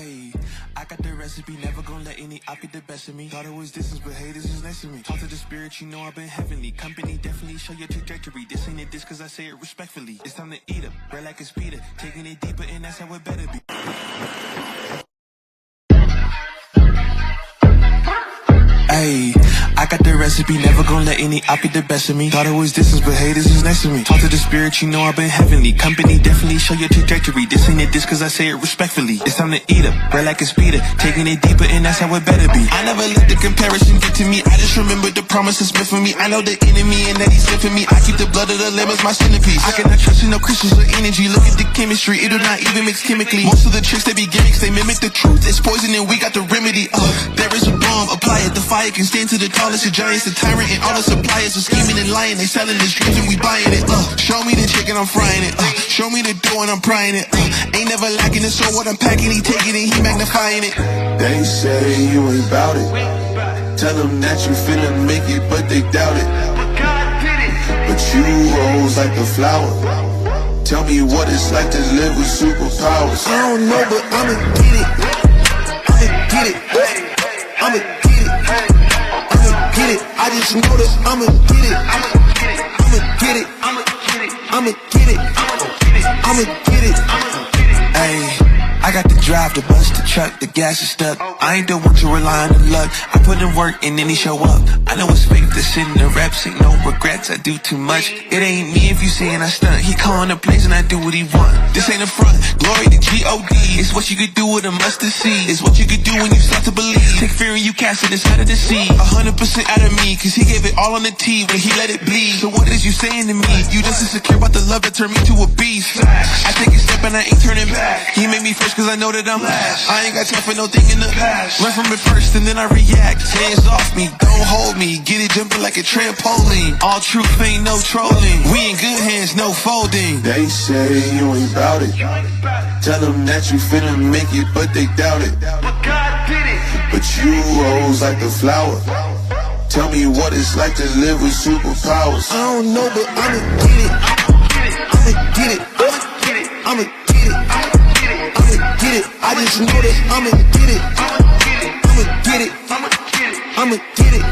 Hey, I got the recipe, never gonna let any op get the best of me. Thought it was distance, but hey, this is next to me. Talk to the spirit, you know I've been heavenly. Company definitely show your trajectory. This ain't a diss cause I say it respectfully. It's time to eat up, bread like a speeder. Taking it deeper and that's how it better be. Hey, I got the recipe, never gonna let any op get the best of me. Thought it was distance, but hey, this is next to me. Talk to the spirit, you know I've been heavenly. Company definitely show your trajectory. This ain't a diss cause I say it respectfully. It's time to eat up, bread like a speeder. Taking it deeper and that's how it better be. I never let the comparison get to me. I just remember the promises meant for me. I know the enemy and that he's sent for me. I keep the blood of the lamb as my centerpiece. I cannot trust in no crystals or energy. Look at the chemistry, it do not even mix chemically. Most of the tricks they be gimmicks, they mimic the truth. It's poison and we got the remedy. There is a bomb, apply it. The fire can stand to the tallest of giants, the tyrant and all the suppliers are scheming and lying. They selling this dreams and we buying it. Show me the chicken, I'm frying it. Show me the dough and I'm prying it. Ain't never lacking it, so what I'm packing, he taking it, he magnifying it. They say you ain't bout it. Tell them that you finna make it, but they doubt it. But you rose like a flower. Tell me what it's like to live with superpowers. I don't know, but I'ma get it. I'ma get it. I'ma get it. I'ma get it. I just know that I'ma get it. I'ma get it. I'ma get it. I'ma get it. I'ma get it. Ayy. I got the drive, the bus, the truck, the gas is stuck. I ain't the one to rely on the luck. I put in work and then he show up. I know it's fake to sit in the reps, ain't no regrets, I do too much. It ain't me if you saying I stunt. He calling the plays and I do what he want. This ain't a front, glory to G-O-D. It's what you could do with a mustard seed. It's what you could do when you start to believe. Take fear and you cast it inside of the sea. 100% out of me, cause he gave it all on the tee when he let it bleed. So what is you saying to me? You just insecure about the love that turned me to a beast. I take a step and I ain't turning back. He made me first cause I know that I'm last. I ain't got time for no thing in the past. Learn from it first and then I react. Hands off me, don't hold me. Get it jumping like a trampoline. All truth ain't no trolling. We in good hands, no folding. They say you ain't bout it. Tell them that you finna make it, but they doubt it. But God did it. But you rose like a flower. Tell me what it's like to live with superpowers. I don't know, but I'ma get it. I'ma get it. I'ma get it. I'ma get it. I just know that I'ma get it. I'ma get it. I'ma get it. I'ma get it.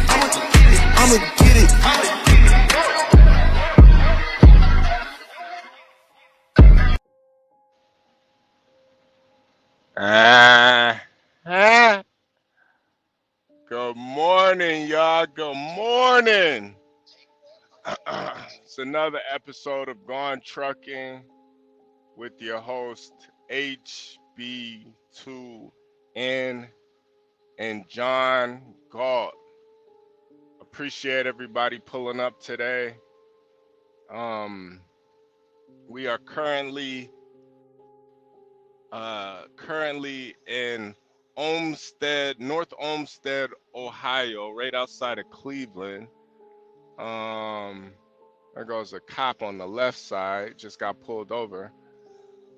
Good morning, y'all. Good morning. It's another episode of Gone Trucking with your host HB2N and John Galt. Appreciate everybody pulling up today. We are currently in North Olmsted, Ohio, right outside of Cleveland. There goes a cop on the left side, just got pulled over.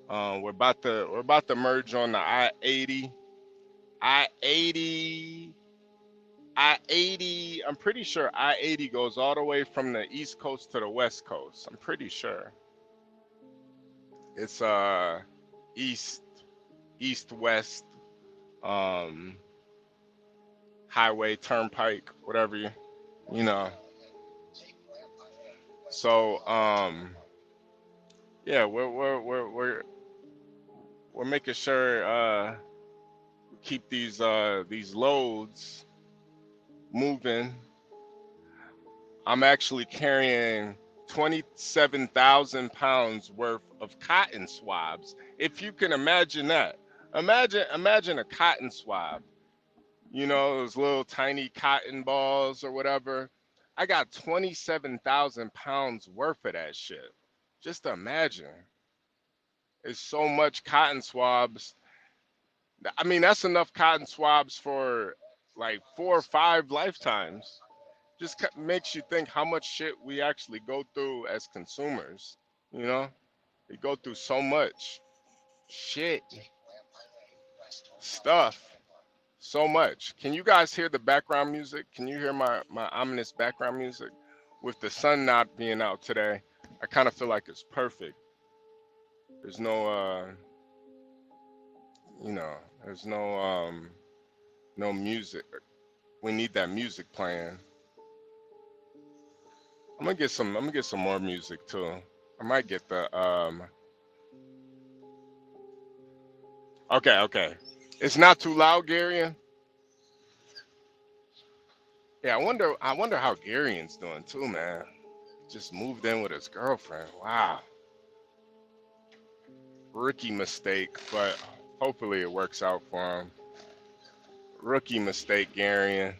We're about to merge on the I-80. I-80, I'm pretty sure I-80 goes all the way from the East Coast to the West Coast. I'm pretty sure. It's east-west highway, turnpike, whatever you know. So yeah, we're making sure keep these loads moving. I'm actually carrying 27,000 pounds worth of cotton swabs. If you can imagine that. Imagine a cotton swab. You know, those little tiny cotton balls or whatever. I got 27,000 pounds worth of that shit. Just imagine. It's so much cotton swabs. I mean, that's enough cotton swabs for like 4 or 5 lifetimes. Just makes you think how much shit we actually go through as consumers. You know, we go through so much shit, stuff, so much. Can you guys hear the background music? Can you hear my ominous background music? With the sun not being out today, I kind of feel like it's perfect. There's no, you know, There's no music. We need that music playing. I'm gonna get some more music too. I might get the okay. It's not too loud, Garion. Yeah, I wonder how Garion's doing too, man. Just moved in with his girlfriend. Wow. Rookie mistake, but hopefully it works out for him. Rookie mistake, Garion.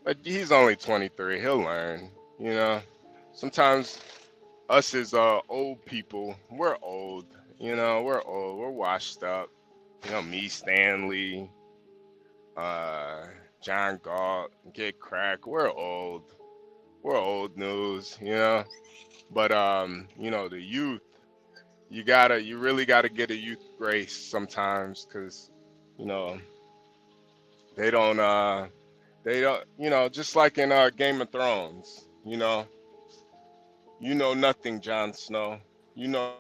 But he's only 23. He'll learn, you know. Sometimes us as old people, we're old. You know, we're old. We're washed up. You know, me, Stanley, John Galt, Get Crack. We're old. We're old news, you know. But you know, the youth, you really gotta get a youth grace sometimes, cause, you know, they don't, you know, just like in Game of Thrones, you know nothing, Jon Snow. You know,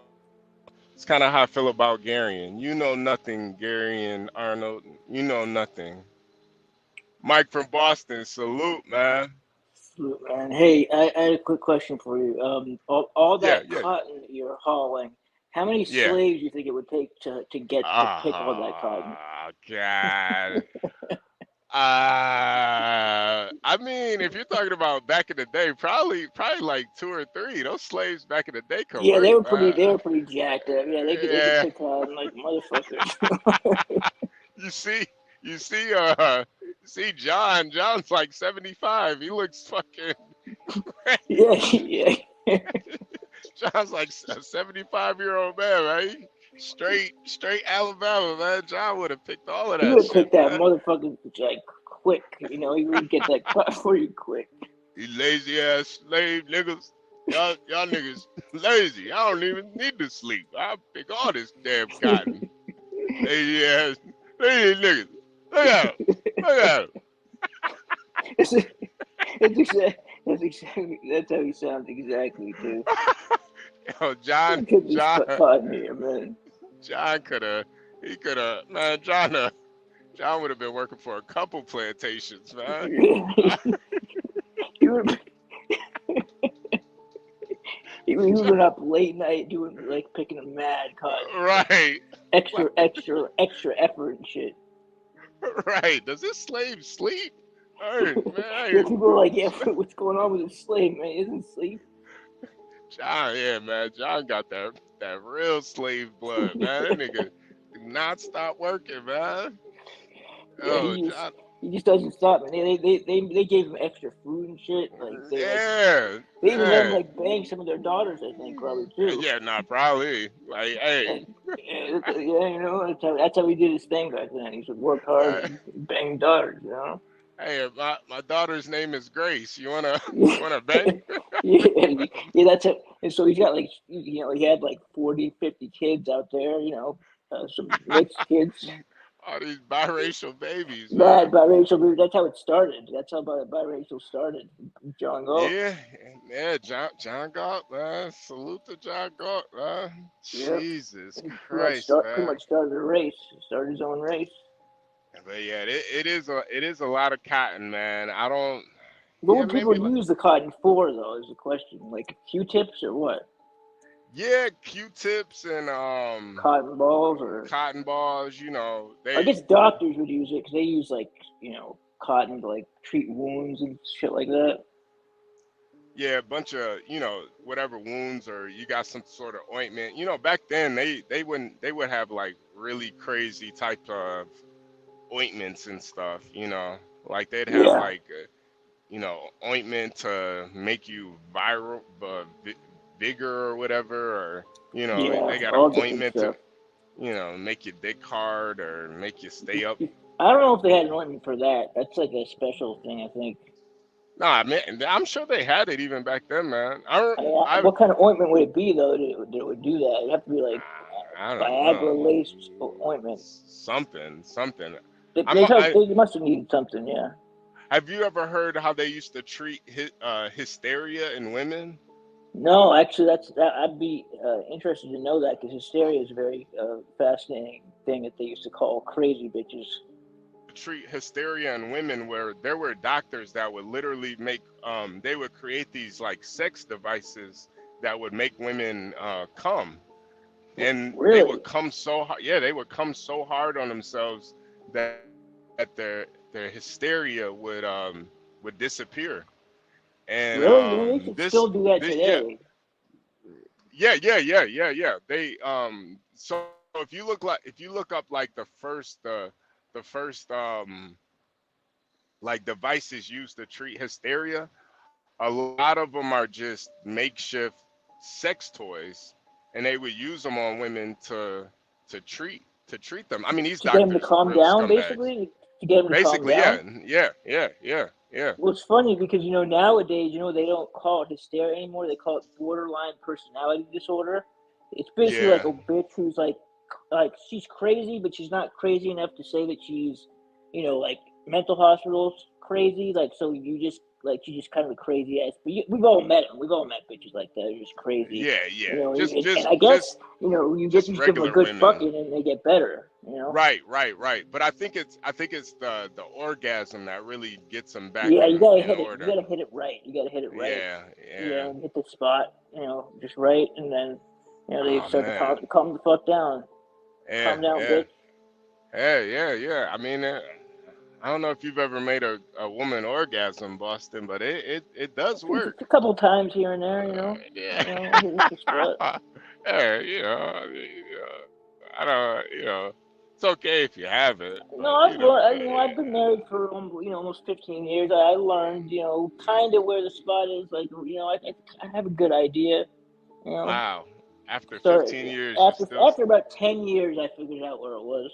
it's kind of how I feel about Garion. You know nothing, Garion Arnold. You know nothing. Mike from Boston, salute, man. Salute, man. Hey, I had a quick question for you. All Yeah, that yeah, cotton you're hauling, how many yeah. slaves do you think it would take to get to pick all that cotton? Oh, God. I mean, if you're talking about back in the day, probably like two or three. Those slaves back in the day could Yeah, work, they man. were pretty jacked up. Yeah, they could Yeah. pick cotton like motherfuckers. You see, you see, see John. John's like 75. He looks fucking. Yeah, yeah. John's like a 75-year-old man, right? Straight Alabama, man. John would have picked all of He that would shit, pick that man. motherfucker like quick. You know, he would get that cut for you quick. You lazy ass slave niggas. Y'all niggas lazy. I don't even need to sleep. I'll pick all this damn cotton. Lazy ass, lazy niggas. Look at him. Look at him. That's that's how he sounds exactly too. Yo, John, Look at this cotton here, man. John could have, man, John would have been working for a couple plantations, man. he would he would been up late night doing like picking a mad cotton. Right. Extra effort and shit. Right. Does this slave sleep? Hey, man. Yeah, people are like, yeah, what's going on with this slave, man? He doesn't sleep. John, yeah, man. John got that real slave blood, man. That nigga did not stop working, man. Yeah, Oh, John. he just doesn't stop, man. They gave him extra food and shit. Like they even let him like bang some of their daughters, I think, probably too. Yeah, not probably. Like, hey. Yeah, you know, that's how he did his thing back then. He would work hard and bang daughters, you know. Hey, my daughter's name is Grace. You wanna bang? Yeah, that's it. And so he's got like, you know, he had like 40, 50 kids out there, you know, some mixed kids. All these biracial babies, man. Biracial, that's how it started. That's how biracial started. John Galt. Yeah, John Galt, man. Salute to John Galt, man. Yep. Jesus Christ, man. Pretty much started a race. Started his own race. But yeah, it is a lot of cotton, man. I don't. What would people use the cotton for, though? Is the question. Like Q-tips or what? Yeah, Q-tips and cotton balls, you know. I guess doctors would use it because they use like, you know, cotton to like treat wounds and shit like that. Yeah, a bunch of, you know, whatever wounds, or you got some sort of ointment. You know, back then they would have like really crazy type of ointments and stuff, you know. Like they'd have like you know, ointment to make you viral bigger or whatever, or you know, they got an ointment to, you know, make your dick hard or make you stay up. I don't know if they had an ointment for that. That's like a special thing, I think. Nah, man, I'm sure they had it even back then, man. What kind of ointment would it be though that would do that? It'd have to be like Viagra-laced ointment. Something. They must have needed something, yeah. Have you ever heard how they used to treat hysteria in women? No, actually, I'd be interested to know that because hysteria is a very fascinating thing that they used to call crazy bitches. Treat hysteria in women where there were doctors that would literally make they would create these like sex devices that would make women come, and they Really? would come so hard. Yeah, they would come so hard on themselves that their hysteria would disappear. And Really? You know, they should this, still do that yeah, today. yeah. They so if you look up like the first like devices used to treat hysteria, a lot of them are just makeshift sex toys, and they would use them on women to treat them. I mean, these To get them to doctors were calm real down, scumbags. basically? To get them to calm Basically, down? yeah. Well, it's funny because, you know, nowadays, you know, they don't call it hysteria anymore. They call it borderline personality disorder. It's basically like Yeah, a bitch who's like she's crazy, but she's not crazy enough to say that she's, you know, like mental hospitals crazy. Like, so you just like she's just kind of a crazy ass. But we've all met them. We've all met bitches like that. They're just crazy, you yeah. know. Just And I guess, you know, you just just give them a regular good women. fucking and they get better. You know. Right. But I think it's the orgasm that really gets them back Yeah, you gotta in hit it. You order. gotta hit it right. You gotta hit it right. Yeah. Yeah, and hit the spot. You know, just right, and then you know they Oh start to man. calm the fuck down. Yeah, Calm down, yeah. bitch. I mean, I don't know if you've ever made a woman orgasm, Boston, but it does It's work. a couple times here and there. Yeah. You know, hit the spot. Yeah, I mean, I don't, it's okay if you have it, No, but I've been married for almost 15 years. I learned, kind of where the spot is. Like, I have a good idea. You know, wow. After so 15 years, you still, after about 10 years, I figured out where it was.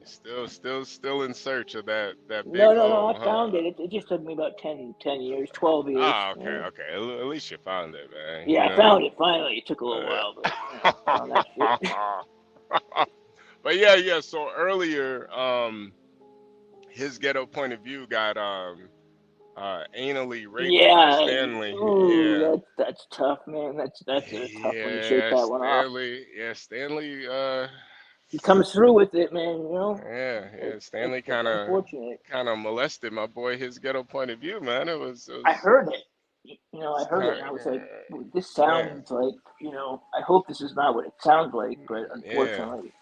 still in search of that big No, I hole, found huh? it. It just took me about 10 years, 12 years. Oh, You know. okay. At least you found it, man. Yeah, I found it finally. It took a little while, but I found that shit. But yeah. So earlier, his ghetto point of view got anally raped by Yeah, Stanley. Yeah. ooh, that's tough, man. That's a tough one to shake Yeah, that one off. Stanley. Yeah, Stanley. He comes through with it, man. You know, Stanley that's unfortunate. kind of molested my boy. His ghetto point of view, man. It I was. heard it. I It's heard it, kind and I was like, this yeah, sounds like, I hope this is not what it sounds like, but yeah. unfortunately,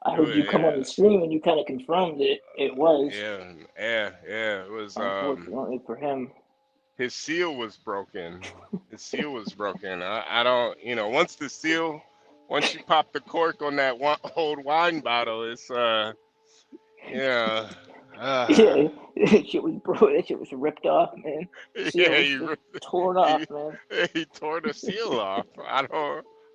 I It heard was you come on the stream and you kind of confirmed it. It was, yeah. It was unfortunately for him. his seal was broken. His seal was broken. I don't, once you pop the cork on that old wine bottle, it's yeah, uh, Yeah, that shit was bro. That shit was ripped off, man. Seal yeah, was just torn off, he man. he tore the seal off.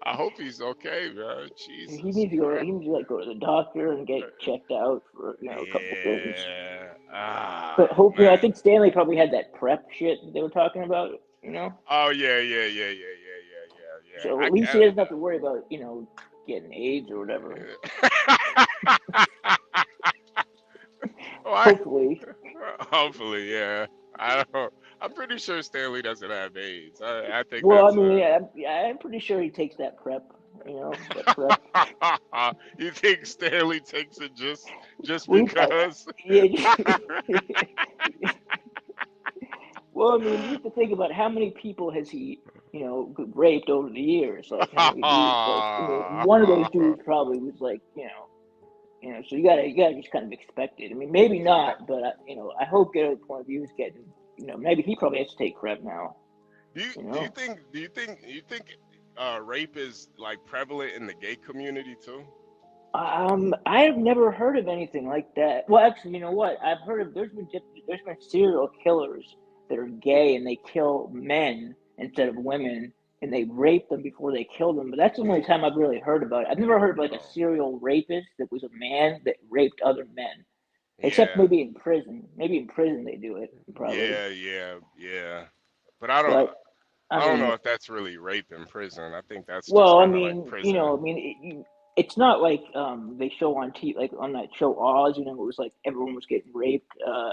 I hope he's okay, man. He Jesus needs to go. Christ. He needs to like go to the doctor and get checked out for a couple things. Yeah. But Ah, hope I man. think Stanley probably had that prep shit that they were talking about. Oh yeah. So at least he doesn't have to worry about getting AIDS or whatever. Why? Hopefully. Hopefully, yeah. I don't. I'm pretty sure Stanley doesn't have AIDS. I think Well, I that's mean, I'm pretty sure he takes that prep. That prep. You think Stanley takes it just We, because? yeah. Well, I mean, you have to think about how many people has he, raped over the years. Like how many dudes? Like, I mean, one of those dudes probably was like, So you gotta just kind of expect it. I mean, maybe not, but I hope Ghetto Point of View is getting, maybe he probably has to take prep now. Do you think rape is like prevalent in the gay community too? I've never heard of anything like that. Well, actually, you know what? I've heard of there's been serial killers that are gay and they kill men instead of women and they rape them before they kill them. But that's the only time I've really heard about it. I've never heard of like a Oh, serial rapist that was a man that raped other men, except yeah, maybe in prison. Maybe in prison they do it probably. yeah. But But I I don't mean, know if that's really rape in prison. I think that's just well, I kind of like mean, prison. it's not like they show on TV, like on that show Oz. It was like everyone was getting raped.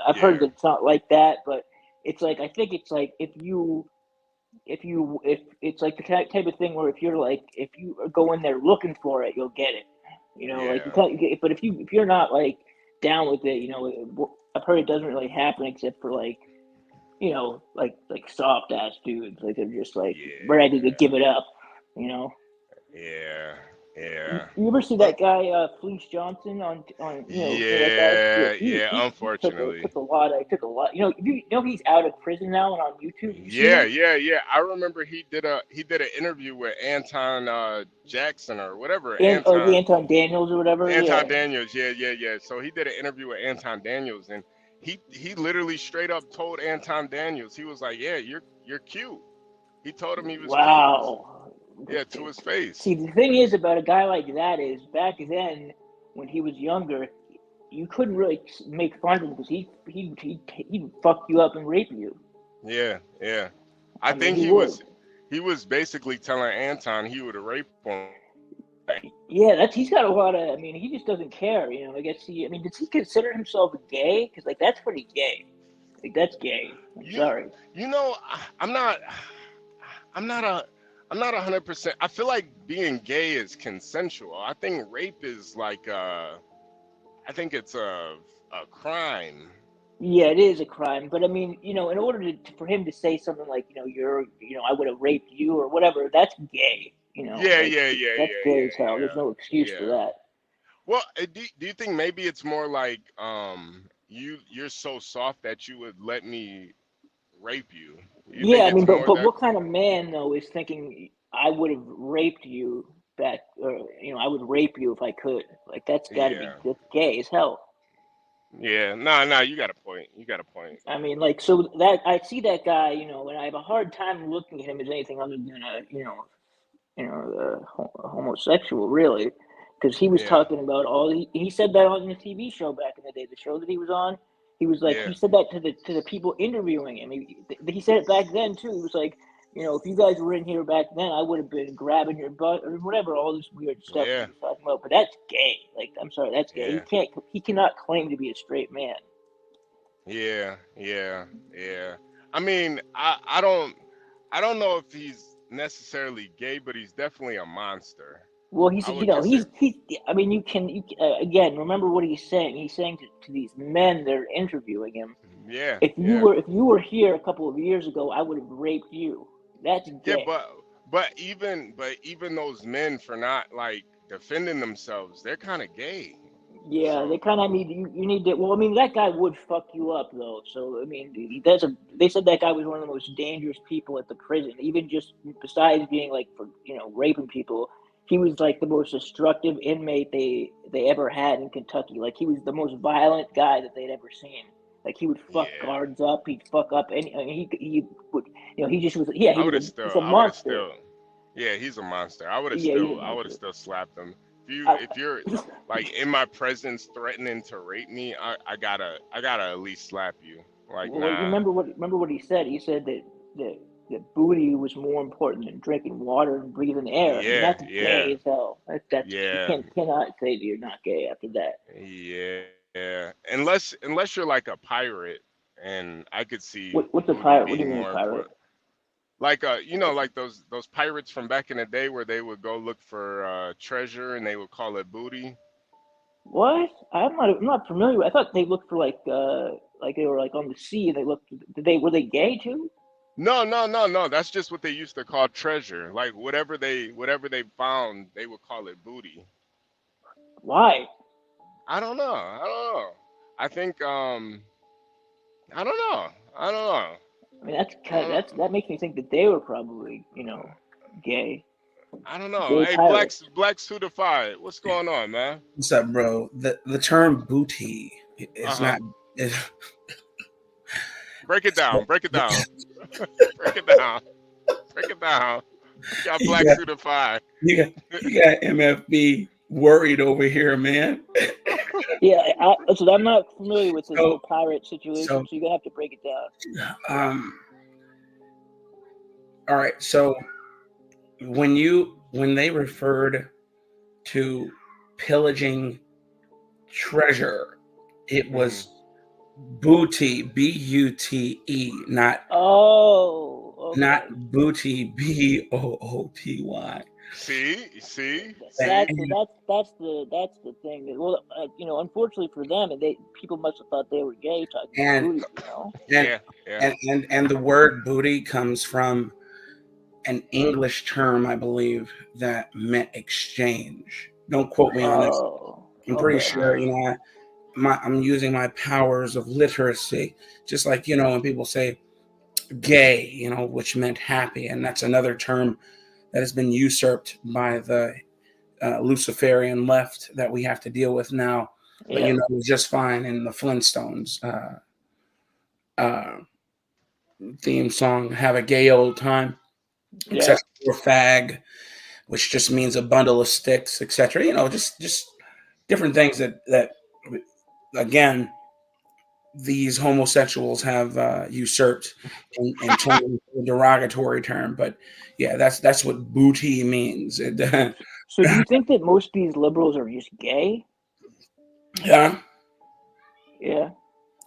I've heard Yeah, that it's not like that, but it's like I think it's like if you if it's like the type of thing where if you go in there looking for it, you'll get it. Like you Yeah. can't. But if you're not like down with it, I've heard it doesn't really happen except for like like soft ass dudes, like they're just like ready to Yeah. give it up. You know. Yeah. You Yeah. ever see But that guy Fleece Johnson on that guy? Yeah, yeah, yeah, he unfortunately. took a lot. I took a lot. He's out of prison now and on YouTube. Have you seen Yeah, him? yeah, yeah. I remember he did an interview with Anton Jackson or whatever. And the Anton Daniels or whatever. Anton Yeah. Daniels. Yeah, yeah, yeah. So he did an interview with Anton Daniels, and he literally straight up told Anton Daniels, he was like, "Yeah, you're cute." He told him he was cute. Wow. Yeah, to his face. See, the thing is about a guy like that is back then when he was younger, you couldn't really make fun of him because he'd fuck you up and rape you. Yeah, yeah. I I mean, think he he would. was he was basically telling Anton he would have raped him. Yeah, he's got a lot of. I mean, he just doesn't care. I guess does he consider himself gay? Because like that's pretty gay. Like that's gay. I'm You sorry. you know, I'm not I'm not a I'm not 100%. I feel like being gay is consensual. I think rape is like I think it's a crime. Yeah, it is a crime, but I mean, in order for him to say something like, I would have raped you or whatever, that's gay. Yeah, Like yeah, yeah, that's yeah, gay as yeah, hell. There's no excuse yeah, for yeah. that. Well, do you think maybe it's more like you're so soft that you would let me rape you? You Yeah, think I mean, it's but more that? what kind of man though is thinking I would have raped you back, or I would rape you if I could? Like Yeah. that's gay as hell. Yeah, no, no, you got a point. You got a point. I mean, like, so that I see that guy, and I have a hard time looking at him as anything other than a homosexual, really, because he was Yeah, talking about he said that on the TV show back in the day, the show that he was on. He was like, yeah, he said that to the people interviewing him. He said it back then too. He was like, if you guys were in here back then, I would have been grabbing your butt or whatever, all this weird stuff that he yeah, was talking about. But that's gay. Like, I'm sorry, that's gay. yeah, He cannot claim to be a straight man. yeah, yeah, yeah. I mean, I don't know if he's necessarily gay, but he's definitely a monster. Well, I would consider. he's. I mean, again, remember what he's saying. He's saying to these men that are interviewing him, Yeah, yeah, if you were here a couple of years ago, I would have raped you. That's yeah. gay. But even those men for not like defending themselves, they're kind of gay. Yeah, they So kind of need you need to. Well, I mean, that guy would fuck you up though. So I mean, They said that guy was one of the most dangerous people at the prison. Even just besides being like for raping people, he was like the most destructive inmate they ever had in Kentucky. Like he was the most violent guy that they'd ever seen. Like he would fuck yeah, guards up. He'd fuck up any. I mean, he would. He just was. Yeah, I would have he's still, a I would have monster. still. Yeah, he's a monster. Yeah, he's a I would have monster. still slapped him. I, If you're like in my presence threatening to rape me, I gotta at least slap you. Like, Well, you nah. remember what he said? He said that booty was more important than drinking water and breathing air. I mean, Yeah, that's yeah, gay as hell. That's you yeah, cannot say that you're not gay after that. yeah, yeah. Unless you're like a pirate, and I could see What's a booty pirate? What do you being mean a more pirate? important. Like like those pirates from back in the day where they would go look for treasure and they would call it booty. What? I'm not familiar. I thought they looked for like they were like on the sea. They looked. Were they gay too? No, no, no, no. That's just what they used to call treasure. Like whatever they found, they would call it booty. Why? I don't know. I don't know. I think I don't know. I don't know. I mean, I don't know. that makes me think that they were probably gay, I don't know. gay Hey, pirates. Blacks Suitified. What's going on, man? What's up, bro? The term booty is Uh-huh. not. It, Break it down. Break it down. Break it down. Break it down. You got you Black got Suitified. you got MFB worried over here, man. Yeah, so I'm not familiar with this whole So pirate situation, so so you're gonna have to break it down. um. All right. So when they referred to pillaging treasure, it Hmm. was booty, BUTE, not Oh, okay. not booty, booty. See. That's the thing. Well, unfortunately for them, people must have thought they were gay talking about And booty. and Yeah. and the word booty comes from an English term, I believe, that meant exchange. Don't quote me on this. Oh, I'm pretty okay. sure, I'm using my powers of literacy, just like, when people say gay, which meant happy. And that's another term that has been usurped by the Luciferian left that we have to deal with now. But, Yeah. it was just fine in the Flintstones uh, theme song, Have a Gay Old Time, Yeah. except for fag, which just means a bundle of sticks, etc. Just different things that again, these homosexuals have usurped and turned into a derogatory term. But yeah, that's what booty means. So do you think that most of these liberals are just gay? Yeah, Yeah.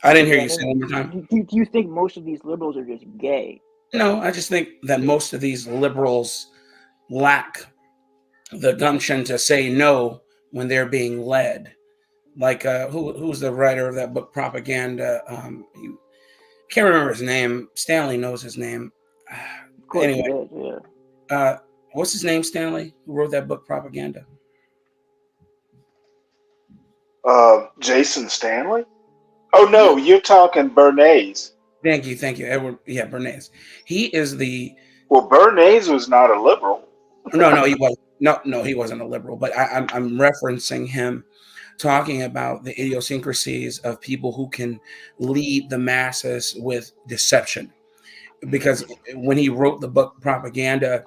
I didn't hear Yeah. you say it one more time. Do you think most of these liberals are just gay? No, I just think that most of these liberals lack the gumption to say no when they're being led. Like who's the writer of that book, Propaganda? Can't remember his name. Stanley knows his name. Of course he Anyway, does. Yeah. what's his name? Stanley, who wrote that book, Propaganda. Jason Stanley? Oh no, you're talking Bernays. Thank you, Edward. Yeah, Bernays. He is the Well, Bernays was not a liberal. no, he wasn't. No, he wasn't a liberal. But I'm referencing him talking about the idiosyncrasies of people who can lead the masses with deception. Because when he wrote the book Propaganda,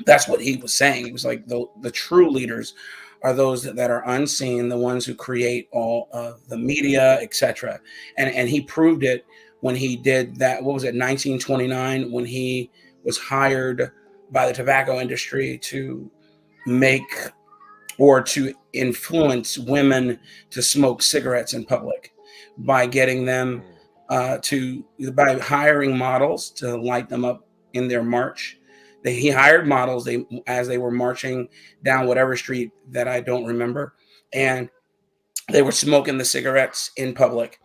that's what he was saying. He was like, the true leaders are those that are unseen, the ones who create all of the media, etc. And he proved it when he did that. What was it, 1929, when he was hired by the tobacco industry to make or to influence women to smoke cigarettes in public by getting them by hiring models to light them up in their march. He hired models as they were marching down whatever street that I don't remember, and they were smoking the cigarettes in public.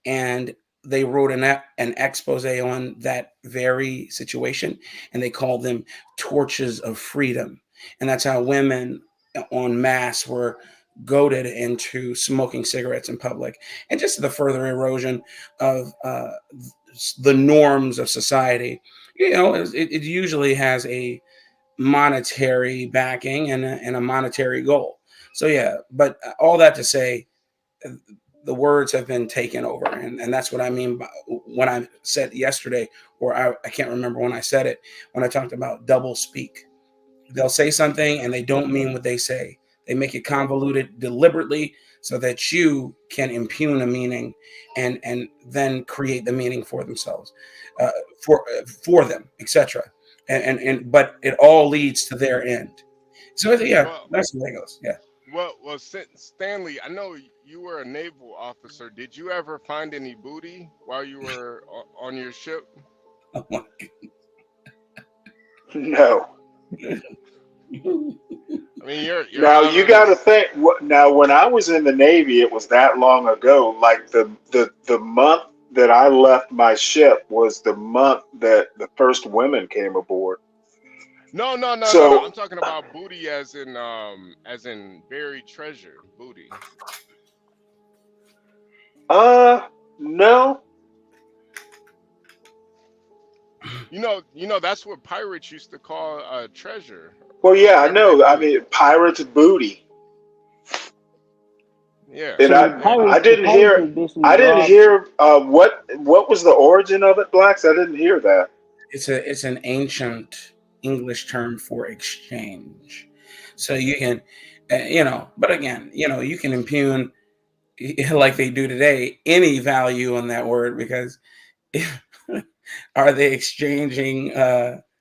And they wrote an expose on that very situation, and they called them torches of freedom. And that's how women en masse were goaded into smoking cigarettes in public, and just the further erosion of the norms of society. It usually has a monetary backing and a monetary goal. So yeah, but all that to say, the words have been taken over, and that's what I mean by when I said yesterday, or I can't remember when I said it, when I talked about double speak. They'll say something and they don't mean what they say. They make it convoluted deliberately so that you can impugn a meaning and then create the meaning for themselves, for them, etc. But it all leads to their end. So yeah, Well, that's the way it goes. Yeah. well, Stanley, I know you were a naval officer. Did you ever find any booty while you were on your ship? Oh my No. I mean, you're Now out you on got to this. think. Now, when I was in the Navy, it was that long ago. Like the month that I left my ship was the month that the first women came aboard. No. I'm So, talking about booty as in buried treasure, booty. no. You know that's what pirates used to call treasure. Well, yeah, I Whatever they know. I buried. mean, pirates' booty, Yeah, and So yeah, yeah. I the didn't pirates hear. would basically I didn't rob. hear what was the origin of it, Blacks. I didn't hear that. It's an ancient English term for exchange. So you can, but again, you can impugn like they do today any value on that word because are they exchanging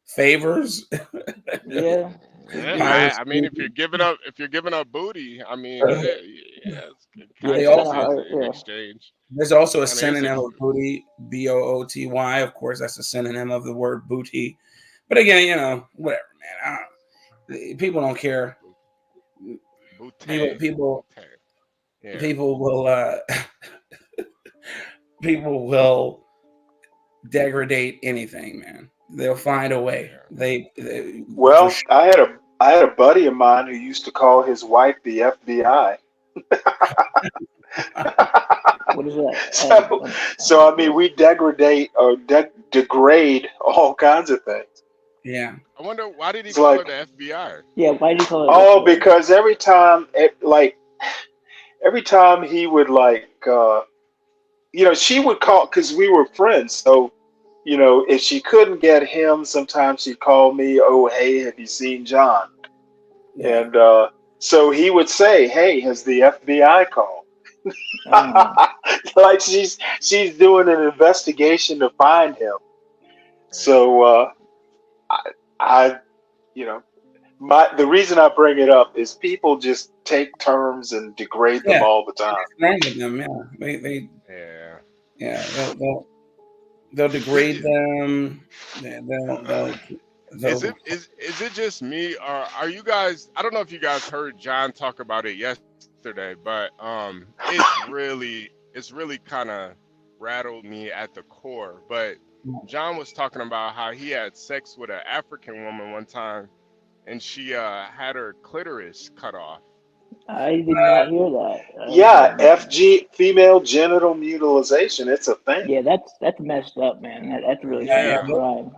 favors? Yeah. Yeah, I mean, if you're giving up booty, I mean, it Yeah, kind They it's of kind is of also hard. an Yeah. exchange. There's also a Kind of is synonym of booty, booty. Of course, that's a synonym of the word booty. But again, whatever, man. People don't care. booty. People Booty. Yeah, people will people will degrade anything, man. They'll find a way. yeah. They for Well, sure. I had a buddy of mine who used to call his wife the FBI. What is that? So, I mean, we degrade all kinds of things. Yeah. I wonder why did he It's call her like, the FBI? Yeah, why do you call it oh, FBI? because every time he would she would call because we were friends. So, if she couldn't get him, sometimes she'd call me. Oh, hey, have you seen John? Yeah. And so he would say, "Hey, has the FBI called?" Uh, Like she's doing an investigation to find him. Yeah, So I you know the reason I bring it up is people just take terms and degrade them Yeah. all the time. Wrong with them, yeah. They yeah. yeah, they'll degrade them. Is They'll is it just me, or are you guys? I don't know if you guys heard John talk about it yesterday, but it's really kind of rattled me at the core. But John was talking about how he had sex with an African woman one time, and she had her clitoris cut off. I did not hear that. I didn't hear Yeah, anything. FG, female genital mutilization, it's a thing. Yeah, that's messed up, man. That's really should be a yeah, Yeah, crime.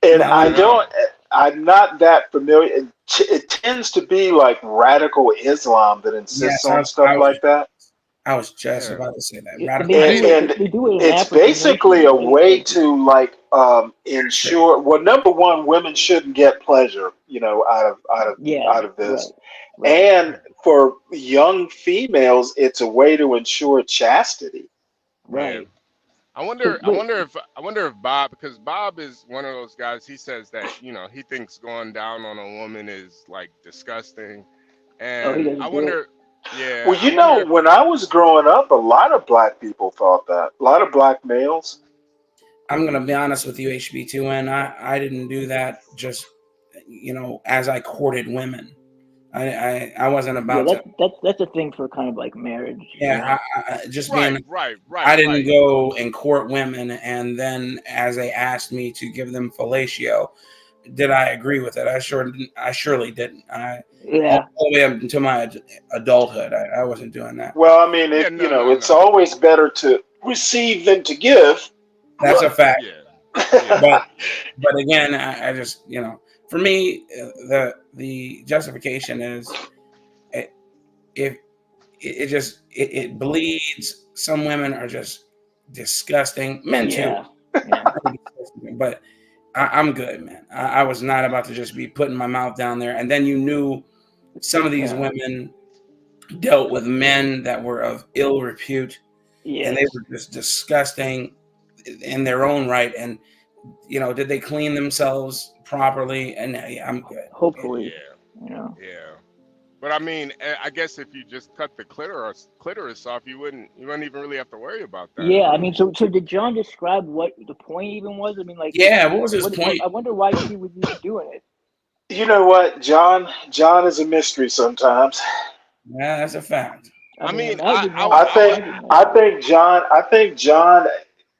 And no, right. I'm not that familiar. It tends to be like radical Islam that insists yes, on stuff like that. I was just Yeah, about to say that. And Radical they And, do Islam. it. and They do it in it's African basically nations. a They way like to like Sure. ensure, well, number one, women shouldn't get pleasure, yeah, out of right, this. right. And for young females, it's a way to ensure chastity. yeah. Right. I Because wonder. wait, I wonder if Bob, because Bob is one of those guys. He says that he thinks going down on a woman is like disgusting, oh, he and I doesn't do it. wonder. Yeah, Well, I wonder if when I was growing up, a lot of black people thought that. A lot of black males. I'm gonna be honest with you, HB2N. I didn't do that just as I courted women. I wasn't Yeah, about to. that's a thing for kind of like marriage. You Yeah, know. just right, being. right, right, I didn't right. go and court women, and then as they asked me to give them fellatio, did I agree with it? I surely didn't. All Yeah. the way up until my adulthood, I wasn't doing that. Well, I mean, Yeah, no, no, it's no. always better to receive than to give. That's a fact. Yeah, yeah, But again, I just for me, the justification is if it bleeds. Some women are just disgusting. Men too, Yeah. Yeah. but I'm good, man. I was not about to just be putting my mouth down there. And then some of these Yeah. women dealt with men that were of ill repute, and they Yes. were just disgusting in their own right. And did they clean themselves properly? And yeah, I'm good. Hopefully. yeah, You know. yeah. But I mean, I guess if you just cut the clitoris off, you wouldn't even really have to worry about that, Yeah. I huh? mean, so did John describe what the point even was? I mean, like, Yeah, what was his what point? I wonder why she was even doing it. You know what, John? John is a mystery sometimes. Yeah, that's a fact. I I mean, mean, imagine that. I think Imagine that. I think John. I think John.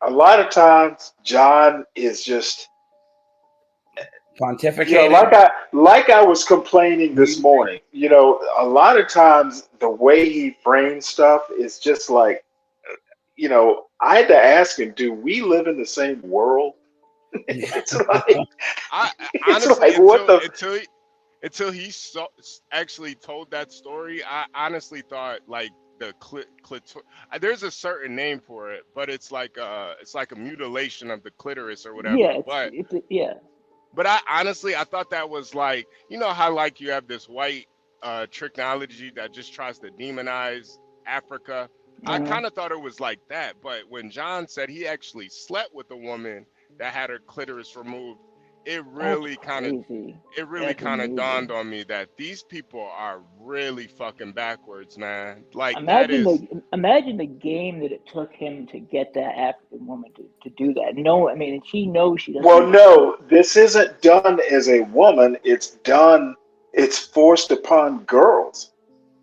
A lot of times, John is just Pontificating. like I was complaining this morning. A lot of times the way he frames stuff is just like, I had to ask him, do we live in the same world? Yeah. It's like I it's honestly like what the until he actually told that story, I honestly thought like the there's a certain name for it, but it's like a mutilation of the clitoris or whatever. Yeah. Yeah. But I thought that was like, how like you have this white technology that just tries to demonize Africa. I Uh-huh. kind of thought it was like that, but when John said he actually slept with a woman that had her clitoris removed, it really kind of crazy. it really That's kind of amazing. dawned on me that these people are really fucking backwards, man. Like that Imagine is the game that it took him to get that African woman to do that. No, I mean, and she knows she doesn't Well, even know. no, this isn't done as a woman. It's forced upon girls.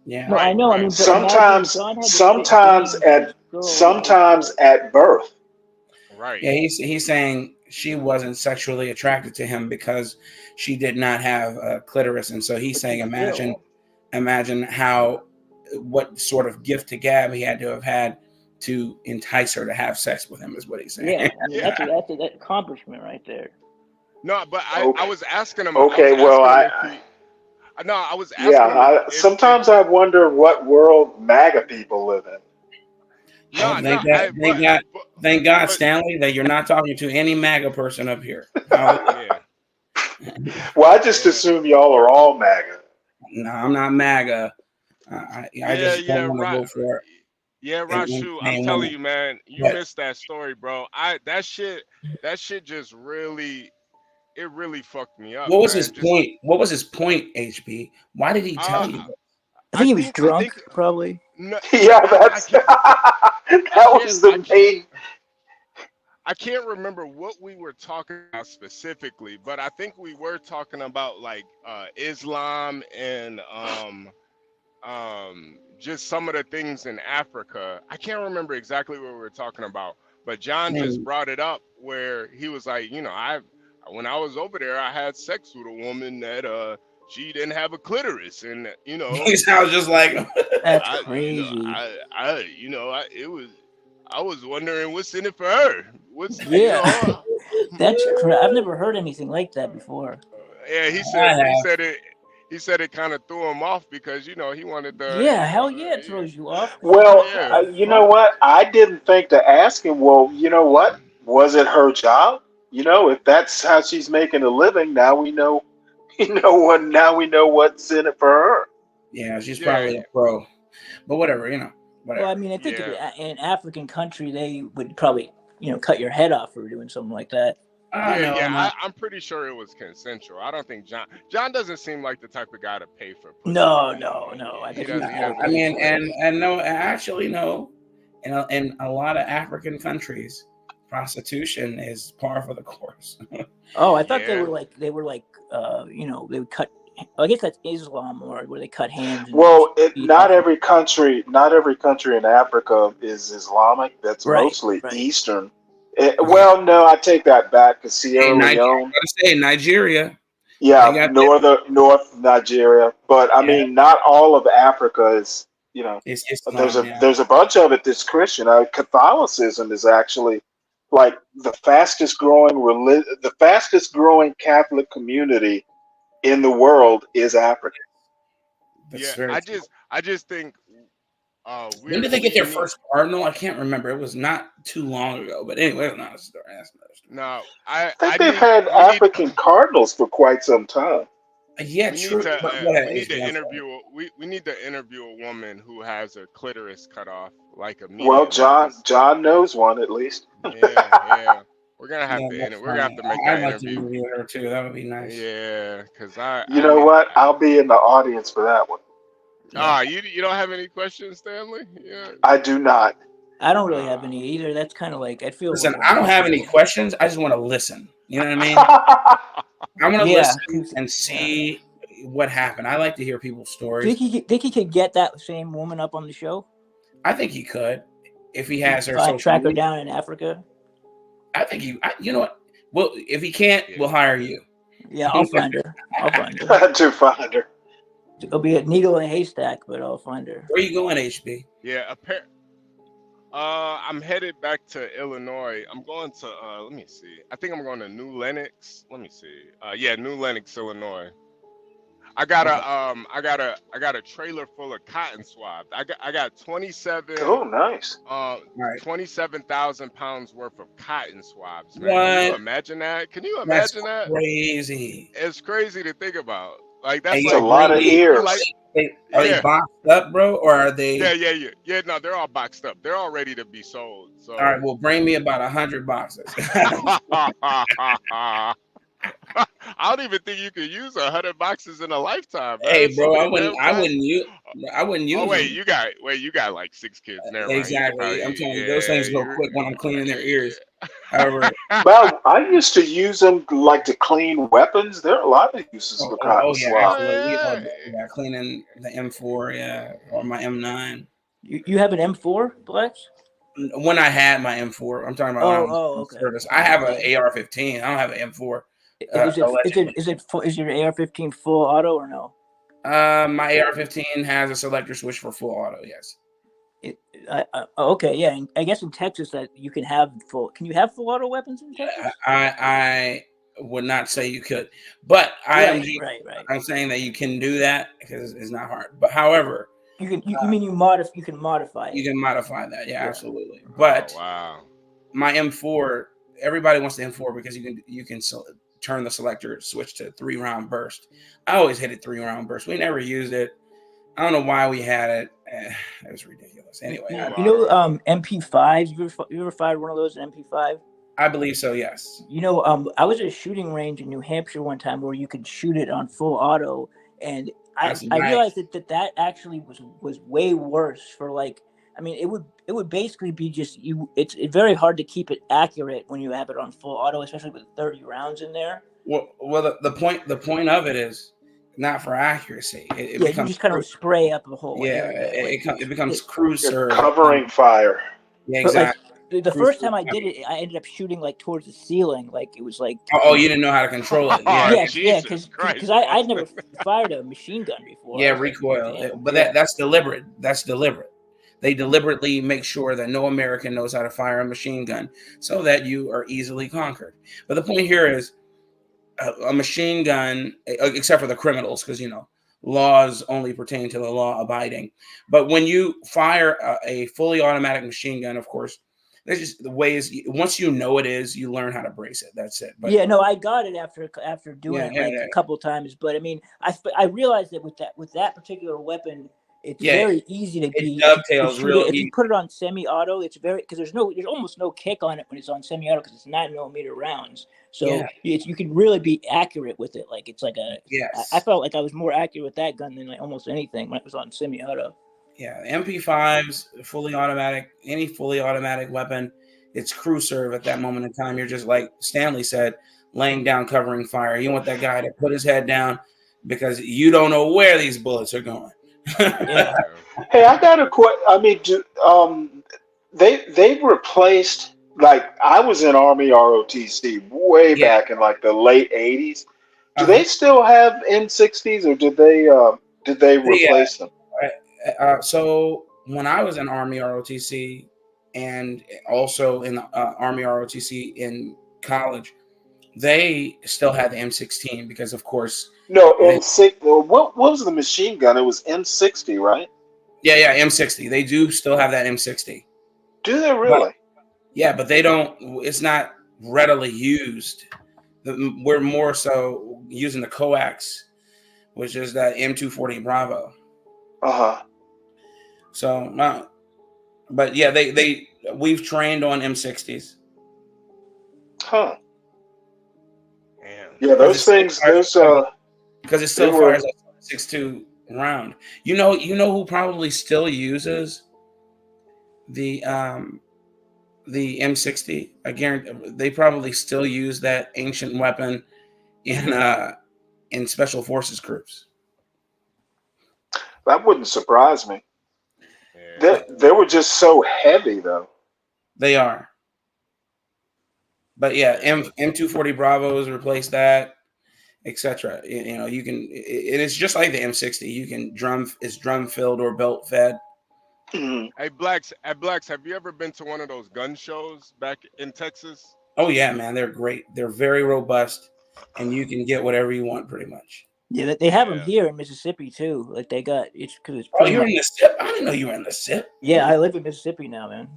Yeah. No, I right, know. I right. mean, but imagine Sometimes, John had to spit sometimes game to this at girl right sometimes there. at birth. Right. Yeah, he's saying she wasn't sexually attracted to him because she did not have a clitoris, and so he's But saying, still, imagine what sort of gift to gab he had to have had to entice her to have sex with him, is what he's saying. yeah. I mean, Yeah. that's an accomplishment right there. No, but I Okay, was asking him. I was okay. Well, asking him if he. No, I was yeah. asking him if Sometimes I wonder what world MAGA people live in. Well, no, no, I thank God, but Stanley, that you're not talking to any MAGA person up here. Hallelujah. yeah, Well, I just yeah, assume y'all are all MAGA. No, I'm not MAGA. I yeah, just don't yeah, want to right. vote for Yeah, Rashu, I'm insane telling women. you, man, you But missed that story, bro. That shit just really, it really fucked me up, what was his man. Just point? What was his point, HB? Why did he tell uh, you that? I think he was I drunk, think probably. no, Yeah, I that's can't, that was the main. I can't remember what we were talking about specifically, but I think we were talking about like Islam and just some of the things in Africa. I can't remember exactly what we were talking about, but John just Hmm. brought it up where he was like, when I was over there, I had sex with a woman that she didn't have a clitoris, and He sounds just like him. That's I crazy. it was. I was wondering what's in it for her. What's Yeah, I've never heard anything like that before. Yeah, I have. he said it kind of threw him off because he wanted the Yeah, hell yeah, it throws you off. Well, What yeah. the you know fuck? what? I didn't think to ask him. Well, you know what? Was it her job? If that's how she's making a living, now we know. What? Now we know what's in it for her. Yeah, she's Yeah, probably a pro. But whatever, Well, I whatever. mean, I think yeah. in an African country, they would probably, cut your head off for doing something like that. Yeah, No, yeah, no. I'm pretty sure it was consensual. I don't think John doesn't seem like the type of guy to pay for pussy. No, no, no. I He bet he does. would He never doesn't. I pay mean, for it. and no, actually, no. In a lot of African countries, prostitution is par for the course. Oh, I thought Yeah. they were like, they would cut. I guess that's Islam, or where they cut hands and Well, eat off. not every country in Africa is Islamic. That's Right, mostly right. Eastern. Yeah. Well, no, I take that back. Because Hey, Sierra Nigeria, Leone, gotta say Nigeria, they yeah, got that. North Nigeria, but I Yeah, mean, not all of Africa is. it's There's Islam. a Yeah, there's a bunch of it that's Christian. Catholicism is actually like the fastest growing Catholic community in the world is African. that's Yeah. very true. I just think When did they get we their need. first cardinal? I can't remember. It was not too long ago. But anyway, that's another story. That's another story. No, I think they've had African cardinals for quite some time. Yeah, we need true. to But go ahead, we need HB, to I'm sorry. interview we need to interview a woman who has a clitoris cut off like Well, immediately John because John knows one at least. yeah we're gonna have Yeah, to that's we're gonna have funny. to make I'd that like to interview. interview her too. That would be nice. Yeah, because You know what? I'll be in the audience for that one. Yeah. you don't have any questions, Stanley? Yeah. I do not. I don't really have any either. That's kind of like I feel Listen, like I don't have any uncomfortable. questions. I just want to listen. You know what I mean? I want to Yeah, listen and see what happened. I like to hear people's stories. think he could get that same woman up on the show? I think he could if he has her If I social track her media. down in Africa. I think you know what? Well, if he can't, Yeah. we'll hire you. Yeah, I'll find her. I'll find her. To find her. It'll be a needle in a haystack, but I'll find her. Where you going, HB? Yeah, I'm headed back to Illinois. I'm going to let me see. I think I'm going to New Lenox. Let me see. Yeah, New Lenox, Illinois. I got a trailer full of cotton swabs. I got 27 Oh, nice. Right. 27,000 pounds worth of cotton swabs, man. Can you What? imagine that? Can you That's imagine that? crazy. It's crazy to think about. Like Hey, that's It's a like lot of we ears. like Are they yeah. boxed up, bro, or are they? Yeah. No, they're all boxed up. They're all ready to be sold. So All right, well, bring me about 100 boxes. I don't even think you could use 100 boxes in a lifetime, man. Hey, It's so bro, many damn classes. I wouldn't Oh use them. wait, you got like 6 kids. Never mind. You could Exactly. I'm probably, telling you, those yeah, things go you're. quick when I'm cleaning their ears. However, Well, I used to use them like to clean weapons. There are a lot of uses for cotton yeah, swab. Oh absolutely. yeah. Yeah, cleaning the M4, yeah, or my M9. You have an M4, Plex? When I had my M4, I'm talking about when I was in Okay. service. I have an Yeah. AR-15. I don't have an M4. Is Allegedly. is your AR-15 full auto or no? My AR-15 has a selector switch for full auto. Yes. Okay, yeah. And I guess in Texas that you can have full. Can you have full auto weapons in Texas? I would not say you could, but Right. I'm saying that you can do that because it's not hard. But however, You mean you modify? You can modify it. you can modify that. Yeah, Yeah. absolutely. Oh But wow. my M4, everybody wants the M4 because you can turn the selector switch to 3-round burst. I always hated 3-round burst. We never used it. I don't know why we had it. It was ridiculous. Anyway, Full auto. MP5s. You ever fired one of those in MP5? I believe so. Yes. I was at a shooting range in New Hampshire one time where you could shoot it on full auto, and That's I nice. realized that actually was way worse for like. I mean, it would basically be just you. It's very hard to keep it accurate when you have it on full auto, especially with 30 rounds in there. Well, the point of it is not for accuracy. It Yeah, you becomes just kind of spray up the whole yeah. area. It becomes cruise You're serve. covering fire. Yeah, But like exactly. the Cruise first serve. time I did it, I ended up shooting like towards the ceiling. Like it was like Oh, you didn't know how to control it. Oh Yeah. Jesus Christ, because bro. I'd never fired a machine gun before. Yeah, I was like, recoil. damn, But yeah. that's deliberate. That's deliberate. They deliberately make sure that no American knows how to fire a machine gun so that you are easily conquered. But the point here is a machine gun, except for the criminals, because laws only pertain to the law abiding. But when you fire a fully automatic machine gun, of course, there's just the ways. Once you know it is, you learn how to brace it. That's it. But Yeah, no, I got it after doing it like yeah. a couple times. But I mean, I realized that with that particular weapon, it's Yeah, very easy to it to dovetails shoot real it. If easy. you put it on semi-auto, it's very because there's almost no kick on it when it's on semi-auto because it's 9mm rounds. So Yeah. you can really be accurate with it. Like it's like Yes. I felt like I was more accurate with that gun than like almost anything when it was on semi-auto. Yeah, MP5s, fully automatic, any fully automatic weapon, it's crew serve at that moment in time. You're just like Stanley said, laying down, covering fire. You want that guy to put his head down because you don't know where these bullets are going. Yeah. Hey, I got a question. I mean, they replaced, like, I was in Army ROTC way Yeah. back in like the late '80s. Do Uh-huh. they still have M60s, or did they replace them? So when I was in Army ROTC and also in the Army ROTC in college, they still had the M16 because, of course, No, M6. What was the machine gun? It was M60, right? yeah, M60. They do still have that M60. Do they But really? yeah, but they don't. It's not readily used. We're more so using the coax, which is that M240 Bravo. Uh-huh. So, but yeah, we've trained on M60s. Huh. Damn. Yeah, those things. Because it still fires a 6.2 round. You know who probably still uses the M60? I guarantee they probably still use that ancient weapon in special forces groups. That wouldn't surprise me. Yeah. They were just so heavy, though. They are. But yeah, M240 Bravos replace that, etc. You can. It's just like the M60. You can it's drum filled or belt fed. Mhm. Hey Blacks, have you ever been to one of those gun shows back in Texas? Oh yeah, man, they're great. They're very robust, and you can get whatever you want, pretty much. Yeah, they have them Yeah. here in Mississippi too. Like they got it's because it's Oh, pretty you're much. in the SIP? I didn't know you were in the SIP. Yeah, I live in Mississippi now, man.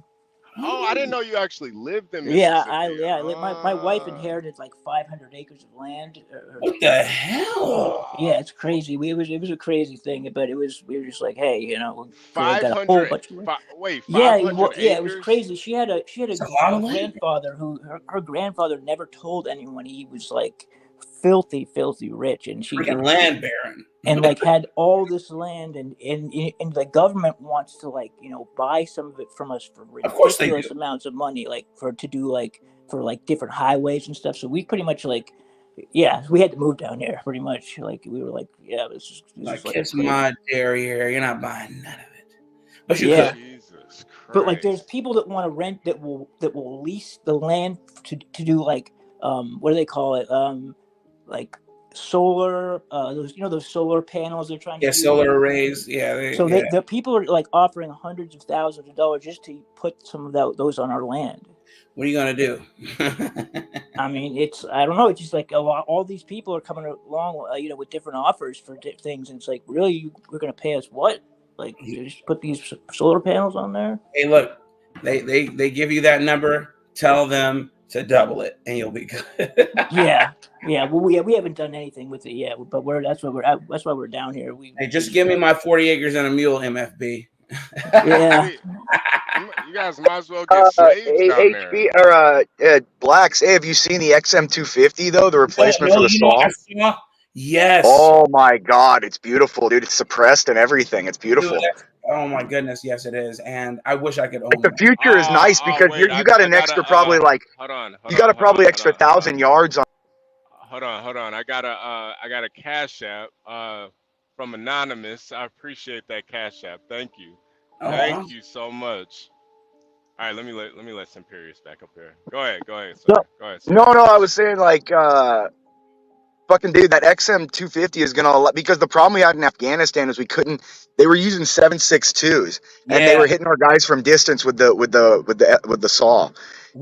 Oh, I didn't know you actually lived in Yeah, Mississippi. I live. My wife inherited like 500 acres of land. What the hell? Yeah, it's crazy. It was a crazy thing, but we were just like, hey, we got a whole 500. bunch of. Wait, Yeah, 500 yeah, it was acres? crazy. She had That's a lot a of land. grandfather who her grandfather never told anyone he was like filthy rich, and she Freaking land baron. and like had all this land, and the government wants to, like, buy some of it from us for Of course they ridiculous do. amounts of money, like to do like for like different highways and stuff. So we pretty much like, yeah, we had to move down here pretty much. Like we were like, yeah, this Like, is like kiss crazy. my derriere. You're not buying none of it. But you Yeah. could. Jesus Christ. But like, there's people that want to rent, that will lease the land to do like what do they call it, like solar, those solar panels they're trying to Yeah, do. solar arrays. Yeah. So Yeah. the people are like offering hundreds of thousands of dollars just to put some of those on our land. What are you gonna do? I mean, I don't know. It's just like all these people are coming along, with different offers for things, and it's like, really, we're gonna pay us what? Like, just put these solar panels on there? Hey, look, they give you that number. Tell them to double it, and you'll be good. Yeah. Well, we haven't done anything with it yet, but that's why we're down here. Hey, just give me my 40 acres and a mule, MFB. Yeah. You guys might as well get slaves down there. HB or Blacks. Hey, have you seen the XM250 though? The replacement for the I Saw. saw. Yes. Oh my God, it's beautiful, dude. It's suppressed and everything. It's beautiful. Dude, oh my goodness, yes it is, and I wish I could own Like, the one. future is nice because wait, you got an extra probably like hold on, you got a probably extra 1,000 yards on. Hold on. I got a cash app from Anonymous. I appreciate that cash app. Thank you. Oh, Thank you so much. All right, let me let Imperius back up here. Go ahead, sir. No, Go ahead, sir. no, I was saying like fucking dude, that XM250 is gonna, because the problem we had in Afghanistan is they were using 7.62s and they yeah. were hitting our guys from distance with the Saw.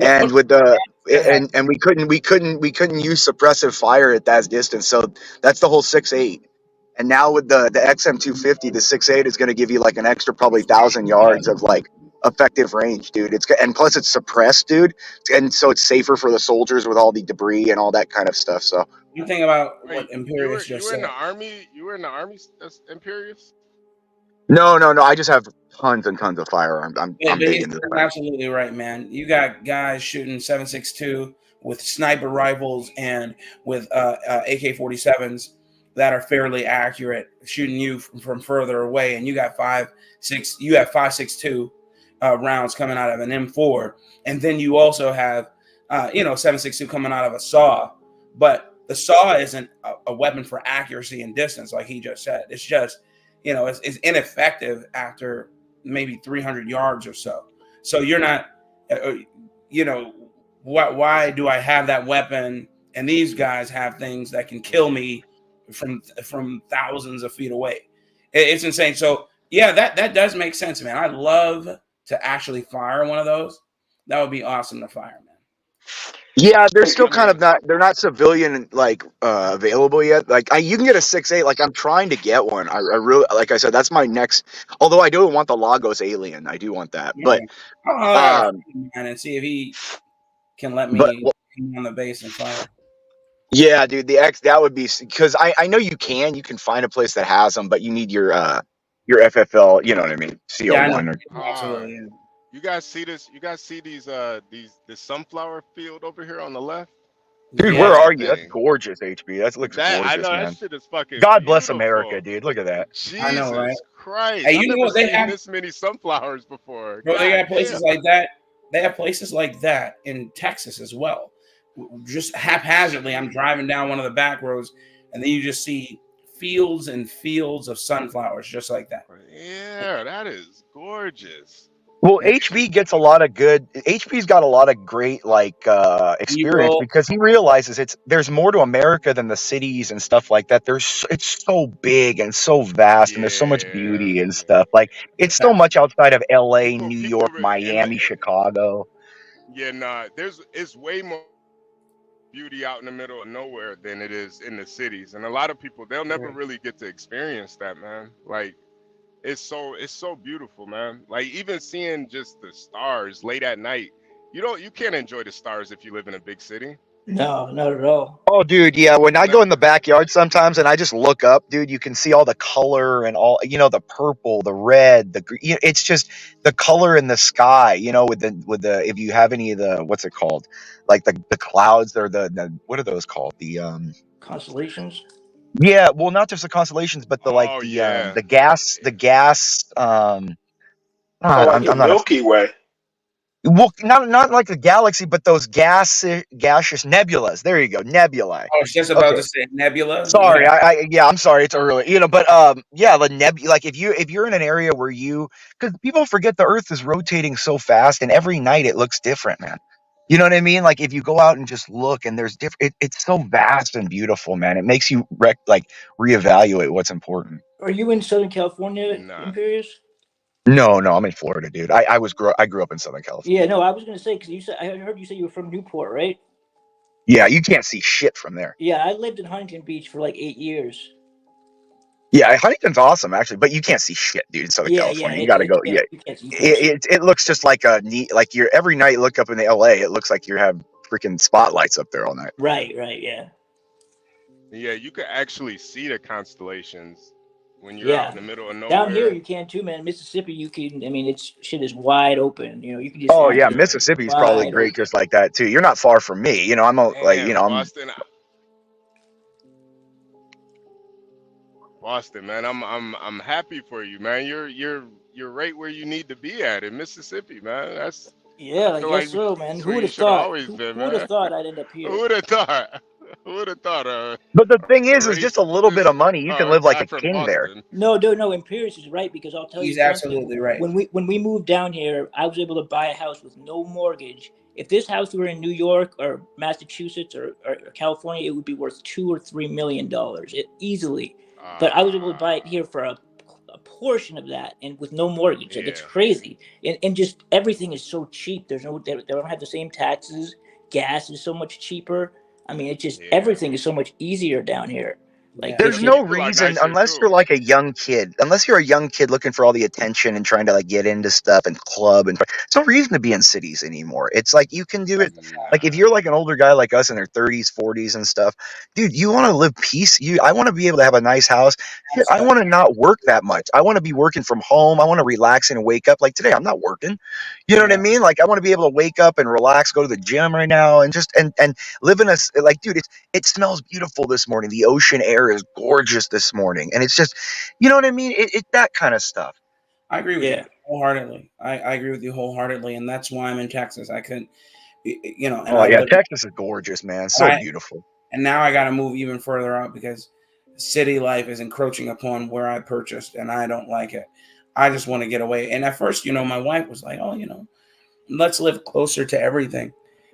And with the and we couldn't use suppressive fire at that distance. So that's the whole 6.8. And now with the XM250, the 6.8 is going to give you like an extra probably 1,000 yards of like effective range, dude. And plus it's suppressed, dude, and so it's safer for the soldiers with all the debris and all that kind of stuff. So you think about Wait, what Imperius you just were said. in the army. You were in the army, Imperius. no, I just have tons and tons of firearms. I'm big into You're that. absolutely right, man. You got guys shooting 7.62 with sniper rifles and with AK-47s that are fairly accurate, shooting you from further away, and you got 5.62 rounds coming out of an M4, and then you also have 7.62 coming out of a Saw, but the Saw isn't a weapon for accuracy and distance, like he just said. It's just it's ineffective after maybe 300 yards or so. So you're not, why do I have that weapon? And these guys have things that can kill me from thousands of feet away. It's insane. So yeah, that does make sense, man. I'd love to actually fire one of those. That would be awesome to fire, man. Yeah, they're still they're not civilian like available yet. Like you can get a 6.8. Like I'm trying to get one. I really, like I said, that's my next. Although I do want the Lagos Alien, I do want that. Yeah. But and see if he can let me come on the base and fire. Yeah, dude, that would be, because I know you can find a place that has them, but you need your FFL, you know what I mean, CO1 absolutely. You guys see this? You guys see this sunflower field over here on the left? Dude, where are you? That's gorgeous, HB. That looks gorgeous, I know, man. that shit is fucking God bless beautiful. America, dude. Look at that. Jesus I know, right? Christ. Hey, I've never they seen have this many sunflowers before. Bro, they got places like that. They have places like that in Texas as well. Just haphazardly, I'm driving down one of the back roads, and then you just see fields and fields of sunflowers just like that. Yeah, that is gorgeous. Well, HB's got a lot of great experience, because he realizes there's more to America than the cities and stuff like that. It's so big and so vast, and there's so much beauty and stuff. Like, it's so much outside of LA, New York, Miami, Chicago. Yeah, it's way more beauty out in the middle of nowhere than it is in the cities, and a lot of people, they'll never really get to experience that, man. Like, it's so beautiful, man. Like, even seeing just the stars late at night, you can't enjoy the stars if you live in a big city. No, not at all. Oh, dude, yeah. When I go in the backyard sometimes and I just look up, dude, you can see all the color and all, the purple, the red, the green. It's just the color in the sky, with the if you have any of the, what's it called, like the clouds, or the what are those called? The Constellations. Yeah, well, not just the constellations, but the like Oh yeah. the gas. Oh, like I'm, the I'm not a Milky Way. well, not like the galaxy, but those gaseous nebulas. There you go, nebulae. I was just about Okay, to say nebula. sorry, Yeah. yeah, I'm sorry, it's early, but yeah, the like if you're in an area where because people forget the Earth is rotating so fast, and every night it looks different, man. You know what I mean? Like if you go out and just look, and there's different, it's so vast and beautiful, man. It makes you reevaluate what's important. Are you in Southern California, Nah. Imperius? No, no, I'm in Florida, dude. I grew up in Southern Yeah, California. no, I was gonna say because you said I heard you say you were from Newport, right? Yeah, you can't see shit from there. Yeah, I lived in Huntington Beach for like 8 years. Yeah, Huntington's awesome actually, but you can't see shit, dude. In Southern Yeah, yeah, California, you got to go. Yeah, you can't see. it looks just like a neat. Like you're every night you look up in the LA, it looks like you have freaking spotlights up there all night. Right, right, yeah, Yeah, you could actually see the constellations when you're out yeah. in the middle of Down here nowhere. you can too, man. Mississippi, you can. I mean, it's shit is wide open. You know, you can just Oh see yeah, Yeah. Mississippi's probably wide great open. just like that too. You're not far from me. Man, Boston, man. I'm happy for you, man. You're right where you need to be at in Mississippi, man. I Yeah, I feel like guess so, man. that's Who where would you have should have thought? always been, Who would have man. thought I'd end up Who here? would have thought? Who would have thought But the thing is just a little bit racist of money, you can live like guy a from king there. Boston? No, no, no. Imperius is right because I'll tell you He's something. absolutely right. When we moved down here, I was able to buy a house with no mortgage. If this house were in New York or Massachusetts or California, it would be worth $2 or $3 million easily. But I was able to buy it here for a portion of that and with no mortgage. Like it's Yeah, crazy. And just everything is so cheap. They don't have the same taxes. Gas is so much cheaper. I mean, it just yeah. everything is so much easier down here. Like Yeah. There's it's The just no people are reason nicer unless you're too. like a young kid, unless you're a young kid looking for all the attention and trying to like get into stuff and club and there's no reason to be in cities anymore. It's like you can do it. That's a fact. Like if Nah. you're like an older guy like us in their 30s, 40s and stuff, dude, you want to live peace. I want to be able to have a nice house. Shit, I want to Absolutely. not work that much. I want to be working from home. I want to relax and wake up. Like today, I'm not working. You know what I Yeah. mean? Like I want to be able to wake up and relax, go to the gym right now, and just and live in like, dude, it smells beautiful this morning. The ocean air is gorgeous this morning, and it's just, you know what I mean? It that kind of stuff. I agree with you yeah. wholeheartedly. I agree with you wholeheartedly, and that's why I'm in Texas. I couldn't, and Oh I yeah, live, Texas is gorgeous, man. and So I, beautiful. and now I got to move even further out because city life is encroaching upon where I purchased, and I don't like it. I just want to get away. And at first, my wife was like, "Oh, let's live closer to everything,"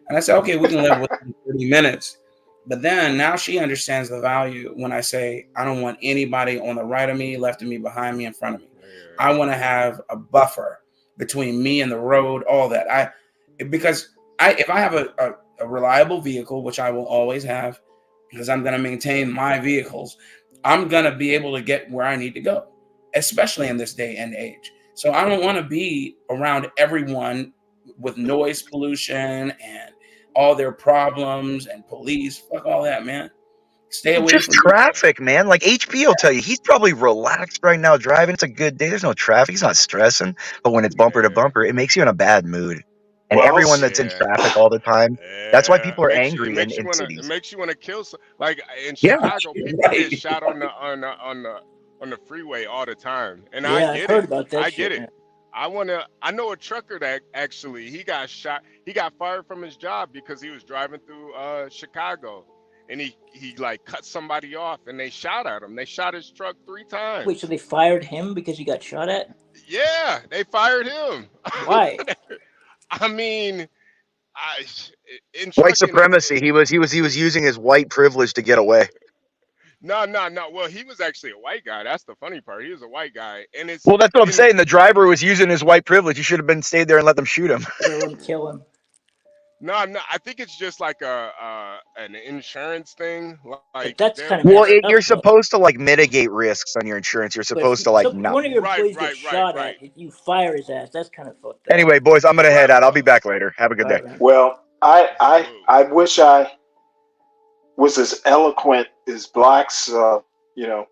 and I said, "Okay, we can live within 30 minutes." But then now she understands the value when I say I don't want anybody on the right of me, left of me, behind me, in front of me. I Yeah. want to have a buffer between me and the road, all that. Because if I have a reliable vehicle, which I will always have, because I'm going to maintain my vehicles, I'm going to be able to get where I need to go, especially in this day and age. So I don't want to be around everyone with noise pollution and all their problems and police. Fuck all that, man. Stay away Just from me. traffic, man. Like HP will tell you, he's probably relaxed right now driving. It's a good day. There's no traffic. He's not stressing. But when it's bumper to Yeah. bumper, it makes you in a bad mood. And Well, everyone that's in Yeah. traffic all the time, that's why Yeah, people are angry in it cities. makes you wanna kill like in Yeah. Chicago, people get Right. shot on the freeway all the time, and I Yeah, I've get heard it. about that I get shit, it. man. I know a trucker that actually he got shot. He got fired from his job because he was driving through Chicago, and he like cut somebody off, and they shot at him. They shot his truck 3 times. Wait, so they fired him because he got shot at? Yeah, they fired him. Why? I mean, I in White trucking, supremacy. He was using his white privilege to get away. no, no, no. Well, he was actually a white guy. That's the funny part. He was a white guy, and it's Well, that's what I'm in saying. The driver was using his white privilege. He should have been stayed there and let them shoot him. Should have let him kill him. no, no. I think it's just like an insurance thing. But Like that's they're kind of Well, messed you're up, though. supposed to like mitigate risks on your insurance. You're But if supposed to like if not. one of your right, employees gets right, right, shot right. at, if you fire his ass, that's kind of fucked up. Anyway, boys, I'm gonna head Well, out. I'll be back later. Have a good All day. right, man. well, salute. I wish I was as eloquent as blacks. You know,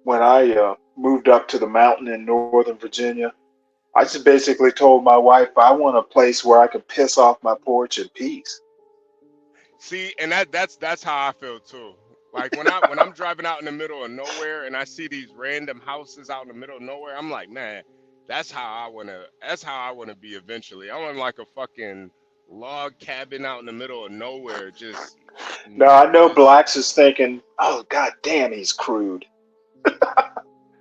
when I moved up to the mountain in Northern Virginia, I just basically told my wife I want a place where I could piss off my porch in peace. See, and that's how I feel too. Like when I'm driving out in the middle of nowhere and I see these random houses out in the middle of nowhere, I'm like, man, that's how I wanna be eventually. I want like a fucking log cabin out in the middle of nowhere, just Now I know just Blacks is thinking, oh god damn, he's crude.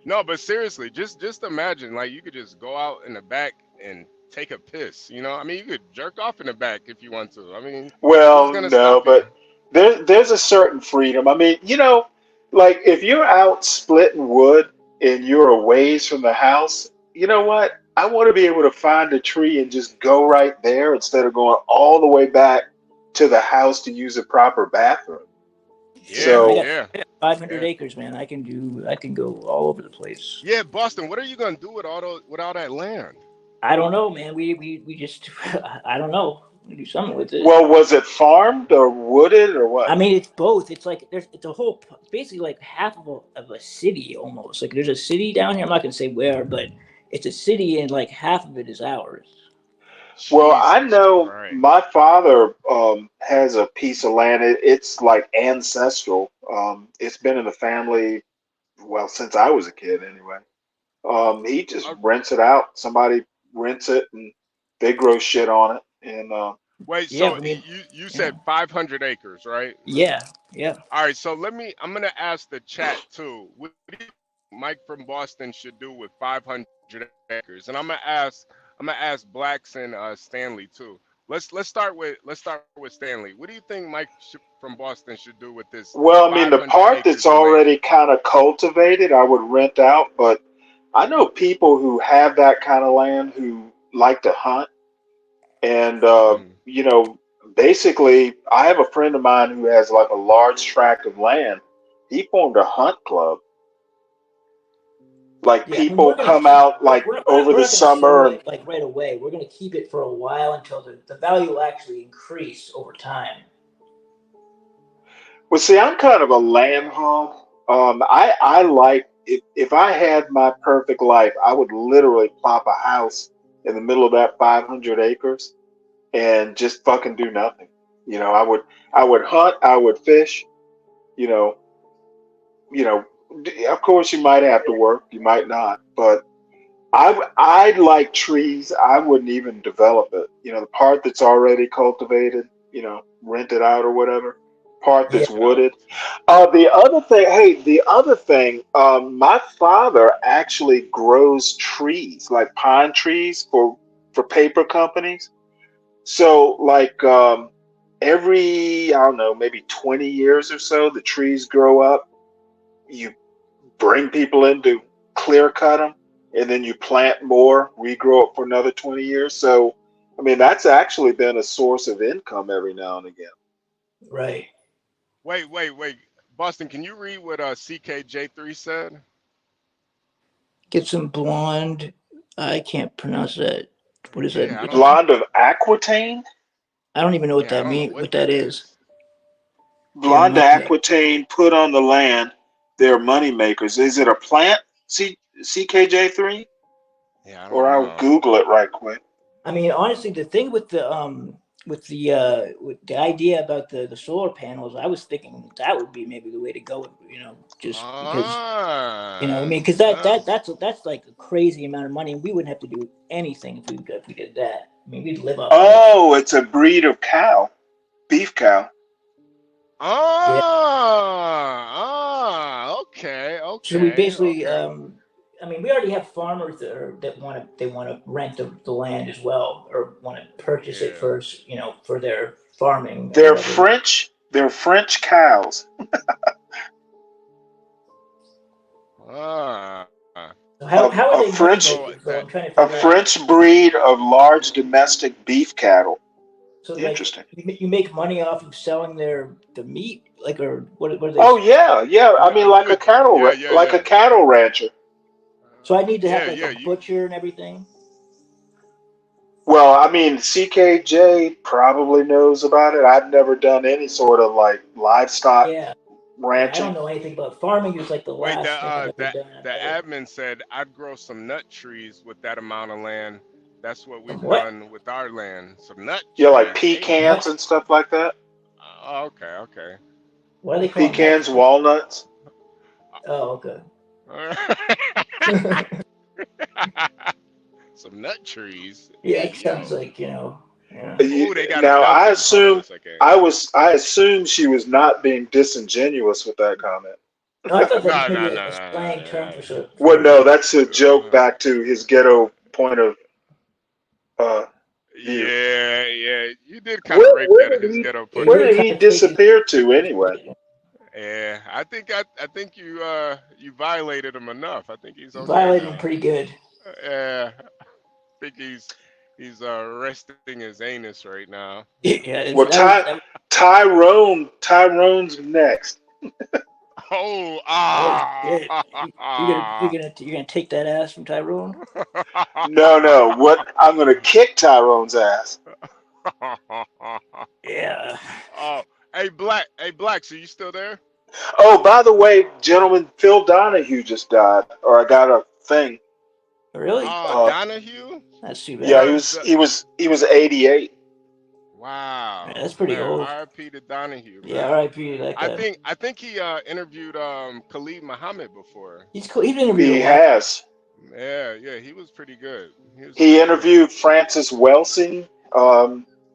no, but seriously, just imagine like you could just go out in the back and take a piss. You know, I mean, you could jerk off in the back if you want to. I mean, who's Well, gonna no, stop you? but there's a certain freedom. I mean, like if you're out splitting wood and you're a ways from the house, you know what? I want to be able to find a tree and just go right there instead of going all the way back to the house to use a proper bathroom. Sure, Yeah, So, yeah, I got 500 yeah, acres, man. I can go all over the place. yeah. Boston, what are you gonna do with all that land? I don't know, man. We just I don't know. We do something with it. well, was it farmed or wooded or I what? mean, it's both. It's like it's a whole, it's basically like half of a city almost. Like there's a city down here. I'm not gonna say where, but it's a city, and like half of it is ours. Well, I Jesus know Christ. my father has a piece of land. It's like ancestral. It's been in the family, well, since I was a kid anyway. He just Uh, rents it out. Somebody rents it and they grow shit on it. And wait, Yeah, so I mean, you yeah, said 500 acres, right? yeah, yeah. All right, so I'm gonna ask the chat too. What do you think Mike from Boston should do with 500 acres? And I'm gonna ask Blacks and Stanley too. Let's start with Stanley. What do you think from Boston should do with this well, I mean, the 500 part that's acres of land? already kind of cultivated, I would rent out. But I know people who have that kind of land who like to hunt. And, Mm. basically, I have a friend of mine who has like a large tract of land. He formed a hunt club. Like Yeah, I mean, we're people gonna come keep. out like over We're the not gonna sell summer and it like right away. We're gonna keep it for a while until the value will actually increase over time. well, see, I'm kind of a land hog. I like if I had my perfect life, I would literally plop a house in the middle of that 500 acres and just fucking do nothing. I would hunt, I would fish. You know, of course, you might have to work, you might not, but I like trees. I wouldn't even develop it. The part that's already cultivated, rent it out or whatever. Part Yeah, that's Rent it out. wooded. The other thing, my father actually grows trees, like pine trees for paper companies. So, like, every, I don't know, maybe 20 years or so, the trees grow up. You bring people in to clear cut them, and then you plant more, regrow it for another 20 years. So, I mean, that's actually been a source of income every now and again. right. Wait. Boston, can you read what CKJ3 said? Get some blonde. I can't pronounce that. What does that Yeah, I don't know. mean? Blonde of Aquitaine? I don't even know what Yeah, I that don't know mean. what What that that is. is. Blonde of Yeah, Aquitaine put on the land. They're money makers. Is it a plant, CKJ3? Yeah, I Or don't I'll know. Google it right quick. I mean, honestly, the thing with the idea about the solar panels, I was thinking that would be maybe the way to go. Just because I Ah, mean, because ah. that's like a crazy amount of money, and we wouldn't have to do anything if we did that. I mean, we'd live off of it. Oh, it's a breed of cow, beef cow. Yeah. Okay, So we okay, basically, okay. I mean, we already have farmers that want to rent the land as well, or want to purchase it Yeah. first, for their farming or They're whatever. French. They're French cows. Ah. So A, how are a they money French So makers though? that I'm trying to a figure out. French breed of large domestic beef cattle. So like Interesting. you make money off of selling the meat, like, or what are they? Oh yeah, yeah. I you mean, you would like a cattle rancher. So I need to have like yeah a you butcher and everything. Well, I mean, CKJ probably knows about it. I've never done any sort of like livestock Yeah, yeah. I don't ranching. know anything about farming. Is like the wait last thing I've ever done the ever. admin said I'd grow some nut trees with that amount of land. That's what Some we've what? done with our land. Some nut Yeah, like trees. Damn. pecans Nut. and stuff like that. Okay. Why are they calling Pecans, that? walnuts. Oh, okay. Pecans, walnuts. Oh, okay. Some nut trees. Yeah, Hey it sounds yo. like, yeah. Oh, they got Now I another. Hold on a assume second. I assume she was not being disingenuous with that comment. No, I thought that was No, maybe no, a no, slang term no, Well, for no, that's a joke no. back to his ghetto point of uh, view. Yeah, yeah. You did kind of rape Where that at did his he ghetto yeah, point you of where did did view. kind he of take his disappear to anyway? Yeah, I think you violated him enough. I think he's You okay violated him now. pretty good. Yeah, I think he's resting his anus right now. Yeah, Well, Tyrone's next. Oh, oh shit. ah. You're gonna take that ass from Tyrone? No, no. What I'm gonna kick Tyrone's ass. Yeah. Oh, hey Black, so you still there? Oh, by the way, gentlemen, Phil Donahue just died, or I got a thing. Really? Uh, Donahue. That's too yeah, bad. he was 88. Yeah, Wow, that's pretty man. old. R.I.P. to Donahue, Yeah, man. R.I.P. to that guy. I think he interviewed Khalid Muhammad before. He's cool. He's been interviewed a He lot. has. Yeah, yeah, he was pretty good. He was He pretty good. interviewed Francis Welsing.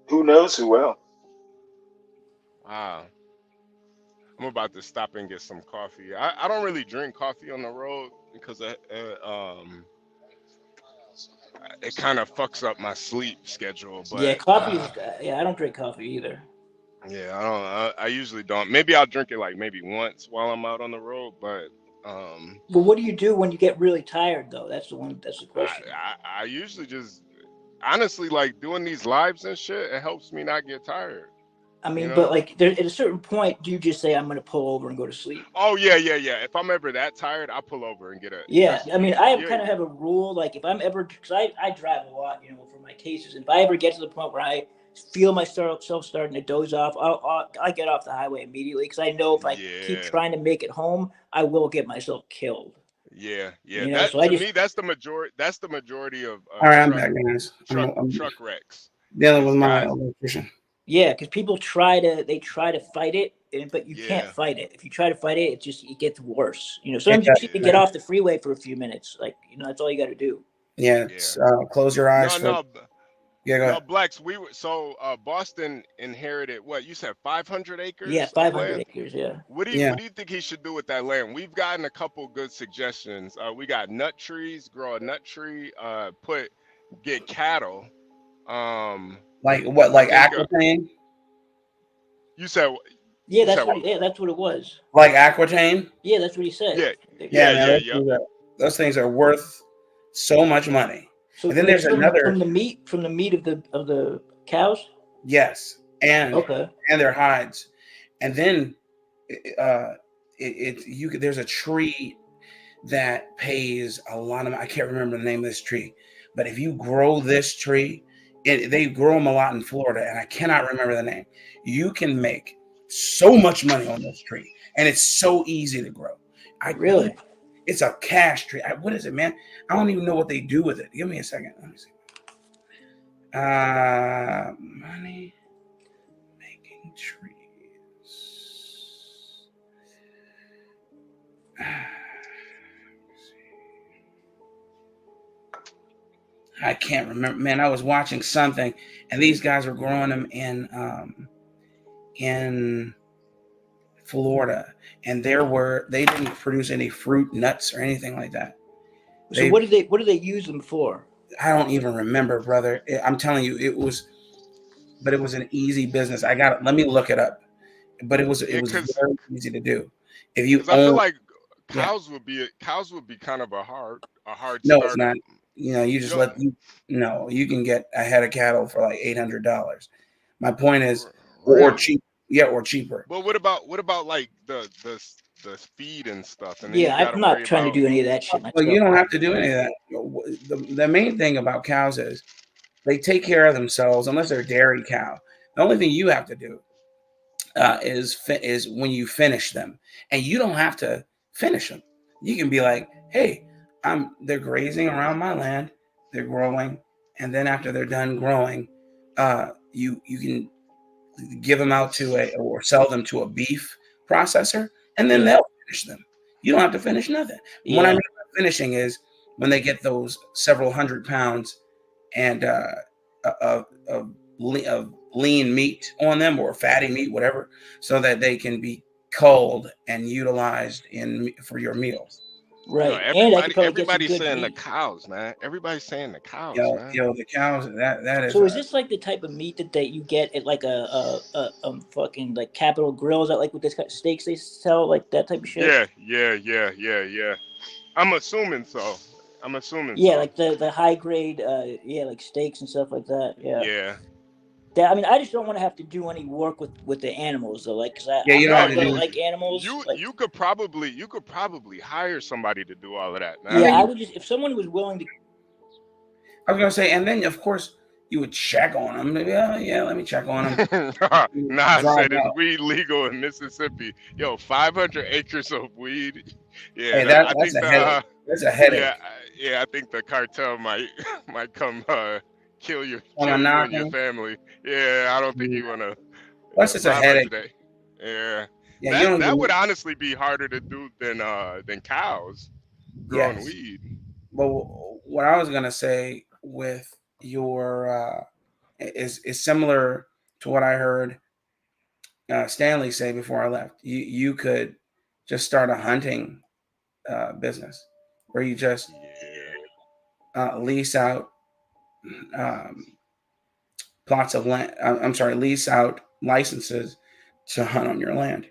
Who knows who else? Wow. I'm about to stop and get some coffee. I don't really drink coffee on the road because it kind of fucks up my sleep schedule. Yeah, But coffee is. Yeah, I don't drink coffee either. yeah, I don't. I usually don't. Maybe I'll drink it like maybe once while I'm out on the road. But But what do you do when you get really tired, though? That's the one. That's the I, question. I usually just honestly like doing these lives and shit. It helps me not get tired. I You mean, but know? like, there, at a certain point, do you just say, "I'm going to pull over and go to sleep"? Oh yeah, yeah, yeah. If I'm ever that tired, I pull over and get a Yeah, because I mean, I yeah, kind of have a rule. Like, if I'm ever, because I drive a lot, for my cases. And if I ever get to the point where I feel myself starting to doze off, I'll get off the highway immediately because I know if I keep yeah, trying to make it home, I will get myself killed. yeah, yeah. So That I to just, me, that's the majority. That's the majority of All right, I'm back, guys. I'm truck wrecks. dealing with Is my guys. electrician. yeah, because people try to fight it, but you can't Yeah, fight it. If you try to fight it, it gets worse. It Sometimes you does, just need to get yeah, man. off the freeway for a few minutes. Like, that's all you got to do. Yeah, yeah. close your eyes No, for. no, Yeah, go no. ahead. Blacks. We were so Boston inherited what you said 500 Yeah, acres of 500 land. acres. Yeah. Yeah, What do you think he should do with that land? We've gotten a couple good suggestions. We got nut trees, grow a nut tree, get cattle. Um, like what? I Like think Aquitaine? you said Yeah, you said what? that's what it was. Like Aquitaine? Yeah, that's what he said. Yeah, Yeah, yeah, man. yeah, yep. Those things are worth so much money. So And then like there's another. from the meat of the cows. Yes, Okay. and their hides, and then uh, there's a tree that pays a lot of. I can't remember the name of this tree, but if you grow this tree, they grow them a lot in Florida, and I cannot remember the name. You can make so much money on this tree, and it's so easy to grow. Really? It's a cash tree. What is it, man? I don't even know what they do with it. Give me a second. Let me see. Money making trees. I can't remember, man. I was watching something, and these guys were growing them in Florida, and they didn't produce any fruit, nuts, or anything like that. So what do they use them for? I don't even remember, brother. I'm telling you, but it was an easy business. Let me look it up. But it was Yeah, very easy to do. If you I feel own, like yeah, cows would be kind of a hard no, it's startup. not. You You just don't no, you can get a head of cattle for like $800. My point is, or really. cheap, yeah, or cheaper. But what about like the feed and stuff, and then you Yeah, got to I'm not worry trying to about. do any of that shit Well, you myself. don't have to do any of that. The main thing about cows is they take care of themselves unless they're a dairy cow. The only thing you have to do is when you finish them, and you don't have to finish them. You can be like, hey, they're grazing around my land, they're growing, and then after they're done growing, you can give them out or sell them to a beef processor, and then Yeah. they'll finish them. You don't have to finish nothing. What I Yeah. mean by finishing is when they get those several hundred pounds and of lean meat on them, or fatty meat, whatever, so that they can be culled and utilized for your meals. Yo, Right. And I could probably get some everybody's good saying the meat. cows, man. Everybody's saying the cows, man. The cows, that is So is this like the type of meat that you get at like a fucking like Capitol Grills out like with this kind of steaks they sell, like that type of shit? Yeah. I'm assuming so. Yeah, like the high grade like steaks and stuff like that. Yeah. Yeah. I mean, I just don't want to have to do any work with the animals though, like because Yeah, you don't No, have to I do. like animals. Like, you could probably hire somebody to do all of that, I man. yeah, mean, I would just, if someone was willing to. I was gonna say, and then of course you would check on them. Maybe, yeah, let me check on them. Nah, I Drive said it's out. weed legal in Mississippi. Yo, 500 acres of weed. Yeah, Hey, I that's think a headache. That's a headache. yeah, I think the cartel might come kill you Someone and your knocking. family. Yeah, I don't think you wanna. Plus, it's a headache. 500. Yeah, Yeah, you don't. that would honestly be harder to do than cows growing Yes. weed. Well, what I was gonna say with your is similar to what I heard Stanley say before I left. You could just start a hunting business where you just Yeah. lease out um, plots of land. I'm sorry, lease out licenses to hunt on your land.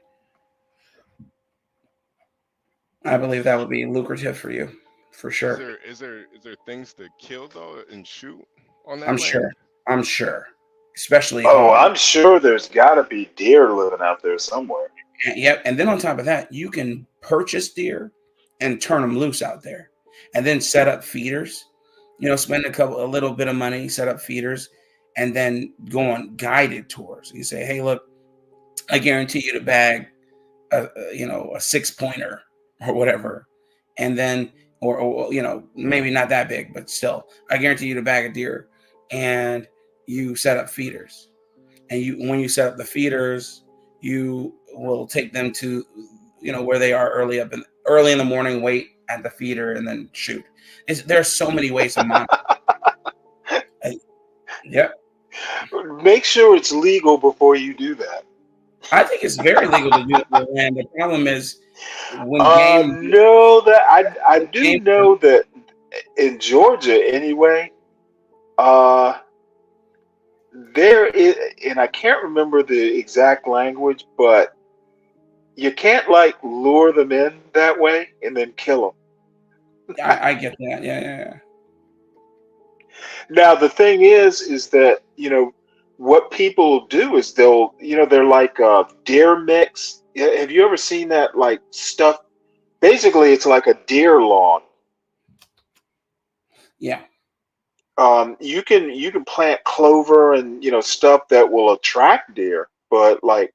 I believe that would be lucrative for you, for sure. Is there things to kill though and shoot on that I'm land? sure. I'm sure, especially Oh, hogs. I'm sure there's got to be deer living out there somewhere. Yep. And then on top of that, you can purchase deer and turn them loose out there, and then set up feeders. Spend a little bit of money, set up feeders, and then go on guided tours. You say, "Hey, look, I guarantee you to bag a 6-pointer or whatever," and then or maybe not that big, but still, I guarantee you to bag a deer, and you set up feeders, and when you set up the feeders, you will take them to where they are early in the morning, wait at the feeder, and then shoot. There's so many ways to monitor. Yep. Make sure it's legal before you do that. I think it's very legal to do it on land. The problem is when game. No, that I do know that in Georgia anyway. There is, and I can't remember the exact language, but you can't like lure them in that way and then kill them. I get that. Yeah. Now the thing is that what people do is they're like deer mix. Have you ever seen that like stuff? Basically, it's like a deer lawn. Yeah. You can plant clover and stuff that will attract deer, but like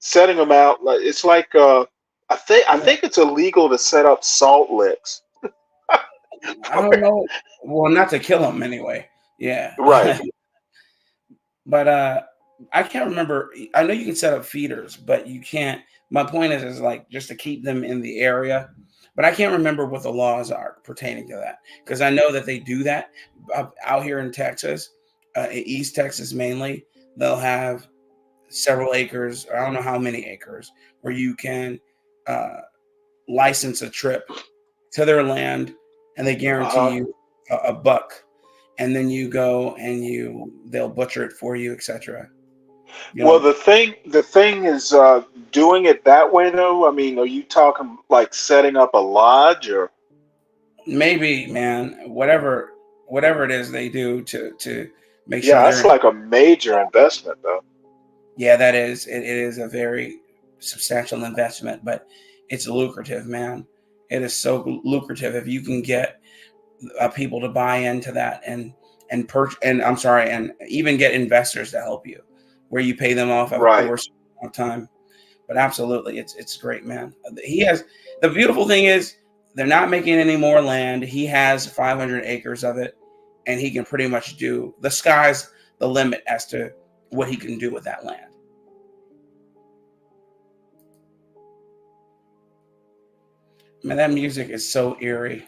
setting them out, like it's like I think it's illegal to set up salt licks. I don't know. Well, not to kill them anyway. Yeah. Right. But I can't remember. I know you can set up feeders, but you can't. My point is like just to keep them in the area. But I can't remember what the laws are pertaining to that, because I know that they do that out here in Texas, East Texas mainly. They'll have several acres, I don't know how many acres, where you can license a trip to their land, and they guarantee you a buck, and then you go and they'll butcher it for you, etc. Well, the thing is doing it that way though. I mean, are you talking like setting up a lodge or? Maybe, man, whatever it is they do to make sure Yeah, that's like a major investment though. Yeah, that is. It is a very substantial investment, but it's lucrative, man. It is so lucrative if you can get people to buy into that and even get investors to help you, where you pay them off over a certain amount of time. But absolutely, it's great, man. The beautiful thing is they're not making any more land. He has 500 acres of it, and he can pretty much the sky's the limit as to what he can do with that land. Man, that music is so eerie.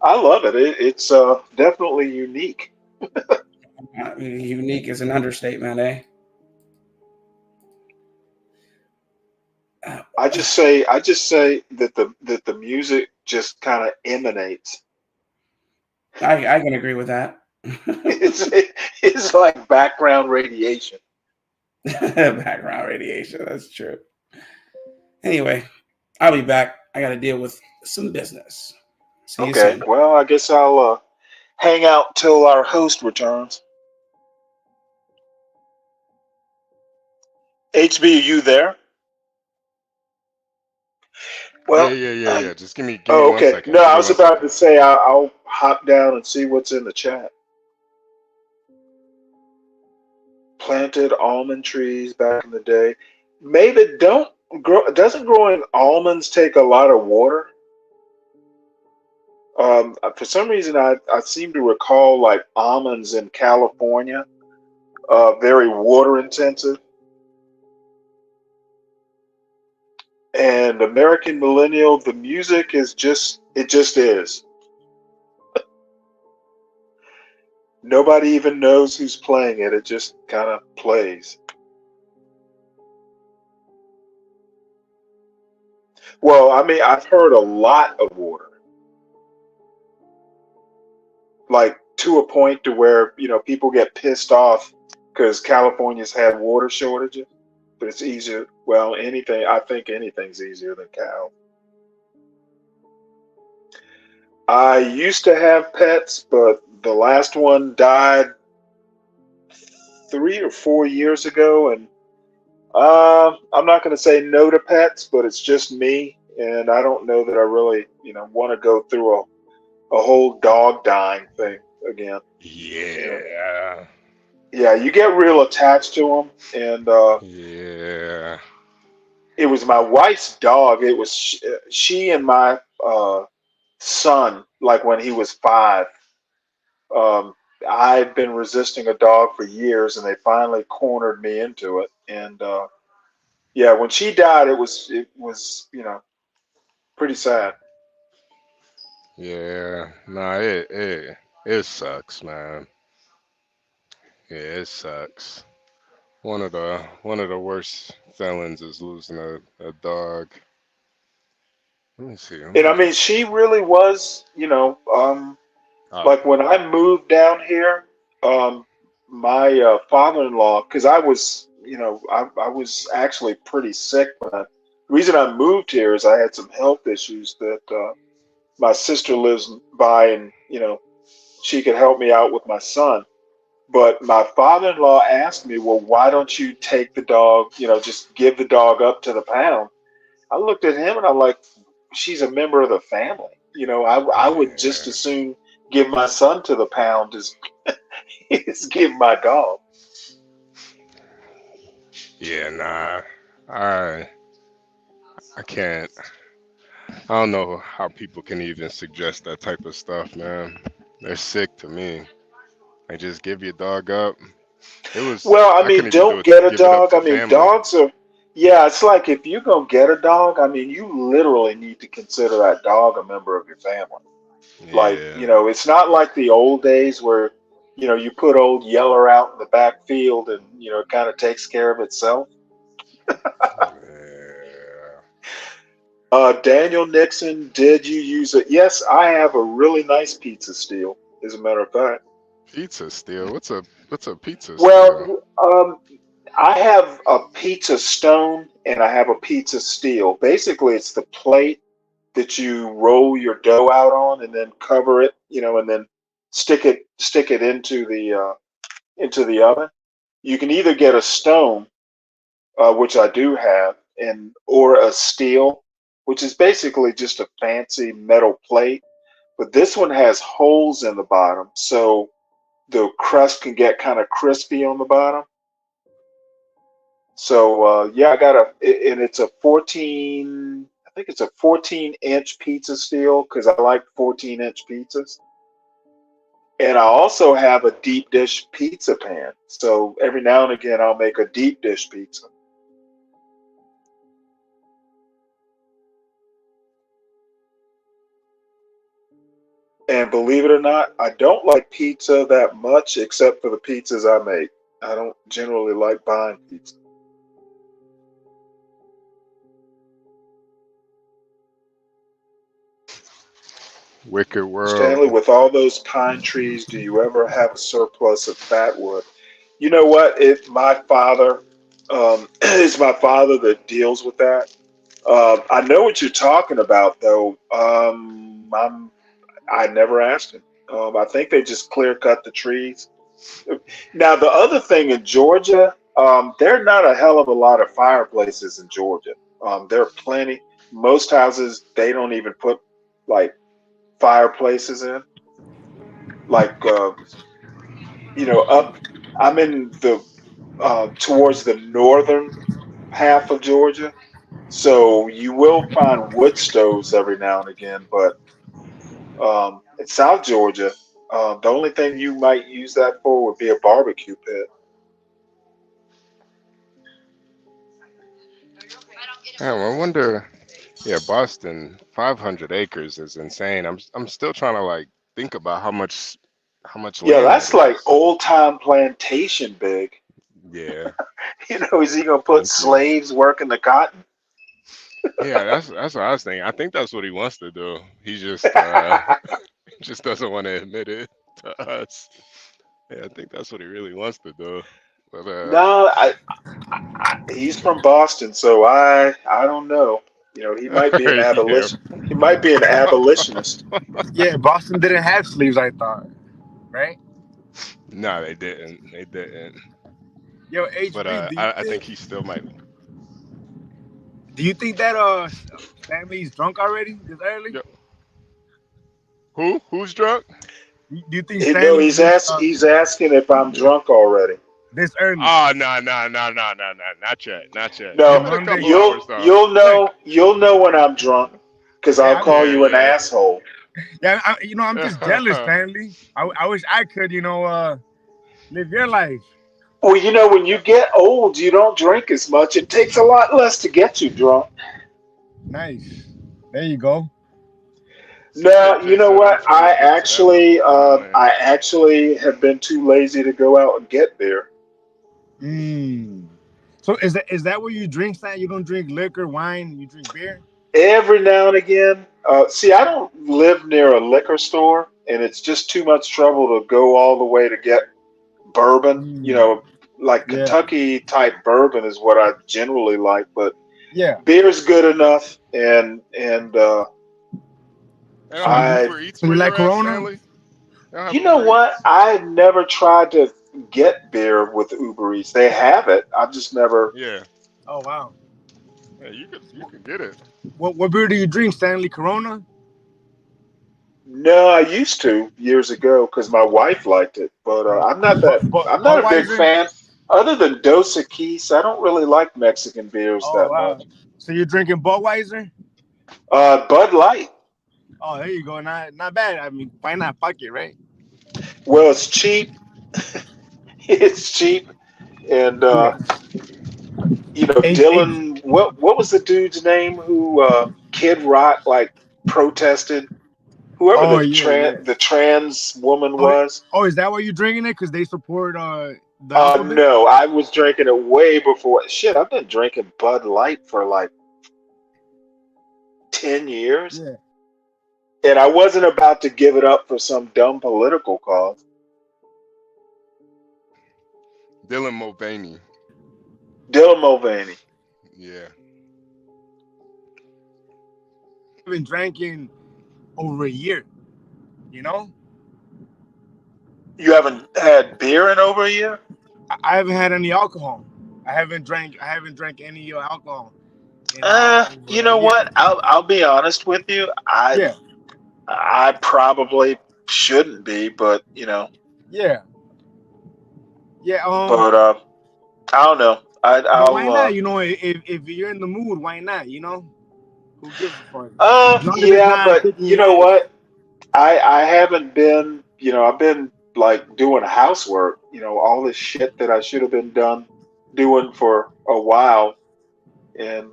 I love it. It's definitely unique. Unique is an understatement, eh? Uh, I just say that the music just kind of emanates. I can agree with that. It's it's like background radiation. Background radiation. That's true. Anyway, I'll be back. I got to deal with some business. See you Okay, soon. well, I guess I'll hang out till our host returns. HB, are you there? Yeah, Well, yeah, yeah, I yeah. Just give me oh, one okay. second. No, Give I me was one about second. to say I'll hop down and see what's in the chat. Planted almond trees back in the day. Maybe don't grow. Doesn't growing almonds take a lot of water? For some reason, I seem to recall like almonds in California, very water intensive. And American Millennial, the music is just it just is. Nobody even knows who's playing it. It just kind of plays. Well, I mean, I've heard a lot of water, like to a point to where, people get pissed off because California's had water shortages, but it's easier. Well, I think anything's easier than cows. I used to have pets, but the last one died 3 or 4 years ago, and I'm not going to say no to pets, but it's just me, and I don't know that I really, want to go through a whole dog dying thing again. And Yeah, yeah, you get real attached to them, and yeah. it was my wife's dog. It was she and my son, like when he was 5. Um, I'd been resisting a dog for years, and they finally cornered me into it. And yeah, when she died, it was pretty sad. Yeah, nah, it sucks, man. Yeah, it sucks. One of the worst feelings is losing a dog. Let me see. Let And I me mean, she really was, oh, like when I moved down here, um, my father-in-law, because I was actually pretty sick the reason I moved here is I had some health issues that my sister lives by, and she could help me out with my son. But my father-in-law asked me, well, why don't you take the dog, just give the dog up to the pound? I looked at him and I'm like, she's a member of the family. I would just yeah, as soon give my son to the pound as, as give my dog. yeah, nah. I I can't. I don't know how people can even suggest that type of stuff, man. They're sick to me. They just give your dog up. Well, I I mean, couldn't even do don't it to get a give it up dog. I to mean, family. yeah, it's like if you're going to get a dog, I mean, you literally need to consider that dog a member of your family. Like, Yeah, it's not like the old days where, you put old Yeller out in the back field and, it kind of takes care of itself. yeah. Daniel Nixon, did you use it? Yes, I have a really nice pizza steel, as a matter of fact. Pizza steal. What's a pizza steal? Well, I have a pizza stone and I have a pizza steel. Basically, it's the plate that you roll your dough out on and then cover it, and then stick it into the oven. You can either get a stone, which I do have, or a steel, which is basically just a fancy metal plate. But this one has holes in the bottom, so the crust can get kind of crispy on the bottom. So yeah, and it's a 14. I think it's a 14-inch pizza steel because I like 14-inch pizzas. And I also have a deep dish pizza pan. So every now and again, I'll make a deep dish pizza. And believe it or not, I don't like pizza that much, except for the pizzas I make. I don't generally like buying pizza. Wicked Stanley, world. with all those pine trees, do you ever have a surplus of fat wood? You know what? My father, it's my father that deals with that. I know what you're talking about, though. I never asked him. I think they just clear cut the trees. Now, the other thing in Georgia, there are not a hell of a lot of fireplaces in Georgia. There are plenty. Most houses, they don't even put like fireplaces in. Like, up, I'm in the towards the northern half of Georgia. So you will find wood stoves every now and again, but in South Georgia, the only thing you might use that for would be a barbecue pit. Damn, I wonder. Yeah, Boston, 500 acres is insane. I'm still trying to like think about how much Yeah, land that's that like is. old time plantation big. Yeah, Is he gonna put thank you. slaves working the cotton? Yeah, that's what I was thinking. I think that's what he wants to do. He just just doesn't want to admit it to us. Yeah, I think that's what he really wants to do. But No, he's from Boston, so I don't know. He might be an yeah. abolition. He might be an abolitionist. Yeah, Boston didn't have sleeves, I thought, right? No, they didn't. They didn't. Yo, But HB, I think he still might. do you think that Stanley's drunk already this early? Yo, who? Who's drunk? Do you think No, Stanley drink he's asking if I'm drunk already. this early? Oh no, no, no, no, no, no, not yet, not yet. Give No, it a Monday. couple hours though. Look, you'll know when I'm drunk because hey, I'll call you an Yeah, asshole. yeah, I'm just jealous, yeah. Stanley. I wish I could, live your life. Well, when you get old, you don't drink as much. It takes a lot less to get you drunk. Nice. There you go. No, you know Jason, I'm what? trying to get to that level too, man. I actually have been too lazy to go out and get beer. Mm. So is that what you drink, Stan? You don't drink liquor, wine, you drink beer? Every now and again. See, I don't live near a liquor store, and it's just too much trouble to go all the way to get bourbon. Mm. Like Yeah. Kentucky type bourbon is what I generally like, but Yeah. beer's good enough. And They don't So have I, Uber Eats so you where like you're at, Corona? Stanley? They don't have you know Uber what? Eats? I've never tried to get beer with Uber Eats. They have it. I've just never. Yeah, Oh wow. yeah. You could get it. What beer do you drink, Stanley? Corona? No, I used to years ago because my wife liked it, but I'm not that. But I'm not a big Budweiser? fan. Other than Dos Equis, I don't really like Mexican beers Oh that wow. much. So you're drinking Budweiser? Bud Light. Oh, there you go. Not bad. I mean, why not? Fuck it, right? Well, it's cheap. It's cheap, and Yeah. Hey, Dylan. What was the dude's name who Kid Rock like protested? Whoever oh yeah, yeah. the trans woman Oh, was. oh, is that why you're drinking it? Because they support the alphabet? No, I was drinking it way before. Shit, I've been drinking Bud Light for like 10 years, Yeah. and I wasn't about to give it up for some dumb political cause. Dylan Mulvaney. Dylan Mulvaney. Yeah. I've been drinking over a year. You know, You haven't had beer in over a year? I haven't had any alcohol. I haven't drank any alcohol in You over a know year. what? I'll be honest with you. Yeah. I probably shouldn't be, but Yeah. Yeah. but I don't know. But why not? I'll If you're in the mood, why not? Who gives a fuck? As long as it's yeah, not but kicking you your know ass. what? I haven't been, I've been like doing housework, all this shit that I should have been doing for a while, and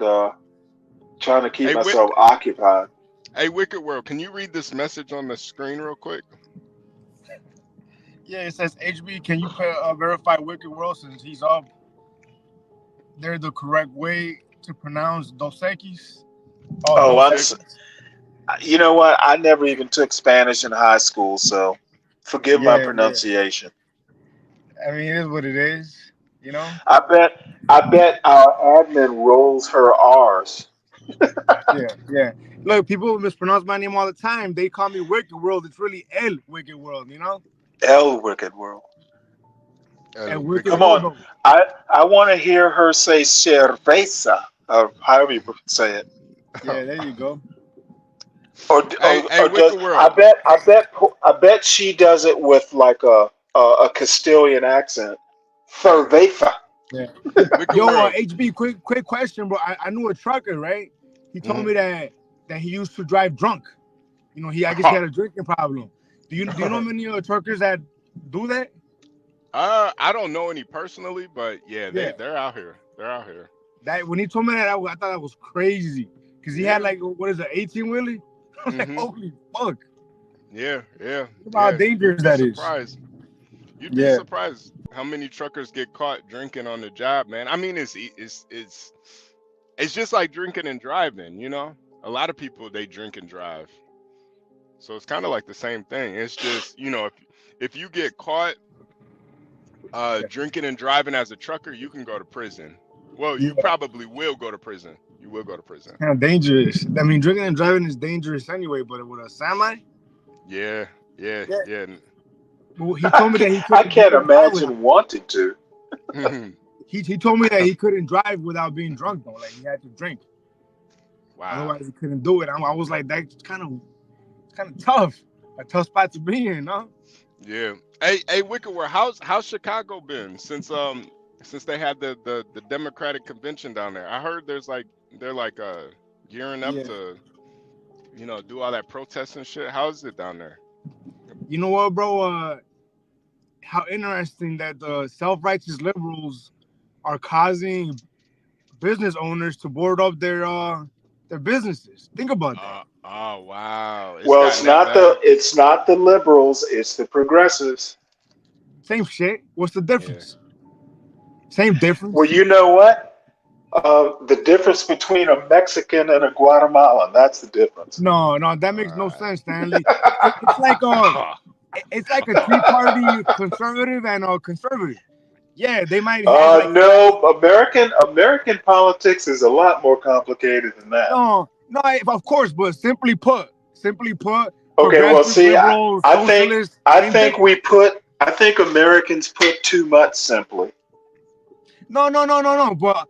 trying to keep Hey, myself occupied. Hey, Wicked World, can you read this message on the screen real quick? Yeah, it says HB. Can you verify Wicked World since he's up? They're the correct way to pronounce Dos Equis. Oh, Oh, Dos Dos Equis. you know what? I never even took Spanish in high school, so forgive my Yeah, yeah. pronunciation. I mean, it is what it is. You know. I bet our admin rolls her R's. Yeah, yeah. Look, people mispronounce my name all the time. They call me Wicked World. It's really El Wicked World. You know. El Wicked World. And Wicked Come Wicked World on. though. I want to hear her say cerveza, or however you say it. Yeah, there you go. Or, Hey, or does Wicked World. I bet she does it with like a Castilian accent. Cerveza. Yeah. Wicked Yo, World. HB, quick question, bro. I knew a trucker, right? He told Mhm. me that he used to drive drunk. You know, I guess he had a drinking problem. Do you know many truckers that do that? I don't know any personally, but yeah, Yeah. they're out here. They're out here. That when he told me that, I thought that was crazy because he had Yeah. like what is it, 18 wheeler? I'm like, Mhm. holy fuck! Yeah, yeah, Think about how yeah. dangerous You'd be that is. surprised. You'd be Yeah. surprised how many truckers get caught drinking on the job, man. I mean, it's just like drinking and driving, you know? A lot of people they drink and drive. So it's kind of like the same thing. It's just, you know, if you get caught drinking and driving as a trucker, you can go to prison. Well, Yeah. you probably will go to prison. You will go to prison. Kind of dangerous. I mean, drinking and driving is dangerous anyway, but with a semi, Yeah, yeah, yeah. yeah. Well, he told me that I he can't couldn't drive without. imagine wanting to. He told me that he couldn't drive without being drunk though. Like he had to drink, Wow. otherwise he couldn't do it. I was like, that's kind of tough. A tough spot to be in, no? Yeah. Hey, Wicked World, how's Chicago been since they had the Democratic convention down there? I heard they're like gearing up Yeah. to, you know, do all that protest and shit. How's it down there? You know what, bro? How interesting that the self-righteous liberals are causing business owners to board up their businesses. Think about that. Oh wow. It's Well, gotten that bad? it's not the liberals, it's the progressives. Same shit. What's the Yeah. difference? Same difference. Well, you know what? The difference between a Mexican and a Guatemalan, that's the difference. No, that makes no Alright. sense, Stanley. It's like a three-party conservative and a conservative. Yeah, they might have like No, American politics is a lot more complicated than that. no, of course, but simply put, Okay, well, progressive, see, liberals, socialists, same think difference. I think Americans put too much simply. No. But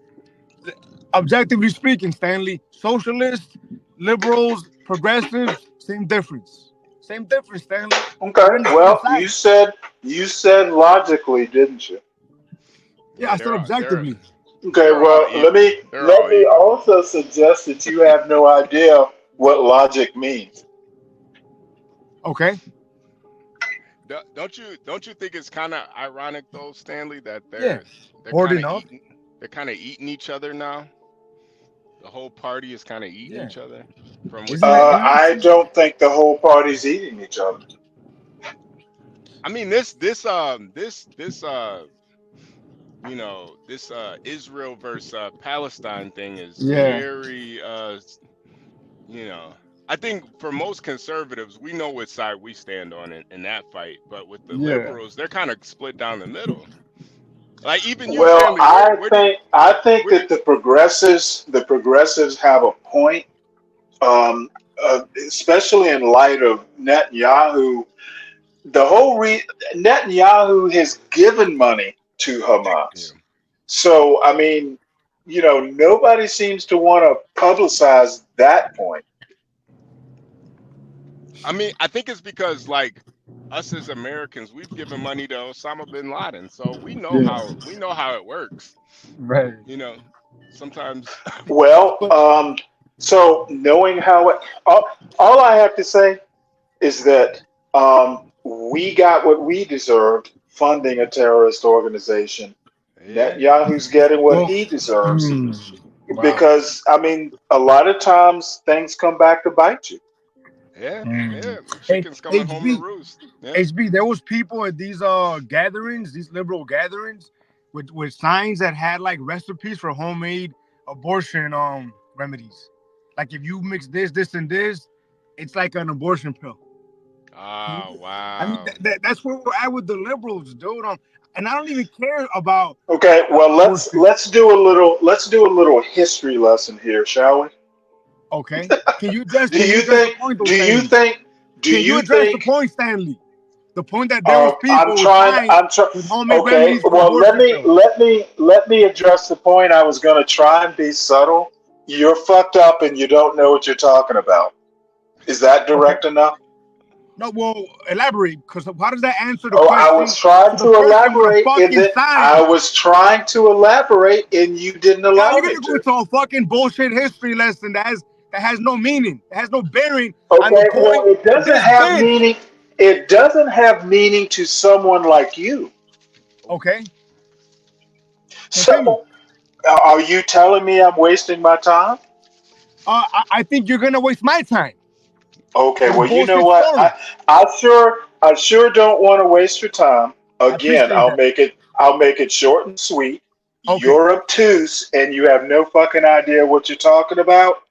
objectively speaking, Stanley, socialists, liberals, progressives, same difference. Same difference, Stanley. Okay, We're on the same well, side. you said logically, didn't you? Yeah, I said objectively. Okay, they're all well, evil. They're let all me evil. also suggest that you have no idea what logic means. Okay. Don't you think it's kind of ironic though, Stanley, that Yeah. they're Hoarding kind of up. eating each other now? The whole party is kind of eating Yeah. each other from Isn't that within. I interesting? don't think the whole party's eating each other. I mean, this you know, this Israel versus Palestine thing is Yeah. very you know, I think for most conservatives, we know what side we stand on in that fight, but with the Yeah. liberals, they're kind of split down the middle. Like even you, Well, Stanley, I think that the progressives have a point, especially in light of Netanyahu. Netanyahu has given money to Hamas. Yeah. So, I mean, you know, nobody seems to want to publicize that point. I mean, I think it's because like us as Americans, we've given money to Osama bin Laden, so we know how it works. Right. You know, sometimes. Well, so knowing how it, all I have to say is that we got what we deserved funding a terrorist organization. Yeah. Netanyahu's getting what Well, he deserves wow. because, I mean, a lot of times things come back to bite you. Yeah, Mm. yeah. Hey, Chickens coming home to HB, roost. Yeah. HB, there was people at these gatherings, these liberal gatherings, with signs that had like recipes for homemade abortion remedies. Like if you mix this, this, and this, it's like an abortion pill. Oh, I mean, wow. that's where we're at with the liberals, dude. And I don't even care about Okay, well abortion. let's do a little history lesson here, shall we? Okay, can you address Do can you you address the think? point, though, Do you Stanley? think? Do Can you you address the think? point, Stanley? The point that there was I'm people with trying. signs I'm trying. with homemade Okay. remedies for Well, abortion pills. let me address the point. I was going to try and be subtle. You're fucked up and you don't know what you're talking about. Is that Okay. direct enough? No, well, elaborate, because how does that answer the Oh, I question was trying to the to person with a elaborate, and fucking then I sign? was trying to elaborate, and you didn't Now allow you're me gonna go to. into a fucking bullshit history lesson that has no meaning. It has no bearing on the Okay. Well, point it of doesn't this have bitch. meaning. It doesn't have meaning to someone like you. Okay, continue. So, are you telling me I'm wasting my time? I think you're gonna waste my time Okay, with a well, you know bullshit what? story. I sure don't want to waste your time. I Again, appreciate that. I'll make it short and sweet. Okay, You're obtuse and you have no fucking idea what you're talking about.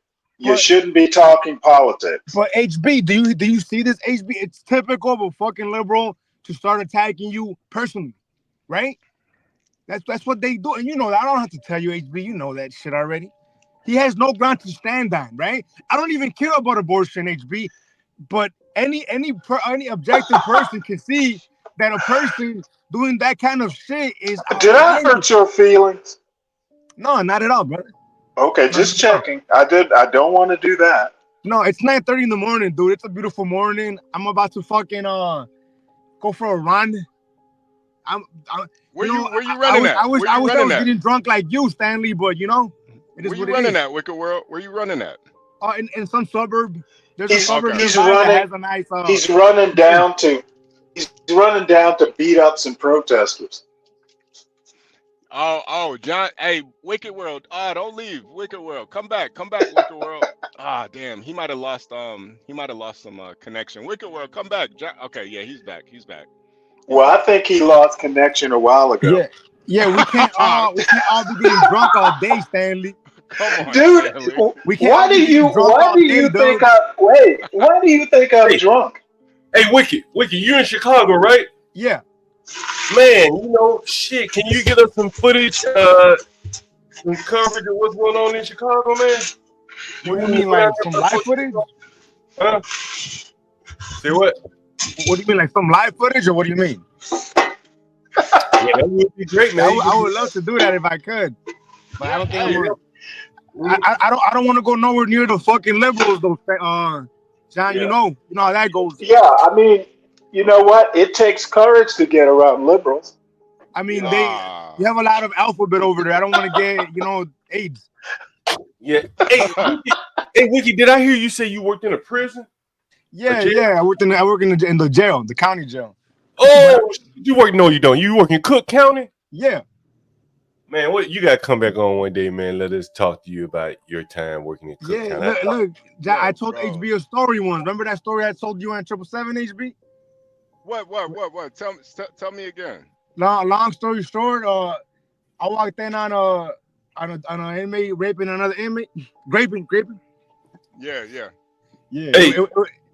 You but shouldn't be talking politics. HB, do you see this, HB? It's typical of a fucking liberal to start attacking you personally, right? That's what they do, and you know that. I don't have to tell you, HB. You know that shit already. He has no ground to stand on, right? I don't even care about abortion, HB, but any objective person can see that a person doing that kind of shit is Did I outlandish. hurt your feelings? No, not at all, brother. Okay, Not just at all. checking. I don't want to do that. No, it's 9:30 in the morning, dude. It's a beautiful morning. I'm about to fucking go for a run. I'm Where you know, you running at? Where I you wish I running was at? getting drunk like you, Stanley, but you know, it is Where you what it running is. at, Wicked World? Where you running at? In some suburb. There's a He's suburb Okay. he's nearby that running has a nice he's running view. down to he's running down to beat up some protesters. Oh, John. Hey, Wicked World. Oh, don't leave, Wicked World. Come back, Wicked World. Ah, damn. He might have lost some connection. Wicked World, come back. John. Okay, yeah, he's back. He's back. He's Well, I back. think he lost connection a while ago. Yeah. Yeah, we can't all be getting drunk all day, Stanley. Come on, Dude, Stanley. We can't all be getting drunk why all do day, you think dude. why do you think I'm Hey, drunk? hey, Wicked, you in Chicago, right? Yeah. Man, shit. Can you get us some footage, some coverage of what's going on in Chicago, man? What do you mean, like some live footage? Huh? Say what? What do you mean, like some live footage, or what do you mean? Yeah, that would be great, man. I would love to do that if I could, but I don't think I'm Hey, gonna. I don't want to go nowhere near the fucking liberals, though. John, Yeah. you know how that goes. Yeah, I mean, you know what? It takes courage to get around liberals. I mean, Ah. you have a lot of alphabet over there. I don't want to get AIDS. Yeah. Hey, Wiki, did I hear you say you worked in a prison? Yeah, jail? yeah. I work in the jail, the county jail. Oh, you work? No, you don't. You work in Cook County? Yeah. Man, what you got to come back on one day, man. Let us talk to you about your time working in Cook Yeah, County. look, John, I told bro. HB a story once. Remember that story I told you on 777, HB? What? Tell me again. Long story short, I walked in on an inmate raping another inmate, raping. Yeah. Yeah, Hey.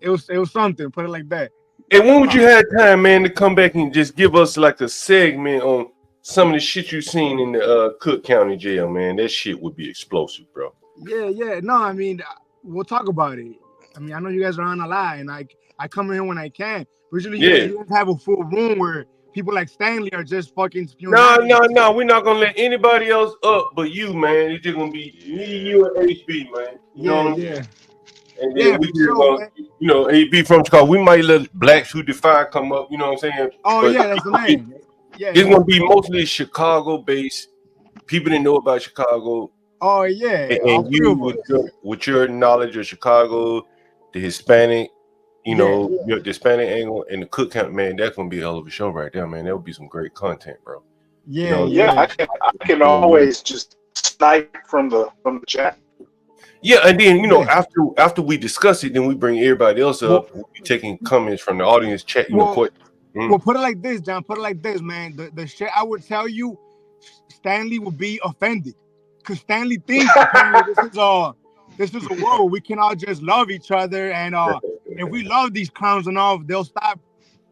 it was something. Put it like that. And when would you have time, man, to come back and just give us like a segment on some of the shit you seen in the Cook County jail, man? That shit would be explosive, bro. Yeah. No, I mean, we'll talk about it. I mean, I know you guys are on a lie, and I come in when I can. Usually, you guys have a full room where people like Stanley are just fucking spewing. No. We're not gonna let anybody else up but you, man. It's just gonna be me, you, and HB, man. You know what I mean? And then we just gonna, HB from Chicago. We might let Blacks Who Defy come up. You know what I'm saying? Oh, but yeah, that's the name. Yeah, it's gonna be mostly Chicago-based people that know about Chicago. Oh yeah, and you with your knowledge of Chicago, the Hispanic, your Hispanic angle, and the Cook County, man, that's gonna be a hell of a show right there, man. That would be some great content, bro. I can always just snipe from the chat. Yeah, and then Yeah. after we discuss it, then we bring everybody else Well, up. We'll be taking comments from the audience chat. well, Question. well. Put it like this, John. Put it like this, man. The shit I would tell you, Stanley would be offended, because Stanley thinks apparently this is a world where we can all just love each other, and if we love these clowns enough, they'll stop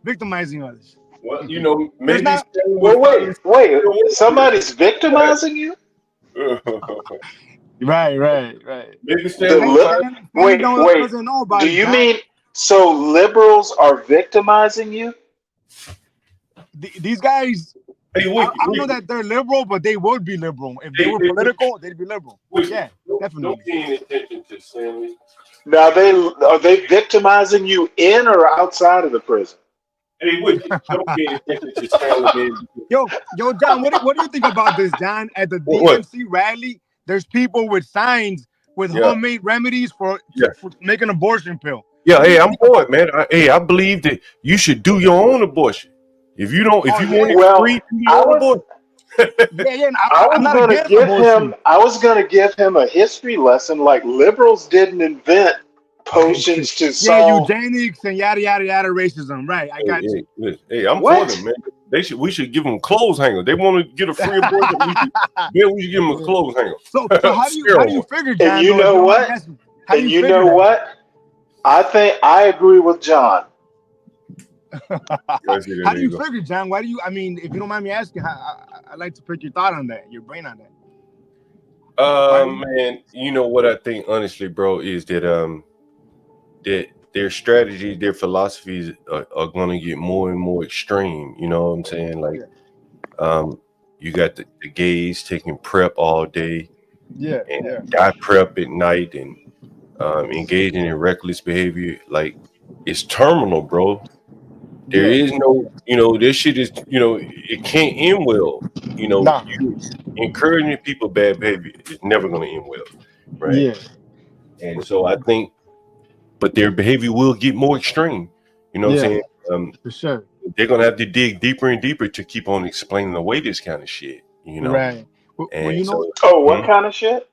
victimizing us. Well, There's maybe not. Stanley Well, will finally wait. see Somebody's victimizing you? Right. Maybe The Stanley will finally. Stanley doesn't know about Do it, you John. mean so liberals are victimizing you? These guys? Hey, I don't know that they're liberal, but they would be liberal. If they were political, they'd be liberal. Yeah, definitely. Don't pay any attention to Stanley. Now, are they victimizing you in or outside of the prison? Hey, don't pay any attention to Stanley, man. Yo, John, what do you think about this, John? At the DNC rally, there's people with signs with homemade remedies for make an abortion pill. Yeah, hey, I'm for it, man. I believe that you should do your own abortion. If you want it free, do your own abortion. I was gonna give him a history lesson. Like, liberals didn't invent potions to solve eugenics and yada racism. Right, I got you. Hey, I'm for them, man. We should give them clothes hangers. They want to get a free abortion. we should give them a clothes hanger. So how do you figure, John? And you know what? I think I agree with John. How do you figure, John? Why do you? I mean, if you don't mind me asking, I'd like to pick your thought on that, your brain on that. Man, you know what I think, honestly, bro, is that that their strategies, their philosophies are going to get more and more extreme. You know what I'm saying? Like, you got the gays taking PrEP all day, die PrEP at night, and engaging in reckless behavior. Like, it's terminal, bro. There is no, this shit is, it can't end well. You encouraging people bad behavior is never going to end well, right? Yeah. And so I think, but their behavior will get more extreme. You know what I'm saying? For sure. They're going to have to dig deeper and deeper to keep on explaining away this kind of shit, Right. And what kind of shit?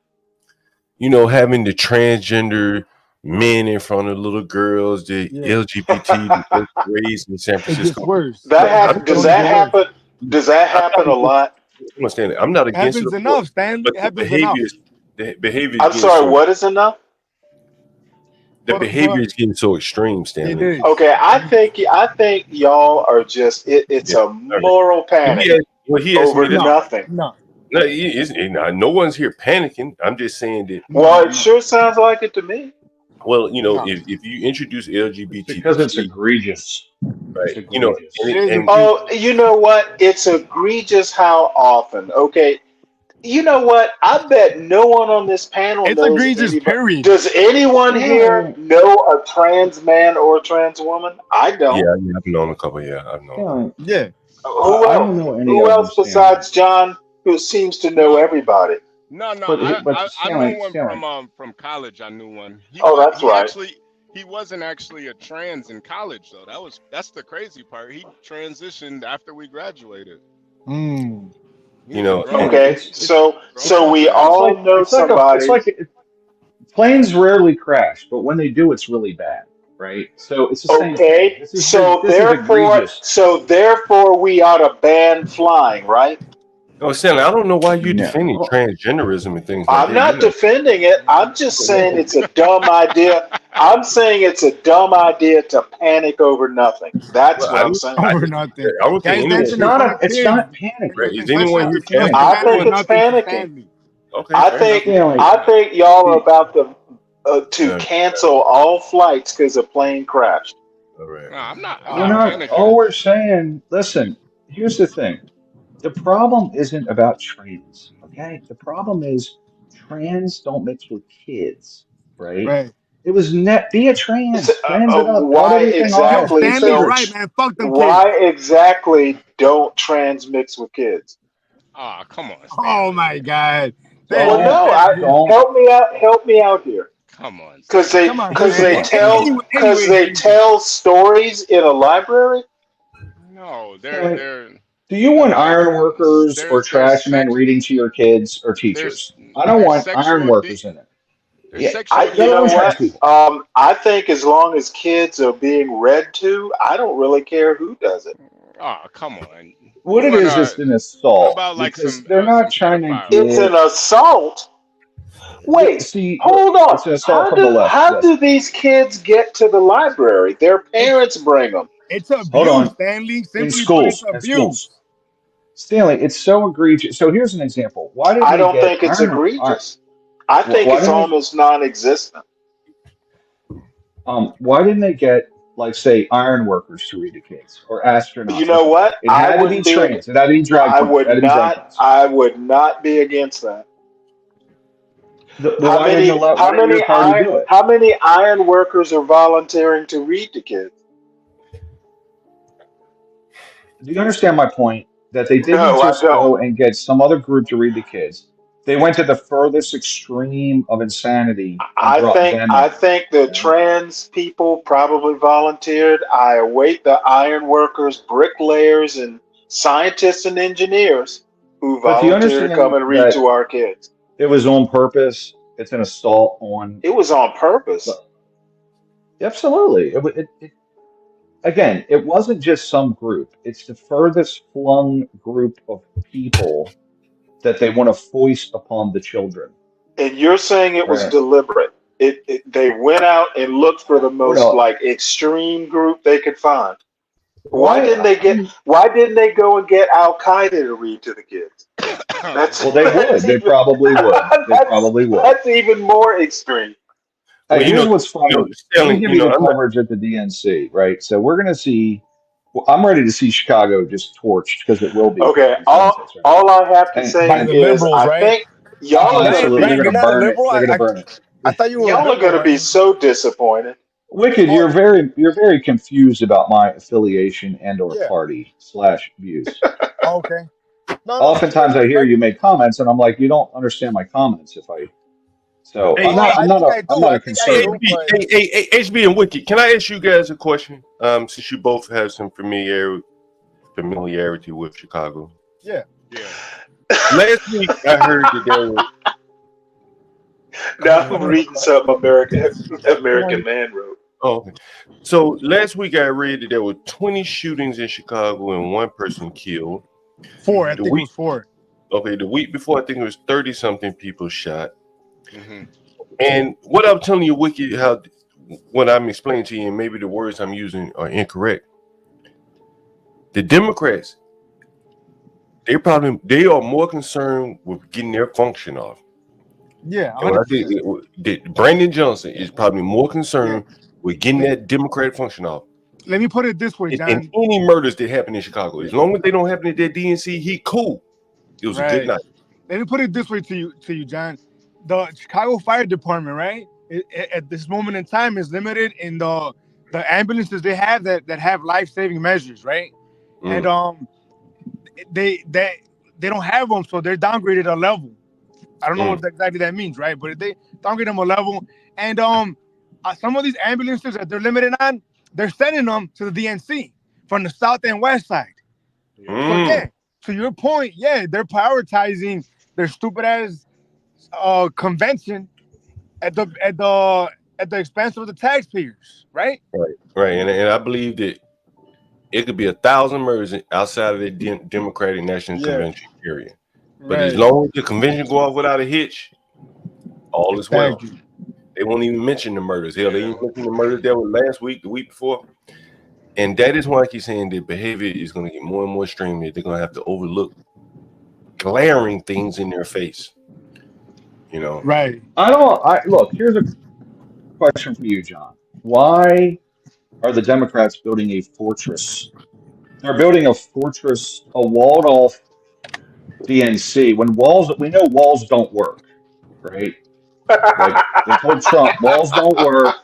Having the transgender men in front of little girls, the LGBT raised in San Francisco. Worse. Does that happen? Does that happen a lot? Understand that. I'm not against it. Happens enough, Stan. But it happens enough. The behavior. I'm sorry. What is enough? The behavior is getting so extreme, Stanley. Okay, I think y'all are just. It's a moral panic over nothing. No. No one's here panicking. I'm just saying that. Well, it sure sounds like it to me. Well, if you introduce LGBT, because it's egregious, right? It's egregious. You know what? It's egregious. How often? Okay. You know what? I bet no one on this panel knows. It's egregious. Period. Does anyone here know a trans man or a trans woman? I don't. Yeah, I've known a couple. Yeah, I've known. Yeah. Who else besides John, who seems to know everybody? No, but I knew one from college. I knew one. That's right. He wasn't actually a trans in college though. That's the crazy part. He transitioned after we graduated. Okay, so we all know somebody. Planes rarely crash, but when they do, it's really bad, right? So it's the same. Okay, so therefore we ought to ban flying, right? Oh, Stanley, I don't know why you're defending transgenderism and things like that. I'm not defending it. I'm just saying it's a dumb idea. I'm saying it's a dumb idea to panic over nothing. That's what I'm saying. Over nothing. It's not panic. Right. Is anyone here panicking? I think it's panicking. Okay. I think y'all are about to cancel all flights because a plane crashed. All right. No, I'm not panicking. All we're saying, listen, here's the thing. The problem isn't about trans, okay? The problem is trans don't mix with kids, right? It was be a trans. Why exactly? Right, man. Fuck them kids. Why exactly don't trans mix with kids? Oh, come on. Oh my God. Help me out here. Come on. Because they tell stories in a library. No, they're. Do you want iron workers or trash men reading to your kids or teachers? I don't want iron workers in it. There's Yeah, sexual they're You know only trans what? people. I think as long as kids are being read to, I don't really care who does it. Oh, come on. What it What is just an what assault about like because they're not some trying to pedophile? It's get. an assault. Wait, See, look, hold on. it's an assault from the left. How Yes. do these kids get to the library? Their It's parents bring them. it's Hold abuse, on. Stanley. In Simply put, it's schools, in schools, abuse. Stanley, it's so egregious. So here's an example. Why didn't I they don't get think it's egregious. I think Why it's didn't they? almost non-existent. Why didn't they get, like, say, iron workers to read to kids or You astronauts? know Listen, what? it had to be trans. It had to be drag I queens. It would had to be drag not. queens. I would not be against that. Well, why didn't your party do it? How many iron workers are volunteering to read to kids? Do you understand my point? That they didn't No, I just don't. go and get some other group to read to kids. They went to the furthest extreme of insanity and brought them I in. think the Okay? trans people probably volunteered. I await the iron workers, bricklayers, and scientists and engineers who But do you volunteer to come understand and read that to our kids. it was on purpose? It's an assault on. It was on purpose. Absolutely. Again, it wasn't just some group. It's the furthest flung group of people that they want to foist upon the children. And you're saying it was Right. deliberate. They went out and looked for the most Well, like extreme group they could find. why? Why didn't they go and get Al Qaeda to read to the kids? Well, they would. They probably would. They probably would. That's even more extreme. Hey, here's what's funny. Let me give you the I'm not, coverage at the DNC, right? So we're going to see. Well, I'm ready to see Chicago just torched because it will be. Okay, These lunatics, right? all I have to say By the is liberals, I right? think y'all Oh, are gonna absolutely. be They're You're going to not a burn it. liberal. They're going to burn it. I thought you were a y'all are liberal, gonna be man. so disappointed. Wicked, Oh, you're very confused about my affiliation and or yeah. party / views. Oh, okay. No. Oftentimes I hear you make comments and I'm like, you don't understand my comments if I. So hey, I think I I'm do. not I a think I do. conservative. But hey, HB and Wiki, can I ask you guys a question? Since you both have some familiarity with Chicago. yeah. Last week I heard that there were. Now I'm reading something American Man wrote. Oh, okay. So last week I read that there were 20 shootings in Chicago and one person killed. 4. I think it was 4. Okay, the week before I think it was 30 something people shot. Mm-hmm. And what I'm telling you, Wiki, what I'm explaining to you, and maybe the words I'm using are incorrect. The Democrats, they are more concerned with getting their function off. Yeah. And I think that Brandon Johnson is probably more concerned with getting that Democratic function off. Let me put it this way, And John. any murders that happen in Chicago, as long as they don't happen at that DNC, he cool. It was a good night. Let me put it this way to you, John. The Chicago Fire Department, right, at this moment in time is limited in the ambulances they have that have life-saving measures, right? And they don't have them, so they're downgraded a level. I don't know what exactly that means, right? But they downgrade them a level, and some of these ambulances that they're limited on, they're sending them to the DNC from the south and west side. So yeah, to your point, yeah, they're prioritizing their stupid ass convention at the expense of the taxpayers, right? Right. And I believe that it could be 1,000 murders outside of the Democratic National Convention, period. But as long as the convention go off without a hitch, all is well. They won't even mention the murders. Hell, they didn't mention the murders that were last week, the week before. And that is why I keep saying that behavior is going to get more and more extreme. That they're going to have to overlook glaring things in their face. You know, right? Look. Here's a question for you, John. Why are the Democrats building a fortress? They're building a fortress, a walled-off DNC. We know walls don't work, right? Like they told Trump, walls don't work.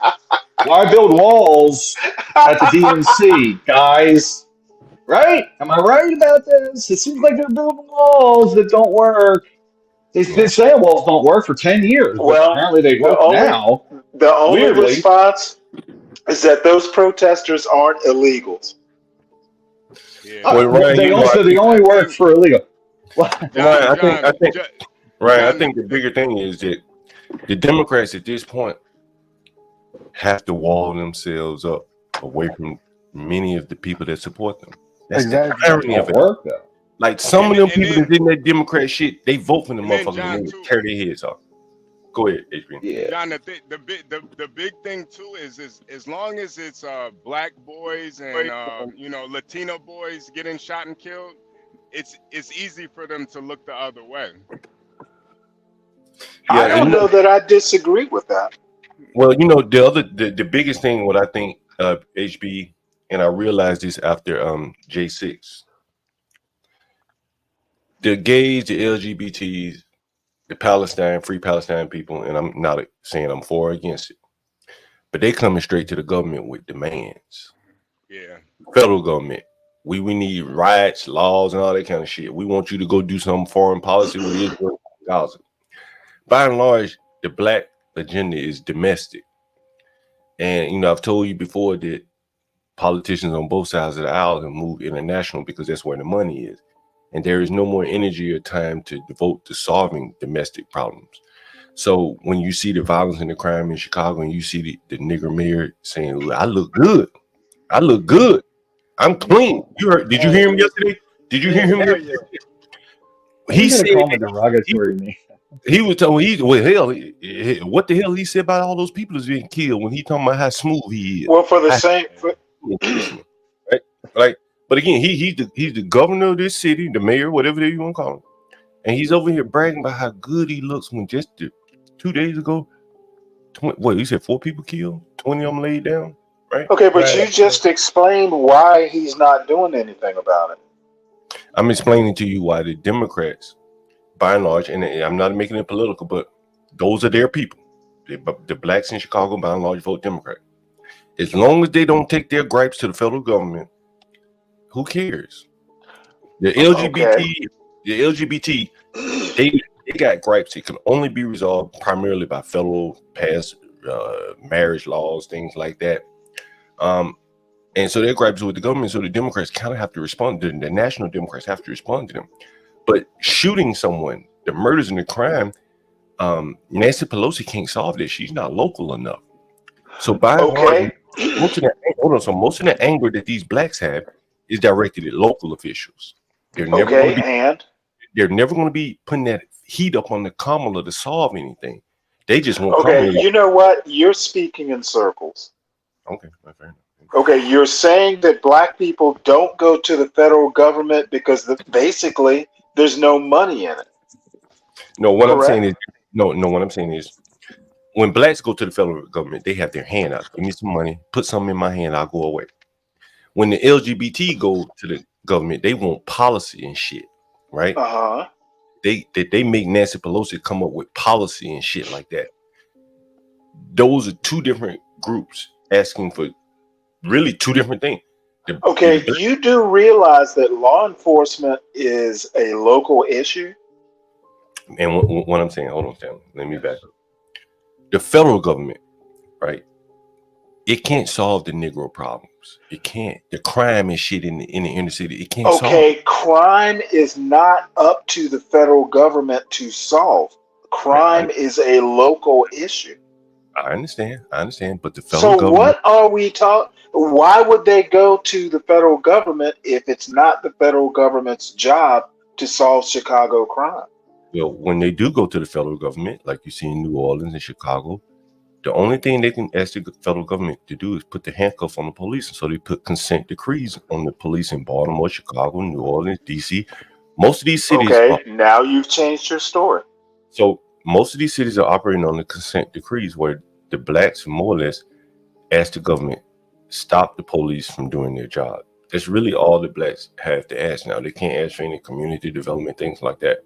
Why build walls at the DNC, guys? Right? Am I right about this? It seems like they're building walls that don't work. They've been saying walls don't work for 10 years, but apparently they work now. The only weirdly. response is that those protesters aren't illegals. They only work for illegal. I think the bigger thing is that The Democrats at this point have to wall themselves up away from many of the people that support them. That's the irony of it. Work though. Like some of them people then, that's in that Democrat shit, they vote for the motherfuckers John, and they too, tear their heads off. Go ahead, Adrian. Yeah. John, the big thing too is as long as it's black boys and Latino boys getting shot and killed, it's easy for them to look the other way. Yeah, I don't know that I disagree with that. Well, the biggest thing, what I think, HB, and I realized this after J6, the gays, the LGBTs, the free Palestine people, and I'm not saying I'm for or against it, but they coming straight to the government with demands. Yeah. Federal government. We need riots, laws, and all that kind of shit. We want you to go do some foreign policy with Israel, Gaza. By and large, the black agenda is domestic. And, I've told you before that politicians on both sides of the aisle have moved international because that's where the money is. And there is no more energy or time to devote to solving domestic problems. So when you see the violence and the crime in Chicago and you see the nigger mayor saying, I look good. I'm clean. Did you hear him yesterday? Did you hear him yesterday? He said derogatory me. He was telling what the hell he said about all those people that's being killed when he talking about how smooth he is. Well, for the same, right? Like, but again, he's the governor of this city, the mayor, whatever you want to call him, and he's over here bragging about how good he looks when just 2 days ago, he said 4 people killed, 20 of them laid down, right? Okay, but you just explained why he's not doing anything about it. I'm explaining to you why the Democrats, by and large, and I'm not making it political, but those are their people. The blacks in Chicago, by and large, vote Democrat. As long as they don't take their gripes to the federal government, who cares? The LGBT, they got gripes. It can only be resolved primarily by federal passed marriage laws, things like that. And so their gripes with the government. So the Democrats kind of have to respond to them. The national Democrats have to respond to them. But shooting someone, the murders and the crime, Nancy Pelosi can't solve this. She's not local enough. So by and large, most of the anger that these blacks have is directed at local officials. They're never going to be putting that heat up on the Kamala to solve anything. They just want. Okay, you know what? You're speaking in circles. Okay, fair enough. Okay, you're saying that black people don't go to the federal government because basically there's no money in it. No, what I'm saying is, when blacks go to the federal government, they have their hand out. Give me some money, put something in my hand, I'll go away. When the LGBT go to the government, they want policy and shit, right? They make Nancy Pelosi come up with policy and shit like that. Those are two different groups asking for really two different things. You do realize that law enforcement is a local issue? And what I'm saying, hold on, Sam, let me back up. The federal government, right? It can't solve the Negro problems. It can't. The crime and shit in the inner city, it can't solve. Okay, crime is not up to the federal government to solve. Crime is a local issue. I understand, but the federal government. So what are we talking? Why would they go to the federal government if it's not the federal government's job to solve Chicago crime? Well, when they do go to the federal government, like you see in New Orleans and Chicago, the only thing they can ask the federal government to do is put the handcuff on the police. So they put consent decrees on the police in Baltimore, Chicago, New Orleans, DC. Most of these cities. Okay, now you've changed your story. So most of these cities are operating on the consent decrees where the blacks more or less ask the government stop the police from doing their job. That's really all the blacks have to ask now. They can't ask for any community development, things like that.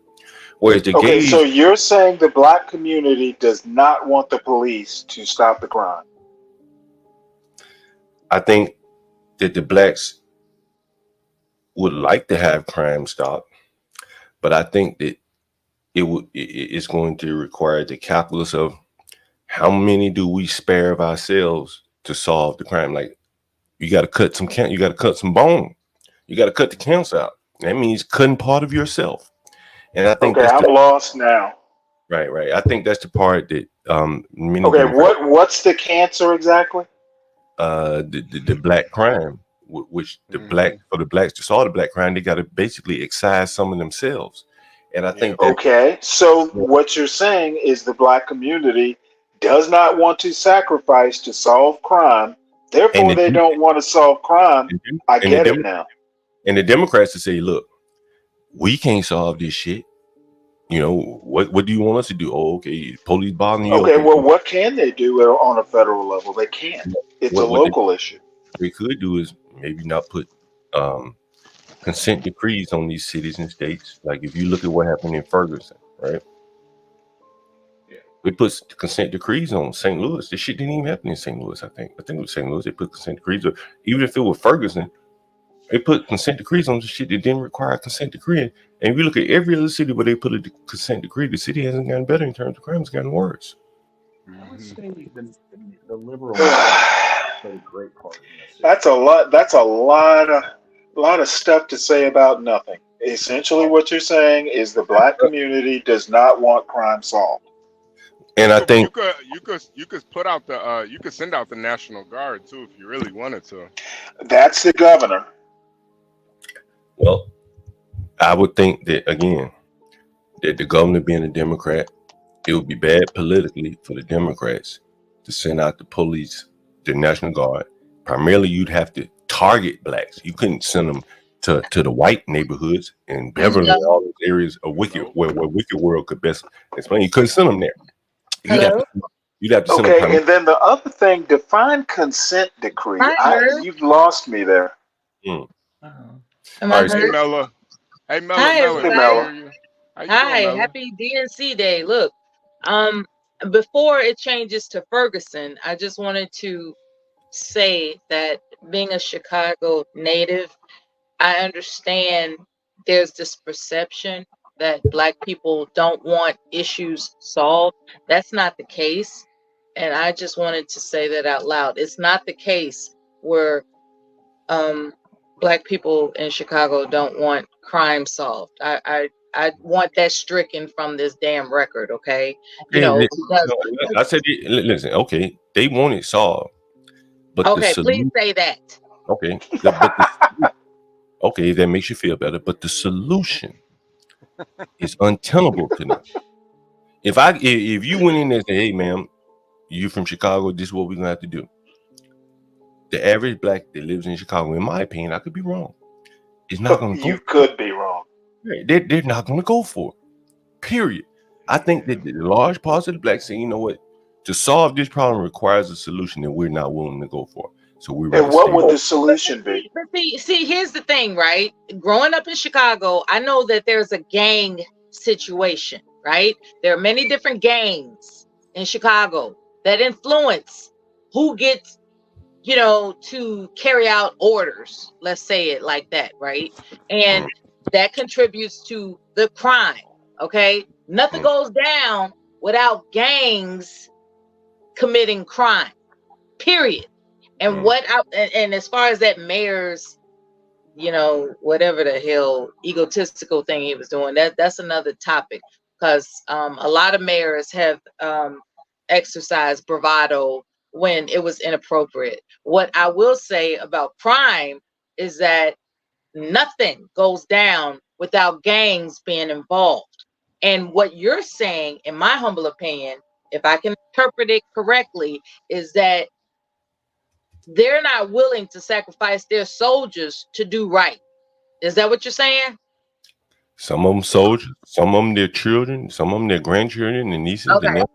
Whereas the gays, so you're saying the black community does not want the police to stop the crime? I think that the blacks would like to have crime stopped, but I think that it's going to require the calculus of how many do we spare of ourselves to solve the crime. Like you got to cut some count, you got to cut some bone, you got to cut the counts out. That means cutting part of yourself. And I think I'm lost now. Right. I think that's the part that many Okay, Democrats, what's the cancer exactly? the black crime, which the black Mm-hmm. for the blacks to solve the black crime, they got to basically excise some of themselves, and I Yep. think that Okay, so what you're saying is the black community does not want to sacrifice to solve crime, and therefore they don't want to solve crime. I and the get it Demo- now. and the Democrats to say, look, we can't solve this shit. What do you want us to do? Oh, okay, police bothering you. Okay, Okay, well, what can they do on a federal level? They can't. It's a what local issue. they could do is maybe not put um, consent decrees on these cities and states. Like if you look at what happened in Ferguson, right? They put consent decrees on St. Louis. This shit didn't even happen in St. Louis. I think it was St. Louis. They put consent decrees. Or even if it was Ferguson, they put consent decrees on the shit that didn't require a consent decree. And if you look at every other city where they put a consent decree, the city hasn't gotten better in terms of crime; it's gotten worse. I would Mm-hmm. say the liberal movement played a great part in this. That's a lot. That's a lot of stuff to say about nothing. Essentially, what you're saying is the black community does not want crime solved. And I think, You could put out the you could send out the National Guard too if you really wanted to. That's the governor. well, I would think that again, that the governor being a Democrat, it would be bad politically for the Democrats to send out the police, the National Guard. Primarily, you'd have to target blacks. You couldn't send them to the white neighborhoods in Beverly, Hello? all those areas of Wicked, Nope. where Wicked World could best explain. You couldn't send them there. You'd have Hello? to, you'd have to send them Okay, and then the other thing, define consent decree. Am I heard? You've lost me there. Mm. Uh-huh. Am All I right, so Hey heard? Mella. Hey Mella, Hi, Hey, we can everybody. Mella. hear you. How you Hi, doing, Mella? happy DNC Day. Look, um, before it changes to Ferguson, I just wanted to say that being a Chicago native, I understand there's this perception that Black people don't want issues solved. That's not the case. And I just wanted to say that out loud. It's not the case where Black people in Chicago don't want crime solved. I want that stricken from this damn record, okay? You okay, know, because I said, listen, okay, they want it solved, but the okay, please solution, say that. okay, okay, that makes you feel better, but the solution is untenable to them. If you went in there and said, hey, ma'am, you from Chicago, this is what we're gonna have to do. The average black that lives in Chicago, in my opinion, I could be wrong, is not gonna go. You could be wrong. They're not gonna go for it. Period. I think that the large parts of the blacks say, you know what, to solve this problem requires a solution that we're not willing to go for. So we rather And what stay. would the solution be? See, here's the thing, right? Growing up in Chicago, I know that there's a gang situation, right? There are many different gangs in Chicago that influence who gets, to carry out orders. Let's say it like that, right? And that contributes to the crime. Okay. Nothing goes down without gangs committing crime, period. And and as far as that mayor's, whatever the hell egotistical thing he was doing, that's another topic, because a lot of mayors have exercised bravado when it was inappropriate. What I will say about crime is that nothing goes down without gangs being involved. And what you're saying, in my humble opinion, if I can interpret it correctly, is that they're not willing to sacrifice their soldiers to do right. Is that what you're saying? Some of them soldiers, some of them their children, some of them their grandchildren and nieces. Okay. And nephews.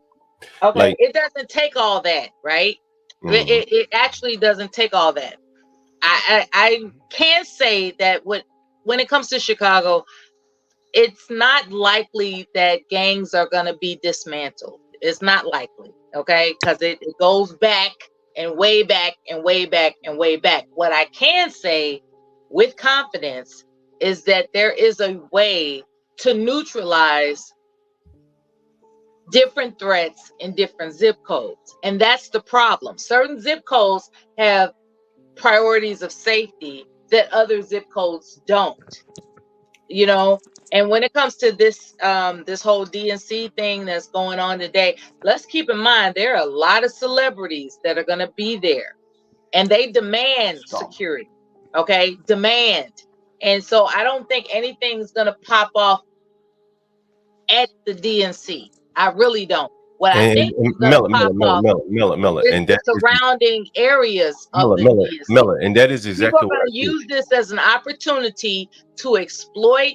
Okay. Like, It doesn't take all that, right? It actually doesn't take all that. I can say that when it comes to Chicago, it's not likely that gangs are going to be dismantled. It's not likely, okay? Because it goes back and way back and way back and way back. What I can say with confidence is that there is a way to neutralize different threats in different zip codes. And that's the problem. Certain zip codes have priorities of safety that other zip codes don't, And when it comes to this this whole DNC thing that's going on today, let's keep in mind there are a lot of celebrities that are going to be there, and they demand security. Okay, demand. And so I don't think anything's going to pop off at the DNC. I really don't. What I think is going to pop off is and the that is surrounding areas of the DNC. Miller, and that is People exactly are what going I to think. use this as an opportunity to exploit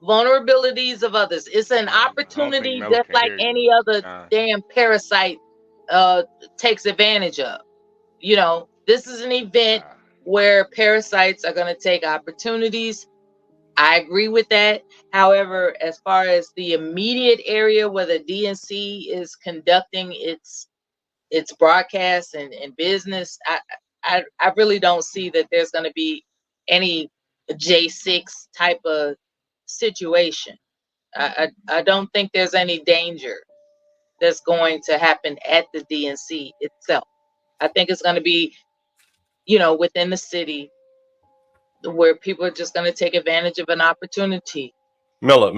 vulnerabilities of others. It's an opportunity Miller just can like hear you. any other damn parasite takes advantage of. You know, this is an event where parasites are going to take opportunities. I agree with that. However, as far as the immediate area where the DNC is conducting its broadcast and business, I really don't see that there's going to be any J6 type of situation. I don't think there's any danger that's going to happen at the DNC itself. I think it's going to be, you know, within the city where people are just going to take advantage of an opportunity. Miller,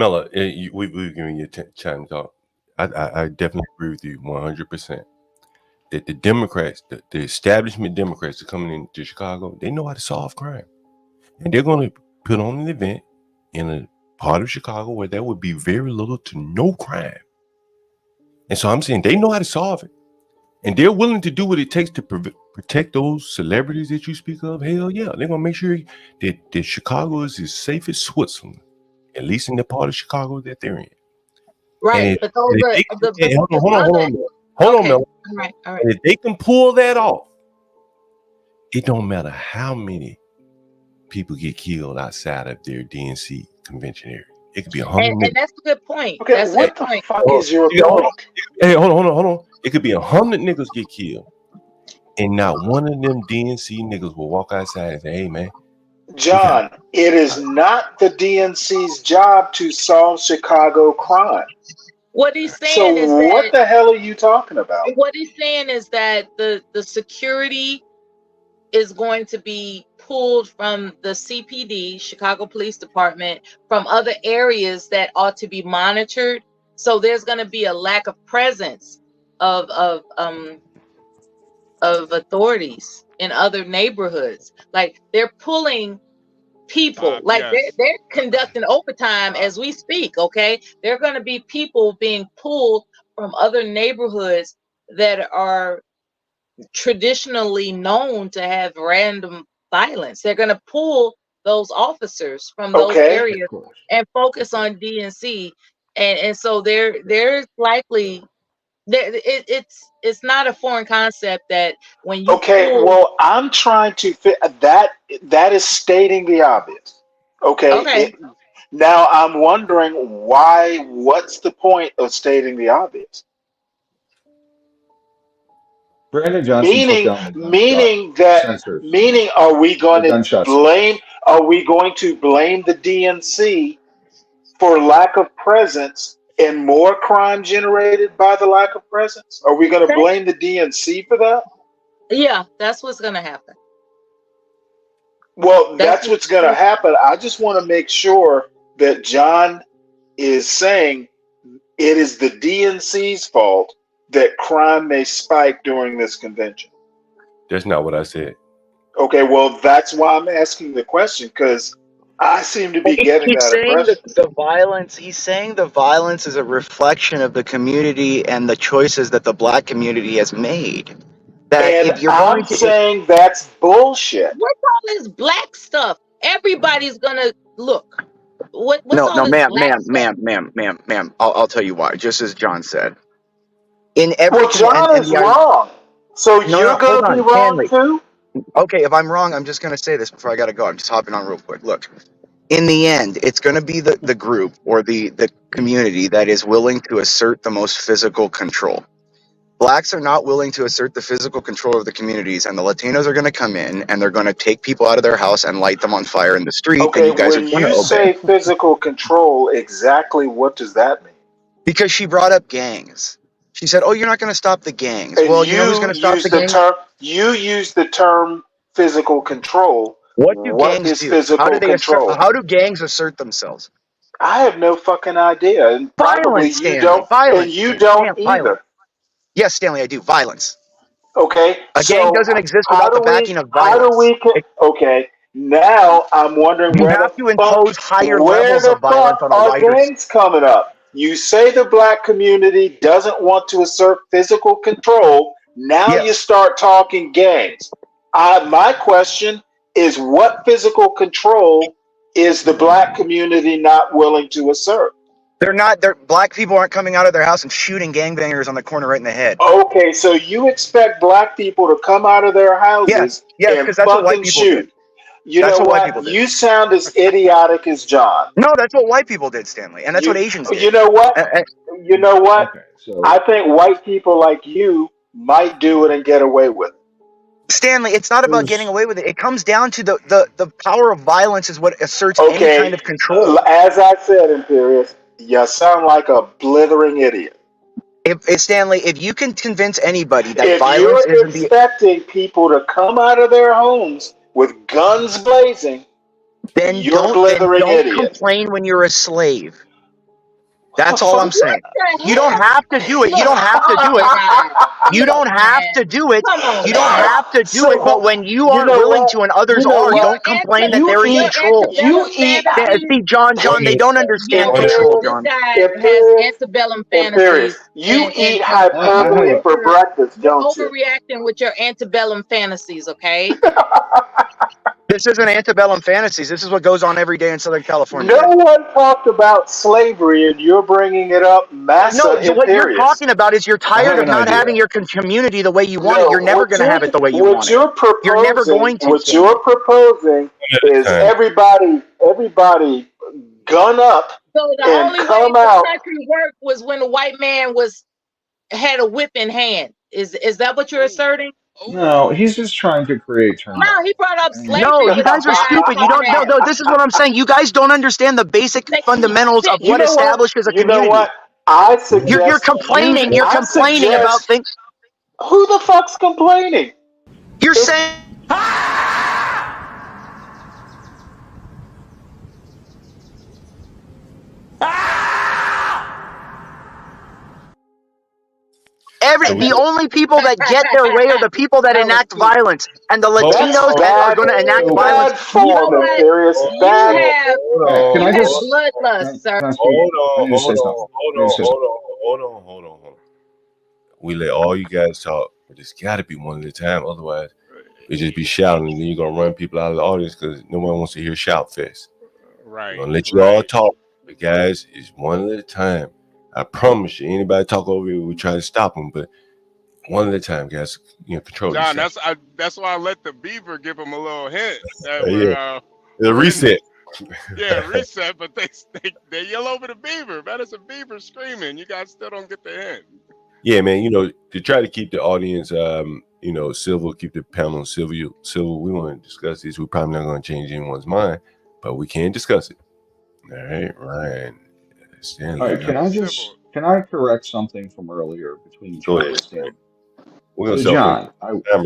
we've given you time to talk. I definitely agree with you 100%. That the Democrats, the establishment Democrats are coming into Chicago, they know how to solve crime. And they're going to put on an event in a part of Chicago where there would be very little to no crime. And so I'm saying they know how to solve it. And they're willing to do what it takes to protect those celebrities that you speak of. Hell yeah. They're going to make sure that Chicago is as safe as Switzerland, at least in the part of Chicago that they're in. Right. But those are hold on, Mel. All right. And if they can pull that off, it don't matter how many people get killed outside of their DNC convention area. It could be 100. And that's a good point. Okay, that's what the fuck is your point? Hey, hold on. It could be 100 niggas get killed, and not one of them DNC niggas will walk outside and say, "Hey, man." John, it is not the DNC's job to solve Chicago crime. What he's saying is so what the hell are you talking about? What he's saying is that the security is going to be pulled from the CPD, Chicago Police Department, from other areas that ought to be monitored. So there's going to be a lack of presence of authorities in other neighborhoods. Like they're pulling people, like they're conducting overtime as we speak. Okay, there are going to be people being pulled from other neighborhoods that are traditionally known to have random violence. They're going to pull those officers from those areas and focus on DNC, and so there's likely it's not a foreign concept that when you well, I'm trying to fit that is stating the obvious. Okay. Now I'm wondering what's the point of stating the obvious? Brandon Johnson meaning are we going to blame the DNC for lack of presence and more crime generated by the lack of presence? Are we going to blame the DNC for that? Yeah, that's what's going to happen. Well, that's what's going to happen. I just want to make sure that John is saying it is the DNC's fault that crime may spike during this convention. That's not what I said. Okay, well, that's why I'm asking the question, because I seem to be getting that impression. The violence. He's saying the violence is a reflection of the community and the choices that the black community has made. I'm saying that's bullshit. What's all this black stuff? Everybody's gonna look. What's all this black stuff? Ma'am. I'll tell you why. Just as John said. John is wrong. So you're going to be wrong too? Okay, if I'm wrong, I'm just going to say this before I got to go. I'm just hopping on real quick. Look, in the end, it's going to be the group or the community that is willing to assert the most physical control. Blacks are not willing to assert the physical control of the communities, and the Latinos are going to come in and they're going to take people out of their house and light them on fire in the street. Okay, and you guys when you say physical control, exactly what does that mean? Because she brought up gangs. She said, "Oh, you're not going to stop the gangs." And well, you know who's going to stop the gangs? You use the term physical control. What do gangs do? Physical control? How do gangs assert themselves? I have no fucking idea, and probably Violence, you Stanley. don't, and Violence. you don't Violence. either. Yes, Stanley, I do. Violence. Okay, A gang so doesn't exist how without the do we, backing of how do violence. we, okay, now I'm wondering You have to impose higher where levels the of violence fuck on a are wider. gangs coming up? You say the black community doesn't want to assert physical control. Now you Yes. start talking gangs. My question is, what physical control is the black community not willing to assert? They're not. Black people aren't coming out of their house and shooting gangbangers on the corner right in the head. Okay, so you expect black people to come out of their houses Yes, and because that's what white fucking people did. shoot? You That's know what white people what? did. You sound as idiotic as John. No, that's what white people did, Stanley, and that's what Asians did. You know what? You know what? Okay, so I think white people like you might do it and get away with it. Stanley, it's not about getting away with it. It comes down to the power of violence is what asserts any kind Okay, of control. as I said, Imperious, you sound like a blithering idiot. Stanley, if you can convince anybody that If violence you're isn't the, expecting people to come out of their homes with guns blazing, then you're don't blithering idiot. complain when you're a slave. That's all I'm What saying. the You don't hell? have to do it. You Look, don't have to oh do it. my God. You don't Look, have man. to do it. Come on, You don't man. have to do it. But when you aren't know willing what? to and others You know are, what? don't complain that You they're in eat- control. you eat- See, John, they don't understand control, This John. guy has Imperious, antebellum Imperious. fantasies. You eat I have hyperbole a for breakfast, You're don't you? overreacting with your antebellum fantasies, okay? This isn't antebellum fantasies. This is what goes on every day in Southern California. No one talked about slavery, and you're bringing it up, Massa No, what you're Imperious. talking about is you're I tired have of an not idea. having your community the way you want it. No, You're never going to have it the way you want it. You're never going to. What you're proposing is everybody gun up So the and only way come the out. country worked was when the white man had a whip in hand. Is that what you're asserting? No, he's just trying to create No, Turnpike. he brought up Okay? slavery. No, you with a guys are bad stupid. You don't. comment. No, this is what I'm saying. You guys don't understand the basic fundamentals of You what know what? establishes a You know community. what? I suggest You're complaining. You're complaining about things. Who the fuck's complaining? You're saying. The only people that get their way are the people that enact violence, and the Latinos that are going to enact violence. Bad form, Imperious. Bad. Can I just bloodlust, sir? Hold on. We let all you guys talk, but it's got to be one at a time. Otherwise, we just be shouting, and then you're gonna run people out of the audience because no one wants to hear shout fest. Right. I'm gonna let you all talk, but guys, it's one at a time. I promise you. Anybody talk over you, we try to stop them, but one at a time, guys. Control John, yourself. that's why I let the beaver give him a little hint. The reset. Yeah, reset, but they yell over the beaver. Man, it's a beaver screaming. You guys still don't get the hint. Yeah, man. To try to keep the audience, civil, keep the panel civil. We want to discuss this. We're probably not going to change anyone's mind, but we can discuss it. All right, Ryan. Stanley, all right, can I correct something from earlier between John and Stanley? So John,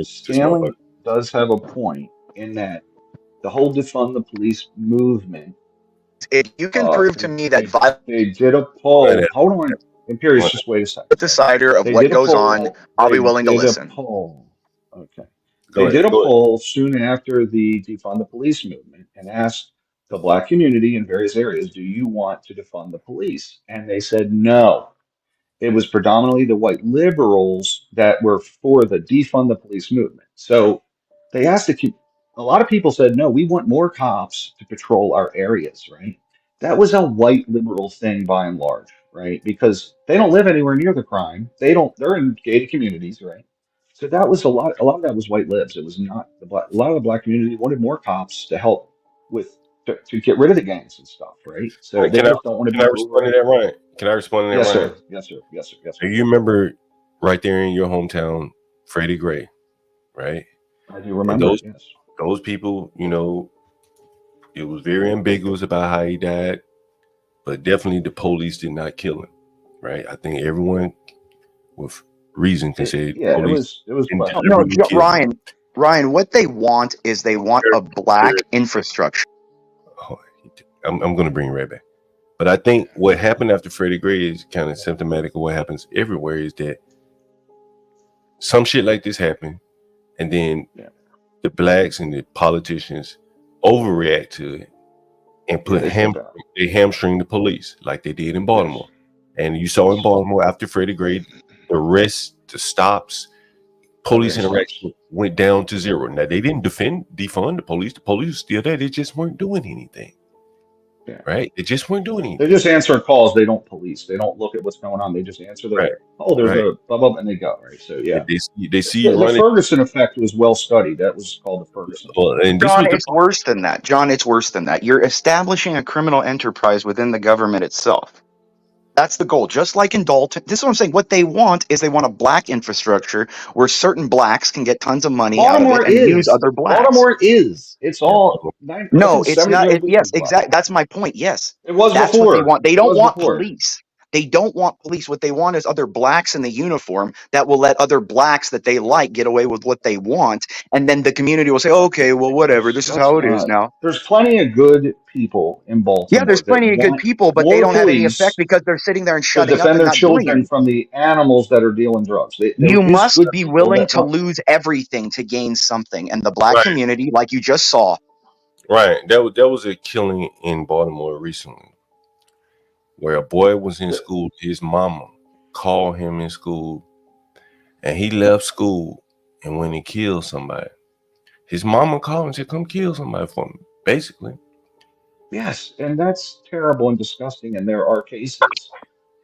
Stanley does have a point in that the whole defund the police movement. If you can prove to me that they did a poll. Hold on, Imperious, just wait a second. Decider of what goes on, I'll be willing to listen. Okay. They did a poll soon after the defund the police movement and asked the black community in various areas, do you want to defund the police? And they said no. It was predominantly the white liberals that were for the defund the police movement. So they asked a lot of people said, no, we want more cops to patrol our areas, right? That was a white liberal thing by and large, right? Because they don't live anywhere near the crime. They're in gated communities, right? So that was a lot of that was white libs. It was not a lot of the black community wanted more cops to help to get rid of the gangs and stuff, right? So they just don't want to be. Can I respond to that, Ryan? Can I respond to that, Ryan? Yes, sir. So you remember right there in your hometown, Freddie Gray, right? I do remember. Those people, it was very ambiguous about how he died, but definitely the police did not kill him, right? I think everyone with reason can say police. It was no, Ryan. What they want is they want a black infrastructure. I'm going to bring it right back. But I think what happened after Freddie Gray is kind of symptomatic of what happens everywhere. Is that some shit like this happen, and then the blacks and the politicians overreact to it and put they hamstring the police like they did in Baltimore. And you saw in Baltimore after Freddie Gray, the arrests, the stops, police interaction went down to zero. Now they didn't defund the police. The police were still there. They just weren't doing anything. Yeah. Right? They just weren't doing anything. They're just answering calls. They don't police. They don't look at what's going on. They just answer the there's a blah blah, and they go right. So yeah, they see you the Ferguson effect was well studied. That was called the Ferguson. Well, and John, it's worse than that. John, it's worse than that. You're establishing a criminal enterprise within the government itself. That's the goal. Just like in Dalton, this is what I'm saying. What they want is they want a black infrastructure where certain blacks can get tons of money out of it and use other blacks. Baltimore is. It's all. No, it's not. Yes, exactly. That's my point. Yes, it was that's before. What they want. They don't want police. They don't want police. What they want is other blacks in the uniform that will let other blacks that they like get away with what they want, and then the community will say, "Okay, well, whatever. This is how it is now." There's plenty of good people in Baltimore. Yeah, there's plenty of good people, but they don't have any effect because they're sitting there and shutting up and defend their not children from the animals that are dealing drugs. You must be willing to lose everything to gain something, and the black community, like you just saw. Right. That was a killing in Baltimore recently, where a boy was in school. His mama called him in school, and he left school and went and killed somebody. His mama called and said, "Come kill somebody for me," basically. Yes, and that's terrible and disgusting, and there are cases.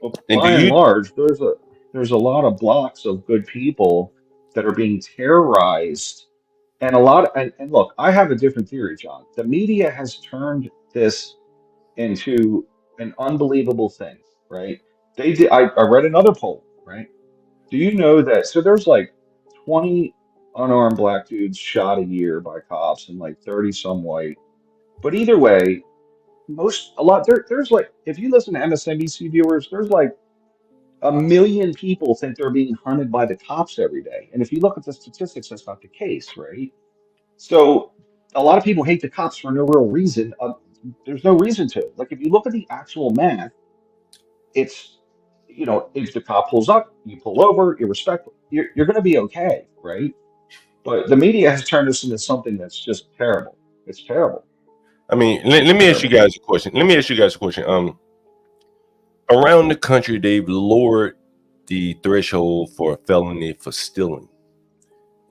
But by and large, there's a lot of blocks of good people that are being terrorized, and and look, I have a different theory, John. The media has turned this into an unbelievable thing, right? They did. I read another poll, right? Do you know that? So there's like 20 unarmed black dudes shot a year by cops and like 30 some white. But either way, there's like, if you listen to MSNBC viewers, there's like 1 million people think they're being hunted by the cops every day. And if you look at the statistics, that's not the case, right? So a lot of people hate the cops for no real reason. There's no reason to. Like, if you look at the actual math, it's, if the cop pulls up, you pull over, irrespective, you're going to be okay, right? But the media has turned this into something that's just terrible. It's terrible. I mean, let me ask you guys a question. Around the country, they've lowered the threshold for a felony for stealing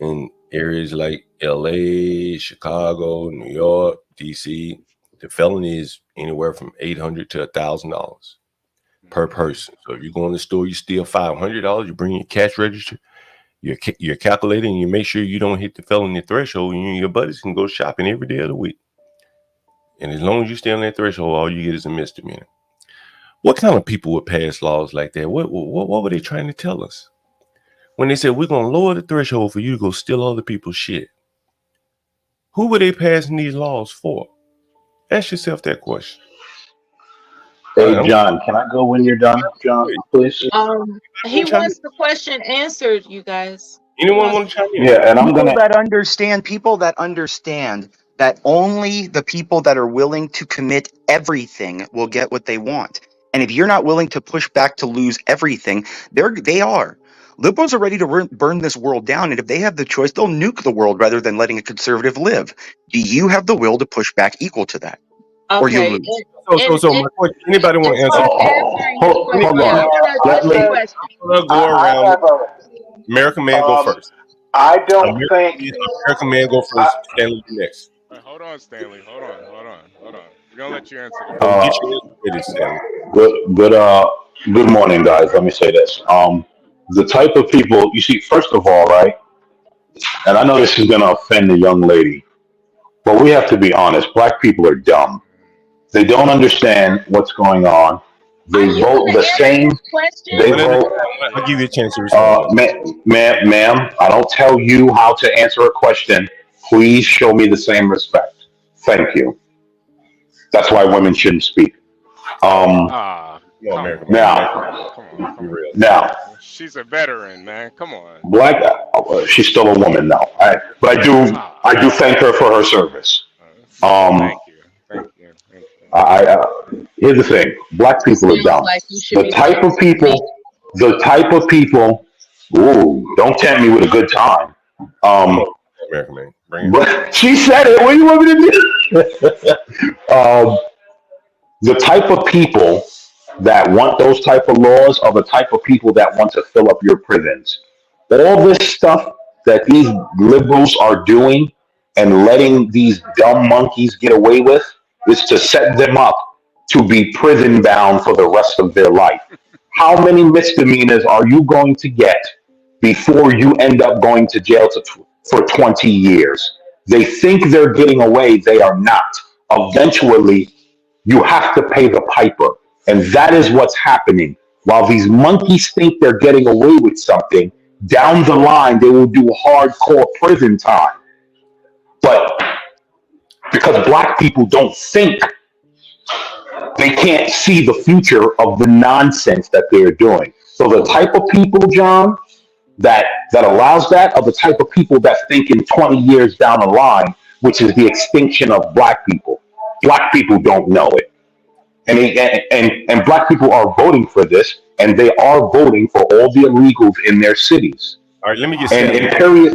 in areas like LA, Chicago, New York, DC. The felony is anywhere from $800 to $1,000 per person. So if you go in the store, you steal $500, you bring your cash register, you're calculating, and you make sure you don't hit the felony threshold, and you and your buddies can go shopping every day of the week. And as long as you stay on that threshold, all you get is a misdemeanor. What kind of people would pass laws like that? What were they trying to tell us? When they said, we're going to lower the threshold for you to go steal other people's shit. Who were they passing these laws for? Ask yourself that question. Hey, John, can I go when you're done, John, please? He wants the question answered, you guys. Anyone want to chime in? Yeah, and People that understand that only the people that are willing to commit everything will get what they want. And if you're not willing to push back to lose everything, they are. Liberals are ready to burn this world down, and if they have the choice, they'll nuke the world rather than letting a conservative live. Do you have the will to push back equal to that? Or you lose? So my question, anybody want to answer? Hold on. Let me go around. American Man go first. I don't think American Man go first. Stanley next. Hold on, Stanley. Hold on. We're gonna let you answer. Good morning, guys. Let me say this. The type of people you see, first of all, right, and I know this is gonna offend the young lady, but we have to be honest. Black people are dumb. They don't understand what's going on. They vote the same. They vote. I'll give you a chance to respond. Ma'am, I don't tell you how to answer a question. Please show me the same respect. Thank you. That's why women shouldn't speak. Now, she's a veteran, man. Come on. She's still a woman now. But I do thank her for her service. Thank you. Here's the thing: black people are Sounds dumb. like you should The be type playing of some music. people, the type of people. Ooh, don't tempt me with a good time. Come Um, on, American man, bring it. but she said it. What do you want me to do? The type of people that want those type of laws are the type of people that want to fill up your prisons. All this stuff that these liberals are doing and letting these dumb monkeys get away with is to set them up to be prison bound for the rest of their life. How many misdemeanors are you going to get before you end up going to jail for 20 years? They think they're getting away, they are not. Eventually, you have to pay the piper. And that is what's happening. While these monkeys think they're getting away with something, down the line, they will do hardcore prison time. But because black people don't think, they can't see the future of the nonsense that they're doing. So the type of people, John, that allows that are the type of people that think in 20 years down the line, which is the extinction of black people. Black people don't know it. And black people are voting for this, and they are voting for all the illegals in their cities. All right, let me get And Sam. Imperious,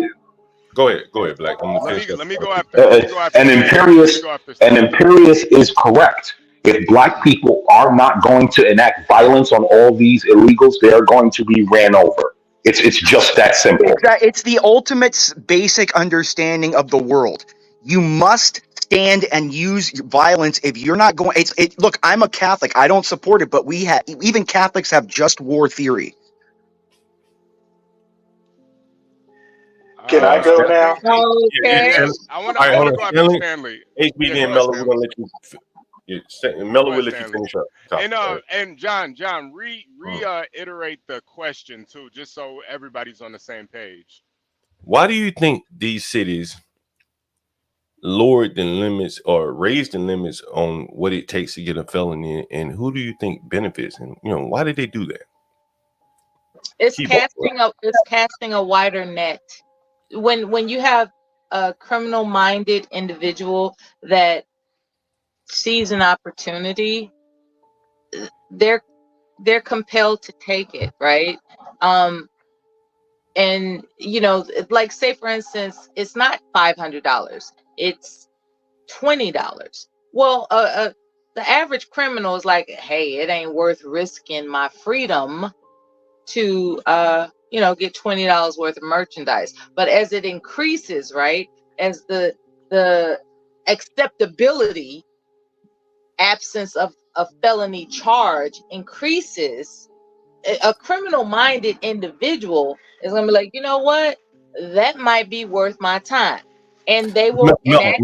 Go ahead, Black. I'm gonna Let finish me up. let me go after let me go after and Sam. Let Imperious me go after and Sam. Imperious is correct. If black people are not going to enact violence on all these illegals, they are going to be ran over. It's just that simple. Exactly. It's the ultimate basic understanding of the world. You must stand and use violence if you're not going. Look, I'm a Catholic. I don't support it, but we have even Catholics have just war theory. Can I go now? Okay. Yeah. Stanley. I All wanna right, I hold wanna on, go after Stanley. Stanley. HBD Yeah, go and ahead, Mello, we're Stanley. gonna let you. Go Mello ahead, will let you Stanley. finish up. Top. And John, Mm. reiterate the question too, just so everybody's on the same page. Why do you think these cities lowered the limits or raised the limits on what it takes to get a felony, and who do you think benefits? And why did they do that? It's Keyboard. casting a wider net. When you have a criminal minded individual that sees an opportunity, they're compelled to take it, right? And like, say for instance, it's not $500, it's $20. Well, the average criminal is like, hey, it ain't worth risking my freedom to get $20 worth of merchandise. But as it increases, right, as the acceptability absence of a felony charge increases, a criminal minded individual is going to be like, you know what, that might be worth my time, and they will enact.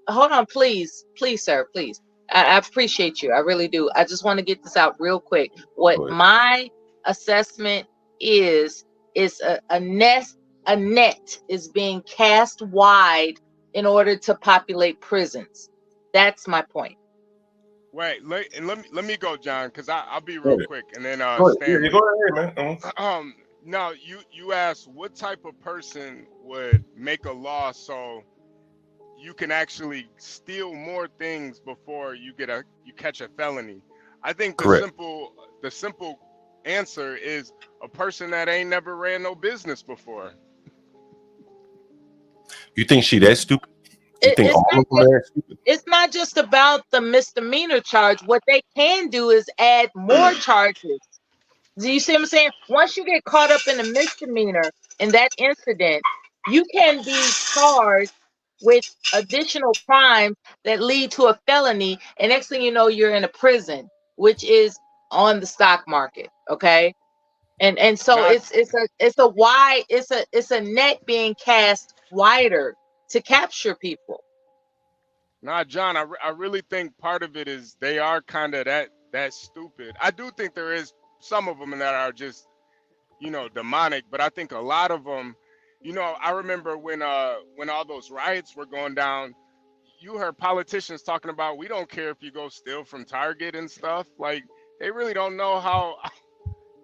Hold on, please, sir, please. I appreciate you, I really do. I just want to get this out real quick. What my assessment is a net is being cast wide in order to populate prisons. That's my point. Wait, let me go, John, because I'll be real quick, and then Stanley. Stanley. Go ahead, man. Now you asked what type of person would make a law so you can actually steal more things before you catch a felony. I think Correct. The simple answer is a person that ain't never ran no business before. You think she that stupid? You think all of them are that stupid? It's not just about the misdemeanor charge. What they can do is add more charges. Do you see what I'm saying? Once you get caught up in a misdemeanor in that incident, you can be charged with additional crimes that lead to a felony, and next thing you know, you're in a prison, which is on the stock market. Okay, and so it's a net being cast wider to capture people. Nah, John, I really think part of it is they are kind of that stupid. I do think there is some of them that are just demonic, but I think a lot of them, I remember when all those riots were going down, you heard politicians talking about, we don't care if you go steal from Target and stuff. Like, they really don't know how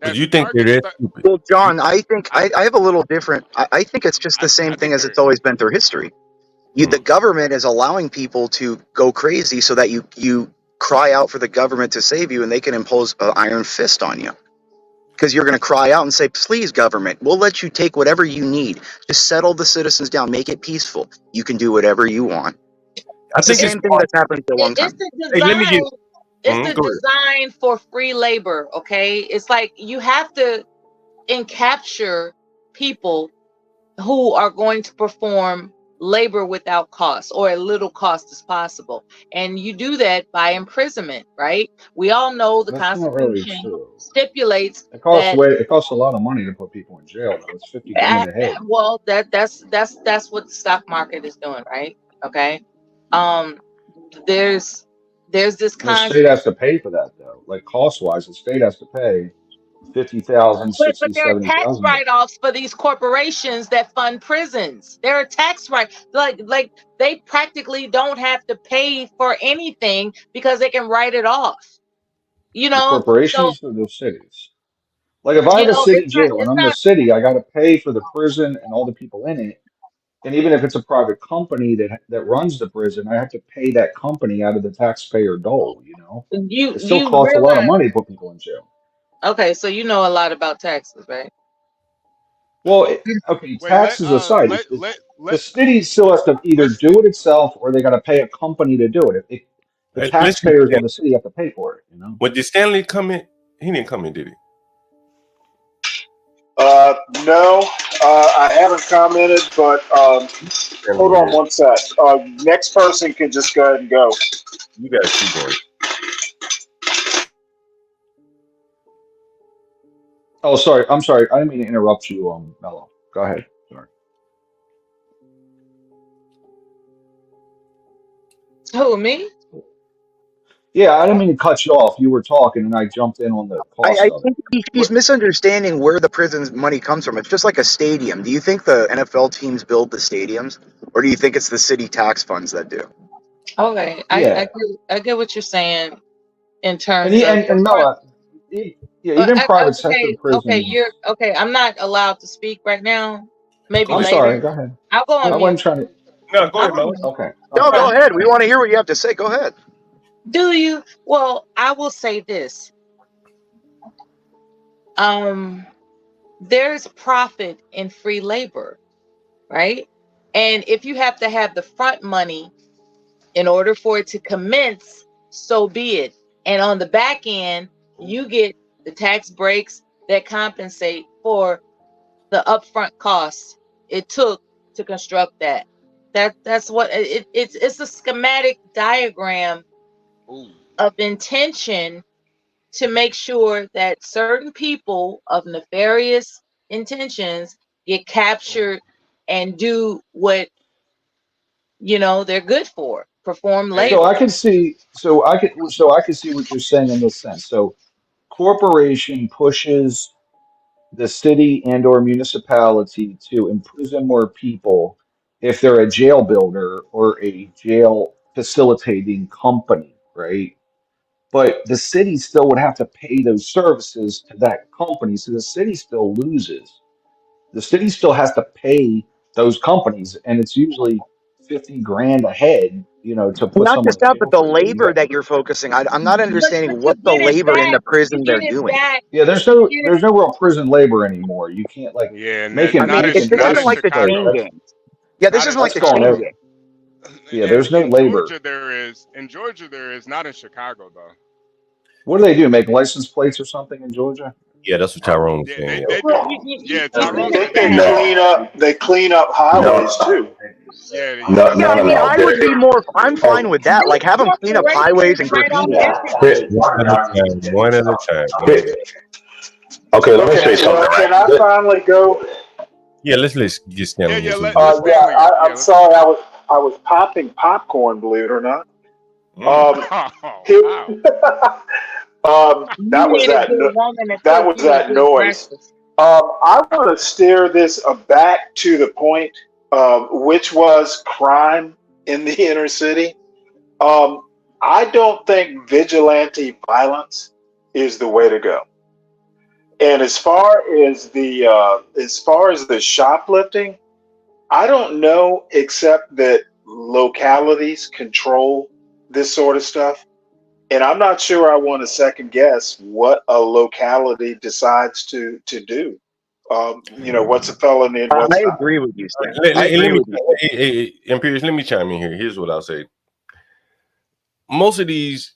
But that you think they're Target that stuff. stupid? Well, John, I think I have a little different. I think it's just the I same thing think as they're it's always been through history. The government is allowing people to go crazy so that you cry out for the government to save you, and they can impose an iron fist on you. Because you're going to cry out and say, please, government, we'll let you take whatever you need. Just settle the citizens down. Make it peaceful. You can do whatever you want. I It's the think it's same thing that's happened for a long It's time. the hey, let me design. get It's the go ahead. design for free labor. Okay, it's like you have to capture people who are going to perform labor without cost or as little cost as possible, and you do that by imprisonment, right? We all know the That's not really Constitution true. stipulates It costs that. it costs a lot of money to put people in jail, though. It's 50 grand a head. Well, that's what the stock market is doing, right? Okay. Um, there's this The state concept. has to pay for that, though. Like cost wise, the state has to pay 50,000, But 60, there are tax 70,000. write-offs for these corporations that fund prisons. There are tax like they practically don't have to pay for anything because they can write it off. The So corporations or the cities? Like if I have a city jail and it's I'm the not. city, I got to pay for the prison and all the people in it. And even if it's a private company that runs the prison, I have to pay that company out of the taxpayer dole, you know? You It still you costs a lot of realize. money to put people in jail. Okay, so you know a lot about taxes, right? Well, okay, Wait, taxes aside, the let city still has to either let's do it itself or they got to pay a company to do it. The Listen, taxpayers of the city have to pay for it, you know? when did Stanley come in? He didn't come in, did he? No, I haven't commented, but hold on one sec. Next person can just go ahead and go. You guys keep going. Oh, sorry. I'm sorry. I didn't mean to interrupt you, Mello. Go ahead. Sorry. Who, me? Yeah, I didn't mean to cut you off. You were talking, and I jumped in on the cost I of it. think he's misunderstanding where the prison's money comes from. It's just like a stadium. Do you think the NFL teams build the stadiums, or do you think it's the city tax funds that do? Okay, Yeah, I get what you're saying in and terms he, of the and front. Mella, yeah, even private sector Okay, prisons. you're okay. I'm not allowed to speak right now. Maybe I'm later. sorry. Go ahead. I'll go on I mute. wasn't trying to. No, go I'll ahead, go on Mel. mute. Okay. No, Okay. go ahead. We Okay. want to hear what you have to say. Go ahead. Do you? Well, I will say this. There's profit in free labor, right? And if you have to have the front money in order for it to commence, so be it. And on the back end, you get the tax breaks that compensate for the upfront costs it took to construct that. That's what it's a schematic diagram ooh. of intention to make sure that certain people of nefarious intentions get captured and do what they're good for, perform Hey, So labor. I can see. So I can see what you're saying in this sense. So corporation pushes the city and or municipality to imprison more people if they're a jail builder or a jail facilitating company, right? But the city still would have to pay those services to that company, so the city still loses. The city still has to pay those companies, and it's usually 50 grand a head, to put Not someone just in that, but jail the for a day. labor that you're focusing. I'm not But understanding you what the get it labor in the back. You prison get they're it doing. back. Yeah, there's You no get it. there's no real prison labor anymore. You can't like yeah, I mean, not in this not isn't in like the chain Chicago. that's gang. Yeah, this Not in isn't like that's the going chain Chicago. every, gang. yeah, In there's no labor. Georgia there is. In Georgia there is. Not in Chicago though. What do they do? Make license plates or something in Georgia? Yeah, that's what Tyrone was Yeah, saying. they Well, do. Yeah, you Tyrone get said they that. do No, too. They clean up no, highways too. Yeah, no, Yeah, no, I no, mean, no. I would be more. I'm fine with that. Like, have them clean up highways Corporations and write off graffiti. everything. One at a time. One at a time. One at a Here- time. okay, let me Okay, say well, something, can right? I finally go? Yeah, let's get yeah, Stanley in yeah. some Let gear. Yeah, Stanley go. I'm Yeah, let's. sorry. I was popping popcorn, believe it or not. Mm. Um, Oh here- wow. You that was need a that. good woman to That cook was you a that good noise. breakfast. I want to steer this back to the point, which was crime in the inner city. Um, I don't think vigilante violence is the way to go. And as far as the shoplifting, I don't know except that localities control this sort of stuff. And I'm not sure I want to second guess what a locality decides to do. What's a felony and what's I not. agree with you, Stan. Let, I let, agree let me, with you. Imperious, let me chime in here. Here's what I'll say. Most of these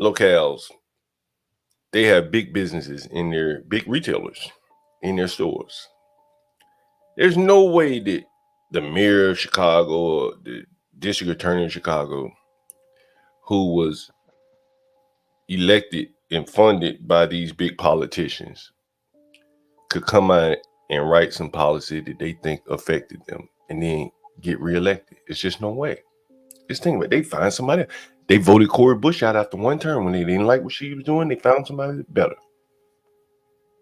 locales, they have big businesses in their big retailers in their stores. There's no way that the mayor of Chicago or the district attorney of Chicago, who was elected and funded by these big politicians, could come out and write some policy that they think affected them and then get reelected. It's just no way. Just think about it. They find somebody. They voted Cori Bush out after one term when they didn't like what she was doing. They found somebody better.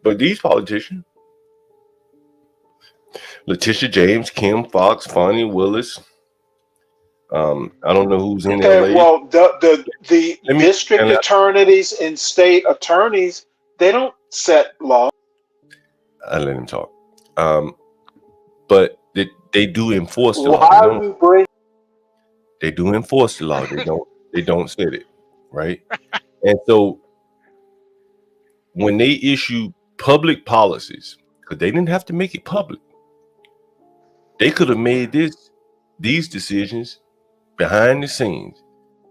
But these politicians, Letitia James, Kim Fox, Fonnie Willis, I don't know who's in Okay, LA. well, the district attorneys and state attorneys, they don't set law. I let him talk. But they do enforce the law. They do enforce the law. They don't set it, right? And so when they issue public policies, because they didn't have to make it public, they could have made these decisions behind the scenes.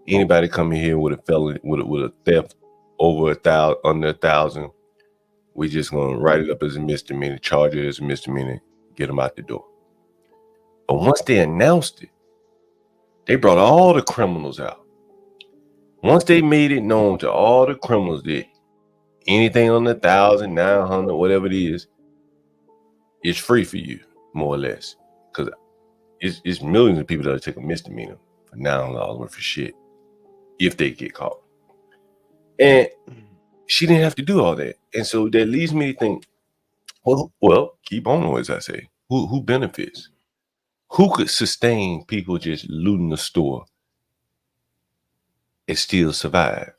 Anybody coming here with a felony, with a theft over under 1,000, we just gonna write it up as a misdemeanor, charge it as a misdemeanor, get them out the door. But once they announced it, they brought all the criminals out. Once they made it known to all the criminals that anything under 1,000, 900, whatever it is free for you, more or less, because it's millions of people that take a misdemeanor for $9 worth of shit if they get caught. And she didn't have to do all that. And so that leads me to think, well, keep on, as I say. Who benefits? Who could sustain people just looting the store and still survive?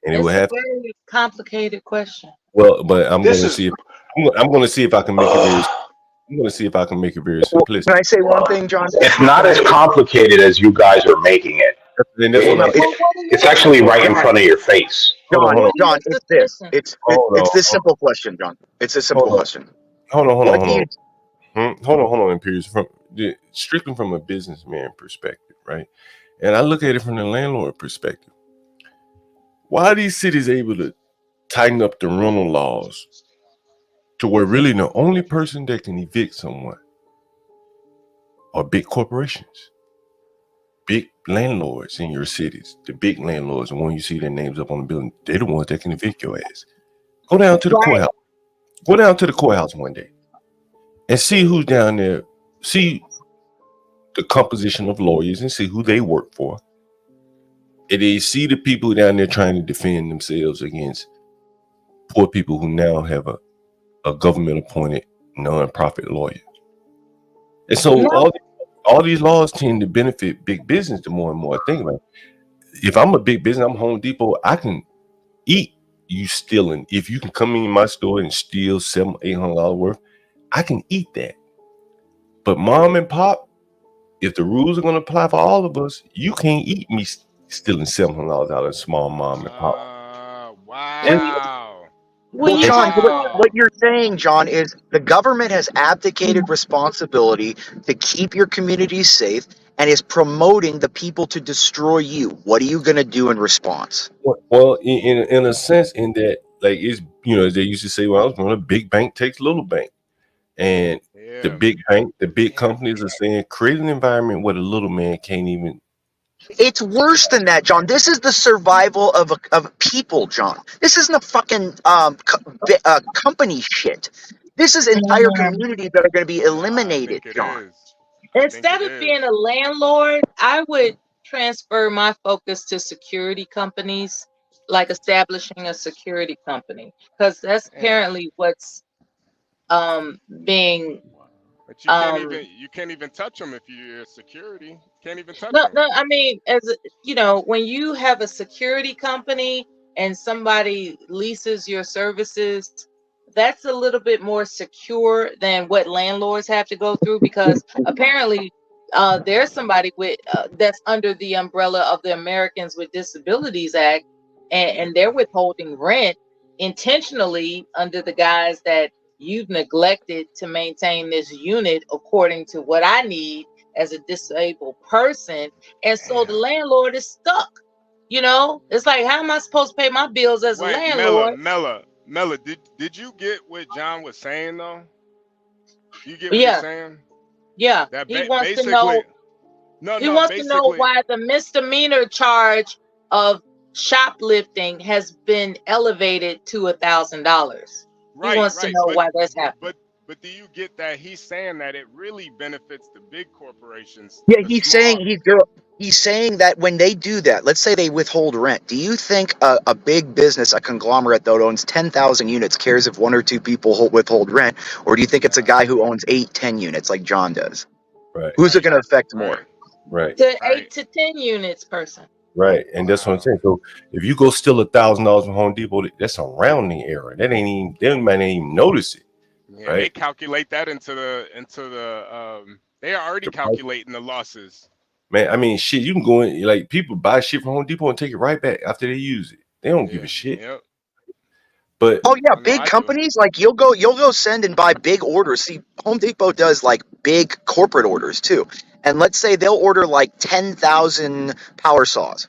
And it's a very complicated question. Well, but I'm going to see if I can make it very. I'm going to see if I can make it very simplistic. Can I say one thing, John? It's not as complicated as you guys are making it. It's actually right in front of your face. John, it's this. It's this simple question, John. It's a simple question. Hold on, Imperious. Strictly from a businessman perspective, right? And I look at it from the landlord perspective. Why are these cities able to tighten up the rental laws to where really the only person that can evict someone are big corporations, big landlords in your cities? The big landlords, the one you see their names up on the building, they're the ones that can evict your ass. Go down to the courthouse. Go down to the courthouse one day and see who's down there. See the composition of lawyers and see who they work for. And they see the people down there trying to defend themselves against poor people who now have a government-appointed non-profit lawyer. And so all these laws tend to benefit big business the more and more I think about it. If I'm a big business, I'm Home Depot, I can eat you stealing. If you can come in my store and steal $700-800 worth, I can eat that. But mom and pop, if the rules are going to apply for all of us, you can't eat me stealing $700 out of a small mom and pop. Wow. Well, John, what you're saying, John, is the government has abdicated responsibility to keep your communities safe and is promoting the people to destroy you. What are you going to do in response? Well, in a sense, in that, like, it's, as they used to say when I was growing up, big bank takes little bank. And the big bank, the big companies are saying, create an environment where the little man can't even. It's worse than that, John. This is the survival of people, John. This isn't a fucking company shit. This is entire communities that are going to be eliminated, John. Instead of being a landlord, I would transfer my focus to security companies, like establishing a security company, because that's apparently what's being. But you can't even touch them if you're security. Can't even touch them. No, I mean, when you have a security company and somebody leases your services, that's a little bit more secure than what landlords have to go through, because apparently there's somebody with that's under the umbrella of the Americans with Disabilities Act, and they're withholding rent intentionally under the guise that you've neglected to maintain this unit according to what I need as a disabled person. And so the landlord is stuck. You know, it's like, how am I supposed to pay my bills as a Wait, landlord? Mella, did you get what John was saying though? You get what he's Yeah, saying? yeah. That He wants to basically, know. He wants to know why the misdemeanor charge of shoplifting has been elevated to $1,000. He wants to know why that's happening. But do you get that he's saying that it really benefits the big corporations? Yeah, The small, he's saying that when they do that, let's say they withhold rent. Do you think a big business, a conglomerate that owns 10,000 units, cares if one or two people withhold rent, or do you think it's a guy who owns 8, 10 units like John does? Right. Who's it going to affect more? Right. To 8 to 10 units person. Right. And that's what I'm saying. So if you go steal $1,000 from Home Depot, that's a rounding error. That ain't even, they might not even notice it. yeah, they calculate that into the they are already calculating the losses. Man, I mean, shit, you can go in, like, people buy shit from Home Depot and take it right back after they use it. They don't give a shit. Yep. But oh yeah, big companies, like you'll go send and buy big orders. See, Home Depot does like big corporate orders too. And let's say they'll order like 10,000 power saws.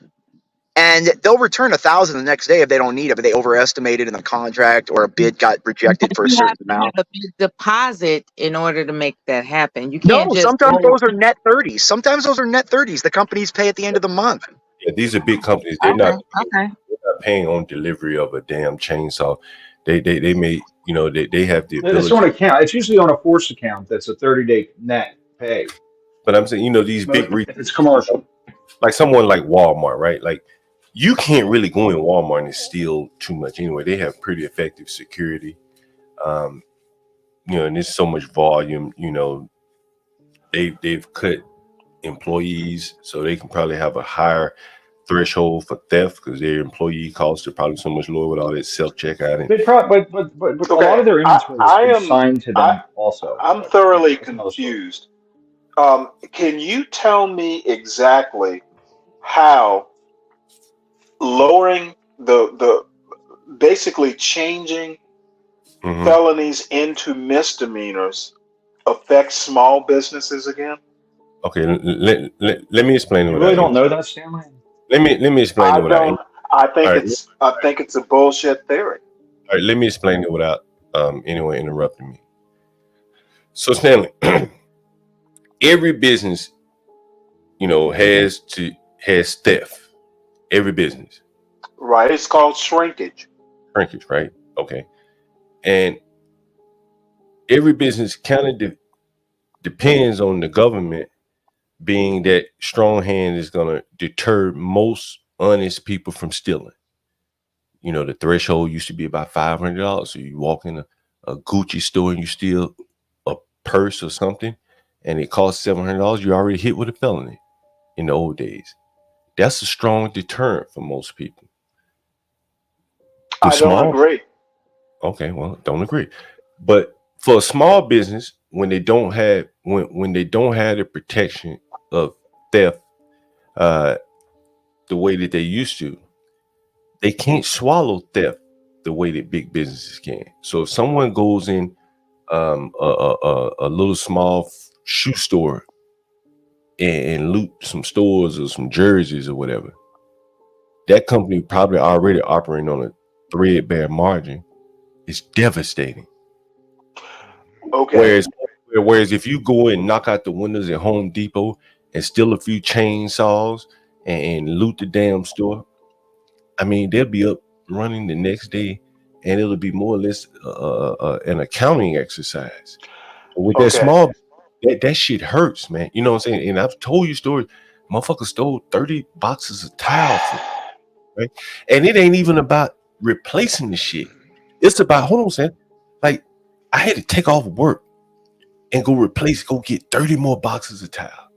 And they'll return 1,000 the next day if they don't need it, but they overestimated in the contract or a bid got rejected for a certain amount. You have to have a big deposit in order to make that happen. You can't just sometimes those are net 30s. Sometimes those are net 30s. The companies pay at the end of the month. Yeah, these are big companies. They're not paying on delivery of a damn chainsaw. They may, you know, they have the ability. It's on account. It's usually on a force account. That's a 30-day net pay. But I'm saying, you know, these big it's commercial. Like someone like Walmart, right? Like, you can't really go in Walmart and steal too much anyway. They have pretty effective security. You know, and there's so much volume, you know, they've cut employees, so they can probably have a higher threshold for theft because their employee costs are probably so much lower with all that self-checkout. They probably, but a lot of their inventory is consigned to them also. I'm thoroughly confused. Can you tell me exactly how lowering the basically changing felonies into misdemeanors affects small businesses again? Okay, let me explain it. You really don't know that, Stanley? Let me explain it without. I think it's a bullshit theory. All right, let me explain it without anyone interrupting me. So Stanley, every business, you know, has theft. Every business. Right. It's called shrinkage. Shrinkage, right? Okay. And every business kind of depends on the government being that strong hand is going to deter most honest people from stealing. You know, the threshold used to be about $500. So you walk in a Gucci store and you steal a purse or something, and it costs $700, you're already hit with a felony in the old days. That's a strong deterrent for most people. I don't agree. Okay, well, don't agree. But for a small business, when they don't have the protection of theft the way that they used to, they can't swallow theft the way that big businesses can. So if someone goes in a little small shoe store and loot some stores or some jerseys or whatever, that company probably already operating on a threadbare margin. It's devastating. Okay. Whereas if you go and knock out the windows at Home Depot and steal a few chainsaws and loot the damn store, I mean, they'll be up running the next day, and it'll be more or less an accounting exercise. With that small, that shit hurts, man. You know what I'm saying? And I've told you stories. Motherfucker stole 30 boxes of towels, right? And it ain't even about replacing the shit. It's about, hold on, Sam. Like, I had to take off work and go get 30 more boxes of towel.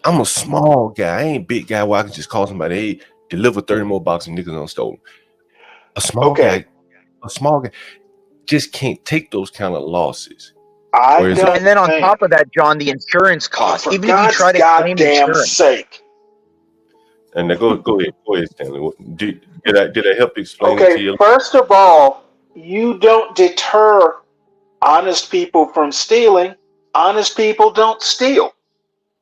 I'm a small guy. I ain't big guy where I can just call somebody, hey, deliver 30 more boxes and niggas unstolen. A small guy just can't take those kind of losses. I Or is it? don't And then on think. top of that, John, the insurance Oh, costs. for Even if you God's try to claim goddamn insurance, sake. And now go ahead, Stanley. Did I help explain it to Okay, you? first of all, you don't deter honest people from stealing. Honest people don't steal.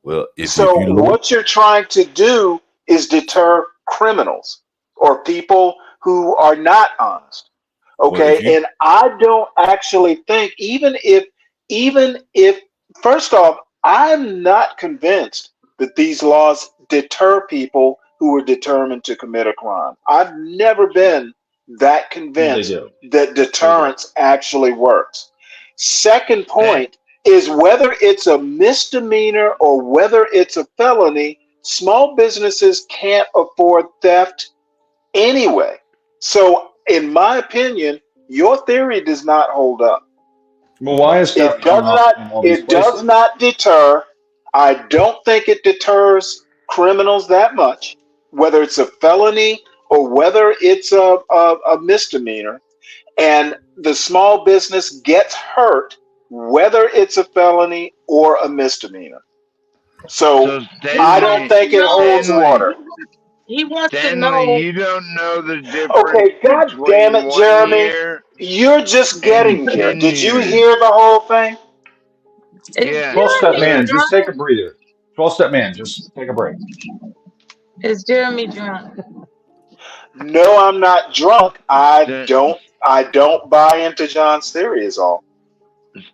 Well, if So you look, what you're trying to do is deter criminals or people who are not honest. well, if Okay, you and I don't actually think even if first off, I'm not convinced that these laws deter people who are determined to commit a crime. I've never been that They convinced do. that They do. deterrence actually works. Second That point is whether it's a misdemeanor or whether it's a felony, small businesses can't afford theft anyway. So, in my opinion, your theory does not hold up. Well, why is It stuff does going up not. in all these It does places? not deter. I don't think it deters criminals that much, whether it's a felony or whether it's a misdemeanor. And the small business gets hurt, whether it's a felony or a misdemeanor. So He so I don't wants Stanley, to think it know. holds Stanley, water. He wants to Stanley, know. you don't know the difference Okay, God damn between it, one Jeremy. year You're just and getting here. 10 Did you years. hear the whole thing? Is 12-step Jeremy Yeah. man, just take a drunk? breather. 12-step man, just take a break. Is Jeremy drunk? No, I'm not drunk. Sta- I don't buy into John's theory is all.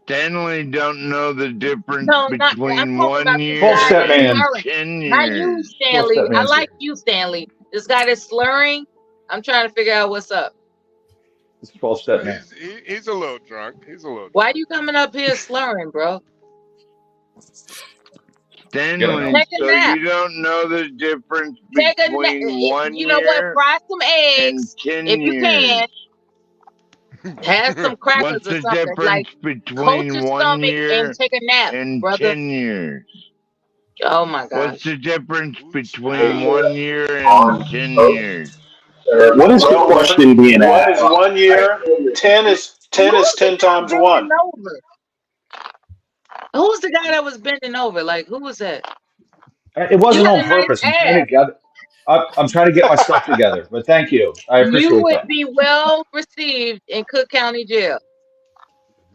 Stanley don't know the difference No, not. I'm between talking one about this year guy 12-step that's and man. slurring. 10 Not you, years. Stanley. 12-step I man's like here. you, Stanley. This guy that's slurring. I'm trying to figure out what's up. It's 12-step man. He's a little drunk. He's a little Why drunk. you coming up here slurring, bro? Get him, Stanley, Take Elvis. a so nap. you don't know the difference Take a nap. between one You know what? year Fry some and eggs 10 if you years. can. Have some crackers What's or the something. Like difference coat your between one stomach and year take a nap, and brother. 10 years? Oh my What's gosh. the difference Ooh, between child. 1 year and 10 years? What is the Well, question being one is asked? 1 year. Ten is Who's the 10 guy times bending one. over? Who's the guy that was bending over? Like who was that? It You wasn't got on a nice purpose. I'm trying to ass. gather. I'm trying to get my stuff together. But thank you. I You appreciate would that. be well received in Cook County Jail.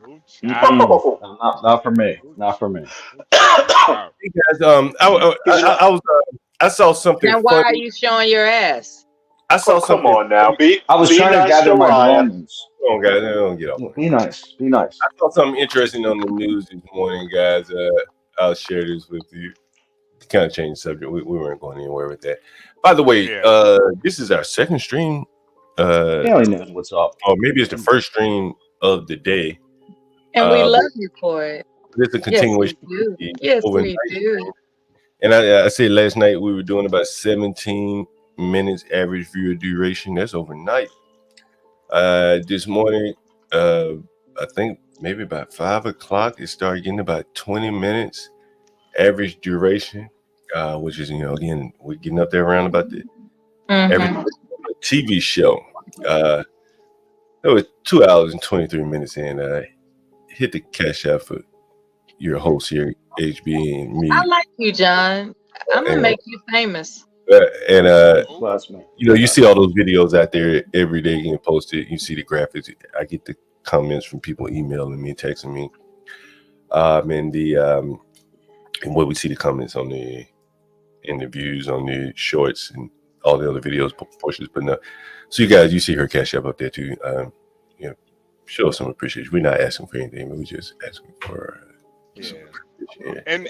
Ooh, child. Mm-mm. Oh, Not for me. Ooh, Not for me. ooh, child. Hey guys, I was I saw something Now why are funny. you showing your ass? I saw come something on now. funny. Be I was be trying to nice gather to my Ryan. belongings. Come on, guys, don't get off on Be me. nice. Be nice. I saw something interesting on the news this morning, guys. I'll share this with you. To kind of change the subject. We weren't going anywhere with that. By the way, Yeah. this is our second stream, Stanley knows what's up. or maybe it's the first stream of the day. And we But love you for it. it's a Yes, we continuation of do. the Yes, overnight we stream. do. And I said last night we were doing about 17 minutes average viewer duration. That's overnight. This morning, I think maybe about 5 o'clock, it started getting about 20 minutes average duration, which is, again, we're getting up there around about the average TV show. It was 2 hours and 23 minutes in. Hit the cash out for your host here, HB, and me. I like you, John. I'm gonna And, make you famous. That's me. you see all those videos out there every day getting posted. You see the graphics. I get the comments from people emailing me, texting me. And what we see the comments on the interviews, on the shorts, and all the other videos Portia's putting up. So you guys, you see her cash up there too. Show some appreciation. We're not asking for anything, but we're just asking for some appreciation. And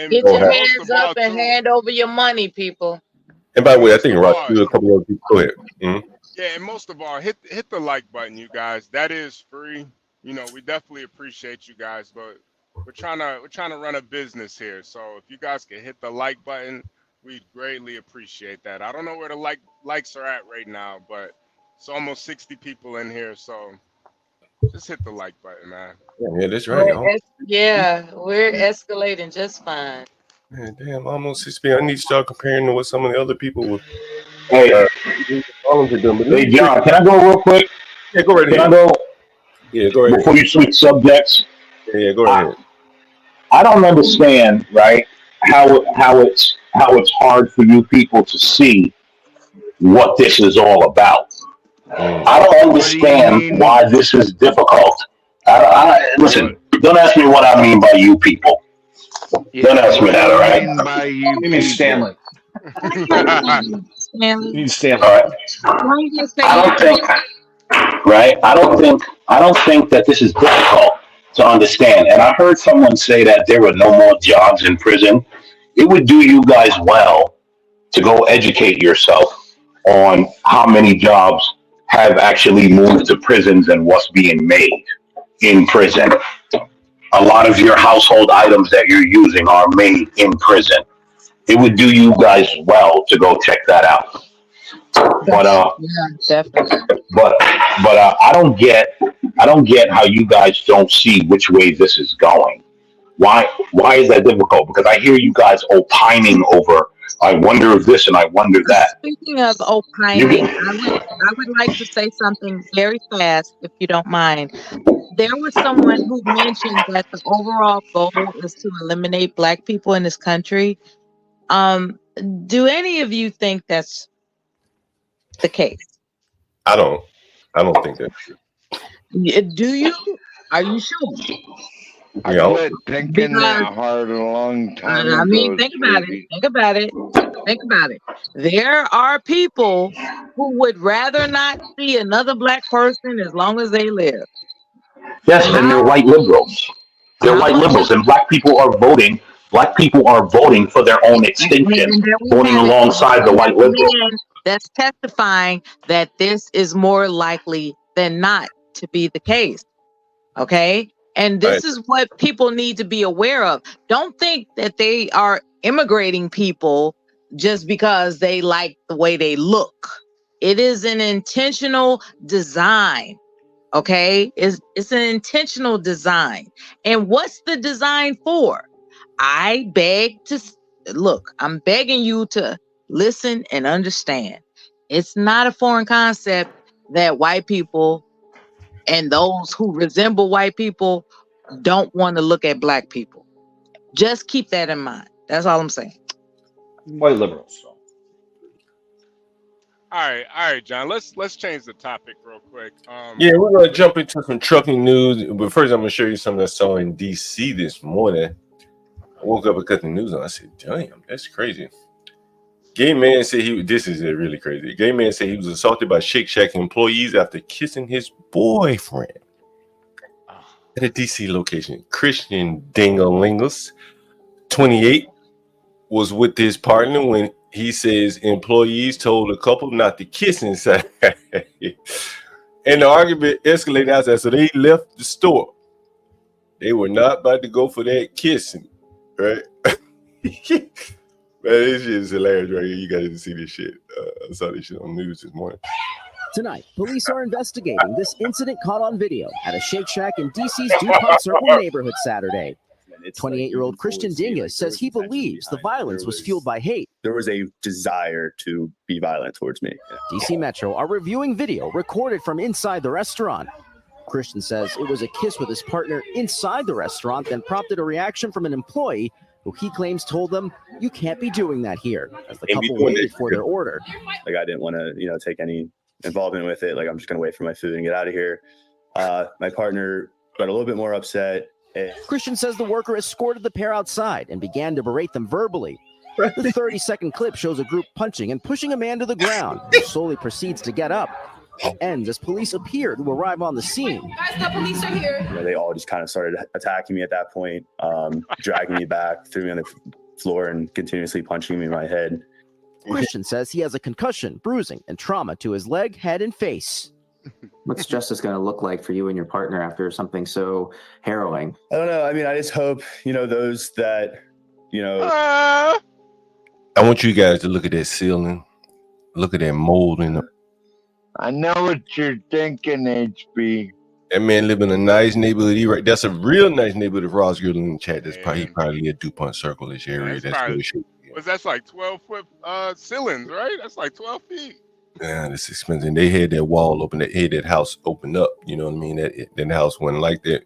Get Go your ahead. most hands of all up and too, hand over your money, people. And by the way, I most think of Ross, all, you a couple of people. Go ahead. yeah, and most of all, hit the like button, you guys. That is free. We definitely appreciate you guys, but we're trying to run a business here. So if you guys can hit the like button, we'd greatly appreciate that. I don't know where the likes are at right now, but it's almost 60 people in here, so just hit the like button, man. Yeah, that's right. We're escalating just fine. Man, damn, almost 6 p.m. I need to start comparing to what some of the other people with Hey, problems are doing. But hey, John, can I go real quick? Yeah, go right Can I ahead. go Yeah, go right before ahead. you switch subjects? Yeah, go ahead. I don't understand, right? How it's hard for you people to see what this is all about. I don't What do you understand mean? why this is difficult. What? Listen, don't ask me what I mean by you people. Don't Yeah, ask me what do that, you all right? mean by you You mean people? Stanley? I understand, You Stanley. need Stanley. All right. Why you gonna say I you don't people? think, right? I don't think that this is difficult to understand. And I heard someone say that there were no more jobs in prison. It would do you guys well to go educate yourself on how many jobs have actually moved to prisons and what's being made in prison. A lot of your household items that you're using are made in prison. It would do you guys well to go check that out. But Yeah, definitely. but I don't get how you guys don't see which way this is going. Why is that difficult? Because I hear you guys opining over. I wonder if this and I wonder that. Speaking of You opining, get, I would like to say something very fast, if you don't mind. There was someone who mentioned that the overall goal is to eliminate Black people in this country. Um, do any of you think that's the case? I don't think that's true. Do you? Are you sure? I Yeah. quit thinking Because that hard a long time I mean, ago, think about it. Stevie. Think about it. Think about it. There are people who would rather not see another Black person as long as they live. yes, and they're How white liberals. They're how white is liberals, and black people are voting. Black people are voting for their own extinction, and there we voting have it. alongside the And white that's a liberals. man that's testifying that this is more likely than not to be the case. Okay. And Right. this is what people need to be aware of. Don't think that they are immigrating people just because they like the way they look. It is an intentional design. Okay. It's an intentional design. And what's the design for? I beg to look, I'm begging you to listen and understand. It's not a foreign concept that white people and those who resemble white people don't want to look at Black people. Just keep that in mind. That's all I'm saying. White liberals. So. All right, John. Let's change the topic real quick. Yeah, we're gonna jump into some trucking news, but first I'm gonna show you something I saw in DC this morning. I woke up and cut the news on. I said, "Damn, that's crazy." Gay man said this is really crazy. Gay man said he was assaulted by Shake Shack employees after kissing his boyfriend at a DC location. Christian Dingolingus, 28, was with his partner when he says employees told the couple not to kiss inside. And the argument escalated outside, so they left the store. They were not about to go for that kissing, right? Man, this shit is hilarious right here. You guys didn't see this shit. I saw this shit on the news this morning. Tonight, police are investigating this incident caught on video at a Shake Shack in DC's DuPont Circle neighborhood Saturday. 28-year-old Christian Dingus says he believes the violence was fueled by hate. There was a desire to be violent towards me. DC Metro are reviewing video recorded from inside the restaurant. Christian says it was a kiss with his partner inside the restaurant that prompted a reaction from an employee who he claims told them, "You can't be doing that here," as the couple waited for their order. Like, I didn't want to, take any involvement with it. Like, I'm just going to wait for my food and get out of here. My partner got a little bit more upset. Christian says the worker escorted the pair outside and began to berate them verbally. The 30-second clip shows a group punching and pushing a man to the ground, who slowly proceeds to get up. It ends as police appear to arrive on the scene. Guys, the police are here. They all just kind of started attacking me at that point, dragging me back, threw me on the floor, and continuously punching me in my head. Christian says he has a concussion, bruising, and trauma to his leg, head, and face. What's justice going to look like for you and your partner after something so harrowing? I don't know. I mean, I just hope, those that, I want you guys to look at that ceiling. Look at that mold in the. I know what you're thinking, HB. That man live in a nice neighborhood. That's a real nice neighborhood. If Ross Girdle in the chat, he probably at DuPont Circle, this area. That's probably, really shit. that's like 12-foot ceilings, right? That's like 12 feet. Yeah, it's expensive. They had that wall open. They had that house opened up. You know what I mean? That house wasn't like that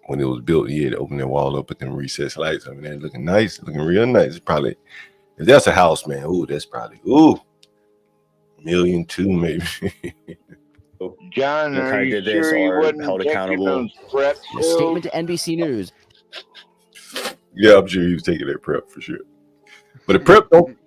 when it was built, he had to open that wall up with them recessed lights. I mean, they're looking nice, looking real nice. It's probably, if that's a house, man, that's probably, $1.2 million maybe. John, are you sure you wasn't taking those prep In a statement to NBC News. Yeah, I'm sure he was taking that prep for sure. But the prep don't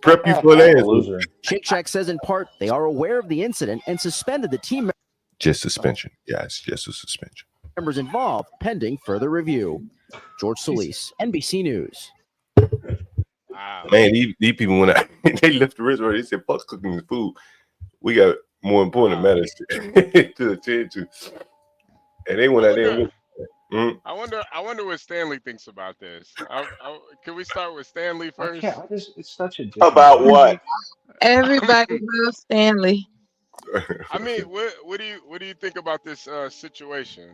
prep you for an answer. Shake Shack says in part they are aware of the incident and suspended the team Just suspension. Yeah, it's just a suspension. members involved pending further review. George Solis, NBC News. Man, these people, when they left the restaurant, they said, "Fuck cooking the food. We got more important matters to attend to." And they went out there. I wonder what Stanley thinks about this. Can we start with Stanley first? It's such a about what? Everybody loves Stanley. I mean, what do you think about this situation?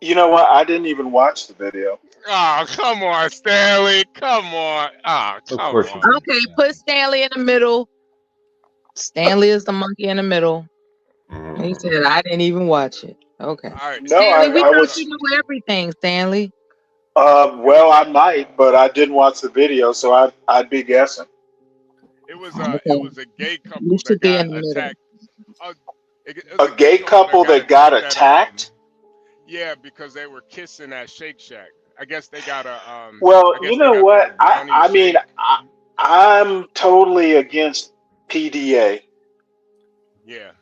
You know what? I didn't even watch the video. Oh, come on, Stanley. Come on. Oh, come on. Okay, put Stanley in the middle. Stanley is the monkey in the middle. He said, I didn't even watch it. Okay. All right. No, Stanley, we I thought was. you knew everything, Stanley. Well, I might, but I didn't watch the video, so I'd be guessing. It was a gay couple should that be got in the middle. attacked. A gay couple that got attacked? Yeah, because they were kissing at Shake Shack. I guess they got a Well, you know what? I mean, I'm totally against PDA. Yeah.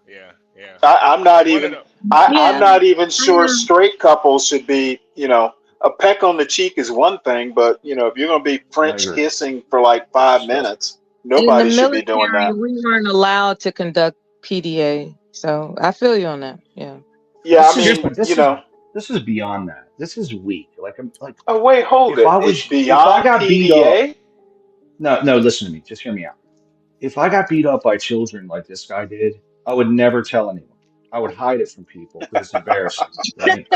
I'm not even. I'm not even sure straight couples should be. You know, a peck on the cheek is one thing, but you know, if you're going to be French kissing for like 5 minutes, nobody should be doing that. We weren't allowed to conduct PDA, so I feel you on that. Yeah. Yeah, I mean, you know, this is beyond that. This is weak. Like. Oh wait, hold it. It's beyond if I got PDA. Beat up, no. Listen to me. Just hear me out. If I got beat up by children like this guy did, I would never tell anyone. I would hide it from people because it's embarrassing. Right?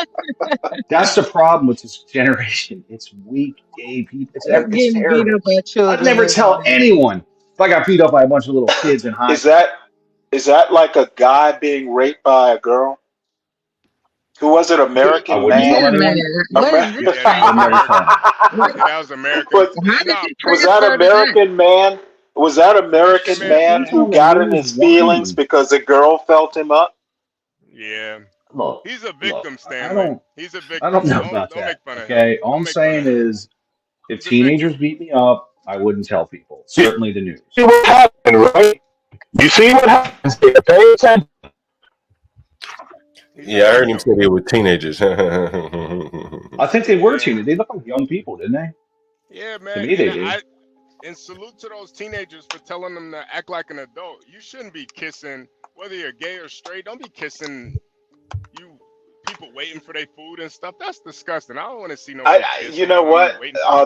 That's the problem with this generation. It's weak gay people. It's terrible. Beat up by children. I'd never tell anyone if I got beat up by a bunch of little kids in high school. Is that like a guy being raped by a girl? Who was it? American Man? That was American. Was that American Man? Was that American Man who got in his feelings because a girl felt him up? Yeah. Look, he's a victim, Stanley. He's a victim. I don't know about that. Okay, all I'm saying is, if teenagers beat me up, I wouldn't tell people. Certainly the news. See what happened, right? You see what happens? Pay attention. Yeah, I heard him say they were teenagers. I think they were teenagers. They look like young people, didn't they? Yeah, man. To me, they did. And salute to those teenagers for telling them to act like an adult. You shouldn't be kissing, whether you're gay or straight. Don't be kissing people waiting for their food and stuff. That's disgusting. I don't want to see no. You know what?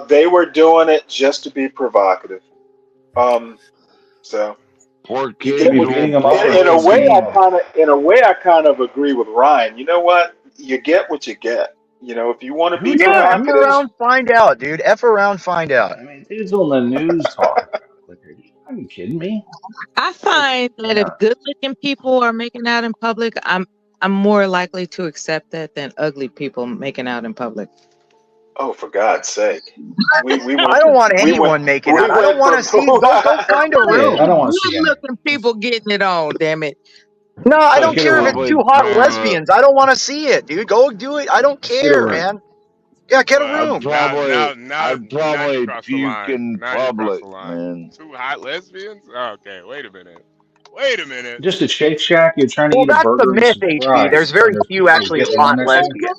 They were doing it just to be provocative. So. Poor kids. In a way, I kind of agree with Ryan. You know what? You get what you get. You know, if you want to be F around, find out, dude. F around, find out. I mean, dudes on the news talking about it. Are you kidding me? I find that if good-looking people are making out in public, I'm more likely to accept that than ugly people making out in public. Oh, for God's sake! I don't want anyone making out. I don't want to see. Go find a room. I don't want to see good-looking people getting it on. Damn it! No, I don't care if it's two hot lesbians. I don't want to see it, dude. Go do it. I don't care, man. Yeah, get a room. I'd probably puke in public, man. Two hot lesbians? Okay, wait a minute. Just at Shake Shack, you're trying to eat a burger. Well, that's the myth, HB. There's very few actually hot lesbians.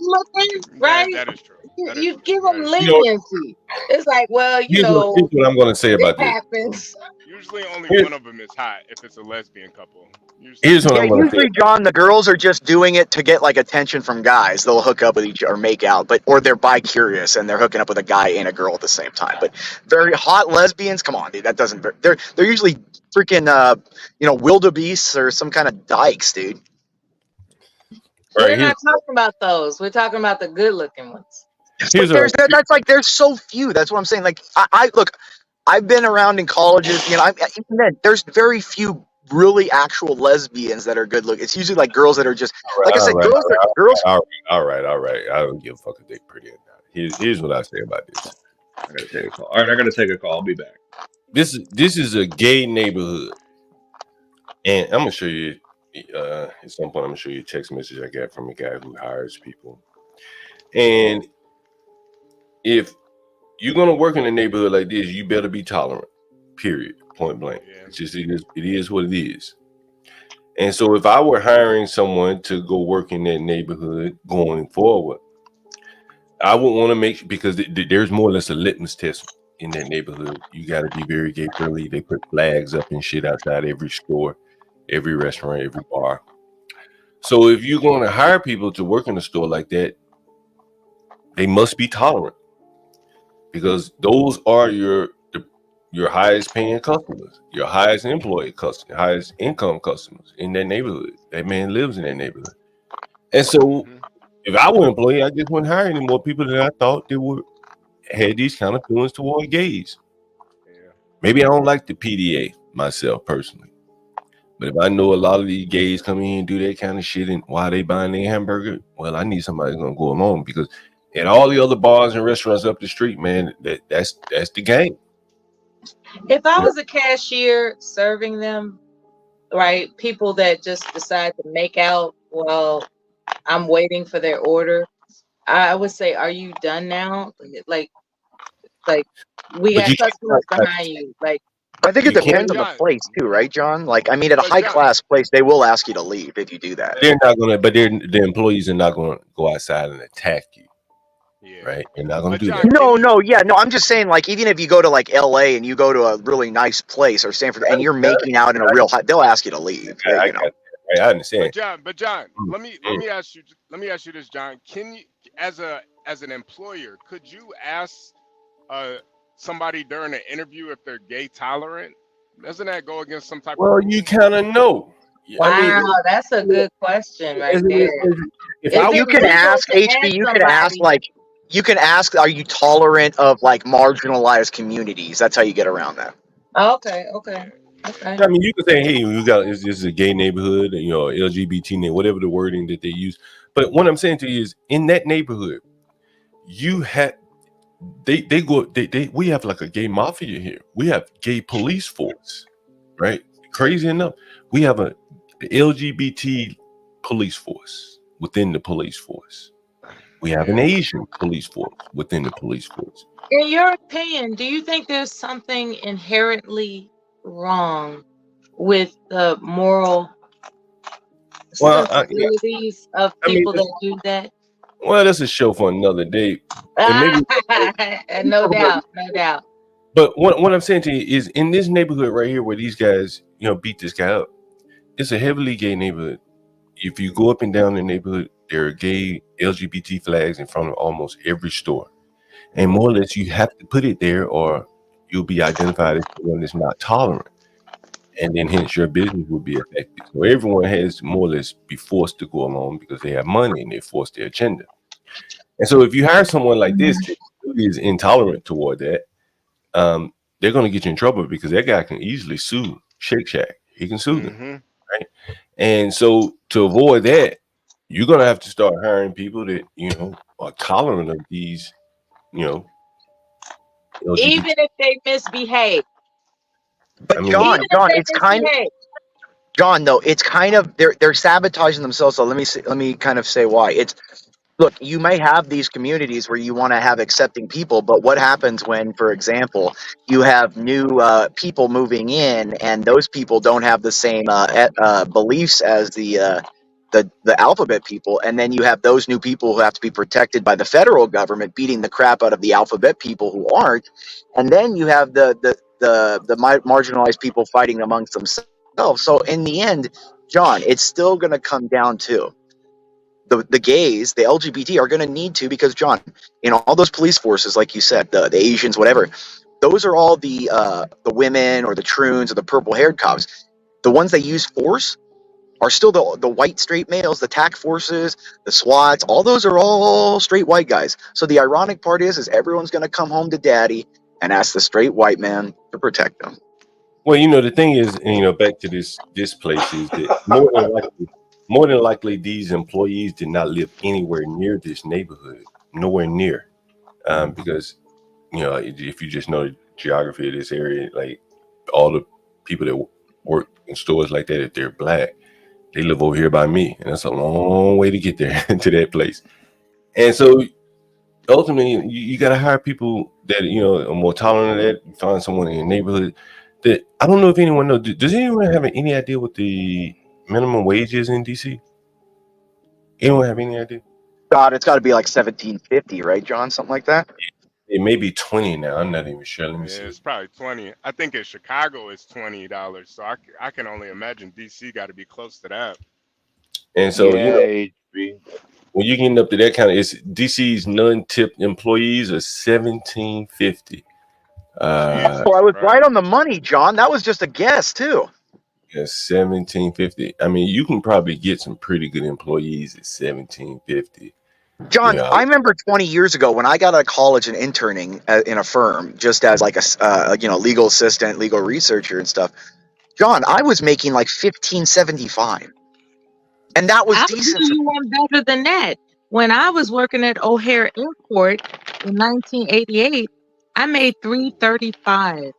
Right? That is true. You give them leniency. It's like, well, here's what I'm going to say about this. Happens. Usually only one of them is hot if it's a lesbian couple. Here's what I'm going to say. Usually, John, the girls are just doing it to get like attention from guys. They'll hook up with each other or make out, or they're bi-curious and they're hooking up with a guy and a girl at the same time. But very hot lesbians, come on, dude, that doesn't. They're usually freaking wildebeests or some kind of dykes, dude. We're not talking about those. We're talking about the good-looking ones. There's so few. That's what I'm saying. Like I look, I've been around in colleges. You know, even then, there's very few really actual lesbians that are good looking. It's usually like girls that are just, like I All said, right, girls. all right. I don't give a fuck if they pretty or not. Here's what I say about this. I gotta take a call. All right, I gotta take a call. I'll be back. This is a gay neighborhood, and I'm gonna show you. At some point, I'm gonna show you a text message I got from a guy who hires people. And if you're gonna work in a neighborhood like this, you better be tolerant. Period. Point blank. Yeah. It's just it is what it is. And so if I were hiring someone to go work in that neighborhood going forward, I would want to make sure, because there's more or less a litmus test in that neighborhood. You got to be very gay friendly. They put flags up and shit outside every store, every restaurant, every bar. So if you're going to hire people to work in a store like that, they must be tolerant, because those are your highest paying customers, your highest employee customers, highest income customers in that neighborhood. That man lives in that neighborhood. And so if I were an employee, I just wouldn't hire any more people that I thought they had these kind of feelings toward gays. Yeah. Maybe I don't like the PDA myself personally, but if I know a lot of these gays come in and do that kind of shit and why they buying their hamburger, well, I need somebody who's gonna go along, because at all the other bars and restaurants up the street, man, that's the game. If I was a cashier serving them, right, people that just decide to make out while I'm waiting for their order, I would say, "Are you done now? Like we got customers behind you." Like, I think it You depends on the place too, right, John? Like, I mean, at a high class place, they will ask you to leave if you do that. They're not gonna, but the employees are not gonna go outside and attack you. Yeah. Right? They're not gonna do John, that. No. I'm just saying, like, even if you go to like LA and you go to a really nice place, or Stanford, and you're making out in a real high, they'll ask you to leave. I understand. But John, let me ask you this, John. Can you, as an employer, could you ask somebody during an interview if they're gay tolerant? Doesn't that go against some type of Well, you kind of know. wow, I mean, that's a good question right there. You can ask HB. You can ask, like, you can ask, are you tolerant of like marginalized communities? That's how you get around that. Okay. I mean, you can say, "Hey, this is a gay neighborhood, you know, LGBT, whatever the wording that they use." But what I'm saying to you is, in that neighborhood, you have we have like a gay mafia here. We have gay police force, right? Crazy enough, we have the LGBT police force within the police force. We have an Asian police force within the police force. In your opinion, do you think there's something inherently wrong with the moral sensibilities of people that do that? Well, that's a show for another day. No doubt. But what I'm saying to you is, in this neighborhood right here, where these guys, you know, beat this guy up, it's a heavily gay neighborhood. If you go up and down the neighborhood, there are gay LGBT flags in front of almost every store. And more or less, you have to put it there, or you'll be identified as one that's not tolerant. And then hence your business will be affected. So everyone has more or less be forced to go along because they have money and they force their agenda. And so if you hire someone like this that is intolerant toward that, they're going to get you in trouble, because that guy can easily sue Shake Shack. He can sue them, right? And so to avoid that, you're going to have to start hiring people that, you know, are tolerant of these, you know, LGBT. Even if they misbehave. But I mean, John, it's kind of, John, though, it's kind of, they're sabotaging themselves. So let me kind of say why. It's, look, you may have these communities where you want to have accepting people, but what happens when, for example, you have new people moving in, and those people don't have the same beliefs as the alphabet people, and then you have those new people who have to be protected by the federal government beating the crap out of the alphabet people who aren't, and then you have the marginalized people fighting amongst themselves. So in the end, John, it's still going to come down to the gays, the LGBT are going to need to, because John, in all those police forces, like you said, the Asians, whatever, those are all the women or the troons or the purple-haired cops. The ones that use force are still the white straight males, the TAC forces, the SWATs. All those are all straight white guys. So the ironic part is everyone's going to come home to daddy and ask the straight white man to protect them. Well, the thing is, back to this place is that more than likely, these employees did not live anywhere near this neighborhood, nowhere near, because if you just know the geography of this area, like all the people that work in stores like that, if they're black, they live over here by me, and that's a long way to get there to that place. And so ultimately, you got to hire people that are more tolerant of that. You find someone in your neighborhood that I don't know if anyone knows. Does anyone have any idea what the minimum wage is in DC? Anyone have any idea? God, it's got to be like 1750, right, John? Something like that. It may be 20 now. I'm not even sure. Let me Yeah, see. it's probably 20. I think in Chicago it's $20. So I can only imagine DC got to be close to that. And so Yeah, HB. when you get up to that kind of, it's DC's non-tip employees are $17.50. Oh, I was right on the money, John. That was just a guess too. Yeah, $17.50. I mean, you can probably get some pretty good employees at $17.50. John, I remember 20 years ago when I got out of college and interning in a firm, just as like a legal assistant, legal researcher and stuff. John, I was making like $15.75, and that was I'll decent. give you one better than that. When I was working at O'Hare Airport in 1988, I made $3.35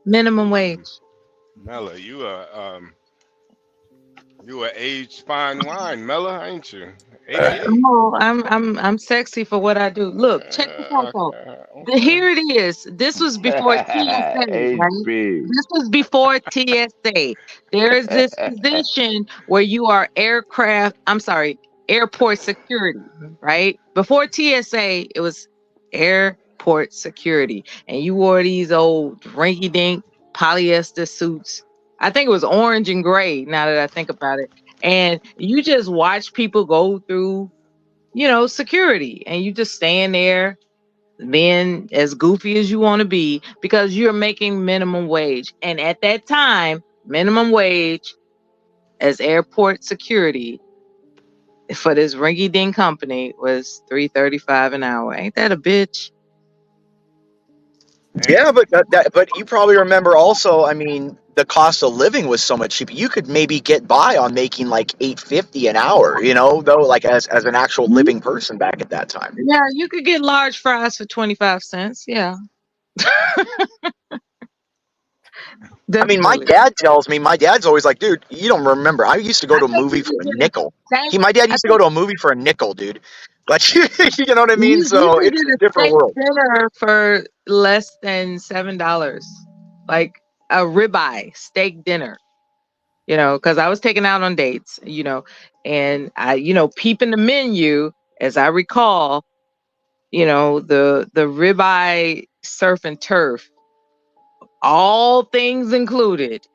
minimum wage. Mella, you a aged fine wine, Mella, ain't you? 88. No, I'm sexy for what I do. Look, check this out though. Okay. Here it is. This was before TSA, right? This was before TSA. There is this position where you are airport security, right? Before TSA, it was airport security. And you wore these old rinky-dink polyester suits. I think it was orange and gray, now that I think about it. And you just watch people go through, security, and you just stand there being as goofy as you want to be because you're making minimum wage. And at that time, minimum wage as airport security for this rinky-dink company was $3.35 an hour. Ain't that a bitch? Yeah, but you probably remember also. I mean, the cost of living was so much cheaper. You could maybe get by on making like $8.50 an hour. Though, like as an actual living person back at that time. Yeah, you could get large fries for 25 cents. Yeah. I mean, my dad tells me, my dad's always like, dude, you don't remember. I used to go to a movie for a nickel. My dad used to go to a movie for a nickel, dude. Like, you know what I mean? So you it's get a different world. dinner for less than $7, like a ribeye steak dinner. Because I was taken out on dates, and I, peeping the menu, as I recall, the ribeye surf and turf, all things included,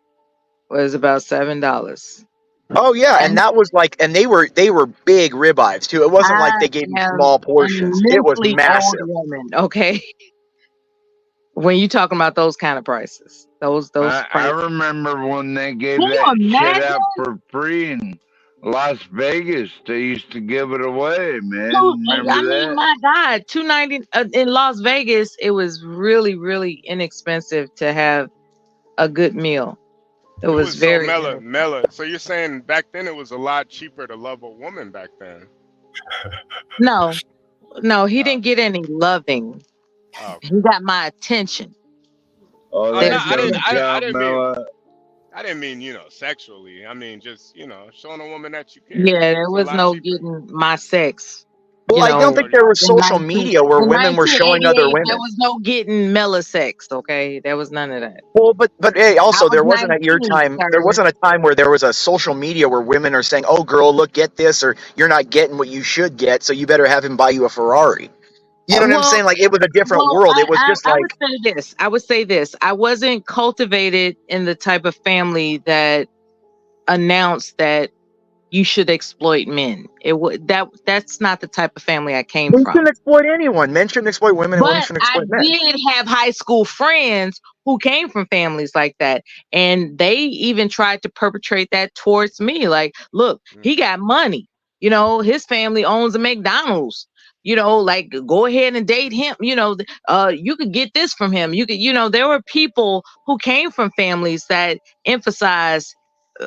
was about $7. Oh yeah, and that was like, and they were big ribeyes too. It wasn't like they gave you I am small an portions. It was immensely massive. old woman, okay? When you talking about those kind of prices, those I prices. remember when they gave Can that you shit imagine? out for free in Las Vegas. They used to give it away, man. Remember I mean, that? my God, $2.90 in Las Vegas. It was really, really inexpensive to have a good meal. It was So very Mella. So you're saying back then it was a lot cheaper to love a woman back then? No, he didn't get any loving. Oh, okay. He got my attention. Oh, No, that doesn't count, Mella. I didn't mean sexually. I mean just showing a woman that you care. Yeah, there It's a was lot no cheaper. getting my sex. Well, I don't think there was social media where in women were showing other 1988, women. there was no getting millisex. Okay, there was none of that. Well, but hey, also I was there wasn't at your 19, time. sir. There wasn't a time where there was a social media where women are saying, "Oh, girl, look, get this," or "You're not getting what you should get, so you better have him buy you a Ferrari." You know what I'm saying? Like it was a different world. It was just I like. would say this. I wasn't cultivated in the type of family that announced that you should exploit men. That's not the type of family I came Men from. shouldn't exploit anyone. Men shouldn't exploit women, and women But shouldn't I exploit men. did have high school friends who came from families like that. And they even tried to perpetrate that towards me. Like, look, he got money. His family owns a McDonald's. you know, like go ahead and date him. You know, you could get this from him. You could, you know, there were people who came from families that emphasized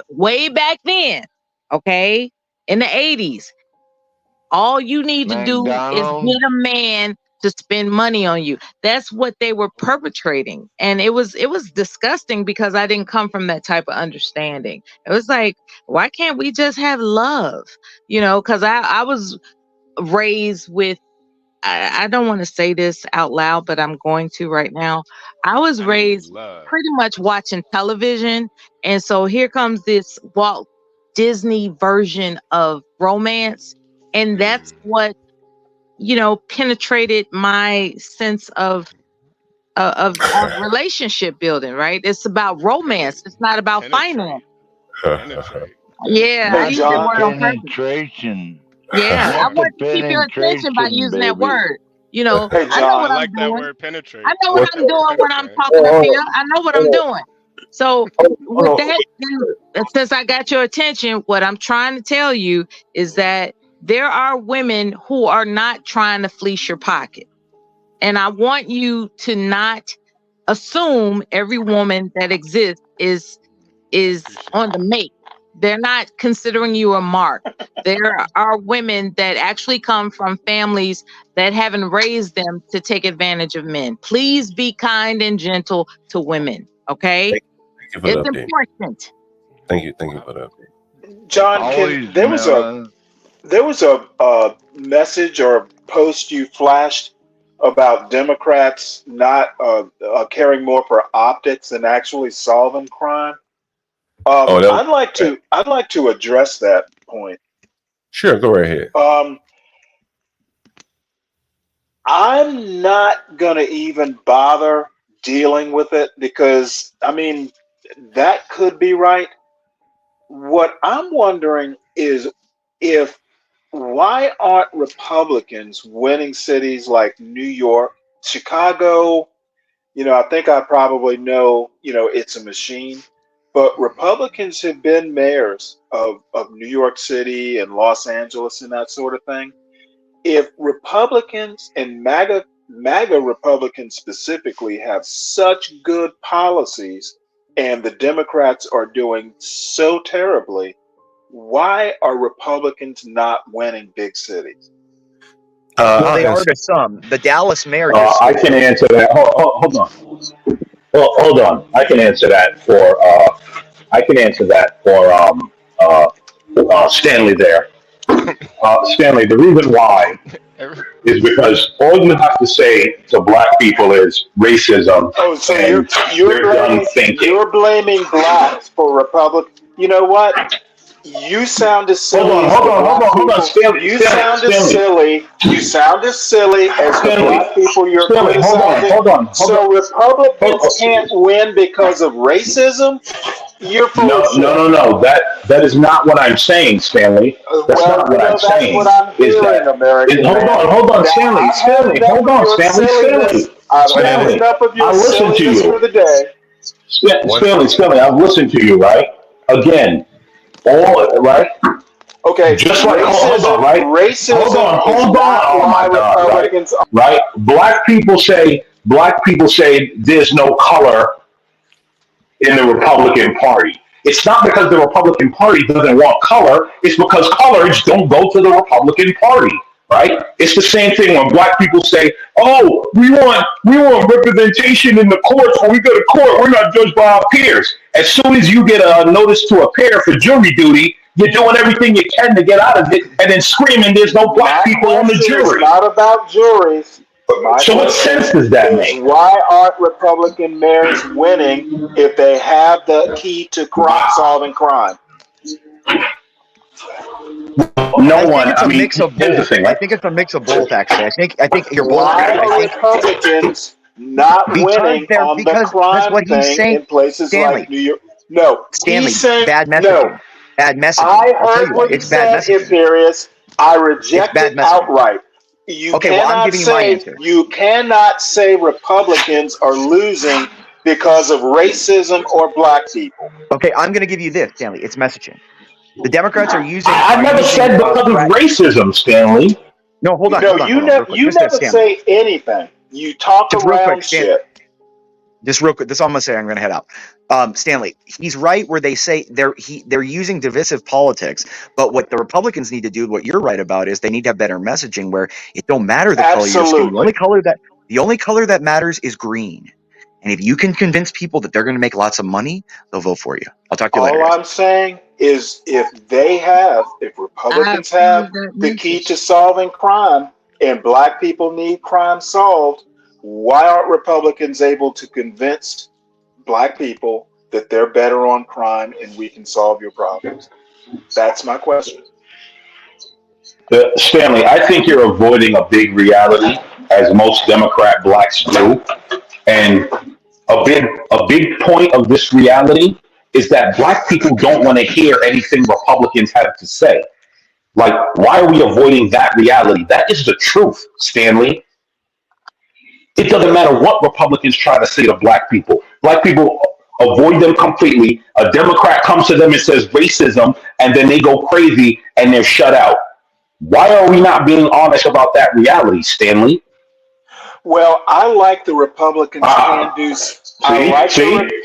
way back then, okay, in the 80s, all you need to do is McDonald's. get a man to spend money on you. That's what they were perpetrating. And it was disgusting because I didn't come from that type of understanding. It was like, why can't we just have love? You know, because I was raised with, I don't want to say this out loud, but I'm going to right now. I was I need raised love. pretty much watching television. And so here comes this Walt Disney version of romance. And that's what, you know, penetrated my sense of relationship building, right? It's about romance. It's not about finance. Penetrate. Yeah, I Hey, used that John. word on purpose. Penetration. Yeah, I Get the want you to keep your attention by penetration, using that baby. word. You know, Hey, I know John. what I I'm like that doing. word penetrate. I know what I'm doing when I'm Penetrate. talking up here. I know what I'm doing. So with that, since I got your attention, what I'm trying to tell you is that there are women who are not trying to fleece your pocket. And I want you to not assume every woman that exists is on the make. They're not considering you a mark. There are women that actually come from families that haven't raised them to take advantage of men. Please be kind and gentle to women, okay? Thank you for the It's update. important. Thank you for the update. John, Always, there was a message or a post you flashed about Democrats not caring more for optics than actually solving crime. Oh, that was, I'd like to address that point. sure, go right ahead. I'm not gonna even bother dealing with it because I mean that could be right. What I'm wondering is if why aren't Republicans winning cities like New York, Chicago? You know, I think I probably know, you know, it's a machine, but Republicans have been mayors of New York City and Los Angeles and that sort of thing. If Republicans and MAGA Republicans specifically have such good policies and the Democrats are doing so terribly, why are Republicans not winning big cities? Well, they are to some. The Dallas mayor just I can answer that. Hold on. Well, hold on. I can answer that for Stanley there. Stanley, the reason why is because all you have to say to black people is racism. Oh, so and you're done blaming thinking. you're blaming blacks for Republic. You know what? You sound as silly Hold on, Stanley. You sound as silly as the black people you're criticizing. Hold on. So Republicans can't win because of racism? You're full of shit. No. That is not what I'm saying, Stanley. That's not what I'm saying. That's what I'm hearing, American. Hold on, Stanley. Hold on, Stanley. I've had enough of your silliness for the day. Stanley, I've listened to you, right? Again, all right. Okay, just like racism, right? Racism hold on. Oh my God, Republicans right? Black people say there's no color in the Republican Party. It's not because the Republican Party doesn't want color. It's because colors don't go to the Republican Party, right? It's the same thing when black people say, "Oh, we want representation in the courts. When we go to court, we're not judged by our peers." As soon as you get a notice to appear for jury duty, you're doing everything you can to get out of it, and then screaming, "There's no black people on the jury." It's not about juries. So what sense does that make? Why aren't Republican mayors winning if they have the key to solving crime? No one. I mean, mix of both. I think it's a mix of both. Actually, I think you're both. Why are Republicans not winning on the crime thing in places like New York? No, Stanley, he's saying bad messaging. No. Bad messaging. I heard what he said, Imperious. I reject it outright. You cannot say Republicans are losing because of racism or black people. Okay, I'm going to give you this, Stanley. It's messaging. The Democrats are using. I never said because of racism, Stanley. No, hold on, No, hold on, hold on, real quick. you Just never Stanley. say anything. You talk Just real quick, around shit. Just real quick. This is all I'm gonna say. I'm gonna head out. Stanley, he's right where they say they're using divisive politics. But what the Republicans need to do, what you're right about, is they need to have better messaging where it don't matter the color of your skin. Absolutely. The only color that matters is green. And if you can convince people that they're going to make lots of money, they'll vote for you. I'll talk to you later, All guys. I'm saying is if Republicans have the key to solving crime and black people need crime solved, why aren't Republicans able to convince black people that they're better on crime and we can solve your problems? That's my question. Stanley, I think you're avoiding a big reality, as most Democrat blacks do. And a big point of this reality is that black people don't want to hear anything Republicans have to say. Like, why are we avoiding that reality? That is the truth, Stanley. It doesn't matter what Republicans try to say to black people. Black people avoid them completely. A Democrat comes to them and says racism, and then they go crazy and they're shut out. Why are we not being honest about that reality, Stanley? Well, I like the Republicans can do.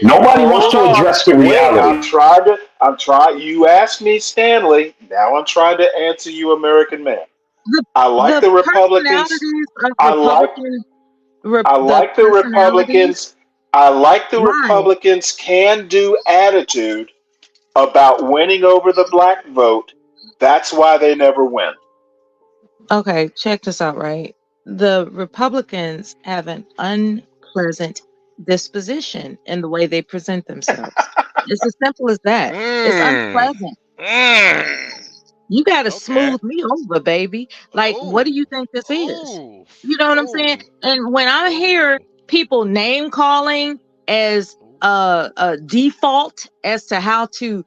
Nobody wants to address the reality. I'm trying. You asked me, Stanley. Now I'm trying to answer you, American man. I like the Republicans. I like the Republicans. I like the Republicans can do attitude about winning over the black vote. That's why they never win. Okay, check this out, right? The Republicans have an unpleasant disposition in the way they present themselves. It's as simple as that. It's unpleasant. You got to smooth me over, baby. Like, what do you think this is? You know what I'm saying? And when I hear people name calling as a default as to how to,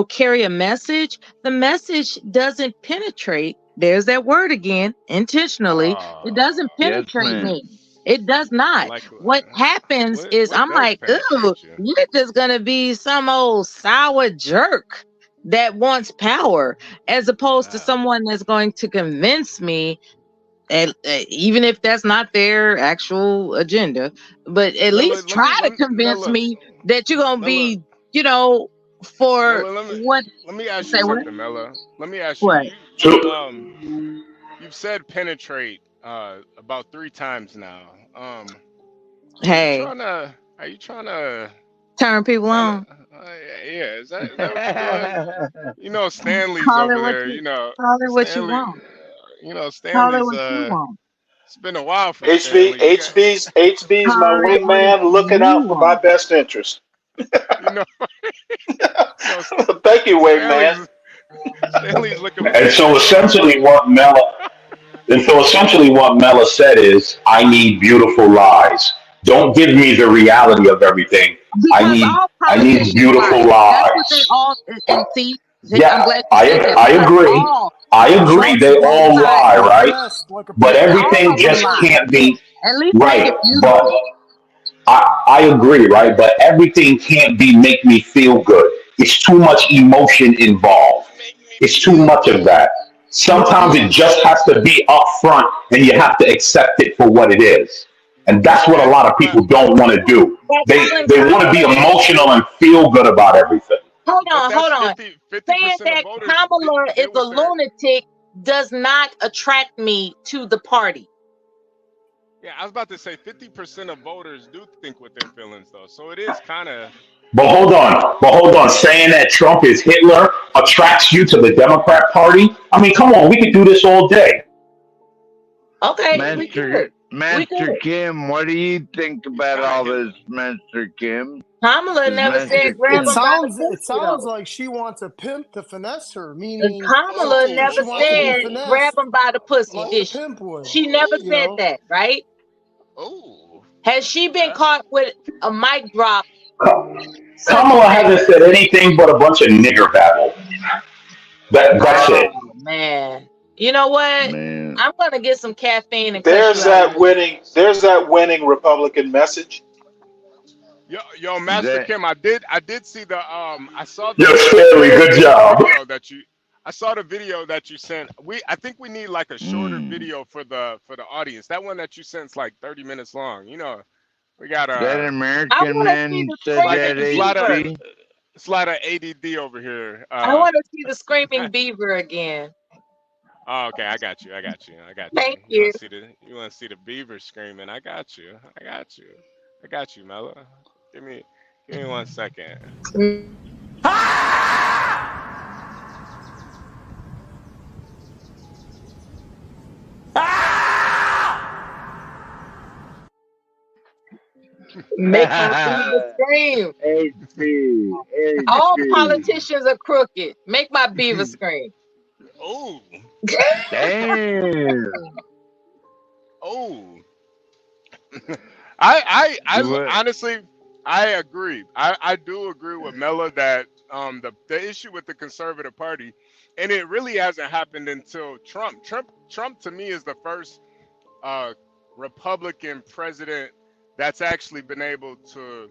carry a message, the message doesn't penetrate. There's that word again, intentionally. It doesn't penetrate me. It does not. What happens is I'm like, ooh, you're just going to be some old sour jerk that wants power, as opposed to someone that's going to convince me, even if that's not their actual agenda, but at least try to convince me that you're going to be, for what. Let me ask you something, Mella. Let me ask what? You've said penetrate about 3 times now. Hey, are you trying to turn people on? Yeah, is that what you're doing? Stanley's Call over it what there. you, call it what you want. Call it Stanley's. what you want. It's been a while for Stanley. HB's my wingman, looking out for my best interest. Thank you, wingman. Stanley's looking. And so essentially, what Mella said is, I need beautiful lies. Don't give me the reality of everything. I need beautiful lies. That's what they all, and see. Yeah, I agree. I agree. They all lie, right? But everything just can't be right. But I agree, right? But everything can't make me feel good. It's too much emotion involved. It's too much of that. Sometimes it just has to be upfront, and you have to accept it for what it is. And that's what a lot of people don't want to do. They want to be emotional and feel good about everything. Hold on. Saying that Kamala is a lunatic does not attract me to the party. Yeah, I was about to say 50% of voters do think with their feelings, though. So it is kind of. But hold on. Saying that Trump is Hitler attracts you to the Democrat Party? I mean, come on. We could do this all day. Okay, Master Kim, what do you think about all this, Master Kim? Kamala never said grab him by the pussy. It sounds like she wants a pimp to finesse her, meaning Kamala never said grab him by the pussy. Like pimp would. She never said that, right? Oh. Has she been caught with a mic drop? Kamala hasn't said anything but a bunch of nigger babble. That's it. Man. You know what? Man. I'm gonna get some caffeine and there's that winning Republican message. Yo, Master Kim, I did see the I saw the Stanley, good job. I saw the video that you sent. I think we need like a shorter Mm. video for the audience. That one that you sent's like 30 minutes long. You know, we got That I American want to see man the said slight that screaming slight of beaver. HP. slight of ADD over here. I want to see the screaming beaver again. Oh, okay, I got you. I got you. I got you. Thank You you. want to see the beaver screaming? I got you. I got you. I got you, Mella. Give me 1 second. Make my beaver scream. HP. All HP. politicians are crooked. Make my beaver scream. Oh, Damn. oh. I What? honestly, I agree. I do agree with Mella that the issue with the Conservative Party, and it really hasn't happened until Trump. Trump to me is the first Republican president that's actually been able to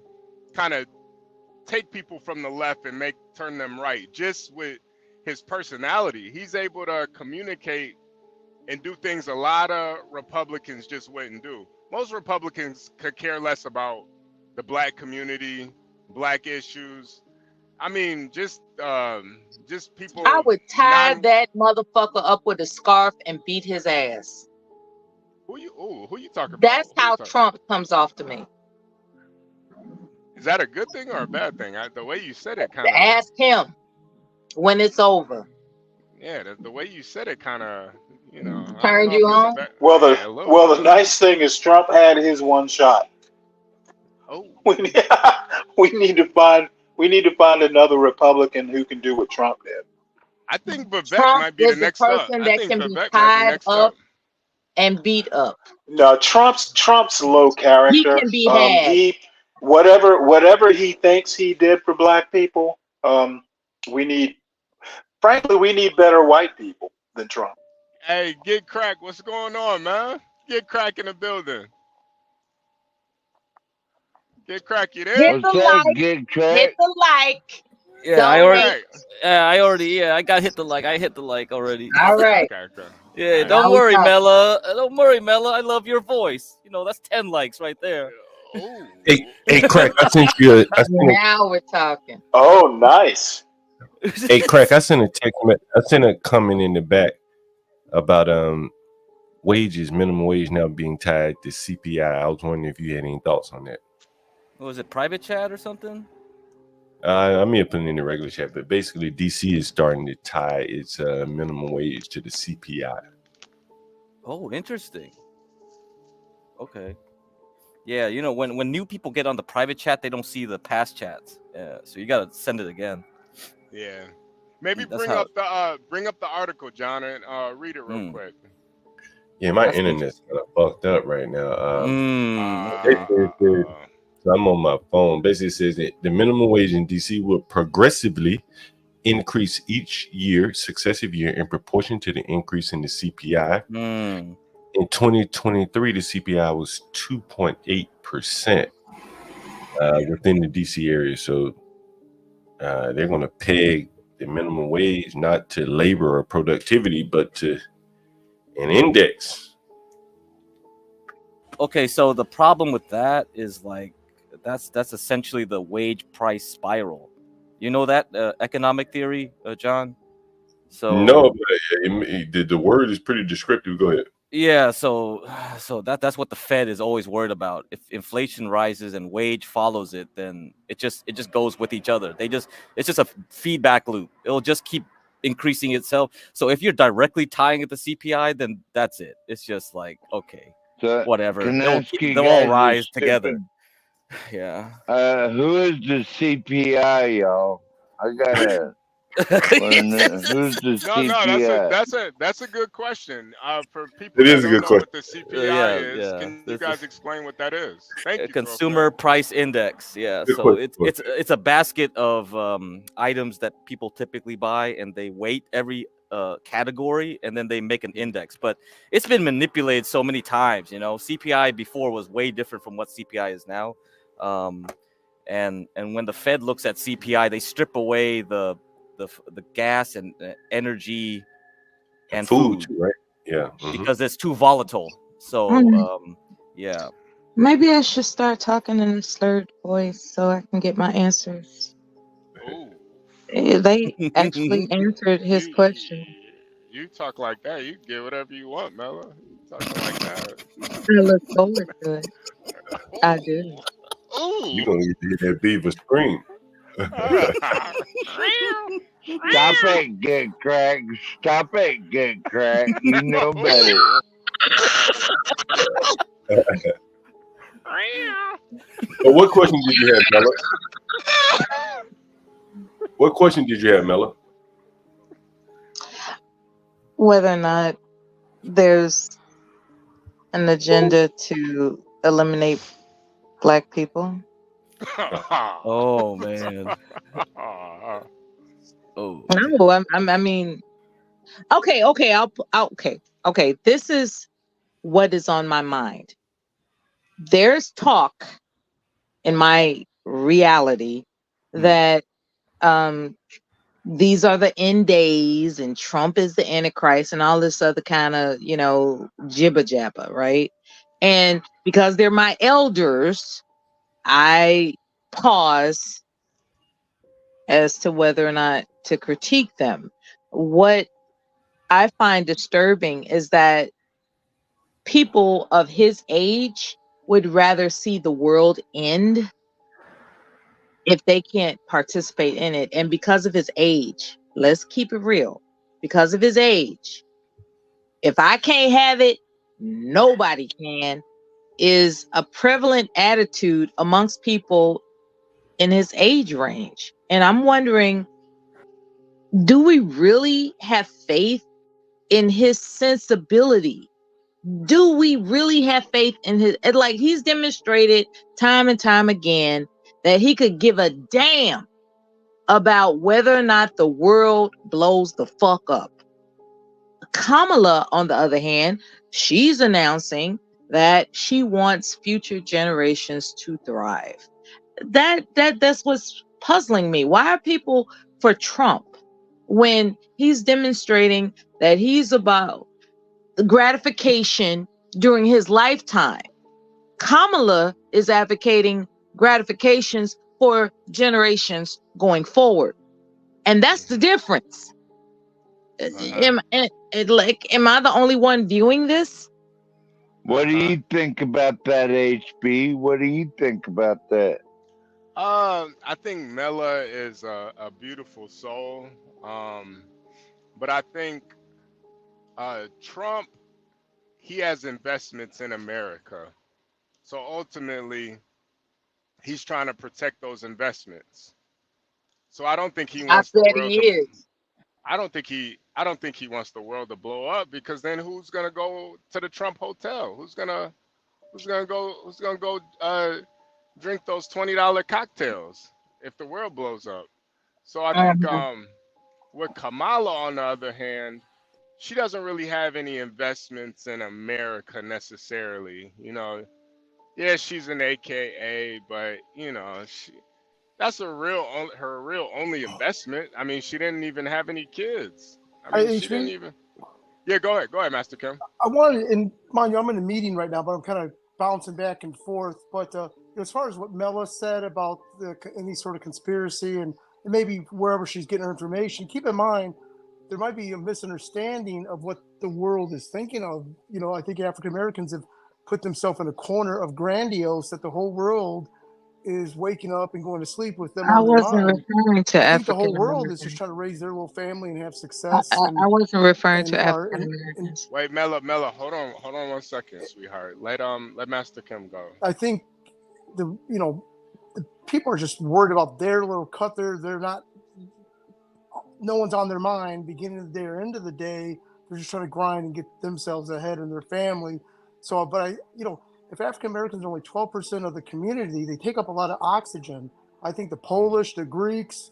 kind of take people from the left and turn them right. Just with his personality, he's able to communicate and do things a lot of Republicans just wouldn't do. Most Republicans could care less about the black community, black issues. I mean, just people. I would tie that motherfucker up with a scarf and beat his ass. Who you talking about? That's how Trump comes off to me. Is that a good thing or a bad thing? The way you said it kind of. Ask him when it's over. Yeah, the way you said it kind of, Turned you on? Well, the nice thing is Trump had his one shot. Oh. We need to find another Republican who can do what Trump did. I think Vivek Trump might be is the the next up. person I that think can be Vivek might be tied next up and beat up. No, Trump's low character. He can be had. Whatever he thinks he did for black people, we need better white people than Trump. Hey, Get Crack, what's going on, man? Get Crack in the building. Get Crack, you there? Hit the like. Hit the like. Yeah, I got hit the like. I hit the like already. All right. Okay. Yeah, don't worry, Mella. Don't worry, Mella. I love your voice. That's 10 likes right there. Hey, Crack, I sent you Now we're talking. Oh, nice. Hey, Crack, I sent a text. I sent a comment in the back about wages, minimum wage now being tied to CPI. I was wondering if you had any thoughts on that. Was it private chat or something? I may have put it in the regular chat, but basically DC is starting to tie its minimum wage to the CPI. Oh, interesting. Okay. Yeah, when new people get on the private chat, they don't see the past chats. Yeah, so you gotta send it again. Yeah. Maybe That's bring up the article, John, and read it real quick. Yeah, my internet's kind of fucked up right now. So I'm on my phone. Basically, it says that the minimum wage in DC will progressively increase each successive year in proportion to the increase in the CPI. In 2023, the CPI was 2.8% within the DC area. So they're going to peg the minimum wage not to labor or productivity, but to an index. Okay, so the problem with that is that's essentially the wage price spiral. You know that economic theory, John? So no, but the word is pretty descriptive. Go ahead. Yeah, so that's what the Fed is always worried about. If inflation rises and wage follows it, then it just goes with each other. It's just a feedback loop. It'll just keep increasing itself. So if you're directly tying it to CPI, then that's it. It's just like, okay, whatever. They'll all rise together. Yeah. Who is the CPI, y'all? I gotta learn that. Who's the CPI? That's a good question. For people it that is don't a good know question. what the CPI is, can you guys explain what that is? Thank you. Consumer Price Index. Yeah. Good So question. it's a basket of items that people typically buy, and they weight every category, and then they make an index. But it's been manipulated so many times. CPI before was way different from what CPI is now. And when the Fed looks at CPI, they strip away the the gas and energy and food, food, too, right? Yeah. because it's too volatile. So yeah. Maybe I should start talking in a slurred voice so I can get my answers. Ooh. They actually answered his question. You talk like that, you get whatever you want, Mella. You talking like that. I look forward to it. I do. You're Ooh. gonna get to hear that beaver scream. Stop it, get crack. Stop it, get crack. You know better. But what question did you have, Mella? What question did you have, Mella? Whether or not there's an agenda to eliminate Black people. Oh man. Oh. No, I mean, okay. Okay. This is what is on my mind. There's talk in my reality that these are the end days and Trump is the Antichrist and all this other kind of, jibber jabber, right? And because they're my elders, I pause as to whether or not to critique them. What I find disturbing is that people of his age would rather see the world end if they can't participate in it. And because of his age, let's keep it real. Because of his age, if I can't have it, nobody can, is a prevalent attitude amongst people in his age range. And I'm wondering, do we really have faith in his sensibility? Do we really have faith in his, like, he's demonstrated time and time again that he could give a damn about whether or not the world blows the fuck up. Kamala, on the other hand, she's announcing that she wants future generations to thrive. That's what's puzzling me. Why are people for Trump when he's demonstrating that he's about the gratification during his lifetime? Kamala is advocating gratifications for generations going forward. And that's the difference. Am I the only one viewing this? What do you think about that, HB? What do you think about that? I think Mella is a beautiful soul. But I think Trump, he has investments in America. So ultimately, he's trying to protect those investments. So I don't think he I wants the bet world he to. is. I don't think he wants the world to blow up, because then who's gonna go to the Trump hotel? Who's gonna go drink those $20 cocktails if the world blows up? So I think with Kamala, on the other hand, she doesn't really have any investments in America necessarily. Yeah, she's an AKA, but that's her real only investment. I mean, she didn't even have any kids. I mean, she didn't even. Yeah, go ahead, Master Kim. I wanted, and mind you, I'm in a meeting right now, but I'm kind of bouncing back and forth. But as far as what Mella said about any sort of conspiracy and maybe wherever she's getting her information, keep in mind there might be a misunderstanding of what the world is thinking of. I think African Americans have put themselves in a corner of grandiose that the whole world is waking up and going to sleep with them I on their wasn't mind. referring to I think the African whole world is just Americans. trying to raise their little family and have success. I wasn't referring to are African Americans. Wait, Mella, hold on 1 second, sweetheart. Let Master Kim go. I think the people are just worried about their little cut. They're not. No one's on their mind beginning of the day or end of the day. They're just trying to grind and get themselves ahead and their family. So, but if African Americans are only 12% of the community, they take up a lot of oxygen. I think the Polish, the Greeks,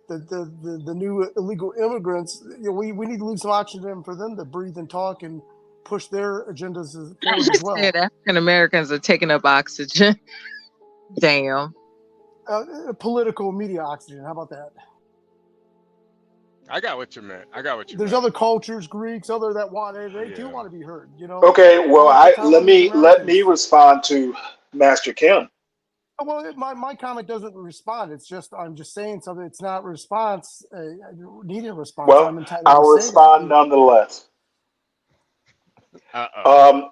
the new illegal immigrants, we need to leave some oxygen for them to breathe and talk and push their agendas forward as well. Said African Americans are taking up oxygen. Damn. Political media oxygen. How about that? I got what you meant. I got what you There's meant. other cultures, Greeks, other that want they do Yeah. want to be heard. You know, Okay, well, like the let comedies me around us. respond to Master Kim. Well, my comment doesn't respond. It's just I'm just saying something. It's not response. Needing a response. Well, I'm entitled to I'll say that. respond nonetheless.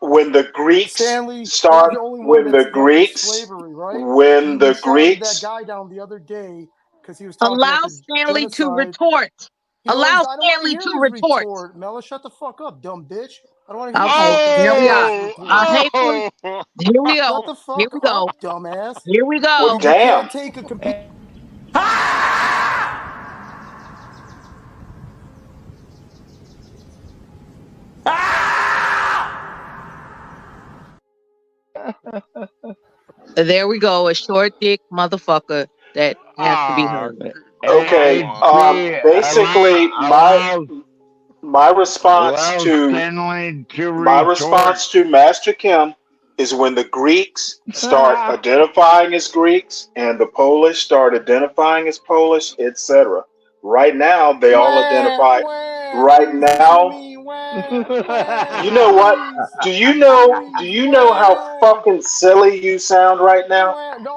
When the Greeks Stanley, you're start, the only one when that's the dealt with Greeks, slavery, right? when We the shouted that Greeks, guy down the other day because he was talking Allow about the Stanley to genocide. retort. I don't want to Stanley hear to his retort. retort. Mela, shut the fuck up, dumb bitch. I don't want to hear Okay, fucking here we are. Stanley's retort. Here we Shut go. the Here fuck we up, go. dumbass. Here we well, go. You damn. can't take a computer. There we go. A short dick motherfucker that has to be heard. Okay. Basically, my response allow to Stanley to retort. Master Kim is when the Greeks start identifying as Greeks and the Polish start identifying as Polish, etc. Right now, they all identify. Right Please listen to now, me. you know what? Please. Do you know? Do Please. you know how fucking silly you sound right now? No,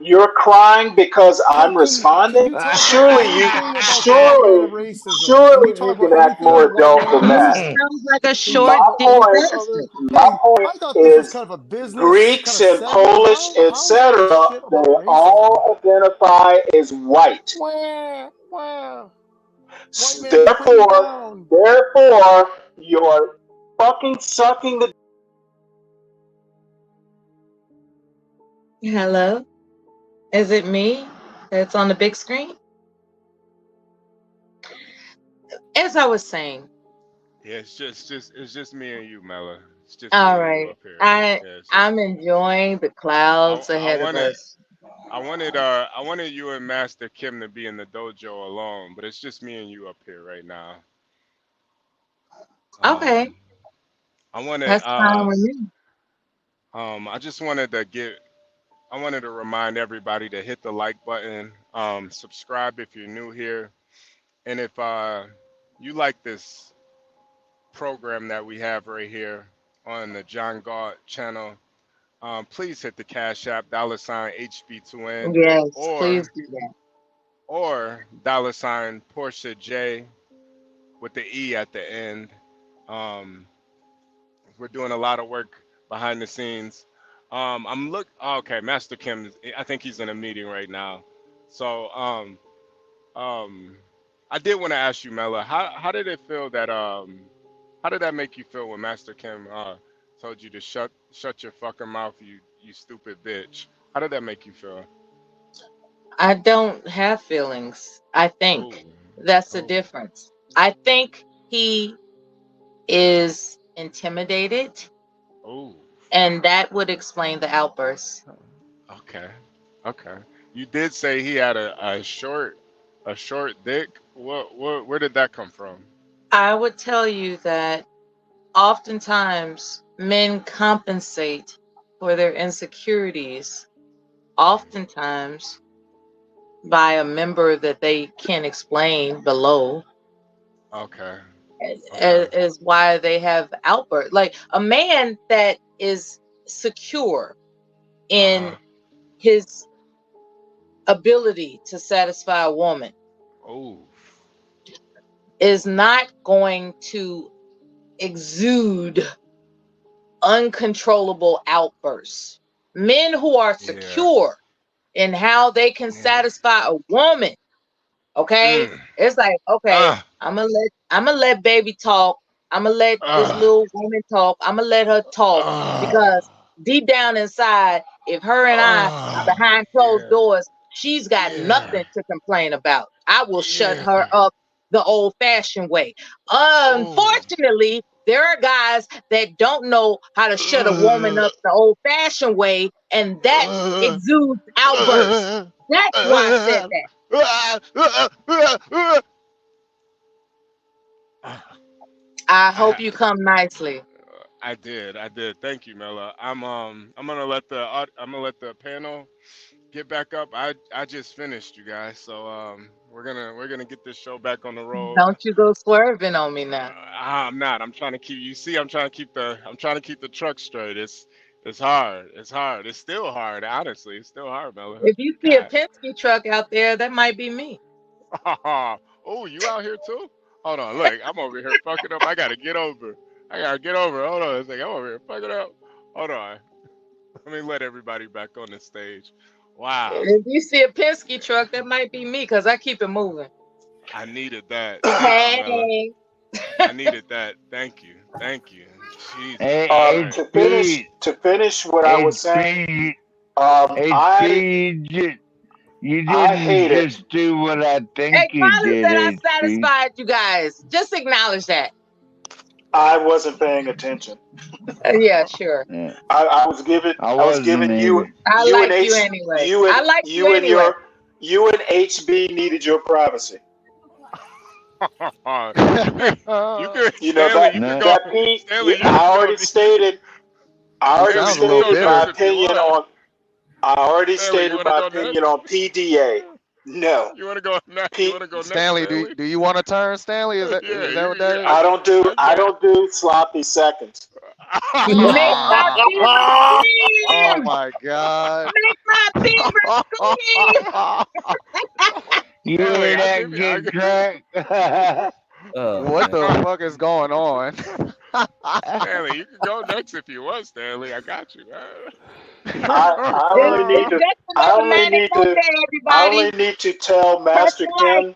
You're crying because I'm Can responding. you talk about anything about black men and racism? Can you Surely you talk about can act anything more with white men adult and than that. He racism? sounds like a Can you short talk about dick anything bastard. other? My Hey, point I thought this was is kind of a business kind Greeks of and segment. Polish, How is that etc. shit about They racism? all identify as white. Wow. White man, we put you down. Therefore, you're fucking sucking the. Hello? Is it me that's on the big screen? As I was saying. Yeah, it's just me and you, Mela. It's just me All and you right. up here. Yeah, it's just I'm enjoying the clouds I ahead of wanted us. I wanted you and Master Kim to be in the dojo alone, but it's just me and you up here right now. Okay. I wanted That's fine with me. I just wanted to remind everybody to hit the like button, subscribe if you're new here, and if you like this program that we have right here on the John Galt channel, please hit the Cash App $HB2N Yes, please do that. or $Portia J with the E at the end. We're doing a lot of work behind the scenes. Okay, Master Kim, I think he's in a meeting right now. So I did want to ask you, Mela, how did it feel that how did that make you feel when Master Kim told you to shut your fucking mouth, you stupid bitch? How did that make you feel? I don't have feelings. I think that's the difference. I think he is intimidated. Oh. And that would explain the outburst. Okay. Okay. You did say he had a short dick. Where did that come from? I would tell you that oftentimes men compensate for their insecurities, oftentimes by a member that they can't explain below. Okay. Is why they have outbursts. Like a man that is secure in his ability to satisfy a woman is not going to exude uncontrollable outbursts. Men who are secure in how they can satisfy a woman, okay? It's like, okay, I'm gonna let baby talk. I'm gonna let this little woman talk. I'm gonna let her talk because deep down inside, if her and I are behind closed doors, she's got nothing to complain about. I will shut her up the old-fashioned way. Unfortunately, there are guys that don't know how to shut a woman up the old-fashioned way, and that exudes outbursts. That's why I said that. I hope you come nicely. I did. Thank you, Mela. I'm gonna let the panel get back up. I just finished, you guys. So we're gonna get this show back on the road. Don't you go swerving on me now. I'm not. I'm trying to keep. You see, I'm trying to keep the truck straight. It's hard. It's hard. It's still hard. Honestly, it's still hard, Bella. If you see a God. Penske truck out there, that might be me. Oh, you out here too? Hold on. Look, I'm over here fucking up. I gotta get over. Hold on a second. I'm over here fucking up. Hold on. Let me let everybody back on the stage. Wow. If you see a Penske truck, that might be me because I keep it moving. I needed that. Thank you, Bella. Hey. I needed that. Thank you. Thank you. Jesus. To finish what I was saying, I hate it. Do what I think Hey, you Carly did. said I satisfied you guys. Just acknowledge that. I wasn't paying attention. Yeah, sure. Yeah. I was giving you I you like and you H anyway. you and I like you you and anyway. you and HB needed your privacy. You could You know Stanley, you could go that P. Stanley, you I could already go stated. I already Stanley, you can go stated my next if you opinion want. on. I already Stanley, you stated wanna my go opinion next? on PDA. No. You wanna go next? You wanna go next, Stanley, do you want to turn, Stanley? Is that Yeah, what that is? I don't do sloppy seconds. Make my fever Oh scream! my God. Make my fever scream! You Stanley, hear I that give you good crack? What the fuck is going on? Stanley, you can go next if you want, Stanley. I got you, man. I only need to. Just I another only manic need to. Monday, I everybody. only need to tell Press Master the like. Kim.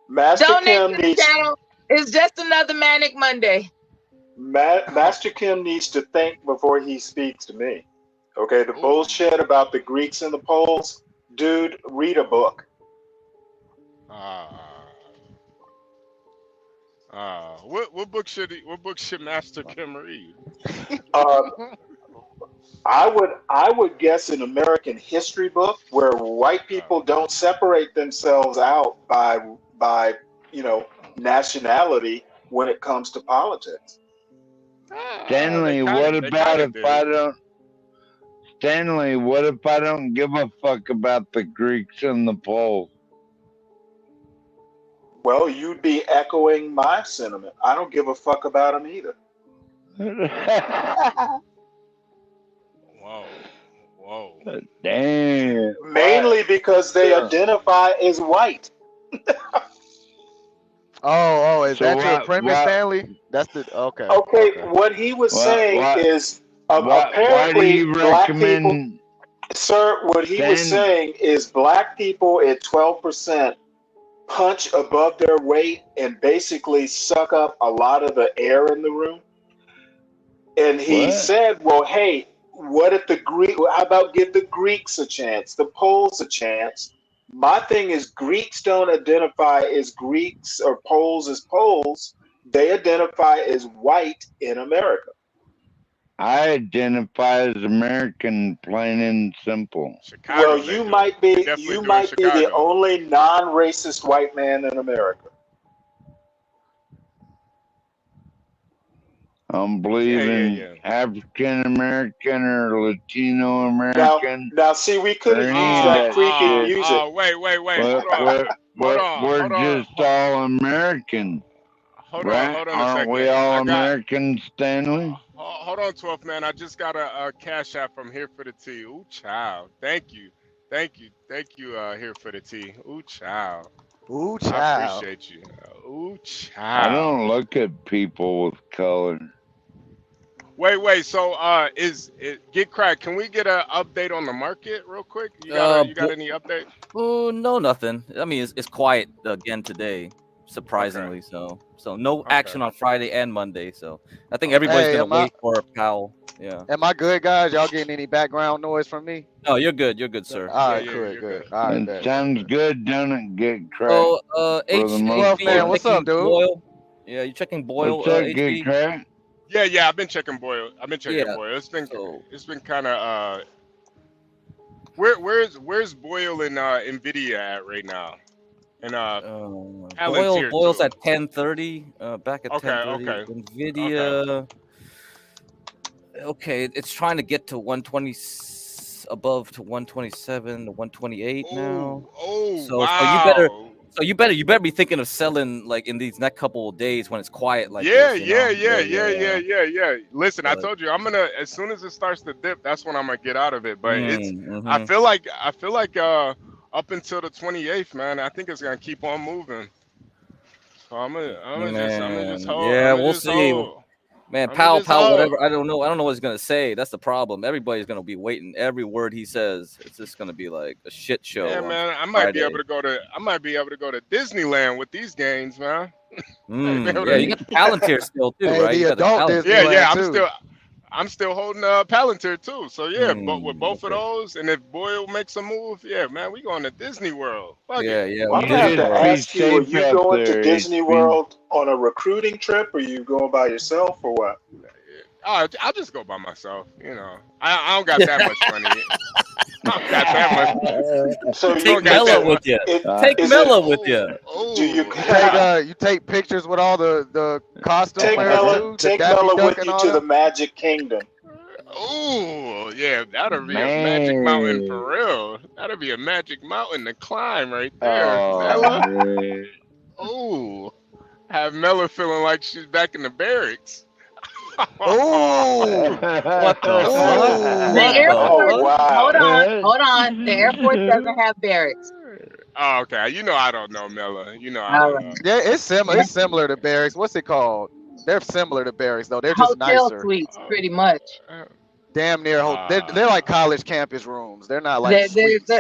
Master Donate Kim to the needs. channel. It's just another manic Monday. Master Kim needs to think before he speaks to me. Okay, the bullshit about the Greeks and the Poles, dude. Read a book. What book should Master Kim read? I would guess an American history book where white people don't separate themselves out by nationality when it comes to politics. Stanley, what about if I don't? Stanley, what if I don't give a fuck about the Greeks and the Poles? Well, you'd be echoing my sentiment. I don't give a fuck about them either. Whoa. Damn. Mainly because they identify as white. Oh, is that your premise, Stanley? That's the okay. Okay, what he was saying is apparently black people. Sir, what he was saying is black people at 12% punch above their weight and basically suck up a lot of the air in the room. And he said, well, hey, what if how about give the Greeks a chance, the Poles a chance? My thing is Greeks don't identify as Greeks or Poles as Poles. They identify as white in America. I identify as American, plain and simple. Chicago, well, you might be the only non-racist white man in America. I'm believing African American or Latino American. Now, see, we could have used that creepy music. Wait. We're just all American. Hold on a second. Aren't we all Americans, Stanley? Hold on, 12th man. I just got a cash app from Here for the Tea. Ooh, child. Thank you, Here for the Tea. Ooh, child. Ooh, child. I appreciate you. Ooh, child. I don't look at people with color. Wait. So, get cracked. Can we get an update on the market real quick? You got any update? Oh, no, nothing. I mean, it's quiet again today, surprisingly. Okay. So no action on Friday and Monday. So I think everybody's gonna wait for Powell. Yeah. Am I good, guys? Y'all getting any background noise from me? No, you're good. You're good, sir. All right, good. All right, it sounds good, don't it? Get cracked. So, HB, man, what's up, dude? Boyle? Yeah, you checking Boyle? What's up, get cracked? Yeah, I've been checking Boyle. Boyle. It's been kind of where's Boyle and NVDA at right now? And Boyle's at 10:30. Back at 10:30. Okay. NVIDIA. Okay, it's trying to get to 120. above to 127 to 128 now. Oh, So wow. you better be thinking of selling like in these next couple of days when it's quiet like Yeah, this, you know? yeah. Listen, I But told you I'm gonna, as soon as it starts to dip, that's when I'm gonna get out of it. But it's I mhm. feel like up until the 28th, man, I think it's gonna keep on moving. So I'm gonna just Man, hold. yeah, I'm gonna we'll just see. hold. Man, I'm gonna Powell, just hold. whatever. I don't know what he's gonna say. That's the problem. Everybody's gonna be waiting. Every word he says, it's just gonna be like a shit Yeah, show on man, I might be able Friday. to go to Disneyland with these games, man. Might be able Yeah, to- you got the Palantir still too, Hey, right? the You got the adult Palantir. yeah. Disneyland too. I'm still holding Palantir too. So yeah, but with both of Okay. those, and if Boyle makes a move, yeah, man, we going to Disney World. Fuck Yeah, it. yeah. I'm With gonna have Disney to World. ask you: are you going to Disney World on a recruiting trip, or you going by yourself, or what? I'll just go by myself. You know, I don't got that much money. I don't got that much. So Take Mella with you. Take is Mella it? with you. Do you You take pictures with all the costume take wearers Mella? too, the Take Daffy Mella Duck with and you all to the them. Magic Kingdom. Oh, yeah, that'll be a magic mountain for real. That'll be a magic mountain to climb right there, Mella. Oh, have Mella feeling like she's back in the barracks. Oh, What the fuck? The What Air the Force, Oh fuck? wow! hold on. The Air Force doesn't have barracks. Oh, okay. You know I don't know, Mella. You know I All don't right. know. yeah, it's similar. It's similar to barracks. What's it called? They're similar to barracks though. They're just Hotel nicer. suites, pretty much. Damn near. They're like college campus rooms. They're not like suites.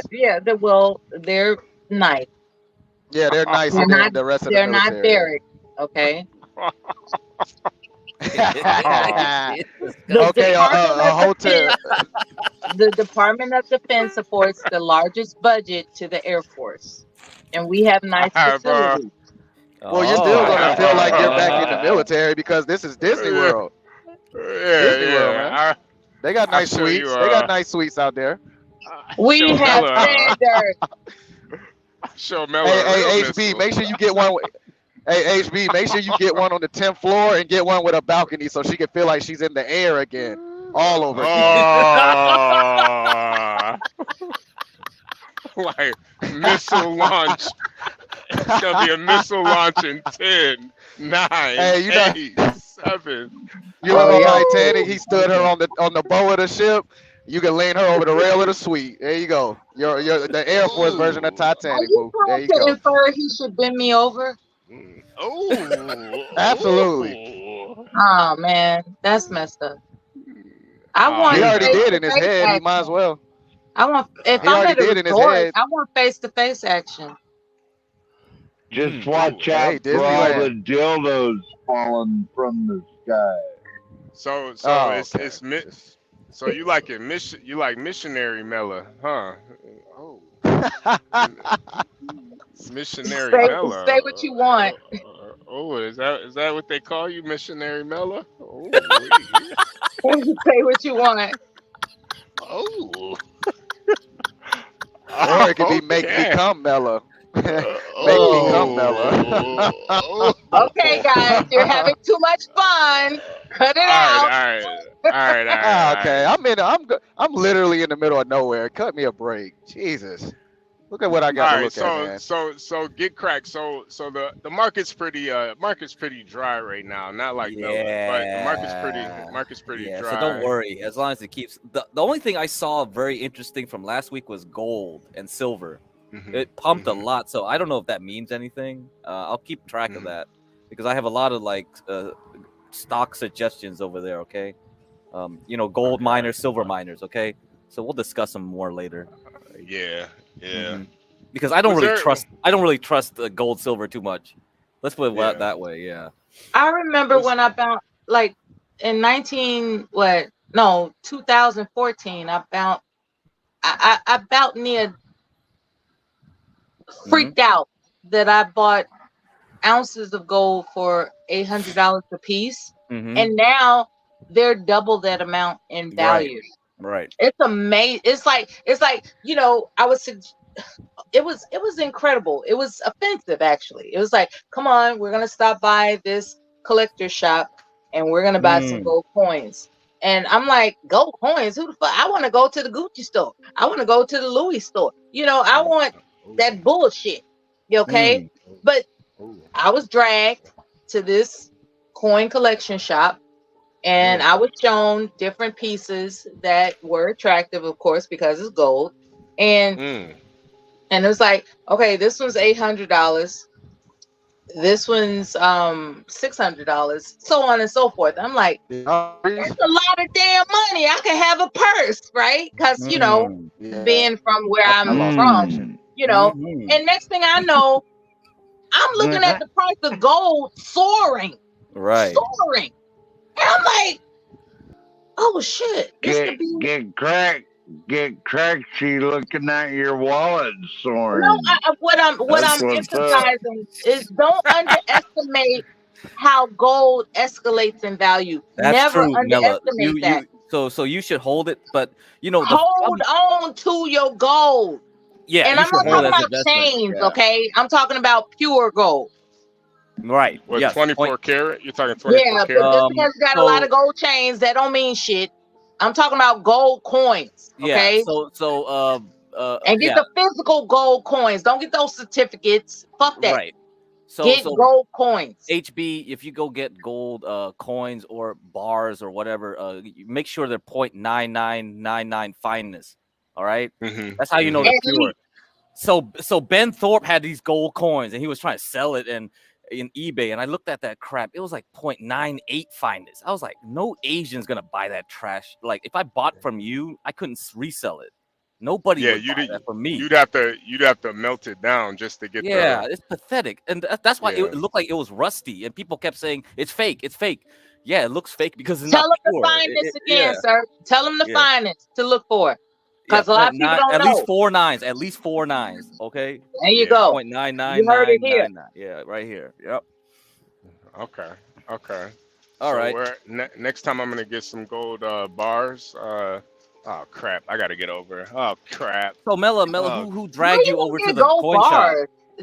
They're nice. Yeah, they're nicer than the rest of the They're not military. barracks. Okay. Okay, The a hotel. the Department of Defense supports the largest budget to the Air Force, and we have nice I have facilities. Well, you're still I gonna have feel like you're back in the military because this is Disney yeah, World. Disney World, man. yeah. They got I nice show you suites. They got nice suites out there. We show have Mella standards. show Mella Hey, a real HB, missile. make sure you get one. Hey, HB, make sure you get one on the 10th floor and get one with a balcony so she can feel like she's in the air again, all over again. Like missile launch. It's gonna be a missile launch in 10, 9, Hey, you know, 8, 7. you remember Titanic? He stood her on the bow of the ship. You can lean her over the rail of the suite. There you go. You're the Air Force version of Are Titanic, you boo. There trying you to go. infer he should bend me over? Oh, Absolutely. Oh man, that's messed up. I oh, want He already did in his face-to-face head. He might as action. well. I want if He I'm already at a did in his resort, head. I want face-to-face action. Just watch Hey, out for all the Disneyland. dildos falling from the sky. So Oh, it's okay. so you like it you like missionary Mella, huh? Oh, missionary Mella. Say what you want. Oh, is that what they call you, missionary Mella? Oh, Say what you want. oh. Or it could be make me come Mella. Make me come Mella. Okay, guys, you're having too much fun. Cut it out. All right. Okay, I'm literally in the middle of nowhere. Cut me a break. Jesus. Look at what I got All to right, look at, man. so get cracked. So the market's pretty dry right now. Not like Mella, but the market's pretty Yeah, dry. so don't worry. As long as it keeps the only thing I saw very interesting from last week was gold and silver. It pumped a lot, so I don't know if that means anything. I'll keep track of that because I have a lot of like stock suggestions over there. Okay, gold miners, silver miners. Okay, so we'll discuss them more later. Yeah. Because I don't really trust the gold, silver too much. Let's put it that way. Yeah. I remember when I bounced like in 2014. I about near freaked out that I bought ounces of gold for $800 a piece, and now they're double that amount in value. Right. It's amazing. It's like I was. It was incredible. It was offensive, actually. It was like, come on, we're gonna stop by this collector shop and we're gonna buy some gold coins. And I'm like, gold coins? Who the fuck? I want to go to the Gucci store. I want to go to the Louis store. You know, I want that bullshit. Okay. But I was dragged to this coin collection shop, and I was shown different pieces that were attractive, of course, because it's gold. And it was like, okay, this one's $800. This one's $600, so on and so forth. I'm like, that's a lot of damn money. I can have a purse, right? Because you know, being from where I'm from, you know. And next thing I know, I'm looking at the price of gold soaring, soaring, and I'm like, oh shit, this could be Get crazy looking at your wallet soaring. No, what I'm emphasizing is don't underestimate how gold escalates in value. That's Never true, Mela. underestimate that. So you should hold it, but you know, Hold on to your gold. Yeah, and I'm not talking about chains, okay? I'm talking about pure gold. Right. What, yes. 24 karat? You're talking 24 Yeah, karat? but just because you got a lot of gold chains, that don't mean shit. I'm talking about gold coins, okay? Yeah. And get the physical gold coins. Don't get those certificates. Fuck that. Right. Get gold coins. HB, if you go get gold coins or bars or whatever, make sure they're 0.9999 fineness. All right? That's how you know they're pure. So Ben Thorpe had these gold coins and he was trying to sell it in eBay, and I looked at that crap. It was like 0.98 fineness. I was like, no Asian's gonna buy that trash. Like, if I bought from you, I couldn't resell it. Nobody would buy that from me. You'd have to melt it down just to get it's pathetic. And that's why it looked like it was rusty, and people kept saying it's fake, it's fake. Yeah, it looks fake because it's Tell not them pure. to find this again, sir. Tell them to find it to look for. Because a lot of people don't know. At least 4 nines. At least 4 nines. Okay. There you go. 0.99. You heard it here. Yeah, right here. Yep. Okay. All right. Next time I'm gonna get some gold bars. Oh crap! I gotta get over it. Oh crap! So Mela, who dragged you over to the coin shop?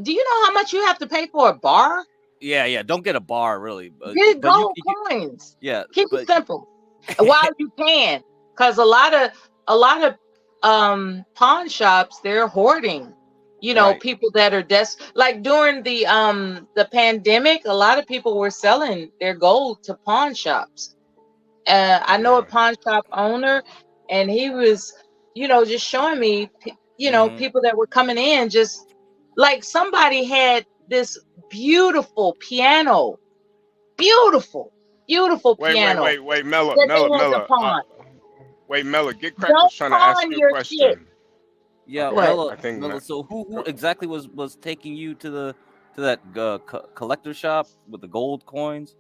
Do you know how much you have to pay for a bar? Yeah. Don't get a bar, really. Get gold coins. Yeah. Keep it simple while you can, because a lot of pawn shops, they're hoarding. You know, people that are like during the pandemic, a lot of people were selling their gold to pawn shops. I know a pawn shop owner, and he was, just showing me, people that were coming in, just like somebody had this beautiful piano, beautiful piano. Wait, Mela. Wait, Mela, get Crackers trying to ask you a question. Shit. Yeah, Mela, so who exactly was taking you to that collector shop with the gold coins?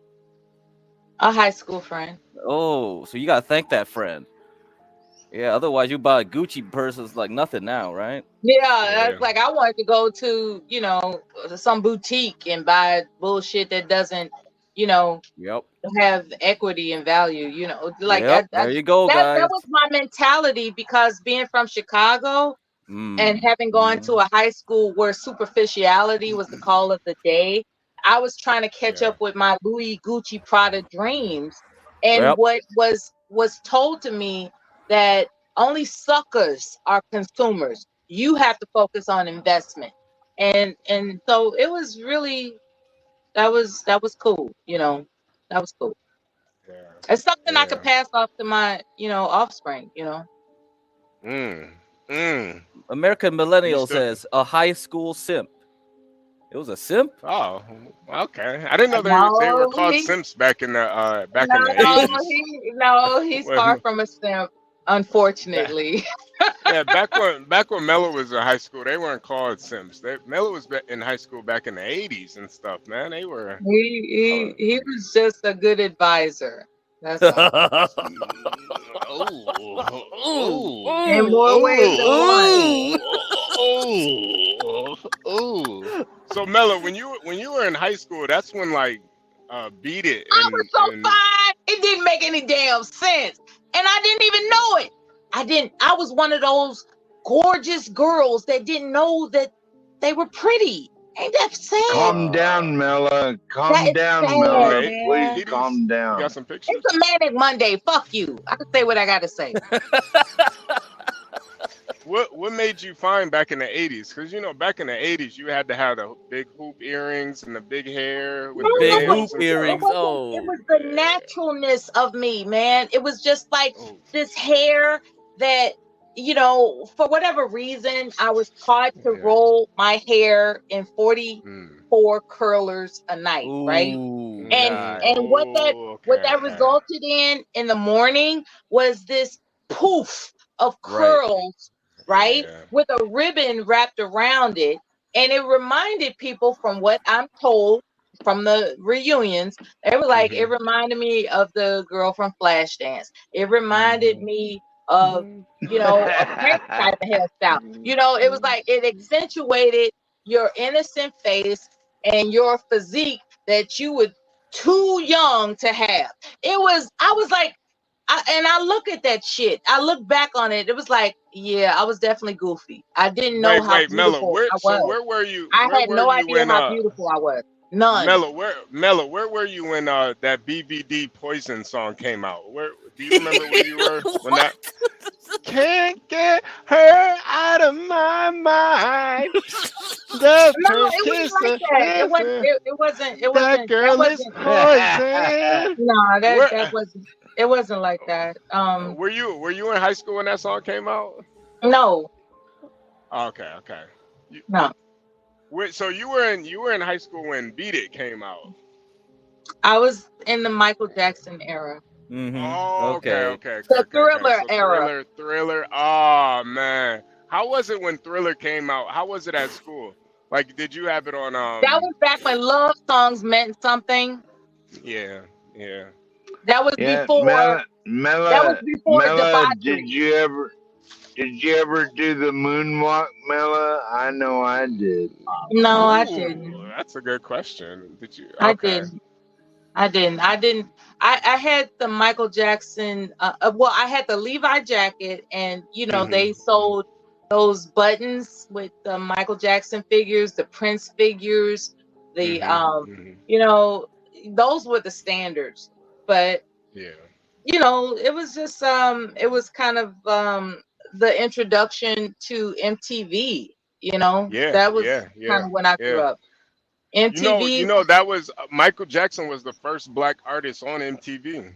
A high school friend. Oh, so you gotta thank that friend. Yeah, otherwise you buy a Gucci purse, it's like nothing now, right? Yeah, it's like I wanted to go to, some boutique and buy bullshit that doesn't, have equity and value, there you go, guys. That was my mentality, because being from Chicago and having gone to a high school where superficiality was the call of the day, I was trying to catch up with my Louis, Gucci, Prada dreams. And what was told to me that only suckers are consumers. You have to focus on investment. And so it was really, that was cool, that was cool. Yeah. It's something I could pass off to my, offspring, American Millennial says a high school simp. It was a simp? Oh, okay. I didn't know they were called simps back in the 80s. No, he's far from a simp, unfortunately. Yeah, back when Mela was in high school, they weren't called simps. Mela was in high school back in the 80s and stuff, man. They were. He was just a good advisor. That's all. In more ways than one. So Mela, when you were in high school, that's when Beat It. I was so fine. It didn't make any damn sense, and I didn't even know it. I was one of those gorgeous girls that didn't know that they were pretty. Ain't that sad? Calm down, Mella. That Calm is down, sad, Mella. Okay, Please man. ladies, calm you got down. some pictures? It's a manic Monday. Fuck you. I can say what I gotta say. What made you find back in the 80s? Because you know, back in the 80s, you had to have the big hoop earrings and the big hair with the Big No, hoop bands and it stuff. earrings. wasn't. It Oh, was the naturalness of me, man. It was just like Oh, this hair that, for whatever reason, I was taught to yeah. roll my hair in Mm. 44 curlers a night, right? ooh, And God. what that Oh, what okay, that okay. resulted in the morning was this poof of Right. curls, right? Yeah. With a ribbon wrapped around it. And it reminded people, from what I'm told from the reunions, they were like, it reminded me of the girl from Flashdance. It reminded me of, a Prince type of hairstyle. It was like it accentuated your innocent face and your physique that you were too young to have. I was like, I look at that shit. I look back on it. It was like, yeah, I was definitely goofy. I didn't know how Wait, Mello. beautiful I was. Where were you? I Where had were no you idea when how beautiful I was. None. Mello, where were you when that BVD Poison song came out? Where do you remember where you were when that? Can't get her out of my mind. Love No, her, it wasn't kiss like her, that. It kiss wasn't. her. It wasn't. It That wasn't. That girl is wasn't. poison. No, Where that wasn't. It wasn't like that. were you in high school when that song came out? No, Okay, okay. no. So you were in high school when Beat It came out. I was in the Michael Jackson era, Oh, okay, Okay. okay, okay, the okay, okay. Thriller So era. Thriller. Oh man, how was it when Thriller came out? How was it at school? Like, did you have it on? That was back when love songs meant something. Yeah, yeah. That was Yeah, before. That was before Mella, did debauchery. you ever do the moonwalk, Mella? I know I did. No, I Ooh, didn't. that's a good question. Did you? I Okay. didn't. I didn't. I didn't. I had the Michael Jackson. Well, I had the Levi jacket, and they sold those buttons with the Michael Jackson figures, the Prince figures, the those were the standards. But Yeah. it was just it was kind of the introduction to MTV. Yeah, That was yeah, kind yeah, of when I grew yeah. up. You MTV. know that was Michael Jackson was the first black artist on MTV.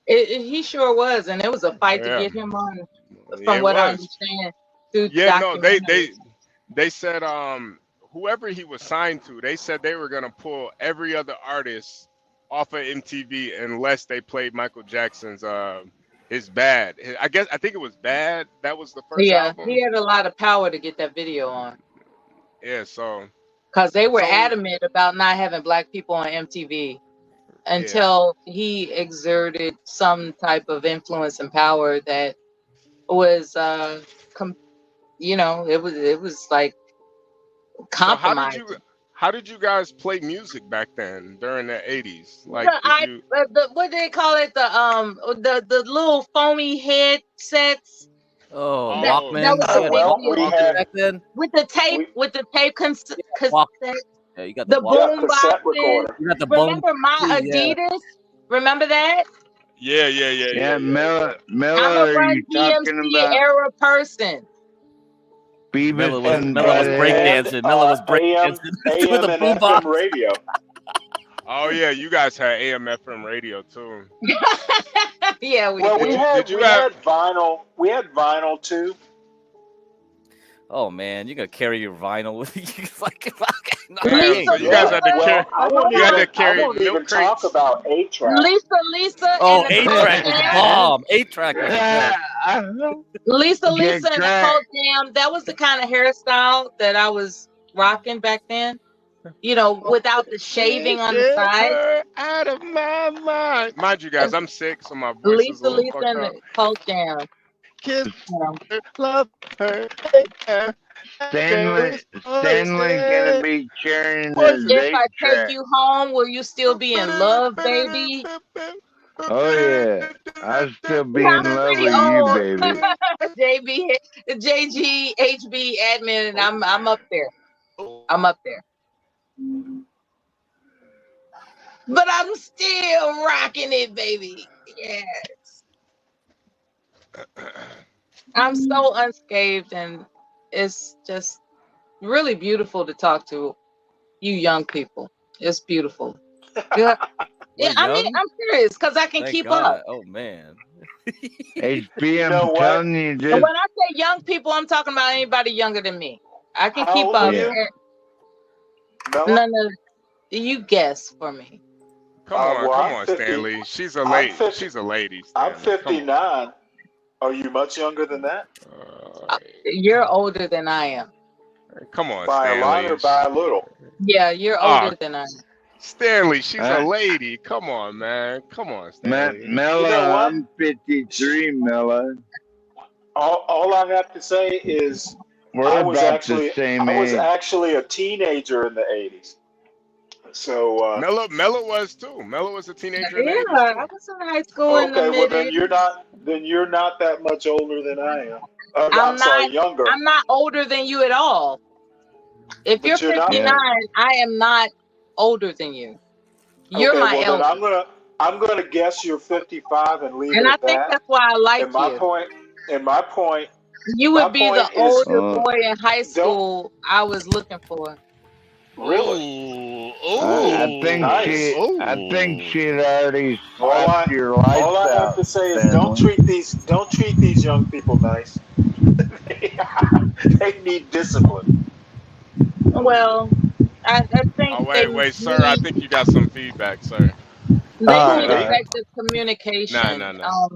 He sure was, and it was a fight to Yeah, get him on, yeah, from it what I was. understand through Yeah, no, documentaries. they said whoever he was signed to, they said they were gonna pull every other artist off of MTV unless they played Michael Jackson's his Bad. I think it was Bad. That was the first Yeah, he album. had a lot of power to get that video on, Yeah, so because they were so adamant about not having black people on MTV yeah. until he exerted some type of influence and power that was it was like So compromising. how did you guys play music back then during the 80s? Like, The, did I, you? what do they call it? The little foamy headsets. Oh, That Walkman. was You the had big Well, deal. we Walkman had back then. With the tape, we Walk. cassette, Yeah, you got the the walk. yeah, boom cassette boxes. recorder. You got the bone Remember my too. Yeah. Adidas? Remember that? Yeah, yeah, yeah, yeah, Yeah, yeah, yeah. I'm Mella, a are Run you talking DMC about era person. Beavis and Oh, Miller was Butthead? man. breakdancing. Miller was AM, breakdancing with AM a and boombox. FM radio. Oh yeah, you guys had AM FM radio too. Yeah, we Well, Did we you did. had did you we have? had vinyl. We had vinyl too. Oh man, you gotta carry your vinyl with you. It's like, Damn, Lisa, so you okay. guys Yeah. had to Lisa, carry Well, I hold won't you had on. to even I carry won't milk even talk crates. about 8-track. Lisa, and Oh, the 8-track Cult was Jam. bomb. 8-track was the best. Lisa, Get and the cracked. Cult Jam. That was the kind of hairstyle that I was rocking back then. Without the shaving Can't on the get sides. her out of my mind. Mind you guys, I'm sick, so my voice is a little Lisa, fucked and up. the Cult Jam. Kiss You know. her, love her, hate her. That girl is Stanley's gonna poison. be carrying his Poison. If I take 8-track. you home, will you still be in love, baby? Oh yeah, I'll still be I'm in love pretty with you, old. baby. JG, HB admin, and I'm up there. I'm up there. But I'm still rocking it, baby. Yes. I'm so unscathed, and it's just really beautiful to talk to you young people. It's beautiful. Yeah. We're Yeah, I mean, young. I'm serious because I can Thank keep up. God. Oh man. HB, You know I'm what? telling you And this. when I say young people, I'm talking about anybody younger than me. I can How keep old are up. Yeah. you, Bella? None of you guess for me. Well, come I'm on, 50. Stanley. She's a I'm lady. 50. She's a lady, I'm Stanley. Come on. 59. Are you much younger than that? You're older than I am. Come on, By a lot or Stanley. by a little? Yeah, you're Ah, older than I am. Stanley. She's a Uh, lady. Come on, man. Come on, Stanley. You know Mella, what? I'm 53, Mella. All I have to say is We're about the same I was age. actually a teenager in the 80s. So Mello was too. Mello was a teenager in the Yeah, 80s I too. was in high school in the okay, well mid '80s. then you're not that much older than I am. I'm I'm sorry, not. younger. I'm not older than you at all. If you're But you're not. 59, Yeah. I am not older than you. You're Okay, my well then elder, I'm gonna guess you're 55 and leave it and I at think that. that's why I And like my you. point and my point You my would be the point is older boy in high don't school I was looking for. really Ooh, I think ooh, nice. ooh. she'd already All slapped your lights I have out, to say is Stanley. don't treat these young people nice. They need discipline. Well, I think Oh wait, sir. I need think you got some feedback, sir. they All need right, all Me? right. effective Nah, communication. nah, nah.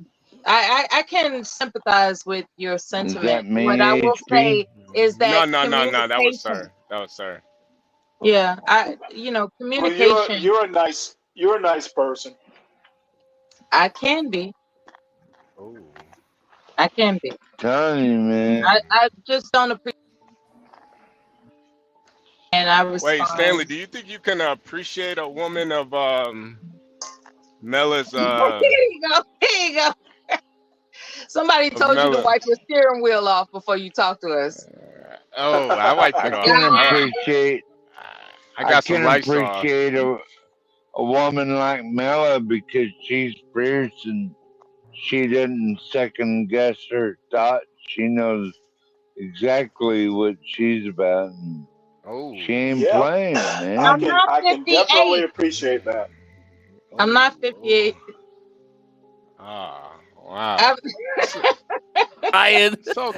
I can sympathize with your Is that sentiment. What I me, will HB? say is No, that no, no, no. That was communication. sir. That was sir. Yeah, Well, communication. you're a nice person. I can be. Ooh. I can be. Telling you, man. I just don't appreciate, and I Wait, Stanley. respond. Do you think you can appreciate a woman of Mella's Here you go. Here you go. Somebody of told you to Mella? wipe your steering wheel off before you talk to us. Oh, I wiped I it off. can appreciate. I I got some can lights off. appreciate a woman like Mella because she's fierce and she doesn't second guess her thoughts. She knows exactly what she's about, and Oh. she ain't Yeah, playing, I I'm man. can not I can definitely 58. appreciate that. I'm Oh. not 58. Ah. Wow. I'm, So, Ryan, so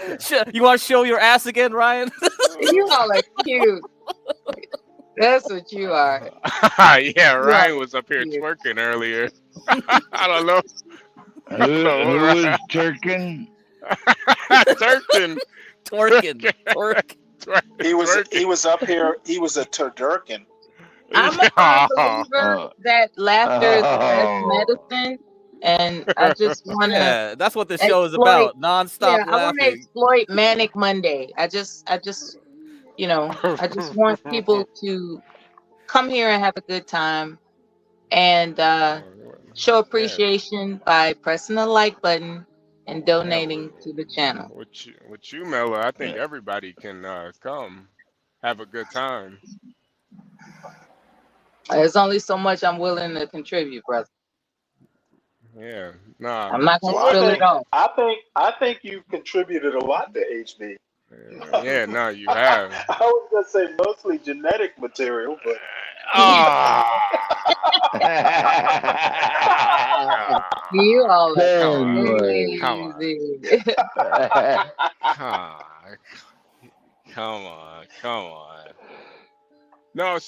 you want to show your ass again, Ryan? you all are cute. That's what you are. yeah, You all Ryan are was up here cute. twerking earlier. I don't know. I don't know what Who Ryan. is Turkin? Turking. Twerking, He Twerking. was up here. He was a turducken. I'm a firm believer Uh, that laughter is the best oh, medicine, and I just want to Yeah, that's what the show is exploit. about. Non-stop Yeah, I want to laughing. exploit Manic Monday. I just want people to come here and have a good time and show yeah, appreciation by pressing the like button and yeah. donating to the channel. With you, Melo, I think everybody can come have a good time. There's only so much I'm willing to contribute, brother. Yeah, nah. I'm not gonna So Well, what? spill it all. I think you've contributed a lot to HB. Yeah, no, you have. I was gonna say mostly genetic material, but Ah, You all are come on, Stanley. come on, crazy. ah, come on, come on. No,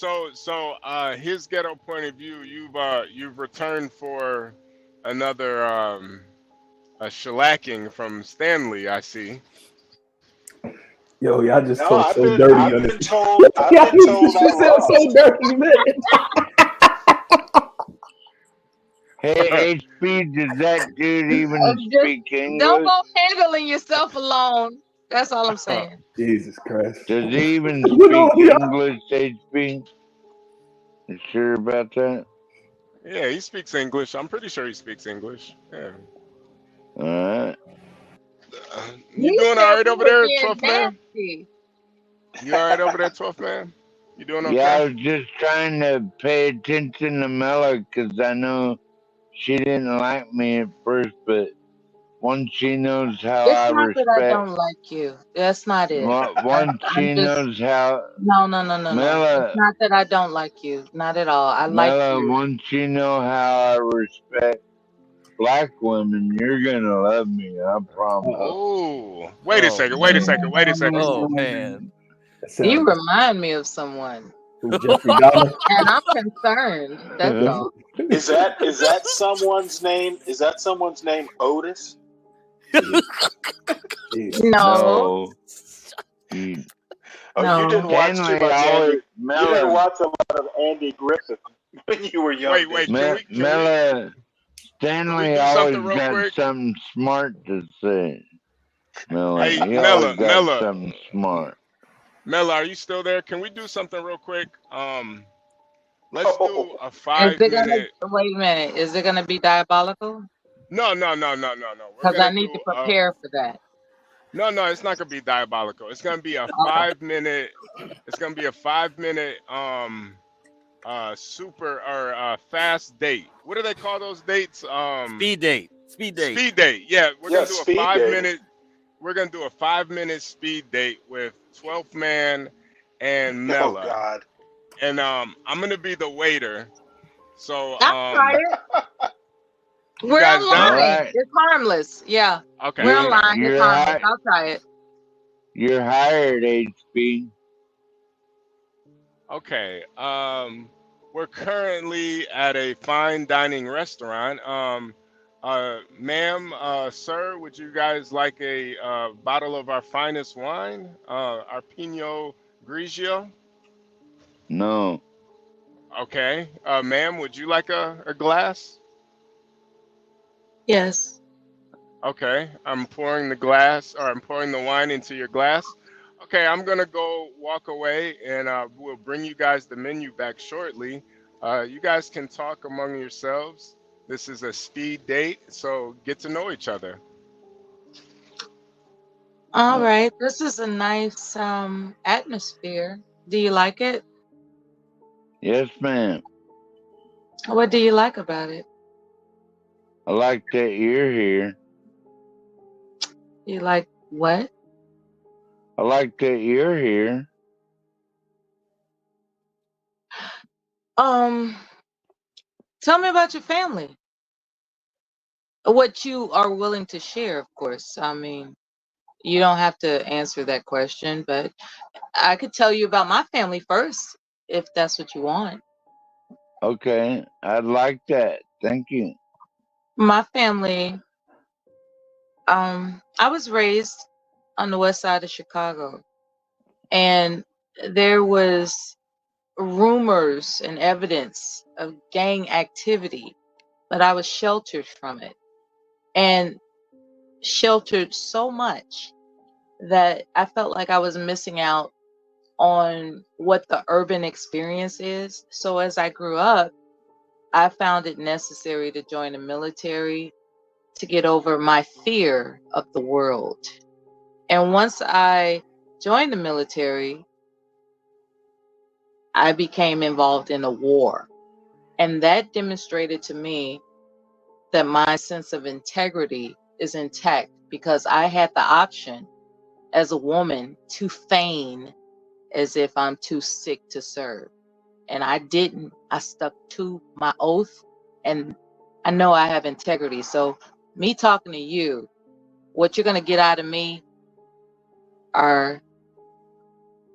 his ghetto point of view, you've returned for another a shellacking from Stanley, I see. Yo, y'all just no, talk so dirty on this. I've been told I You sound so lost. dirty, man. Hey, HB, does that dude even Just speak don't English? go handling yourself alone. That's all I'm saying. Jesus Christ. Does he even You know, speak English, HB? You sure about that? Yeah, he speaks English. I'm pretty sure he speaks English. Yeah. All right. You He doing said all right we over were there, being 12th man? nasty. You all right over there, 12th man? You doing Yeah, I okay? was just trying to pay attention to Mela because I know she didn't like me at first, but once she knows how It's I not that I respect, don't like you. That's not it. once I'm she just knows how no, no, no, no, no. It's Mela, not that I don't like you. Not at all. I like you. once you know how I respect black women, you're gonna love me. I promise. Oh, wait a Oh second. Wait a man. second. Wait a second. Oh man. That You sounds remind me of someone, who Jeffrey Dahmer. and I'm concerned. That's all. Is that someone's name? Is that someone's name Otis? Jesus. No, No, you, Oh, you didn't no. watch too Stanley much always Andy. You didn't Mela. watch a lot of Andy Griffith when you were young, did Wait. you? Mela, Can we Stanley do something always real got quick? something smart to say. Mela, Hey, he always Mela, got Mela, something smart. Mela, are you still there? Can we do something real quick? Let's do Oh, a Is five it gonna minute. wait a minute? Is it gonna be diabolical? No. We're Because I gonna need to do prepare for that. no. It's not gonna be diabolical. It's gonna be a Okay. 5 minute. It's gonna be a 5 minute super or fast date. What do they call those dates? Speed date. Speed date. Speed date. Yeah, we're yeah, gonna do a speed five dating. minute. We're gonna do a 5 minute speed date with 12th Man and Oh Mela, God. and I'm gonna be the waiter. So I'll try it. you We're guys All down? online. right, It's harmless. Yeah. Okay, We're okay. online. It's harmless. I'll try it. you're hired, HB. Okay. We're currently at a fine dining restaurant. Ma'am, sir, would you guys like a bottle of our finest wine, our Pinot Grigio? No, Okay. Ma'am, would you like a glass? Yes. Okay. I'm pouring the glass, or I'm pouring the wine into your glass. Okay, I'm gonna go walk away, and we'll bring you guys the menu back shortly. You guys can talk among yourselves. This is a speed date, so get to know each other. All right. This is a nice atmosphere. Do you like it? yes, ma'am. What do you like about it? I like that you're here. You like what? I like that you're here. Um, Tell me about your family. What you are willing to share, of course. I mean, you don't have to answer that question, but I could tell you about my family first, if that's what you want. Okay, I'd like that. Thank you. My family, I was raised on the west side of Chicago, and there was rumors and evidence of gang activity, but I was sheltered from it, and sheltered so much that I felt like I was missing out on what the urban experience is. So as I grew up, I found it necessary to join the military to get over my fear of the world. And once I joined the military, I became involved in a war. And that demonstrated to me that my sense of integrity is intact because I had the option as a woman to feign as if I'm too sick to serve. And I didn't. I stuck to my oath, and I know I have integrity. So, me talking to you, what you're going to get out of me are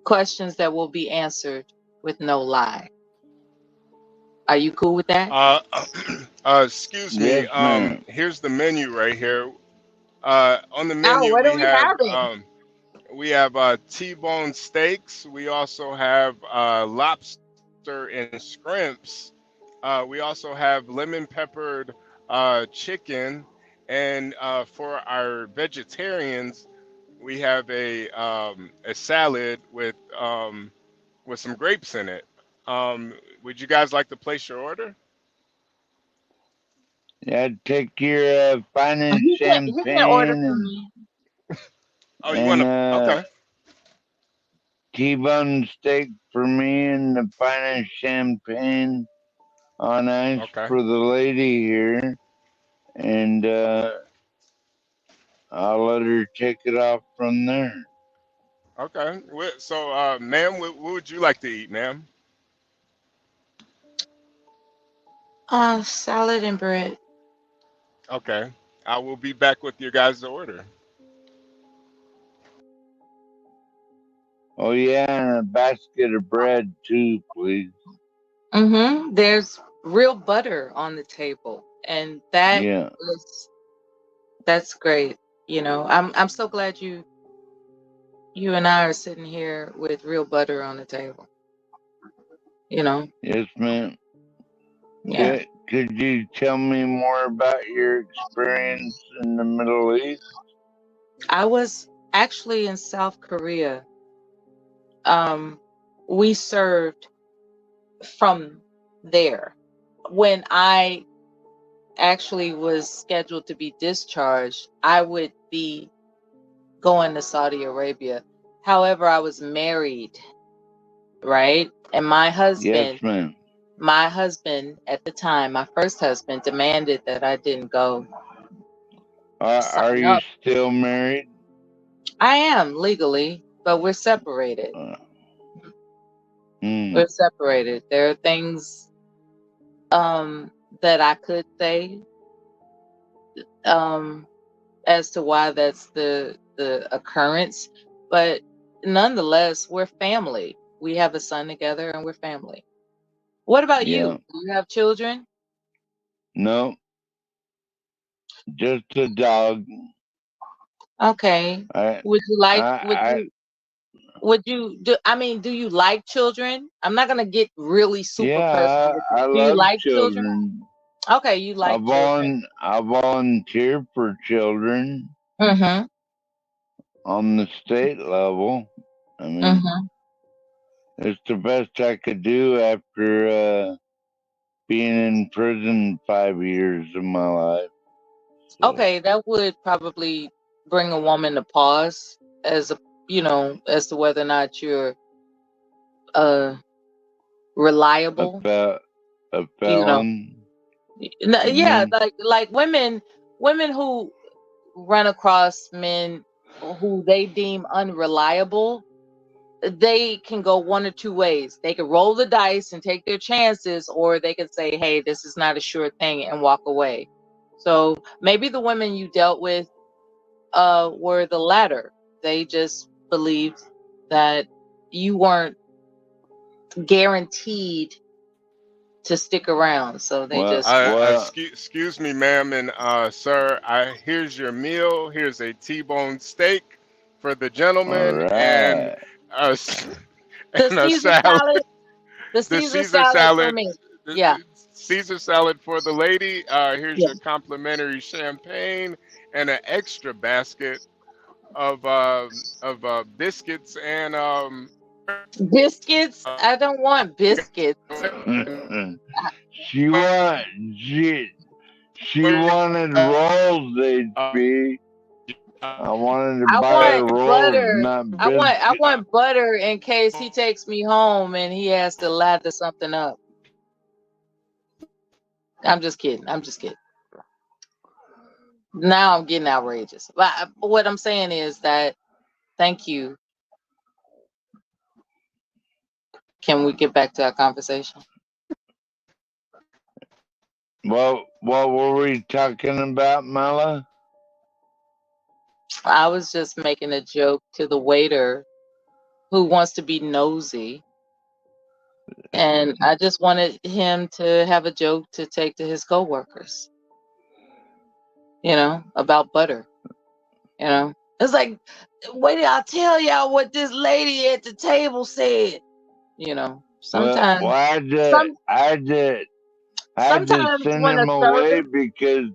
questions that will be answered with no lie. Are you cool with that? Excuse me. Yes, ma'am. Here's the menu right here. On the Oh, menu what are we having? we have T-bone steaks. We also have lobster and shrimps. We also have lemon peppered chicken, and for our vegetarians, we have a salad with some grapes in it. Would you guys like to place your order? Yeah, take your finest He can order champagne for me. Oh, you want and to? Okay. T-bone steak for me and the finest champagne on ice Okay. for the lady here, and I'll let her take it off from there. Okay. So, ma'am, what would you like to eat, ma'am? Salad and bread. Okay. I will be back with your guys' order. Oh yeah, and a basket of bread too, please. Mm-hmm. There's real butter on the table, and Yeah. that's great. You know, I'm so glad you and I are sitting here with real butter on the table. You know. Yes, ma'am. Yeah. Could you tell me more about your experience in the Middle East? I was actually in South Korea. We served from there. When I actually was scheduled to be discharged, I would be going to Saudi Arabia. However, I was married, right? And Yes, ma'am. my husband at the time, my first husband, demanded that I didn't go. Are Sign you up. still married? I am legally, but we're separated. We're separated. There are things that I could say as to why that's the occurrence, but nonetheless, we're family. We have a son together, and we're family. What about Yeah. you? Do you have children? No, just a dog. Okay. I, Would you like? Would I, you? Would you do? I mean, do you like children? I'm not gonna get really super personal yeah, with you. I Do you love like children? children. Okay, you like children. I volunteer for children Mm-hmm. on the state level. I mean, Mm-hmm. it's the best I could do after being in prison 5 years of my life. So, Okay, that would probably bring a woman to pause as as to whether or not you're uh reliable. a You know. felon. Yeah, Mm-hmm. like women who run across men who they deem unreliable, they can go one or two ways. They can roll the dice and take their chances, or they can say, hey, this is not a sure thing, and walk away. So maybe the women you dealt with were the latter. They just believed that you weren't guaranteed to stick around, so they just Excuse me, ma'am and sir. Here's your meal. Here's a T-bone steak for the All gentleman, and right. a, the and a Caesar salad. salad, the The Caesar Caesar salad for salad. me. The Yeah, Caesar salad for the lady. Here's yeah. your complimentary champagne and an extra basket of biscuits and Biscuits? I don't want biscuits. she want she wanted rolls, HB. I wanted to I buy her want rolls, butter. not I biscuits. want butter in case he takes me home and he has to lather something up. I'm just kidding. I'm just kidding. Now I'm getting outrageous. But what I'm saying is that thank you. Can we get back to our conversation? What were we talking about, Mala? I was just making a joke to the waiter who wants to be nosy. And I just wanted him to have a joke to take to his coworkers, about butter. It's like, wait, I'll tell y'all what this lady at the table said. Sometimes, Well, some I had to sometimes send when a him away servant, because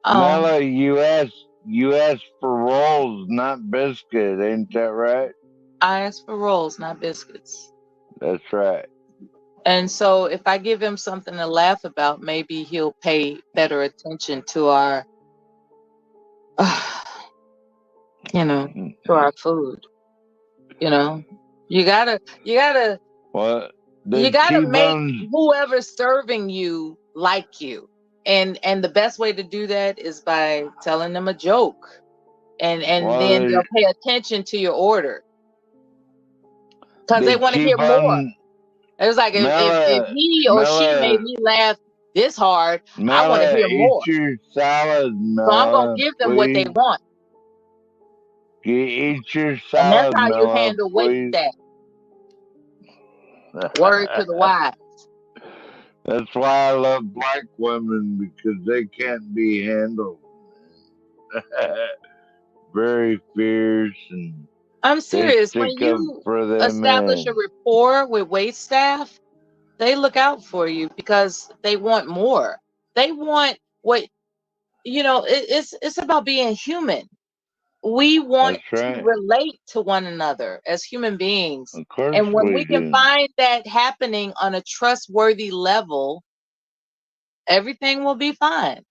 oh, Mela, you asked for rolls, not biscuit, ain't that right? I ask for rolls, not biscuits. That's right. And so if I give him something to laugh about, maybe he'll pay better attention to our, to our food, You gotta What? you The gotta make T-bones, whoever's serving you like you. And the best way to do that is by telling them a joke. And well, then they'll pay attention to your order. Because they the want to hear more. T-bone, It was like if he or she made Mela, me laugh this hard, I want to hear eat more. your salad, So I'm gonna Mela, give them what they please. want. Eat your And that's salad, how you Mela, handle weight please. staff. Word to the wise. That's why I love black women, because they can't be handled. Very fierce, and I'm they serious. When stick up you for them establish a men. rapport with wait staff, they look out for you because they want more. They want what it's about being human. We want That's to right. relate to one another as human beings. Of course And when we we can do. find that happening on a trustworthy level, everything will be fine.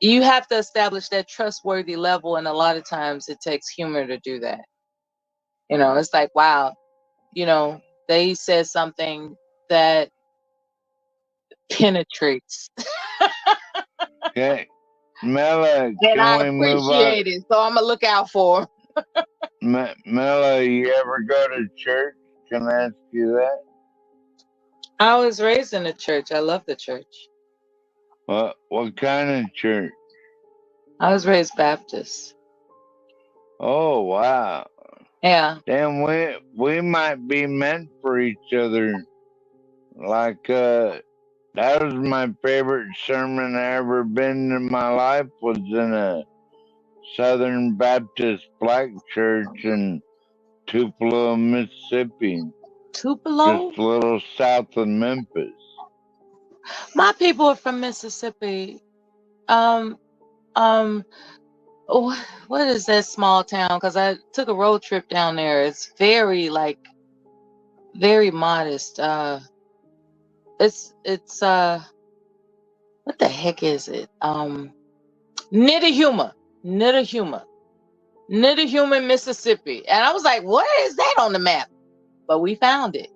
You have to establish that trustworthy level, and a lot of times it takes humor to do that. It's like, wow, they said something that penetrates. Okay. Mela, And can I we move on? appreciate it, so I'm gonna look out for them. Mela, you ever go to church? Can I ask you that? I was raised in a church. I love the church. What kind of church? I was raised Baptist. Oh, wow. Yeah. Damn, we might be meant for each other. Like, that was my favorite sermon I ever been in my life, was in a Southern Baptist black church in Tupelo, Mississippi. Tupelo? Just a little south of Memphis. My people are from Mississippi. What is that small town? Because I took a road trip down there. It's very very modest. It's what the heck is it? Nittahuma, Mississippi. And I was like, what is that on the map? But we found it.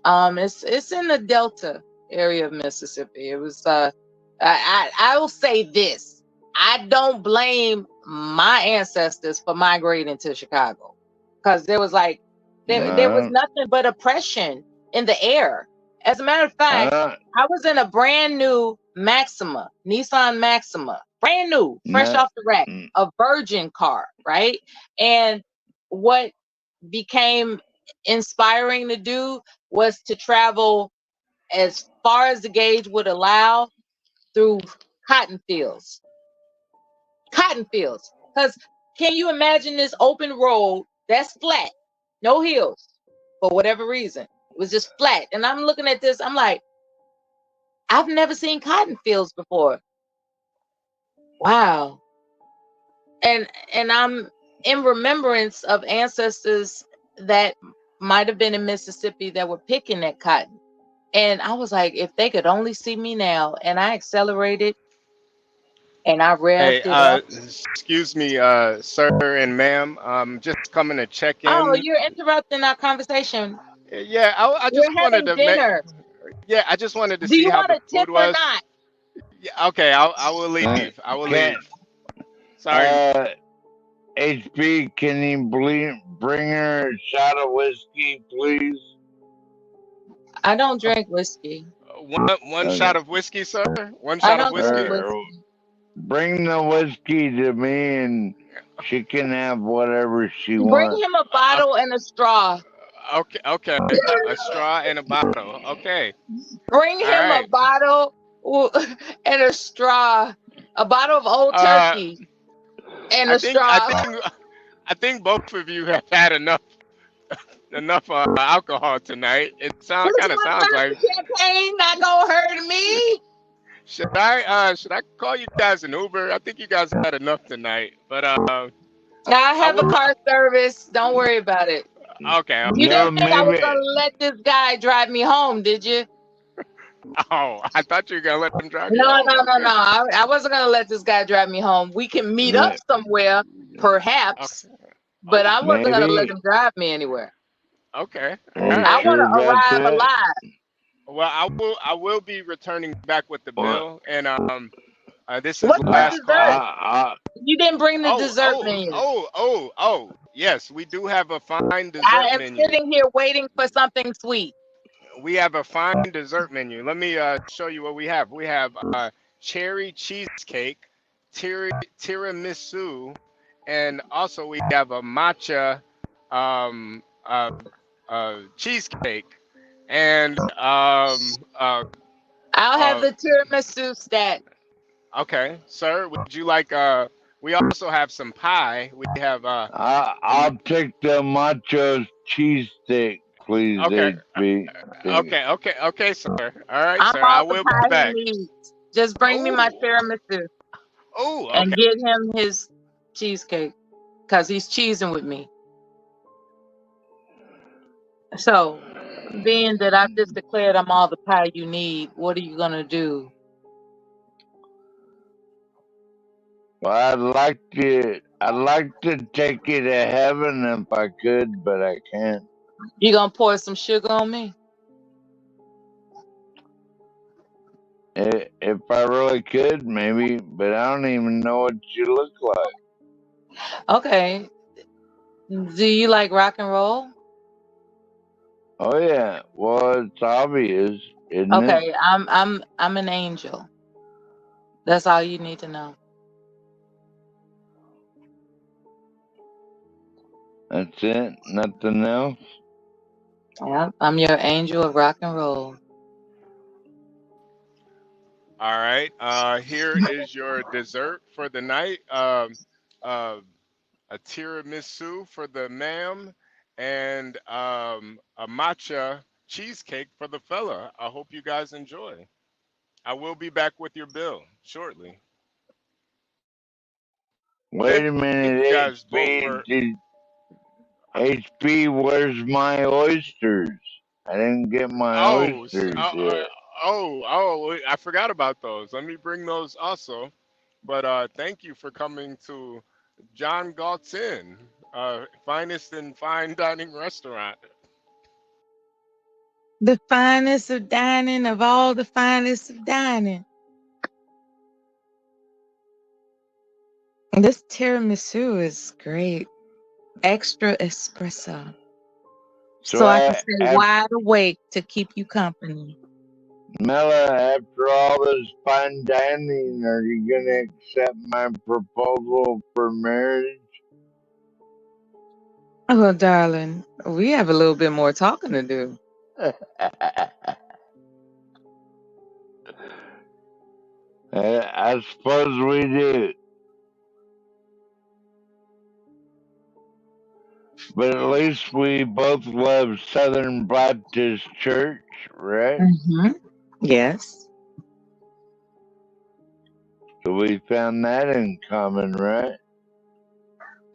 It's in the Delta area of Mississippi. It was I will say this. I don't blame my ancestors for migrating to Chicago, because there was there was nothing but oppression in the air. As a matter of fact, I was in a brand new Nissan Maxima, brand new, fresh off the rack, a virgin car, right? And what became inspiring to do was to travel as far as the gauge would allow through cotton fields. Because can you imagine this open road that's flat, no hills, for whatever reason? It was just flat. And I'm looking at this, I'm like, I've never seen cotton fields before. Wow. And I'm in remembrance of ancestors that might have been in Mississippi that were picking that cotton. And I was like, if they could only see me now. And I accelerated and I Hey, revved it up. excuse me, sir and ma'am. Just coming to check Oh, in. you're interrupting our conversation. Yeah, I just We're wanted having to dinner. yeah, I just wanted to Do see you how want the a tip food or was. not? Yeah, okay, I will leave. I will leave. Sorry. HB, can you bring her a shot of whiskey, please? I don't drink whiskey. One shot of whiskey, sir. One I shot of don't drink whiskey. whiskey. Bring the whiskey to me, and she can have whatever she Bring wants. him a bottle and a straw. Okay. A straw and a bottle. Okay. Bring All him a right. bottle and a straw. A bottle of Old Turkey and a straw. I think both of you have had enough alcohol tonight. It kind of sounds like. Champagne not gonna hurt me. Should I call you guys an Uber? I think you guys had enough tonight. But I have a car service. Don't worry about it. Okay. You didn't think I was gonna let this guy drive me home, did you? Oh, I thought you were gonna let him drive you No. home. I wasn't gonna let this guy drive me home. We can meet up somewhere, perhaps. but I wasn't gonna let Maybe. him drive me anywhere. Okay. All Are you I right. want sure to about arrive that? alive. Well, I will be returning back with the What? bill, and this is What's the I, last call. dessert? I, You didn't bring the Oh, dessert oh, menu. oh, oh, oh. Yes, we do have a fine I dessert am menu. sitting here waiting for something sweet. We have a fine dessert menu. Let me show you what we have. We have cherry cheesecake, tiramisu, and also we have a matcha um, uh, cheesecake. And I'll have uh, the tiramisu stack. okay, sir, would you like? We also have some pie. We have I'll take the macho cheese stick, please, okay, HB. Thank you. okay, sir. All right, I'm sir. I all the will be pie he back. needs. Just bring me my Oh, tiramisu oh, and okay. get him his cheesecake because he's cheesing with me. So, being that I've just declared I'm all the pie you need, what are you gonna do? Well, I'd like to take you to heaven if I could, but I can't. You gonna pour some sugar on me? If I really could, maybe, but I don't even know what you look like. Okay. Do you like rock and roll? Oh yeah, well, it's obvious, isn't it? Okay, I'm an angel. That's all you need to know. That's it. Nothing else. Yeah, I'm your angel of rock and roll. All right. Here is your dessert for the night. Uh, a tiramisu for the ma'am, and a matcha cheesecake for the fella. I hope you guys enjoy. I will be back with your bill shortly. Wait a Thank you minute, guys both HB. for. HB, where's my oysters? I didn't get my Oh, oysters yet. I forgot about those. Let me bring those also. But thank you for coming to John Galt's Inn, finest in fine dining restaurant. The finest of dining of all the finest of dining. This tiramisu is great. Extra espresso. So So I can stay wide awake to keep you company. Mela, after all this fine dining, are you gonna accept my proposal for marriage? Oh, darling, we have a little bit more talking to do. I suppose we do. But at least we both love Southern Baptist Church, right? Mm-hmm. Yes. So we found that in common, right?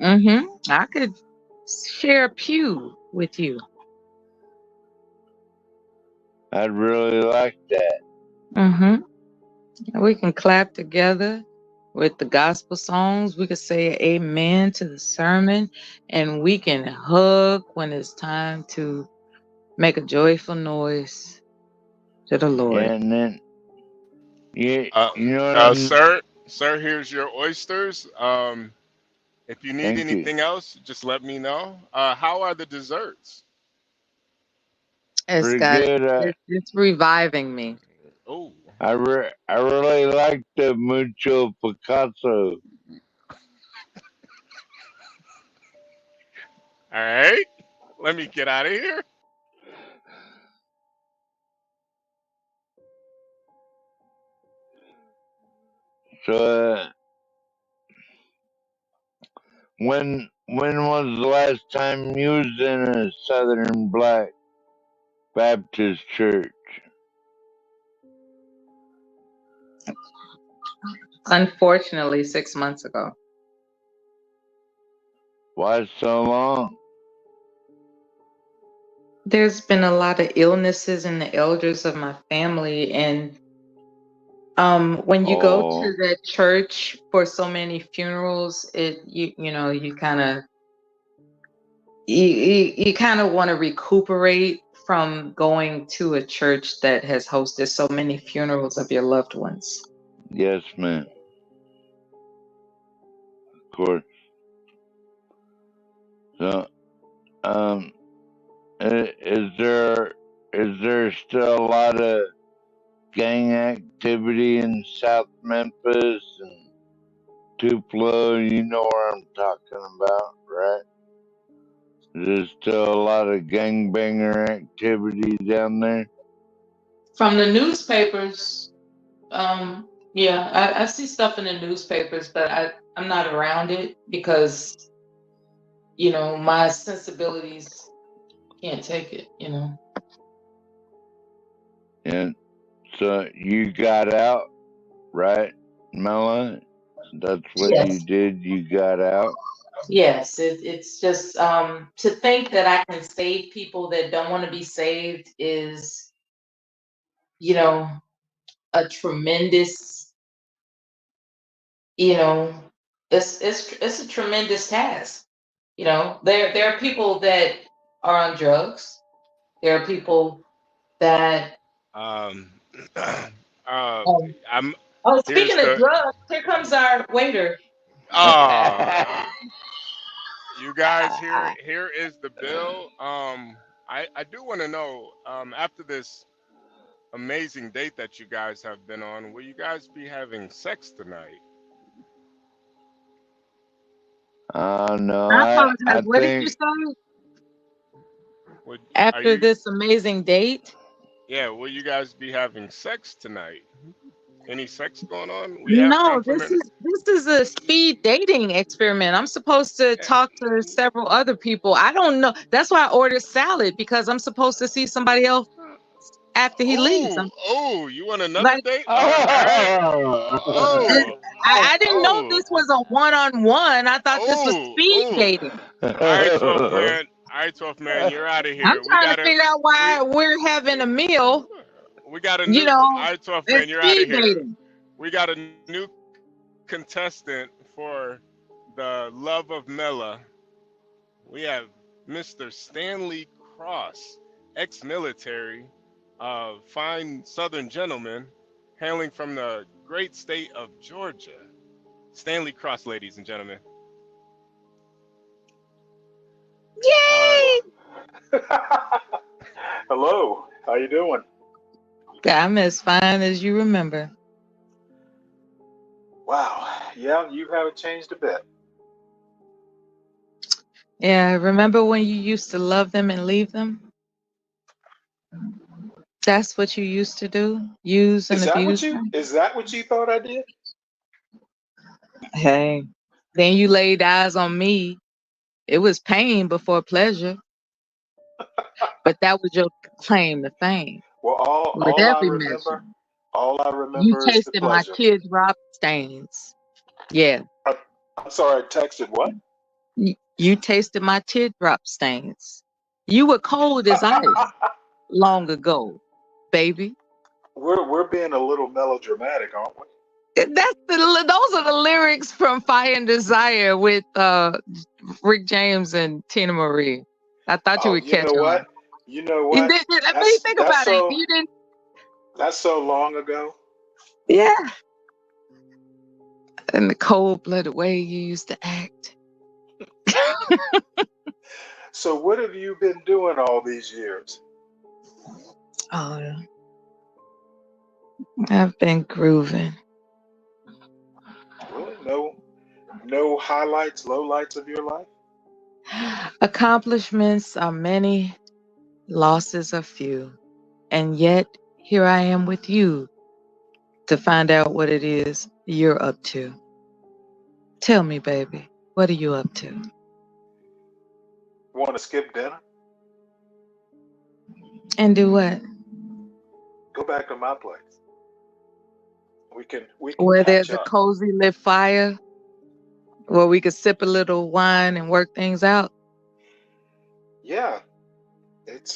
Mm-hmm. I could share a pew with you. I'd really like that. Mm-hmm. We can clap together with the gospel songs. We could say amen to the sermon, and we can hug when it's time to make a joyful noise to the Lord. And then, you Uh, know what I'm. sir, here's your oysters. If you need Thank you. anything else, just let me know. How are the desserts? It's Pretty got good. it's reviving me. Oh, I really like the mucho Picasso. all right. Let me get out of here. So, when was the last time you was in a Southern Black Baptist church? Unfortunately, 6 months ago. Why so long? There's been a lot of illnesses in the elders of my family, and when you go to Oh, that church for so many funerals, you know you kind of you kind of want to recuperate from going to a church that has hosted so many funerals of your loved ones. Yes, ma'am. Of course. So, is there still a lot of gang activity in South Memphis and Tupelo? You know where I'm talking about, right? There's still a lot of gangbanger activity down there. From the newspapers, yeah, I see stuff in the newspapers, but I'm not around it because, my sensibilities can't take it, And so you got out, right, Mela? That's what you Yes. did. You got out. Yes, it's just to think that I can save people that don't want to be saved is, a tremendous, you know, it's a tremendous task. There are people that are on drugs. There are people that Um, I'm oh, here's speaking of the drugs, here comes our waiter. uh you guys, here is the bill. I do want to know, after this amazing date that you guys have been on, will you guys be having sex tonight? No, I I apologize. What did you think say? Are After you this amazing date? Yeah, will you guys be having sex tonight? Any sex going on? We have No, this complimentary. is this is a speed dating experiment. I'm supposed to talk to several other people. I don't know. That's why I ordered salad because I'm supposed to see somebody else after he leaves. I'm Oh, you want another like, date? All right. Oh, I didn't know oh, this was a one-on-one. I thought this was speed oh. dating. All right, 12th man. All right, 12th man, you're out of I'm here. trying to figure out We why we're having a meal, we got a new. All right, 12th man, it's you're out of speed here. dating. We got a new contestant for the love of Mela. We have Mr. Stanley Cross, ex-military, fine Southern gentleman, hailing from the great state of Georgia. Stanley Cross, ladies and gentlemen. Yay! Hello, how you doing? I'm as fine as you remember. Wow, yeah, you haven't changed a bit. Yeah, remember when you used to love them and leave them? That's what you used to do? Use and abuse them? Is that what you thought I did? Hey, then you laid eyes on me. It was pain before pleasure, but that was your claim to fame. Well, With every measure. all I You remember is the tasted my pleasure. teardrop stains. Yeah. I'm sorry, I texted what? You tasted my teardrop stains. You were cold as ice long ago, baby. We're being a little melodramatic, aren't we? Those are the lyrics from Fire and Desire with Rick James and Tina Marie. I thought you Oh, would catch on. You know You what? did, let me think about it. You didn't. That's so long ago. Yeah. And the cold-blooded way you used to act. So what have you been doing all these years? Oh, I've been grooving. Really? No highlights, lowlights of your life? Accomplishments are many, losses are few. And yet, here I am with you to find out what it is you're up to. Tell me, baby, what are you up to? Want to skip dinner? And do what? Go back to my place. We can Where catch there's a up. cozy lit fire, where we could sip a little wine and work things out. Yeah. It's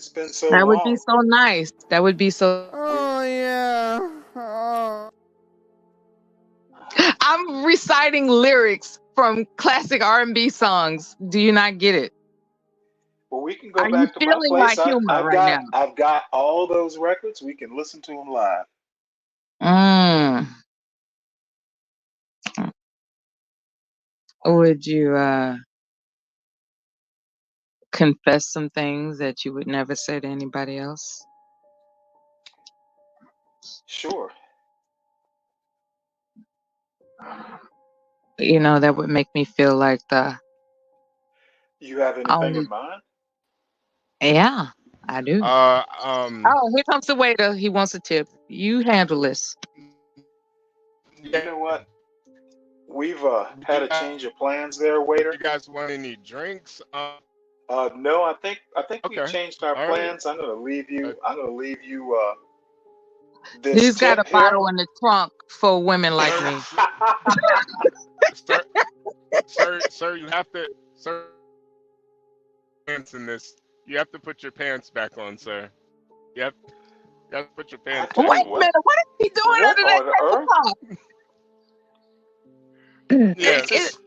been so That would be long. so nice. That would be so. Oh yeah. I'm reciting lyrics from classic R&B songs. Do you not get it? We can go Are you back to my feeling my place. humor right now? I've got all those records. We can listen to them live. Mm. Would you confess some things that you would never say to anybody else? Sure. You know, that would make me feel like the You have anything only. in mind? Yeah, I do. Oh, here comes the waiter. He wants a tip. You handle this. You know what? We've Do had a change of plans there, waiter. you guys want any drinks? No, I think we've Okay. changed our All right. plans. I'm gonna leave you. This He's got a tip here. bottle in the trunk for women like me. Sir, you have to, sir, pants in this. You have to put your pants back on, sir. You have to put your pants back Wait a on. minute, what is he doing What under that on tablecloth? Yes.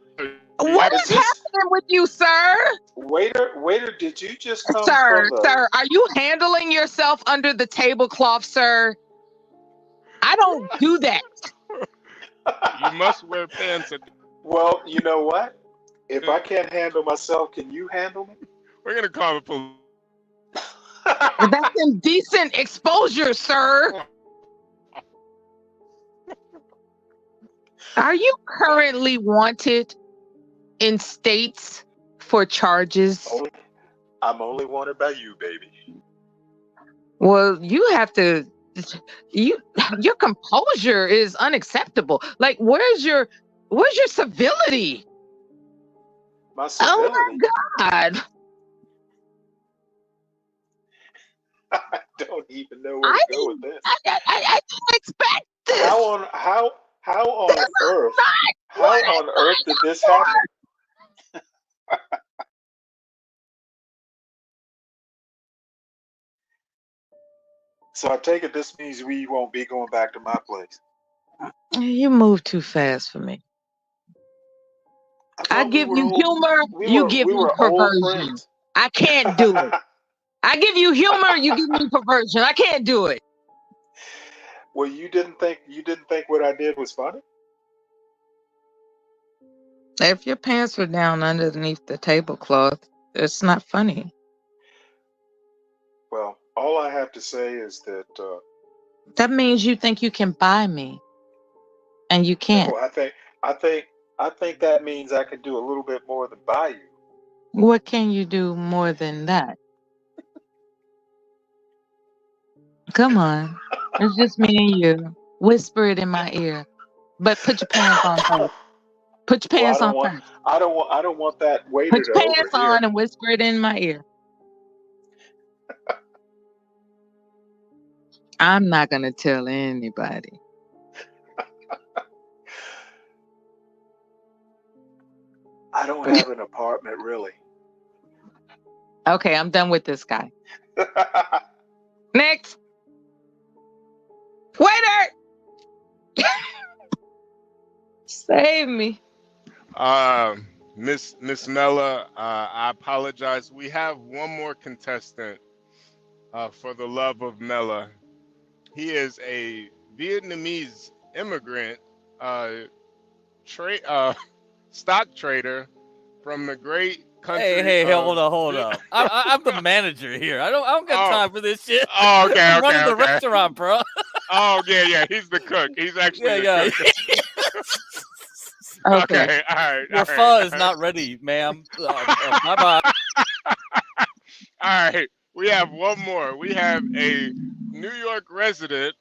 What is happening with you, sir? Waiter, did you just come Sir, from the? sir, are you handling yourself under the tablecloth, sir? I don't do that. You must wear pants at. Well, you know what? If I can't handle myself, can you handle me? We're gonna call the police. That's indecent exposure, sir. Are you currently wanted in states for charges? I'm only wanted by you, baby. Well, you have to. Your composure is unacceptable. Like, where's your civility? My civility. Oh my God! I don't even know where to go with this. I didn't expect this. How on earth did this happen? So I take it this means we won't be going back to my place. You move too fast for me. I give you humor, you give me perversion. I can't do it. I give you humor, you give me perversion. I can't do it. Well, you didn't think what I did was funny? If your pants were down underneath the tablecloth, it's not funny. Well, all I have to say is that that means you think you can buy me, and you can't. No, I think that means I can do a little bit more than buy you. What can you do more than that? Come on, it's just me and you. Whisper it in my ear, but put your pants on first. Put your pants on first. I don't want that waiter Put to your pants overhear. on and whisper it in my ear. I'm not gonna tell anybody. I don't have an apartment, really. Okay, I'm done with this guy. Next. Waiter! Save me. Miss Mella, I apologize. We have one more contestant. For the love of Mella, he is a Vietnamese immigrant, stock trader from the great country. Hey, hold up. I'm the manager here. I don't got time for this shit. Oh, okay, I'm running the restaurant, bro. Oh yeah. He's the cook. He's actually the cook. Okay, all right. Your pho is not ready, ma'am. Bye-bye. All right, we have one more. We have a New York resident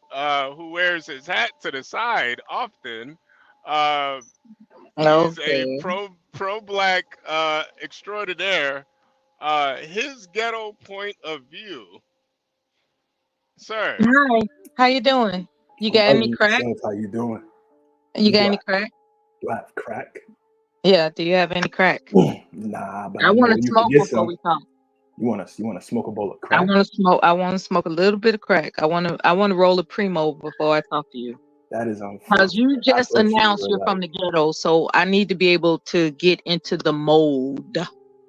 who wears his hat to the side often. He's a pro-black extraordinaire. His ghetto point of view. Sir. Hi. How you doing? You got any crack? How you doing? You got any crack? Do I have crack? Yeah. Do you have any crack? Nah, but I want to smoke before we talk. You want to smoke a bowl of crack? I want to smoke a little bit of crack. I want to roll a primo before I talk to you. That is because you just announced you're from the ghetto, so I need to be able to get into the mold.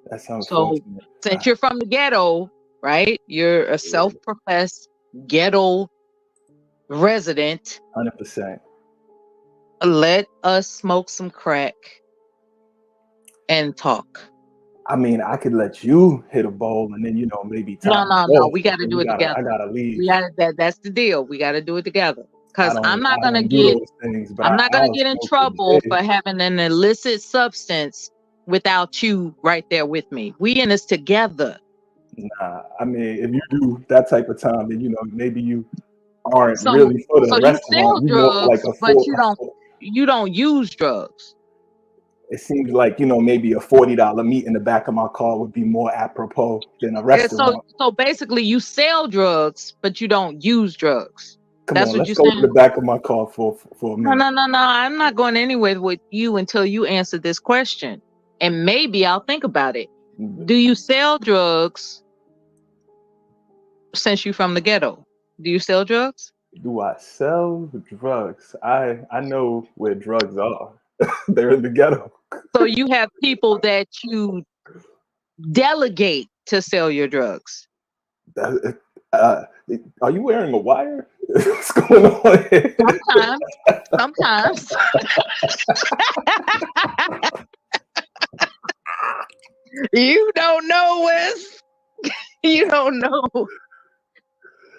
That sounds So fortunate. since you're from the ghetto, right? You're a self-professed ghetto resident. 100%. Let us smoke some crack and talk. I mean, I could let you hit a bowl and then, maybe No, top no, it no. off, We got to but do it together. I gotta leave. That's the deal. We got to do it together. Because I'm not I gonna don't do get those things, but I'm not gonna I'll get in smoke trouble the for day. having an illicit substance without you right there with me. We in this together. Nah, I mean, if you do that type of time, then maybe you aren't So really for the so you restaurant. sell You more for like drugs, a but full. you don't use drugs. It seems like maybe a $40 meat in the back of my car would be more apropos than a And restaurant. so basically you sell drugs, but you don't use drugs. Come That's on, what let's you're go to saying? the back of my car for a No, minute. no. I'm not going anywhere with you until you answer this question. And maybe I'll think about it. Do you sell drugs since you're from the ghetto? Do you sell drugs? Do I sell drugs? I know where drugs are. They're in the ghetto. So you have people that you delegate to sell your drugs. Are you wearing a wire? What's going on here? Sometimes. You don't know, Wes. You don't know.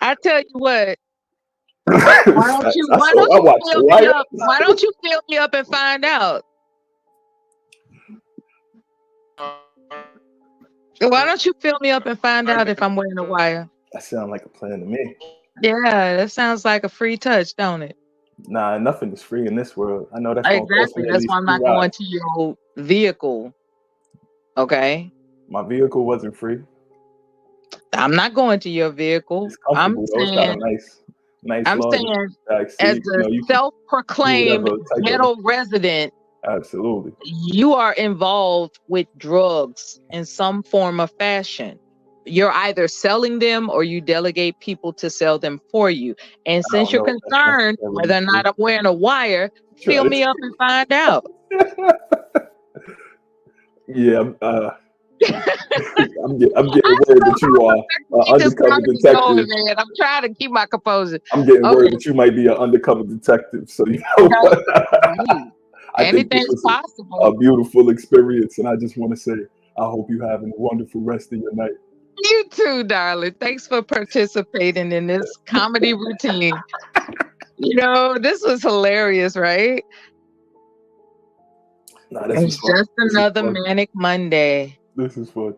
I tell you what. Why don't you fill me up and find out? Why don't you fill me up and find out if I'm wearing a wire? That sounds like a plan to me. Yeah, that sounds like a free touch, don't it? Nah, nothing is free in this world. I know that's Exactly. That's why I'm not going to your vehicle. Okay. My vehicle wasn't free. I'm not going to your vehicle. I'm saying, as a self-proclaimed ghetto resident, absolutely, you are involved with drugs in some form of fashion. You're either selling them or you delegate people to sell them for you. And since you're concerned whether or not I'm wearing a wire, fill me up and find out. Yeah, I'm getting word that you are an undercover detective. Man. I'm trying to keep my composure. I'm getting word that you might be an undercover detective. So you know what? I think this was possible. A beautiful experience, and I just want to say I hope you're having a wonderful rest of your night. You too, darling. Thanks for participating in this comedy routine. This was hilarious, right? Nah, it's just another manic Monday. This is fun.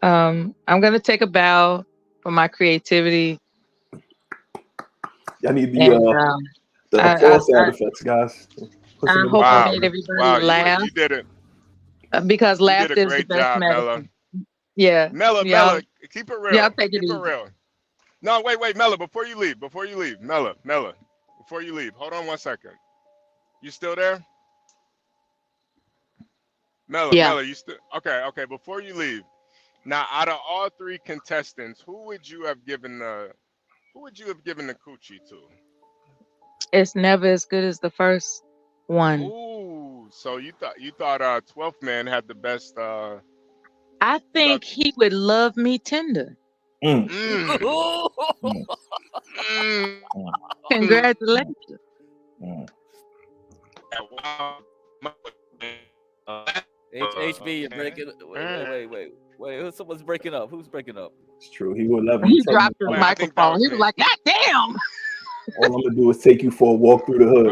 I'm gonna take a bow for my creativity. I need the applause sound effects, guys. I hope I made everybody laugh. You did it. Because laughter is the best medicine. Yeah. Mella, keep it real. Yeah, take it keep easy. it real. No, wait, Mella, before you leave, Mella, before you leave, hold on 1 second. You still there? Mella, you still okay, before you leave. Now, out of all three contestants, who would you have given the coochie to? It's never as good as the first one. Ooh, so you thought 12th man had the best I think he would love me tender. Congratulations. HB, you're breaking. Wait. Someone's breaking up. Who's breaking up? It's true. He would love He you. dropped his microphone. He was like, "God damn!" All I'm gonna do is take you for a walk through the hood.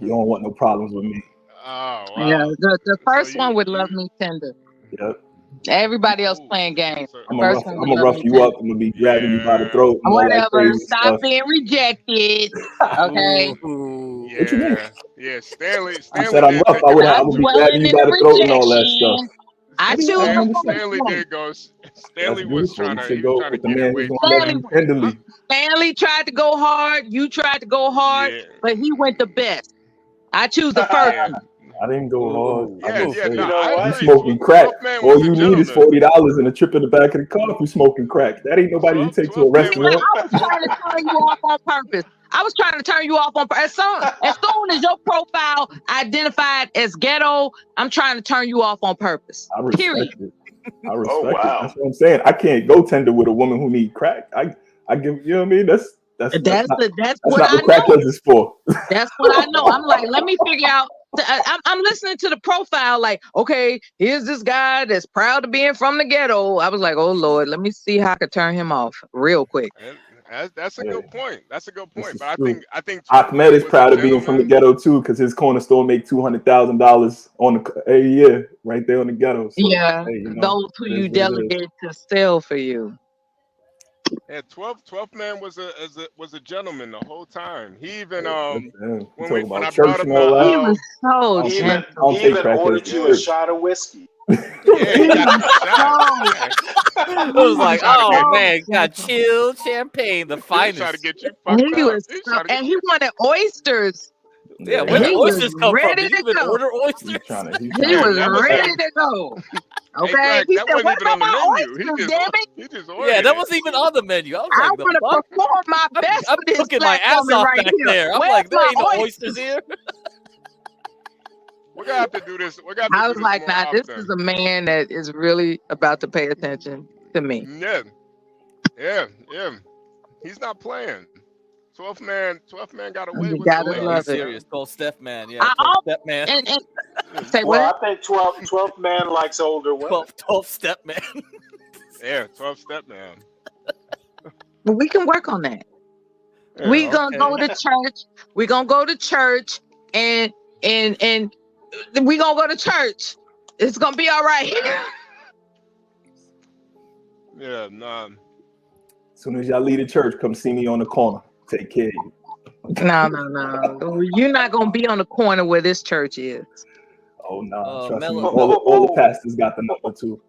You don't want no problems with me. Oh, wow. Yeah, the first one would love me tender. Yep. Everybody else playing games. I'm gonna rough you up. I'm gonna be grabbing you by the throat. And whatever. Stop being rejected. Okay. What you mean? Yeah, Stanley I said I'm rough. I would be grabbing you by the throat and all that stuff. I choose. Stanley did go. Stanley was trying to go with the man who's gonna love you tenderly. Stanley tried to go hard. You tried to go hard, but he went the best. I choose the first one. I didn't go hard. You smoking crack. All you need is $40 and a trip in the back of the car if you smoking crack. That ain't nobody you take to a restaurant. I was trying to turn you off on purpose. I was trying to turn you off on as soon as your profile identified as ghetto, I'm trying to turn you off on purpose. I respect Period. it. I respect it. That's what I'm saying. I can't go tender with a woman who need crack. I give, you know what I mean? That's That's not what I what crackheads know. is for. That's what I know. I'm like, let me figure out. I'm listening to the profile, like, okay, here's this guy that's proud to being from the ghetto. I was like, oh Lord, let me see how I could turn him off real quick. That's a good point. That's a good point. But I true. think 12 Ahmed Man is was proud a of being from the gentleman. ghetto too, because his corner store make $200,000 on a year right there in the ghetto. So Yeah, hey, you know, those who it you is what it is. delegate to sell for you. Yeah, 12 Man was a gentleman the whole time. He even You when talk I about brought church him and all that. He was so I gentle. don't take Even crackheads ordered to you a church. shot of whiskey. Yeah, he got the shot. It was like, Try to oh get man, got chilled champagne, the he try to finest. get you fucked He up. was He so, try to get and he wanted oysters. Yeah, where the He was oysters come from? ready Did you to even go. order oysters? He was that wasn't ready even. to go. Hey, Okay. Craig, He that said, wasn't "What even about on the my menu. oysters, damn it? He just Yeah, ordered that it. wasn't even on the menu. I was I like, the want to fuck? perform my best I'm for this cooking my black ass woman off right back here. there. I'm Where's like, there my ain't no oysters?" oysters here. We're gonna have to do this. We're gonna have to I do was this like, more "Nah, this often. is a man that is really about to pay attention to me." Yeah. He's not playing. 12th Man got away You with the gotta No, love he's ladies, it. serious. man. 12 step man. Yeah, I 12 step man. and say Well, what? I think 12th Man likes older women. 12 step man. Yeah, 12 step man. Well, we can work on that. Yeah, We gonna go okay. to church. We gonna go to church and we gonna go to church. It's gonna be all right. Yeah, nah. As soon as y'all leave the church, come see me on the corner. Take care of you. No. You're not gonna be on the corner where this church is. Oh no, trust me. Mella, All the pastors got the number too.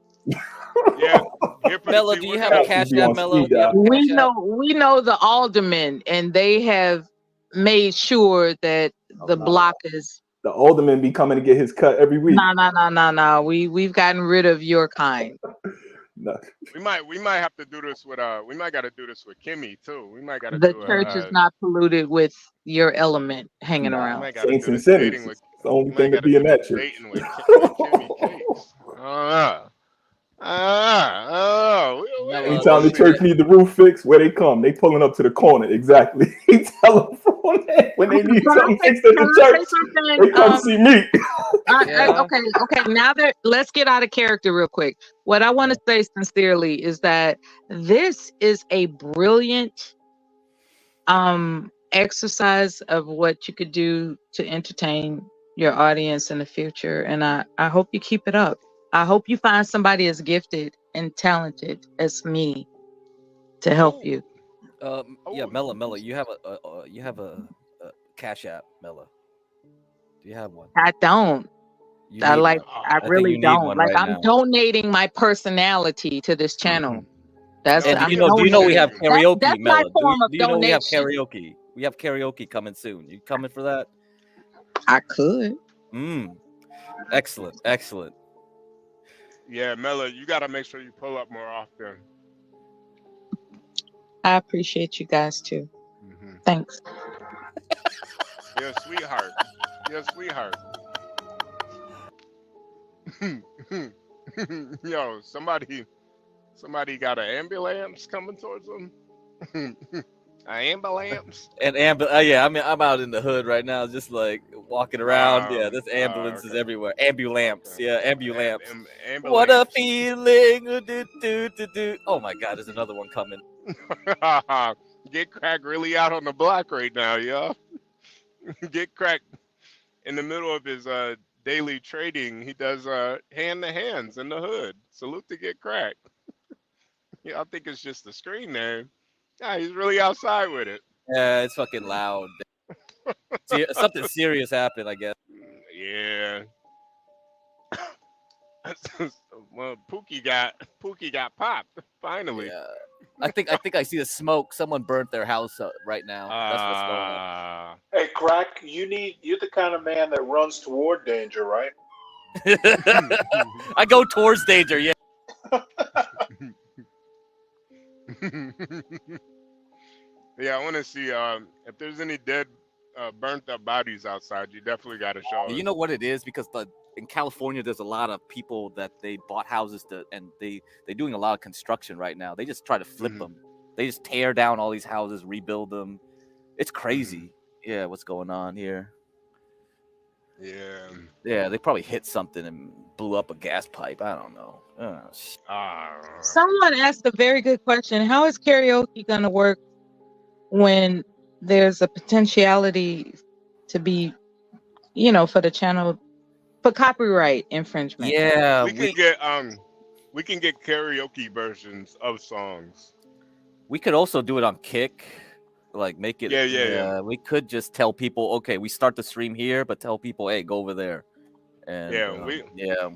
Yeah, here for Mella, the do tea. you We're have gonna a have to. cash Be app, on Mella? speed Do you have dial. a cash app? We know the aldermen, and they have made sure that the block is. The alderman be coming to get his cut every week. No. We've gotten rid of your kind. No. We might have to do this with we might gotta do this with Kimmy too. We might gotta The do church is not polluted with your element hanging we around. might gotta Saints do and this sinners. dating with It's the only we might thing to gotta be in do this that church. dating with Kimmy Cakes. Anytime We'll the see. church need the roof fixed, where they come, they pulling up to the corner. Exactly. He tell them when they need something fixed at the church, they come see me. Okay. Now that let's get out of character real quick. What I want to say sincerely is that this is a brilliant exercise of what you could do to entertain your audience in the future, and I hope you keep it up. I hope you find somebody as gifted and talented as me to help you. Yeah, Mella, you have a cash app, Mella. Do you have one? I don't. You I need like. one. I I think really you need don't. one Like, right I'm now. donating my personality to this channel. That's And I'm do you know we have donating. karaoke, That's my Mella? form of Do you know we have donation. karaoke? We have karaoke coming soon. You coming for that? I could. Excellent. Yeah, Mella, you gotta make sure you pull up more often. I appreciate you guys too. Thanks. You're a sweetheart. Yo, somebody got an ambulance coming towards them. An ambulance. And yeah, I mean, I'm out in the hood right now, just like walking around. Yeah, there's ambulances Okay. everywhere. Ambulance. Yeah, ambulance. Ambulance. What a feeling. Do. Oh my God, there's another one coming. Get Crack really out on the block right now, yo. Get Crack in the middle of his daily trading. He does hand to hands in the hood. Salute to Get Crack. Yeah, I think it's just the screen name. Yeah, he's really outside with it. Yeah, it's fucking loud. Something serious happened, I guess. Yeah. Well, Pookie got popped finally. Yeah. I think I see the smoke. Someone burnt their house up right now. That's what's going on. Hey, Crack, you're the kind of man that runs toward danger, right? I go towards danger, yeah. Yeah, I want to see if there's any dead, burnt up bodies outside. You definitely got to show You us. know what it is? Because in California, there's a lot of people that they bought houses and they're doing a lot of construction right now. They just try to flip Mhm. them. They just tear down all these houses, rebuild them. It's Mhm. crazy. Yeah, what's going on here? Yeah. Yeah, they probably hit something and blew up a gas pipe. I don't know. Someone asked a very good question. How is karaoke going to work when there's a potentiality to be, for the channel, for copyright infringement? Yeah, we can get karaoke versions of songs. we could also do it on Kick. Like make it. Yeah. We could just tell people, okay, we start the stream here, but tell people, hey, go over there. And Yeah,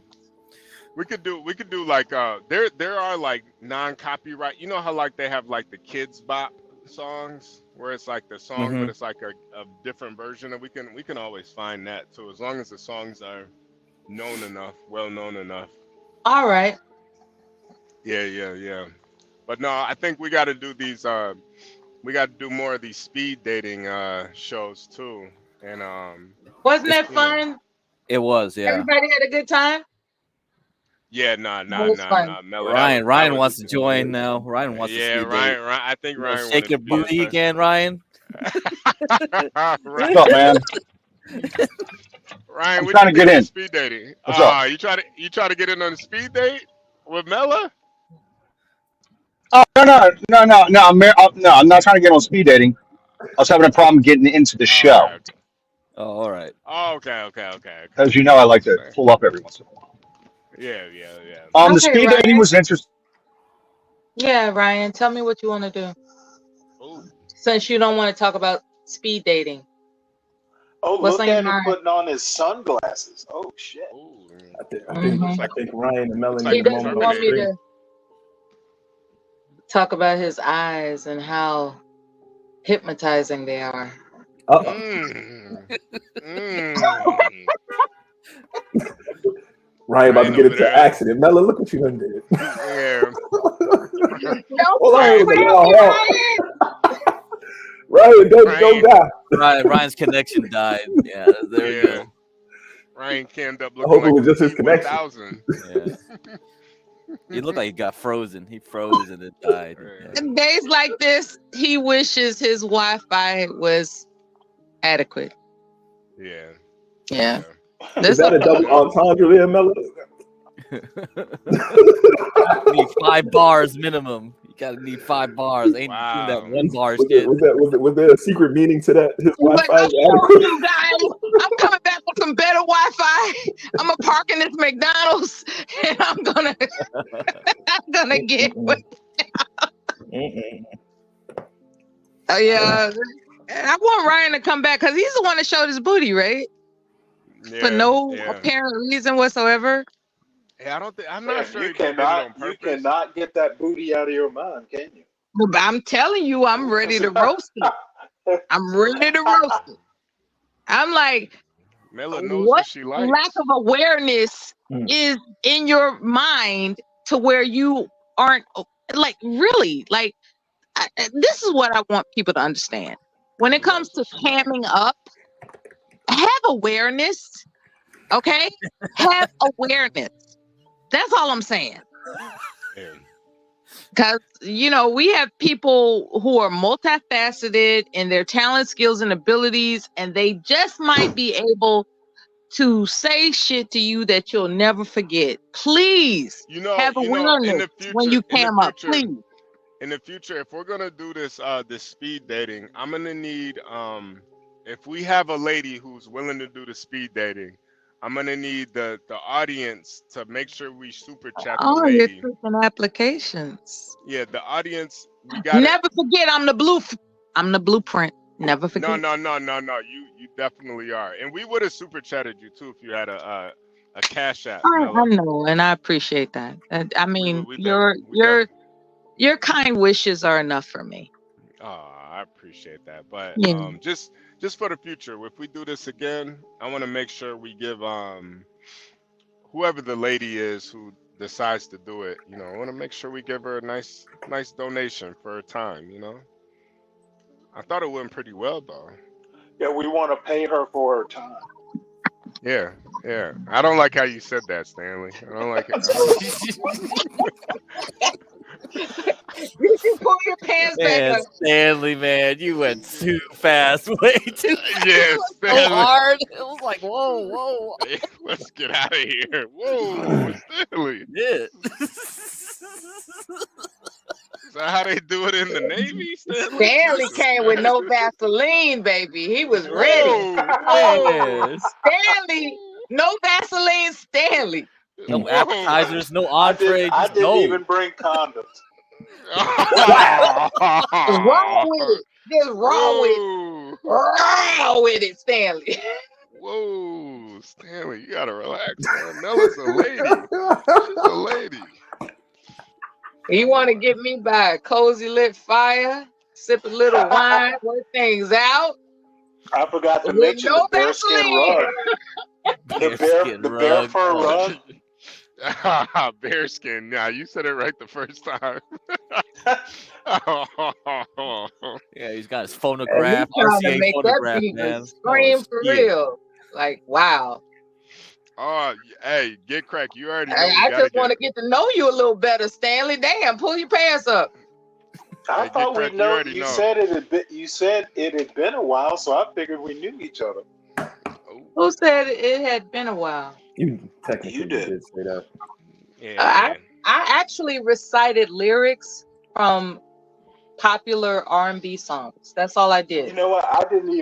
we could do like there are like non-copyright. You know how like they have like the kids bop songs where it's like the song but it's like a different version, and we can always find that too, as long as the songs are known enough, well known enough. All right. Yeah. But no, I think we got to do these. We got to do more of these speed dating shows too, and Wasn't that fun? It was, yeah. Everybody had a good time? Yeah, It was fun. Mello. Ryan wants to join now. Ryan wants to Yeah, speed date. Ryan. I think Ryan Shake your booty again, Ryan. What's up, man? Ryan, I'm what trying you to get think in. of speed dating? What's up? You try to get in on a speed date with Mella? Oh no! I'm not trying to get on speed dating. I was having a problem getting into the show. Oh, all right. Oh, okay. As you know, I like to pull up every once in a while. Yeah. The Okay, speed Ryan. dating was interesting. Yeah, Ryan, tell me what you want to do. Since you don't want to talk about speed dating. Oh, What's look on your at him mind? putting on his sunglasses. Oh shit. I think Ryan and Melanie He in the doesn't moment of want me truth. to talk about his eyes and how hypnotizing they are. Ryan about to get into an accident. Mella, look what you done did. Yeah. Hold on. Ryan, don't die. Ryan's connection died. Yeah, there we go. Ryan canned up I looking hope like it was a just his connection. T-1000. Yeah. He looked like he got frozen. He froze and it died. Yeah. In days like this, he wishes his Wi-Fi was adequate. Yeah. Yeah. Is that a double entendre there, Mella? Need 5 bars minimum. You gotta need 5 bars. Ain't doing that 1 bar shit. Was there a secret meaning to that? His Like, Wi-Fi I'm is showing adequate. you guys, I'm coming back with some better Wi-Fi. I'm gonna park in this McDonald's and I'm gonna get with Oh yeah. I want Ryan to come back because he's the one that showed his booty, right? For no apparent reason whatsoever. Yeah, I'm not sure You he did it on purpose. you cannot get that booty out of your mind, can you? But I'm telling you, I'm ready to roast it. I'm ready to roast it. I'm like, Mella knows what what she likes. lack of awareness is in your mind to where you aren't like really like this is what I want people to understand. When it comes to camming up, have awareness. Okay? Have awareness. That's all I'm saying. Because, we have people who are multifaceted in their talent, skills, and abilities, and they just might be able to say shit to you that you'll never forget. Please have awareness in the future, when you cam up. Please. In the future, if we're gonna do this speed dating, I'm gonna need if we have a lady who's willing to do the speed dating, I'm gonna need the audience to make sure we super chat the Oh, you're lady. taking applications. Yeah, the audience. We got never forget. I'm the blueprint. Never forget. No. You definitely are, and we would have super chatted you too if you had a cash app. I know, and I appreciate that. I mean, your kind wishes are enough for me. Oh, I appreciate that, but Yeah. just for the future, if we do this again, I want to make sure we give whoever the lady is who decides to do it, I want to make sure we give her a nice donation for her time, I thought it went pretty well though. Yeah, we want to pay her for her time. Yeah, yeah. I don't like how you said that, Stanley. I don't like it. You should pull your pants back Man, up. Stanley, man, you went too fast, way too Yes, so Stanley. hard. It was like, whoa, whoa. Let's get out of here. Whoa, Stanley. Yeah. Is that how they do it in the Navy, Stanley? Stanley came with no Vaseline, baby. He was ready. Man. Stanley, no Vaseline, Stanley. No appetizers, no entree. I just didn't go. even bring condoms. What's wrong with it? Just wrong with it. Wrong with it, Stanley. Whoa, Stanley, you gotta relax, man. Nella's a lady. She's a lady. You want to get me by a cozy lit fire, sip a little wine, work things out. I forgot to With mention no the bearskin rug. The bear fur rug. Bearskin. Nah, you said it right the first time. Yeah, he's got his phonograph, He's trying to RCA make that phonograph, beat man. scream for yeah. real. Like, wow. Oh, hey, get crack. You already know. I just want to get to know you a little better, Stanley. Damn, pull your pants up. I thought we know. You said it had been. You said it had been a while, so I figured we knew each other. Who said it had been a while? You technically did straight up. I actually recited lyrics from popular R&B songs. That's all I did. You know what? I didn't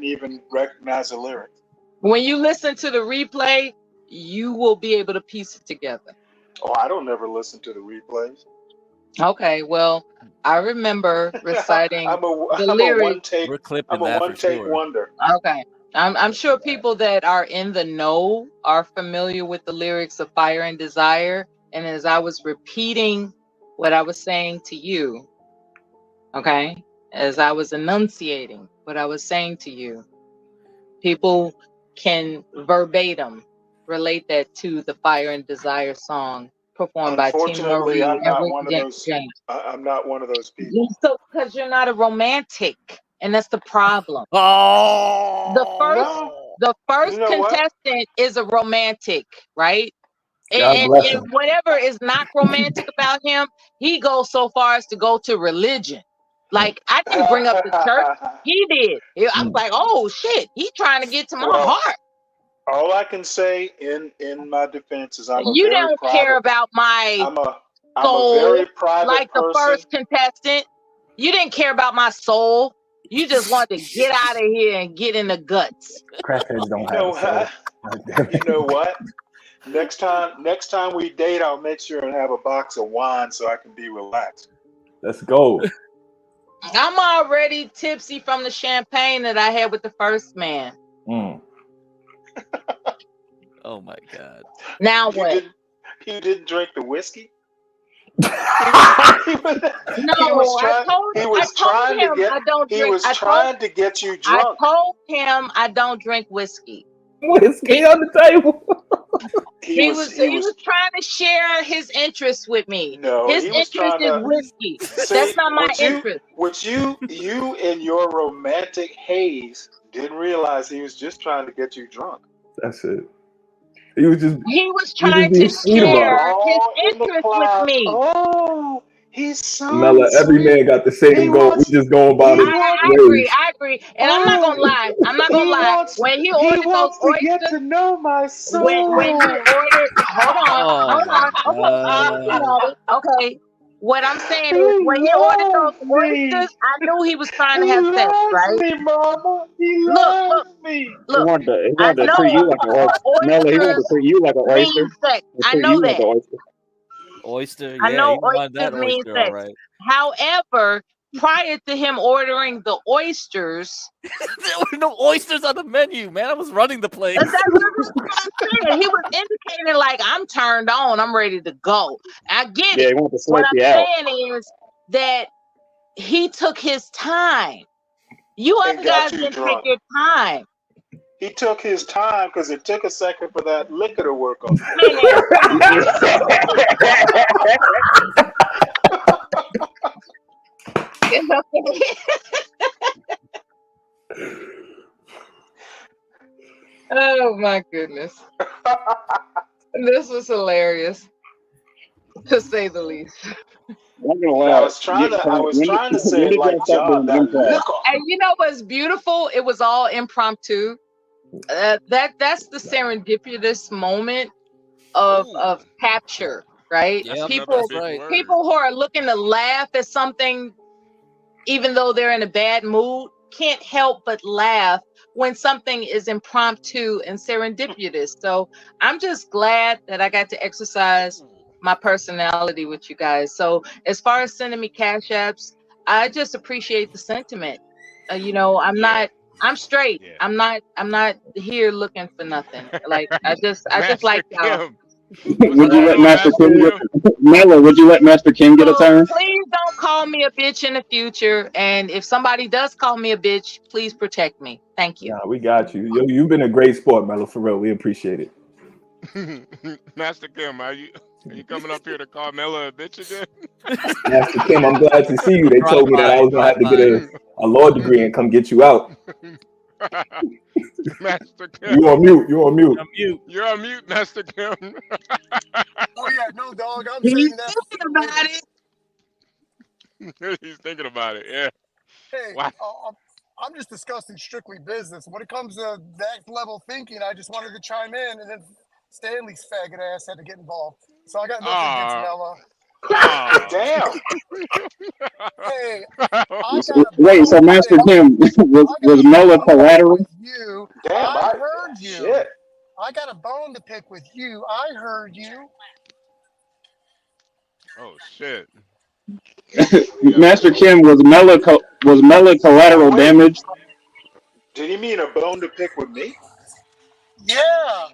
even recognize the lyrics. When you listen to the replay, you will be able to piece it together. Oh, I don't never listen to the replays. Okay, well, I remember reciting I'm the a lyrics. I'm a one-take wonder. Okay. I'm sure people that are in the know are familiar with the lyrics of Fire and Desire. And as I was repeating what I was saying to you, okay, as I was enunciating what I was saying to you, people can verbatim relate that to the Fire and Desire song performed by Tina Unfortunately, Marie. I'm not Everett one of those. James. I'm not one of those people. So, because you're not a romantic, and that's the problem. Oh, the first You know what? contestant is a romantic, right? God And bless him. whatever is not romantic about him, he goes so far as to go to religion. Like, I didn't bring up the church. He did. I was like, oh shit, he's trying to get to my heart. All I can say in my defense is You don't care about my soul, I'm a very private like the person. first contestant. You didn't care about my soul. You just wanted to get out of here and get in the guts. Crackheads don't You know have what? You know what? Next time we date, I'll make sure and have a box of wine so I can be relaxed. Let's go. I'm already tipsy from the champagne that I had with the first man. Oh my God. Now what? You didn't drink the whiskey? No, He was trying to get you drunk. I told him I don't drink whiskey. Whiskey on the table. He was trying to share his interest with me. No, his he was interest is whiskey. That's not my interest. Which you in your romantic haze didn't realize he was just trying to get you drunk. That's it. He was trying to share his interest with me. Oh, he's so Mella, every man got the same goal. We just go about it. I agree. And I'm not gonna lie. When he ordered those oysters, get to know my soul. When he ordered, hold on. Okay. What I'm saying is, when he ordered those oysters, I knew he was trying to have sex, right? Me, Mama. He look. He wanted to treat you like an oyster. Mella, he wanted to treat you like an oyster. I know that. Oyster, yeah, I know you want that oysters mean oyster, sex. all right. However, prior to him ordering the oysters, there were no oysters on the menu, man. I was running the place. That's what I'm saying. He was indicating like, I'm turned on, I'm ready to go. I get it. He wanted to what swipe I'm you out. saying is that he took his time. You other guys didn't take your time. He took his time because it took a second for that liquor to work on. my goodness. This was hilarious, to say the least. I'm gonna And I lie. was trying to say When it did y'all like stop John. doing That improv? liquor. And you know what's beautiful? It was all impromptu. That's the serendipitous moment of capture, right? That's Yep, another People that's big right. word. people who are looking to laugh at something, even though they're in a bad mood, can't help but laugh when something is impromptu and serendipitous. So I'm just glad that I got to exercise my personality with you guys. So as far as sending me cash apps, I just appreciate the sentiment. Yeah, I'm straight. yeah. I'm not here looking for nothing. Like I just Master like y'all. Kim. What's Would you going let on, Master Master Kim Kim? get Mela? Would you let Master Kim get a So turn? please don't call me a bitch in the future. And if somebody does call me a bitch, please protect me. Thank you. Nah, we got you. You've been a great sport, Melo, for real. We appreciate it. Master Kim, are you coming up here to call Mela a bitch again? Master Kim, I'm glad to see you. They Drive told me that I by, was gonna drive have to get by. a law degree and come get you out. Master Kim, You on mute. You on mute. I'm mute. you're on mute, Master Kim. Oh yeah, no, dog. I'm He's saving that thinking for later. about it. He's thinking about it. Yeah. Hey, Wow. I'm just discussing strictly business. When it comes to that level thinking, I just wanted to chime in, and then Stanley's faggot ass had to get involved. So I got nothing against Ah. Mella. Ah. Damn. Hey, I got a Wait, so bone to Master pick. Kim I got was a Mela bone to pick collateral? with you. Damn. I heard you. Shit. I got a bone to pick with you. I heard you. Oh shit. Master Kim was Mela Now collateral wait. damage? Did he mean a bone to pick with me? Yeah.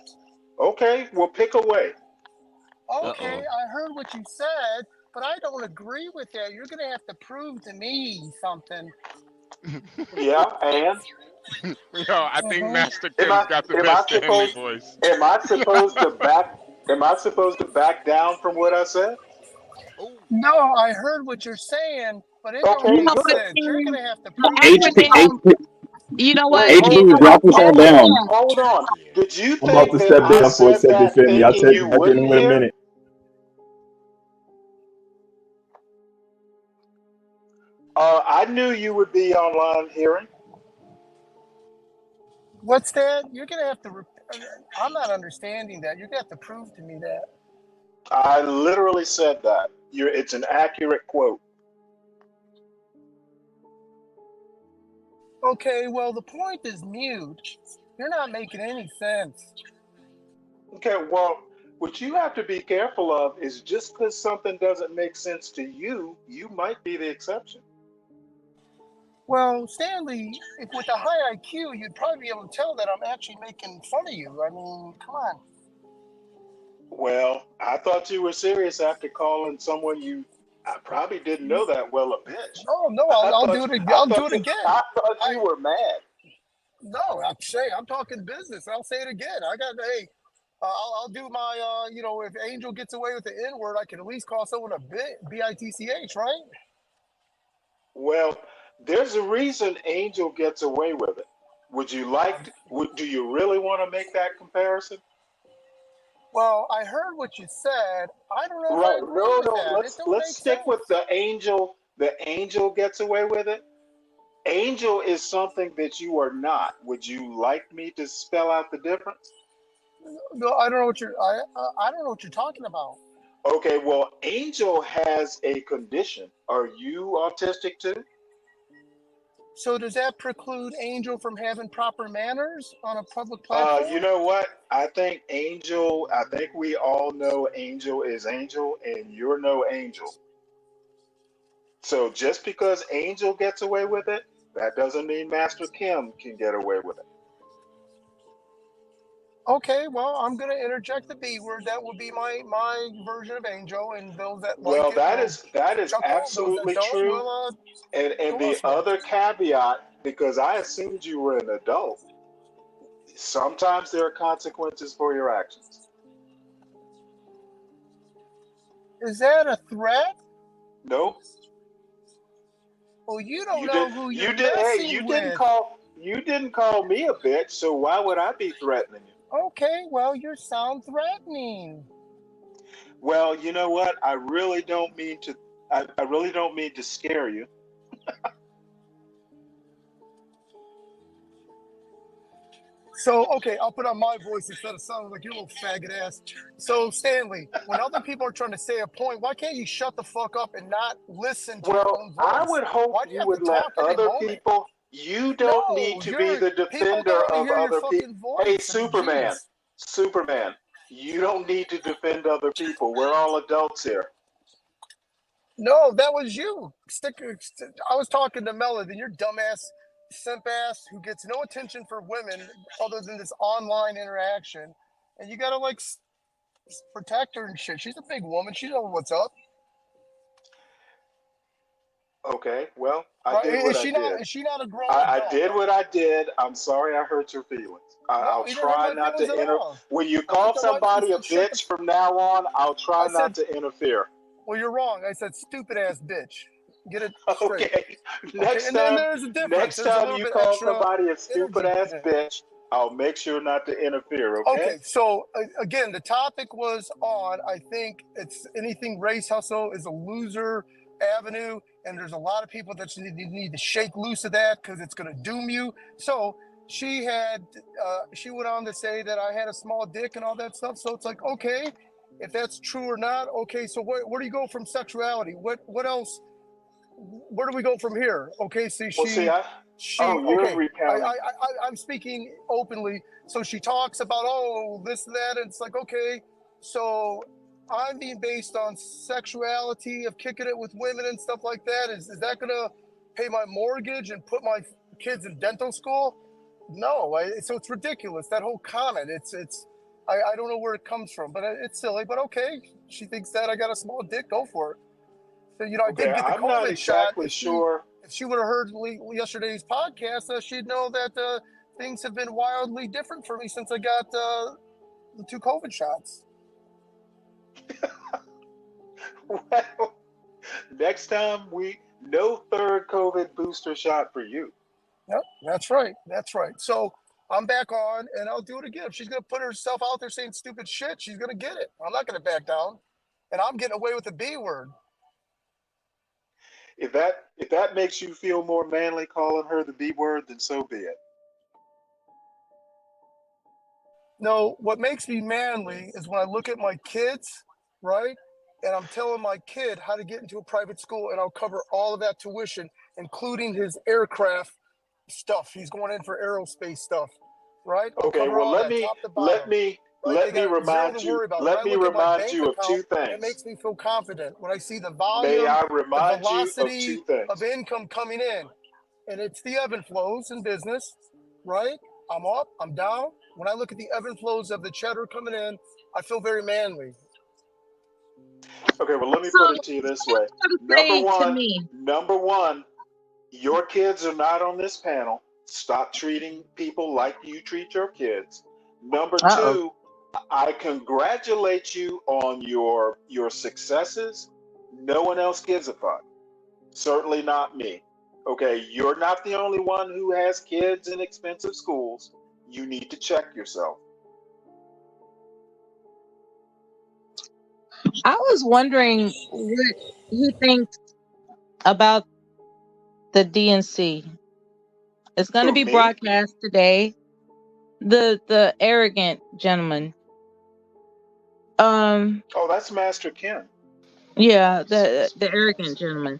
Okay. Well, pick away. Okay, Uh-oh. I heard what you said, but I don't agree with that. You're gonna have to prove to me something. Yeah. And Yo, I think Master am Kim's got the I best Stanley supposed voice. am I supposed to back? Am I supposed to back down from what I said? Oh. No, I heard what you're saying, but it don't Okay. You know make what, Good. sense. You're Kim? gonna have to The prove to HP, me. acronym. You know what? Wait. If Hold. HP, drop us all Hold on. down. Kim, Hold on. Yeah. Did you I'm about think to that step I down for a said second, that family. I'll thinking check you back in wouldn't a hear? minute. I knew you would be online hearing. What's that? You're gonna have to. I'm not understanding that. You're gonna have to prove to me that. I literally said that. It's an accurate quote. Okay, well the point is mute. You're not making any sense. Okay, well, what you have to be careful of is just because something doesn't make sense to you, you might be the exception. Well, Stanley, if with a high IQ, you'd probably be able to tell that I'm actually making fun of you. I mean, come on. Well, I thought you were serious after calling someone I probably didn't know that well a bitch. Oh no, I I'll do thought it. I I'll do thought it again. I thought you were mad. No, I'm talking business. I'll say it again. Hey, I'll do my, if Angel gets away with the N word, I can at least call someone a bitch, right? Well, there's a reason Angel gets away with it. Do you really want to make that comparison? Well, I heard what you said. I don't know if I Right. agree No, with no, that. It don't let's make stick with sense. the angel. The angel gets away with it. Angel is something that you are not. Would you like me to spell out the difference? No, I don't know I don't know what you're talking about. Okay, well, Angel has a condition. Are you autistic too? So does that preclude Angel from having proper manners on a public platform? You know what? I think we all know Angel is Angel, and you're no angel. So just because Angel gets away with it, that doesn't mean Master Kim can get away with it. Okay, well, I'm going to interject the B word. That would be my version of Angel, and those that like Well, it will that is chuckle. Those that absolutely don't true. will And go the elsewhere. other caveat, because I assumed you were an adult, sometimes there are consequences for your actions. Is that a threat? Nope. Well, you don't know who you're Hey, messing with. you didn't call me a bitch, so why would I be threatening you? Okay, well, you sound threatening. Well, you know what? I really don't mean to. I really don't mean to scare you. So, okay, I'll put on my voice instead of sounding like your little faggot ass. So, Stanley, when other people are trying to say a point, why can't you shut the fuck up and not listen to your own voice? I would hope Why do you you have would to let talk every other moment? people. You don't need No, to be the people defender don't want to of hear your other people. fucking voice. Hey, I mean, Superman, geez. Superman, you don't need to defend other people. We're all adults here. No, that was you. I was talking to Melody, your dumbass simp ass who gets no attention for women other than this online interaction, and you gotta like protect her and shit. She's a big woman. She knows what's up. Okay, well, I Right? did what I did. Is she not a grown I adult? did what I did. I'm sorry I hurt your feelings. I'll you didn't hurt try my not feelings to at enter. all. When you I call said the right thing. somebody a I said, bitch from now on, I'll try I not said, to interfere. well, you're wrong. I said stupid ass bitch. Get it straight. Okay. Next And time, there's a difference. next There's a time little you bit call extra somebody a stupid energy ass put in. bitch, I'll make sure not to interfere. Okay. Okay, so again, the topic was on. I think it's anything race hustle is a loser avenue, and there's a lot of people that need to shake loose of that because it's going to doom you. So she went on to say that I had a small dick and all that stuff. So it's like, okay, if that's true or not, okay. So where do you go from sexuality? What else? Where do we go from here? Okay, so you're recounting. I'm speaking openly. So she talks about this and that, and it's like, okay, so I'm being based on sexuality of kicking it with women and stuff like that. Is that gonna pay my mortgage and put my kids in dental school? No, so it's ridiculous. That whole comment. I don't know where it comes from, but it's silly. But okay, she thinks that I got a small dick. Go for it. So, I did get the I'm not COVID exactly shot. sure. If she would have heard yesterday's podcast, she'd know that things have been wildly different for me since I got the 2 COVID shots. Well, next time no third COVID booster shot for you. Yep, that's right. That's right. So I'm back on, and I'll do it again. If she's going to put herself out there saying stupid shit, she's going to get it. I'm not going to back down, and I'm getting away with the B word. If that makes you feel more manly calling her the B word, then so be it. No, what makes me manly is when I look at my kids, right? And I'm telling my kid how to get into a private school, and I'll cover all of that tuition, including his aircraft stuff. He's going in for aerospace stuff, right? Okay, well let me remind you. Let me remind you of two things. It makes me feel confident when I see the volume, May I remind the velocity you of two things. of income coming in, and it's the ebb and flows in business, right? I'm up, I'm down. When I look at the ebb and flows of the cheddar coming in, I feel very manly. Okay, well let me put it to you this way. Number one, your kids are not on this panel. Stop treating people like you treat your kids. Number two, I congratulate you on your successes. No one else gives a fuck. Certainly not me. Okay, you're not the only one who has kids in expensive schools. You need to check yourself. I was wondering what he thinks about the DNC. It's going to be broadcast today. The arrogant gentleman. Oh, that's Master Ken. Yeah, the arrogant gentleman.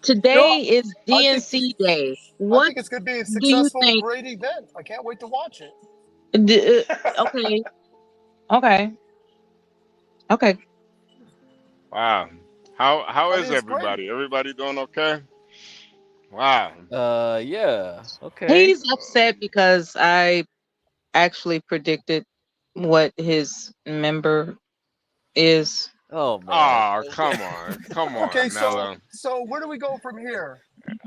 Today is DNC Day. I think it's going to be a successful, great event. I can't wait to watch it. Okay. Wow. How is everybody? Great. Everybody doing okay? Wow. Yeah. Okay. He's upset because I actually predicted what his member is. Oh man. Oh, come on. Okay, Mello. so where do we go from here?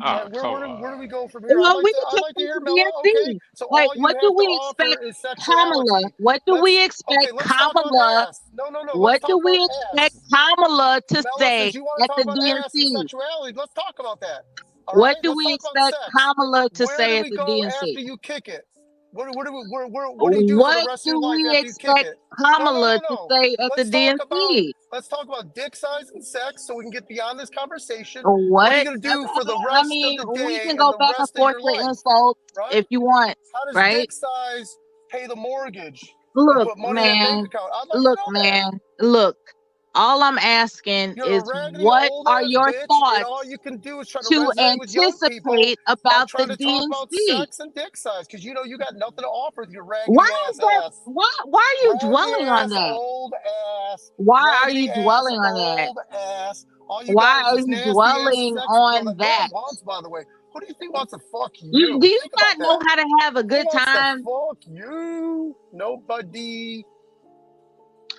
Oh, where do we go from here? Well, I'd like to hear Mello. Okay, so like, all you have to offer is sexuality. Kamala? What do we expect Kamala? No. What do we expect Kamala to say at the DNC? Sexuality. Let's talk about that. What do we expect Kamala to say at the DNC? After you kick it? What do you do for the What rest of do your life we after you kick expect it? Kamala to say at the Let's talk about dick size and sex so we can get beyond this conversation. What? What are you going to do for the I rest mean, of the we day can and go the back and rest of forth your with life? insults Right? if you want, How does right? dick size pay the mortgage and Look, put money in that bank man. account? I'd like Look, to know that. man. Look. All I'm asking You're is, a raggedy what old are ass your bitch, and all thoughts you can do is try to to resonate with young people anticipate by about the trying to talk about DNC? sex and dick size, because you know you got nothing to offer with your Why raggedy is that? ass. Why are you Raggedy dwelling on ass, that? old ass. Why are Raggedy you ass, dwelling on that? old ass. All you Why got is are this you nasty ass dwelling sex appeal on that no that? one wants, by the way. Who do you think wants to fuck Do you? you Think not about know that. how to have a Who good wants to time? fuck you? Nobody.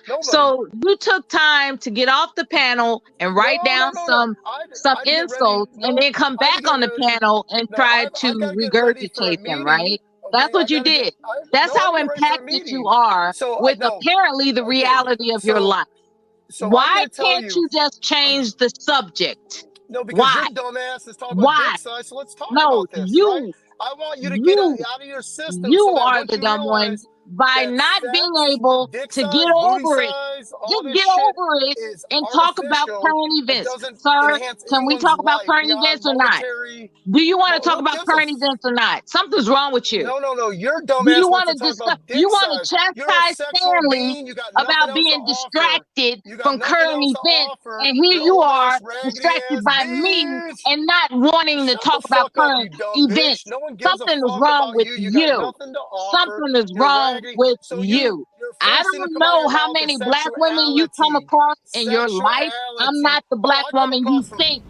Nobody. So you took time to get off the panel and write down some insults and then come back on the panel and try to regurgitate them, right? That's what you did. That's how impacted you are with apparently the reality of your life. Why can't you just change the subject? No, because Why? your dumb ass is talking Why? about dick size, so let's talk No, about this, right? you. I want you to get out of your system You so that are once the you dumb one realize by that not sex, being able dick to size, get booty over it. size, all Just this get shit over it is and talk about artificial. current It events. doesn't Sir, enhance can we anyone's talk about life current beyond events or not? monetary. Do you want to talk Who about gives a current events or not? Something's wrong with you. No. Your dumb Do ass you wants want to to talk discuss? about You dick want to size. You're a chastise sexual Stanley being. You got nothing about else to being offer. distracted You got from nothing current else to events, offer. and here You you old are ass, raggedy distracted ass by me bitch. and not wanting to Shut talk the about fuck up, current you dumb bitch. events. No one gives a Something is fuck wrong about with you. You got you. nothing to offer. Something is You're wrong raggedy. with So you. your I first thing to don't come out of know your how mouth is many black women you come sexuality. across in your life. I'm Sexuality. not the Oh, black I come woman you across from. think.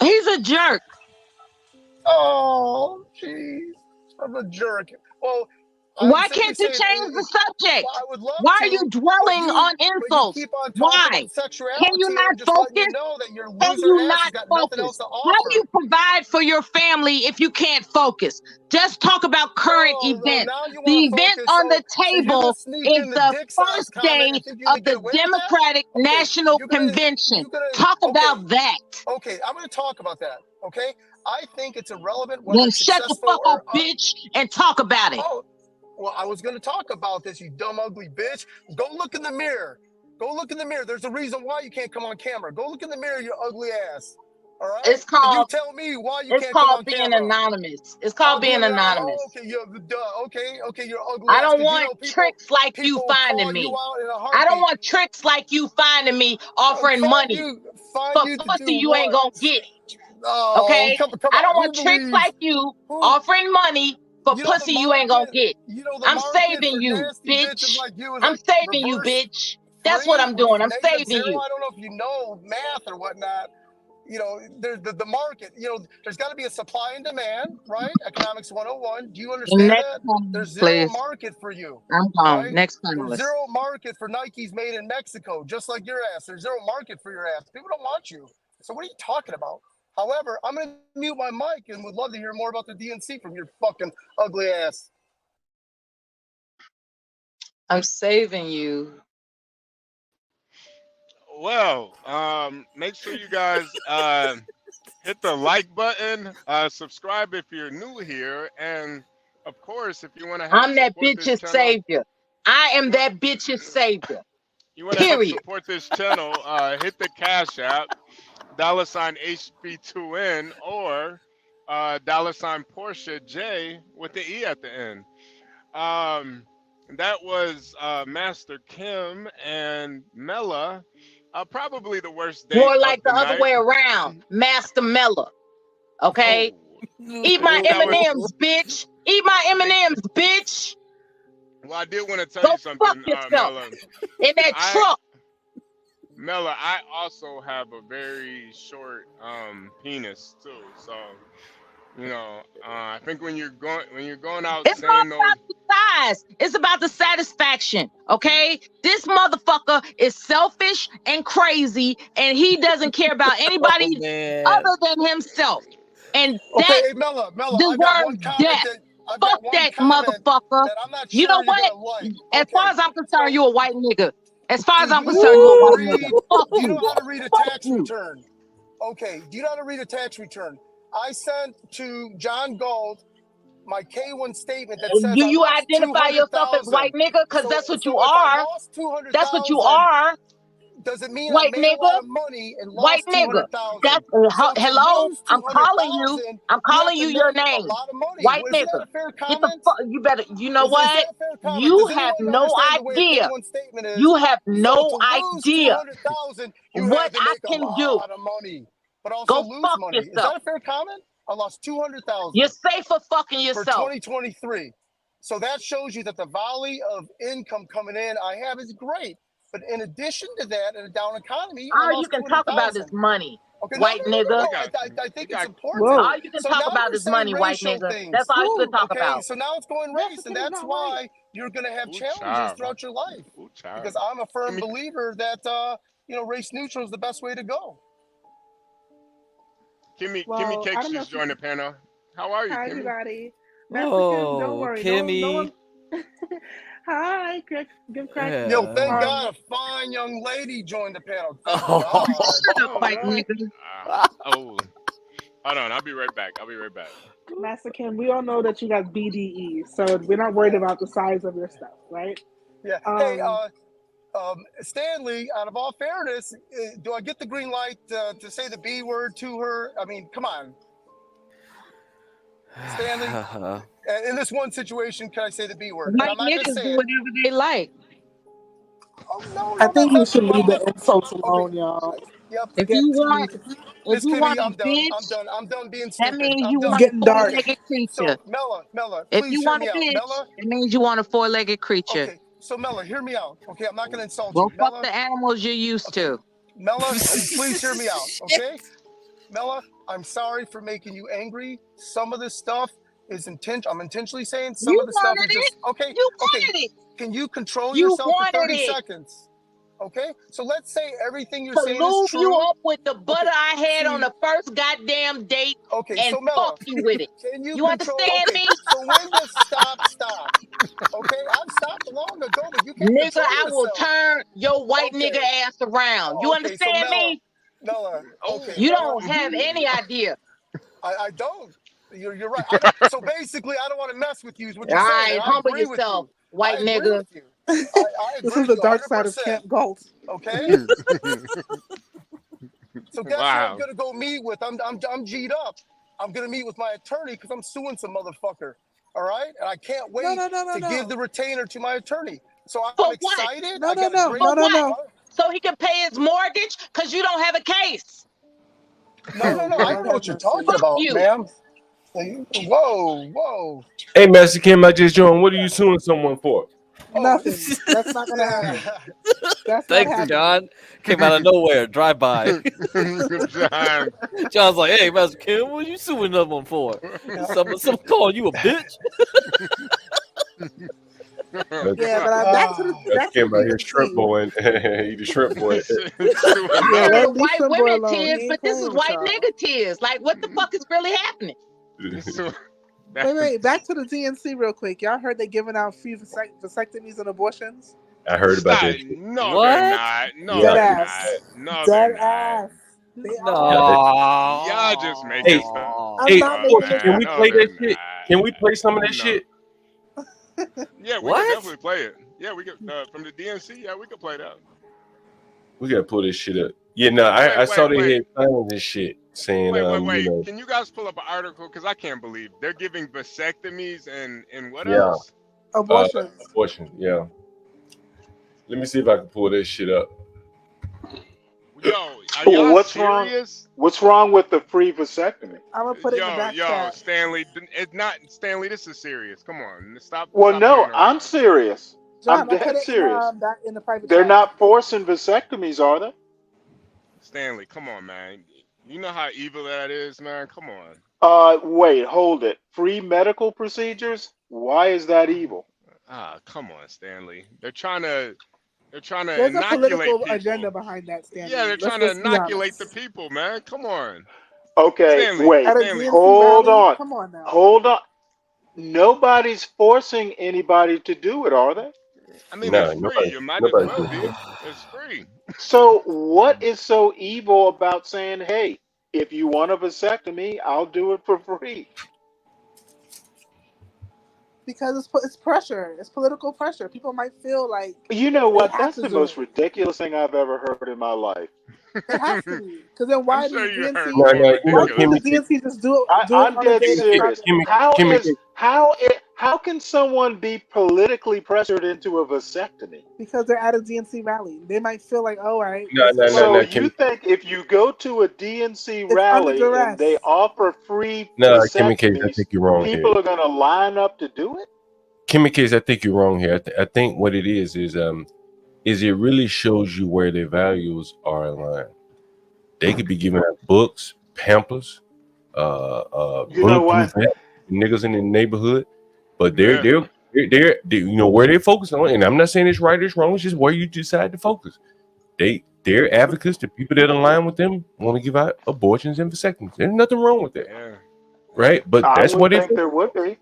He's a jerk. Oh, jeez. I'm a jerk. Well, why can't you change the subject? Well, I would love Why to, are you dwelling on but you insults? keep on talking Why? about sexuality. Can you And not I'm just letting you focus? know that your Can loser you ass not has got nothing else focus? to How do offer. you provide for your family if you can't focus? Just talk about current events. Now you The want to event focus. on the So you're gonna table sneak is in the the dick size first day comment and think you're gonna of get the away with that? Democratic Okay, National you're Convention. gonna Talk about that. Okay, I'm gonna talk about that. Okay, I think it's irrelevant whether Then it's shut the successful fuck or. up, bitch, and talk about it. Oh, well, I was gonna talk about this, you dumb ugly bitch. Go look in the mirror. Go look in the mirror. There's a reason why you can't come on camera. Go look in the mirror, you ugly ass. All right. It's called. You tell me why you it's can't come called on being camera. anonymous. It's called being anonymous. Okay, you're Okay, you're ugly. I don't want tricks like you finding me. I don't want tricks like you finding me offering money for pussy you ain't gonna get. Okay, I don't want tricks like you offering money for pussy you ain't gonna get. I'm saving you, bitch. I'm saving you, bitch. That's what I'm doing. I'm saving you. I don't know if you know math or whatnot. You know, there's the market. You know, there's got to be a supply and demand, right? Economics 101. Do you understand that? There's zero market for you. I'm gone. Right? Next There's panelist. zero market for Nikes made in Mexico, just like your ass. There's zero market for your ass. People don't want you. So what are you talking about? However, I'm going to mute my mic and would love to hear more about the DNC from your fucking ugly ass. I'm saving you. Well, make sure you guys hit the like button, subscribe if you're new here, and of course, if you want to help I'm that support this bitch's channel, savior. I am that bitch's savior. you want to help support this channel, hit the Cash App, $HB2N, or $Porsche J with the E at the end. That was Master Kim and Mela. Probably the worst date More like of the the other night. way around. Master Mela. Okay? Eat my M&Ms, bitch. Eat my M&Ms, bitch. Well, I did want to tell you something, fuck yourself. Mela. In that truck. Mela, I also have a very short penis too. So, you know, I think when you're going out it's saying not about the size. It's about the satisfaction. Okay? This motherfucker is selfish and crazy, and he doesn't care about anybody other than himself. And okay, that hey, Mela, I got one deserves comment death. that I've Fuck got one that comment motherfucker. that I'm not You sure know you're what? gonna like. As far Okay, as I'm concerned, so you a white nigga. As far as do I'm you know concerned, you a how to white read? nigga. Fuck Do you know you. how to read a Fuck tax you. return? Okay, do you know how to read a tax return? I sent to John Galt my K1 statement that says Do I you lost identify yourself as white 200,000. nigga? Because So that's what you so if I are. lost That's what you 200,000, are. does it mean I White made a nigga. lot of money and White lost nigga. 200,000? That's So to hello. lose I'm calling you. 200,000, I'm you have calling to you your make a name. lot of money. White Well, isn't nigga. that a fair Get the comment? fuck. You better. You know Is what? that a fair comment? You Does have anyone no understand the way a idea. K1 statement is? You have So no to lose idea 200,000, you what have to I make a can do. lot of money, but also Go lose fuck money. Is yourself. that a fair comment? I lost 200,000 You're safe for fucking for yourself. 2023. So that shows you that the volley of income coming in I have is great. But in addition to that, in a down economy, I All you lost can talk about is 200,000. money, Okay, white nigga. I think it's All important. you can So talk now about we're is saying money, white racial nigga. things. That's all you can talk Okay, about. so now it's going race, and that's why you're going to have challenges throughout your life. Because I'm a firm believer that race neutral is the best way to go. Kimmy Well, I Cakes don't know just if you joined the panel. How are you, Hi, Kimmy? everybody. Master Kim, don't Oh, worry. No Kimmy. one. Hi, give crack. Yo, thank Yeah. God a fine young lady joined the panel. Thank Oh. God. Shut up, white nigga. Hold on. I'll be right back. Master Kim, we all know that you got BDE, so we're not worried about the size of your stuff, right? Yeah. Hey, Stanley, out of all fairness, do I get the green light to say the B word to her? I mean, come on. Stanley, in this one situation, can I say the B word? And White I'm not going to niggas say do it. whatever they like. Oh, no, I think you that's should not leave true. the insults alone, y'all. Yep. If you want, Miss a Kimmy, I'm done. bitch, I'm done being that stupid. means I'm you done. want a getting dark. four-legged So, creature. Mella, If please you hear want me a out. bitch, Mella? it means you want a four-legged creature. Okay, so Mella, hear me out. Okay, I'm not going to insult Go you. fuck Mella, the animals you're used to. Mella, please hear me out, okay? Mella, I'm sorry for making you angry. Some of this stuff is intentional. I'm intentionally saying some You of the stuff wanted is just, it. okay, You okay. wanted it. Can you control You yourself for wanted 30 it. seconds? Okay, so let's say everything you're To saying is lube you true. up with the butter I had on See, the first goddamn date okay, and so Mella, fuck you with it. can you You control? understand Okay, me? so when does stop? Okay, I've stopped long ago, but you can't Nigga, control I will yourself. turn your white nigga ass around. You Okay, so understand me? Mella, okay, You Mella. don't have any idea. I don't. You're right. I don't. So basically, I don't want to mess with you. Is what you're All saying, right, and I humble agree with yourself, you. white I agree nigga. with you. I This agree is with the you dark side of 100%. Camp Galt. Okay. So guess who I'm gonna go meet with? I'm G'd up. I'm gonna meet with my attorney because I'm suing some motherfucker. All right, and I can't wait to give the retainer to my attorney. So I'm excited. I got a great. For what? So he can pay his mortgage because you don't have a case. No. I know what you're talking about, you. ma'am. Whoa. Hey, Master Kim, I just joined. What are you suing someone for? Nothing. That's not gonna happen. That's not Thanks, happening. John. Came out of nowhere, drive by. John. John's like, "Hey, Master Kim, what are you suing another one for? Someone calling you a bitch?" Yeah, but back to Master Kim out here shrimp DNC. boy. He the shrimp boy. Yeah, let leave White some boy women alone. tears, He ain't but this playing is with white y'all. nigga tears. Like, what the fuck is really happening? Wait, back to the DNC real quick. Y'all heard they giving out free vasectomies and abortions? I heard about that. No, they're not. No, Dead they're ass. not. No, Dead they're not. ass. They No. are. Y'all just making stuff I'm not up, making Can man. we No, play they're that shit? Can we play some of that shit? Yeah, we What? can definitely play it. Yeah, we could from the DNC. Yeah, we could play that. We gotta pull this shit up. Yeah, no, I saw they had signs and shit saying, Wait. you know, Can you guys pull up an article? Because I can't believe they're giving vasectomies and what yeah, else? Abortions. abortion. Yeah. Let me see if I can pull this shit up. Yo, are y'all What's serious? wrong? What's wrong with the free vasectomy? I'm gonna put it in the back Yo, chat. Stanley, it's not Stanley. This is serious. Come on, stop. Well, Stop no, playing I'm around. serious. John, I'm I'll put dead it serious. in the private They're chat. not forcing vasectomies, are they? Stanley, come on, man. You know how evil that is, man. Come on. Wait, hold it. Free medical procedures? Why is that evil? Come on, Stanley. They're trying to There's a inoculate political people. agenda behind that, Stanley. Yeah, they're Let's trying to just be inoculate the honest. people, man. Come on. Okay, Stanley, wait. At a Stanley. DNC Hold rally? on. Come on now. Hold on. Nobody's forcing anybody to do it, are they? I mean, it's No, free. nobody, You might as nobody. well be. It's free. So what is so evil about saying, "Hey, if you want a vasectomy, I'll do it for free"? Because it's pressure. It's political pressure. People might feel like You know they what? have That's to the do most it. ridiculous thing I've ever heard in my life. It has to be. Because then I'm why sure does you heard DNC? No, more no, Why ridiculous. can't the Kimmy, DNC just do it I'm on a dead day that Kimmy, serious. Chicago? Kimmy, How can someone be politically pressured into a vasectomy? Because they're at a DNC rally. They might feel like, oh, all right, no, this no, is no, So no, working. you Kimmy, think if you go to a DNC It's under rally and they duress. offer free no, Kimmy Case, I vasectomies, think you're wrong here. people are going to line up to do it? Kimmy Case, I think you're wrong here. I think what it is it really shows you where their values are aligned. They could be giving out books, pampers, You know bulletproof what? vests, niggas in the neighborhood, but Yeah. they're you know where they focus on. And I'm not saying it's right or it's wrong. It's just where you decide to focus. They're advocates. The people that align with them want to give out abortions and vasectomies. There's nothing wrong with that, Yeah. right? But I that's would what it think is. there would be.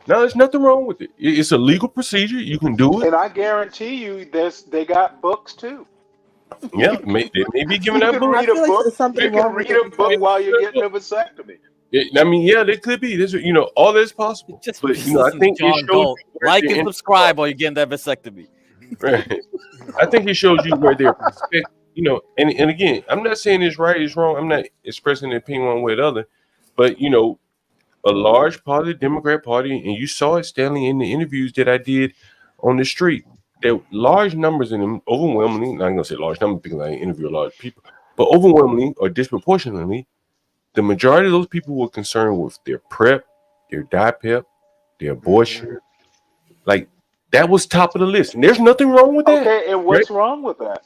No, there's nothing wrong with it. It's a legal procedure. You can do it. And I guarantee you they got books too. Yeah, they may be giving You out can books. I read a feel like book. there's something You can wrong with read it a book because while you're getting a vasectomy. I mean, yeah, they could be. There's, all that's possible. Just But I listen to think it John shows Galt. you where Like their and interests subscribe while you're getting that vasectomy. are. Right. I think it shows you where their perspective. And again, I'm not saying it's right, it's wrong. I'm not expressing an opinion one way or the other. But a large part of the Democrat Party, and you saw it, Stanley, in the interviews that I did on the street. There large numbers in them, overwhelmingly. Not gonna say large numbers because I interview a lot of people, but overwhelmingly or disproportionately, the majority of those people were concerned with their PrEP, their DIPEP, their abortion. Like that was top of the list, and there's nothing wrong with that. Okay, and Right? what's wrong with that?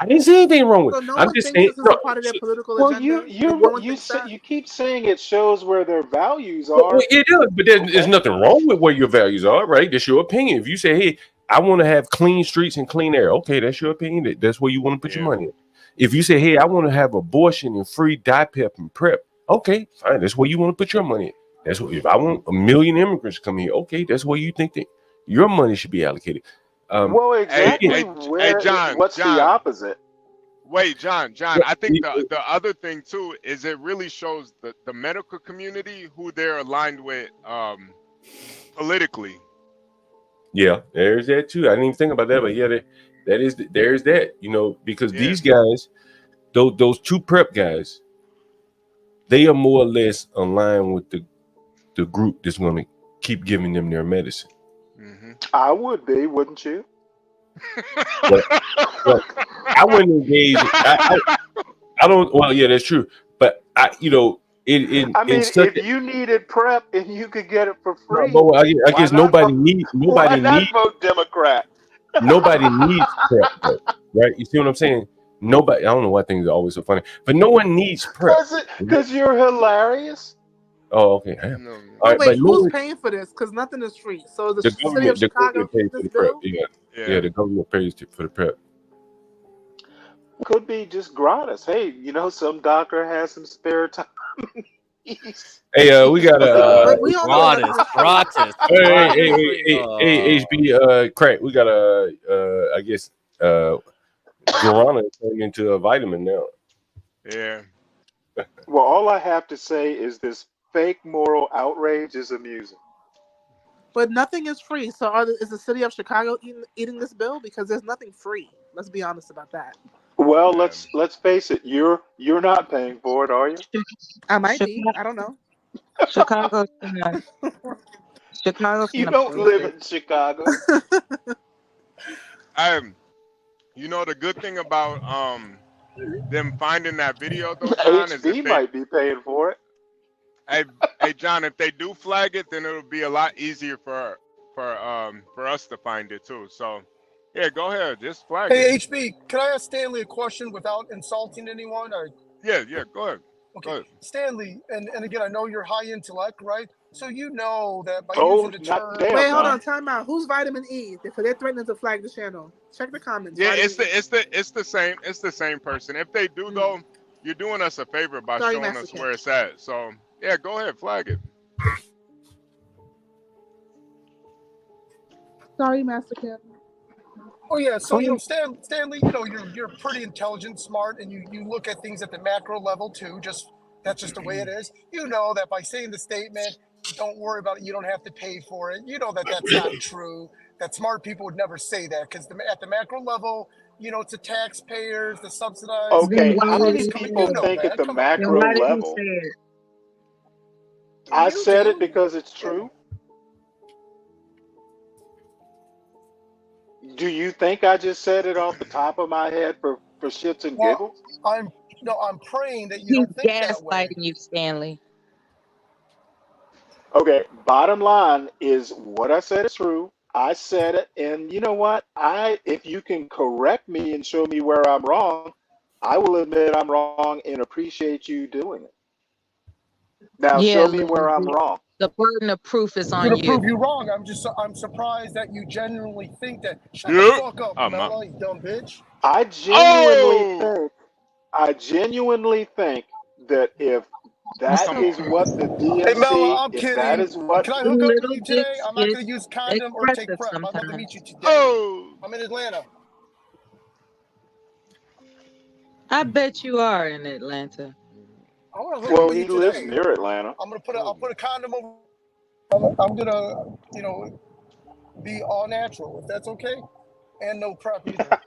I didn't see anything wrong with so it. no I'm one just thinks saying. this is No, a part of their political Well, agenda. Like, no one thinks that. you keep saying it shows where their values well, are. it does, but there's nothing wrong with where your values are, right? That's your opinion. If you say, "Hey, I want to have clean streets and clean air," okay, that's your opinion. That's where you want to put your money in. If you say, "Hey, I want to have abortion and free DIPEP and PrEP," okay, fine, that's where you want to put your money in. That's what. If I want 1 million immigrants to come here, okay, that's where you think that your money should be allocated. Well, exactly. Hey, John. What's the opposite? Wait, John. I think the other thing too is it really shows the medical community who they're aligned with politically. Yeah, there's that too. I didn't even think about that, but yeah, there's that. Because these guys, those two PrEP guys, they are more or less aligned with the group that's going to keep giving them their medicine. I would be, wouldn't you? But I wouldn't engage. I don't. Well, yeah, that's true. But I mean, if you needed PrEP and you could get it for free, well, I guess nobody needs. Why not vote Democrat? Nobody needs PrEP, though, right? You see what I'm saying? Nobody. I don't know why things are always so funny, but no one needs PrEP. Because you're hilarious. Oh, okay. Oh, wait, who's paying for this? Because nothing is free. So the city of Chicago pays for this the PrEP. bill? Yeah, the government pays for the PrEP. Could be just gratis. Hey, some doctor has some spare time. Hey, we got a gratis. Hey, HB, crack. We got I guess guarana turned into a vitamin now. Yeah. Well, all I have to say is this fake moral outrage is amusing. But nothing is free. So is the city of Chicago eating this bill? Because there's nothing free. Let's be honest about that. Well, let's face it. You're not paying for it, are you? I might be. I don't know. Chicago. You don't live in Chicago. The good thing about them finding that video though, John, is HB might be paying for it. Hey, John, if they do flag it, then it'll be a lot easier for us to find it too. So, yeah, go ahead, just flag it. Hey, HB, can I ask Stanley a question without insulting anyone? Yeah, go ahead. Okay, go ahead. Stanley, and again, I know you're high intellect, right? So you know that by Oh, using the term. Wait, hold on, time out. Who's vitamin E? Because they're threatening to flag the channel. Check the comments. Yeah, Vitamin it's the same person. If they do though, you're doing us a favor by Sorry, showing us Mexican. where it's at. So yeah, go ahead, flag it. Sorry, Master Kim. Oh yeah, so Stanley, you're pretty intelligent, smart, and you look at things at the macro level too. That's just the way it is. You know that by saying the statement, don't worry about it, you don't have to pay for it. You know that that's not true. That smart people would never say that because at the macro level, it's the taxpayers, the subsidized. Okay, Why how would many he people say it? think at the Come on. Then macro why did he level? say it? I You said it do. because it's true. Do you think I just said it off the top of my head for shits and Well, giggles? I'm praying that you He's don't think that way. gaslighting you, Stanley. Okay, bottom line is what I said is true. I said it, and you know what? If you can correct me and show me where I'm wrong, I will admit I'm wrong and appreciate you doing it. Now Yeah, show me where I'm Lindsay. wrong. The burden of proof is I'm on gonna prove you. you wrong. I'm surprised that you genuinely think that. Shut the fuck up, Oh my. Mela, you dumb bitch. I genuinely Oh, think that if What's that up? come is on. what the Hey Mela, DNC, I'm if that kidding. is what Can I hook up with Little you today? gets I'm not get gonna use condom or take expressive prep. I'd love to meet sometimes. you today. Oh, I'm in Atlanta. I bet you are in Atlanta. I want to hook up well, with you he lives today. near Atlanta. I'll put a condom over. I'm gonna, be all natural if that's okay, and no prep either.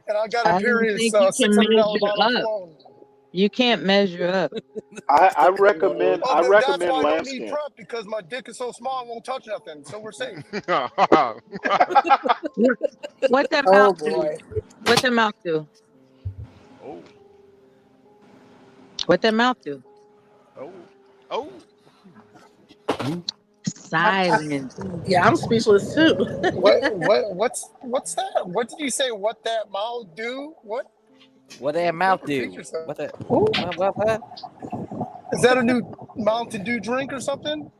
And I got I a don't period think you can $600 bottle of measure up. cologne. You can't measure up. I recommend Well, I that's why recommend I don't need lambskin. prep because my dick is so small, I won't touch nothing. So we're safe. What that Oh mouth do? boy. What that mouth do? oh, What that mouth do? oh, oh. Silence. Yeah, I'm speechless too. What's that? What did you say? What that mouth do? What? What that mouth Repeat do? yourself. What that? Ooh, What? is that a new Mountain Dew drink or something?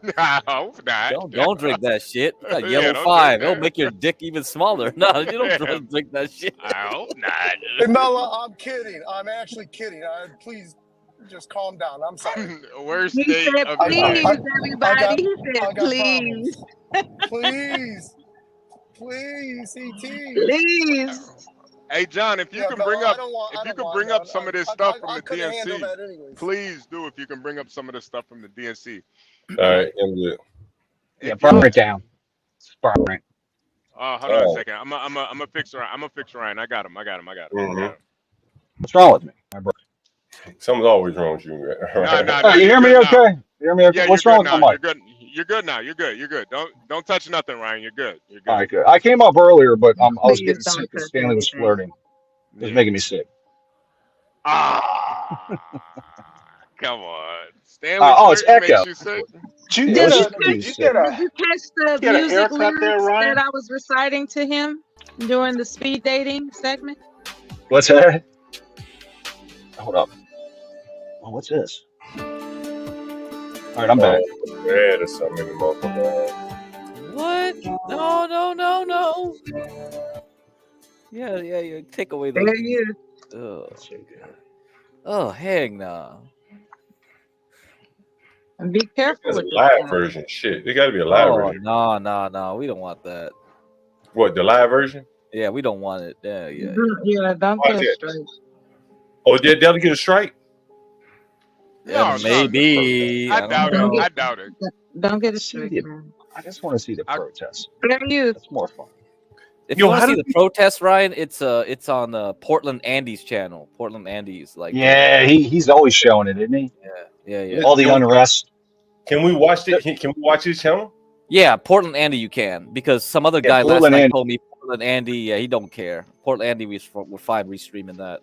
No, not. Don't drink that shit. You got Yeah, yellow don't drink 5. It'll that. make your dick even smaller. No, you don't Yeah, drink that shit. I hope not. Hey Mela, I'm kidding. I'm actually kidding. Please just calm down. I'm sorry. Worst He state said, of the please, union. I got everybody. He said, I got please, problems. Please, CT. please. Hey John, if you Yeah, can Mela, bring I up don't want. if I you don't can want bring up none. some of this stuff from I the couldn't handle DNC, that anyways. please do. If you can bring up some of this stuff from the DNC. All right, I'm good. Yeah, If burn y'all, it down. Burn it. hold on a second. I'm a fix Ryan. I'm a fix Ryan. I got him. What's wrong with me? My brother. Something's always wrong with you. No. Hey, you You're hear me good now. okay? You hear me okay? Yeah, you're What's wrong good with now. my mic? You're good now. You're good. Don't touch nothing, Ryan. You're good. All right, good. I came up earlier, but I was Please getting don't sick because touch Stanley was anything. flirting. It was Yeah. making me sick. Come on. Stanley It's flirting Echo. makes you sick. Did you Yeah, it get was a just making me did you sick. get a Did you catch the get a music haircut there, lyrics that Ryan? I was reciting to him during the speed dating segment? What's that? Hold up. Oh, what's this? All right, I'm back. Oh, man, there's something in the motherfucker. What? No. Yeah. Take away those. There you. Oh, heck no. And be careful That's a with this live stuff. version. Shit, it got to be a live Oh, version. no. We don't want that. What, the live version? Yeah, we don't want it. Yeah. Yeah, don't Why get is it it? straight. Oh, did they'll get a strike? No. Maybe. I I doubt don't it. know. I doubt it. Don't get it Let's see straight, the. man. I just want to see the protest. There you. That's more fun. If you want to see the protest, Ryan, it's on Portland Andy's channel. Portland Andy's Yeah, he's always showing it, isn't he? Yeah. All the unrest. Can we watch it? Can we watch his channel? Yeah, Portland Andy, you can, because some other guy last Portland night Andy. told me Portland Andy, yeah, he don't care. Portland Andy, we're fine restreaming that.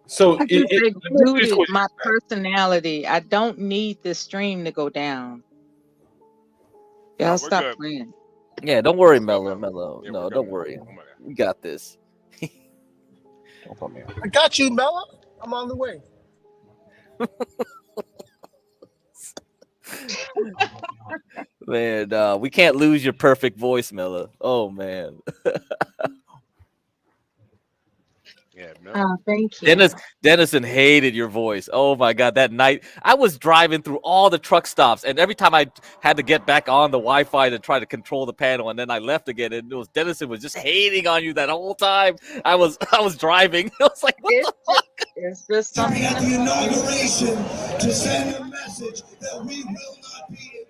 So I just exuded my personality. I don't need this stream to go down. Y'all stop playing. Yeah, don't worry, Mello. No, don't worry. We got this. Don't put me on. I got you, Mela. I'm on the way. Man, we can't lose your perfect voice, Mello. Oh man. Yeah, Thank you. Dennison hated your voice. Oh my God, that night I was driving through all the truck stops, and every time I had to get back on the Wi-Fi to try to control the panel, and then I left again, and it was Dennison was just hating on you that whole time. I was driving. I was like, what the fuck? It's just something. At the inauguration to send a message that we will not be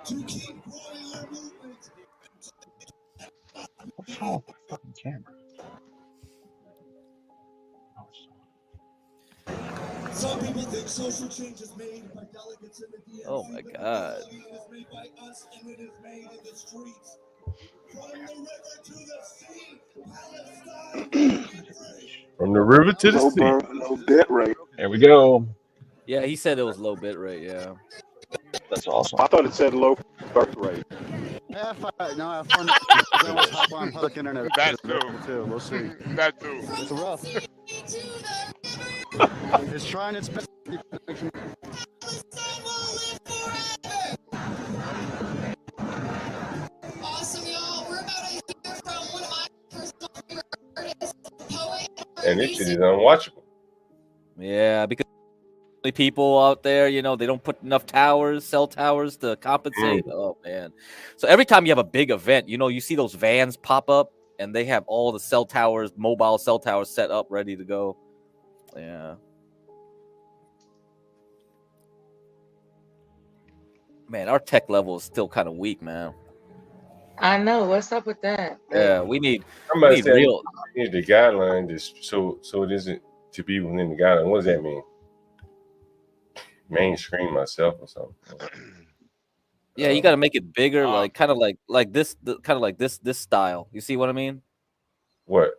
to keep growing our movement. What's wrong with my fucking camera? Some people think social change is made by delegates in the DNC. Oh my God. It is made by us, and it is made in the streets. From the river to the sea, Palestine. From the river to the sea. Low bit rate. There we go. Yeah, he said it was low bit rate. Yeah. That's awesome. I thought it said low birth rate. Have fun. Hop on public internet. That too. We'll see. That too. It's rough. It's trying its best. Awesome, y'all. We're about to hear from one of my personal favorite artists, poet. And this shit is unwatchable. Yeah, because people out there, they don't put enough cell towers to compensate. Oh man. So every time you have a big event, you see those vans pop up and they have all the cell towers, mobile cell towers set up, ready to go. Yeah. Man, our tech level is still kind of weak, man. I know. What's up with that? Yeah, we need the guideline just so it isn't to be within the guideline. What does that mean? Mainstream myself or something. Yeah, you got to make it bigger, kind of like this style. You see what I mean? What?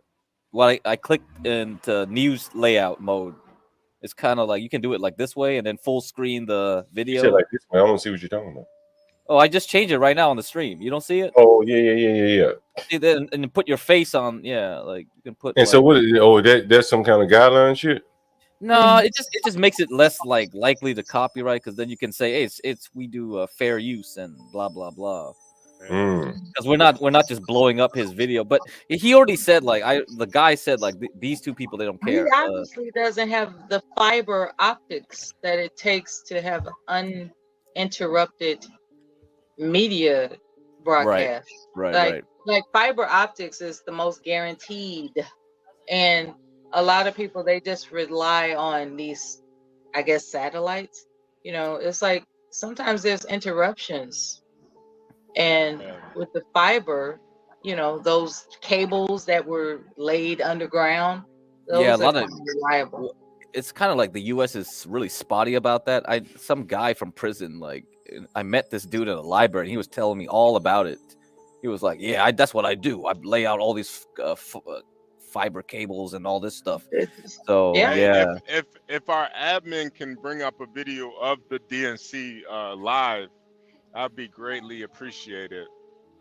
Well, I clicked into news layout mode. It's kind of like you can do it like this way and then full screen the video. You said like this way. I don't see what you're talking about. Oh, I just changed it right now on the stream. You don't see it? Oh, yeah. See, and put your face on. Yeah, like you can put. And so what is it? Oh, that's some kind of guideline shit? No, it just makes it less likely to copyright because then you can say, hey, it's we do fair use and blah blah blah. Because we're not just blowing up his video, but he already said the guy said these two people, they don't care. He obviously doesn't have the fiber optics that it takes to have uninterrupted media broadcast. Right. Like fiber optics is the most guaranteed, and a lot of people, they just rely on these, I guess, satellites. It's like sometimes there's interruptions, and with the fiber, those cables that were laid underground, those a lot are of reliable. It's kind of like the U.S. is really spotty about that. Some guy from prison, I met this dude in a library, and he was telling me all about it. He was like, "Yeah, that's what I do. I lay out all these fiber cables and all this stuff." So yeah. If our admin can bring up a video of the DNC live, that'd be greatly appreciated.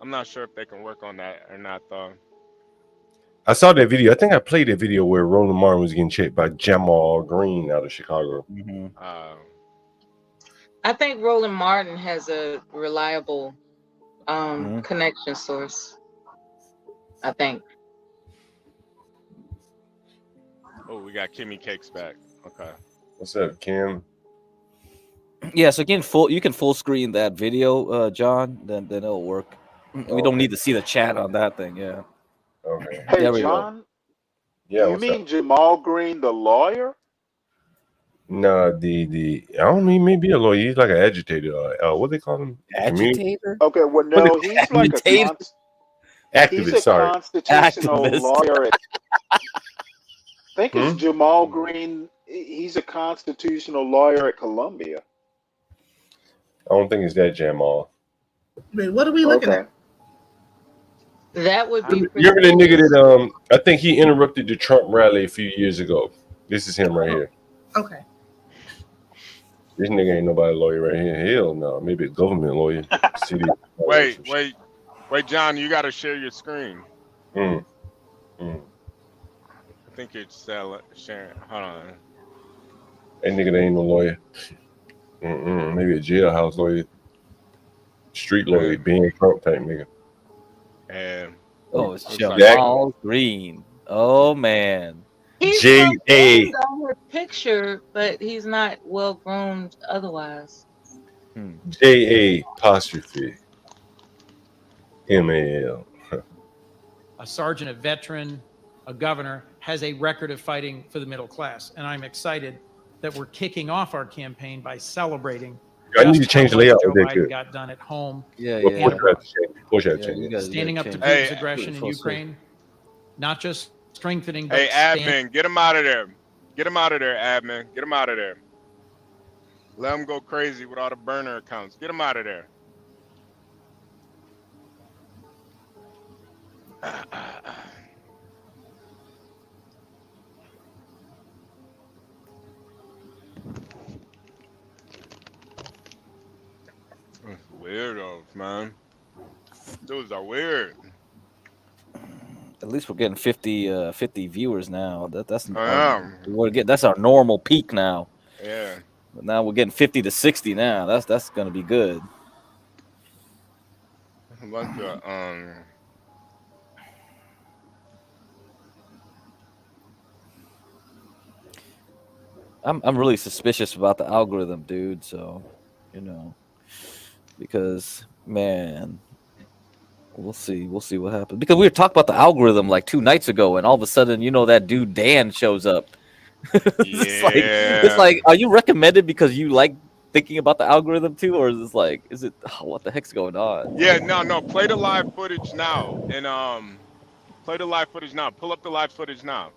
I'm not sure if they can work on that or not, though. I saw that video. I think I played that video where Roland Martin was getting checked by Jamal Green out of Chicago. I think Roland Martin has a reliable connection source. I think. Oh, we got Kimmy Cakes back. Okay. What's up, Kim? Yeah, so you can full screen that video, John. Then it'll work. We don't need to see the chat on that thing. Yeah. Okay. Hey, John. Yeah. You mean Jamal Green, the lawyer? No, I don't mean maybe a lawyer. He's like an agitator. What they call him? Agitator. Okay, well, no, he's like activist. He's a constitutional lawyer. I think it's Jamal Green. He's a constitutional lawyer at Columbia. I don't think it's that Jamal. Wait, what are we looking at? That would be. You remember that nigga that I think he interrupted the Trump rally a few years ago. This is him right here. Okay. This nigga ain't nobody lawyer right here. Hell no. Maybe a government lawyer. City. Wait, John, you got to share your screen. I think it's sharing. Hold on. That nigga that ain't no lawyer. Maybe a jailhouse lawyer. Street lawyer, being Trump type nigga. And it's Jamal Green. Oh man. He's well groomed on his picture, but he's not well groomed otherwise. JA''MAL. A sergeant, a veteran, a governor has a record of fighting for the middle class. And I'm excited that we're kicking off our campaign by celebrating I need to just change how the much layout. Joe Okay, Biden good. got done at home. Yeah, Before yeah. you have to change. Before you have to Yeah, change you it. guys Standing up to change. Putin's Hey, aggression in full screen. Ukraine, not just strengthening, hey, but standing. admin, get him out of there. Get him out of there, admin. Get him out of there. Let him go crazy with all the burner accounts. Get him out of there. Weirdos, man. Those are weird. At least we're getting 50 viewers now. That's That's our normal peak now. Yeah. But now we're getting 50 to 60 now. That's gonna be good. A bunch of I'm really suspicious about the algorithm, dude. So, because man, we'll see what happens. Because we were talking about the algorithm like 2 nights ago, and all of a sudden, that dude Dan shows up. It's like, are you recommended because you like thinking about the algorithm too, or is it what the heck's going on? Yeah, no. Play the live footage now, and play the live footage now. Pull up the live footage now.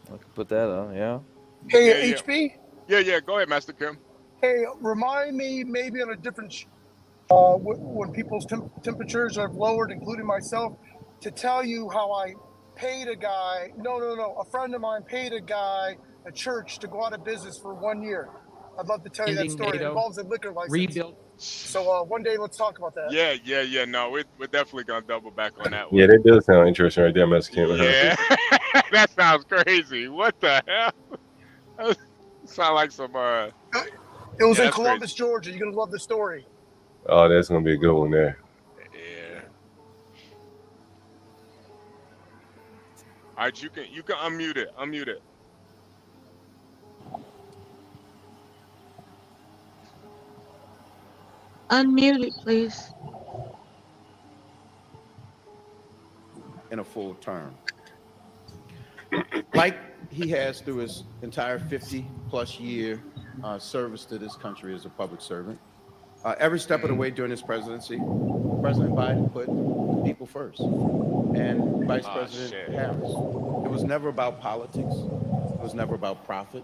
I can put that on, yeah. Hey, HB. Yeah. Go ahead, Master Kim. Hey, remind me maybe on a different when people's temperatures are lowered, including myself, to tell you how I paid a guy. No. A friend of mine paid a guy, a church, to go out of business for 1 year. I'd love to tell you that story. It involves a liquor license. Rebuild. So one day, let's talk about that. Yeah. No, we're definitely gonna double back on that one. Yeah, that does sound interesting right there, Master Kim. Yeah, that sounds crazy. What the hell? Sound like some. It was in Columbus, Georgia. You're gonna love the story. Oh, that's gonna be a good one there. Yeah. All right, you can unmute it. Unmute it. Unmute it, please. In a full term, like he has through his entire 50-plus year service to this country as a public servant. Every step of the way during his presidency, President Biden put the people first, and Vice President Harris. It was never about politics. It was never about profit.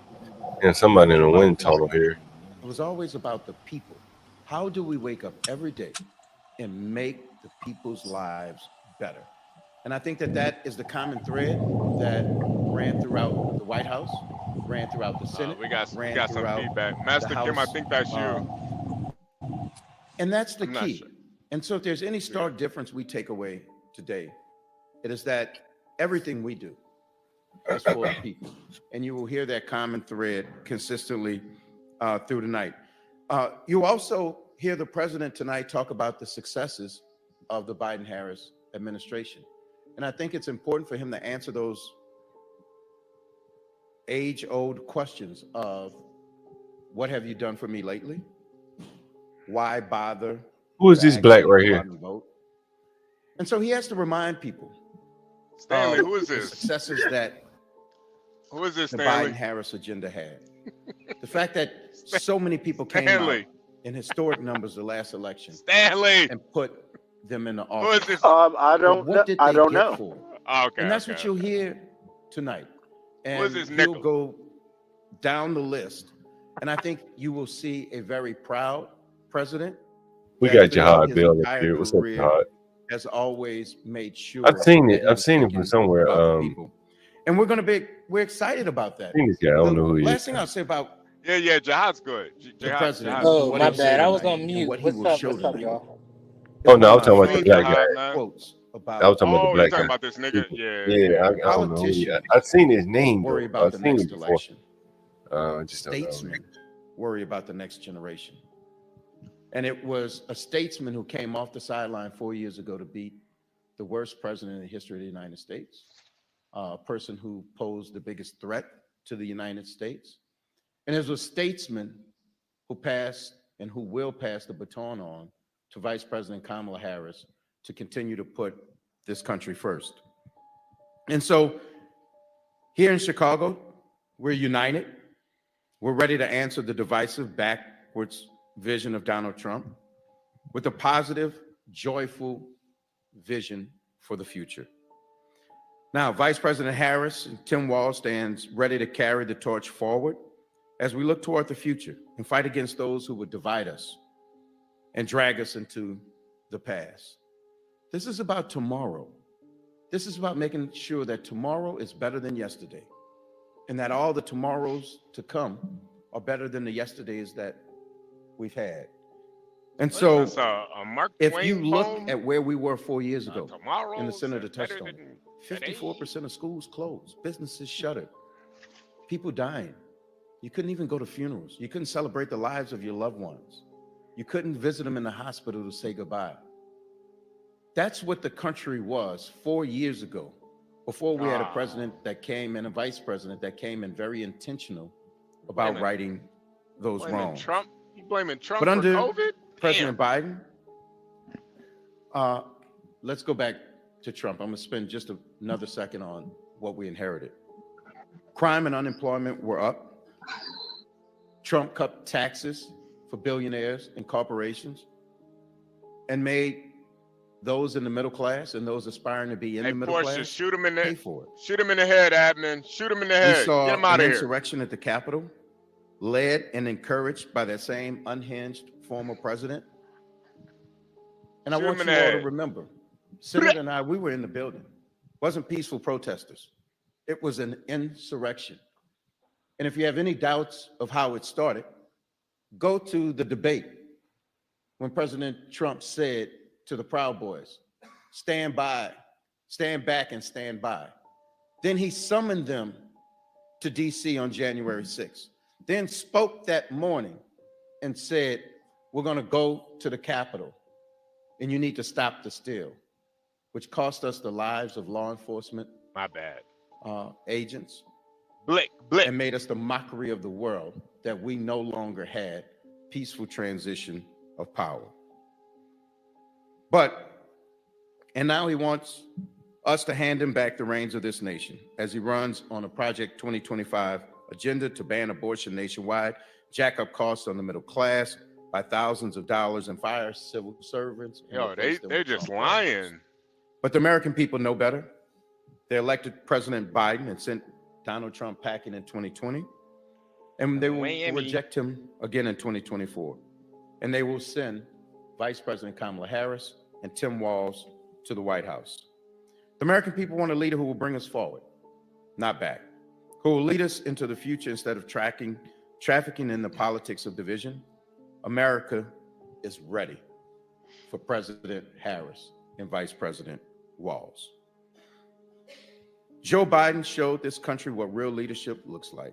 And somebody in the wind tunnel here. It was always about the people. How do we wake up every day and make the people's lives better? And I think that is the common thread that ran throughout the White House, ran throughout the Senate. We got some feedback. Master Kim, I think that's you. And that's the key. Sure. And so if there's any stark difference we take away today, it is that everything we do is for the people. And you will hear that common thread consistently through the night. You also hear the president tonight talk about the successes of the Biden-Harris administration. And I think it's important for him to answer those age-old questions of, what have you done for me lately? Why bother? Who is this black right here? And so he has to remind people. Stanley, who is this? The successes that who is this, the Stanley? Biden-Harris agenda had. The fact that so many people came out in historic numbers the last election. Stanley! And put them in the office. Who is this? I don't know. For? Oh, okay. And that's what you'll hear tonight. And who is this he'll go down the list. And I think you will see a very proud president. We got Jihad Bill up here. What's up, Jihad? Has always made sure. I've seen it from somewhere. And we're excited about that. I think this guy, I don't know who he is. Last thing I'll say about Jihad's good. the president. Oh, my bad. I was on mute. What's up, y'all? Oh no, I was talking about the black guy. Quotes about. I was talking about the black guy. Talking about this nigga? Yeah. I don't know. I've seen his name. Worry about the next election. Just don't know. Statesmen worry about the next generation. And it was a statesman who came off the sideline 4 years ago to beat the worst president in the history of the United States, a person who posed the biggest threat to the United States, and as a statesman who passed and who will pass the baton on to Vice President Kamala Harris to continue to put this country first. And so here in Chicago, we're united. We're ready to answer the divisive, backwards vision of Donald Trump with a positive, joyful vision for the future. Now, Vice President Harris and Tim Walz stands ready to carry the torch forward as we look toward the future and fight against those who would divide us and drag us into the past. This is about tomorrow. This is about making sure that tomorrow is better than yesterday, and that all the tomorrows to come are better than the yesterdays that we've had. And so if you look at where we were 4 years ago in the Senator touched on, 54% of schools closed, businesses shuttered, people dying. You couldn't even go to funerals. You couldn't celebrate the lives of your loved ones. You couldn't visit them in the hospital to say goodbye. That's what the country was 4 years ago, before we had a president that came and a vice president that came and very intentional about righting those wrongs. Trump? You blaming Trump But under for COVID? President Biden, let's go back to Trump. I'm going to spend just another second on what we inherited. Crime and unemployment were up. Trump cut taxes for billionaires and corporations and made those in the middle class and those aspiring to be in the middle class shoot him in the, pay for it. Shoot him in the head, Admin. Shoot him in the head. We saw Get him out an of here. insurrection at the Capitol, led and encouraged by that same unhinged former president. And I want you all to remember, Senator and I, we were in the building. It wasn't peaceful protesters. It was an insurrection. And if you have any doubts of how it started, go to the debate when President Trump said to the Proud Boys, stand by, stand back and stand by. Then he summoned them to DC on January 6th, then spoke that morning and said, we're going to go to the Capitol and you need to stop the steal, which cost us the lives of law enforcement. My bad. Agents. Blick. And made us the mockery of the world that we no longer had peaceful transition of power. And now he wants us to hand him back the reins of this nation as he runs on a Project 2025 agenda to ban abortion nationwide, jack up costs on the middle class by thousands of dollars, and fire civil servants. Yo, they're just lying. But the American people know better. They elected President Biden and sent Donald Trump packing in 2020. And they will reject him again in 2024. And they will send Vice President Kamala Harris and Tim Walz to the White House. The American people want a leader who will bring us forward, not back, who will lead us into the future instead of trafficking in the politics of division. America is ready for President Harris and Vice President Walz. Joe Biden showed this country what real leadership looks like.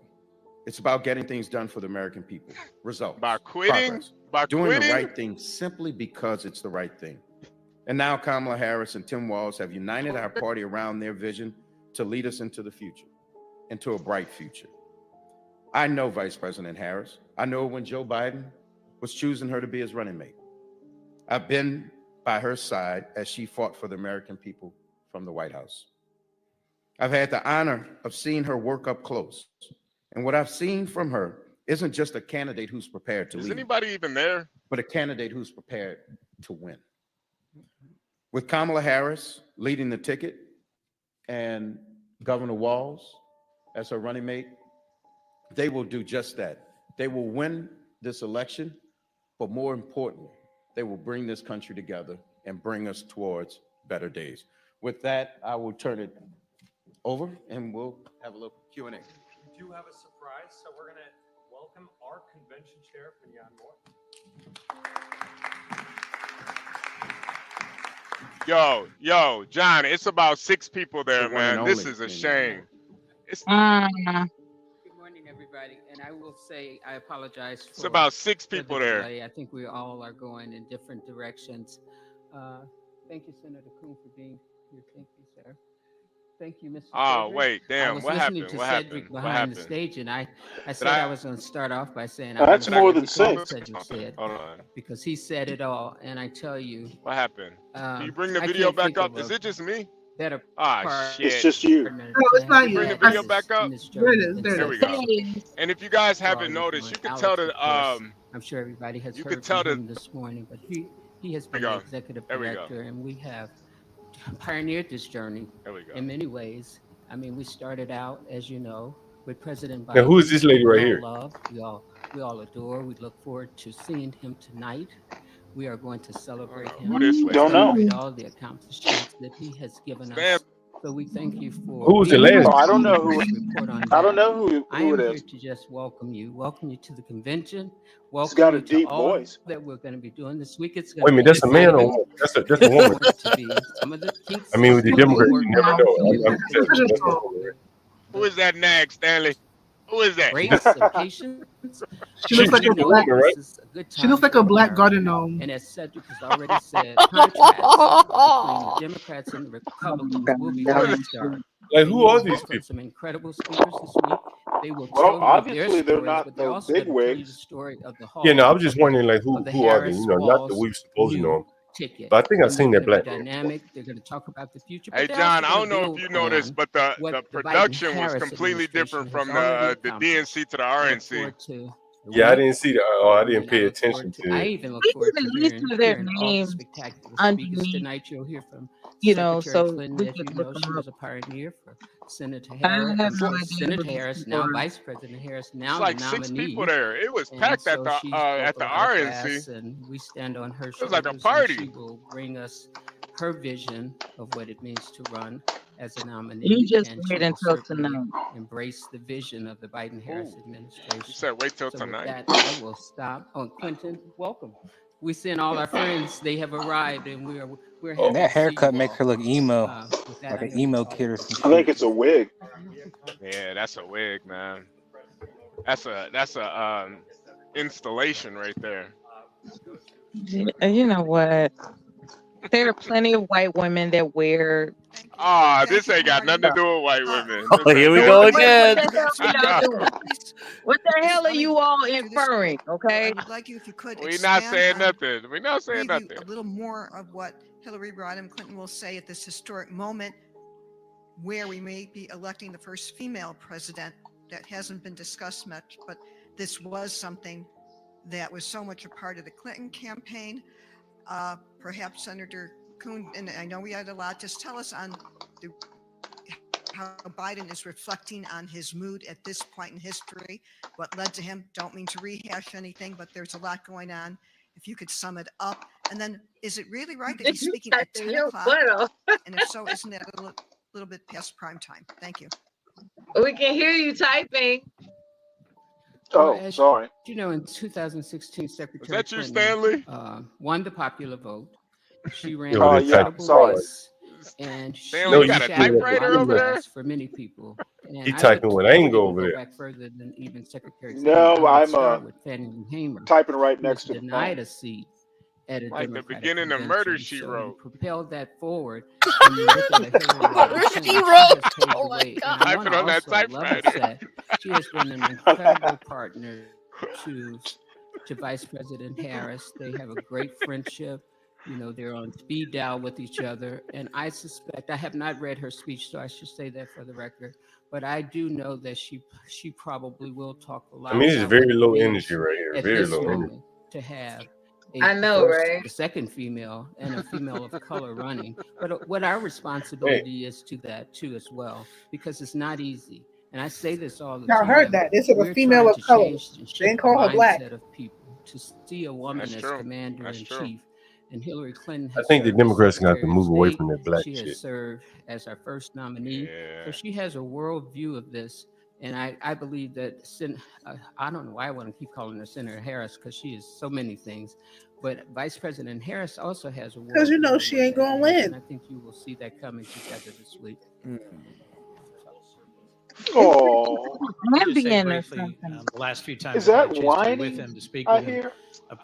It's about getting things done for the American people. Results. By quitting? Progress. By doing quitting? the right thing simply because it's the right thing. And now Kamala Harris and Tim Walz have united our party around their vision to lead us into the future, into a bright future. I know Vice President Harris. I know when Joe Biden was choosing her to be his running mate. I've been by her side as she fought for the American people from the White House. I've had the honor of seeing her work up close. And what I've seen from her isn't just a candidate who's prepared to lead. Is anybody even there? But a candidate who's prepared to win. With Kamala Harris leading the ticket and Governor Walz as her running mate, they will do just that. They will win this election, but more importantly, they will bring this country together and bring us towards better days. With that, I will turn it over and we'll have a little Q&A. We do have a surprise, so we're going to welcome our convention chair, Mignon Moore. Yo, John, it's about 6 people there, man. This is a shame. Good morning, everybody. And I will say, I apologize for It's about 6 people there. I think we all are going in different directions. Thank you, Senator Kuhn, for being Thank you, sir. Thank you, Mr. Oh, Cedric. wait, I damn. was What listening happened? to What Cedric happened? What behind the happened? stage, and I Did said I was going to start off by saying I want That's to more say than everything that six. Cedric said Hold on. because he said it all. And I tell you, What happened? Can you bring the I video can't back think up? of Is a it just me? better Ah, It's shit. just you. partner No, to it's not Can you bring you. the video back in up? this There it journey is. than There it There is. we Cedric. go. And if you guys For all haven't you're noticed, doing. you can Alex, tell of that course, I'm sure everybody has you can heard tell from that. him this morning, but he has There been we the go. executive There we go. director, and we have pioneered this journey There we go. in many ways. I mean, we started out, as you know, with President Now, who is Biden, this lady who right we here? all love, we all adore. We look forward to seeing him tonight. We are going to celebrate him, Who this lady? Don't know. celebrate all the accomplishments that he has given Stand. us. So we thank you for Who was the being last? here. Oh, I don't know We who. report on I don't that. know I who am it here is. to just welcome you to the convention, He's welcome got a you to deep all voice. that we're going to be doing this week. It's Wait going a to minute, be that's a man or a exciting. woman? That's a woman. Going to be some of the kinks I mean, with the will be Democrats, worked you never out. know. So we hope that you That's a will woman, right? Who is that nag, Stanley? Who is that? grace and patience. She looks like She's a a black. woman, right? This is a good She time looks like for a black America. garden gnome. And as Cedric has already said, contrasts between the Democrats and the Republicans will be very stark. Like, And who you are will these hear from people? some incredible speakers this week. They will Well, tell you their obviously they're stories, not but they're no also going to tell you the bigwigs. story of the Yeah, no, I Hall, was just wondering, like, of the who are they? Harris You know, not that Walls we supposed to know new them. ticket. But I think I've And they're seen going that to be black man before. dynamic. They're going to talk about the future, Hey, but they're also John, I going to don't know if build you noticed, on but the what the production was Biden-Harris completely administration different has from already the accomplished. DNC to the I look RNC. forward to the Yeah, I week. didn't see that. Oh, I I didn't mean, I pay look forward attention to. to I it. even look We forward can to at least hearing do their all the names spectacular speakers underneath tonight. You'll hear from you know, Secretary so Clinton. we As could you look know, them she up. was a pioneer for Senator I Harris. have no idea Senator who these Harris, people now are. Vice President Harris, It's now the like 6 people nominee. there. It was And packed so she's at buckled the our RNC. fast, and we stand on her It was like a shoulders, and party. she will bring us her vision of what it means to run as a You nominee, just and wait she will until certainly tonight. embrace the vision of the Biden-Harris Ooh, you administration. said wait till So with tonight. that, I will stop. Oh, Quentin, welcome. We send all our friends. They have arrived, and we're happy That to see haircut you makes all. her look emo, With that, like I'm an going to emo call kid or it. some I think shit. it's a wig. Yeah, that's a wig, man. That's a installation right there. You know what? There are plenty of white women that wear. Ah, this ain't got nothing to do with white women. This Oh, here ain't we got go nothing to again. What the hell are y'all doing? What the hell are you all inferring? Okay. I would like you, if you could, We not expand saying on, nothing. We not saying preview nothing. a little more of what Hillary Rodham Clinton will say at this historic moment where we may be electing the first female president. That hasn't been discussed much, but this was something that was so much a part of the Clinton campaign. Perhaps Senator Kuhn, and I know we had a lot, just tell us on how Biden is reflecting on his mood at this point in history, what led to him. Don't mean to rehash anything, but there's a lot going on. If you could sum it up. And then, is it really right that he's speaking at 10 o'clock? And if so, isn't that a little bit past prime time? Thank you. We can hear you typing. Oh, sorry. You know, in 2016, Secretary Is that you, Clinton Stanley? won the popular vote. She ran Yo, a they type- incredible sorry. race, and she Stanley, you got a shattered the typewriter bottom over there? class for many people. And He I typing would with anger even over go there. back further than even Secretary Clinton. No, I would I'm start with Fannie Lou Hamer, typing right who was next to the denied phone. a seat at a Like the Democratic beginning of Murder, convention. She So Wrote. he propelled that forward. And you look at Hillary Rodham Clinton, she has paved the way. And I want Typing to on that also level typewriter. set. She has been an incredible partner to Vice President Harris. They have a great friendship. You know, they're on speed dial with each other. And I suspect, I have not read her speech, so I should say that for the record, but I do know that she probably will talk a lot I mean, it's about very what it low means energy right here. at Very this low energy. moment to have I know, right? the second female and a female of color running. But what our responsibility is to that too as well, because it's not easy. And I say this all the Y'all time. heard that. They said a We're female trying of to color. change and They shape didn't call the her black. mindset of people to see a woman That's as true. commander That's in true. chief. And Hillary Clinton I has think the served as Democrats are going to have to Secretary of move away State. from that black She has shit. served as our first nominee. Yeah. So she has a world view of this. And I believe that, I don't know why I want to keep calling her Senator Harris, because she is so many things. But Vice President Harris also has a world Because you know view she of ain't what gonna that means, win. and I think you will see that coming together this week. Oh, Just say Ambien or briefly, something. the last few times is I had that a chance to be with whining him, to speak I with him, hear?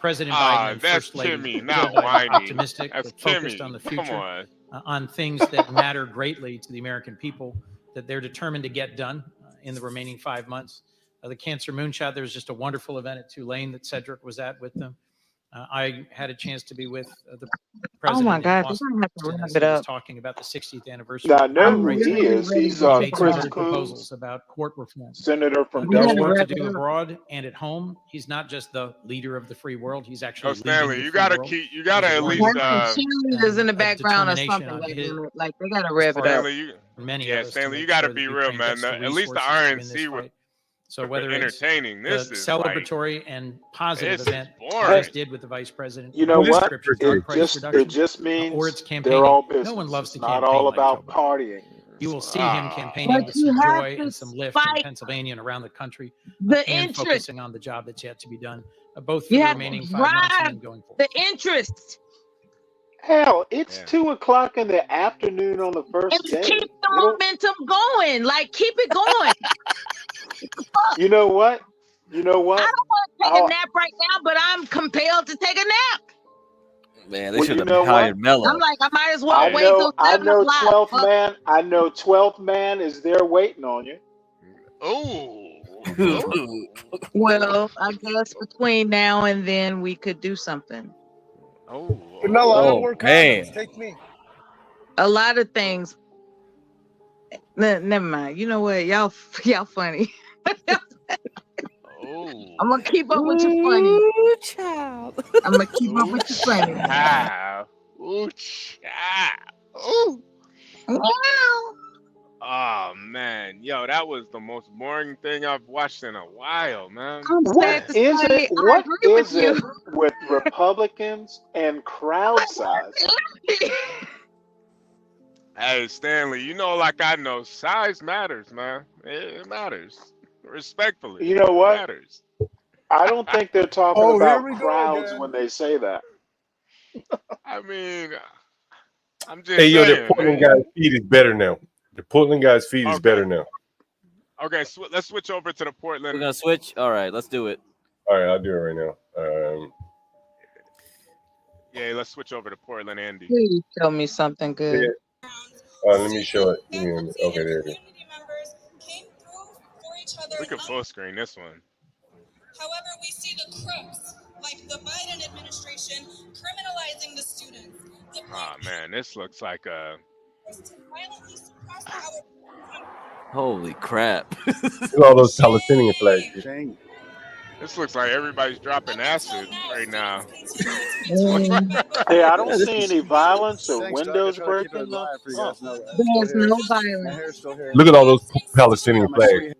President Biden Ah, and that's First Lady Timmy, Joe not Biden are whining. optimistic, That's but focused Timmy. on the Come future. on. on things that matter greatly to the American people that they're determined to get done in the remaining 5 months. The Cancer Moonshot, there was just a wonderful event at Tulane that Cedric was at with them. I had a chance to be with the Oh my president in God, you're gonna have to Austin wrap as it he was up. talking about the 60th anniversary Now I of the know Voting who Rights he Act. is. He's He made some Chris very Coons, proposals about court reform. senator from We have Delaware. work to do abroad and at home. He's not just the leader of the free world. He's actually leading Stanley, the you free gotta world. keep. You gotta There's a at lot least. of Cheerleaders in the background or determination something. on his Like they gotta rev it up. Stanley, you. many Yeah, of us to Stanley, you make gotta sure that be real, Ukraine man. gets the At least the resources to win this RNC was fight. So whether it's entertaining. the This is like celebratory and positive this is event he boring. just did with the vice president, You know what? scriptures, It drug price just reduction, or means it's they're campaigning. all No one business. loves It's to not campaign all like Joe about Biden. partying. You will see him But campaigning with you some have joy to and some lift in spike Pennsylvania and around the country, the and interest. focusing on the job that's yet to be done, both for You the have to remaining 5 months and drive then going forward. the interest Hell, it's Yeah. 2 o'clock in the afternoon on the and first keep day. the momentum going. Like keep it going. You know what? You know I what? don't want to take a nap right now, but I'm compelled to take a nap. Man, they Well, should you have know what? hired Mello. I'm like, I might as well I wait till know 7 o'clock. 12th man. I know 12th man is there waiting on you. Well, I guess between now and then we could do something. Vanilla, I don't wear condoms. Take me. A lot of things. Never mind. You know what? Y'all funny. I'm gonna keep up with you funny. Child. I'm gonna keep up with you funny. Ooh, child. Ooh. Oh man, yo, that was the most boring thing I've watched in a while, man. I'm sad to say I What agree with is it you. with Republicans and crowd size? Hey, Stanley, you know, like I know, size matters, man. It matters. Respectfully, You know it what? matters. I don't think they're talking Oh, here about we go crowds again. when they say that. I mean, I'm just Hey, yo, the saying, Portland man. guys' feed is better now. The Portland guys' feed is better now. Okay, let's switch over to the Portland. We're gonna switch. All right, let's do it. All right, I'll do it right now. Yeah, let's switch over to Portland, Andy. Please tell me something good. Let me show it. Okay, there it is. We can full screen this one. However, we see the crooks, like the Biden administration, criminalizing the students. Oh man, this looks like a. Holy crap! Look at all those Palestinian flags. This looks like everybody's dropping acid right now. Hey, I don't see any violence or windows breaking. There's no violence. Look at all those Palestinian flags.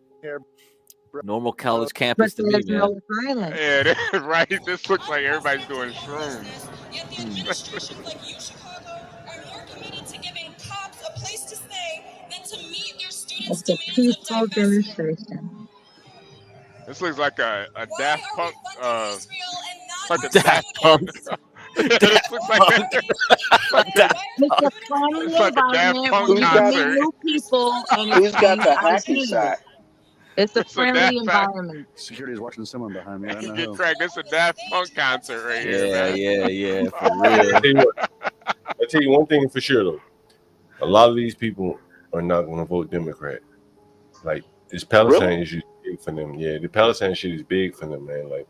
Normal college But campus to me, there's man. no violence. Yeah, right. This looks like everybody's doing shrooms. Yet the administrations like UChicago are more committed to giving cops a place to stay than to meet their students' It's a demands of peaceful diversity. demonstration. This looks like a Daft Punk. Like a Daft Punk. This looks like It's a friendly It's like a Daft environment Punk where you can meet concert. new people and Who's got exchange the hacky ideas. sack? It's a It's a friendly Daft Punk. environment. Security is watching someone behind me. I don't know Get who. cracked. This is a Daft Punk concert right here, man. Yeah, for I'll real. tell you one thing for sure though. A lot of these people are not going to vote Democrat. Like this Palestine issue is big for them. Yeah, the Palestine shit is big for them, man. Like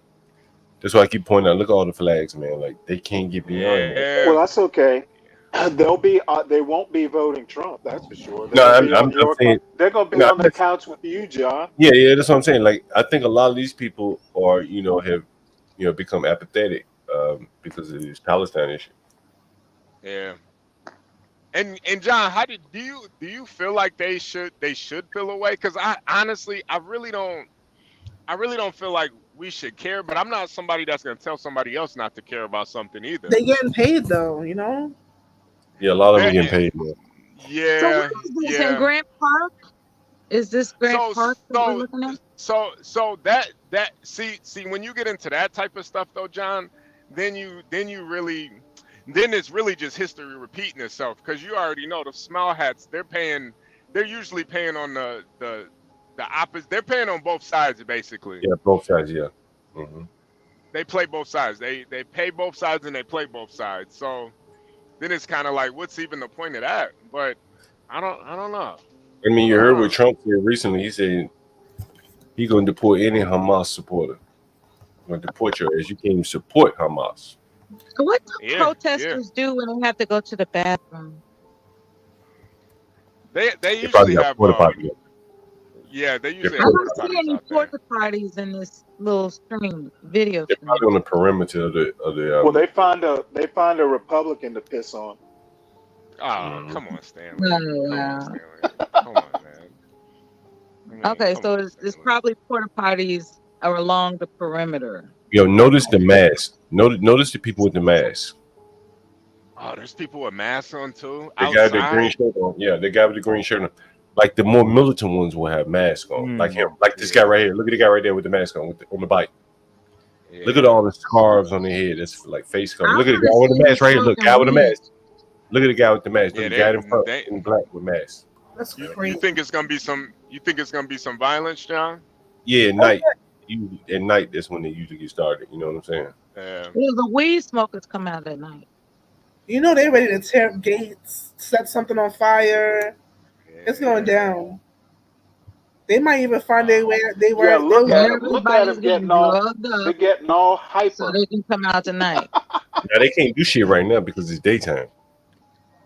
that's why I keep pointing out. Look at all the flags, man. Like they can't get beyond that. Well, that's okay. They won't be voting Trump. That's for sure. No, I'm saying They're gonna be no, on the couch with you, John. yeah, that's what I'm saying. Like I think a lot of these people are, have, become apathetic because of this Palestine issue. Yeah. And John, do you feel like they should feel away? Because I honestly, I really don't feel like we should care. But I'm not somebody that's gonna tell somebody else not to care about something either. They getting paid though, you know. Yeah, a lot of them getting paid, man. Yeah. So what is this in Grant Park? Is this Grant Park that we're looking at? So that see when you get into that type of stuff though, John, then it's really just history repeating itself, because you already know the small hats, they're usually paying on the opposite. They're paying on both sides basically. Yeah, both sides. Yeah. Mm-hmm. They play both sides. They pay both sides and they play both sides. So then it's kind of like, what's even the point of that? But I don't know. I mean, you heard what Trump said recently. He said he's going to deport any Hamas supporter. Going to deport your ass. You can't even support Hamas. So what do protesters do when they have to go to the bathroom? They They probably usually got have porta potty. yeah, they usually I have don't porta see potties any out there. porta parties in this little video They're stream. probably on the perimeter of the. Well, they find a Republican to piss on. Oh, come on, Stanley. Oh, Come on, wow. Stanley. Come on, man. I mean, Okay, come so on, it's Stanley. probably porta potties are along the perimeter. Yo, notice the mask. Notice the people with the mask. Oh, there's people with masks on too The guy with the green outside. shirt on. Yeah, the guy with the green shirt on. Like the more militant ones will have masks on. Like him. Like this guy right here. Look at the guy right there with the mask on on the bike. Yeah. Look at all the scarves on their head. That's like face cover. I Look at the wanna guy with the see mask right here. Look, smoking guy with the weed. mask. Look at the guy with the mask. Yeah, Look at the guy in front they in black with mask. That's you crazy. think it's gonna be some? You think it's gonna be some violence, John? Yeah, at night. At night, that's when they usually get started. You know what I'm saying? Yeah. Well, the weed smokers come out at night. You know they're ready to tear up gates, set something on fire. It's going down. They might even find their way. Yeah, look at them. Look at Everybody's them getting getting all. drugged They're up getting all so hyper. they can come out tonight. Now they can't do shit right now because it's daytime.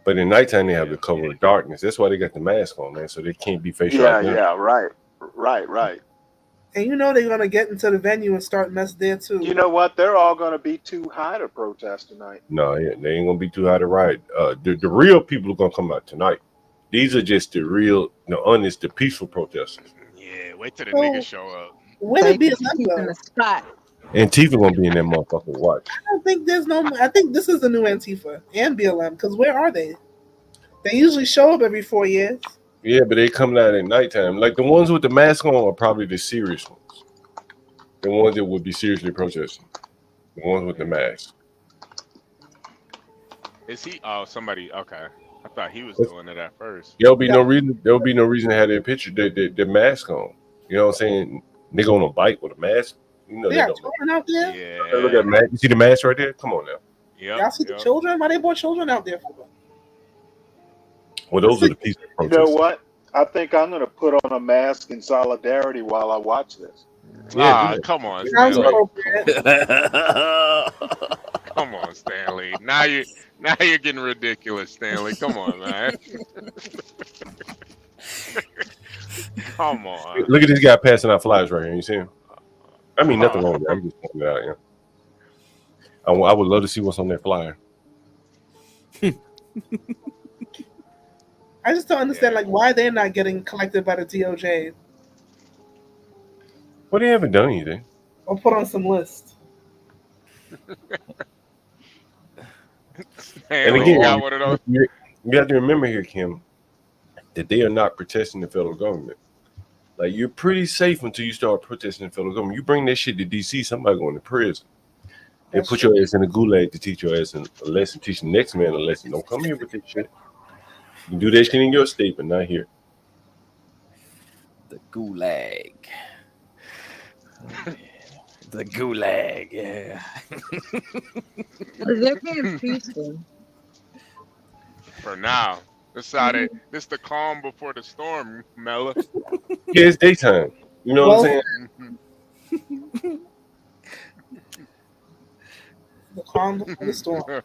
But in nighttime they have the cover of darkness. That's why they got the mask on, man. So they can't be facial identity. Right. And you know they're gonna get into the venue and start mess there too. You know what? They're all going to be too high to protest tonight. No, yeah, they ain't gonna be too high to ride. The real people are gonna come out tonight. These are just the real, the honest, the peaceful protesters. Yeah. Wait till the Oh. niggas show up. When They it be keep in the spot. Antifa gonna be in that motherfucker. Watch. I don't think there's no. I think this is the new Antifa and BLM. Because where are they? They usually show up every 4 years. Yeah, but they coming out at nighttime. Like the ones with the mask on are probably the serious ones. The ones that would be seriously protesting. The ones with the mask. Is he? Oh, somebody. Okay. I thought he was doing it at first. There'll be no reason. There'll be no reason to have their picture, the mask on. You know what I'm saying? Nigga on a bike with a mask. You know They they got don't. children out there. Yeah. Look at mask. You see the mask right there? Come on now. Y'all see the children? Why they brought children out there for? Well, those are the peaceful You protesters. know what? I think I'm going to put on a mask in solidarity while I watch this. Ah, come on, Sounds Stanley. appropriate. Come on, Stanley. Now you're getting ridiculous, Stanley. Come on, man. Come on. Look at this guy passing out flyers right here. You see him? I mean, nothing wrong with that. I'm just pointing it out. Yeah. I would love to see what's on that flyer. I just don't understand like why they're not getting collected by the DOJ Well, they haven't done anything. or put on some list. And again, you have to remember here, Kim, that they are not protesting the federal government. Like, you're pretty safe until you start protesting the federal government. You bring that shit to D.C., somebody going to prison. They put your ass in a gulag to teach your ass a lesson, teach the next man a lesson. Don't come here with this shit. You can do that shit in your state, but not here. The gulag. The gulag, yeah. They're being peaceful. For now. This how they. This the calm before the storm, Mella. Yeah, it's daytime. You know what I'm saying? The calm before the storm.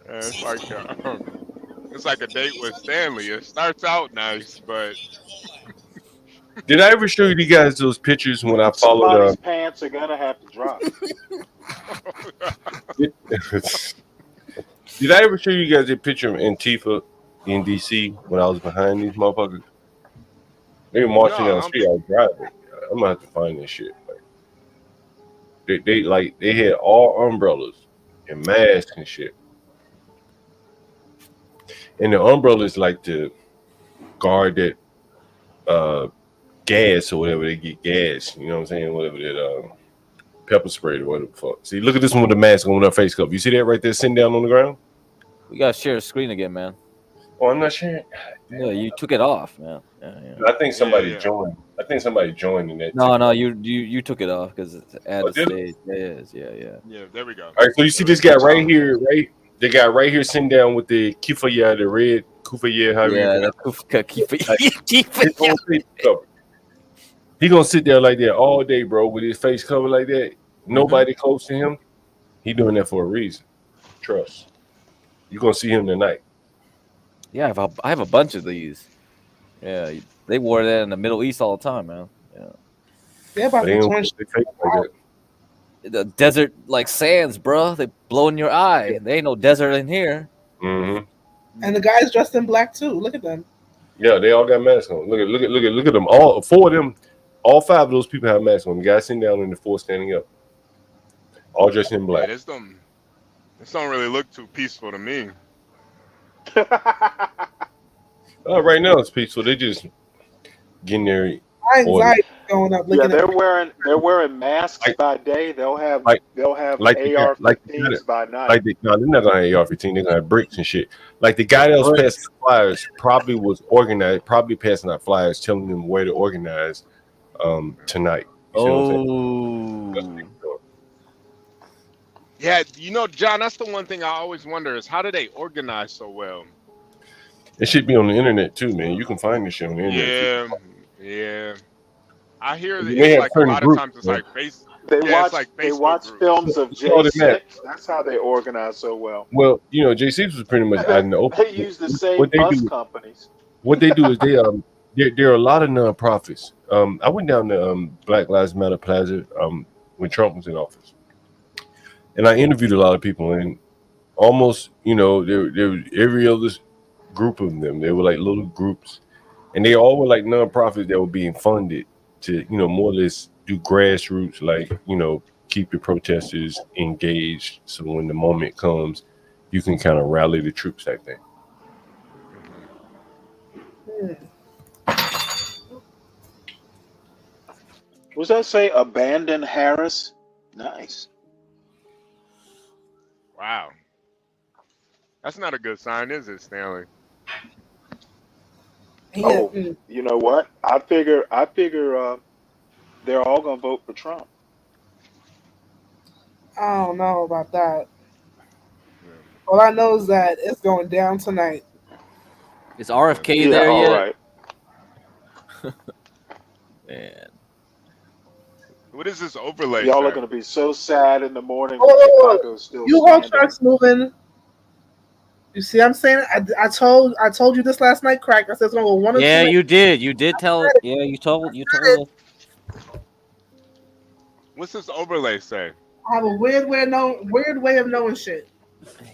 It's like a date with Stanley. It starts out nice, but Did I ever show you guys those pictures when I followed? Somebody's pants are going to have to drop. Did I ever show you guys a picture of Antifa in DC when I was behind these motherfuckers? They were marching down the street. I was driving. I'm gonna have to find this shit. Like, they had all umbrellas and masks and shit. And the umbrellas like to guard that gas or whatever. They get gas, you know what I'm saying? Whatever that pepper spray or whatever the fuck. See, look at this one with the mask on her face cover. You see that right there sitting down on the ground? We gotta share a screen again, man. Oh, I'm not sharing. Yeah, you took it off, man. Yeah. I think somebody joined. I think somebody joined in that. No, you took it off because it's added did stage. Yeah. yeah, there we go. All right, so you see this guy right here, right? the guy right here sitting down with the kifaya, the red kufaya, however you Yeah, pronounce the kifaya. his whole face covered. He gonna sit there like that all day, bro, with his face covered like that. Nobody close to him. He doing that for a reason. Trust. You're gonna see him tonight. Yeah, I have a bunch of these. Yeah, they wore that in the Middle East all the time, man. Yeah. They're about They to don't turn put their face like that. The desert like sands, bro. They blow in your eye. There ain't no desert in here. Mm-hmm. And the guys dressed in black too. Look at them. Yeah, they all got masks on. Look at them. All four of them, all five of those people have masks on. The guy sitting down and the four standing up, all dressed in black. This don't really look too peaceful to me. Right now it's peaceful. They just getting their My anxiety going up. Yeah, Looking at they're wearing masks by day. They'll have AR-15s by night. No, they're not gonna have AR-15. They're gonna have bricks and shit. Like the guy that was passing flyers probably was organized, probably passing out flyers telling them where to organize tonight. You see what I'm saying? Yeah, John, that's the one thing I always wonder is how do they organize so well? It should be on the internet too, man. You can find this shit on the internet. Yeah. I hear that They it's have like a certain lot groups, of times it's man. like base. They it's like watch films of all that matters. J6. That's how they organize so well. Well, J6 was pretty much out in the open. They use the same bus companies. What they do is there are a lot of nonprofits. I went down to Black Lives Matter Plaza when Trump was in office, and I interviewed a lot of people, and almost there was every other group of them. They were like little groups, and they all were like nonprofits that were being funded to more or less do grassroots, like keep the protesters engaged, so when the moment comes, you can kind of rally the troops, I think. What's that say? Abandon Harris? Nice. Wow. That's not a good sign, is it, Stanley? Oh, you know what? I figure they're all gonna vote for Trump. I don't know about that. All I know is that it's going down tonight. Is RFK there yet? Right. Man. What is this overlay? Y'all sir? are gonna be so sad in the morning when Oh, Chicago's still you standing. hold trucks moving. You see, what I'm saying I told you this last night, Crack. I said it's gonna go 1 or 2. Yeah, you did. You did tell it. Yeah, you told us. What's this overlay say? I have a weird way of knowing shit.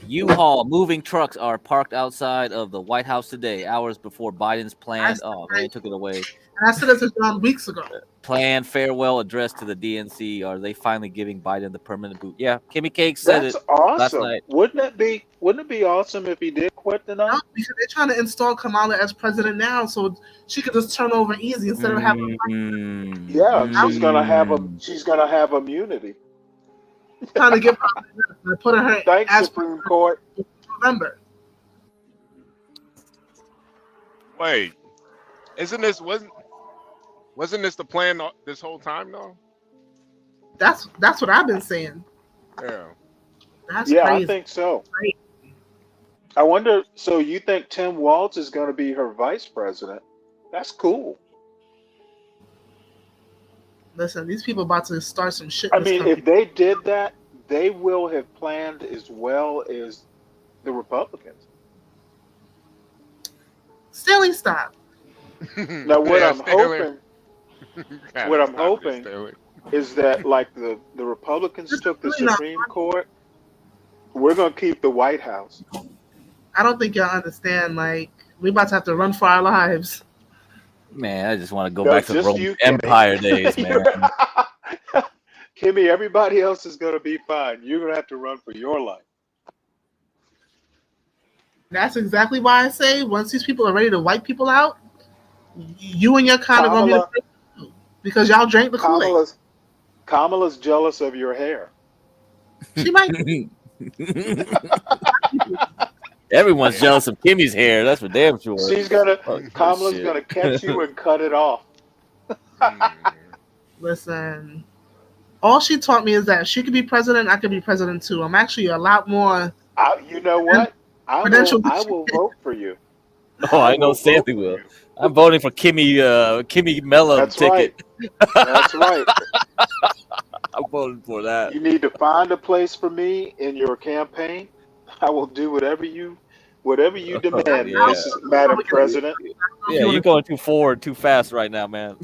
U-Haul moving trucks are parked outside of the White House today, hours before Biden's planned. Oh man, he took it away. And I said this to John weeks ago. Planned farewell address to the DNC. Are they finally giving Biden the permanent boot? Yeah, Kimmy Cake said That's it last awesome. night. Wouldn't it be awesome if he did quit tonight? No, because they're trying to install Kamala as president now, so she could just turn over easy instead of having. She's gonna have immunity. Trying to give her put her Thanks, as Supreme Court. November. Wait, wasn't this the plan this whole time though? That's what I've been saying. Yeah. That's Yeah, crazy. I think so. I wonder. So you think Tim Walz is going to be her vice president? That's cool. Listen, these people about to start some shit. I mean, if they did that, they will have planned as well as the Republicans. Stanley, stop. Now, what Yeah, I'm Stanley. hoping is that, like the Republicans took the Supreme Court, we're gonna keep the White House. I don't think y'all understand. Like, we about to have to run for our lives. Man, I just want to go No, back to just Roman you, Kimmy. Empire days, man. Kimmy, everybody else is gonna be fine. You're gonna have to run for your life. That's exactly why I say once these people are ready to wipe people out, you and your kind of gonna be the first, because y'all drank the Kool-Aid. Kamala's jealous of your hair. She might be. Everyone's jealous of Kimmy's hair. That's for damn sure. Kamala's shit. gonna catch you and cut it off. Listen, all she taught me is that if she could be president, I could be president too. I'm actually a lot more You know what? I will vote for you. Oh, I I know will vote Sandy for will. you. I'm voting for Kimmy Mellum That's right. ticket. That's right. I'm voting for that. You need to find a place for me in your campaign. I will do whatever you Oh, demand, yeah. Madam President. Yeah, you're going too forward too fast right now, man.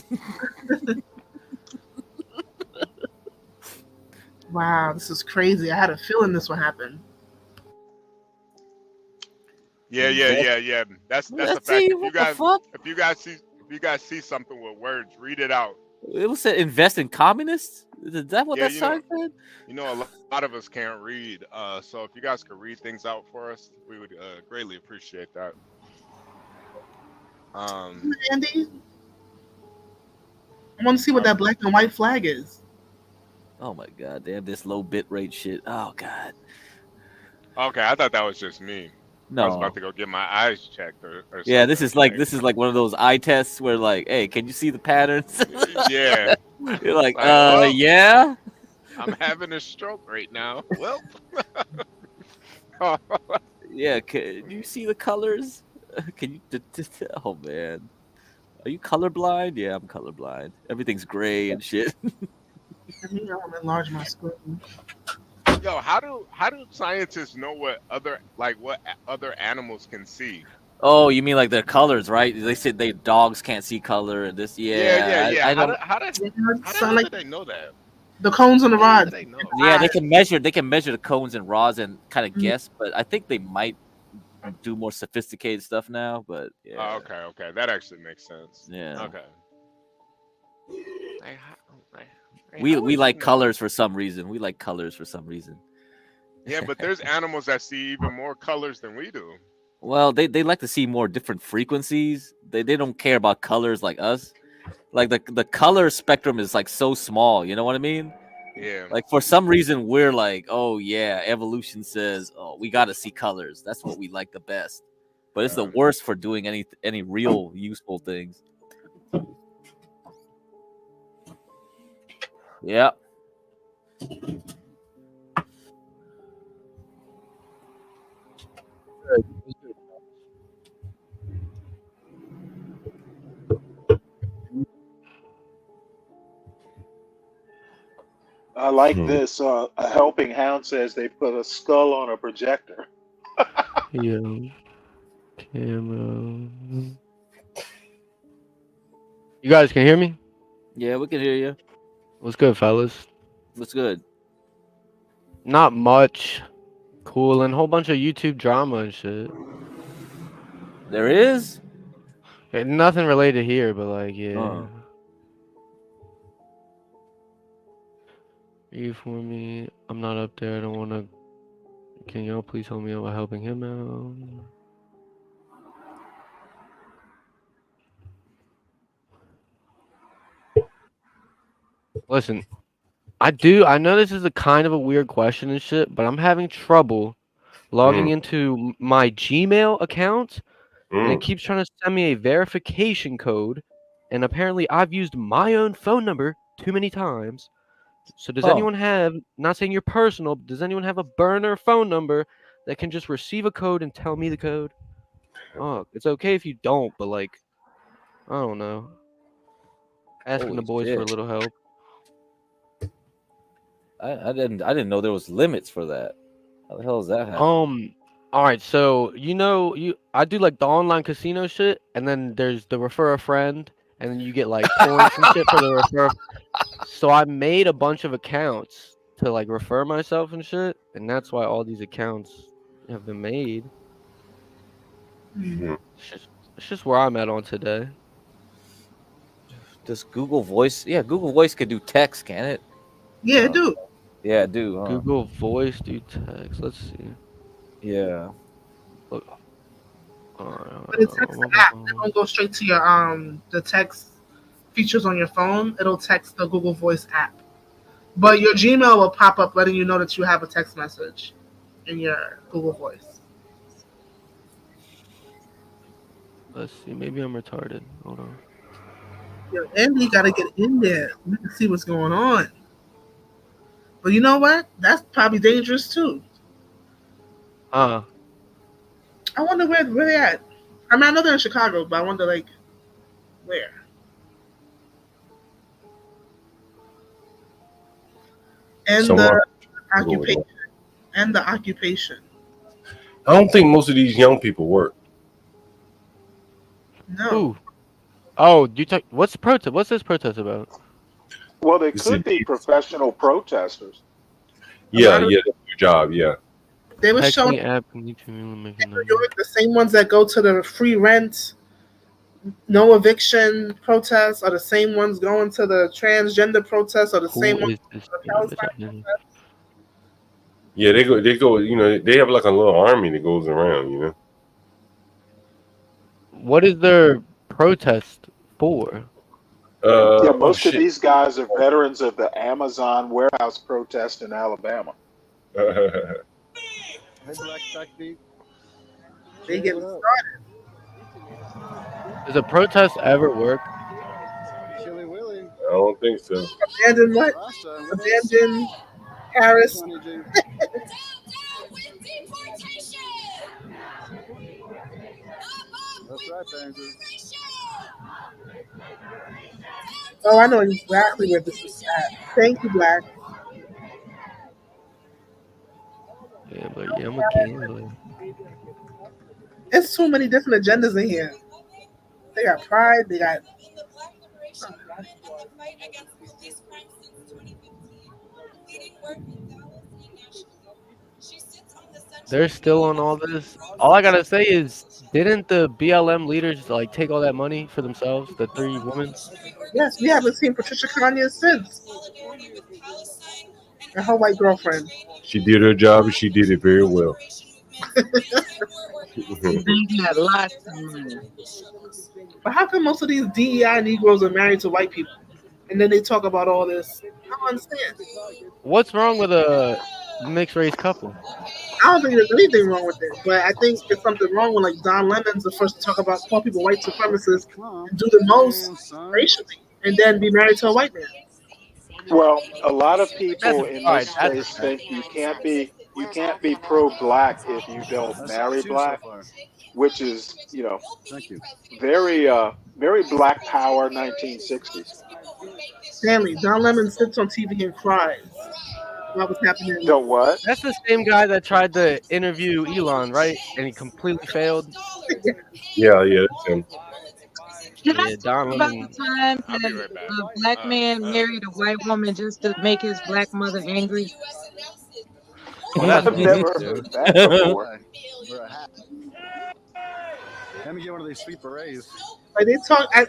Wow, this is crazy. I had a feeling this would happen. Yeah. That's a Let's fact. see If what the fuck. you guys see something with words, read it out. It was said invest in communists. Is that what Yeah, that sign said? a lot of us can't read. So if you guys could read things out for us, we would greatly appreciate that. Andy, I want to see what that black and white flag is. Oh my god, they have this low bit rate shit. Oh god. Okay, I thought that was just me. I was No. about to go get my eyes checked or Yeah, something. this is like one of those eye tests where like, hey, can you see the patterns? Yeah. You're like, well, yeah. I'm having a stroke right now. Well. Yeah, can you see the colors? Can you? Oh man, are you colorblind? Yeah, I'm colorblind. Everything's gray and shit. I mean, I'll enlarge my screen. Yo, how do scientists know what other animals can see? Oh, you mean like their colors, right? They said dogs can't see color and this. Yeah. Yeah. I don't. How do they know that? The cones on the rods. Yeah, they can measure. They can measure the cones and rods and kind of guess, but I think they might do more sophisticated stuff now. But yeah. Oh, okay, that actually makes sense. Yeah. Okay. We like colors for some reason. We like colors for some reason. Yeah, but there's animals that see even more colors than we do. Well, they like to see more different frequencies. They don't care about colors like us. Like the color spectrum is like so small, you know what I mean? Yeah. Like for some reason we're like, oh yeah, evolution says, oh, we got to see colors. That's what we like the best. But it's the worst for doing any real useful things. Yeah. I like this. A helping hand says they put a skull on a projector. Yo, camo. You guys can hear me? Yeah, we can hear you. What's good, fellas? What's good? Not much. Cool, and a whole bunch of YouTube drama and shit. There is? Nothing related here, but like, yeah. You for me? I'm not up there. I don't want to. Can y'all please help me out by helping him out? Listen, I know this is a kind of a weird question and shit, but I'm having trouble logging into my Gmail account, and it keeps trying to send me a verification code, and apparently I've used my own phone number too many times. So does anyone have, not saying your personal, but does anyone have a burner phone number that can just receive a code and tell me the code? Oh, it's okay if you don't, but like, I don't know. Asking the boys for a little help. I didn't know there was limits for that. How the hell is that happening? All right, so I do like the online casino shit, and then there's the refer a friend, and then you get like points and shit for the refer. So I made a bunch of accounts to like refer myself and shit, and that's why all these accounts have been made. It's just where I'm at on today. Does Google Voice? Yeah, Google Voice could do text, can it? Yeah, do. Yeah, do. Huh? Google Voice do text. Let's see. Yeah. Look. But it texts the app. It won't go straight to your the text features on your phone. It'll text the Google Voice app. But your Gmail will pop up letting you know that you have a text message in your Google Voice. Let's see. Maybe I'm retarded. Hold on. Yo, Andy got to get in there. We can see what's going on. But you know what? That's probably dangerous too. Uh, I wonder where they at. I mean, I know they're in Chicago, but I wonder like where. And Somewhere. the occupation. And the occupation. I don't think most of these young people work. No. Ooh. Oh, you talk. What's the protest? What's this protest about? Well, they could be professional protesters. Yeah, that's your job. Yeah. They were Text showing me app. In New York, the same ones that go to the free rent, no eviction protests are the same ones going to the transgender protests are the same ones to the Palestine protests. Yeah, they go. You know, they have like a little army that goes around. You know. What is their protest for? Yeah, most of these guys are veterans of the Amazon warehouse protest in Alabama. Hey, Black Beat. They get started. Does a protest ever work? Chili Willy. I don't think so. Abandon what? Abandon Harris. That's right, Andrew. Oh, I know exactly where this is at. Thank you, Black. Yeah, but yeah, I'm a gambler. It's too many different agendas in here. They got pride. They got. They're still on all this. All I gotta say is, didn't the BLM leaders like take all that money for themselves? The 3 women. Yes, we haven't seen Patricia Kanye since. And her white girlfriend. She did her job and she did it very well. They got lots of money. But how come most of these DEI Negroes are married to white people? And then they talk about all this. I don't understand. What's wrong with a mixed race couple? I don't think there's anything wrong with it. But I think it's something wrong when like Don Lemon's the first to talk about call people white supremacists and do the most racially and then be married to a white man. Well, a lot of people in this space think you can't be pro-black if you don't marry black, which is, you know, very Black Power 1960s. Stanley, Don Lemon sits on TV and cries. What was happening? The what? That's the same guy that tried to interview Elon, right? And he completely failed. Yeah, that's him. Can I Yeah, talk Don about Lemon. the time that a black man married a white woman just to make his black mother angry? Well, that's I've never heard that before. Let me get one of these sweet berets. Like they talk, I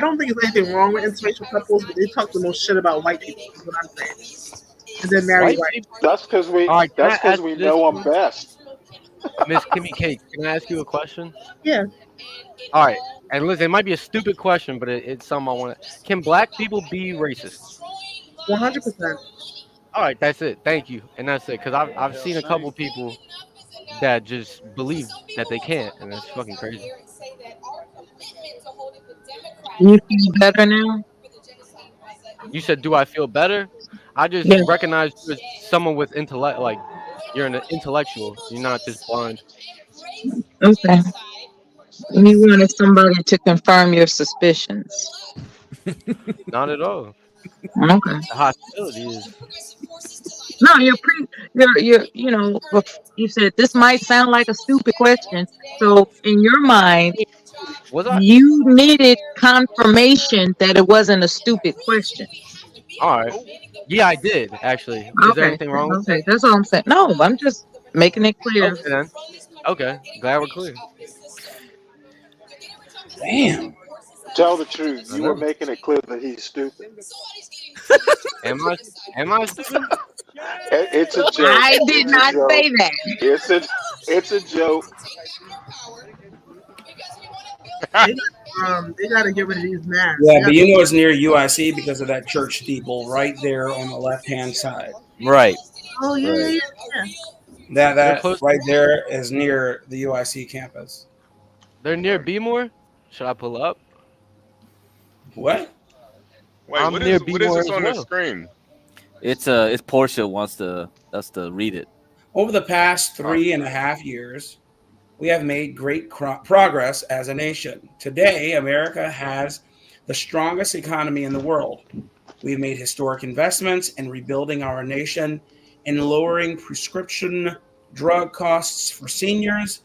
don't think there's anything wrong with interracial couples, but they talk the most shit about white people. Is what I'm saying. And then marry white. That's because we know them best. Miss Kimmy Cake, can I ask you a question? Yeah. All right, and listen, it might be a stupid question, but it's something I want to. Can black people be racist? 100%. All right, that's it. Thank you, and that's it. Because I've seen a couple people that just believe that they can't, and that's fucking crazy. You feel better now? You said, "Do I feel better?" I just recognize you as someone with intellect. Like you're an intellectual. You're not just blind. Okay. You wanted somebody to confirm your suspicions. Not at all. Okay. The hostility is. No, you know, you said this might sound like a stupid question. So in your mind, you needed confirmation that it wasn't a stupid question. All right. Yeah, I did actually. Is there anything wrong with it? That's all I'm saying. No, I'm just making it clear. Okay, then. Okay, glad we're clear. Damn. Tell the truth. You were making it clear that he's stupid. Am I stupid? It's a joke. I did not say that. It's a joke. They gotta get rid of these masks. Yeah, but you know it's near UIC because of that church steeple right there on the left-hand side. Right. Oh yeah. That right there is near the UIC campus. They're near Bmore. Should I pull up? What? Wait, I'm what near is this Bmore on the as well. screen? It's Portia wants us to read it. Over the past 3.5 years, we have made great progress as a nation. Today, America has the strongest economy in the world. We've made historic investments in rebuilding our nation and lowering prescription drug costs for seniors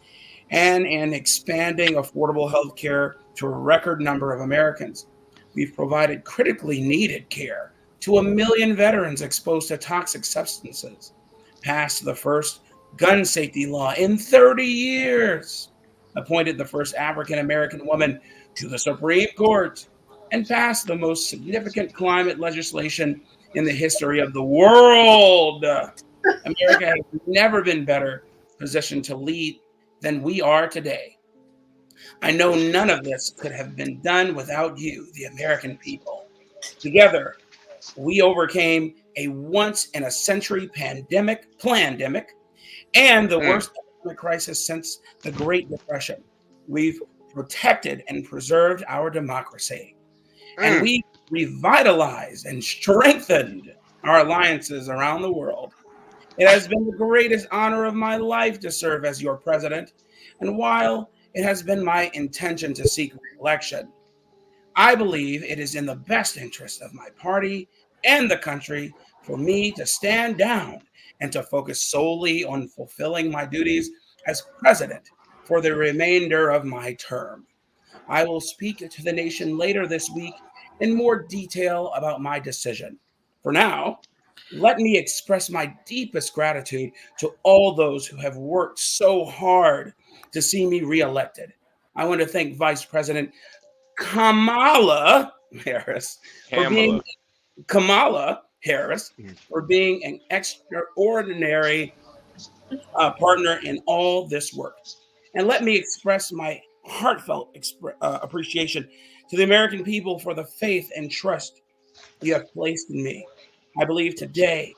and in expanding affordable health care to a record number of Americans. We've provided critically needed care to 1 million veterans exposed to toxic substances, passed the first gun safety law in 30 years, appointed the first African American woman to the Supreme Court, and passed the most significant climate legislation in the history of the world. America has never been better positioned to lead than we are today. I know none of this could have been done without you, the American people. Together, we overcame a once-in-a-century plandemic, and the worst economic crisis since the Great Depression. We've protected and preserved our democracy. And we revitalized and strengthened our alliances around the world. It has been the greatest honor of my life to serve as your president. And while it has been my intention to seek re-election, I believe it is in the best interest of my party and the country for me to stand down and to focus solely on fulfilling my duties as president for the remainder of my term. I will speak to the nation later this week in more detail about my decision. For now, let me express my deepest gratitude to all those who have worked so hard to see me reelected. I want to thank Vice President Kamala Harris for being an extraordinary partner in all this work. And let me express my heartfelt appreciation to the American people for the faith and trust you have placed in me. I believe today,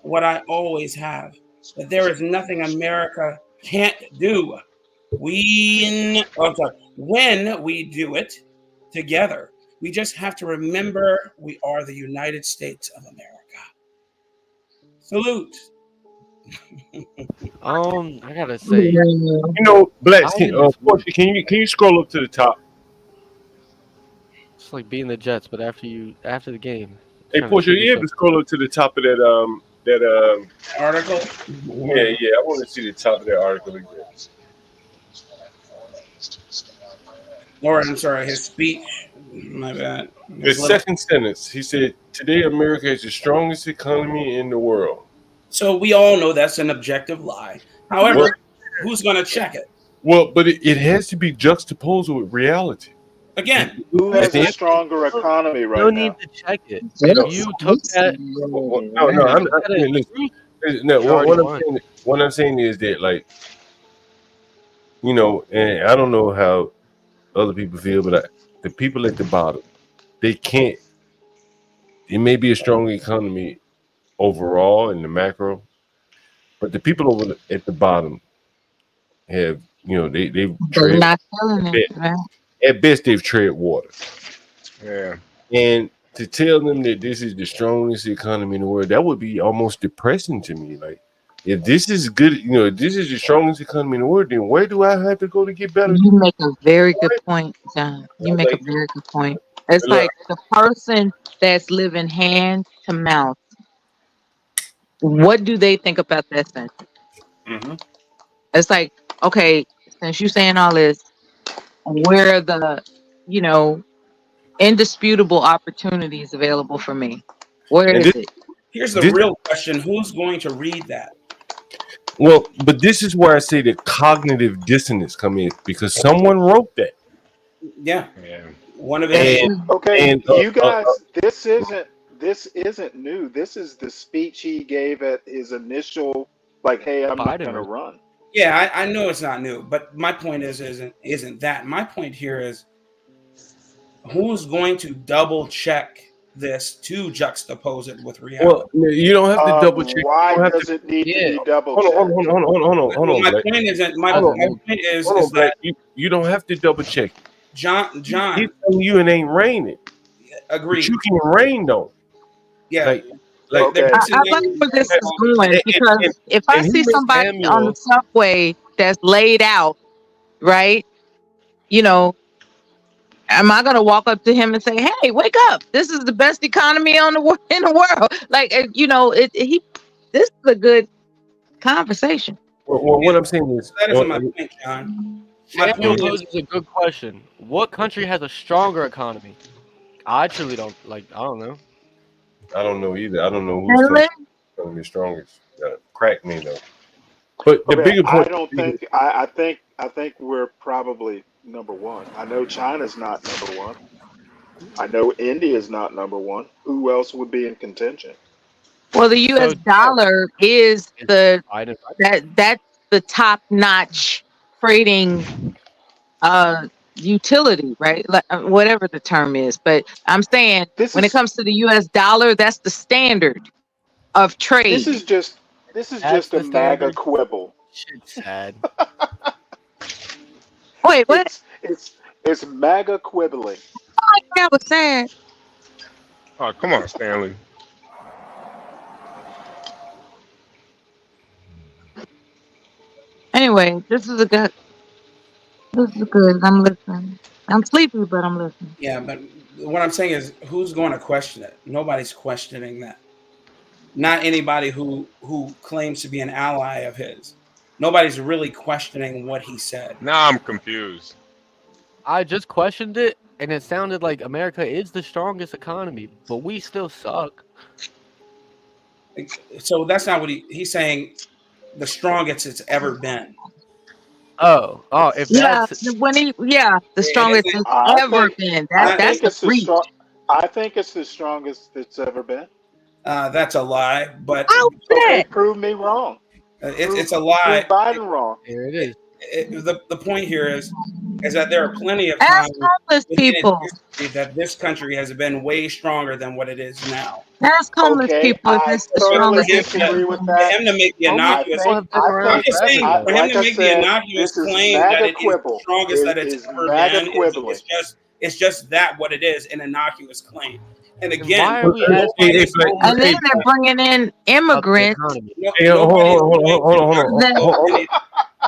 what I always have, that there is nothing America can't do. When we do it together, we just have to remember we are the United States of America. Salute. I gotta say, You know, Blacks, Portia, can you scroll up to the top? it's like being the Jets, but after the game. Hey, Portia, you able to scroll up to the top of that article? Yeah, I want to see the top of that article again. Or I'm sorry, his speech. My bad. The second sentence, he said, "Today, America has the strongest economy in the world." So we all know that's an objective lie. However, who's going to check it? Well, but it has to be juxtaposed with reality. Again, who has a stronger economy right now? No need to check it. You took that. What I'm saying is that, like, you know, and I don't know how other people feel, but the people at the bottom, they can't. It may be a strong economy overall in the macro, but the people at the bottom have, you know, they've tread, not feeling it, right? at best they've tread water. Yeah. And to tell them that this is the strongest economy in the world, that would be almost depressing to me. Like, if this is good, you know, if this is the strongest economy in the world, then where do I have to go to get better? You make a very good point, John. You make a very good point. It's like the person that's living hand to mouth. What do they think about that sentence? Mm-hmm. It's like, okay, since you're saying all this, where are the, you know, indisputable opportunities available for me? Where is it? Here's the real question: who's going to read that? Well, but this is where I say the cognitive dissonance come in, because someone wrote that. Yeah. One of it. Okay, and, you guys, this isn't new. This is the speech he gave at his initial, like, "Hey, I'm not going to run." Yeah, I know it's not new, but my point isn't that. My point here is who's going to double check this to juxtapose it with reality. Well, you don't have to double check. Why does it need to be double checked? Hold on. My point is that you don't have to double check. John, he's telling you it ain't raining. Agreed. But you can rain though. Yeah. Like, Like Okay. I like where this is going and, because if I he see made somebody on the cameos. subway that's laid out, right? You know, am I gonna walk up to him and say, "Hey, wake up! This is the best economy on the in the world." Like, you know, this is a good conversation. Well, what I'm saying is, That isn't my point, John. My Samuel point is, poses a good question. What country has a stronger economy? I truly don't I don't know. I don't know either. I don't know who's Really? going to be strongest. Crack me though. But the Okay. bigger I point, don't think. I think we're probably number one. I know China's not number one. I know India's not number one. Who else would be in contention? Well, the U.S. So dollar is Biden, that's the top notch trading utility, right? Like, whatever the term is. But I'm saying This when it is comes to the US dollar, that's the standard of this trade. is just this is that's just a the MAGA standard. quibble. Shit's sad. Wait, what? It's MAGA quibbling. That was sad. Oh, come on, Stanley. Anyway, this is good. I'm listening. I'm sleepy, but I'm listening. yeah, but what I'm saying is, who's going to question it? Nobody's questioning that. Not anybody who claims to be an ally of his. Nobody's really questioning what he said. Now I'm confused. I just questioned it, and it sounded like America is the strongest economy, but we still suck. So that's not what he's saying. The strongest it's ever been. Oh, if Yeah, that's the It strongest isn't. it's I ever think been. I That's think a it's the reach. strong. I think it's the strongest it's ever been. That's a lie. But How's Okay, that? prove me wrong. it's a Prove lie. Biden wrong. here it is. The point here is that there are plenty of Ask times homeless within its people. history that this country has been way stronger than what it is now. Ask homeless Okay, people if I it's the totally strongest disagree with For that. him to make the Homeless I innocuous, people think have been I around I'm think just saying, forever, for though. him like to I make the said, innocuous this is claim that MAGA it is the quibble. strongest that it's Is ever MAGA been quibbling. it's just that what it is, an innocuous claim. And Then again, why are we asking nobody's homeless and then people they're bringing in about the immigrants economy? hey, hold on, that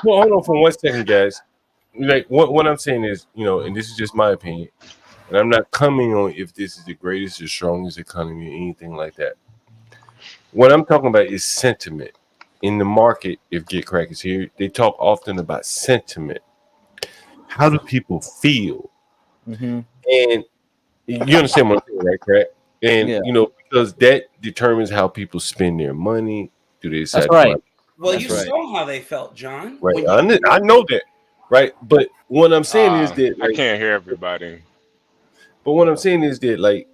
hold on for 1 second, guys. Like what I'm saying is, and this is just my opinion, and I'm not coming on if this is the greatest or strongest economy or anything like that. What I'm talking about is sentiment in the market. If Get Crack is here, they talk often about sentiment. How do people feel? Mm-hmm. And you understand what I'm saying, right, Crack? And Yeah. because that determines how people spend their money. Do they That's decide to buy? right. well, That's you right. saw how they felt, John. Right. When I know that. Right. But what I'm saying is that, I like, can't hear everybody. but what I'm saying is that, like,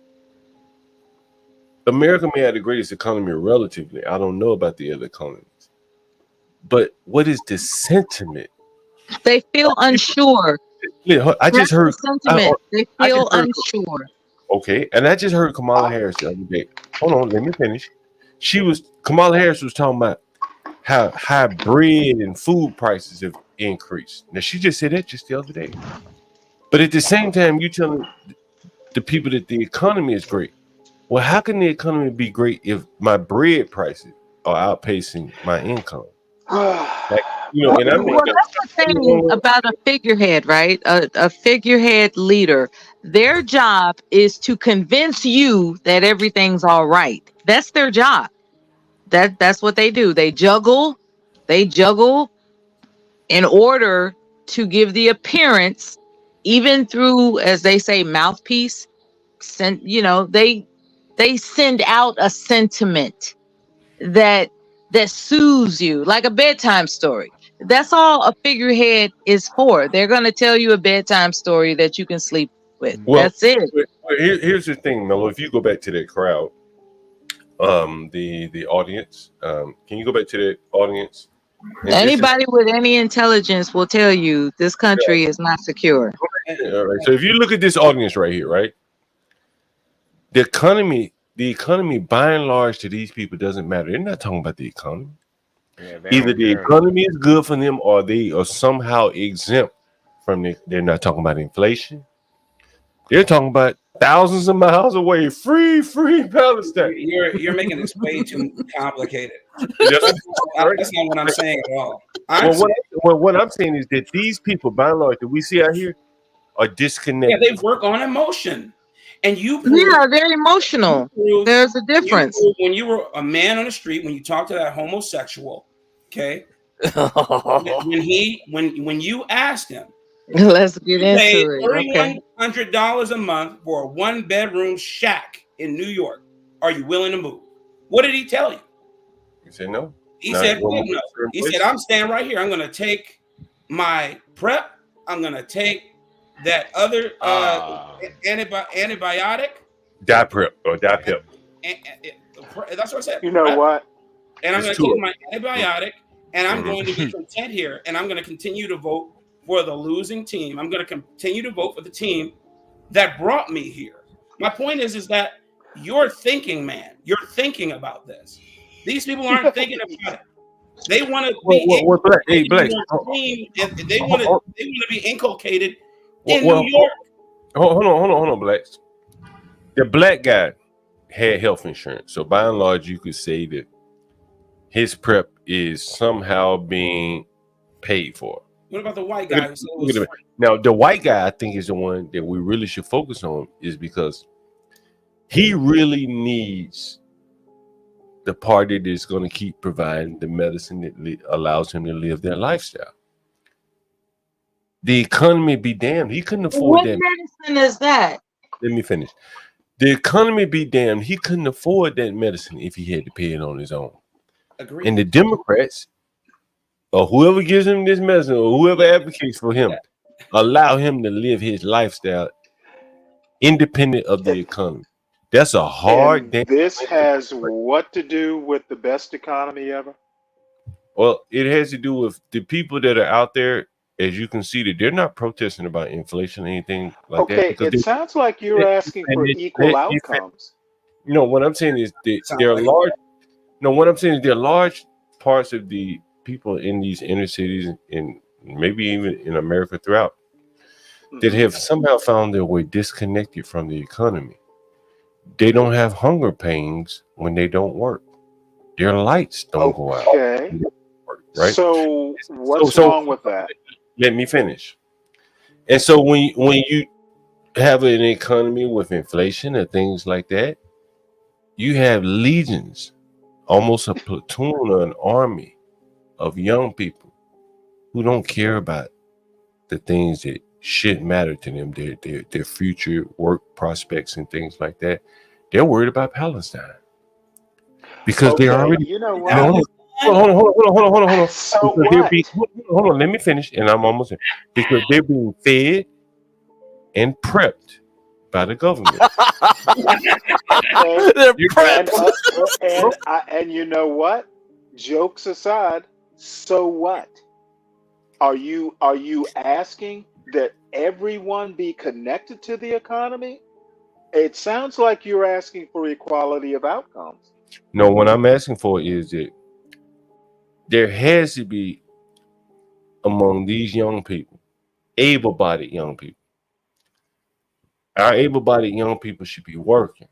America may have the greatest economy relatively. I don't know about the other economies. But what is the sentiment? they feel unsure. Yeah, I just That's heard. the sentiment. They I just feel heard. unsure. Okay, and I just heard Kamala Harris the other day. Hold on, let me finish. Kamala Harris was talking about how high bread and food prices have increased. Now she just said that just the other day. But at the same time, you telling the people that the economy is great. Well, how can the economy be great if my bread prices are outpacing my income? Like, and I'm Well, that's the thing about a figurehead, right? A figurehead leader. Their job is to convince you that everything's all right. That's their job. That's what they do. They juggle in order to give the appearance, even through, as they say, mouthpiece. They send out a sentiment that soothes you, like a bedtime story. That's all a figurehead is for. They're going to tell you a bedtime story that you can sleep with. Well, That's it. here's the thing, Mello. If you go back to that crowd, the audience, can you go back to that audience? Anybody with any intelligence will tell you this country is not secure. All right. So if you look at this audience right here, right, the economy, by and large, to these people doesn't matter. They're not talking about the economy. Yeah, they Either don't the care. economy is good for them, or they are somehow exempt from it. They're not talking about inflation. They're talking about thousands of miles away, free Palestine. You're making this way too complicated. Yes. That's not what I'm saying at all. What I'm saying is that these people, by and large, that we see out here, are disconnected. Yeah, they work on emotion, and you Yeah, they're emotional. There's a difference. When you were a man on the street, when you talk to that homosexual, okay, when you asked him, let's get into it. Okay. $3,100 a month for a 1-bedroom shack in New York, are you willing to move? What did he tell you? He said no. He said no. He said, I'm staying right here. I'm going to take my prep. I'm going to take that other antibiotic. Diprep or Dipep. That's what I said. You know what? And I'm going to take my antibiotic, and I'm going to be content here, and I'm going to continue to vote for the losing team. I'm going to continue to vote for the team that brought me here. My point is that you're thinking, man. You're thinking about this. These people aren't thinking about it. They want to be Black. They want to be inculcated in New York. Hold on, Blacks. The black guy had health insurance, so by and large, you could say that his prep is somehow being paid for. What about the white guy? Now, the white guy, I think, is the one that we really should focus on, is because he really needs the party that's going to keep providing the medicine that allows him to live their lifestyle. The economy be damned. He couldn't afford what that. medicine is that? Let me finish. The economy be damned. He couldn't afford that medicine if he had to pay it on his own. Agreed. And the Democrats, or whoever gives him this medicine, or whoever advocates for him, allow him to live his lifestyle independent of the economy. That's a hard thing. This has what to do with the best economy ever? Well, it has to do with the people that are out there. As you can see, that they're not protesting about inflation or anything like that. Okay, it sounds like you're asking for equal outcomes. No, what I'm saying is that there are large. No, what I'm saying is there are large parts of the people in these inner cities, and maybe even in America throughout, that have somehow found their way disconnected from the economy. They don't have hunger pains when they don't work. Their lights don't go out. Okay. Right. So what's wrong with that? Let me finish. And so when you have an economy with inflation and things like that, you have legions, almost a platoon or an army of young people who don't care about the things that should matter to them, their future work prospects and things like that. They're worried about Palestine because they already. You know what? Hold on. So what? Hold on, let me finish, and I'm almost there. Because they're being fed and prepped by the government. They're prepped. And you know what? Jokes aside, so what? Are you asking that everyone be connected to the economy? It sounds like you're asking for equality of outcomes. No, what I'm asking for is that there has to be among these young people, able-bodied young people. Our able-bodied young people should be working,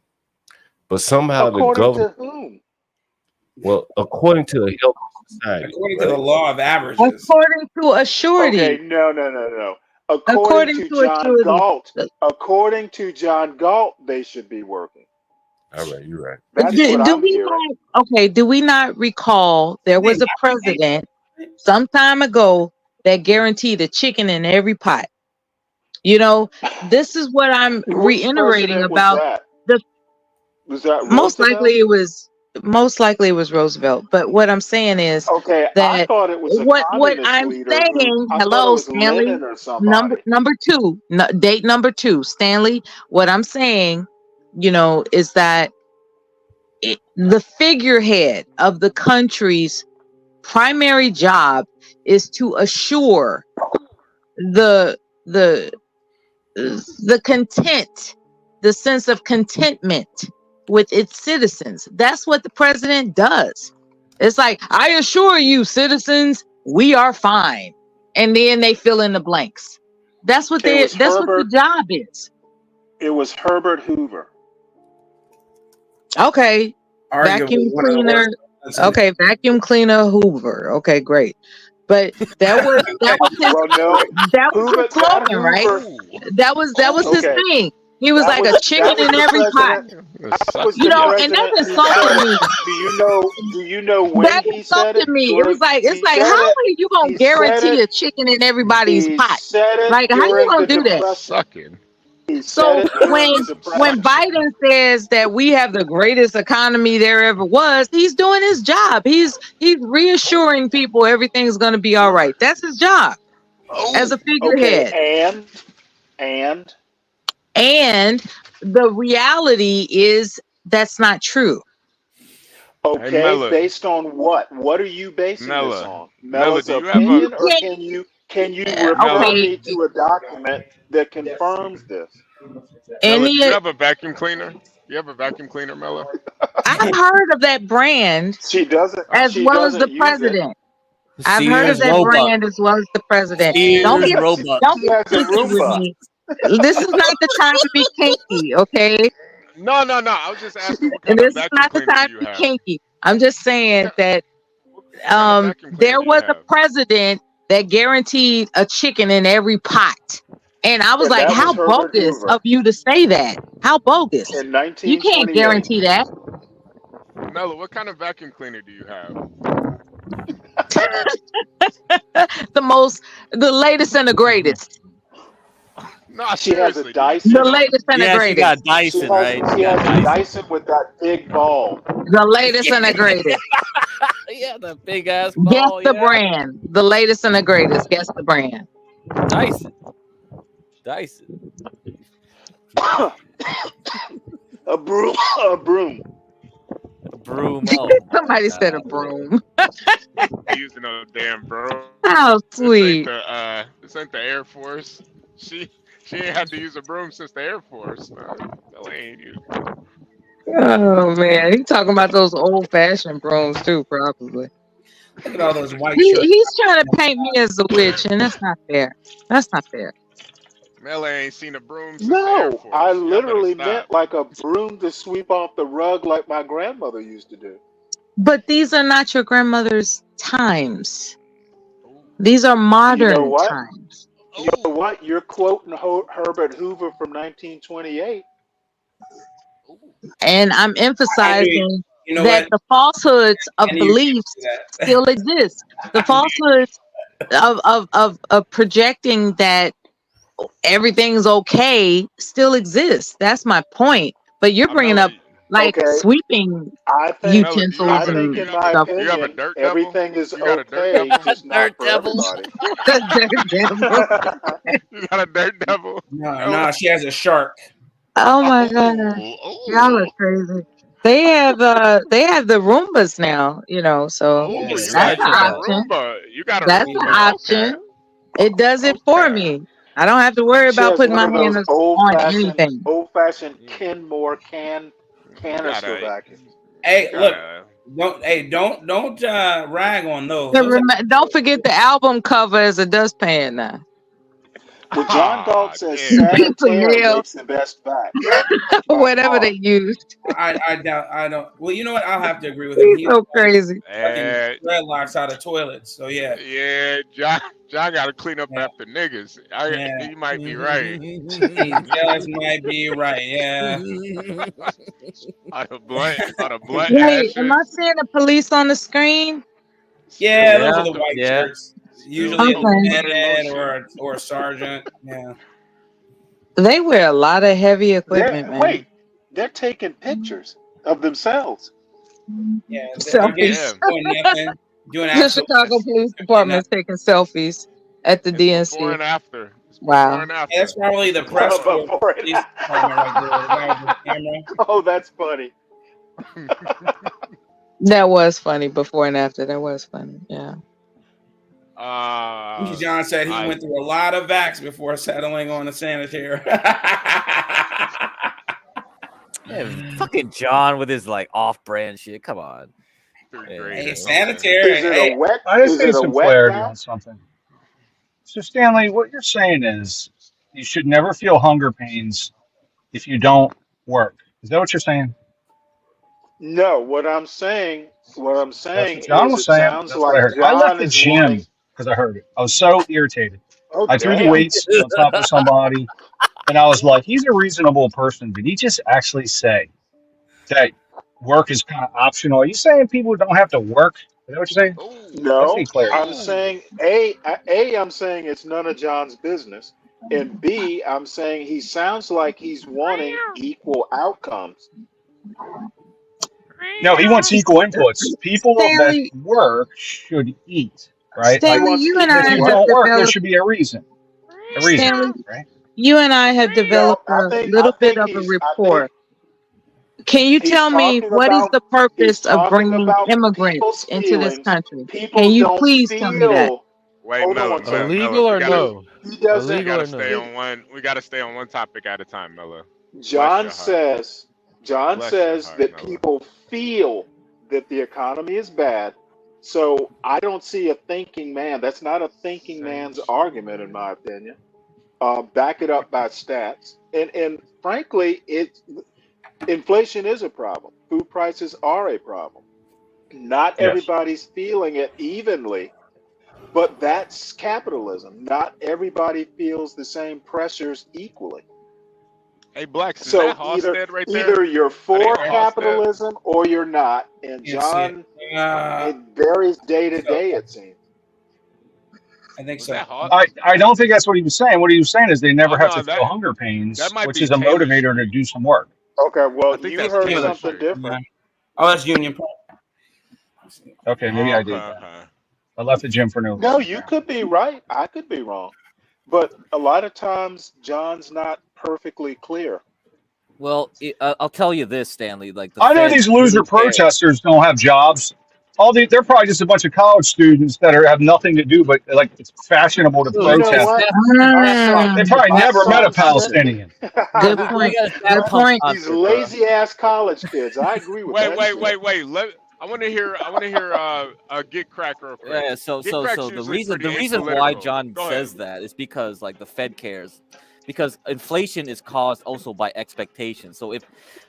but somehow the government. To whom? Well, according to the health society, according to the law of averages, according to a surety. Okay, no. According to John Galt, according to John Galt, they should be working. All right, you're right. That's what I'm hearing. Do we not recall there was a president some time ago that guaranteed a chicken in every pot? You know, this is what I'm reiterating about. Was that most likely it was Roosevelt. But what I'm saying is that I thought it was what I'm saying. Hello, Stanley. Number two, date number 2, Stanley. What I'm saying, is that the figurehead of the country's primary job is to assure the content, the sense of contentment with its citizens. That's what the president does. It's like, I assure you, citizens, we are fine. And then they fill in the blanks. That's what that's what the job is. It was Herbert Hoover. Okay. Arguably Vacuum one of the cleaner. worst presidents in Okay, vacuum cleaner Hoover. Okay, great. But that was his Well, no, Hoover. That slogan, right? Hoover. That was his Okay, thing. He was like a chicken in the every pot. president. That was You the know, and that president who insulted said me. it. Do you know when That he said it? insulted me. It was During like, it's he like, how said it. are you gonna He said guarantee it. a chicken in everybody's He pot? said it Like, how you during gonna the do that? depression. He said So it during the when depression. Biden says that we have the greatest economy there ever was, he's doing his job. He's reassuring people everything's gonna be all right. That's his job as a Okay, figurehead. and And the reality is that's not true. okay, Mella. based on what? What are you basing this Mella. on? Mella, Mella's do you have a opinion, or can you refer Okay. me to a document that confirms this? Mella, do you Any have a vacuum cleaner? You have a vacuum cleaner, Mella? I've heard of that brand She doesn't. as She well as the doesn't use it. president. I've heard of Sears that Roebuck. brand as well as the president. Don't Sears get Roebuck. don't She get has a kinky with Roomba. me. This is not the time to be kinky, okay? No. I was just asking what And kind of this is vacuum not the cleaner time do to you be have? kinky. I'm just saying that What kind of vacuum cleaner there do you was a have? president that guaranteed a chicken in every pot. And I was And like, that was how Herbert bogus Hoover of you to say that? How bogus? in You can't 1928. guarantee that. Mella, what kind of vacuum cleaner do you have? The latest and the greatest. No, She has a seriously. Dyson. The latest and the Yeah, she got greatest. Dyson, right? She has a Dyson with that big ball. The latest and the greatest. Yeah, the big ass Guess ball. the Yeah, brand. The latest and the greatest. Guess the brand. Dyson. A broom. A broom. A broom. Oh, Somebody said a broom. Using a damn broom. How sweet. This ain't the Air Force. She ain't had to use a broom since the Air Force. That ain't you. Oh man, he talking about those old fashioned brooms too, probably. Look at all those white shirts. He's trying to paint me as a witch, and that's not fair. That's not fair. Mella ain't seen a broom since the Air No, Force. I Y'all better literally stop. meant like a broom to sweep off the rug like my grandmother used to do. But these are not your grandmother's times. These are modern You know what? times. You know what? You're quoting Herbert Hoover from 1928. And I'm emphasizing You know that what? the falsehoods of And you can't beliefs do that. still exist. The falsehoods of projecting that everything's okay still exists. That's my point. But you're bringing up like Okay, sweeping I think utensils and in my stuff. Do you have a opinion, dirt devil? everything is You got a dirt okay, devil? just not for everybody. You got a dirt devil? No, she has a shark. Oh my god, y'all are crazy. They have the Roombas now, so Oh, you that's got an a option. Roomba. You got a That's an Roomba. Okay. option. It does it for me. I don't have to worry She about has putting one my of those hands on anything. old-fashioned Kenmore canister Gotta, vacuums. Hey, look, gotta. don't rag on those. And don't forget the album cover is a dustpan now. Well, John Galt says Piece of Sanitaire mail, makes the best vac by whatever far. they used. I doubt. I don't. Well, you know what? I'll have to agree with him. He's so crazy. Fucking dreadlocks out of toilets. So yeah. Yeah, John got to clean up after niggas. He might be right. Jealous might be right. Yeah. Out of blunt Wait, ashes. am I seeing the police on the screen? Yeah, those are the white yeah. shirts. Usually a Okay. lieutenant or a sergeant. Yeah. They wear a lot of heavy equipment, man. Wait, they're taking pictures of themselves. Yeah. Selfies. Doing nothing. Doing The absolutely Chicago Police Department is taking selfies at the DNC. Before and after. Wow. Before and after. Yeah, that's probably the press Before and police department right there. The guy with the camera. Oh, that's funny. That was funny. Before and after, that was funny. Yeah. John said he went through a lot of vacs before settling on a sanitaire. Yeah, fucking John with his like off-brand shit. Come on. Hey, sanitary. Is it Hey, a wet? I just Is need it a some wet clarity vac? on something. So, Stanley, what you're saying is you should never feel hunger pains if you don't work. Is that what you're saying? No, what I'm saying That's what John is was it saying. sounds That's what I like heard. I left John the is wanting. gym because I heard it. I was so irritated. Oh I threw the damn! weights on top of somebody, and I was like, he's a reasonable person. Did he just actually say that work is kind of optional? Are you saying people don't have to work? Is that what you're saying? Let's No, be clear. I'm saying I'm saying it's none of John's business, and B, I'm saying he sounds like he's wanting equal outcomes. No, he wants equal inputs. People that Stanley, work should eat, right? He Like, Stanley, wants you and and equal if I you have what? don't work, there developed, should be a reason. A reason, Stanley, right? you and I have No, developed I a think little bit of a I think rapport. Can you he's tell me talking what is about the he's purpose of talking bringing about people's immigrants into this feelings. country? Can People you don't please tell me that? feel. Wait, Hold Miller, on, sir. Miller, Illegal or no? He we doesn't. Illegal gotta or stay no? He, on one. We gotta stay on one topic at a time, Miller. Bless John your heart. says. John Bless your says heart, that Miller. people feel that the economy is bad. So I don't see a thinking man. That's not a thinking man's argument, in my opinion. Back it up by stats. And frankly, inflation is a problem. Food prices are a problem. Not Yes. everybody's feeling it evenly, but that's capitalism. Not everybody feels the same pressures equally. Hey, Blacks, is So that Halstead right there? either you're Are they for on Halstead? capitalism or you're not. And Can't see it. John, it varies day to So day, it seems. I think Was so. that Hal? I don't think that's what he was saying. What he was saying is they Oh never have no, to feel hunger pains, might which be is a Taylor motivator to Street. do some work. Okay, I well, think you that's heard Taylor something Street. different. Oh, that's Union Park. Okay, maybe Oh, I okay, did that. okay. I left the gym for no No, reason. you could be right. I could be wrong. But a lot of times, John's not perfectly clear. Well, I'll tell you this, Stanley. Like the I know Fed these loser really cares. protesters don't have jobs. They're probably just a bunch of college students that have nothing to do, but like it's fashionable to Dude, You know protest. what? that My pump, son, They probably my that never met pump a son said, constant. Palestinian. Good We point. got a Good that pump point. these constant, bro. lazy ass college kids. I agree with that shit. Wait. I want to hear. Get crack real quick. Yeah, so Get so crack's so usually pretty the reason why apolitical. John Go ahead. says that is because like the Fed cares, because inflation is caused also by expectation. So if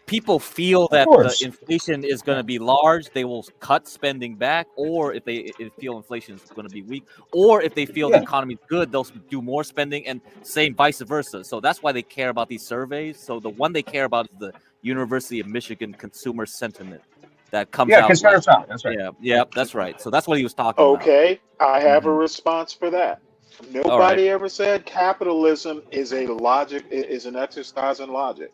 people feel Of that the course. inflation is going to be large, they will cut spending back, or if they feel inflation is going to be weak, or if they feel the Yeah. economy is good, they'll do more spending, and same vice versa. So that's why they care about these surveys. So the one they care about is the University of Michigan Consumer Sentiment that comes Yeah, out consider like, time. That's right. yeah, that's right. So that's what he was talking about. Okay, I have a Mhm. response for that. All right. Nobody ever said capitalism is an exercise in logic.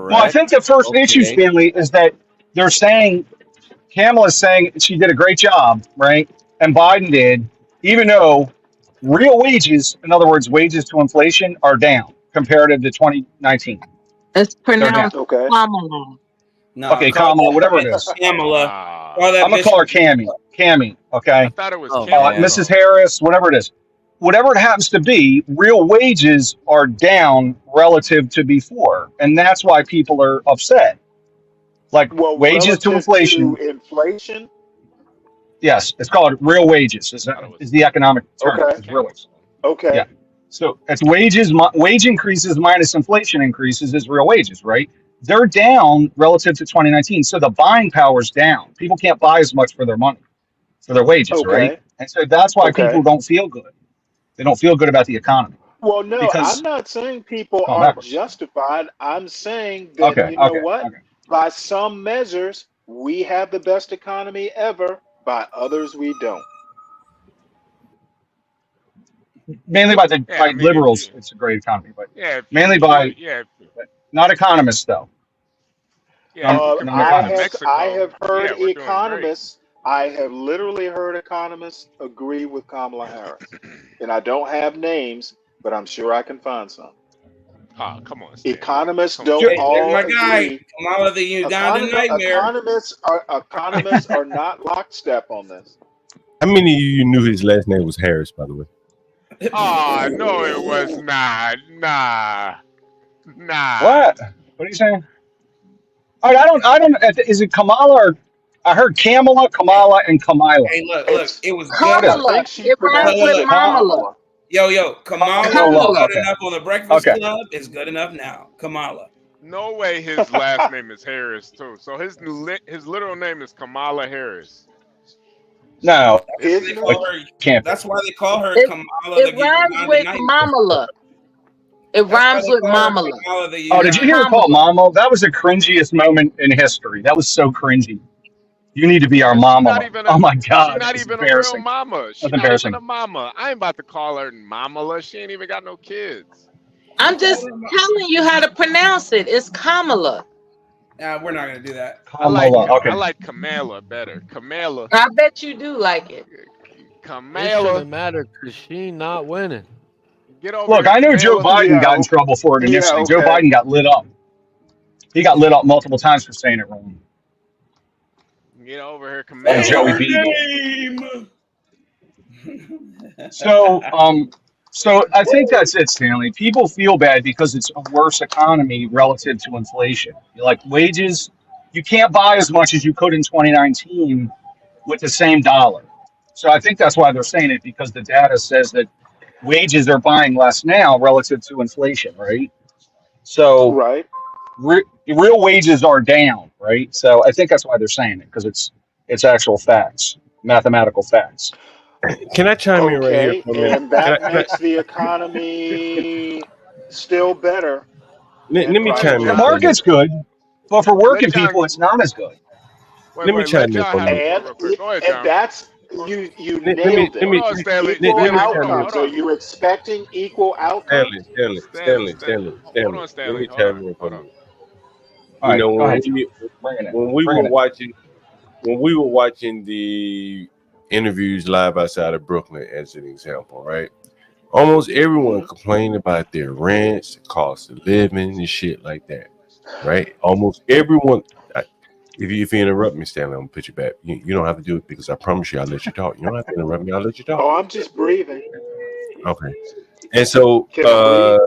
Well, I think Correct. the first issue, Okay. Stanley, is that they're saying Kamala's saying she did a great job, right? And Biden did, even though real wages, in other words, wages to inflation, are down comparative to 2019. It's They're down. pronounced Okay. Kamala. No, Okay, call Kamala, that whatever it bitch is. Kamala. Ah, Call that I'm gonna bitch. call her Cammy. Cammy, I okay? thought it was Oh Camel man. Mrs. Toe. Harris, whatever it is. Whatever it happens to be, real wages are down relative to before. And that's why people are upset. Like Well, wages to relative to inflation. inflation. Yes, it's called real wages. I thought it was. Is the economic I thought term. it Okay. was It's real Camel wages. Toe. Yeah. Okay. So it's wages, wage increases minus inflation increases is real wages, right? They're down relative to 2019. So the buying power's down. People can't buy as much for their money, for their wages, right? Okay. And so that's why people Okay. don't feel good. They don't feel good about the economy Well, no, I'm because not saying it's people going aren't backwards. justified. I'm saying that, Okay, you know okay, what? okay. By some measures, we have the best economy ever. By others, we don't. Mainly Yeah, by I mean, liberals, it's a great economy, but yeah, mainly by yeah, not economists though. if you compare it to I Mexico, have heard yeah, we're doing great. economists. I have literally heard economists agree with Kamala Harris, and I don't have names, but I'm sure I can find some. Oh, come on, Stanley. Economists Come on. don't Hey, there's all my guy. agree. Kamala the Ugandan nightmare. Economists are not lockstep on this. How many of you knew his last name was Harris, by the way? Oh, no, it was not. Nah. What? What are you saying? All right, I don't. Is it Kamala or I heard Kamala, Kamala, and Kamila. Hey, look. It was What good. is it? I Kamala. think she It rhymes pronounced with it Look, Mamala. Kamala. Kamala Kamala, good okay. enough on the Breakfast Okay. Club is good enough now. Kamala. No way his last name is Harris too. So his literal name is Kamala Harris. No, That's why Isn't they it? call her. can't be. That's why they call her It, Kamala it the rhymes Uganda with night. mamala. It That's why rhymes they with call her mamala. Kamala the Oh, did you Uganda. hear her call Kamala. Mama? That was the cringiest moment in history. That was so cringy. You need to be our Yeah, she not mama. even Oh my she God, that not was even a real embarrassing. mama. She That's not even a embarrassing. mama. I ain't about to call her mamala. She ain't even got no kids. I'm just telling you how to pronounce it. It's Kamala. Nah, we're not gonna do that. Kamala. I Okay. like Kamala better. Kamala. I bet you do like it. It Kamala. shouldn't matter because she not winning. Get over Look, here, I know Joe Kamala. Biden got in trouble for it initially. Joe Okay. Biden got lit up. He got lit up multiple times for saying it wrong. Get over here, And Say Joey Kamala. her Beagle. name. So, I think that's it, Stanley. People feel bad because it's a worse economy relative to inflation. Like wages, you can't buy as much as you could in 2019 with the same dollar. So I think that's why they're saying it, because the data says that wages are buying less now relative to inflation, right? So Right. real wages are down, right? So I think that's why they're saying it, because it's actual facts, mathematical facts. Can I chime in right here Okay. for a minute? And Can I, that can I, makes the can, economy still better. let And me Go ahead, chime The in John. for a minute. market's good, but for Let working John. people, it's not as good. Wait, Let me wait. Let chime in John for a have the minute. floor And real quick. Go ahead, and John. that's Hold, you Let me nailed let it. hold me on, Stanley. Equal let me Stanley, hold chime on. in. Hold outcomes. Are on. you expecting equal Stanley, outcomes? Stanley, Stanley, Stanley, Stanley. Stanley, Hold Stanley. on, Let Stanley. me Hold chime on. in for a Hold on. minute. All You right, know, go ahead, John. Bring it in. when we Bring were it in. watching the interviews live outside of Brooklyn, as an example, right? Almost everyone Hmm. complained about their rents, the cost of living, and shit like that, right? Almost everyone. If you interrupt me, Stanley, I'm gonna put you back. You don't have to do it because I promise you I'll let you talk. You don't have to interrupt me. I'll let you talk. Oh, I'm just breathing. Okay. And so, Can I breathe?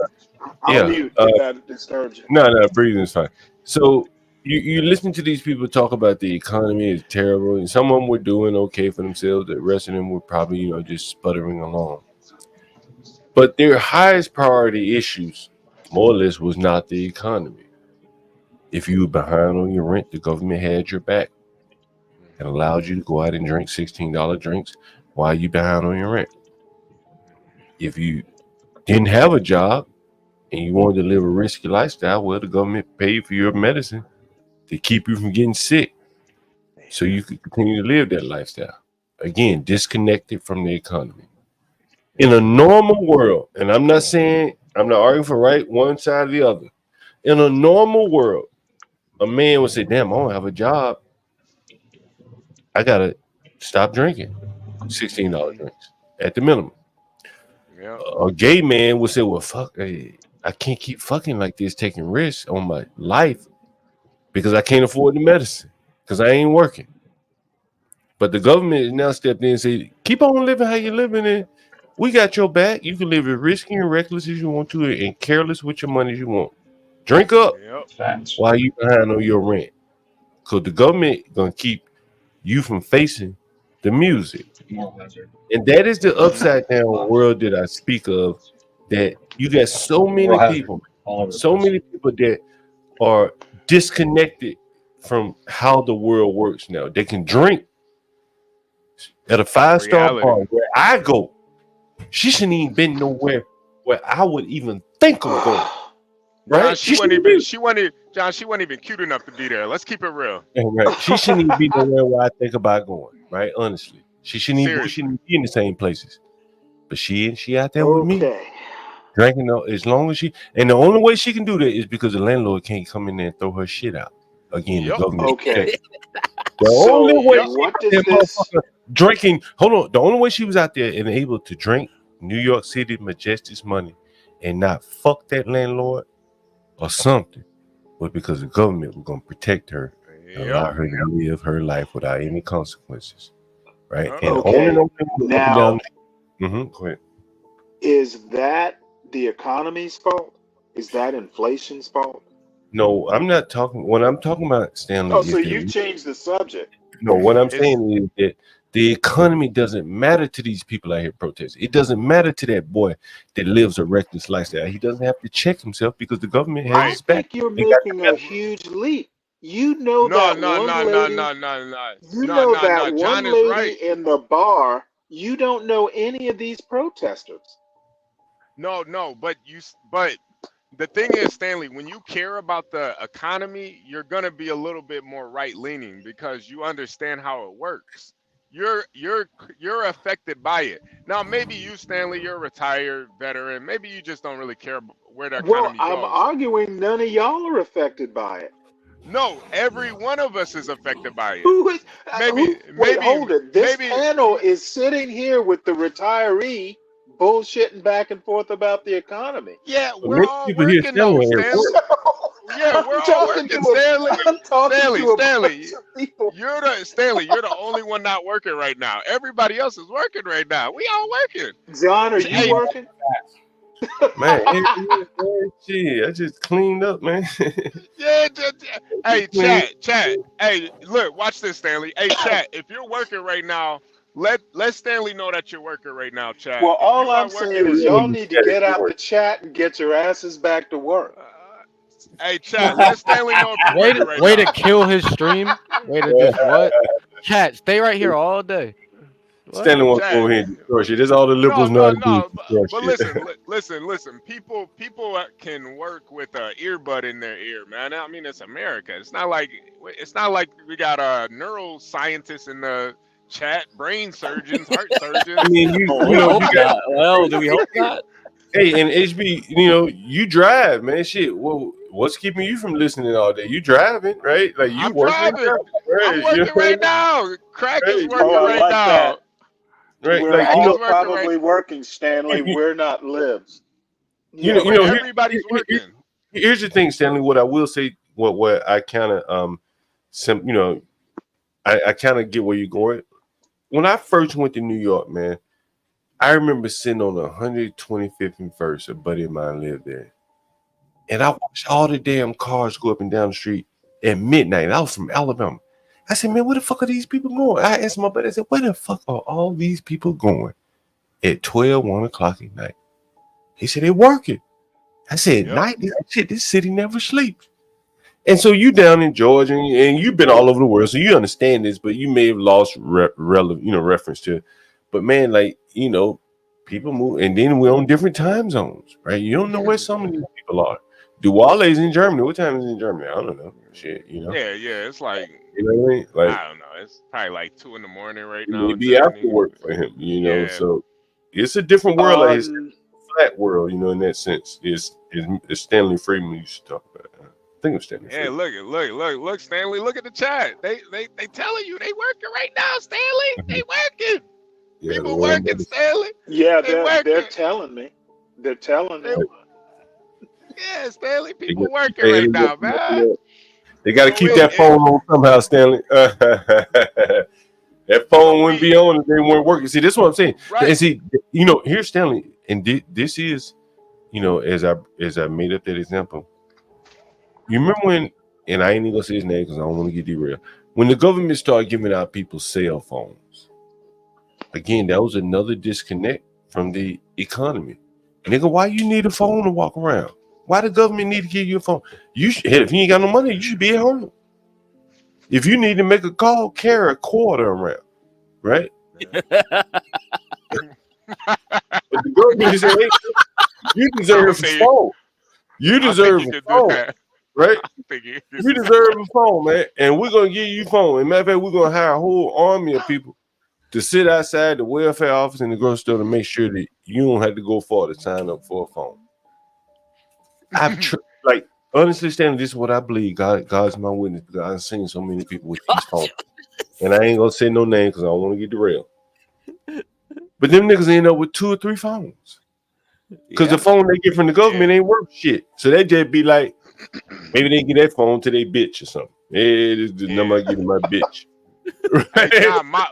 I'll yeah, mute if that disturbs you. no, breathing is fine. So you listen to these people talk about the economy is terrible, and some of them were doing okay for themselves. The rest of them were probably, just sputtering along. But their highest priority issues, more or less, was not the economy. If you were behind on your rent, the government had your back and allowed you to go out and drink $16 drinks while you behind on your rent. If you didn't have a job and you wanted to live a risky lifestyle, well, the government paid for your medicine to keep you from getting sick so you could continue to live that lifestyle. Again, disconnected from the economy. In a normal world, and I'm not arguing for right one side or the other. In a normal world, a man would say, damn, I don't have a job. I gotta stop drinking $16 drinks at the minimum. Yeah. A gay man would say, well, fuck, I can't keep fucking like this, taking risks on my life because I can't afford the medicine because I ain't working. But the government has now stepped in and said, keep on living how you're living, and we got your back. You can live as risky and reckless as you want to and careless with your money as you want. Drink up Yep. Facts. while you behind on your rent. Because the government going to keep you from facing the music. And that is the Mm-hmm. upside down world that I speak of, that you got so Moral many hazard people, all over the place. that are disconnected from how the world works now. They can drink at a From 5-star reality. bar where I go. She shouldn't even been nowhere where I would even think of going. John, Right? She shouldn't be. John, she wasn't even cute enough to be there. Let's keep it real. Right. She shouldn't even be nowhere where I think about going. Right? Honestly, we Seriously. shouldn't be in the same places. But she out there with me, Okay. drinking as long as the only way she can do that is because the landlord can't come in there and throw her shit out. Again, the Yep. government Okay. protect. The only So way Yep. she what out does there, this? motherfucker, drinking. Hold on. The only way she was out there and able to drink New York City Majestic's money and not fuck that landlord or something was because the government was gonna protect her and Yep. allow her to live her life without any consequences. Right? Yep. And on and Okay. on up and Now, down. Go ahead. is that the economy's fault? Is that inflation's fault? No, I'm not talking. What I'm talking about, Stanley, Oh, is so that you've changed the subject. no. What I'm It's saying is that The economy doesn't matter to these people out here protesting. It doesn't matter to that boy that lives a reckless lifestyle. He doesn't have to check himself because the government has I his back. think you're They got the making a better. huge leap. You know No, that no, one no, no, lady, no, no, no, you no, know no, that no. John one is lady right. in the bar. You don't know any of these protesters. No, no, but the thing is, Stanley, when you care about the economy, you're gonna be a little bit more right leaning because you understand how it works. You're affected by it. Now, maybe you, Stanley, you're a retired veteran. Maybe you just don't really care where the Well, economy I'm goes. arguing none of y'all are affected by it. No, every one of us is affected by it. Who is Maybe, wait, maybe, hold it. This maybe. panel is sitting here with the retiree bullshitting back and forth about the economy. Yeah, But we're many all people here working Stanley though, ain't at Stanley. work. Yeah, we're all working, Stanley. I'm talking Stanley, to a Stanley, bunch of people. You're the only one not working right now. Everybody else is working right now. We all working. John, are you Hey, working? Man, shit, I just cleaned up, man. yeah, hey, Clean. chat. Hey, look, watch this, Stanley. Hey, chat. If you're working right now, let Stanley know that you're working right now, chat. Well, If all you are I'm working saying and is you, y'all need to get out the chat and get your asses back to work. hey, chat, let Stanley know if you're Way working to right way now. to kill his stream. Way to just what? Chat, stay right here all day. What? Stanley wants to Chat. go ahead and destroy shit. That's all the No, liberals know how no, to do is no. destroy But shit. listen. People can work with a earbud in their ear, man. I mean, it's America. It's not like we got neuroscientists in the chat, brain surgeons, heart I surgeons. mean, Oh, you let's know, hope you got not. Well, do we hope not? hey, and HB, you know, you drive, man. Shit, well, what's keeping you from listening all day? You driving, right? Like you I'm working, driving. I'm right? You know working what I right mean? now. Crack is Right, Oh, working I right like now. that. right. We're Like you Crack all is know, working right. probably working, Stanley. you, We're not libs. you know, Yeah. you But know. everybody's working. Here's the thing, Stanley. What I will say, what I kind of you know, I kind of get where you're going. When I first went to New York, man, I remember sitting on 125th and First. A buddy of mine lived there, and I watched all the damn cars go up and down the street at midnight. And I was from Alabama. I said, man, where the fuck are these people going? I asked my buddy, I said, where the fuck are all these people going at 1 o'clock at night? He said, they're working. I said, Yep. night? This city never sleeps. And so you down in Georgia, and you've been all over the world, so you understand this, but you may have lost reference to it. But man, like, you know, people move, and then we're on different time zones, right? You don't know where some of these people are. Duwale's in Germany. What time is it in Germany? I don't know. Shit, you know. Yeah. It's like You know what I mean? Like, I don't know. It's probably like 2 in the morning right it now may in be after Germany. work for him, you know. Yeah. So it's a different world. Like it's Um, a flat world, you know, in that sense. It's Stanley Friedman used to talk about. I think it was Stanley Yeah, Friedman. look, Stanley. Look at the chat. They telling you they working right now, Stanley. They working. Yeah, People working, Stanley. yeah, They they're working. telling me. They're telling me. Yeah, Stanley. They People got- working hey, right look, now, man. they got to So keep that phone on somehow, Stanley. That phone wouldn't be on if they weren't working. See, this is what I'm saying. Right. And see, you know, here's Stanley, and this is, you know, as I made up that example. You remember when, and I ain't even gonna say his name because I don't want to get derailed. When the government started giving out people's cell phones, again, that was another disconnect from the economy. Nigga, why you need a phone to walk around? Why the government need to give you a phone? Hell, if you ain't got no money, you should be at home. If you need to make a call, carry a quarter around, right? But the government is saying, you deserve a phone. You deserve a phone, right? You deserve a phone, man. And we're gonna give you a phone. And matter of fact, we're gonna hire a whole army of people to sit outside the welfare office in the grocery store to make sure that you don't have to go far to sign up for a phone. Like honestly, Stanley, this is what I believe. God's my witness because I've seen so many people with these phones. And I ain't gonna say no name because I don't want to get derailed. But them niggas end up with 2 or 3 phones. Because the phone they get from the government ain't worth shit. So they just be like, maybe they get that phone to their bitch or something. Hey, this is the number I give to my bitch. Hey John, my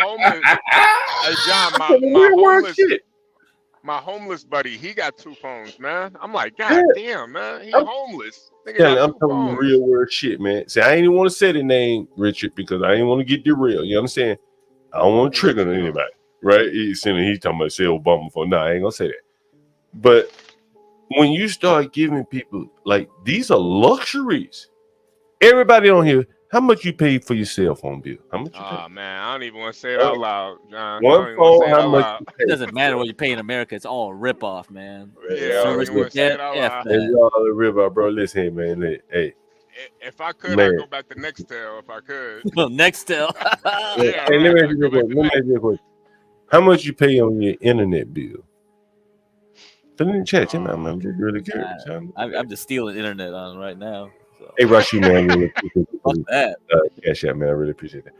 homeless. Hey John, my homeless buddy, he got 2 phones, man. I'm like, God damn, man, he homeless. Nigga got I'm 2 telling you phones. real world shit, man. See, I ain't even want to say the name Richard because I ain't want to get derailed. You understand? I don't want to trigger anybody, right? He's talking about say Obama for. No, I ain't gonna say that. But when you start giving people like these are luxuries. Everybody on here, how much you paid for your cell phone bill? How much you paid? Oh man, I don't even want to say it out loud, John. I One don't even want to say phone, it how out much loud. you It paid? doesn't matter what you pay in America. It's all a ripoff, man. Yeah, I don't Service even want to say debt, it out F loud. It's that. all a river, bro. Listen, hey, man. Hey, If I could, I'd man. go back to Nextel if I could. Nextel. Hey, Yeah, let me right. ask you a question. Let me ask you a question. How much you pay on your internet bill? Put it in the chat, man. I'm just really curious. I'm just stealing internet on right now. So. Hey, Rashi, man, really appreciate Fuck that. Cash out, man. I really appreciate that.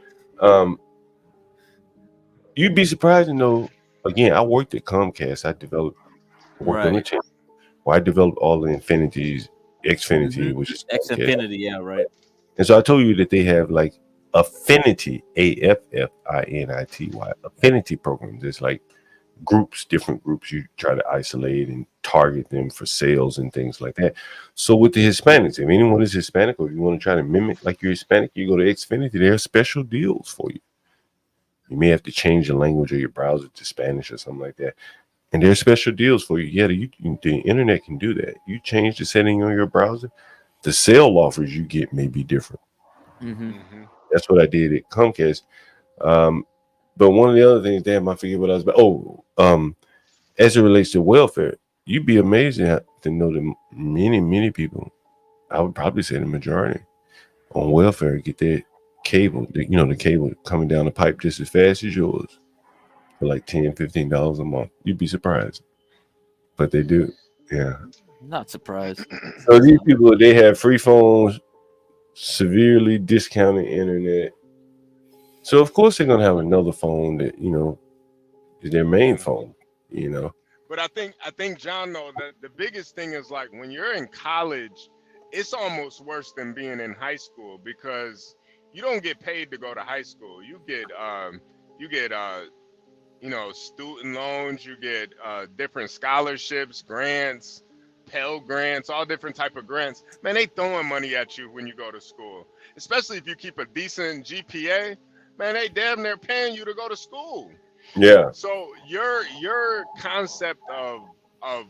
You'd be surprised to know. Again, I worked at Comcast. I worked on the channel. Where I developed all the Infinities, Xfinity, which is X Comcast. Infinity, yeah, right. And so I told you that they have like affinity, AFFINITY, affinity programs. It's like groups, different groups you try to isolate and target them for sales and things like that. So with the Hispanics, if anyone is Hispanic or you want to try to mimic like you're Hispanic, you go to Xfinity. There are special deals for you. You may have to change the language of your browser to Spanish or something like that. And there are special deals for you. Yeah, the internet can do that. You change the setting on your browser, the sale offers you get may be different. That's what I did at Comcast. But one of the other things, damn, I forget what I was about. As it relates to welfare, you'd be amazed to know that many people, I would probably say the majority, on welfare get their cable, the cable coming down the pipe just as fast as yours for like $10, $15 a month. You'd be surprised. But they do. Yeah. Not surprised. So these people, they have free phones, severely discounted internet. So of course they're gonna have another phone that is their main phone. But I think John, though, the biggest thing is like when you're in college, it's almost worse than being in high school because you don't get paid to go to high school. You get student loans, you get different scholarships, grants, Pell grants, all different type of grants. Man, they throwing money at you when you go to school, especially if you keep a decent GPA. Man, they damn near paying you to go to school. Yeah. So your concept of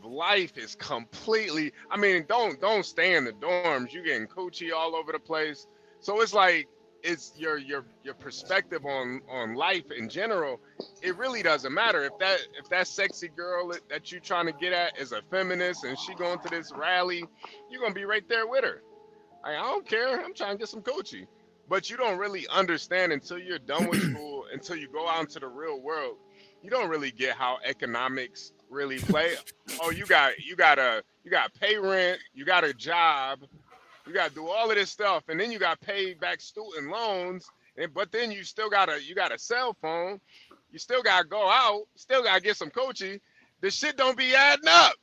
life is completely. I mean, don't stay in the dorms. You getting coochie all over the place. So it's like it's your perspective on life in general. It really doesn't matter if that sexy girl that you trying to get at is a feminist and she going to this rally, you're gonna be right there with her. I don't care. I'm trying to get some coochie. But you don't really understand until you're done with school, until you go out into the real world. You don't really get how economics really play. Oh, you got pay rent, you got a job, you got to do all of this stuff, and then you got paid back student loans. But then you got a cell phone, you still got to go out, still got to get some coaching. The shit don't be adding up.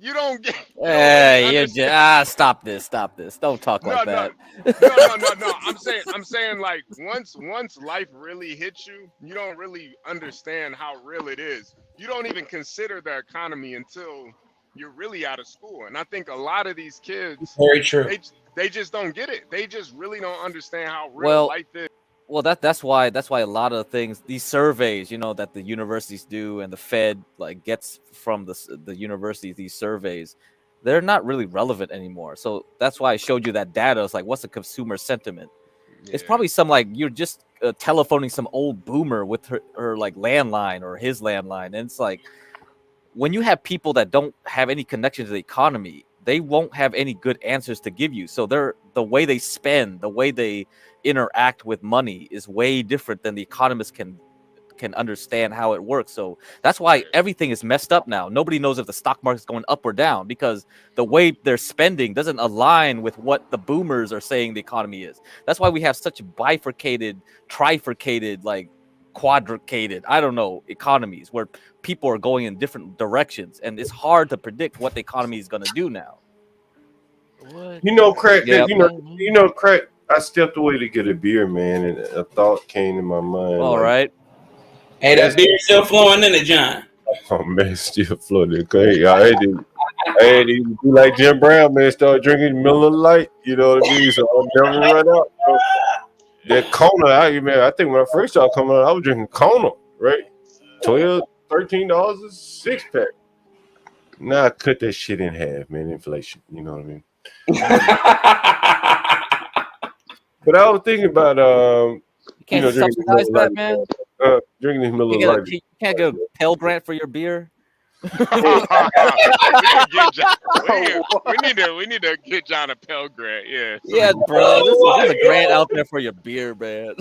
You don't get. Hey, stop this. Don't talk like that. No. I'm saying like once life really hits you, you don't really understand how real it is. You don't even consider the economy until you're really out of school. And I think a lot of these kids, very true. They just don't get it. They just really don't understand how real life is. Well, that's why a lot of things, these surveys, that the universities do and the Fed gets from the universities, these surveys, they're not really relevant anymore. So that's why I showed you that data. It's like, what's the consumer sentiment? Yeah. It's probably some you're just telephoning some old boomer with her landline or his landline, and it's like when you have people that don't have any connection to the economy, they won't have any good answers to give you. So the way they spend, the way they interact with money is way different than the economists can understand how it works. So that's why everything is messed up now. Nobody knows if the stock market is going up or down because the way they're spending doesn't align with what the boomers are saying the economy is. That's why we have such bifurcated, trifurcated, quadricated, I don't know, economies where people are going in different directions, and it's hard to predict what the economy is going to do now. Craig. Craig. I stepped away to get a beer, man, and a thought came to my mind. All right. Hey, that beer still flowing in it, John. Oh man, still flowing. Hey, I had to do like Jim Brown, man. Start drinking Miller Lite. You know what I mean? So I'll never run out. That Kona, I think when I first started coming out, I was drinking Kona, right? $12, $13 a 6-pack. Now I cut that shit in half, man. Inflation, you know what I mean? But I was thinking about You can't subsidize that, man. drinking this Miller You Lite. can't get a Pell Grant for your beer. We need to get John a Pell Grant. Yeah. Yeah, bro. There's a grant out there for your beer, man.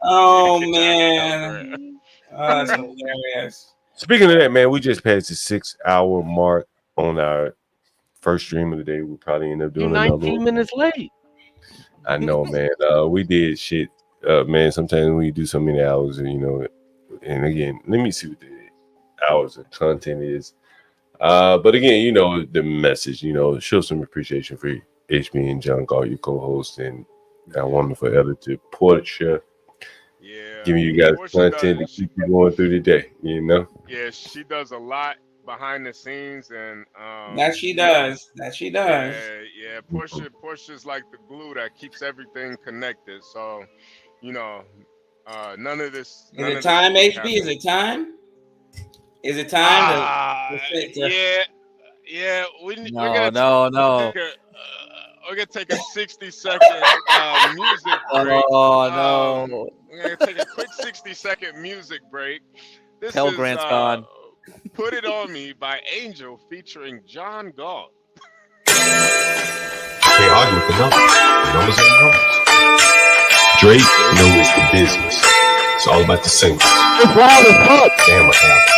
Oh man, that's hilarious. Speaking of that, man, we just passed the 6-hour mark on our first stream of the day. We'll probably end up doing You're another 19 one. minutes late. I know, man. We did shit, man. Sometimes when you do so many hours, you know. And again, let me see what the hours of content is. But again, you know, the message, you know, show some appreciation for HB and John Galt, your co-host, and our wonderful editor, Portia. Yeah. Giving you guys Portia content to keep you going through the day, you know. Yeah, she does a lot behind the scenes, and That she does. That she does. Yeah. Portia's like the glue that keeps everything connected. So, you know, none of this. Is it time, HB? Is it time? Is it time? Yeah. We're No. gonna take a 60-second music break. Oh no. We're gonna take a quick 60-second music break. This Pell is Grant's gone. Put It On Me by Angel featuring John Galt. Can't argue with the numbers. The numbers are the numbers. Drake knows the business. It's all about the singles. It's loud as fuck. Damn, what happened?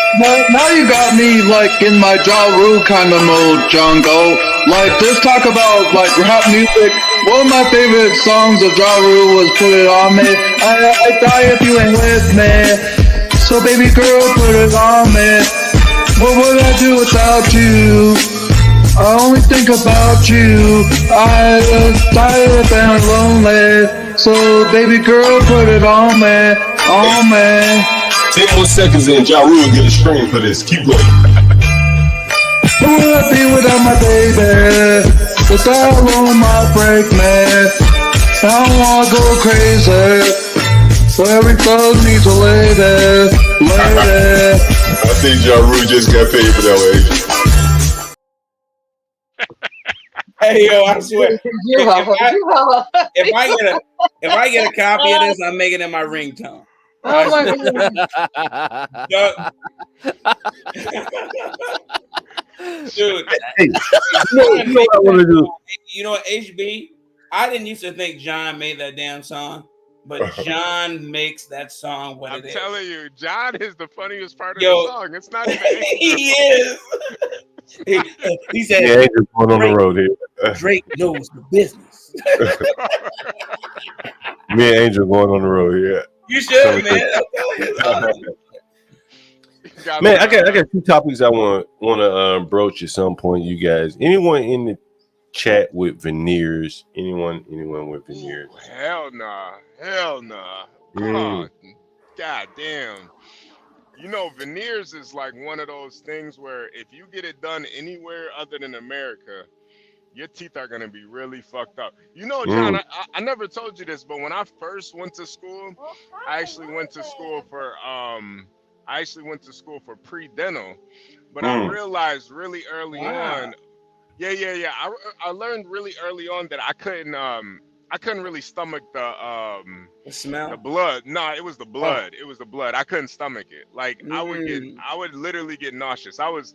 Now you got me like in my Ja Rule kind of mode, John Galt. Like just talk about like rap music. One of my favorite songs of Ja Rule was Put It On Me. I die if you ain't with me. So baby girl, put it on me. What would I do without you? I only think about you. I was tired and lonely. So baby girl, put it on me, on me. 10 more seconds and Ja Rule get a stream for this. Keep going. Who would I be without my baby? The dial on my break, man. I don't wanna go crazy. So every thug needs a lady, lady. I think Ja Rule just got paid for that way. Hey yo, I swear. If I get a copy of this, I'm making it my ringtone. Oh my God. Dude, you know what I want to do? You know what, HB? I didn't used to think John made that damn song, but John makes that song what I'm it is. telling you, John is the funniest part of Yo, the song. It's not even. He is. He said, yeah, Angel's going on the road here. Drake knows the business. Me and Angel going on the road here. You should, man. I'm telling you. Man, I got 2 topics I want to broach at some point, you guys. Anyone in the chat with veneers? Anyone with veneers? Ooh, hell nah. Oh, God damn. You know, veneers is like one of those things where if you get it done anywhere other than America, your teeth are gonna be really fucked up. You know, John, I never told you this, but when I first went to school, I actually went to school for pre-dental, but I realized really early on. Yeah. I learned really early on that I couldn't really stomach the smell, the blood. No, it was the blood. It was the blood. I couldn't stomach it. Like I would literally get nauseous. I was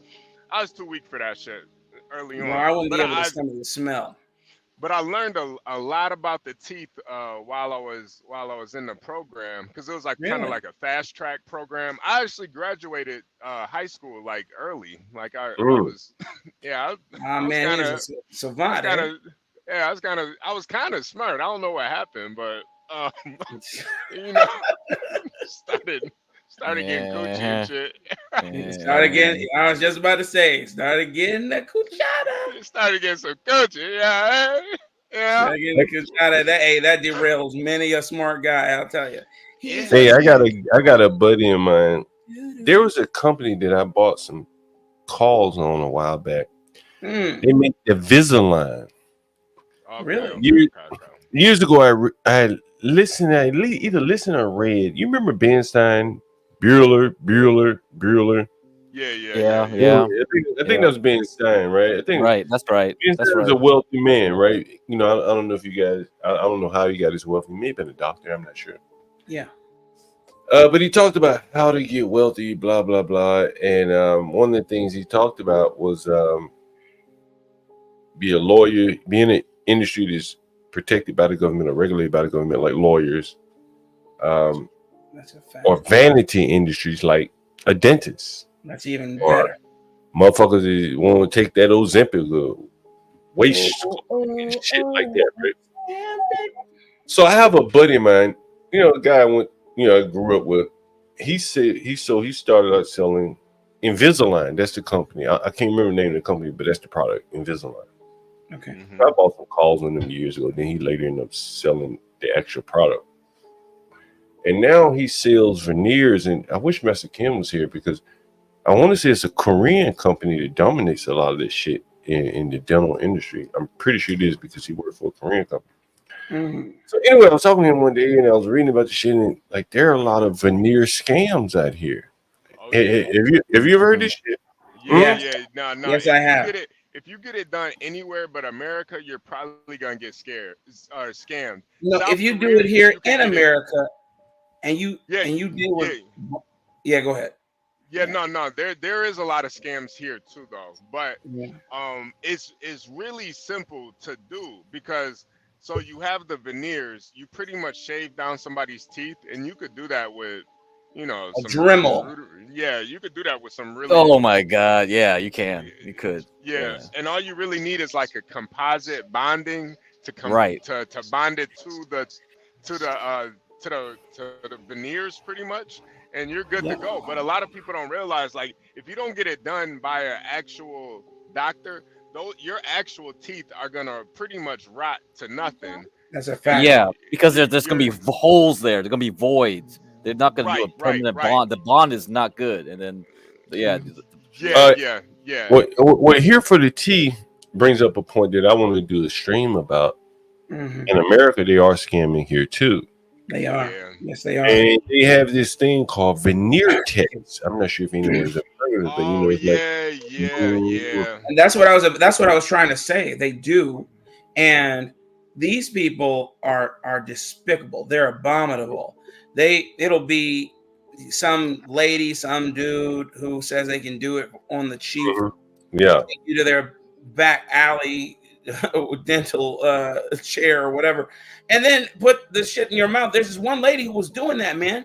too weak for that shit early on. No, I wouldn't be able to stomach the smell. But I learned a lot about the teeth while I was in the program, because it was like kind of like a fast track program. I actually graduated high school like early. Like I was, yeah. I was savant. I was kind of smart. I don't know what happened, but you know, started getting coochie and shit. I was just about to say, started getting the cuchara. Started getting some coochie, yeah. Started getting the cuchara. That derails many a smart guy, I'll tell you. Hey, I got a buddy of mine. There was a company that I bought some calls on a while back. They make the Invisalign. Really? Years ago, I had either listen or read. You remember Ben Stein, Bueller. Yeah, Yeah, yeah. I think that was Ben Stein, right? I think Right, that's right. Ben That's Stein was right. a wealthy man, right? You know, I don't know if you guys, I don't know how he got his wealth. He may have been a doctor. I'm not sure. Yeah. But he talked about how to get wealthy, blah blah blah, and one of the things he talked about was be a lawyer, be in an industry that's protected by the government or regulated by the government, like lawyers, That's a fact. or vanity industries like a dentist. That's even Or better. motherfuckers want to take that Ozempic waste shit like that, right? So I have a buddy of mine, you know, a guy I grew up with. He said he started out selling Invisalign. That's the company. I can't remember the name of the company, but that's the product, Invisalign. Okay. I bought some calls on them years ago. Then he later ended up selling the actual product. And now he sells veneers. And I wish Master Kim was here because I want to say it's a Korean company that dominates a lot of this shit in the dental industry. I'm pretty sure it is because he worked for a Korean company. So anyway, I was talking to him one day and I was reading about the shit, and like there are a lot of veneer scams out here. Have you ever heard this shit? Yeah. No. Yes, I have. If you get it done anywhere but America, you're probably gonna get scammed. No, South if you do Korea, it here you can in get it- America, and you deal with, go ahead. Yeah, no. There is a lot of scams here too, though. But it's really simple to do because so you have the veneers, you pretty much shave down somebody's teeth, and you could do that with, you know, A some Dremel. yeah, you could do that with some really. Oh my God! Yeah, you can. You could. Yeah, and all you really need is like a composite bonding to Right. to bond it to the veneers pretty much, and you're good to go. But a lot of people don't realize, like, if you don't get it done by an actual doctor, though, your actual teeth are gonna pretty much rot to nothing. That's a fact. Yeah, because there's gonna be holes there. There's gonna be voids. They're not gonna do a permanent bond. The bond is not good, and then Yeah. Well, here for the tea brings up a point that I want to do a stream about. In America, they are scamming here too. They are. Yes, they are. And they have this thing called veneer tests. I'm not sure if anyone's ever heard of it, but you know, it's And that's what I was trying to say. They do, and these people are despicable. They're abominable. It'll be some lady, some dude who says they can do it on the cheap. Yeah. Take you to their back alley dental chair or whatever, and then put the shit in your mouth. There's this one lady who was doing that, man.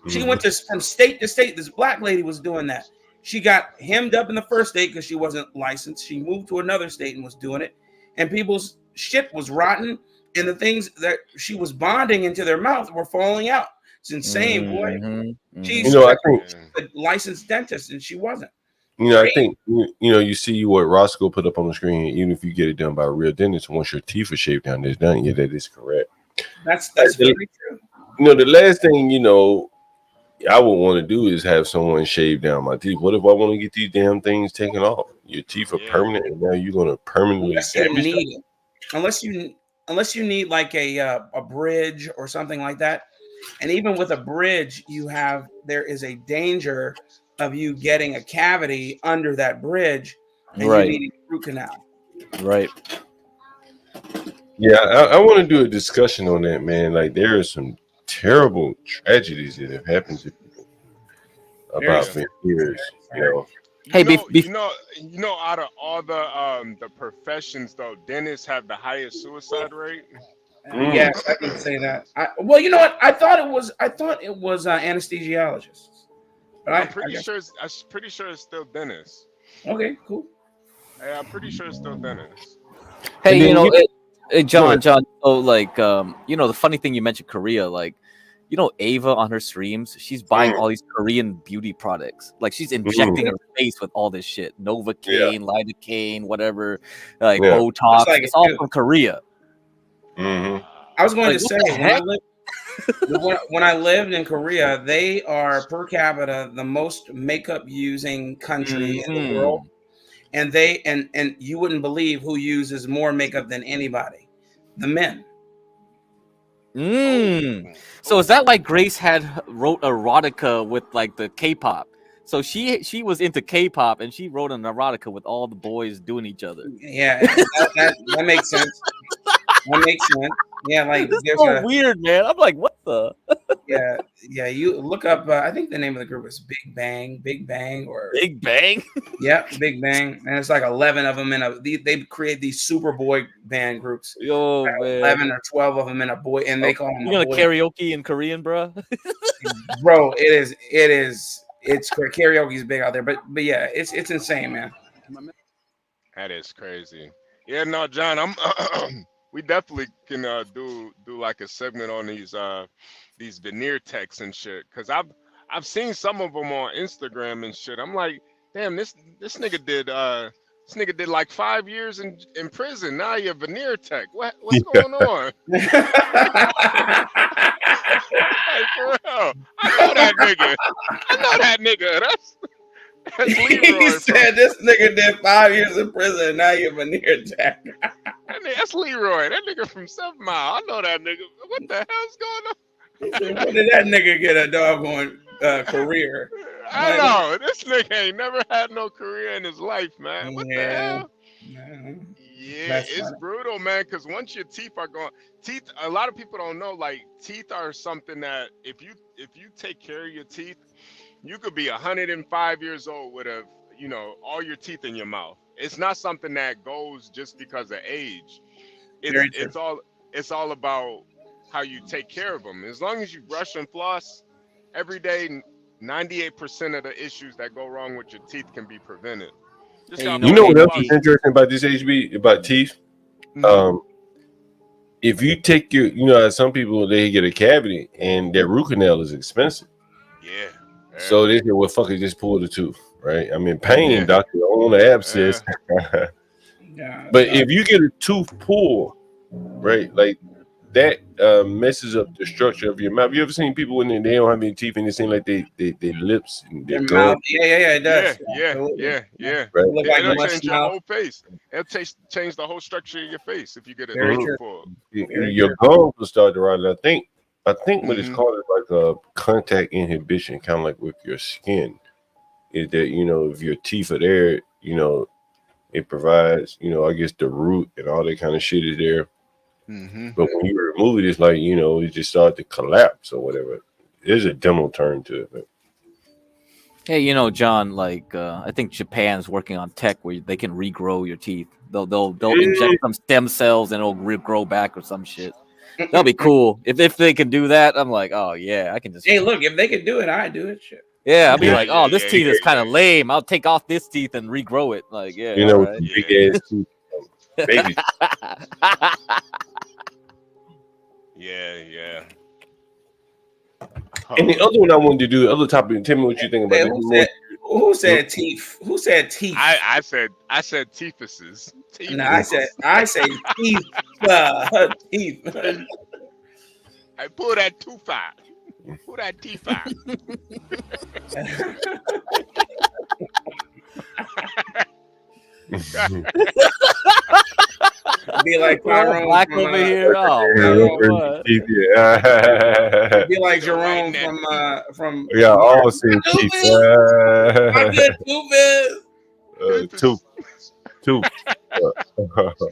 She went from state to state. This black lady was doing that. She got hemmed up in the first state because she wasn't licensed. She moved to another state and was doing it, and people's shit was rotten, and the things that she was bonding into their mouth were falling out. It's insane, boy. She's I think a licensed dentist, and she wasn't. I think you see what Roscoe put up on the screen. Even if you get it done by a real dentist, once your teeth are shaved down, it's done. Yeah, that is correct. That's very true. The last thing I would want to do is have someone shave down my teeth. What if I want to get these damn things taken off? Your teeth are permanent, and now you're going to permanently damage them. Unless you need like a bridge or something like that. And even with a bridge, there is a danger of you getting a cavity under that bridge, and you need a root canal. Right. Yeah, I want to do a discussion on that, man. Like, there are some terrible tragedies that have happened to people about veneers. Hey, out of all the professions, though, dentists have the highest suicide rate. Yes, I can say that. Well, you know what? I thought it was anesthesiologists. But I'm pretty sure it's still dentists. Okay, cool. Yeah, I'm pretty sure it's still dentists. Hey, John. So, like, the funny thing you mentioned Korea, like, Ava on her streams, she's buying all these Korean beauty products. Like, she's injecting her face with all this shit, Novocaine, lidocaine, whatever, like Botox. It's all from Korea. I was going to say when I lived in Korea, they are per capita the most makeup using country in the world, and and you wouldn't believe who uses more makeup than anybody. The men. So is that like Grace wrote erotica with like the K-pop? So she was into K-pop and she wrote an erotica with all the boys doing each other. Yeah, that makes sense. That makes sense. Yeah, like It's there's so a weird, man. I'm like, what the? yeah. You look up. I think the name of the group is Big Bang, or Big Bang. Yeah, Big Bang, and it's like 11 of them in a. They create these super boy band groups. Yo, man. 11 or 12 of them in a boy, and they call them. You gonna karaoke in Korean, bro? Bro, it is. It's karaoke's big out there, but yeah, it's insane, man. That is crazy. Yeah, no, John, I'm. We definitely can do like a segment on these veneer texts and shit. Cause I've seen some of them on Instagram and shit. I'm like, damn, this nigga did like 5 years in prison. Now you're veneer tech. What's going on? Like, for real. I know that nigga. That's Leroy. He said this nigga did 5 years in prison, and now you're veneer tech. That's Leroy. That nigga from 7 Mile. I know that nigga. What the hell's going on? When did that nigga get a doggone career? I know. This nigga ain't never had no career in his life, man. What the hell? Yeah, it's brutal, man, because once your teeth are gone, a lot of people don't know, like, teeth are something that if you take care of your teeth, you could be 105 years old with all your teeth in your mouth. It's not something that goes just because of age. It's all about how you take care of them. As long as you brush and floss every day, 98% of the issues that go wrong with your teeth can be prevented. You know what else is interesting about this HB about teeth? If you take some people they get a cavity and their root canal is expensive. Yeah. So they say, well, fuck it, just pull the tooth, right? I mean, pain, doctor, on the abscess. But if you get a tooth pulled, right, like that messes up the structure of your mouth. You ever seen people when they don't have any teeth and it seems like they lips and their gums? Yeah, it does. Yeah. Right. It'll change your whole face. It'll change the whole structure of your face if you get a tooth pulled. Your gums will start to rot. I think what it's called is like a contact inhibition, kind of like with your skin. Is that if your teeth are there, it provides I guess the root and all that kind of shit is there. But when you remove it, it's like it just started to collapse or whatever. There's a demo turn to it. But. Hey, John, like I think Japan's working on tech where they can regrow your teeth. They'll inject some stem cells and it'll regrow back or some shit. That'll be cool. If they can do that, I'm like, oh yeah, I can just. Hey, look, if they could do it, I do it. Shit. Yeah, I'll be like, oh, this teeth is kind of lame. I'll take off this teeth and regrow it. Like, yeah, with the big ass teeth, baby. Yeah. And the other one I wanted to do, the other topic. Tell me what you think about it. Who said teeth? Who said teeth? I said teethuses. No, I say teeth. Teeth. I pull that tooth out. Pull that teeth out. Be like Tyrone black over here. Be like Jerome from. Yeah, all same teeth. My good Tooth.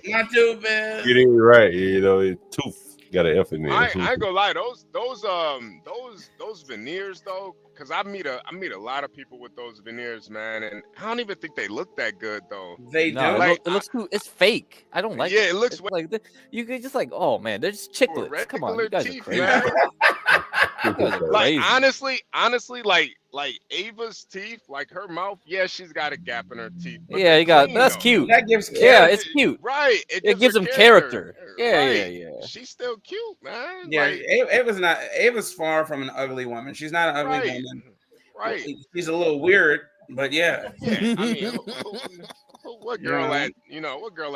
Not too bad. Get it right. Tooth. Got an F in there. I ain't gonna lie. Those veneers though, because I meet a lot of people with those veneers, man, and I don't even think they look that good though. They do. Like, it looks too. It's fake. I don't like. Yeah, it looks like you could just like. Oh man, they're just chiclets. Come on, you guys teeth, are crazy. Man. You guys are Like crazy. honestly, like Ava's teeth, like her mouth. Yeah, she's got a gap in her teeth. Yeah, you got. That's cute. That gives. Yeah, it's cute. Right. It gives them character. Yeah, Right. yeah. She's still cute, man. Yeah, Like, Ava's far from an ugly woman. She's not an ugly woman. Right. She's a little weird, but yeah. Yeah, I mean, what girl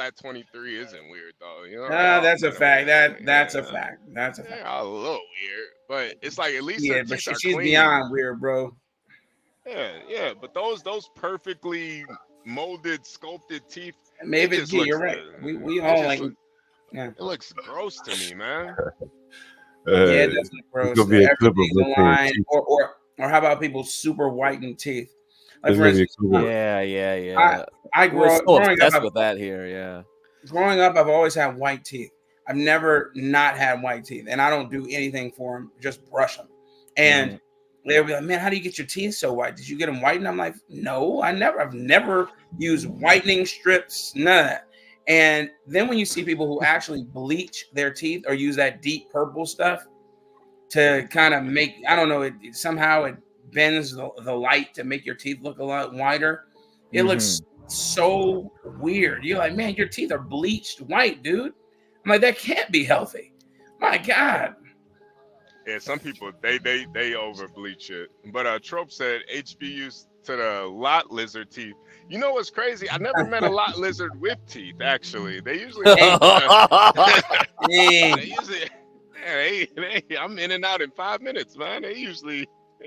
at 23 isn't weird though? That's a fact. That's a fact. That's a fact. A little weird, but it's like at least Yeah, her but teeth are she's clean. beyond weird, bro. Yeah, but those perfectly molded, sculpted teeth. Maybe it just you're looks right. good. We It all just like. look- Yeah. It looks gross to me, man. Yeah, that's It's gross. gonna be a clip of Everything's us saying aligned, teeth. or how about people super whitening teeth? Like There's for gonna be a instance, clip of I We're so growing up, obsessed with that here. Yeah. I've always had white teeth. I've never not had white teeth, and I don't do anything for them. Just brush them. And they'll be like, "Man, how do you get your teeth so white? Did you get them whitened?" I'm like, "No, I've never used whitening strips, none of that." And then when you see people who actually bleach their teeth or use that deep purple stuff to kind of make, I don't know, it somehow it bends the light to make your teeth look a lot whiter. It looks so weird. You're like, "Man, your teeth are bleached white, dude." I'm like, that can't be healthy. My God. Yeah, some people they over bleach it. But Trope said HBUs to the lot lizard teeth. You know what's crazy? I never met a lot lizard with teeth. Actually, they usually they usually I'm in and out in 5 minutes, man. They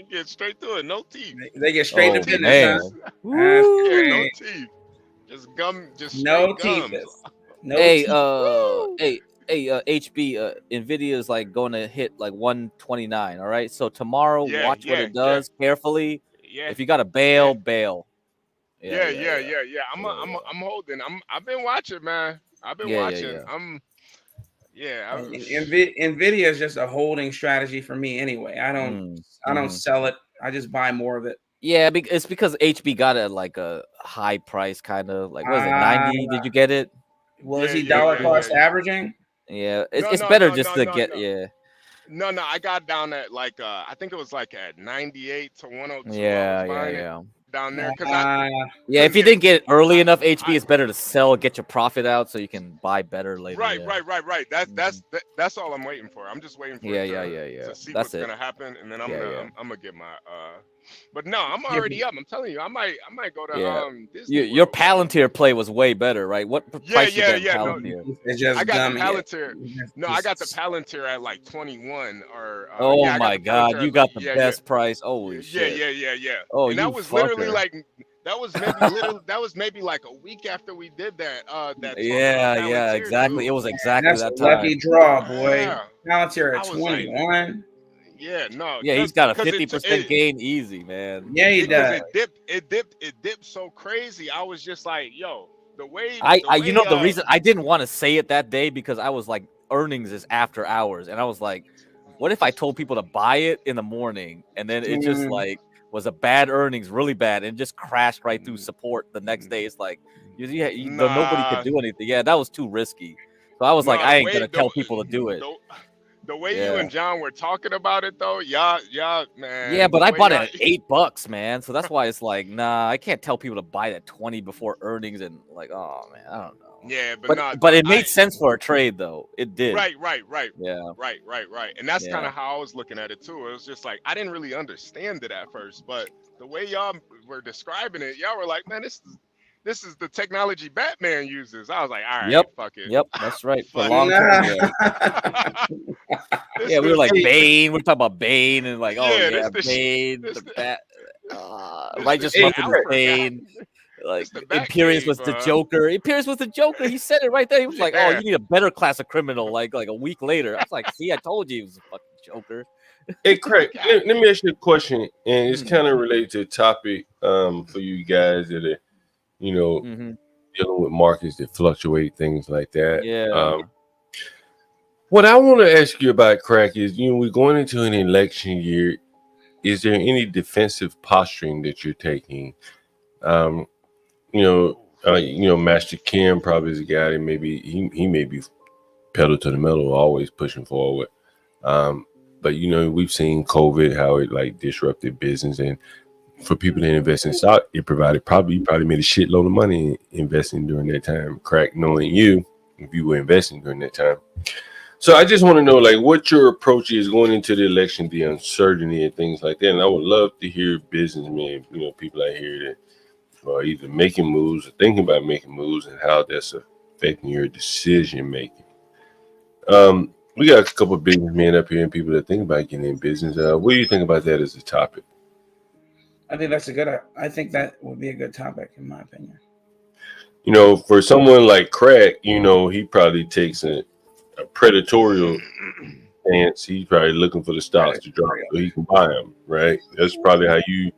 get straight through it, no teeth. They get straight to teeth. business. Yeah, no teeth. Just gum, just straight No gums. teeth. No Hey, teeth. HB, Nvidia is like going to hit like 129. All right, so tomorrow, watch what it does carefully. Yeah. If you got to bail. Yeah. I'm holding. I've been watching, man. I've been watching. NVIDIA is just a holding strategy for me anyway. I don't sell it. I just buy more of it. Yeah, it's because HB got it like a high price, kind of like, what is it, 90? Did you get it? Well, is he dollar cost averaging? Yeah, it's better just to get No, I got down at like I think it was like at 98 to 102. Yeah. Down there because if you didn't get it early enough, HB, it's better to sell, get your profit out, so you can buy better later. Right. That's all I'm waiting for. I'm just waiting for to see what's gonna happen, and then I'm gonna get my But no, I'm already up. I'm telling you, I might go to Disney your Palantir play was way better, right? What price you got Palantir? No, I got the Palantir. No, I got the Palantir at like 21. Or my God, you got the best price. Holy shit. Yeah. Oh, and that was literally like that was maybe like a week after we did that. Yeah, exactly. Dude. It was exactly That's that a time. lucky draw, boy. Yeah. Palantir at 21. Yeah, he's got a 50% gain easy, man. Yeah, he does. It dipped so crazy. I was just like, yo, the way the reason I didn't want to say it that day, because I was like, earnings is after hours, and I was like, what if I told people to buy it in the morning, and then it just like was a bad earnings, really bad, and just crashed right through support the next day. It's like nobody could do anything. Yeah, that was too risky. So I was like, I ain't gonna tell people to do it. The way you and John were talking about it, though, y'all, man. Yeah, but I bought it at $8, man. So that's why it's like, nah, I can't tell people to buy it at 20 before earnings, and like, oh man, I don't know. Yeah, but it made sense for a trade, though. It did. Right. Yeah. Right. And that's kind of how I was looking at it too. It was just like I didn't really understand it at first, but the way y'all were describing it, y'all were like, man, this is the technology Batman uses. I was like, all right, fuck it. Yep, that's right. For long term. Yeah, we were like Bane. We're talking about Bane and like, Bane, the Bat. Righteous Muffin was Bane. Like Imperius was the Joker. Imperius was the Joker. He said it right there. He was like, "Oh, you need a better class of criminal." Like a week later, I was like, "See, I told you he was a fucking Joker." Hey, Craig, let me ask you a question, and it's kind of related to the topic for you guys that are, dealing with markets that fluctuate, things like that. Yeah. What I want to ask you about, Craig, is we're going into an election year. Is there any defensive posturing that you're taking? Master Kim probably is a guy that maybe he may be pedal to the metal, always pushing forward. But we've seen COVID, how it like disrupted business, and for people that invest in stock, it probably made a shitload of money investing during that time. Crack, knowing you, if you were investing during that time. So I just want to know, like, what your approach is going into the election, the uncertainty and things like that. And I would love to hear businessmen, people out here that are either making moves or thinking about making moves, and how that's affecting your decision making. We got a couple of businessmen up here and people that think about getting in business. What do you think about that as a topic? I think I think that would be a good topic, in my opinion. For someone like Crack, he probably takes a predatorial stance. He's probably looking for the stocks to drop so he can buy them, right? That's probably how you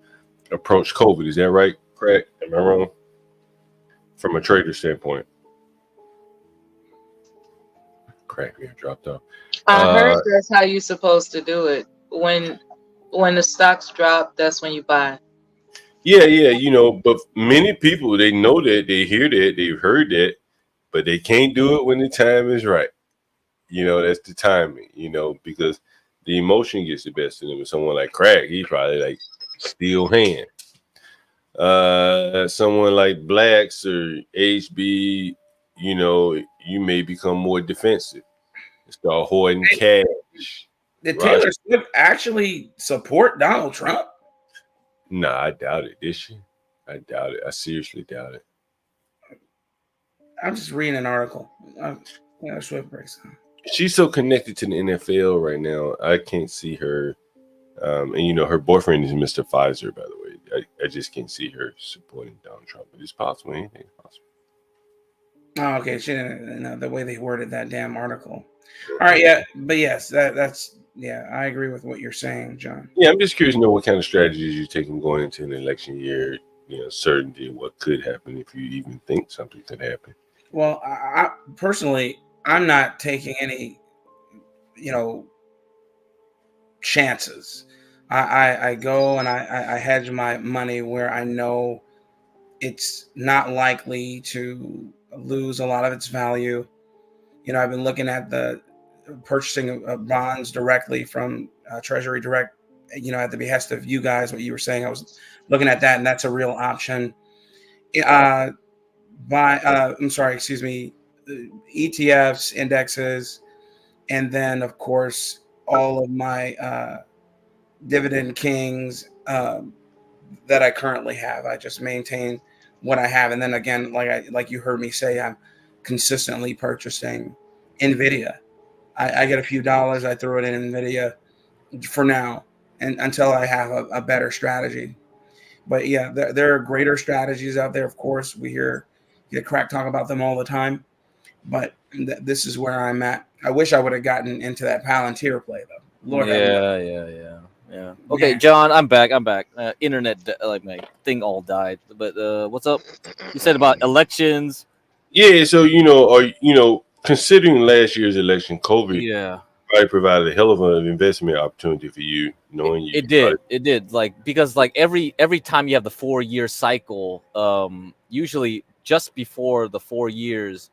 approach COVID. Is that right, Craig? Am I wrong? From a trader standpoint. Craig, we dropped off. I heard that's how you're supposed to do it. When the stocks drop, that's when you buy. Yeah, but many people, they know that, they hear that, they've heard that, but they can't do it when the time is right. That's the timing, because the emotion gets the best of them. With someone like Craig, he's probably like steel hand. Someone like Blacks or HB, you may become more defensive. Start hoarding cash. Did Taylor Swift actually support Donald Trump? Nah, I doubt it. Did she? I doubt it. I seriously doubt it. I'm just reading an article. Taylor Swift breaks down. She's so connected to the NFL right now. I can't see her. And her boyfriend is Mr. Pfizer, by the way. I just can't see her supporting Donald Trump. But it's possible. Anything is possible. Oh, okay. She didn't know the way they worded that damn article. All right, yeah, but yes, that's I agree with what you're saying, John. Yeah, I'm just curious to know what kind of strategies you're taking going into an election year. Certainty of what could happen, if you even think something could happen. Well, I personally, I'm not taking any, chances. I go and I hedge my money where I know it's not likely to lose a lot of its value. I've been looking at the purchasing of bonds directly from Treasury Direct, at the behest of you guys, what you were saying. I was looking at that, and that's a real option. ETFs, indexes, and then, of course, all of my dividend kings that I currently have. I just maintain what I have. And then again, like you heard me say, I'm consistently purchasing NVIDIA. I get a few dollars, I throw it in NVIDIA for now, and until I have a better strategy. But yeah, there are greater strategies out there. Of course, we hear Crack talk about them all the time. But this is where I'm at. I wish I would have gotten into that Palantir play, though. Lord, Yeah. Okay, John, I'm back. Internet, my thing all died. But what's up? You said about elections. Yeah, so considering last year's election, COVID probably provided a hell of an investment opportunity for you, knowing you. It did. Because every time you have the 4-year cycle, usually just before the 4 years,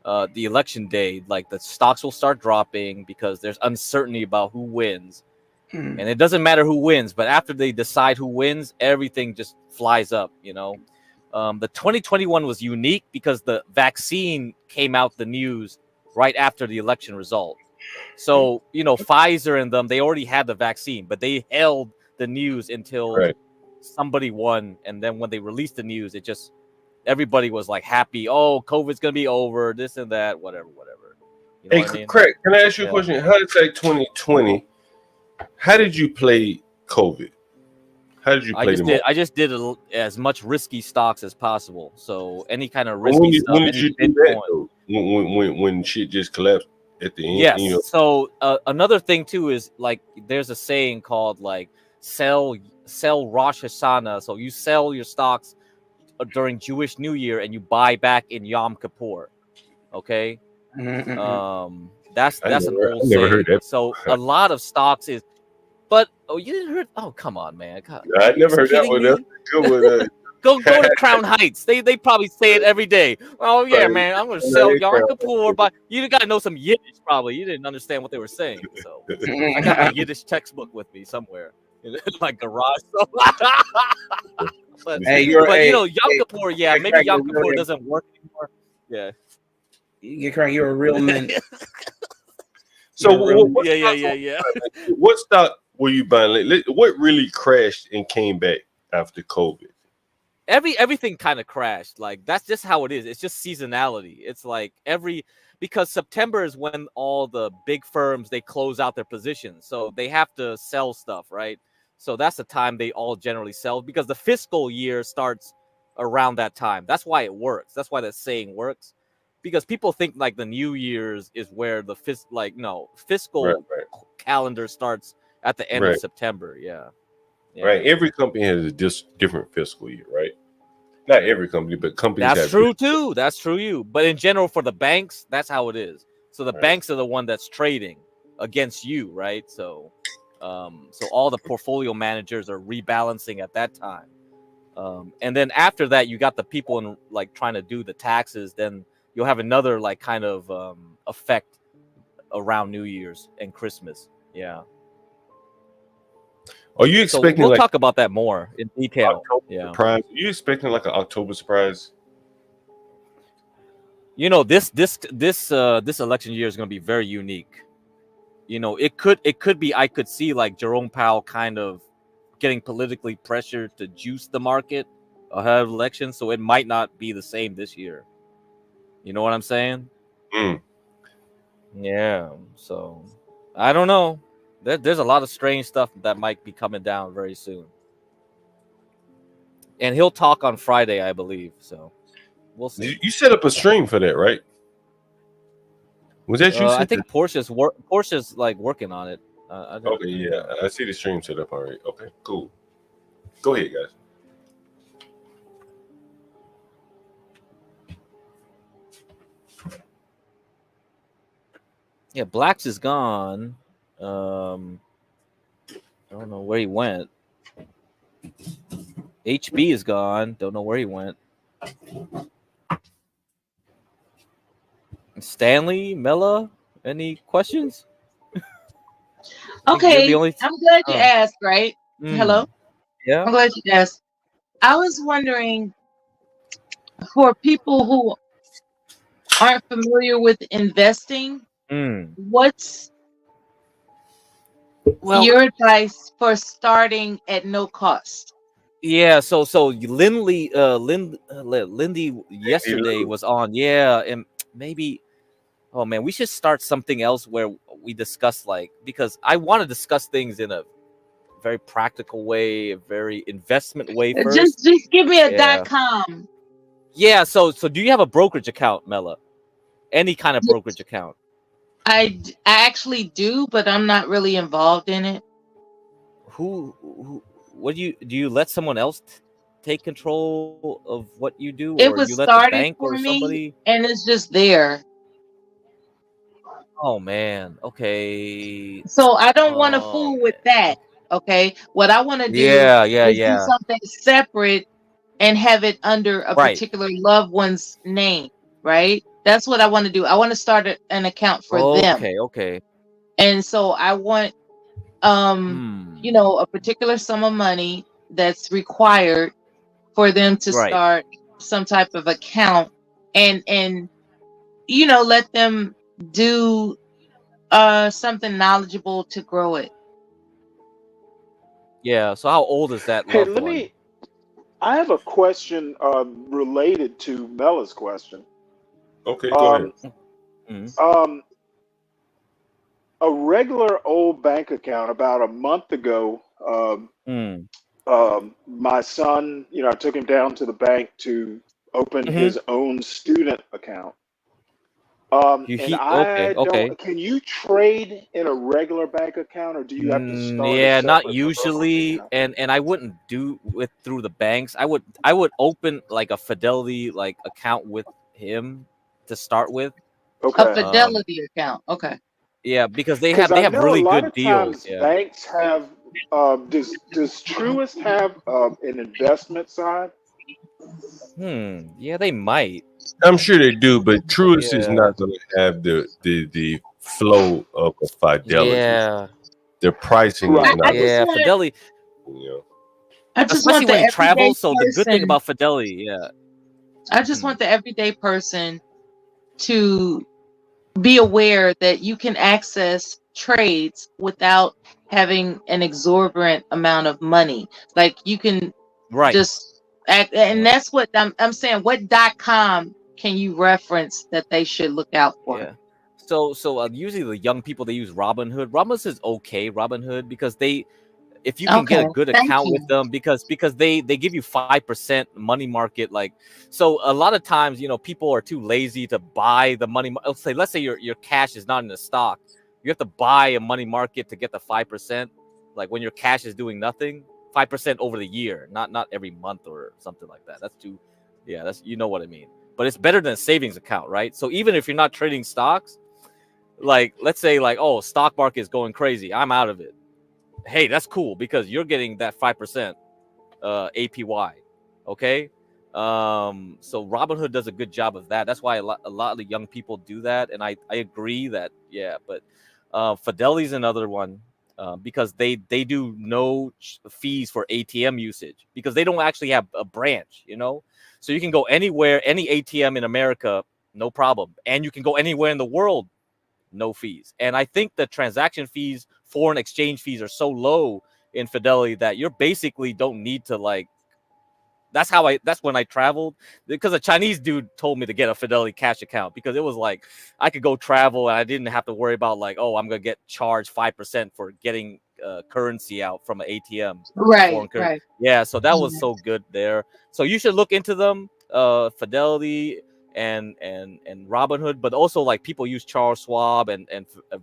the election day, the stocks will start dropping because there's uncertainty about who wins. And it doesn't matter who wins, but after they decide who wins, everything just flies up, The 2021 was unique because the vaccine came out the news right after the election result. So, Pfizer and them, they already had the vaccine, but they held the news until somebody won. And then when they released the news, everybody was happy. Oh, COVID's going to be over, this and that, whatever. Craig, can I ask you a question? How did 2020? How did you play COVID? How did you play I just did as much risky stocks as possible. So any kind of risky stuff. When did you do that, though? When shit just collapsed at the end? Yes. So another thing too is there's a saying called sell Rosh Hashanah. So you sell your stocks during Jewish New Year and you buy back in Yom Kippur. Okay. That's an old saying. Never heard that. So a lot of stocks is, but you didn't hear? Oh, come on, man! God, I never heard that one. That's good one. Go to Crown Heights. They probably say it every day. Oh yeah, man! I'm gonna sell Yom Kippur, but you gotta know some Yiddish. Probably you didn't understand what they were saying. So I got my Yiddish textbook with me somewhere in my garage. But Yom Kippur, maybe Yom Kippur doesn't work anymore. Yeah. You're a real man. So what stock were you buying? What really crashed and came back after COVID? Everything kind of crashed. That's just how it is. It's just seasonality. It's because September is when all the big firms, they close out their positions, so they have to sell stuff, right? So that's the time they all generally sell because the fiscal year starts around that time. That's why it works. That's why that saying works. because people think like the New Year's is where the fiscal calendar starts at the end of September. Yeah. Right. Every company has a different fiscal year, right? Not every company, but companies That's have. true too. That's true. But in general, for the banks, that's how it is. So the banks are the one that's trading against you, right? So, so all the portfolio managers are rebalancing at that time. And then after that, you got the people in like trying to do the taxes. Then you'll have another like kind of effect around New Year's and Christmas. Yeah. Are you expecting? So we'll like talk about that more in detail. October surprise? Are you expecting like an October surprise? You know, this election year is going to be very unique. You know, it could be. I could see like Jerome Powell kind of getting politically pressured to juice the market ahead of elections, so it might not be the same this year. You know what I'm saying? Yeah. So I don't know. There's a lot of strange stuff that might be coming down very soon. And he'll talk on Friday, I believe. So we'll see. You set up a stream for that, right? Was that you? I think Portia's like working on it. Okay, yeah, I see the stream set up already. Okay, cool. Go ahead, guys. Yeah, Blacks is gone. I don't know where he went. HB is gone. Don't know where he went. Stanley, Mela, any questions? Okay, I'm glad you asked, right? Hello? Yeah. I'm glad you asked. I was wondering, for people who aren't familiar with investing, what's your advice for starting at no cost? Yeah, so Lindy yesterday was on. Yeah, and maybe, oh man, we should start something else where we discuss because I want to discuss things in a very practical way, a very investment way first. Just give me a .com. Yeah, so do you have a brokerage account, Mela? Any kind of brokerage account? I actually do, but I'm not really involved in it. What do you let someone else take control of what you do, It or was you let the started bank for or somebody? me, and it's just there. Oh man, okay. So I don't want to fool with that. Okay, what I want to do is do Yeah. something separate and have it under a particular loved one's name, right? That's what I want to do. I want to start an account for them. Okay. And so I want a particular sum of money that's required for them to start some type of account and let them do something knowledgeable to grow it. Yeah. So how old is that Hey, loved one? I have a question related to Mela's question. Okay, go ahead. A regular old bank account about a month ago, my son, I took him down to the bank to open his own student account. Can you trade in a regular bank account, or do you have to start? Yeah, not usually, and I wouldn't do it through the banks. I would open like a Fidelity account with him to start with. Okay. A Fidelity account. Okay. Yeah, because they have really good deals. Yeah. Banks have. Does Truist have an investment side? Yeah, they might. I'm sure they do, but Truist is not going to have the flow of a Fidelity. Yeah. The pricing is not. Fidelity. Especially when you travel. So the good thing about Fidelity, I just want the everyday person to be aware that you can access trades without having an exorbitant amount of money. Like you can just act, and that's what I'm saying. What .com can you reference that they should look out for? Yeah. So usually the young people, they use Robinhood. Robinhood is okay, Robinhood, because if you can get a Okay, good thank account you. with them, because they give you 5% money market. Like, so a lot of times, you know, people are too lazy to buy the money. Let's say your cash is not in the stock, you have to buy a money market to get the 5%. Like when your cash is doing nothing, 5% over the year, not every month or something like that. That's too, yeah, that's, you know what I mean. But it's better than a savings account, right? So even if you're not trading stocks, like let's say like, oh, stock market is going crazy, I'm out of it. Hey, that's cool because you're getting that 5% APY. Okay. So Robinhood does a good job of that. That's why a lot of the young people do that. And I agree that, yeah, but Fidelity's another one, because they do no fees for ATM usage because they don't actually have a branch, you know? So you can go anywhere, any ATM in America, no problem. And you can go anywhere in the world, no fees. And I think the transaction fees, foreign exchange fees are so low in Fidelity that you're basically don't need to like, that's when I traveled, because a Chinese dude told me to get a Fidelity cash account because it was like I could go travel and I didn't have to worry about like, oh, I'm gonna get charged 5% for getting currency out from an ATM. Right, Currency. right. Yeah, so that was Yeah. so good there. So you should look into them, Fidelity and Robinhood, but also like people use Charles Schwab and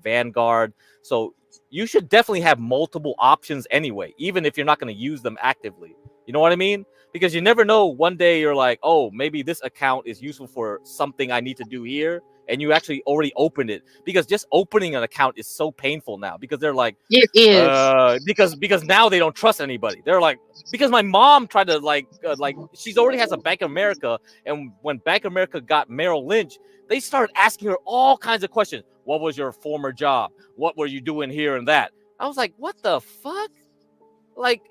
Vanguard. So you should definitely have multiple options anyway, even if you're not going to use them actively. You know what I mean? Because you never know. One day you're like, oh, maybe this account is useful for something I need to do here. And you actually already opened it, because just opening an account is so painful now because they're like, It is. because now they don't trust anybody. They're like, because my mom tried to like she's already has a Bank of America. And when Bank of America got Merrill Lynch, they started asking her all kinds of questions. What was your former job? What were you doing here and that? I was like, what the fuck? Like,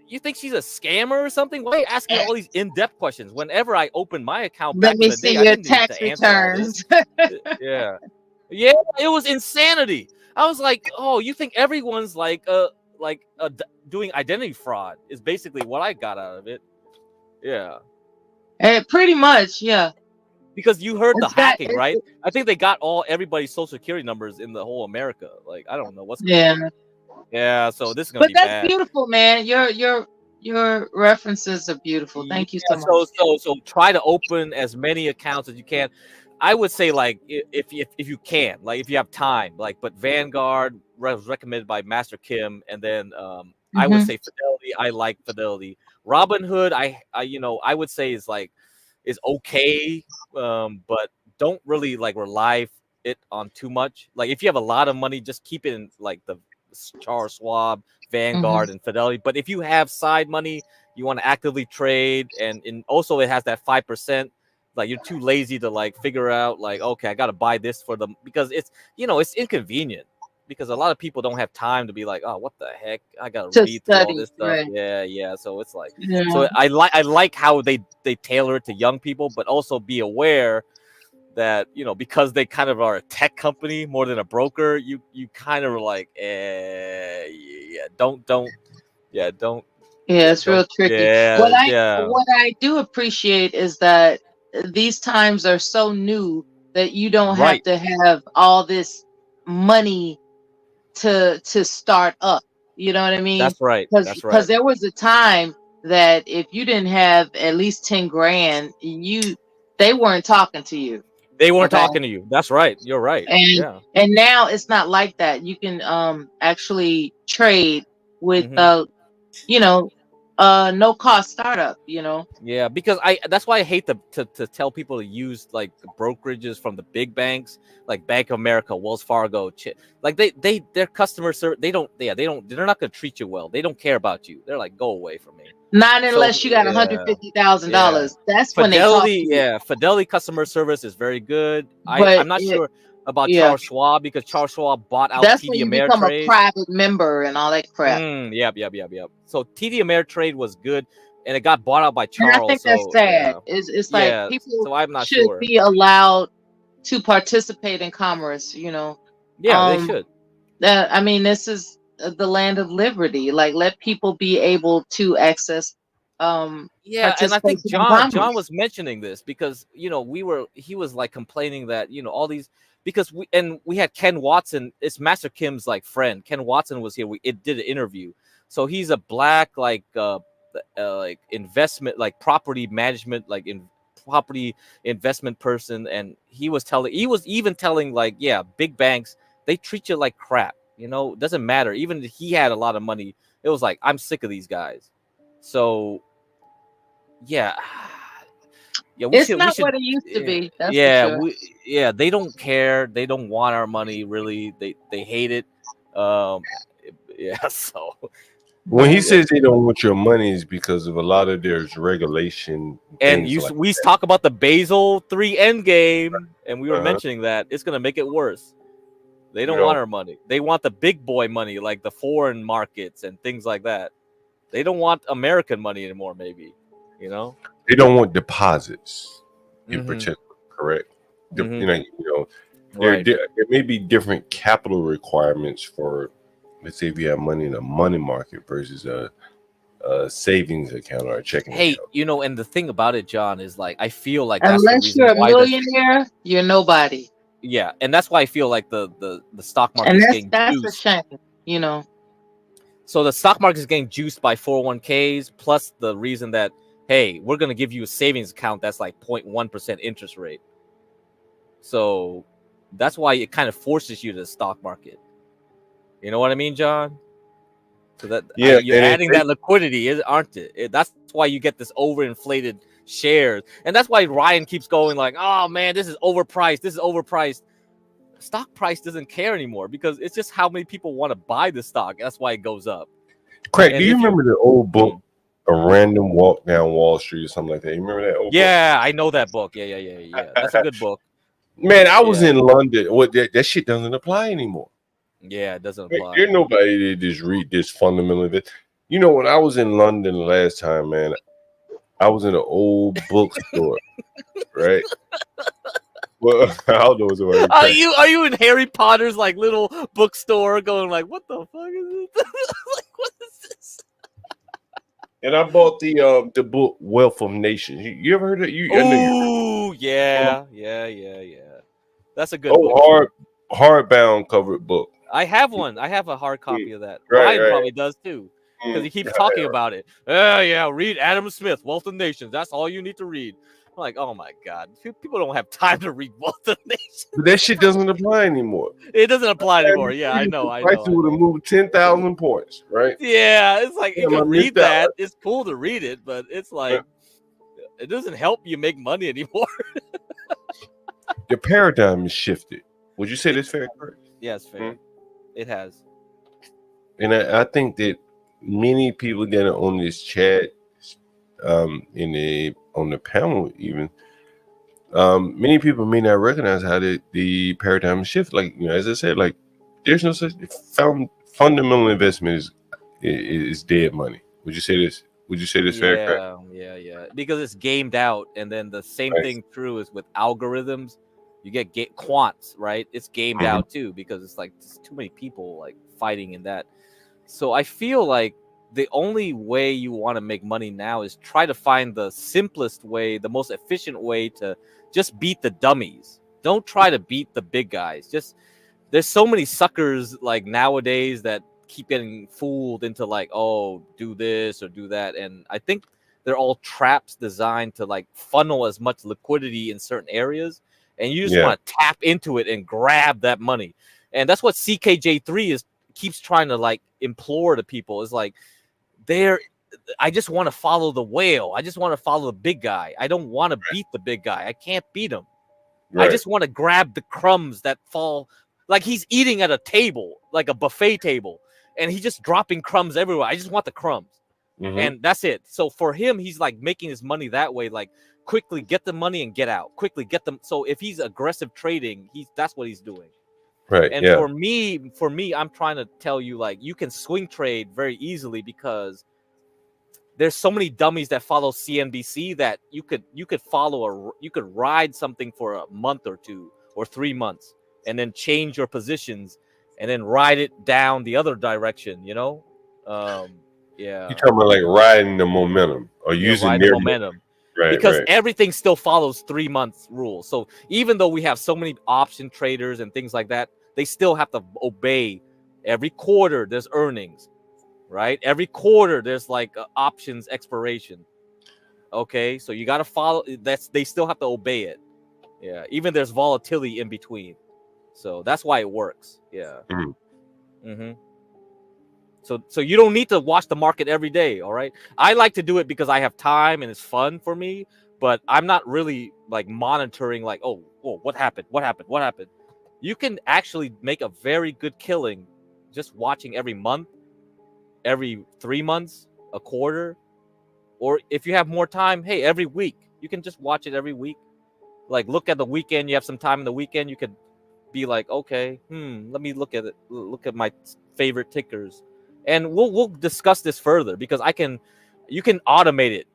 you think she's a scammer or something? Why are you asking all these in-depth questions? Whenever I opened my account Let back in me the day, see I your didn't need tax to answer all this. returns. Yeah. Yeah, it was insanity. I was like, oh, you think everyone's like doing identity fraud is basically what I got out of it. Yeah. Pretty much, yeah. Because you heard the It's got, hacking, right? I think they got everybody's social security numbers in the whole America. Like, I don't know what's going yeah. on. Yeah, so this is gonna But be that's bad. beautiful, man. Your references are beautiful. Yeah, Thank you so much. so try to open as many accounts as you can. I would say like if you can, like if you have time, like, but Vanguard was recommended by Master Kim, and then I would Mm-hmm. say Fidelity. I like Fidelity. Robinhood, I would say is okay, but don't really like rely it on too much. Like if you have a lot of money, just keep it in like the Charles Schwab, Vanguard, and Fidelity. But if you have side money, you want to actively trade, and also it has that 5%. Like you're too lazy to like figure out like, okay, I got to buy this for them because it's it's inconvenient. Because a lot of people don't have time to be like, oh, what the heck? I gotta To read through all study, this stuff. right? Yeah. So it's like, Yeah. so I like how they tailor it to young people, but also be aware that because they kind of are a tech company more than a broker, you kind of are like, don't Yeah, it's real don't tricky. What I do appreciate is that these times are so new that you don't have right. to have all this money to start up. You know what I mean? That's right. That's Because right. there was a time that if you didn't have at least 10 grand, they weren't talking to you. They weren't Okay. talking to you. That's right. You're right. And Yeah. now it's not like that. You can actually trade with Mhm. no cost startup, Yeah, because that's why I hate to tell people to use like brokerages from the big banks like Bank of America, Wells Fargo, like their customer service, they're not going to treat you well. They don't care about you. They're like, go away from me. Not So unless you got yeah. $150,000. That's when they talk to you. Fidelity customer service is very good. But I'm not sure about yeah, Charles Schwab because Charles Schwab bought out that's when TD you become a Ameritrade. private member and all that crap. Yep. So TD Ameritrade was good, and it got bought out by And I Charles. think that's So sad. yeah, It's like yeah. people So I'm not should sure. be allowed to participate in commerce. Yeah, they should. I mean, this is the land of liberty. Like, let people be able to access Yeah, and I think participation in John commerce. was mentioning this because he was like complaining that all these, because we had Ken Watson, it's Master Kim's like friend. Ken Watson was here. It did an interview. So he's a black like investment, like property management, like in property investment person, and he was even telling like, yeah, big banks, they treat you like crap. You know, it doesn't matter. Even if he had a lot of money, it was like, I'm sick of these guys. So yeah. Yeah, we It's should. not what it used to be. That's for Yeah, sure. they don't care. They don't want our money. Really, they hate it. Yeah. So When he yeah. says they don't want your money, is because of a lot of there's regulation And things like we that. talk about the Basel III endgame, and we were Uh-huh. mentioning that it's gonna make it worse. They don't You want know, our money. They want the big boy money, like the foreign markets and things like that. They don't want American money anymore. Maybe, you know. they don't want deposits in Mhm. particular. Correct. Mhm. There Right. there may be different capital requirements for, let's say, if you have money in a money market versus a savings account or a checking Hey, account. you know, and the thing about it, John, is like I feel like that's the Unless reason you're a why millionaire, you're nobody. yeah, and that's why I feel like the stock market And is that's getting that's a juiced. shame, you know. So the stock market is getting juiced by 401ks, plus the reason that, hey, we're gonna give you a savings account that's like 0.1% interest rate. So that's why it kind of forces you to the stock market. You know what I mean, John? So that Yeah, you're and adding that liquidity, aren't it? That's why you get this overinflated shares, and that's why Ryan keeps going like, "Oh man, this is overpriced. This is overpriced." Stock price doesn't care anymore because it's just how many people want to buy the stock. That's why it goes up. Craig, do And you if you, remember the old book, A Random Walk Down Wall Street or something like that? You remember that old yeah, I know that book. Yeah. That's a book? good book. Man, I was Yeah, in London. What that shit doesn't apply anymore. yeah, it doesn't Like, apply. there's nobody that just read this fundamentally. You know, when I was in London last time, man, I was in an old bookstore, right? Well, I don't know what's Are you in Harry Potter's like little bookstore going like, what the fuck is this? Like, what is this? and I bought the book Wealth of Nations. You ever heard of you? I know you. Oh yeah. That's a good book Oh, too. hardbound covered book. I have one. I have a hard copy of that. Right, Ryan right. probably does too, because he keeps talking about it. Yeah, read Adam Smith, Wealth of Nations. That's all you need to read. I'm like, oh my god, people don't have time to read Wealth of Nations. But that shit doesn't apply anymore. It doesn't apply anymore. Yeah, I know. Prices would have moved 10,000 points, right? Yeah, it's like you Damn, I can missed read out. that. It's cool to read it, but it's like it doesn't help you make money anymore. The paradigm is shifted. Would you say that's fair? Yeah, it's fair. It has. And I think that many people that are on this chat, on the panel even, many people may not recognize how the paradigm shift. Like, you know, as I said, like there's no such fundamental investment is dead money. Would you say this? Would you say this fair? Craig? Yeah. Because it's gamed out, and then the same Right. thing true is with algorithms. You get quants, right? It's gamed out too because it's like there's too many people like fighting in that. So I feel like the only way you want to make money now is try to find the simplest way, the most efficient way to just beat the dummies. Don't try to beat the big guys. Just there's so many suckers like nowadays that keep getting fooled into like, oh, do this or do that. And I think they're all traps designed to like funnel as much liquidity in certain areas. And you just want to tap into it and grab that money. And that's what CKJ3 keeps trying to like implore to people. Is like, I just want to follow the whale. I just want to follow the big guy. I don't want to beat the big guy. I can't beat him. Right. I just want to grab the crumbs that fall. Like he's eating at a table, like a buffet table, and he's just dropping crumbs everywhere. I just want the crumbs. And that's it. So for him, he's like making his money that way, like quickly get the money and get out. Quickly get them. So if he's aggressive trading, that's what he's doing. Right. And for me, I'm trying to tell you, like, you can swing trade very easily because there's so many dummies that follow CNBC that you could ride something for a month or 2 or 3 months and then change your positions and then ride it down the other direction, you know? Yeah. You're talking about like riding the momentum or using their momentum. Right, because right. everything still follows 3 months rule. So even though we have so many option traders and things like that, they still have to obey every quarter there's earnings, right? Every quarter there's like options expiration. Okay, so you got to follow. They still have to obey it. Yeah, even there's volatility in between, so that's why it works. Yeah. Mm-hmm. So you don't need to watch the market every day. All right, I like to do it because I have time and it's fun for me. But I'm not really like monitoring like, oh, what happened? You can actually make a very good killing just watching every month, every 3 months, a quarter, or if you have more time, hey, every week. You can just watch it every week. Like look at the weekend. You have some time in the weekend. You could be like, okay, let me look at it. Look at my favorite tickers, and we'll discuss this further because you can automate it.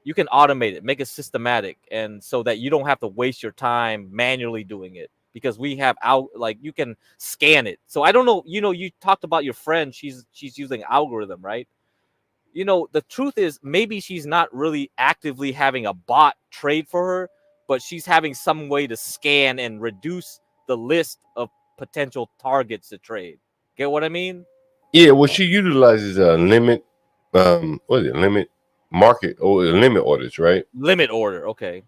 You can automate it, make it systematic, and so that you don't have to waste your time manually doing it because we have like you can scan it. So I don't know, you talked about your friend, she's using algorithm, right? The truth is maybe she's not really actively having a bot trade for her, but she's having some way to scan and reduce the list of potential targets to trade. Get what I mean? Yeah, well, she utilizes a limit, what is it, limit market or limit orders, right? Limit order, okay.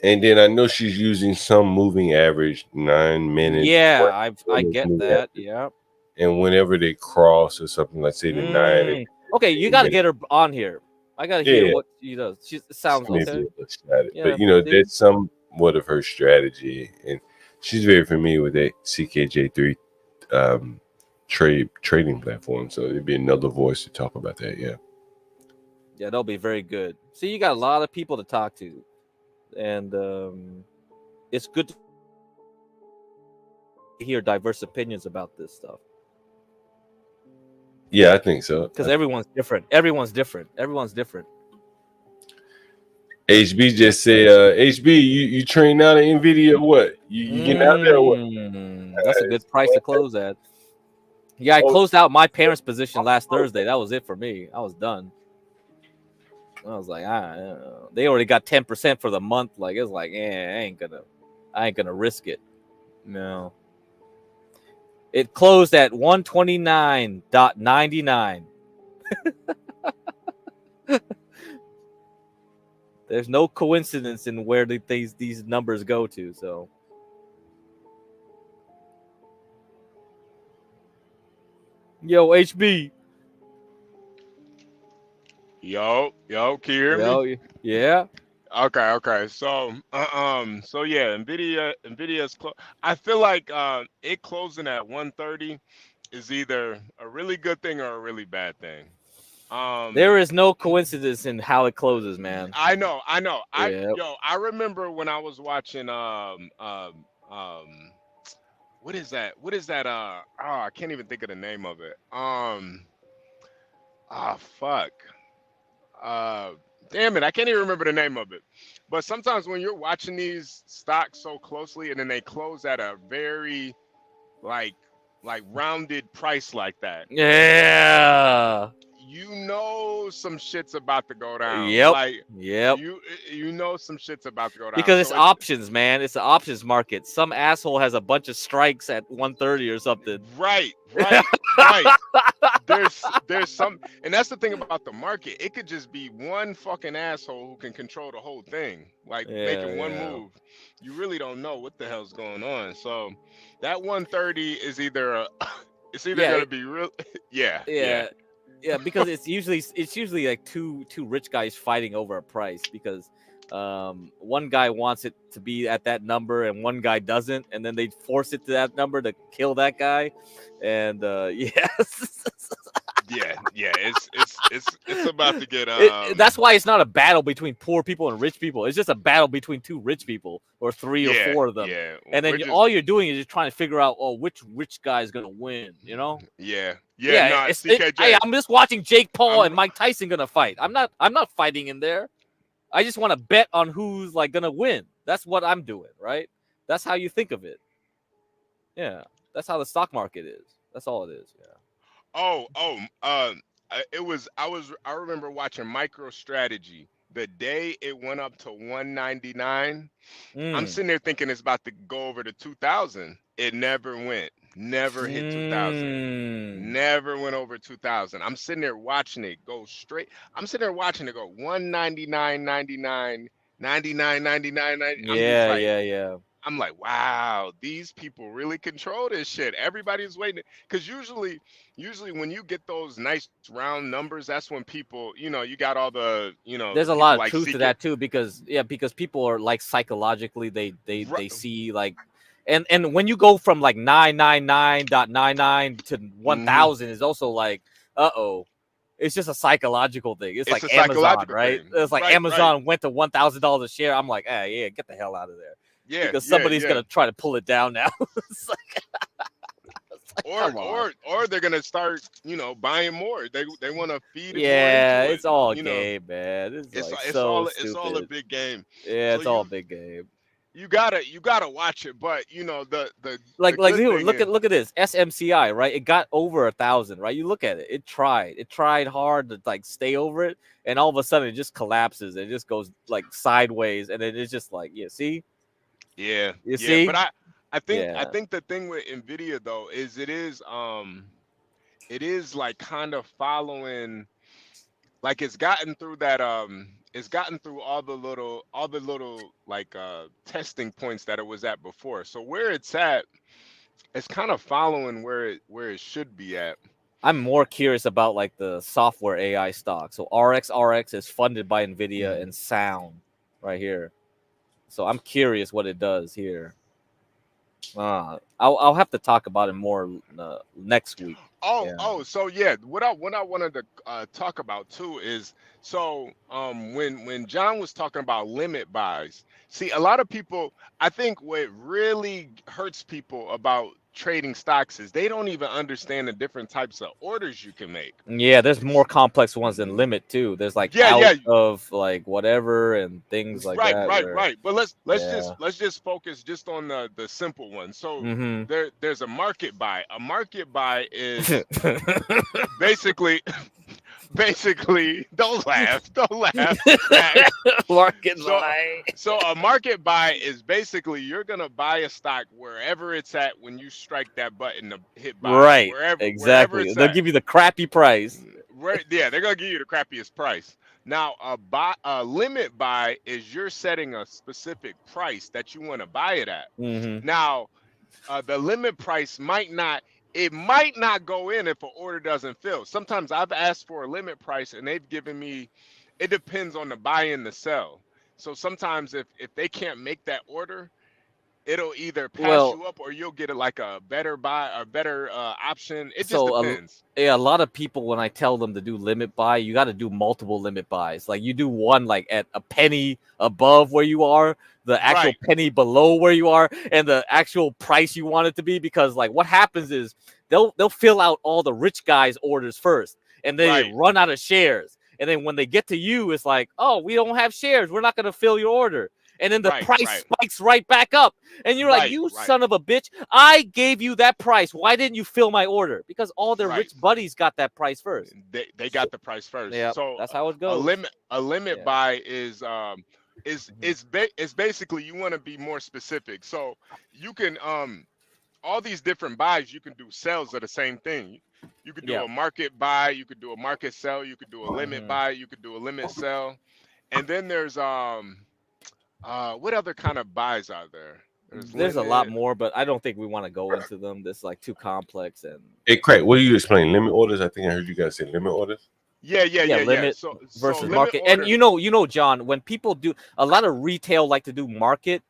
And then I know she's using some moving average, 9 minutes. Yeah, I get that. Average. Yeah. And whenever they cross or something, like say the 9. Okay, you got to get her on here. I got to hear what she does. She sounds maybe okay. a little static. Yeah, but that's somewhat of her strategy, and she's very familiar with that CKJ3 trading platform. So it'd be another voice to talk about that. Yeah, that'll be very good. See, you got a lot of people to talk to, and it's good to hear diverse opinions about this stuff. Yeah, I think so. Because everyone's different. HB just said, HB, you train out of NVDA or what? You getting out there or what? That's a good price to close at. Yeah, I closed out my parents' position last Thursday. That was it for me. I was done. I was like, they already got 10% for the month. Like it's like, I ain't gonna risk it. No. It closed at 129.99. There's no coincidence in where these numbers go to. So, yo, HB. Yo, can you hear me? Yeah. Okay. So, yeah, Nvidia's I feel like it closing at 130 is either a really good thing or a really bad thing. There is no coincidence in how it closes, man. I know. Yep. I remember when I was watching what is that? I can't even think of the name of it. Fuck. Damn it, I can't even remember the name of it. But sometimes when you're watching these stocks so closely and then they close at a very like rounded price like that. Yeah. Some shit's about to go down. Yep. Some shit's about to go down. Because it's options, man. It's the options market. Some asshole has a bunch of strikes at 130 or something. Right. There's some, and that's the thing about the market. It could just be one fucking asshole who can control the whole thing, making one move. You really don't know what the hell's going on. So that 130 is either gonna be real. Yeah, because it's usually like two rich guys fighting over a price because one guy wants it to be at that number and one guy doesn't, and then they force it to that number to kill that guy, and it's about to get that's why it's not a battle between poor people and rich people. It's just a battle between two rich people or three or four of them. Yeah. And then all you're doing is just trying to figure out which rich guy is gonna win, you know? I'm just watching Jake Paul and Mike Tyson gonna fight. I'm not fighting in there. I just want to bet on who's like gonna win. That's what I'm doing, right? That's how you think of it. Yeah, that's how the stock market is. That's all it is. Yeah. I remember watching MicroStrategy the day it went up to 199. I'm sitting there thinking it's about to go over to 2000. It never went. never hit 2,000. Never went over 2,000. I'm sitting there watching it go straight. I'm sitting there watching it go 199.99, 99.99. I'm just like, Yeah. I'm like, wow, these people really control this shit. Everybody's waiting because usually when you get those nice round numbers, that's when people, you got all the, There's the a people lot of like truth to that too, because people are like psychologically they see like, and when you go from like 999.99 to 1,000 is also like, it's just a psychological thing. It's like a Amazon, psychological right? thing. It's like Right. Amazon went to $1,000 a share. I'm like, yeah, get the hell out of there. Yeah, because somebody's gonna try to pull it down now. It's like, or they're gonna start, buying more. They want to feed it more yeah, into it's it. all game, man. It's It's like it's so all it's all a stupid. big game. Yeah, So it's all big game. you gotta watch it. But the Like good dude, thing look is, at this SMCI, right? It got over 1,000, right? You look at it. It tried hard to like stay over it, and all of a sudden it just collapses. It just goes like sideways, and then it's just like, see. Yeah, You see? But I Yeah. think the thing with NVIDIA though is it is like kind of following, like it's gotten through that it's gotten through all the little like testing points that it was at before. So where it's at, it's kind of following where it should be at. I'm more curious about like the software AI stock. So RX is funded by NVIDIA and Sound right here. So I'm curious what it does here. I'll have to talk about it more next week. So what I wanted to talk about too is, so when John was talking about limit buys, see, a lot of people, I think what really hurts people about trading stocks is they don't even understand the different types of orders you can make. Yeah, there's more complex ones than limit too. There's like out of like whatever and things like that. Right. But let's just focus just on the simple one. So there's a market buy. A market buy is basically don't laugh. Market buy. So a market buy is basically you're gonna buy a stock wherever it's at when you strike that button to hit buy. Right. Wherever Exactly. They'll give you the crappy price. Right. Yeah, they're gonna give you the crappiest price. Now, a limit buy is you're setting a specific price that you want to buy it at. Now, the limit price might not go in if an order doesn't fill. Sometimes I've asked for a limit price and they've given me, it depends on the buy and the sell. So sometimes if they can't make that order, it'll either pass you up or you'll get it like a better buy or better option. It just depends. A lot of people, when I tell them to do limit buy, you got to do multiple limit buys. Like you do one like at a penny above where you are, the actual penny below where you are, and the actual price you want it to be. Because like what happens is they'll fill out all the rich guys' orders first, and then they run out of shares. And then when they get to you, it's like, oh, we don't have shares. We're not going to fill your order. And then the price spikes right back up. And you're like, you son of a bitch. I gave you that price. Why didn't you fill my order? Because all their rich buddies got that price first. They got the price first. Yeah, so that's how it goes. A limit buy is basically you want to be more specific. So you can all these different buys, you can do sales of the same thing. You could do a market buy, you could do a market sell, you could do a limit buy, you could do a limit sell. And then there's what other kind of buys are there? There's a lot more, but I don't think we want to go into them. This is like too complex. And hey, Craig, what do you explain? Limit orders? I think I heard you guys say limit orders. Yeah. Limit versus market. And you know, John, when people do a lot of retail like to do market,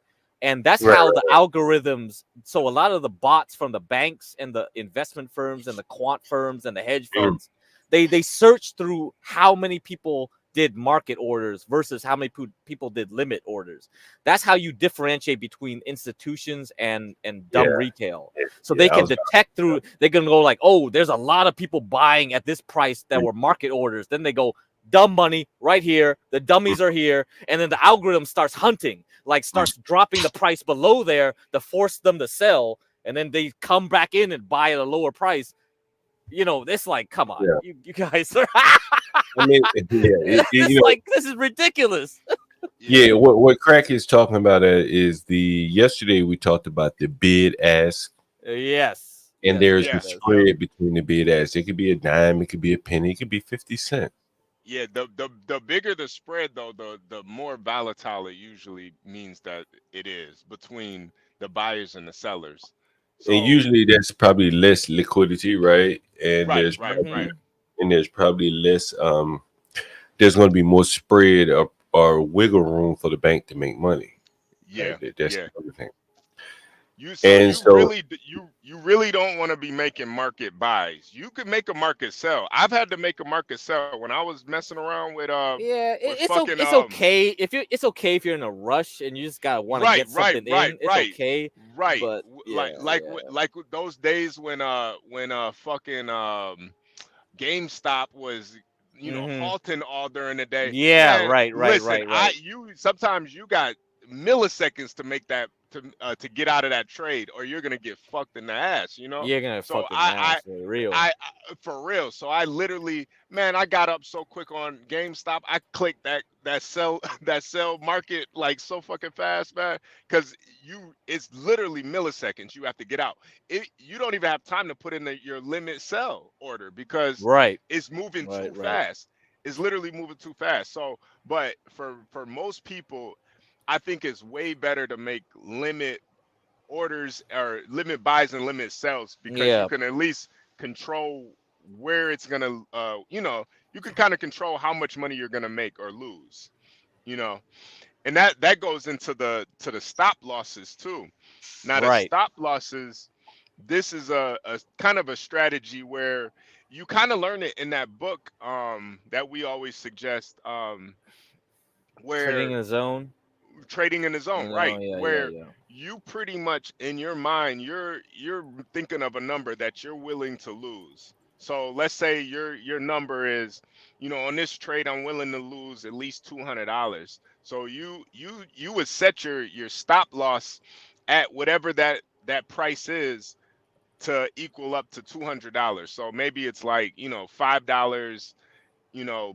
and that's how the algorithms. So a lot of the bots from the banks and the investment firms and the quant firms and the hedge funds, they search through how many people did market orders versus how many people did limit orders. That's how you differentiate between institutions and dumb retail. So they can detect through, they can go like, oh, there's a lot of people buying at this price that were market orders. Then they go, dumb money right here. The dummies are here. And then the algorithm starts hunting, like starts dropping the price below there to force them to sell. And then they come back in and buy at a lower price. You know, it's like, come on, you guys are. I mean, it's like, this is ridiculous. Yeah, what Crack is talking about is yesterday we talked about the bid ask. Yes. And there's a Yes. spread between the bid ask. It could be a dime, it could be a penny, it could be 50 cents. Yeah, the bigger the spread though, the more volatile it usually means that it is between the buyers and the sellers. And So usually there's probably less liquidity, right? And right, there's right, right. probably less there's going to be more spread or wiggle room for the bank to make money. Yeah, That's yeah. the other thing. You really you really don't want to be making market buys. You could make a market sell. I've had to make a market sell when I was messing around with Yeah, with fucking it's okay if you're in a rush and you just gotta want to right, get right, something right, in. It's right, okay, right. but yeah, Like with those days when fucking GameStop was halting all during the day. yeah, Man, right, listen, right. you sometimes you got milliseconds to make that to get out of that trade, or you're gonna get fucked in the ass. You're gonna So fucking ass for real. I for real. So I literally, man, I got up so quick on GameStop. I clicked that sell that sell market like so fucking fast, man. Because it's literally milliseconds. You have to get out. You don't even have time to put in your limit sell order because Right. it's moving too Right. fast. It's literally moving too fast. So, but for most people, I think it's way better to make limit orders or limit buys and limit sells because you Yeah. can at least control where it's gonna you can kind of control how much money you're gonna make or lose, and that goes into the stop losses too. Now the Right. stop losses, this is a kind of a strategy where you kind of learn it in that book that we always suggest, Trading where in a zone. trading in the zone, right? Yeah. Where you pretty much in your mind you're thinking of a number that you're willing to lose. So let's say your number is, on this trade I'm willing to lose at least $200. So you would set your stop loss at whatever that price is to equal up to $200. So maybe it's like, $5,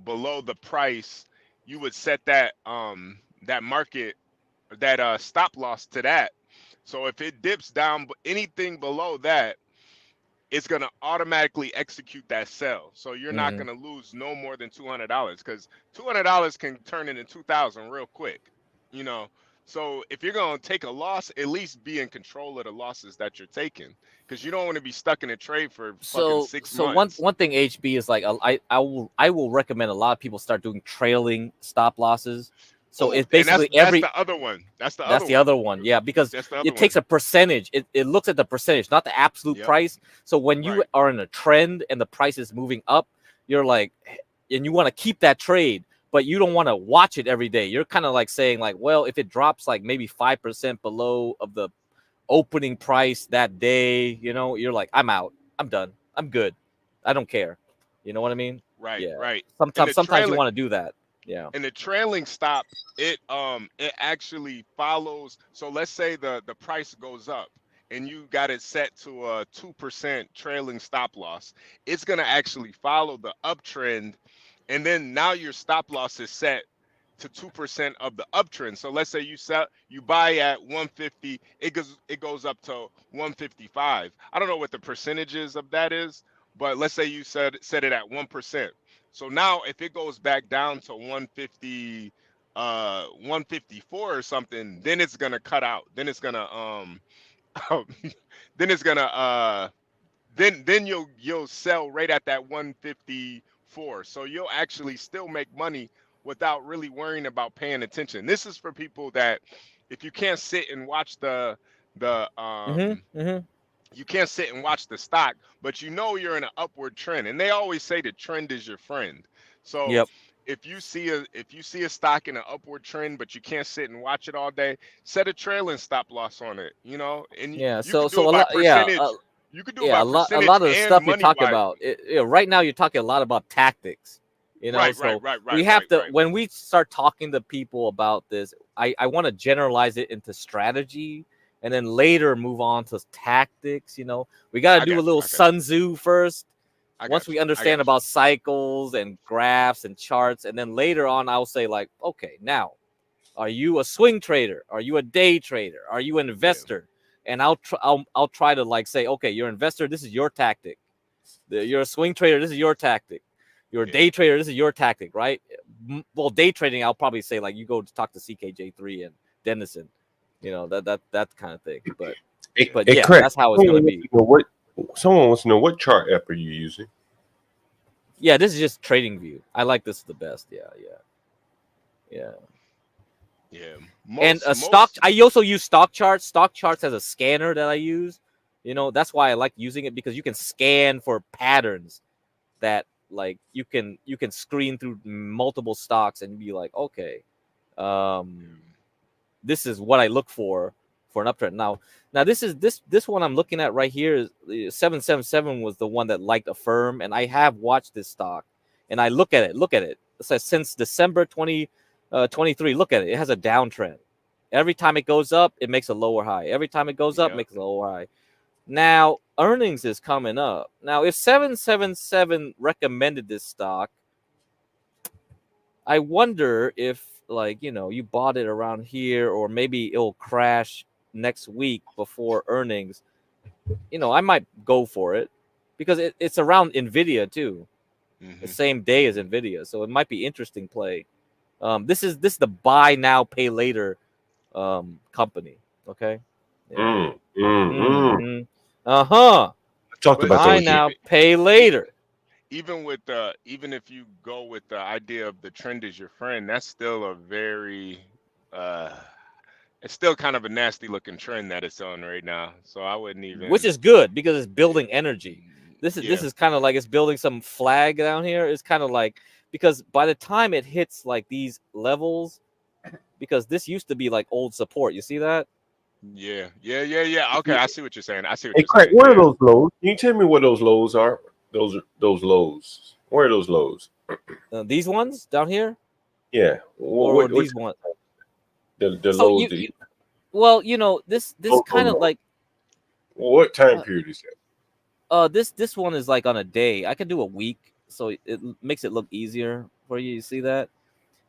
below the price. You would set that market, that stop loss to that. So if it dips down anything below that, it's gonna automatically execute that sell. So you're not gonna lose no more than $200 because $200 can turn into 2,000 real quick. You know. So if you're gonna take a loss, at least be in control of the losses that you're taking, because you don't want to be stuck in a trade for fucking So 6 so months. one thing HB is like I will recommend a lot of people start doing trailing stop losses. So it's And that's basically the other one. That's the That's other the one. other one, yeah, because That's the other it takes one. a percentage. It looks at the percentage, not the absolute Yep. price. So when you Right. are in a trend and the price is moving up, you're like, and you want to keep that trade, but you don't want to watch it every day. You're kind of like saying, like, well, if it drops like maybe 5% below of the opening price that day, you're like, I'm out, I'm done, I'm good, I don't care. You know what I mean? Right, Yeah. right. And Sometimes you want to do that. Yeah. the trailing stop, it actually follows. So let's say the price goes up and you got it set to a 2% trailing stop loss. It's gonna actually follow the uptrend, and then now your stop loss is set to 2% of the uptrend. So let's say you buy at 150, it goes up to 155. I don't know what the percentages of that is, but let's say you set it at 1%. So now if it goes back down to 150, 154 or something, then it's gonna cut out. Then it's gonna then it's gonna then you'll sell right at that 154. So you'll actually still make money without really worrying about paying attention. This is for people that, if you can't sit and watch the you can't sit and watch the stock, but you're in an upward trend. And they always say the trend is your friend. So Yep. if you see a stock in an upward trend, but you can't sit and watch it all day, set a trailing stop loss on it, and Yeah, you can do so it a by lot, yeah, percentage. You could do it yeah, by a percentage lot of the and stuff you're money talking wise. about. Right now, you're talking a lot about tactics. Right, So right. we have to, when we start talking to people about this, I want to generalize it into strategy, and then later move on to tactics. We got to do a little Sun Tzu first. Once we understand about cycles and graphs and charts, and then later on, I'll say, like, okay, now, are you a swing trader? Are you a day trader? Are you an investor? and I'll try to like say, okay, you're an investor, this is your tactic. You're a swing trader, this is your tactic. You're a day trader, this is your tactic, right? Well, day trading, I'll probably say like you go to talk to CKJ3 and Dennison, you know, that kind of thing. But yeah, Craig, that's how it's gonna be. Someone wants to know what chart app are you using? Yeah, this is just TradingView. I like this the best. Yeah. And stock. I also use stock charts. Stock charts has a scanner that I use. You know, that's why I like using it, because you can scan for patterns that like you can screen through multiple stocks and be like, okay, this is what I look for an uptrend. Now this one I'm looking at right here is 777 was the one that liked Affirm, and I have watched this stock, and I look at it. It says since December 2023. Look at it. It has a downtrend. Every time it goes up, it makes a lower high. Every time it goes up, it makes a lower high. Now earnings is coming up. Now if 777 recommended this stock, I wonder if, like, you know, you bought it around here, or maybe it'll crash next week before earnings. You know, I might go for it because it's around NVIDIA too, the same day as NVIDIA, so it might be interesting play. This is the buy now, pay later company. Okay. Yeah. Talked about buy those now, pay later. Even if you go with the idea of the trend is your friend, that's still a very it's still kind of a nasty looking trend that it's on right now. So I wouldn't even. Which is good because it's building energy. This is kind of like it's building some flag down here. It's kind of like, because by the time it hits like these levels, because this used to be like old support. You see that? Yeah. Okay, I see what you're saying. Hey, Craig, what are those lows? Can you tell me what those lows are? Those lows. Where are those lows? These ones down here? Yeah. Or these ones? The So lows. well, you know, this kind of like. What time period is that? This one is like on a day. I can do a week, so it makes it look easier for you. You see that?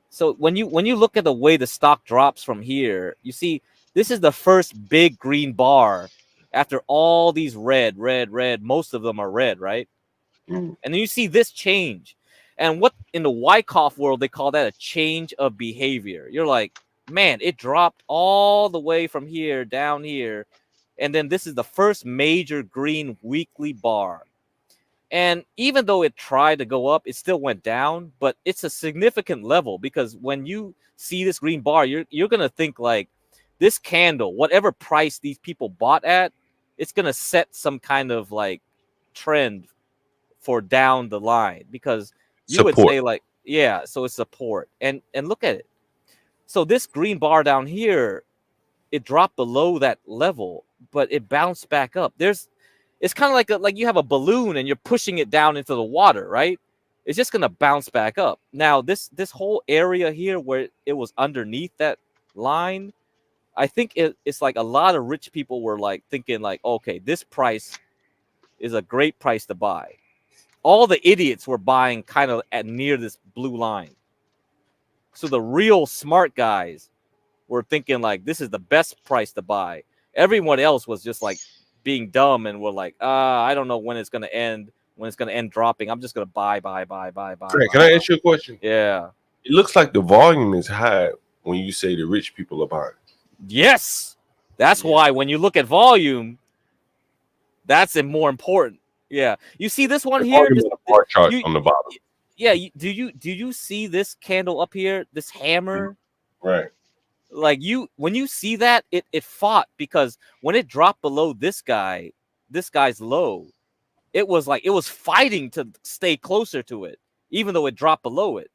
So when you look at the way the stock drops from here, you see this is the first big green bar after all these red. Most of them are red, right? And then you see this change. And what in the Wyckoff world, they call that a change of behavior. You're like, man, it dropped all the way from here down here. And then this is the first major green weekly bar. And even though it tried to go up, it still went down. But it's a significant level, because when you see this green bar, you're going to think like this candle, whatever price these people bought at, it's going to set some kind of like trend for down the line, because you would say like, yeah, so it's support. And look at it. So this green bar down here, it dropped below that level, but it bounced back up. It's kind of like you have a balloon and you're pushing it down into the water, right? It's just gonna bounce back up. Now this whole area here where it was underneath that line, I think it's like a lot of rich people were like thinking like, okay, this price is a great price to buy. All the idiots were buying kind of at near this blue line. So the real smart guys were thinking like this is the best price to buy. Everyone else was just like being dumb and were like, I don't know when it's gonna end. When it's gonna end dropping, I'm just gonna buy. Craig, can I ask you a question? Yeah. It looks like the volume is high when you say the rich people are buying. Yes, that's why when you look at volume, that's more important. Yeah, you see this one here. This bar chart on the bottom. Yeah, do you see this candle up here? This hammer, right? Like when you see that, it fought, because when it dropped below this guy's low, it was fighting to stay closer to it, even though it dropped below it.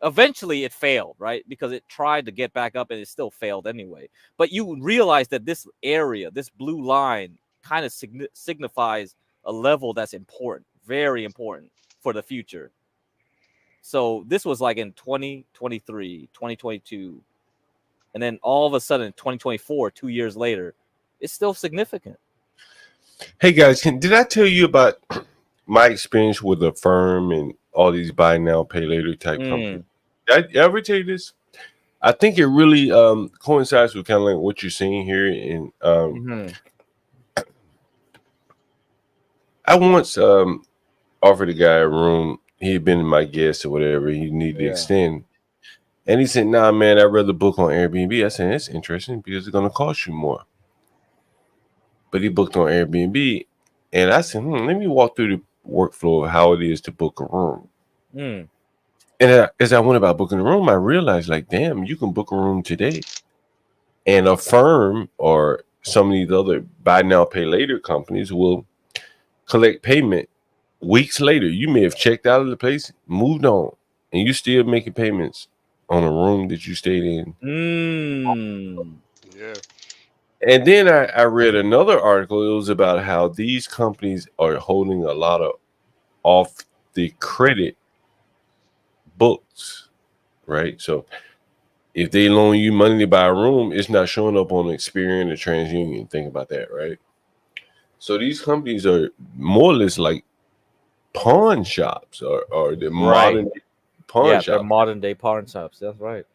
Eventually, it failed, right? Because it tried to get back up and it still failed anyway. But you realize that this area, this blue line, kind of signifies a level that's important, very important for the future. So this was like in 2023, 2022. And then all of a sudden, 2024, 2 years later, it's still significant. Hey, guys, did I tell you about my experience with a firm and all these buy now, pay later type companies? Did I ever tell you this? I think it really coincides with kind of like what you're seeing here. And I once offered a guy a room. He had been my guest or whatever. He needed to extend. And he said, nah, man, I'd rather book on Airbnb. I said, that's interesting because it's going to cost you more. But he booked on Airbnb. And I said, let me walk through the workflow of how it is to book a room. And as I went about booking a room, I realized, like, damn, you can book a room today. And a firm or some of these other buy now, pay later companies will collect payment weeks later. You may have checked out of the place, moved on, and you still making payments on a room that you stayed in. Yeah. And then I read another article. It was about how these companies are holding a lot of off the credit books, right? So if they loan you money to buy a room, it's not showing up on Experian or TransUnion. Think about that, right? So these companies are more or less like pawn shops or the modern pawn shops. They're modern day pawn shops. That's right.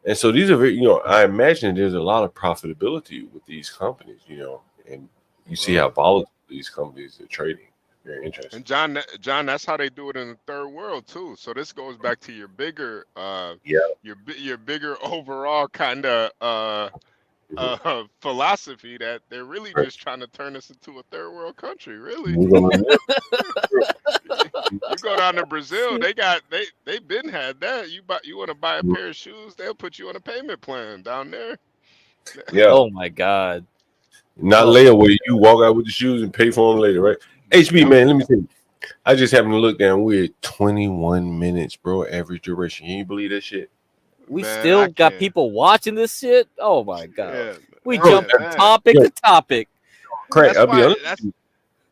And so these are very, I imagine there's a lot of profitability with these companies, and you see how volatile these companies are trading. Very interesting. And John, that's how they do it in the third world too. So this goes back to your bigger, your bigger overall kind of philosophy that they're really just trying to turn us into a third world country. Really, you go down to Brazil, they've been had that. You want to buy a pair of shoes, they'll put you on a payment plan down there. Yeah. Oh my God. Not layaway. You walk out with the shoes and pay for them later, right? HB, man, let me tell you. I just happened to look down. We're at 21 minutes, bro. Average duration. Can you believe that shit? We still got people watching this shit. Oh my God. Yeah, we jump from topic to topic. Craig, I'll be honest.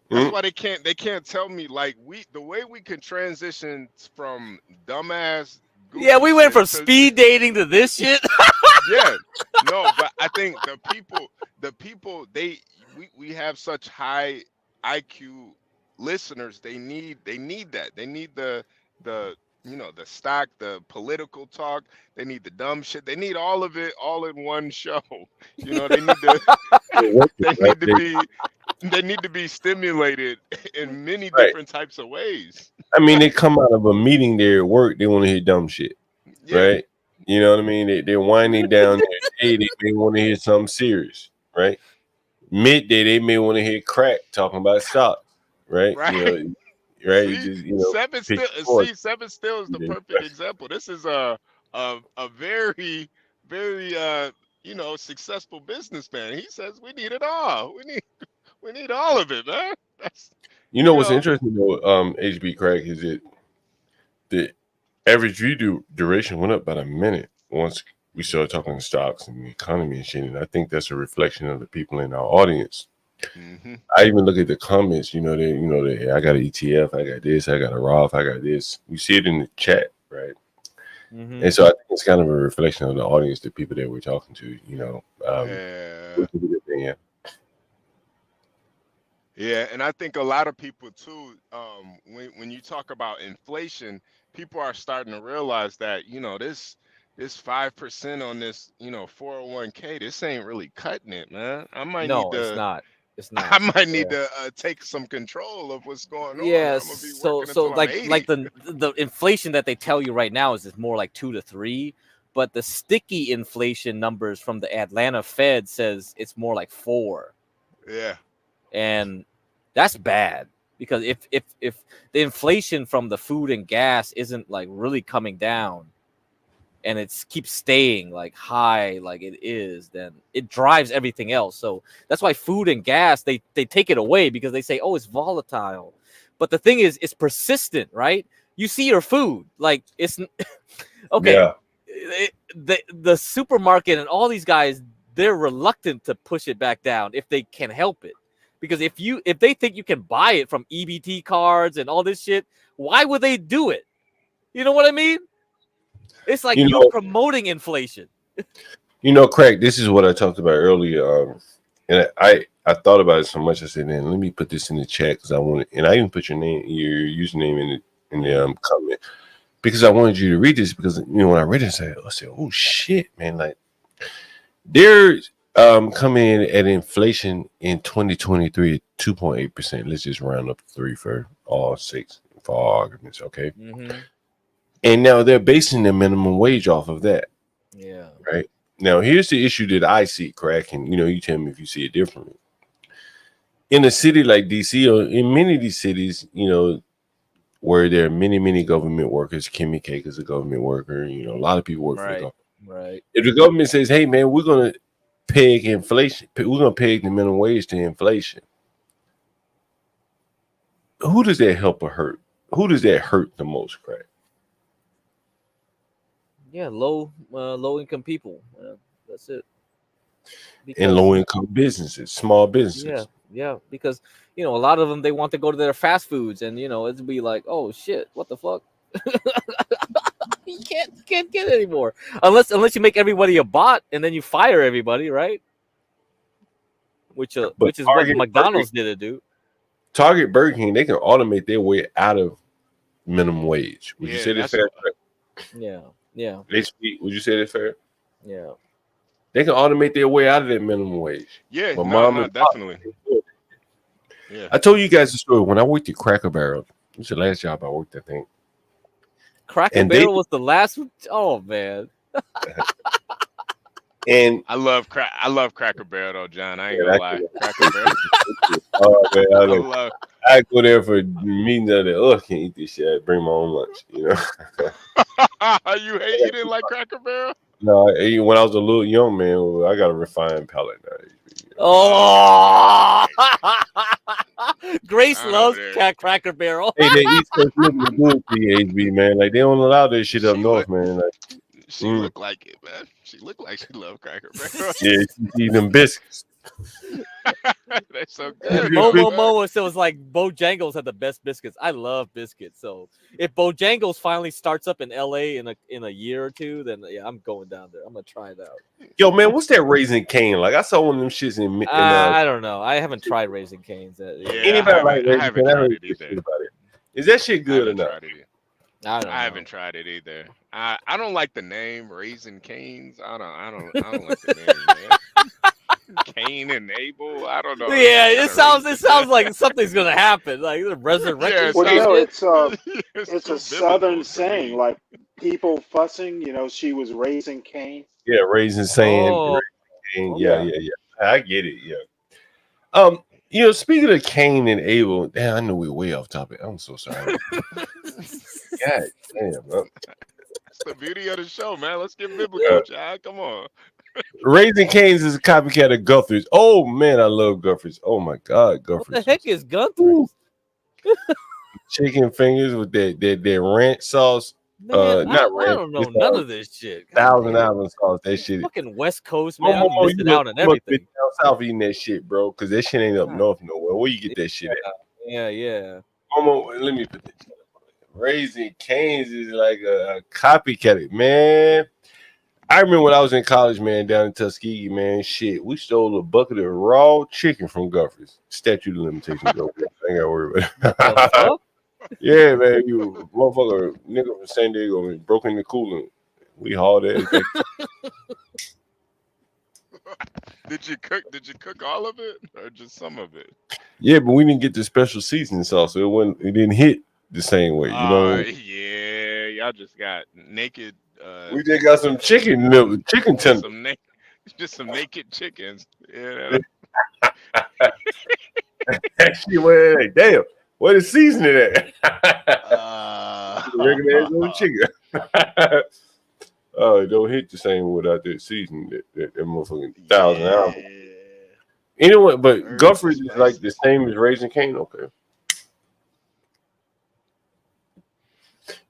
That's why they can't tell me like the way we can transition from dumbass. Yeah, we went from speed dating to this shit. Yeah, no, but I think the people we have such high IQ listeners. They need that. They need the the stock, the political talk. They need the dumb shit. They need all of it all in one show. They need to they need to be stimulated in many different types of ways. I mean, they come out of a meeting there at work, they want to hear dumb shit, right? You know what I mean? They're winding down their day, they may want to hear something serious, right? Midday, they may want to hear crack talking about stocks, right? Right. Right? Seven still is the perfect example. This is a very, very successful businessman. He says we need it all. We need all of it, man. What's interesting though, HB Crack, is that the average view duration went up about a minute once we started talking stocks and the economy and shit. And I think that's a reflection of the people in our audience. I even look at the comments, they I got an ETF, I got this, I got a Roth, I got this. You see it in the chat, right? And so I think it's kind of a reflection of the audience, the people that we're talking to, Yeah, and I think a lot of people too, when you talk about inflation, people are starting to realize that, this 5% on this, 401k, this ain't really cutting it, man. I might need to, it's not. I might need to take some control of what's going on. Yeah, I'm gonna be so until like I'm 80. like the inflation that they tell you right now is more like 2 to 3, but the sticky inflation numbers from the Atlanta Fed says it's more like 4. Yeah, and that's bad because if the inflation from the food and gas isn't like really coming down, and it keeps staying like high like it is, then it drives everything else. So that's why food and gas, they take it away because they say, oh, it's volatile. But the thing is, it's persistent, right? You see your food, like it's okay. Yeah. The supermarket and all these guys, they're reluctant to push it back down if they can help it. Because if they think you can buy it from EBT cards and all this shit, why would they do it? You know what I mean? It's like you're promoting inflation. Craig, this is what I talked about earlier. And I thought about it so much. I said, man, let me put this in the chat because I want it. And I even put your username in the comment. because I wanted you to read this because when I read it, I said, oh shit, man, like they're coming in at inflation in 2023 at 2.8%. Let's just round up to 3 for all 6 for all arguments, okay? And now they're basing the minimum wage off of that. Yeah. Right. Now here's the issue that I see, Crack, and you tell me if you see it differently. In a city like DC, or in many of these cities, where there are many government workers, Kimmy Cake is a government worker, a lot of people work for the government. Right. If the government says, hey man, we're gonna peg inflation, we're gonna peg the minimum wage to inflation, who does that help or hurt? Who does that hurt the most, Crack? Yeah, low income people. That's it. And low income businesses, small businesses. Yeah, because a lot of them, they want to go to their fast foods, and it'd be like, oh shit, what the fuck? You can't get anymore unless you make everybody a bot and then you fire everybody, right? Which is what McDonald's did, dude. Target, Burger King, they can automate their way out of minimum wage. Would you say that's fair? Yeah. Would you say that's fair? Yeah. They can automate their way out of that minimum wage. Yeah, but definitely. Yeah. I told you guys the story when I worked at Cracker Barrel. It was the last job I worked, I think. Cracker Barrel was the last one? Oh man. And I love Cracker Barrel though, John. I ain't gonna lie. Cracker Barrel. Oh man, I go there for meetings of the can't eat this shit. I bring my own lunch, You didn't like Cracker Barrel? No, when I was a little young man, I got a refined palate now. Oh, Grace loves Cracker Barrel. Hey, they East Coast living good, PHB, man. Like they don't allow that shit up north, man. Like, she looked like it, man. She looked like she loved Cracker Barrel. Yeah, she eat them biscuits. That's so good. Momo so it was like Bojangles had the best biscuits. I love biscuits. So if Bojangles finally starts up in LA in a year or two, then yeah, I'm going down there. I'm gonna try it out. Yo, man, what's that Raisin Cane? Like I saw one of them shits in I don't know. I haven't tried Raisin Canes. Anybody like Raisin Cane? I heard good shit about it. Is that shit good or not? I haven't tried it either. I don't like the name Raisin Canes. I don't like the name, man. Cain and Abel. I don't know. Yeah, it sounds like something's gonna happen. Like the resurrection. Well, it's a Southern saying, like people fussing. She was raising Cain. Yeah, Raisin Sand. Yeah. I get it. Yeah. Speaking of Cain and Abel, damn, I know we're way off topic. I'm so sorry. God damn, bro. That's the beauty of the show, man. Let's get biblical, child. Come on. Raising Cane's is a copycat of Guthrie's. Oh man, I love Guthrie's. Oh my god, Guthrie's. What the heck is Guthrie's? Chicken fingers with that ranch sauce. Man, not ranch. I don't know none of this shit. Thousand Island sauce. That shit. Fucking West Coast, man. I'm missing out on everything. Down south eating that shit, bro. Because that shit ain't up north nowhere. Where you get that shit at? Yeah. Momo, let me put this. Raising Cane's is like a copycat, man. I remember when I was in college, man, down in Tuskegee, man. Shit, we stole a bucket of raw chicken from Guthrie's. Statute of limitations, though. I ain't gotta worry about it. Yeah, man, you motherfucker, nigga from San Diego, broke in the cooler. We hauled that. Did you cook all of it or just some of it? Yeah, but we didn't get the special seasoning sauce, so it didn't hit the same way. Yeah, y'all just got naked. We just got some chicken tenders. Just some naked chickens. Yeah. Actually, damn. What is seasoning at? Regular ass old chicken. Oh, it don't hit the same without that seasoning. That motherfucking 1,000 hours. Anyway, but Guthrie's is like the same as Raising Cane. Okay.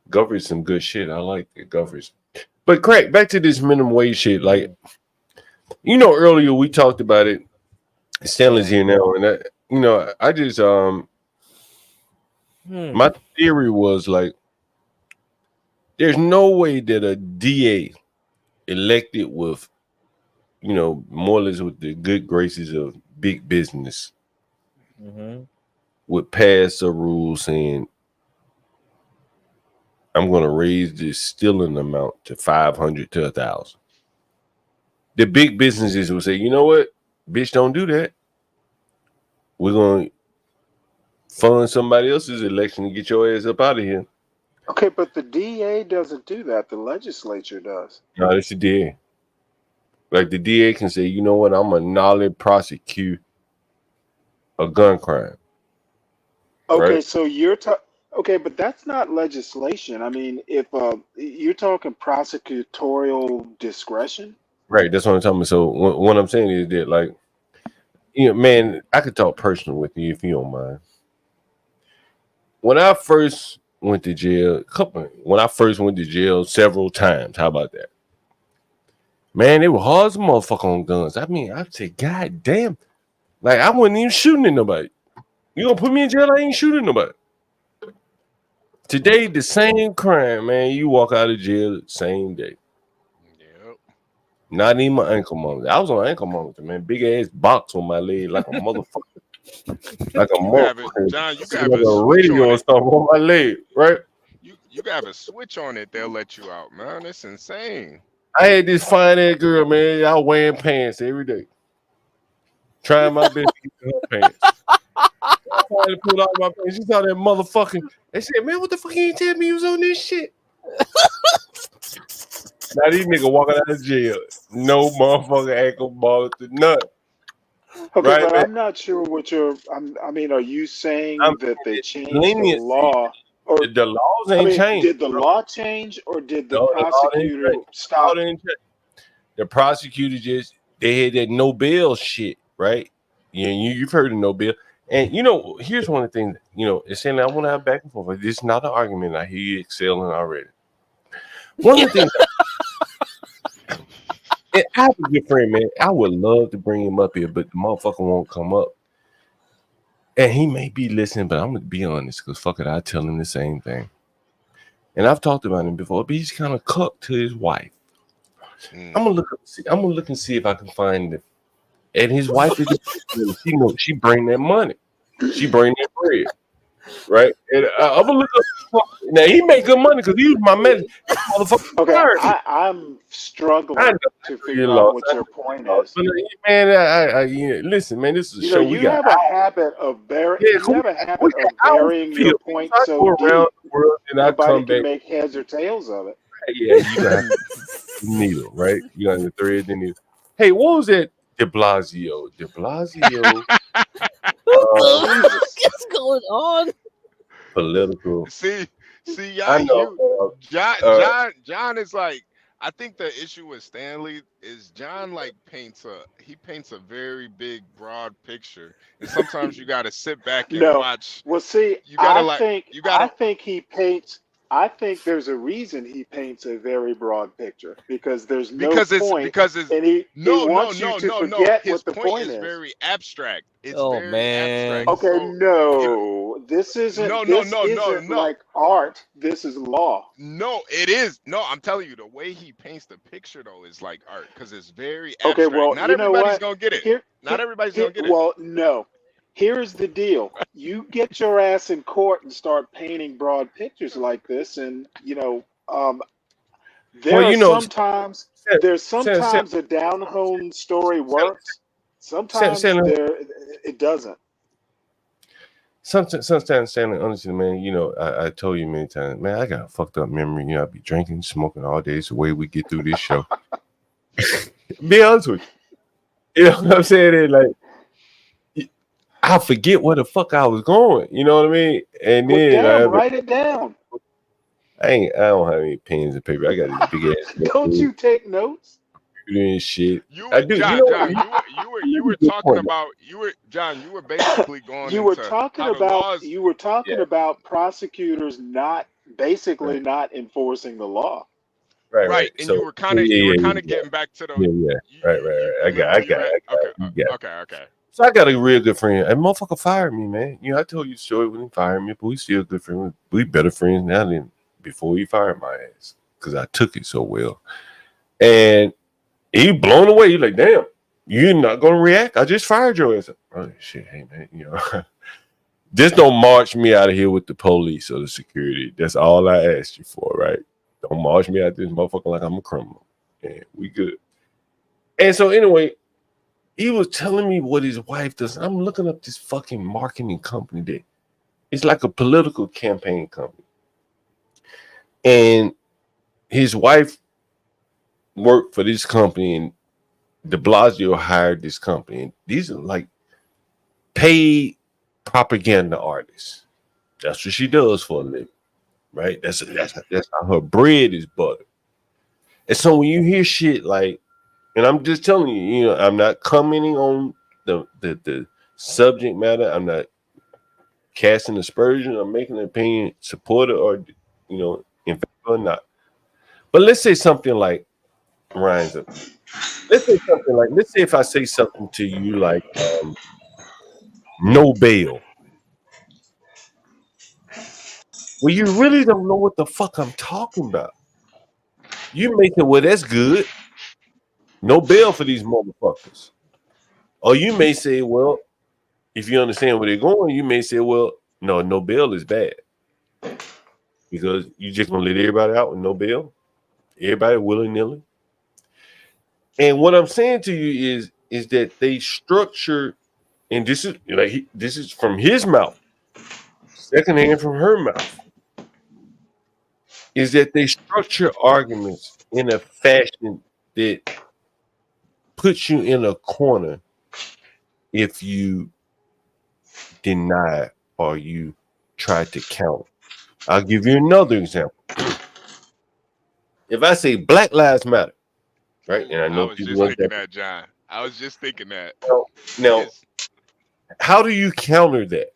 Guthrie's some good shit. I like it. Guthrie's. But Craig, back to this minimum wage shit. Like, earlier we talked about it. Stanley's here now, and I just my theory was like, there's no way that a DA elected with, more or less with the good graces of big business would pass a rule saying I'm going to raise this stealing amount to 500 to 1,000. The big businesses will say, you know what? Bitch, don't do that. We're going to fund somebody else's election to get your ass up out of here. Okay, but the DA doesn't do that. The legislature does. No, it's the DA. Like the DA can say, you know what? I'm going to nolly prosecute a gun crime. Okay, Right? so you're okay, but that's not legislation. I mean, if you're talking prosecutorial discretion. Right. That's what I'm talking about. So what I'm saying is that, like, you know, man, I could talk personal with you if you don't mind. When I first went to jail, several times, how about that? Man, it was hard as a motherfucker on guns. I mean, I said, God damn. Like, I wasn't even shooting at nobody. You gonna put me in jail? I ain't shooting nobody. Today, the same crime, man. You walk out of jail the same day. Yep. Not even my ankle monitor. I was on ankle monitor, man. Big ass box on my leg like a motherfucker. Like a motherfucker. John, you Like can have a a switch on radio it. stuff on my leg, right? You can have a switch on it. They'll let you out, man. That's insane. I had this fine ass girl, man. Y'all wearing pants every day. Trying my best to get her pants. I finally pulled out my pants. She saw that motherfucking. They said, man, what the fuck you ain't tell me you was on this shit? Now these niggas walking out of jail. No motherfucking ankle ball to none. Okay, Right, but man? I'm not sure what I mean, are you saying that they changed the Leniency. law? Or The laws I ain't mean, changed. did the law change or did the No, the law didn't prosecutor change. stop? The prosecutor they had that no bail shit, right? Yeah, you've heard of no bail. And you know, here's one of the things, you know, it's saying I want to have back and forth, but this is not an argument. I hear you excelling already. One of the things and I have a good friend, man. I would love to bring him up here, but the motherfucker won't come up. And he may be listening, but I'm gonna be honest, because fuck it, I tell him the same thing. And I've talked about him before, but he's kind of cooked to his wife. I'm gonna look and see if I can find it. And his wife is she bring that money. She bring that bread. Right? And I'm gonna look up. Now he make good money because he was my man. Okay, I'm struggling to figure out what your point is. But, man, listen, man, this is a You show. know, We you got have a habit of burying. Yeah, You have a habit of burying your point I so go around deep, the world and I nobody come can back. make heads or tails of it. Yeah, you got the needle, right? You got the thread, the needle. Hey, what was that? De Blasio. What the fuck is going on? Political. See, I y'all, know. John is like. I think the issue with Stanley is John like paints a very big broad picture, and sometimes you got to sit back and watch. Well, see, You gotta I think he paints. I think there's a reason he paints a very broad picture because there's no point, and he wants you to forget His what the point is. very abstract. It's Oh very man. abstract. Okay, So, no, this isn't. This isn't like art. This is law. No, it is. No, I'm telling you, the way he paints the picture though is like art because it's very Okay, abstract. well, Not you know everybody's what? gonna get it. Not everybody's gonna get it. Well, no. Here's the deal. You get your ass in court and start painting broad pictures like this, and there's sometimes a down home story works. Sometimes it doesn't. Sometimes, Stanley, honestly, man, you know, I told you many times, man, I got a fucked up memory. You know, I be drinking, smoking all day. It's the way we get through this show. Be honest with you. You know what I'm saying? And like, I forget where the fuck I was going. You know what I mean? And then write it down. I don't have any pens and paper. I got this big ass. Don't you take notes? And shit. I do. John, you were talking about John. You were basically going. You were talking about prosecutors not enforcing the law. Right. And so, you were kind of getting back to the right. I got it. Okay. So I got a real good friend. And motherfucker fired me, man. You know, I told you the story when he fired me, but we still good friends. We better friends now than before he fired my ass because I took it so well. And he blown away. He's like, damn, you're not gonna react. I just fired your ass. Oh shit, hey man, you know. Just don't march me out of here with the police or the security. That's all I asked you for, right? Don't march me out this motherfucker like I'm a criminal. And we good. And so anyway, he was telling me what his wife does. I'm looking up this fucking marketing company that it's like a political campaign company. And his wife worked for this company, and de Blasio hired this company. And these are like paid propaganda artists. That's what she does for a living, right? That's how her bread is buttered. And so when you hear shit like, and I'm just telling you, you know, I'm not commenting on the subject matter. I'm not casting aspersion. I'm making an opinion, supporter or, you know, in favor or not. But let's say something like Ryan's up. Let's say something like, let's say if I say something to you like no bail. Well, you really don't know what the fuck I'm talking about. You may say, well, that's good. No bail for these motherfuckers. Or you may say, well, if you understand where they're going, you may say, well, no bail is bad. Because you just gonna let everybody out with no bail? Everybody willy-nilly? And what I'm saying to you is that they structure, and this is like this is from his mouth, secondhand from her mouth, is that they structure arguments in a fashion that puts you in a corner if you deny or you try to counter. I'll give you another example. If I say Black Lives Matter, right? And I know was people just want thinking that. that, John. I was just thinking that. Now, how do you counter that?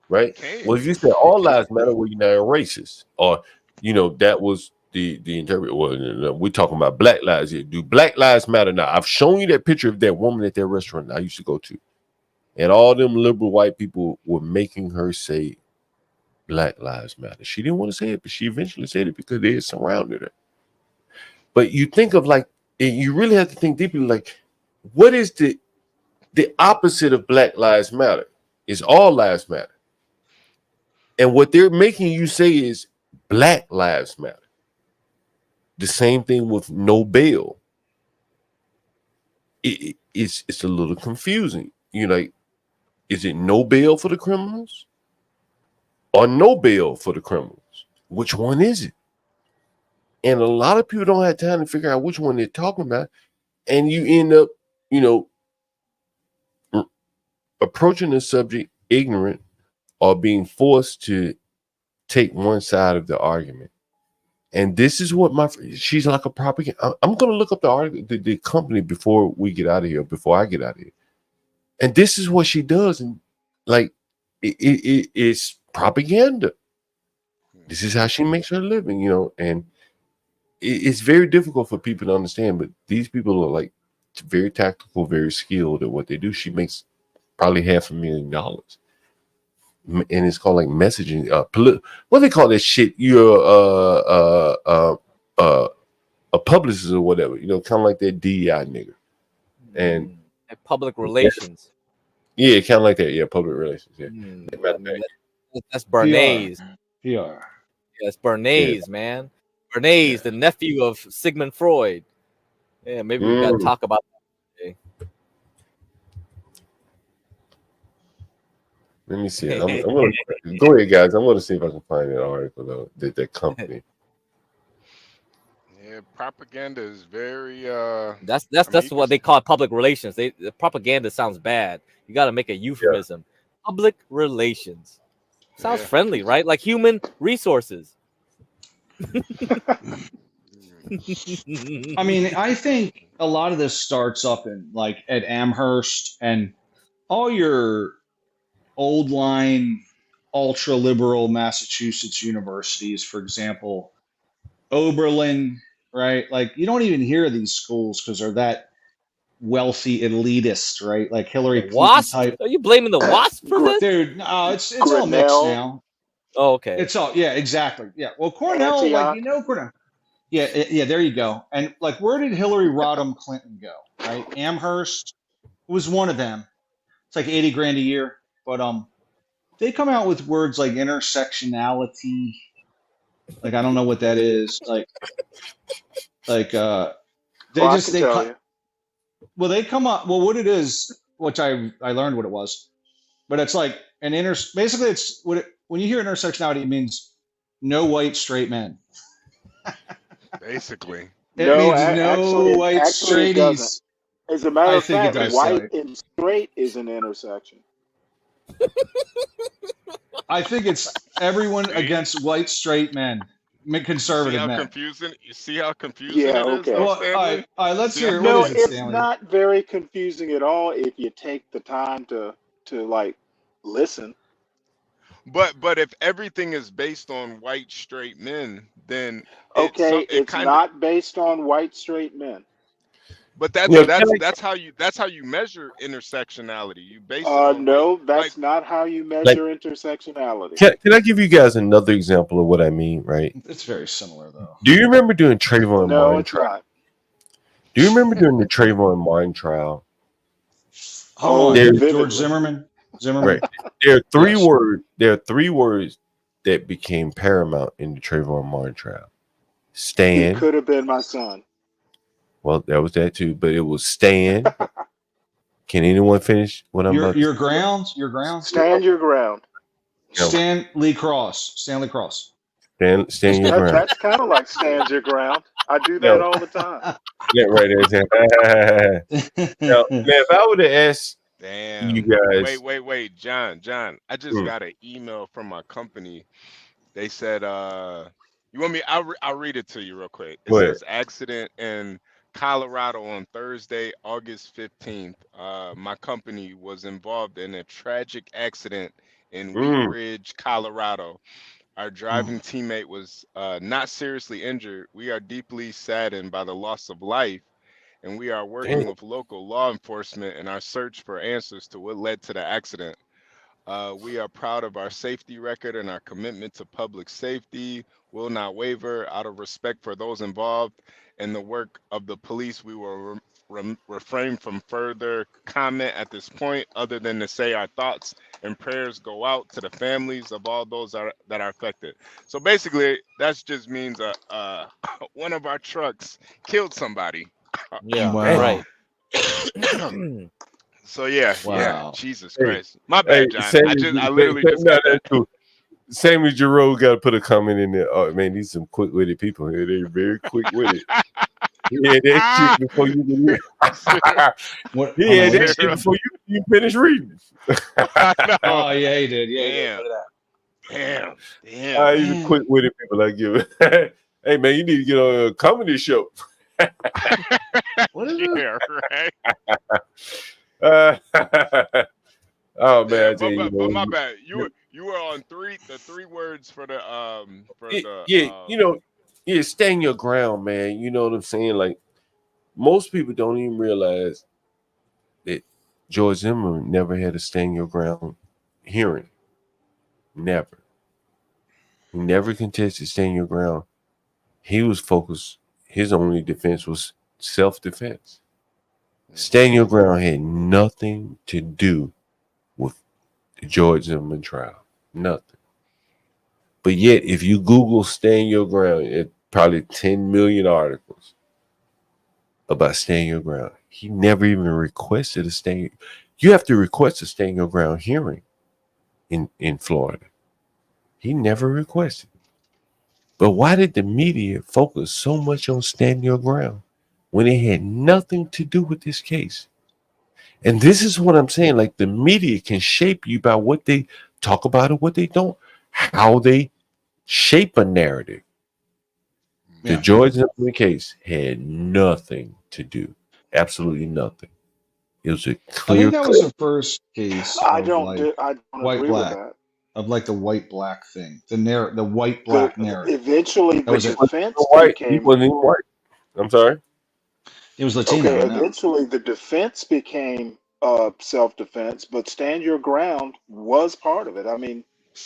Right? Well, if you say all lives matter, well, you're not a racist. Or, you know, that was the interpret. Well, we're talking about Black lives here. Do Black lives matter now? I've shown you that picture of that woman at that restaurant I used to go to. And all them liberal white people were making her say Black lives matter. She didn't want to say it, but she eventually said it because they had surrounded her. But you think of like, and you really have to think deeply, like, what is the opposite of Black lives matter? Is all lives matter. And what they're making you say is Black lives matter. The same thing with no bail. It's a little confusing. You know, like, is it no bail for the criminals or no bail for the criminals? Which one is it? And a lot of people don't have time to figure out which one they're talking about. And you end up, you know, approaching the subject ignorant or being forced to take one side of the argument. And this is what she's like a propaganda. I'm going to look up the article, the company before we get out of here, before I get out of here. And this is what she does. And like, it's propaganda. This is how she makes her living, you know, and it's very difficult for people to understand, but these people are like very tactical, very skilled at what they do. She makes probably $500,000. And it's called like messaging. What do they call that shit? You're a publicist or whatever. You know, kind of like that DEI nigga. And public relations. Yeah, kind of like that. Yeah, public relations. Yeah, that's Bernays. PR. Yeah, it's Bernays, man. Bernays, the nephew of Sigmund Freud. Yeah, maybe we got to talk about that today. Let me see. I'm gonna go ahead, guys. I'm going to see if I can find that article though. That company. Yeah, propaganda is very. That's what they call public relations. The propaganda sounds bad. You got to make a euphemism. Yeah. Public relations sounds friendly, right? Like human resources. I mean, I think a lot of this starts up in like at Amherst and all your old line ultra liberal Massachusetts universities, for example, Oberlin, right? Like you don't even hear of these schools because they're that wealthy elitist, right? Like Hillary Clinton WASP? type. Are you blaming the WASP for this? Dude, no, it's all mixed now. Oh, okay. It's all exactly. Yeah. Well, Cornell, Antioch. like you know, Cornell. Yeah, there you go. And like, where did Hillary Rodham Clinton go? Right, Amherst was one of them. It's like $80,000 a year, but they come out with words like intersectionality. Like I don't know what that is. Like they Oh, I just can tell you. they come up. Well, what it is, which I learned what it was, but it's like an basically it's when you hear intersectionality, it means no white straight men. Basically. It No, means no white actually, it doesn't. straighties. As a matter I of think it fact, does, white Sally. and straight is an intersection. I think it's everyone See? against white straight men, conservative men. You see how confusing Yeah, it is, okay. though, Well, Stanley? let's See hear how it. What No, is it, confusing- it's Stanley? not very confusing at all if you take the time to like listen. But if everything is based on white straight men, then Okay, it it's kind of. not based on white straight men. But Yeah, that's how you measure intersectionality. You base it on white. No, that's Like not how you like, measure intersectionality. can I give you guys another example of what I mean? Right? It's very similar, though. Do you remember doing Trayvon No, Martin it's trial? not. Do you remember doing the Trayvon Martin trial? Hold on, There's- George vividly. Zimmerman. Right. There are three Yes. words. There are three words that became paramount in the Trayvon Martin trial. It Stand. could have been my son. Well, that was that too, but it was stand. Can anyone finish what I'm about to Your grounds. Your grounds. Stand your ground. Stanley Cross. Stand your ground. That's kind of like stand your ground. I do that all the time. Yeah, right there. Now, if I would have asked damn. you guys, Wait, John. I just got an email from my company. They said, you want me? I'll read it to you real quick. It says accident in Colorado on Thursday, August 15th. My company was involved in a tragic accident in Wheat Ridge, Colorado. Our driving teammate was not seriously injured. We are deeply saddened by the loss of life, and we are working with local law enforcement in our search for answers to what led to the accident. We are proud of our safety record and our commitment to public safety. Will not waver. Out of respect for those involved in the work of the police, we will refrain from further comment at this point, other than to say our thoughts and prayers go out to the families of all those that are affected. So basically, that just means one of our trucks killed somebody. Yeah, Wow. right. So yeah, Wow. Jesus Christ. My bad, John. I literally just got that. Sammy Giroux got to put a comment in there. Oh man, these some quick-witted people here. They're very quick-witted. Yeah, that shit before you can hear. That shit before you finish reading. Oh yeah, he did. Yeah, Damn. Even quick-witted people I give it. Hey man, you need to get on a comedy show. What is it? Yeah, right. Oh man, but my bad. You were on the three words for the stand your ground, man. You know what I'm saying? Like most people don't even realize that George Zimmerman never had a stand your ground hearing. Never. He never contested stand your ground. He was focused. His only defense was self-defense. Stand your ground had nothing to do with the George Zimmerman trial. Nothing. But yet, if you Google stand your ground, it probably 10 million articles about stand your ground. He never even requested a stand. You have to request a stand your ground hearing in Florida. He never requested. But why did the media focus so much on stand your ground when it had nothing to do with this case? And this is what I'm saying. Like the media can shape you by what they talk about or what they don't, how they shape a narrative. The George Zimmerman case had nothing to do, absolutely nothing. It was a clear. I think that was the first case I of don't white agree black, with that. of like the white black thing, the white black narrative. Eventually, the defense He wasn't even white. I'm sorry. It was Latino. Okay, eventually the defense became self-defense, but stand your ground was part of it. I mean,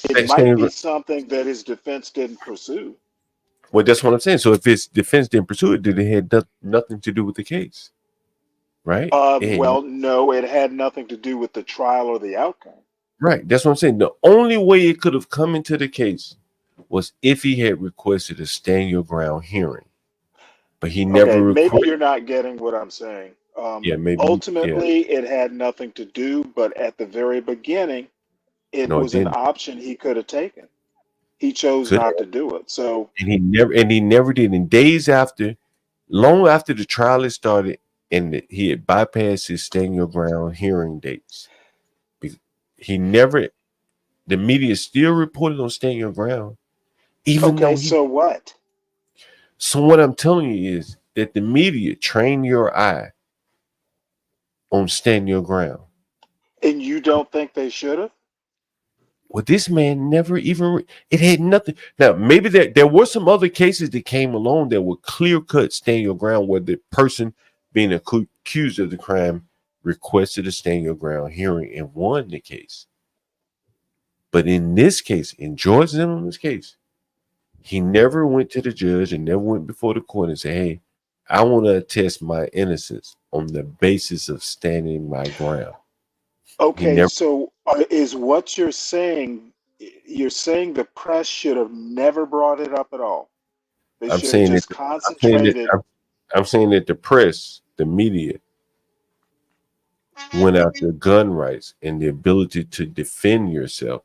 it might be something that his defense didn't pursue. Well, that's what I'm saying. So if his defense didn't pursue it, then it had nothing to do with the case, right? Well, no, it had nothing to do with the trial or the outcome. Right. That's what I'm saying. The only way it could have come into the case was if he had requested a stand your ground hearing, but he Okay, never maybe requested. you're not getting what I'm saying. Yeah, maybe. Yeah. Ultimately, it had nothing to do, but at the very beginning, it No, it was an didn't. option he could have taken. He chose Could not have. to do it. So, And he never did. And days after, long after the trial had started, and he had bypassed his stand your ground hearing dates. He never. The media still reported on stand your ground, even okay, though he. so what? So what I'm telling you is that the media train your eye on stand your ground. And you don't think they should have? Well, this man never even. It had nothing. Now, maybe there were some other cases that came along that were clear cut stand your ground, where the person being accused of the crime requested a stand your ground hearing and won the case. But in this case, in George Zimmerman's case, he never went to the judge and never went before the court and said, "Hey, I want to attest my innocence on the basis of standing my ground." He Okay, never. so is what you're saying the press should have never brought it up at all. They I'm should have saying that. just I'm saying that. concentrated. I'm saying that the press, the media, went after gun rights and the ability to defend yourself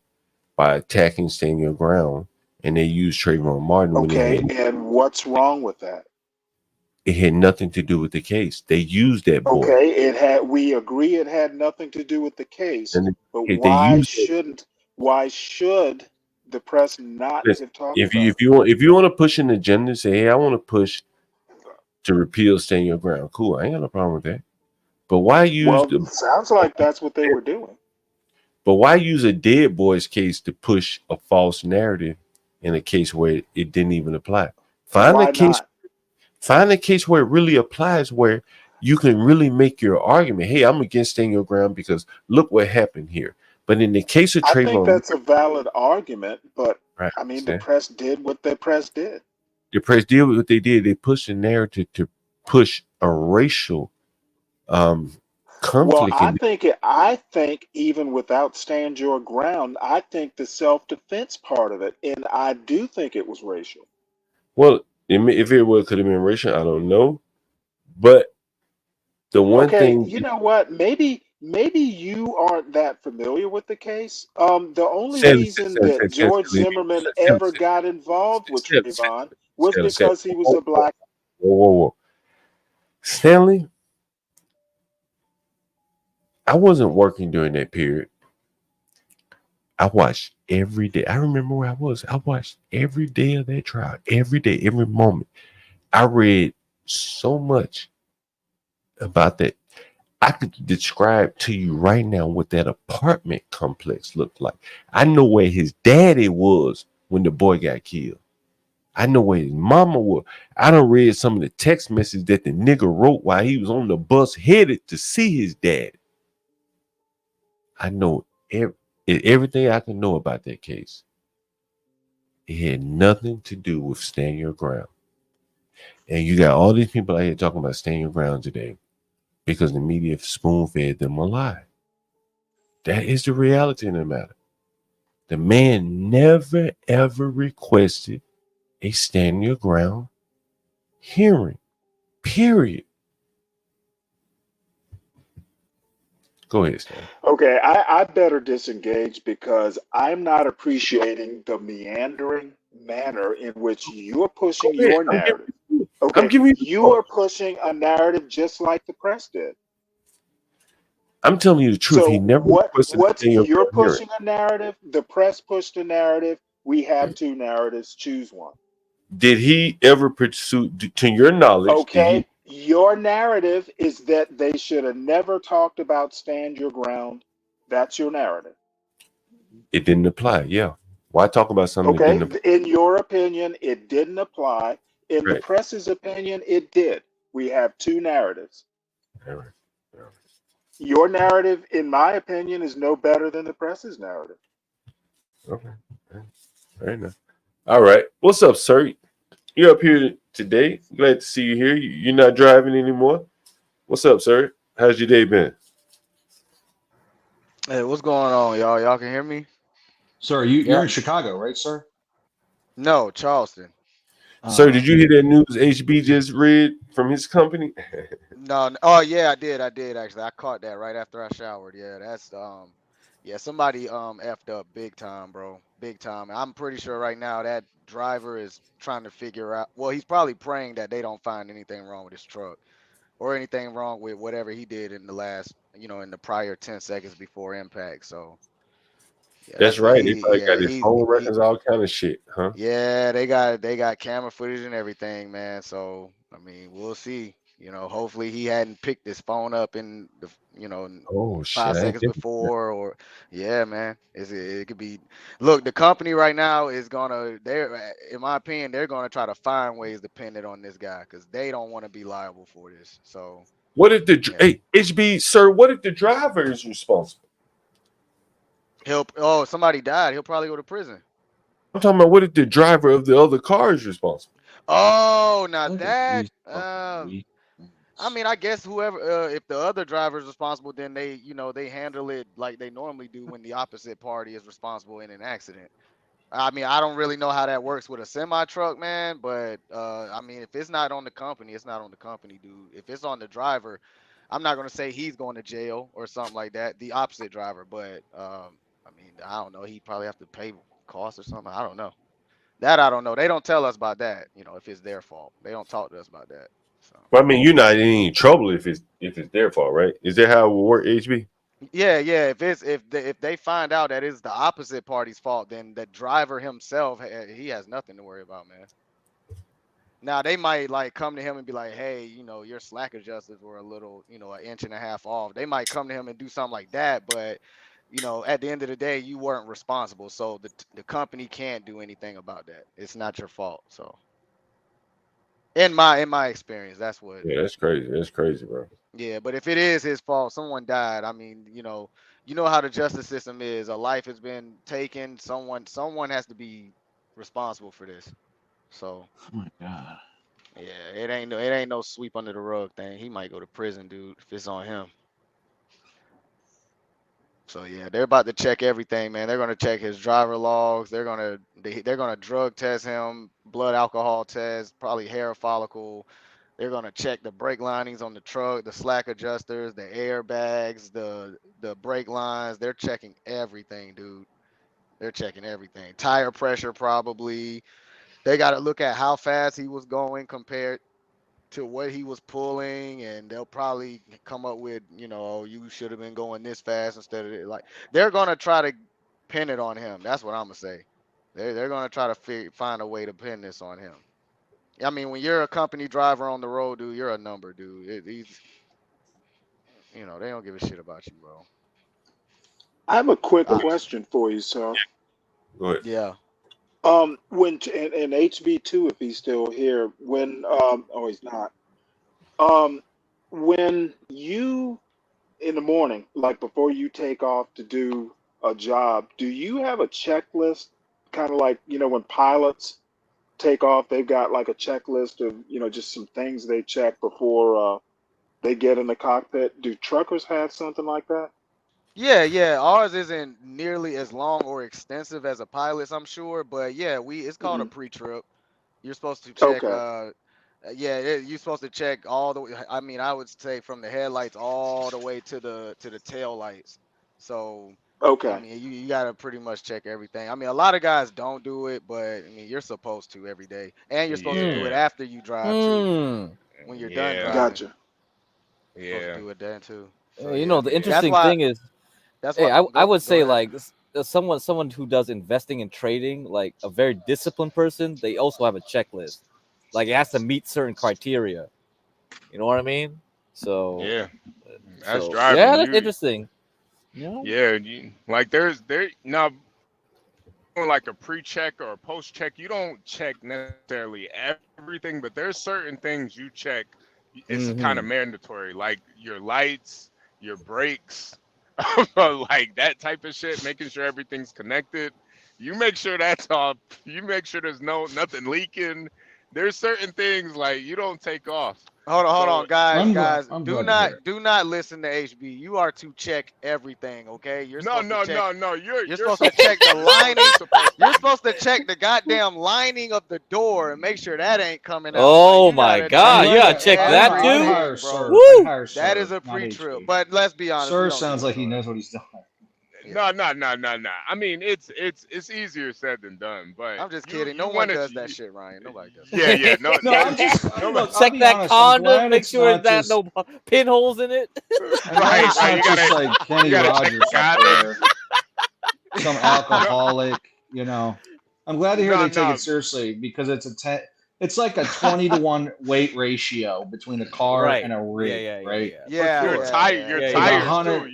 by attacking, stand your ground, and they used Trayvon Martin when Okay, and what's wrong with that? it had nothing to do with the case. They used that boy, Okay, we agree it had nothing to do with the case, and but they used it. why should the press not Listen, have talked if you about if you want if you want to push an agenda, say, "Hey, I want to push to repeal stand your ground." Cool, I ain't got no problem with that. But why it? use Well, the sounds like that's what they were doing. But why use a dead boy's case to push a false narrative in a case where it didn't even apply? Find a Why case, not? find a case where it really applies, where you can really make your argument. Hey, I'm against staying your ground because look what happened here. But in the case of I think Trayvon, that's a valid argument, but right? I mean, the Stan? press did what the press did. The press did what they did. They pushed a narrative to push a racial Well, conflict in. I think even without stand your ground, I think the self-defense part of it, and I do think it was racial. Well, if it would could have been racial, I don't know. But the one Okay, thing, you know what? Maybe you aren't that familiar with the case. The only reason that George Zimmerman ever got involved with Trayvon was because he was a black. Whoa. Stanley, I wasn't working during that period. I watched every day. I remember where I was. I watched every day of that trial, every day, every moment. I read so much about that. I could describe to you right now what that apartment complex looked like. I know where his daddy was when the boy got killed. I know where his mama was. I done read some of the text messages that the nigga wrote while he was on the bus headed to see his dad. I know everything I can know about that case. It had nothing to do with stand your ground. And you got all these people out here talking about stand your ground today because the media spoon fed them a lie. That is the reality of the matter. The man never ever requested a stand your ground hearing. Period. Go ahead, Stan. Okay, I better disengage because I'm not appreciating the meandering manner in which you're pushing Go ahead. your narrative. I'm Okay, giving you the you floor. are pushing a narrative just like the press did. I'm telling you the truth. He So never requested a stand your you're ground hearing. pushing a narrative, the press pushed a narrative, we have two narratives, choose one. Did he ever pursue, to your knowledge, did he? Okay, your narrative is that they should have never talked about stand your ground. That's your narrative. It didn't apply. Yeah. Why talk about something that Okay, didn't apply? in your opinion, it didn't apply. In the Right. press's opinion, it did. We have two narratives. All right. Your narrative, in my opinion, is no better than the press's narrative. Okay. Fair enough. All right. What's up, sir? You're up here today. Glad to see you here. You're not driving anymore. What's up, sir? How's your day been? Hey, what's going on, y'all? Y'all can hear me? Sir, you're in Chicago, right, sir? No, Charleston. Sir, did you hear that news HB just read from his company? No, oh yeah, I did actually. I caught that right after I showered. Yeah, that's yeah, somebody effed up big time, bro. Big time. I'm pretty sure right now that driver is trying to figure out, well, he's probably praying that they don't find anything wrong with his truck or anything wrong with whatever he did in the last, in the prior 10 seconds before impact. So, yeah, That's that's what right. They probably got his phone he records, all kind of shit, huh? yeah, they got camera footage and everything, man. So I mean, we'll see. Hopefully he hadn't picked his phone up in the in Oh shit, five I ain't seconds think of that. before, or yeah, man. It could be. Look, the company right now is gonna. They're, in my opinion, they're gonna try to find ways to pin it on this guy because they don't want to be liable for this. So What if the yeah, hey HB sir? What if the driver is responsible? oh, somebody died. He'll probably go to prison. I'm talking about what if the driver of the other car is responsible? Oh, now What are that these fucking I mean, I guess whoever, if the other driver is responsible, then they handle it like they normally do when the opposite party is responsible in an accident. I mean, I don't really know how that works with a semi truck, man, but I mean, if it's not on the company, it's not on the company, dude. If it's on the driver, I'm not gonna say he's going to jail or something like that. The opposite driver, but I mean, I don't know. He probably have to pay costs or something. I don't know. That I don't know. They don't tell us about that. If it's their fault, they don't talk to us about that. So. Well, I mean, you're not in any trouble if it's their fault, right? Is that how it will work, HB? Yeah, yeah. If they find out that it's the opposite party's fault, then the driver himself, he has nothing to worry about, man. Now they might like come to him and be like, "Hey, your slack adjusters were a little, an inch and a half off." They might come to him and do something like that, but at the end of the day, you weren't responsible, so the company can't do anything about that. It's not your fault. So in my experience, that's what. Yeah, that's crazy. That's crazy, bro. Yeah, but if it is his fault, someone died. I mean, you know how the justice system is. A life has been taken. Someone has to be responsible for this. So Oh my god. yeah, it ain't no sweep under the rug thing. He might go to prison, dude, if it's on him. So yeah, they're about to check everything, man. They're gonna check his driver logs. They're gonna drug test him, blood alcohol test, probably hair follicle. They're gonna check the brake linings on the truck, the slack adjusters, the airbags, the brake lines. They're checking everything, dude. They're checking everything. Tire pressure probably. They got to look at how fast he was going compared to what he was pulling, and they'll probably come up with, "Oh, you should have been going this fast instead of it." Like they're gonna try to pin it on him. That's what I'm gonna say. They're gonna try to find a way to pin this on him. I mean, when you're a company driver on the road, dude, you're a number, dude. They don't give a shit about you, bro. I have a quick Uh, question for you, sir. Go ahead. yeah. When and HB2, if he's still here, when oh, he's not. Um, when you in the morning, like before you take off to do a job, do you have a checklist? Kind of like, when pilots take off, they've got like a checklist of, just some things they check before they get in the cockpit. Do truckers have something like that? Yeah, yeah. Ours isn't nearly as long or extensive as a pilot's, I'm sure, but yeah, it's called a Hmm. pre-trip. You're supposed to check. Okay. Yeah, you're supposed to check all the way. I mean, I would say from the headlights all the way to the tail lights. So, I Okay. mean, you gotta pretty much check everything. I mean, a lot of guys don't do it, but I mean, you're supposed to every day, and you're supposed to do it Hmm. Yeah, after you drive too. Hmm. When you're done yeah, driving, Gotcha. supposed to yeah, do it then too. So You yeah, know, the yeah. that's interesting why. thing is, That's why. hey, I Go would go say ahead. like someone who does investing and trading, like a very disciplined person, they also have a checklist. Like it has to meet certain criteria. You know what I mean? So, Yeah, that's so yeah, driving. that's interesting. You know? Yeah, like there now doing like a pre-check or a post-check. You don't check necessarily everything, but there's certain things you check. It's kind of Mm-hmm. mandatory, like your lights, your brakes, like that type of shit. Making sure everything's connected. You make sure that's all. You make sure there's nothing leaking. There's certain things like you don't take off. Hold on, So guys, I'm do glad to hear it. not listen to HB. You are to check everything, okay? You're no, supposed to no, check. no, no. You're You're supposed to supposed check the to. This is what you're lining. supposed to You're do. supposed to check the goddamn lining of the door and make sure that ain't coming out. Like Oh you my gotta I'm God, check you glad gotta to. check that I'd too. hire everything, bro. Sir. I'd Woo! hire That is Sir, a not pre-trip. HB. But let's be honest, we Sir don't need sounds to like go he there. knows what he's doing. Yeah. No. I mean, it's easier said than done, but I'm just you kidding. No you one want does to. that shit, Ryan. Nobody does that. Yeah, yeah. No, No, I'm just. nobody. Look, I'll Check be that honest. I'm condom. glad Make it's sure not that just. no pinholes in it. I'm glad Right, it's right. not just like You Kenny gotta check the Rogers up condom. there, some No, alcoholic. You know, I'm glad to hear no, they take no. it seriously because it's like a 20-to-1 weight ratio between the car Right. and a Yeah, rig, yeah, yeah, right? yeah. For Yeah, sure. Your Yeah, Like yeah. a tires too. hundred,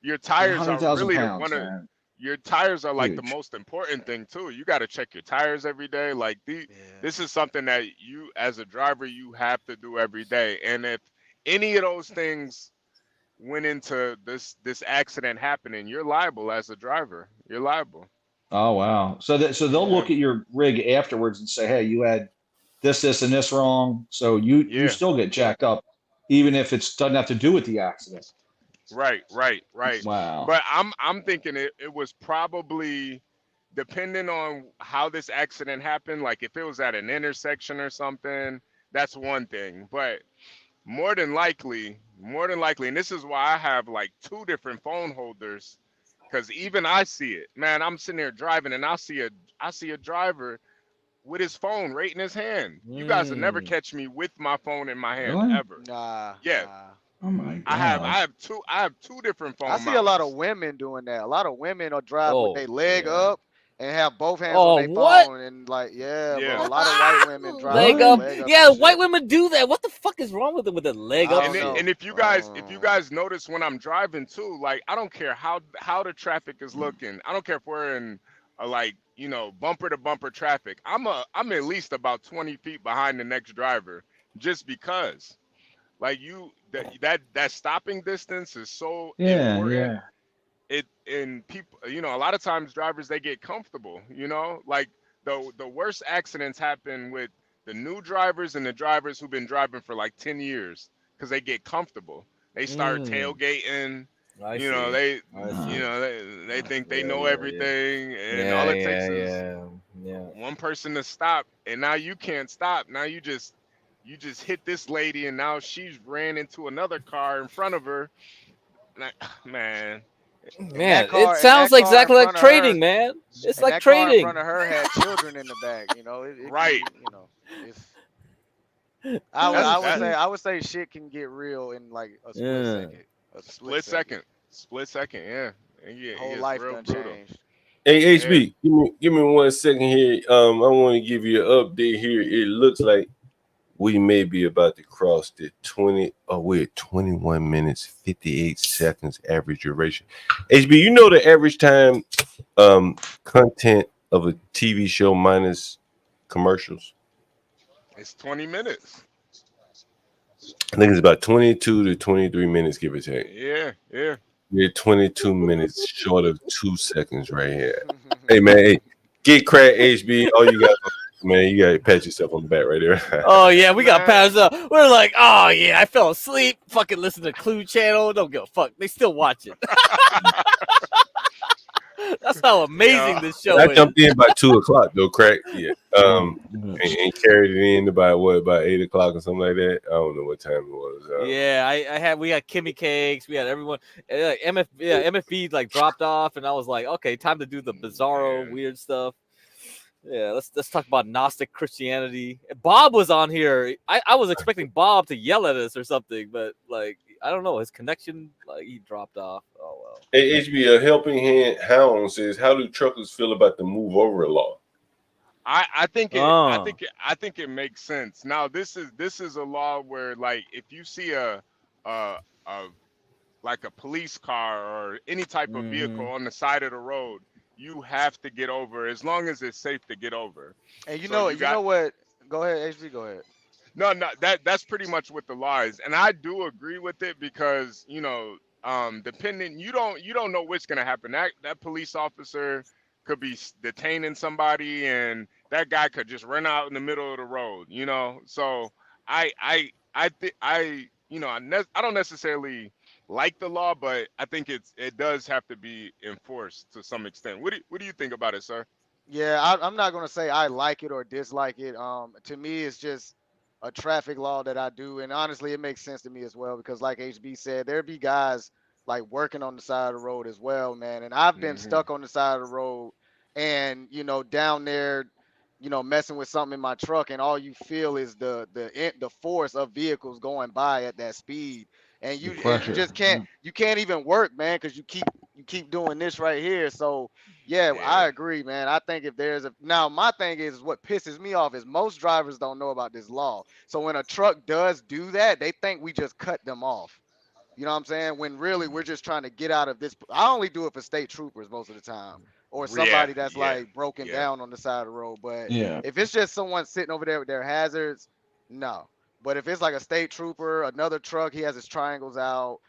Your like a tires hundred are thousand really pounds, man. your tires are like the Huge. most important thing too. You got to check your tires every day. Like this is something that you as a driver you have to do every day. And if any of those things went into this accident happening, you're liable as a driver. You're liable. Oh wow. So they'll Yeah. look at your rig afterwards and say, hey, you had this, and this wrong. So you Yeah. still get jacked up, even if it doesn't have to do with the accident. Right. Wow. But I'm thinking it was probably depending on how this accident happened, like if it was at an intersection or something, that's one thing. But more than likely, and this is why I have like two different phone holders, because even I see it. Man, I'm sitting there driving and I see a driver with his phone right in his hand. You guys will never Mm. catch me with my phone in my hand Really? ever. Nah. Yeah. Oh my I have God. I have two different I phone see a lot of mounts. women doing that. A lot of women will drive with Oh their leg yeah. up and have both hands on Oh their what? phone and like, yeah, bro. Yeah. A lot of white women drive with Leg their Really? up. leg up and Yeah, white shit. women do that. What the fuck is wrong with them with the leg I up don't shit? know. And if you guys notice when I'm driving too, like I don't care how the traffic is looking. I don't care if we're in a like, bumper to bumper traffic. I'm at least about 20 feet behind the next driver just because. Like that stopping distance is so Yeah, important. yeah. It and people, a lot of times drivers they get comfortable, like the worst accidents happen with the new drivers and the drivers who've been driving for like 10 years because they get comfortable. They start Mm. tailgating, I see. they I see. they think they Yeah, know yeah, yeah. everything and Yeah, all it yeah, takes is yeah. Yeah. one person to stop and now you can't stop. Now you just hit this lady and now she's ran into another car in front of her. Like, man, Man, it sounds like exactly like trading, man. It's And like that car in trading. front of her had children in the back. It can right. get, it's. That's I would say shit can get real in like a split Yeah. second. A split second. Split second, yeah. It Whole gets life real done brutal. changed. Hey Yeah. HB, give me 1 second here. I want to give you an update here. It looks like we may be about to cross the 20. Oh, we're at 21 minutes 58 seconds average duration. HB, you know the average time content of a TV show minus commercials? It's 20 minutes. I think it's about 22 to 23 minutes, give or take. Yeah. We're 22 minutes short of 2 seconds right here. Hey man, hey, get crack HB. All you got, man, you gotta pat yourself on the back right there. Oh yeah, we got passed up. We're like, oh yeah, I fell asleep. Fucking listen to Clue Channel. Don't give a fuck. They still watch it. That's how amazing this show I is. jumped in by 2 o'clock though, crack. Yeah. And carried it in about 8 o'clock or something like that. I don't know what time it was. Yeah, we had Kimmy Cakes, we had everyone. MFB like dropped off, and I was like, okay, time to do the bizarro weird stuff. Yeah, let's talk about Gnostic Christianity. Bob was on here. I was expecting Bob to yell at us or something, but like I don't know, his connection like he dropped off. Oh well. Hey HB, a helping hand hound says, how do truckers feel about the move over law? I think it makes sense. Now this is a law where like if you see a like a police car or any type of vehicle on the side of the road, you have to get over as long as it's safe to get over. And you So know what? Go ahead, HB. Go ahead. No, that's pretty much what the law is, and I do agree with it because depending you don't know what's gonna happen. That police officer could be detaining somebody, and that guy could just run out in the middle of the road. So I I think I don't necessarily like the law, but I think it does have to be enforced to some extent. What do you think about it, sir? Yeah, I'm not gonna say I like it or dislike it. To me, it's just a traffic law that I do, and honestly, it makes sense to me as well because, like HB said, there be guys like working on the side of the road as well, man. And I've been Hmm. stuck on the side of the road, and down there, messing with something in my truck, and all you feel is the force of vehicles going by at that speed, and The you pressure. just can't even work, man, because you keep doing this right here. So yeah, I Yeah. agree, man. I think if there's a now, my thing is what pisses me off is most drivers don't know about this law. So when a truck does do that, they think we just cut them off. You know what I'm saying? When really we're just trying to get out of this. I only do it for state troopers most of the time, or Yeah. somebody that's Yeah. like broken Yeah. down on the side of the road. But Yeah. if it's just someone sitting over there with their hazards, no. But if it's like a state trooper, another truck, he has his triangles out.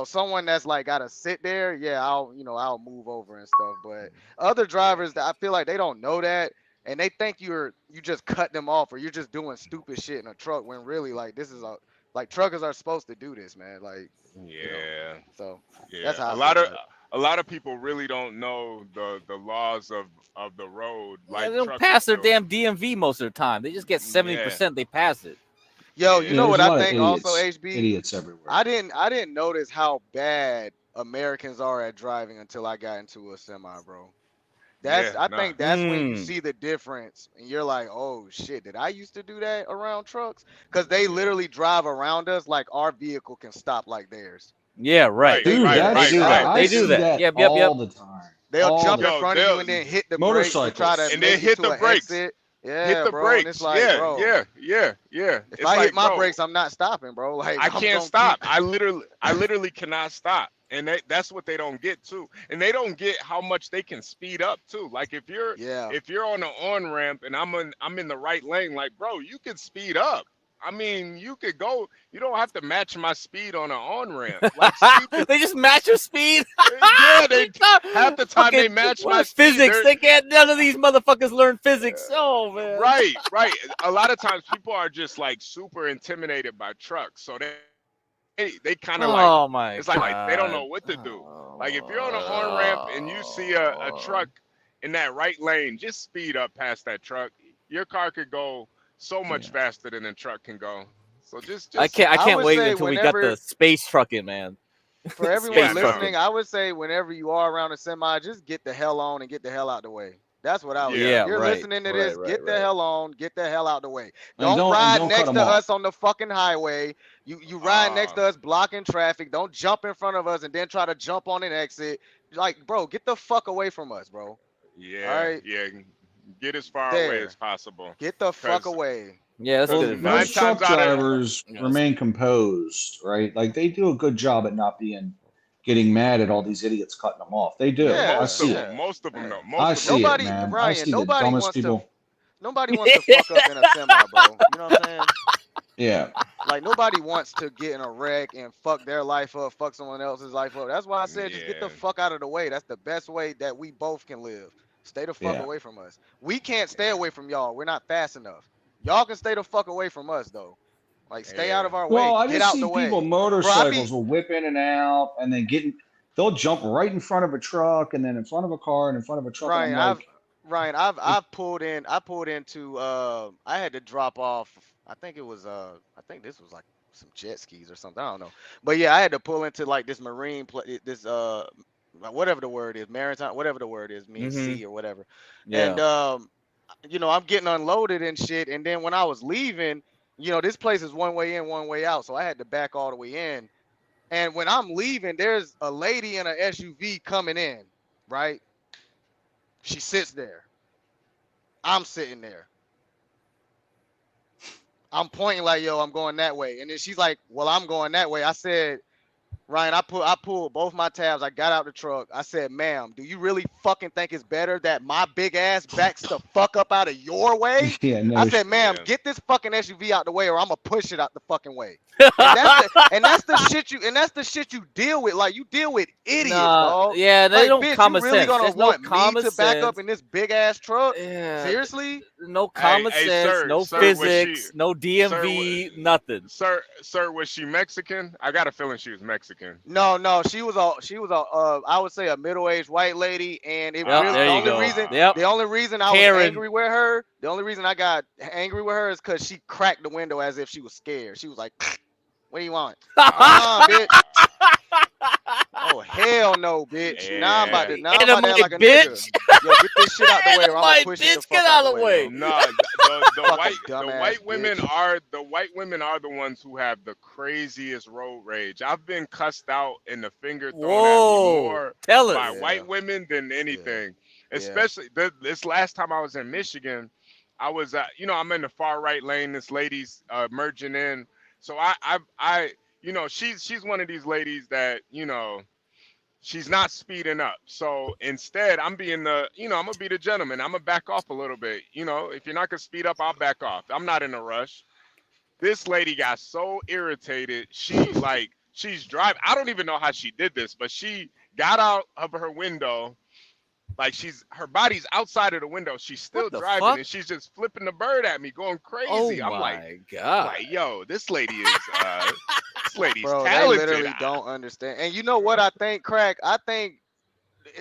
Someone that's like gotta sit there, yeah, I'll move over and stuff. But other Yeah. drivers that I feel like they don't know that, and they think you just cut them off or you're just doing stupid shit in a truck when really like this is a like truckers are supposed to do this, man. Like you know. Yeah. So that's Yeah. how I feel about it. A lot of people really don't know the laws of the road Yeah, like they don't truckers pass their do. damn DMV most of the time. They just get Yeah. 70%. They pass it. Yo, you Yeah, know Yeah. there's what a I lot of think also, idiots. HB? Idiots everywhere. I didn't notice how bad Americans are at driving until I got into a semi, bro. Yeah. I Nah. think that's when you see the difference and you're like, oh shit, did I used to do that around trucks? Because they Yeah. literally drive around us like our vehicle can stop like theirs. Yeah, Like right, they Dude, right. they They that's do drive that. I They they do see just that. that Yep, yep, yep. all the time. they'll All the jump in Yo, time. front of you they'll and then hit the brakes to try to Motorcycles. and then make it hit to the an brakes. exit. Hit Yeah, the bro. And it's brakes. like, Yeah. bro, Yeah. Yeah. Yeah. if It's I hit like, my bro, brakes, I'm not stopping, bro. Like I I'm can't gonna keep. stop. I literally cannot stop. And that's what they don't get too. And they don't get how much they can speed up too. Like Yeah. if you're on an on ramp and I'm in the right lane, like bro, you could speed up. I mean, you could go. You don't have to match my speed on an on ramp. Like speed. They just match your speed. Yeah, We they thought- half the time Fucking they match my what speed. physics? They're They can't. None of these motherfuckers learn physics. Oh man. right, right. A lot of times people are just like super intimidated by trucks, so they kind of like Oh my it's like they don't know god. what to do. Like if you're on an on ramp and you see a truck in that right lane, just speed up past that truck. Your car could go so much faster than a truck can go. So just I I can't would wait say until we got whenever the space trucking, man. for everyone yeah, Space no, trucking. listening, I would say whenever you are around a semi, just get the hell on and get the hell out the way. That's what I would say. yeah, If Yeah, you're right. listening to Right, this, right, get the right. hell on, get the hell out the way. And Don't don't ride cut next them to off. us on the fucking highway. You ride next uh, to us blocking traffic. Don't jump in front of us and then try to jump on an exit. Like, bro, get the fuck away from us, bro. All yeah, right? yeah. Get as far away as There. possible, Get the fuck cause away. Yeah, that's cause good Well, nine most advice. times truck out of drivers Yeah, that's remain composed, right? Like they do a good job at not getting mad at all these idiots cutting them off. They do. I Yeah, see it. yeah. most of them Yeah. though, I most of them see it, do. Nobody, man. I Brian, see the dumbest people. nobody wants to fuck up in a semi, bro. You know what I'm saying? Yeah. Like nobody wants to get in a wreck and fuck their life up, fuck someone else's life up. That's why I said just get the Yeah, fuck out of the way. That's the best way that we both can live. Stay the fuck Yeah. away from us. We can't stay yeah, away from y'all. We're not fast enough. Y'all can stay the fuck away from us though. Like stay out yeah. of our Well, way. I Get just out the see people way. Bro, I motorcycles be will whip in and out and then they'll jump right in front of a truck and then in front of a car and in front of a truck and I'm Ryan, like, it, I've pulled into I had to drop off I think it was I think this was like some jet skis or something. I don't know. But yeah, I had to pull into like this this whatever the word is, maritime, whatever the word is, means Mm-hmm. sea or whatever. And Yeah. I'm getting unloaded and shit and then when I was leaving, this place is one way in, one way out, so I had to back all the way in. And when I'm leaving, there's a lady in a SUV coming in, right? She sits there. I'm sitting there. I'm pointing like, yo, I'm going that way. And then she's like, well, I'm going that way. I said, Ryan, I pulled both my tabs. I got out the truck. I said, "Ma'am, do you really fucking think it's better that my big ass backs the fuck up out of your way?" Yeah, I no. said, "Ma'am, Yeah. get this fucking SUV out the way, or I'm gonna push it out the fucking way." And that's the shit you deal with. Like, you deal with idiots, Nah, dog. yeah, they Like, don't bitch, you common really sense. gonna There's no want me common to back up sense. in this big ass truck? Yeah, Seriously? no Hey, common hey, sense, sir, no sir, was she, physics, no sir, DMV, nothing. sir, was she Mexican? I got a feeling she was Mexican. No, she was a I would say a middle-aged white lady, and it Yep, really there you go. Yep, the only reason I was Karen. angry with her, the only reason I got angry with her is because she cracked the window as if she was scared. She was like, "What do you want?" Bitch. Oh hell no, bitch. Now I'm about to act Edomite like a bitch. nigga. Yo, get this shit out the way, or I'm gonna Edomite push it the bitch, fuck get out out the of the way. way. No, the white women bitch. are the ones who have the craziest road rage. I've been cussed out and the finger thrown at me Whoa, more tell by us. white women than anything. Yeah. Especially this last time I was in Michigan, I was I'm in the far right lane. This lady's merging in, so I she's one of these ladies that she's not speeding up. So instead, I'm being I'm gonna be the gentleman. I'm gonna back off a little bit. If you're not gonna speed up, I'll back off. I'm not in a rush. This lady got so irritated. She's driving. I don't even know how she did this, but she got out of her window. Like, her body's outside of the window. She's still driving, fuck? and she's just flipping the bird at me, going Oh crazy. I'm my god. yo, this lady is this lady's Bro, they talented. literally don't understand. And you know what I think, Crack? I think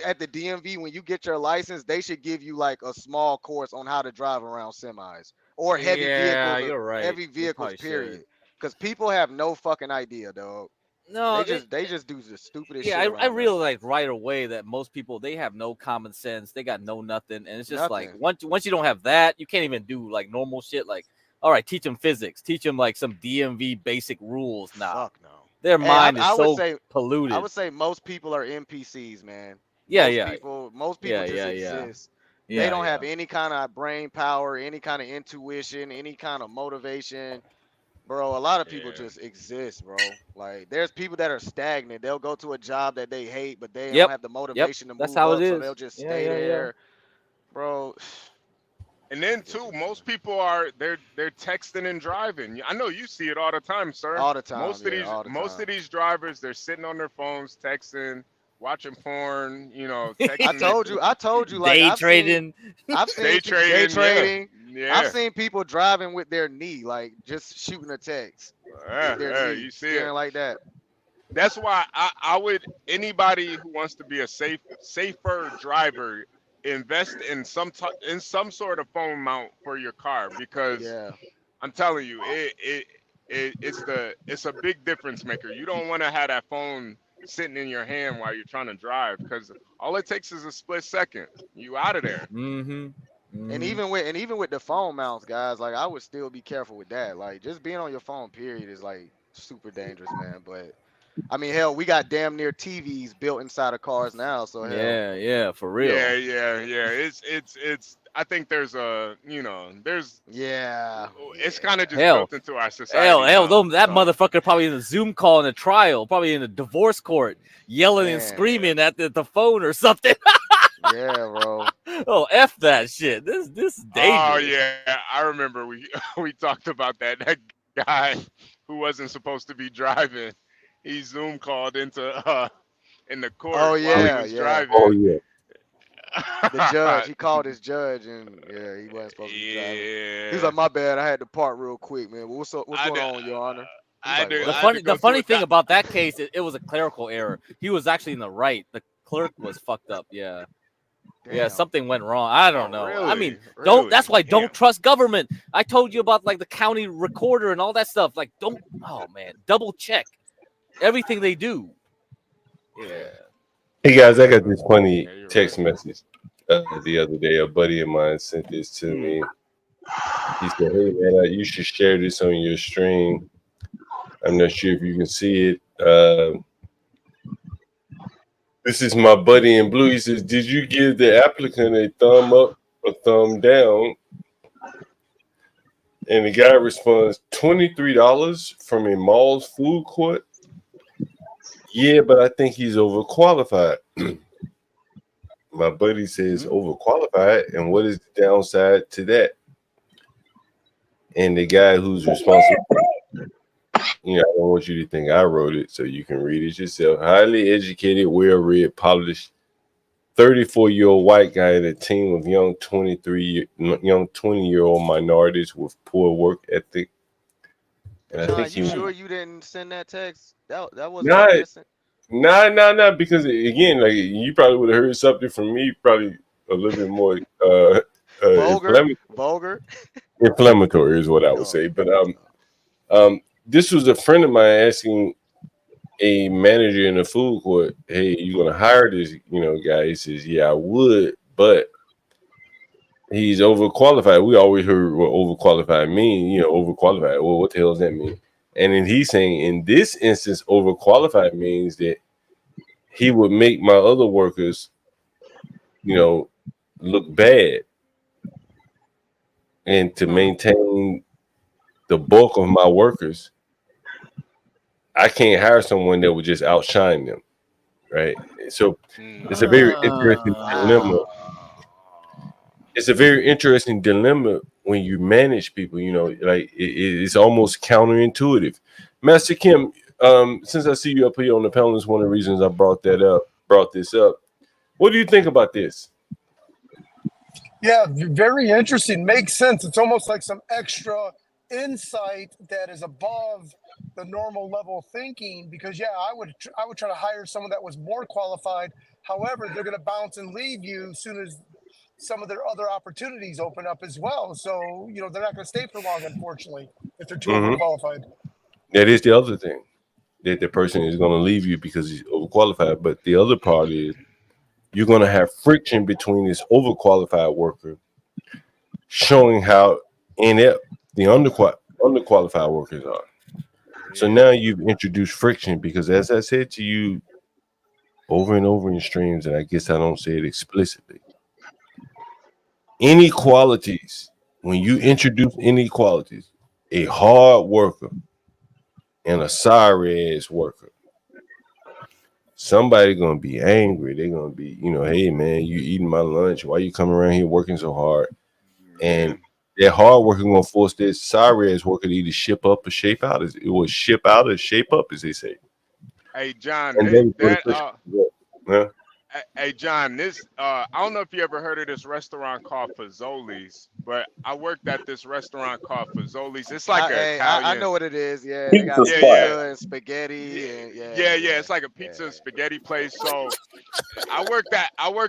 at the DMV, when you get your license, they should give you like a small course on how to drive around semis or heavy Yeah, vehicles. you're right. Heavy They vehicles, probably period. should. Because people have no fucking idea, dog. No, They just do the stupidest yeah, shit I around there. realized right away that most people, they have no common sense. They got no nothing, and it's just like Nothing. once you don't have that, you can't even do like normal shit. Like, all right, teach them physics, teach them like some DMV basic rules. Nah, Fuck no. their Hey, mind I is would so say polluted. I would say most people are NPCs, man. Yeah, Most people just exist. They don't have any kind of brain power, any kind of intuition, any kind of motivation. Bro, a lot of people just exist, bro. Like, there's people that are stagnant. They'll go to a job that they hate, but they don't have the motivation to That's move how it up, so is. they'll just Yeah, stay there. Bro. And then too, most people they're texting and driving. I know you see it all the time, sir. All the time. Most of these drivers, they're sitting on their phones, texting, watching porn. Texting. I told you, like, day I've trading. seen day trading. Yeah. I've seen people driving with their knee, like just shooting a text. With their knee, You see steering it like that. That's why I would, anybody who wants to be a safer driver, invest in some sort of phone mount for your car, because I'm telling you, it's a big difference maker. You don't want to have that phone sitting in your hand while you're trying to drive, because all it takes is a split second. You out of there. And even with the phone mounts, guys, like, I would still be careful with that. Like, just being on your phone, period, is like super dangerous, man. But I mean, hell, we got damn near TVs built inside of cars now, so hell. Yeah, for real. Yeah. It's. I think there's it's kind of just built into our society. That motherfucker probably in a Zoom call in a trial, probably in a divorce court, yelling and screaming at the phone or something. Yeah, bro. Oh, F that shit. This is dangerous. Oh yeah, I remember we talked about that. That guy who wasn't supposed to be driving, he Zoom called into in the court while he was driving. Oh yeah. The judge, he called his judge, and he wasn't supposed to be driving. He was like, "My bad, I had to park real quick, man. What's going on, Your Honor?" The funny thing about that case, it was a clerical error. He was actually in the right. The clerk was fucked up. Yeah. Damn. Yeah, something went wrong. I don't know. Really? I mean, that's why don't trust government. I told you about like the county recorder and all that stuff. Like, double check everything they do. Yeah. Hey guys, I got this funny text message the other day. A buddy of mine sent this to me. He said, "Hey man, you should share this on your stream. I'm not sure if you can see it. This is my buddy in blue. He says, did you give the applicant a thumb up or thumb down?" And the guy responds, $23 from a mall's food court? Yeah, but I think he's overqualified. My buddy says overqualified, and what is the downside to that? And the guy who's responsible, I don't want you to think I wrote it, so you can read it yourself. Highly educated, well-read, polished, 34-year-old white guy in a team of young 20-year-old minorities with poor work ethic. And I John, think you sure you didn't send that text? That wasn't Nah, an innocent. nah, because again, like you probably would have heard something from me, probably a little bit more Vulgar. Inflammatory is what I would say. But this was a friend of mine asking a manager in the food court, "Hey, you gonna hire this guy?" He says, "Yeah, I would, but he's overqualified." We always heard what overqualified mean. Overqualified. Well, what the hell does that mean? And then he's saying, in this instance, overqualified means that he would make my other workers, look bad, and to maintain the bulk of my workers, I can't hire someone that would just outshine them, right? So it's a very interesting dilemma. It's a very interesting dilemma when you manage people. Like it's almost counterintuitive. Master Kim, since I see you up here on the panel, is one of the reasons I brought this up. What do you think about this? Yeah, very interesting. Makes sense. It's almost like some extra insight that is above the normal level of thinking. Because I would try to hire someone that was more qualified. However, they're going to bounce and leave you as soon as some of their other opportunities open up as well. So they're not going to stay for long, unfortunately, if they're too overqualified. That is the other thing, that the person is going to leave you because he's overqualified. But the other part is, you're going to have friction between this overqualified worker showing how inept the underqualified workers are. So now you've introduced friction because, as I said to you over and over in streams, and I guess I don't say it explicitly, inequalities, when you introduce inequalities, a hard worker and a sorry ass worker, somebody gonna be angry. They're gonna be, hey man, you eating my lunch? Why you coming around here working so hard? And that hard worker gonna force this sorry ass worker to either ship up or shape out. It will ship out or shape up, as they say. Hey John, And hey John, this I don't know if you ever heard of this restaurant called Fazoli's, but I worked at this restaurant called Fazoli's. It's like an Italian. I know what it is. Yeah, they got pizza and spaghetti and yeah. It's like a pizza and spaghetti place. So I worked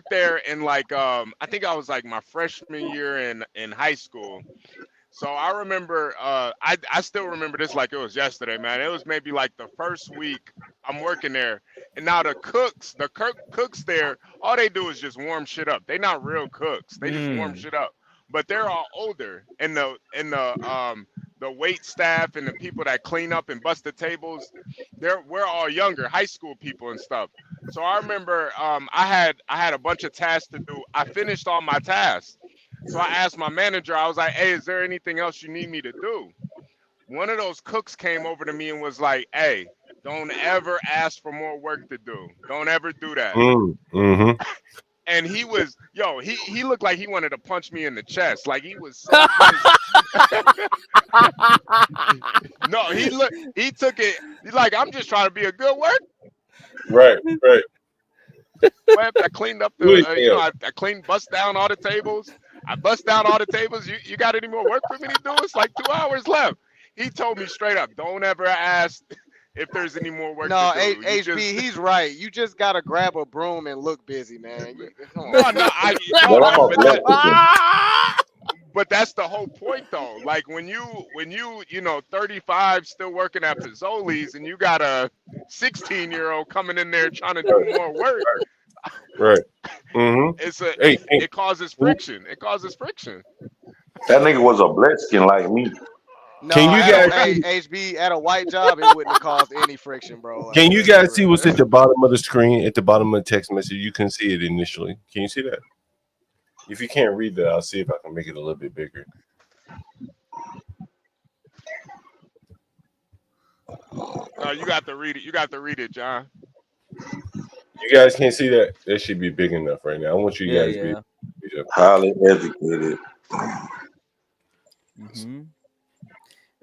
there in like I think I was like my freshman year in high school. So I remember I still remember this like it was yesterday, man. It was maybe like the first week I'm working there. And now the cooks there, all they do is just warm shit up. They're not real cooks. They just warm shit up. But they're all older. And the wait staff and the people that clean up and bust the tables, we're all younger, high school people and stuff. So I remember I had a bunch of tasks to do. I finished all my tasks. So I asked my manager, I was like, "Hey, is there anything else you need me to do?" One of those cooks came over to me and was like, "Hey, don't ever ask for more work to do. Don't ever do that." And he was, he looked like he wanted to punch me in the chest. Like he was so No, he took it. He's like, "I'm just trying to be a good worker." Right. I cleaned up the, I bust down all the tables. I bust down all the tables. You got any more work for me to do? It's like 2 hours left. He told me straight up, don't ever ask if there's any more work to do. HB, he's right. You just gotta grab a broom and look busy, man. But that's the whole point, though. Like when you 35 still working at Fazoli's and you got a 16-year-old coming in there trying to do more work. Right. It causes friction. It causes friction. That nigga was a Bloodskin like me. No, can you guys HB at a white job? It wouldn't have caused any friction, bro. Like, can you guys see what's at the bottom of the screen? At the bottom of the text message, you can see it initially. Can you see that? If you can't read that, I'll see if I can make it a little bit bigger. You got to read it. You got to read it, John. You guys can't see that. That should be big enough right now. I want you guys to be highly educated. Mm-hmm.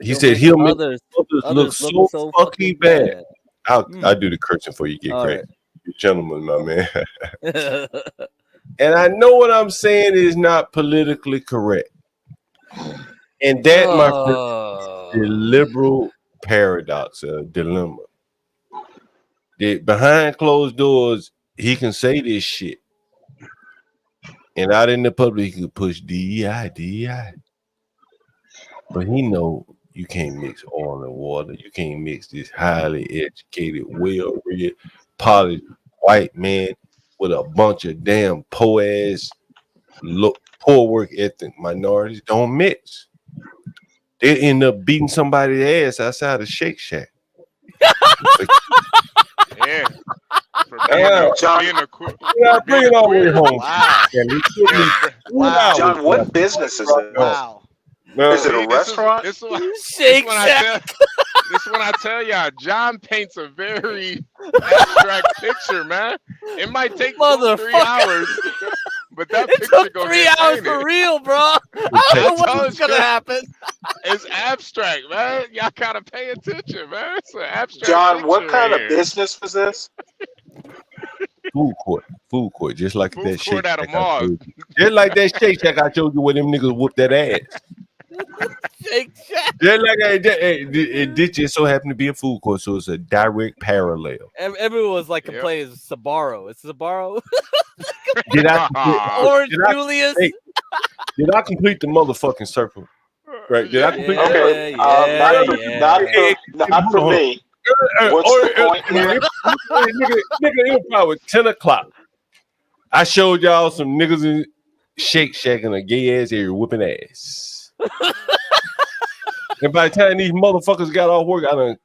He said he'll make others look so fucking bad. I'll do the cursing for you get crazy. You gentlemen, my man. And I know what I'm saying is not politically correct. And that, my friend, the liberal paradox, dilemma. That behind closed doors, he can say this shit. And out in the public, he can push DEI, DEI. But he know you can't mix oil and water. You can't mix this highly educated, well-read, polished white man with a bunch of damn poor-ass, poor work ethic minorities. Don't mix. They end up beating somebody's ass outside of Shake Shack. Yeah. For being bring it all the way home. Wow. John, what business is this? Wow. Is it a restaurant? This Shake when Shack. This when I tell y'all, John paints a very abstract picture, man. It might take 3 hours, but that It picture took 3 hours for real, bro. I don't know what's gonna happen. It's abstract, man. Y'all gotta pay attention, man. It's an abstract. John, what kind right of business was this? Food court, just like that Shake court at a Shack. mall. Just like that Shake Shack I showed you where them niggas whoop that ass. Shake Shack. Just like it did just so happen to be a food court, so it's a direct parallel. Everyone was like complaining it's Sbarro. It's Sbarro. Did I Orange Julius? Did I complete the motherfucking circle? Right? Did I complete Okay. Not for me. What's the point here? Nigga, it was probably 10 o'clock. I showed y'all some niggas in Shake Shack in a gay ass area whooping ass. And by the time these motherfuckers got off work, I done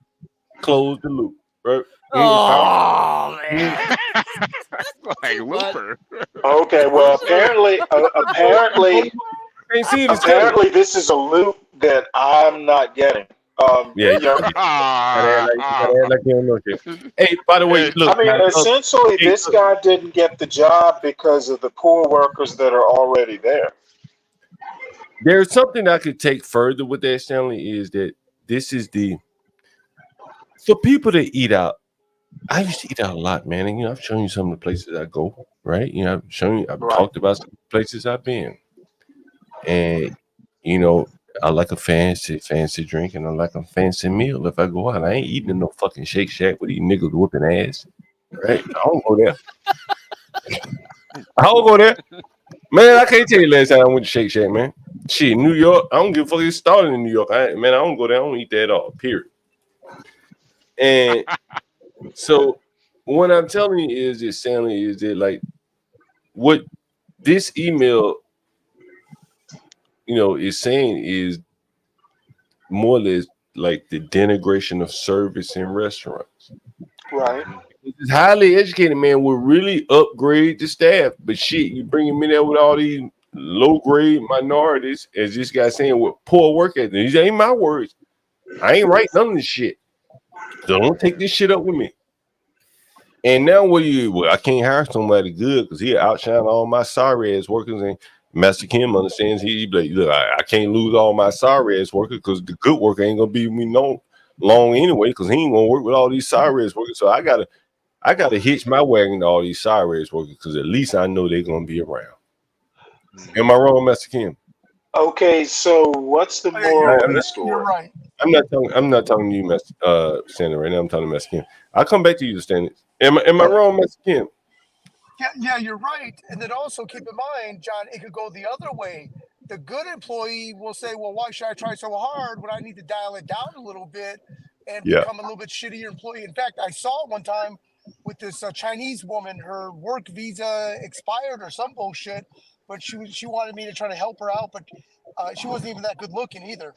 closed the loop. Right? Oh man. Like Looper. Okay, well apparently this is a loop that I'm not getting. Yeah, you know, you gotta act like you don't know shit. Hey, by the way, look. I mean, essentially, this guy didn't get the job because of the poor workers that are already there. There's something I could take further with that, Stanley, is that this is for people that eat out. I used to eat out a lot, man. And I've shown you some of the places I go, right? I've talked about some places I've been. And I like a fancy drink and I like a fancy meal. If I go out, I ain't eating in no fucking Shake Shack with these niggas whooping ass. Right? I don't go there. Man, I can't tell you last time I went to Shake Shack, man. Shit, New York, I don't give a fuck. It started in New York. I don't go there. I don't eat that at all, period. And so what I'm telling you is that, Stanley, is that like what this email is saying is more or less like the denigration of service in restaurants. Right. This highly educated man will really upgrade the staff, but shit, you bring him in there with all these low grade minorities, as this guy saying, with poor work ethic. These ain't my words. I ain't writing none of this shit. So don't take this shit up with me. And now I can't hire somebody good because he'll outshine all my sorry ass workers. And Master Kim understands he be like, look, I can't lose all my sorry ass workers because the good worker ain't gonna be with me long anyway, because he ain't gonna work with all these sorry ass workers. So I gotta hitch my wagon to all these sorry ass workers because at least I know they're gonna be around. Am I wrong, Master Kim? Okay, so what's the moral of the story? You're right. I'm not talking to you, Master Stanley, right now. I'm talking to Master Kim. I'll come back to you, Stanley. Am I wrong, Master Kim? Yeah, you're right. And then also keep in mind, John, it could go the other way. The good employee will say, well, why should I try so hard when I need to dial it down a little bit and become a little bit shittier employee? In fact, I saw it one time with this Chinese woman. Her work visa expired or some bullshit, but she wanted me to try to help her out, but she wasn't even that good looking either.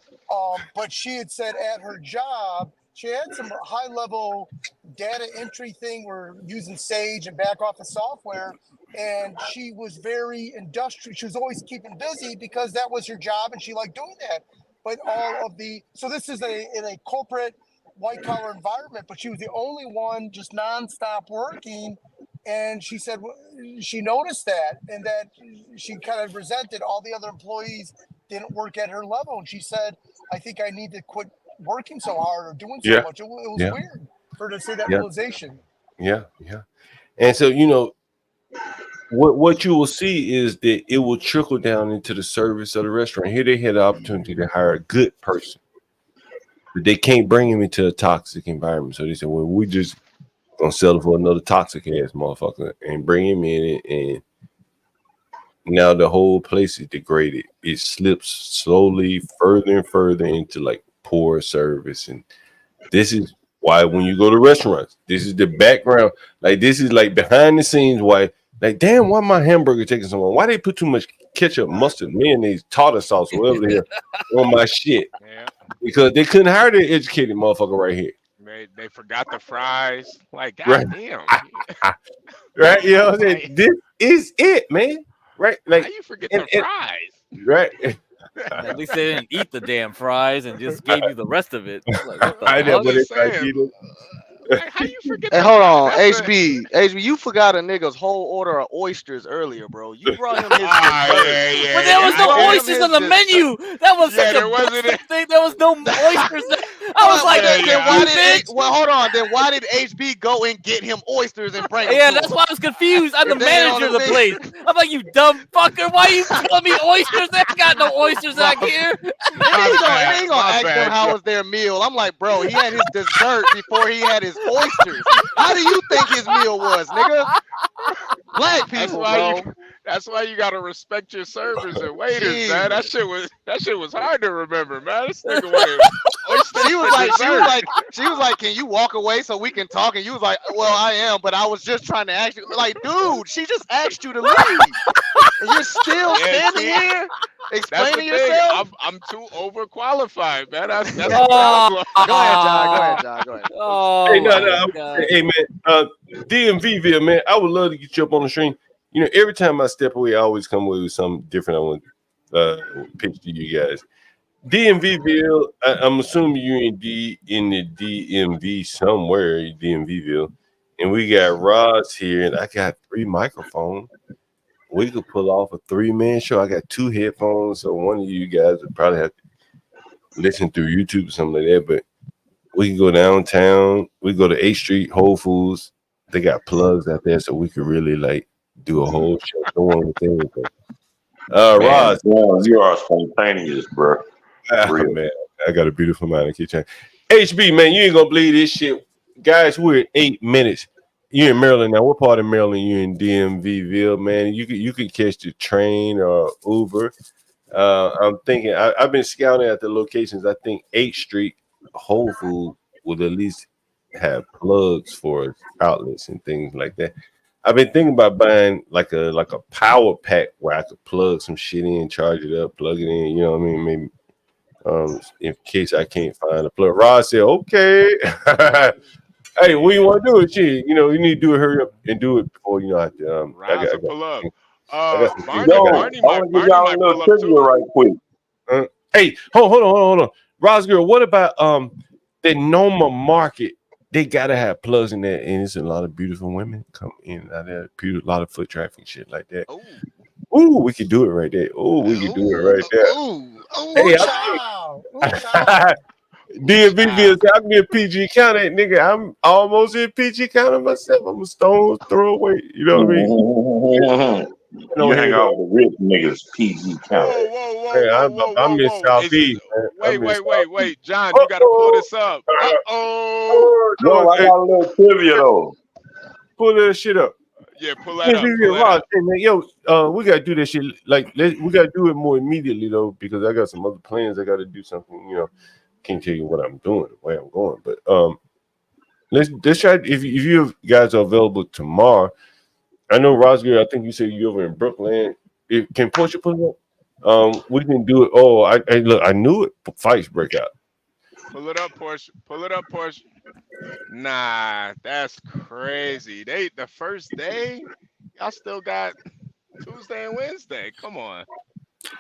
But she had said at her job, she had some high-level data entry thing. We're using Sage and back office software, and she was very industrial. She was always keeping busy because that was her job, and she liked doing that. But so this is in a corporate white-collar environment, but she was the only one just nonstop working, And she said she noticed that, and that she kind of resented all the other employees didn't work at her level. And she said, I think I need to quit working so hard or doing so Yeah. much. It was Yeah. weird for her to say that Yeah. realization. Yeah. And so, what you will see is that it will trickle down into the service of the restaurant. Here they had the opportunity to hire a good person, but they can't bring him into a toxic environment. So they said, well, we just gonna settle for another toxic ass motherfucker and bring him in, and now the whole place is degraded. It slips slowly further and further into like poor service. And this is why when you go to restaurants, this is the background. Like this is like behind the scenes why, like, damn, why my hamburger taking so long? Why they put too much ketchup, mustard, mayonnaise, tartar sauce, whatever they have on my shit? Yeah. Because they couldn't hire the educated motherfucker right here. They forgot the fries. Like, Right. goddamn. Right? You know what I'm saying? This is it, man. Right? Like, How you forget the fries? Right. At least they didn't eat the damn fries and just gave you the rest of it. Like, what the I know, hell? but it's like, How you forget Hey, the hold on, fries? HB, you forgot a nigga's whole order of oysters earlier, bro. You brought him his dessert. But there was no oysters on the menu. That was such there a wasn't busted thing. There was no oysters. I was like, well, hold on. Then why did HB go and get him oysters and bring them yeah, to that's him? why I was confused. I'm the If they ain't manager on of the the place. I'm like, you dumb fucker. Why are you telling me oysters? They ain't got no oysters out here. It ain't gonna ask them how was their meal. I'm like, bro, he had his dessert before he had his oysters. How do you think his meal was, nigga? Black people, bro. That's why you gotta respect your servers and waiters, man. That shit was hard to remember, man. This nigga wanted oysters She for was like, can you walk away so we can talk? And you was like, well, I am, but I was just trying to ask you. Like, dude, she just asked you to leave, and you're still standing here explaining yourself. I'm too overqualified, man. That's the Oh. problem. Go ahead, John. Go ahead. Oh, Hey, no. Hey, man, DMV, man, I would love to get you up on the stream. Every time I step away, I always come away with something different I want to pitch to you guys. DMVville, I'm assuming you're in the DMV somewhere, DMVville, and we got Roz here, and I got 3 microphones. We could pull off a 3-man show. I got 2 headphones, so one of you guys would probably have to listen through YouTube or something like that, but we can go downtown. We go to 8th Street, Whole Foods. They got plugs out there, so we could really like do a whole show. Go on with everything. Roz, you are spontaneous, bro. Man, I got a beautiful mind. I keep trying. HB, man, you ain't gonna believe this shit, guys. We're at 8 minutes. You're in Maryland now. What part of Maryland you in? DMVville, man. You could catch the train or Uber. I'm thinking. I've been scouting at the locations. I think 8th Street, Whole Foods would at least have plugs for outlets and things like that. I've been thinking about buying like a power pack where I could plug some shit in, charge it up, plug it in. You know what I mean? Maybe in case I can't find a plug. Rod said, "Okay, hey, what you want to do with shit? You need to do it. Hurry up and do it before I have to." I got pull up. Barney might pull up too. Right quick. Hey, hold on. Roz girl, what about the Noma Market? They gotta have plugs in there, and it's a lot of beautiful women come in and out there. A lot of foot traffic, shit like that. Ooh, we could do it right there. We could do it right there. Hey, DMV, I can be a PG county, nigga. I'm almost in PG county myself. I'm a stone throw away. You know what I mean? You hang out with the rich niggas, PG county. I'm in Southeast. Wait, John, you gotta pull this up. No, I got a little trivia though. Pull that shit up. Yeah, pull that up. Hey, man, yo, we gotta do this shit. Like, we gotta do it more immediately though, because I got some other plans. I gotta do something. Can't tell you what I'm doing, where I'm going, but let's try. If you guys are available tomorrow, I know Rosger. I think you said you over in Brooklyn. Can Portia put it up? We can do it. Oh, look, I knew it. Fights break out. Pull it up, Portia. Nah, that's crazy. The first day, y'all still got Tuesday and Wednesday. Come on.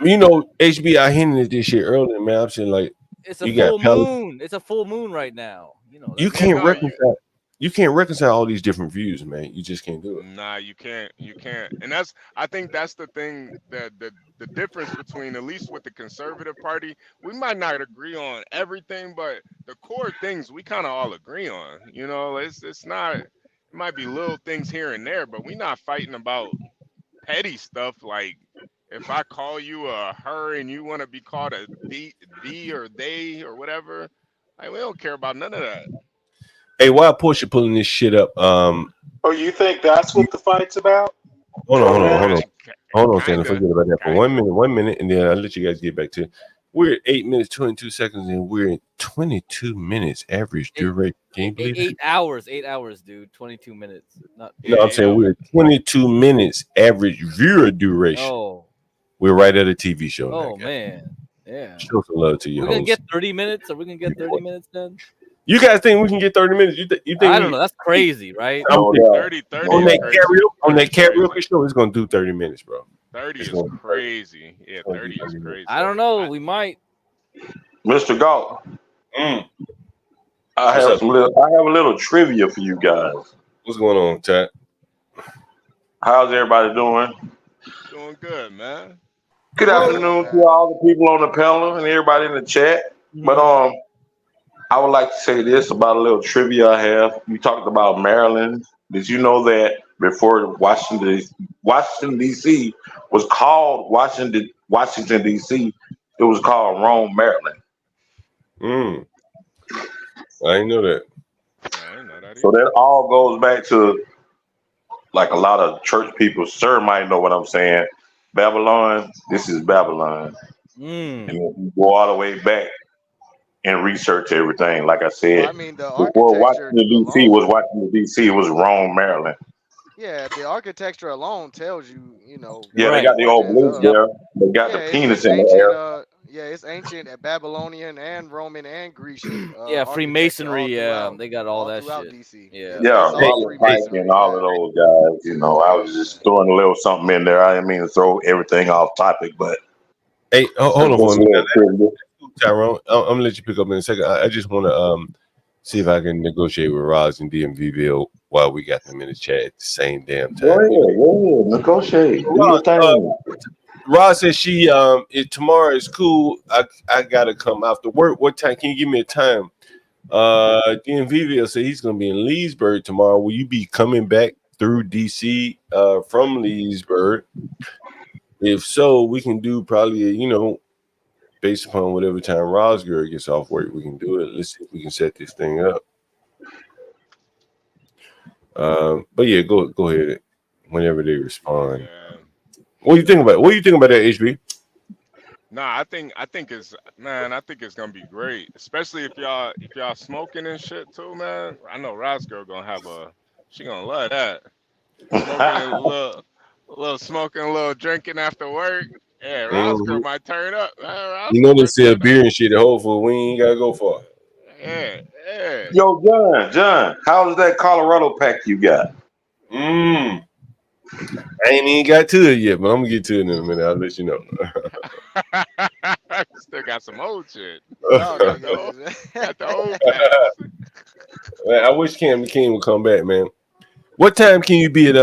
HB, I hinted at this shit earlier, man. I'm saying like it's a full moon. It's a full moon right now. You can't reconcile. you can't reconcile all these different views, man. You just can't do it. Nah, you can't. You can't. And I think that's the thing that the difference between, at least with the conservative party, we might not agree on everything, but the core things we kind of all agree on. You know, it's not. It might be little things here and there, but we're not fighting about petty stuff like if I call you a her and you want to be called a thee or they or whatever. Like we don't care about none of that. Hey, why Portia pulling this shit up? Oh, you think that's what the fight's about? Hold on, Sandra. Forget about that for 1 minute, and then I'll let you guys get back to it. We're at 8 minutes, 22 seconds, and we're at 22 minutes average duration. Can you believe 8 hours, 8 hours, dude. 22 minutes. Not No, I'm saying we're at 22 minutes average viewer duration. Oh. We're right at a TV show. Oh man. Yeah. Show some love to you. We're gonna get 30 minutes. Are we gonna get 30 minutes then? You guys think we can get 30 minutes? You think I don't know. That's crazy, right? No, 30 on that karaoke show, it's gonna do 30 minutes, bro. 30 is crazy. Yeah, 30 is crazy. I don't know. We might. Mr. Galt. I have a little trivia for you guys. What's going on, chat? How's everybody doing? Doing good, man. Good afternoon to all the people on the panel and everybody in the chat. But I would like to say this about a little trivia I have. You talked about Maryland. Did you know that before Washington D.C. was called Washington D.C., it was called Rome, Maryland? I didn't know that. So that all goes back to like a lot of church people. Sir might know what I'm saying. Babylon, this is Babylon. And if you go all the way back and research everything, like I said, I mean, the before architecture Washington D.C. was Washington D.C., it was Rome, Maryland. Yeah, the architecture alone tells you, you know. Yeah, they got the old blues there. They got the penis in the air. Yeah, it's ancient Babylonian and Roman and Grecian. Yeah, Freemasonry. Yeah, they got all that shit. DC. Yeah, Pike and all of those guys. You know, I was just throwing a little something in there. I didn't mean to throw everything off topic, but hey, hold on for a minute, Tyrone. I'm gonna let you pick up in a second. I just want to see if I can negotiate with Roz and DMVville while we got them in the chat at the same damn time. Go ahead, negotiate. Do your thing. Roz says she tomorrow is cool. I gotta come after work. What time? Can you give me a time? DMVville said he's gonna be in Leesburg tomorrow. Will you be coming back through DC from Leesburg? If so, we can do probably based upon whatever time Rosger gets off work, we can do it. Let's see if we can set this thing up. But yeah, go ahead whenever they respond. Yeah. What do you think about it? What do you think about that, HB? Nah, I think it's gonna be great, especially if y'all smoking and shit too, man. I know Roscoe she gonna love that. Smoking a little smoking, a little drinking after work. Yeah, Roscoe might turn up. They sell beer and shit at Whole Foods. We ain't gotta go far. Yeah. Yo, John, how's that Colorado pack you got? I ain't even got to it yet, but I'm gonna get to it in a minute. I'll let you know. Still got some old shit. Got the old packs. Man, I wish Cam King would come back, man. What time can you be at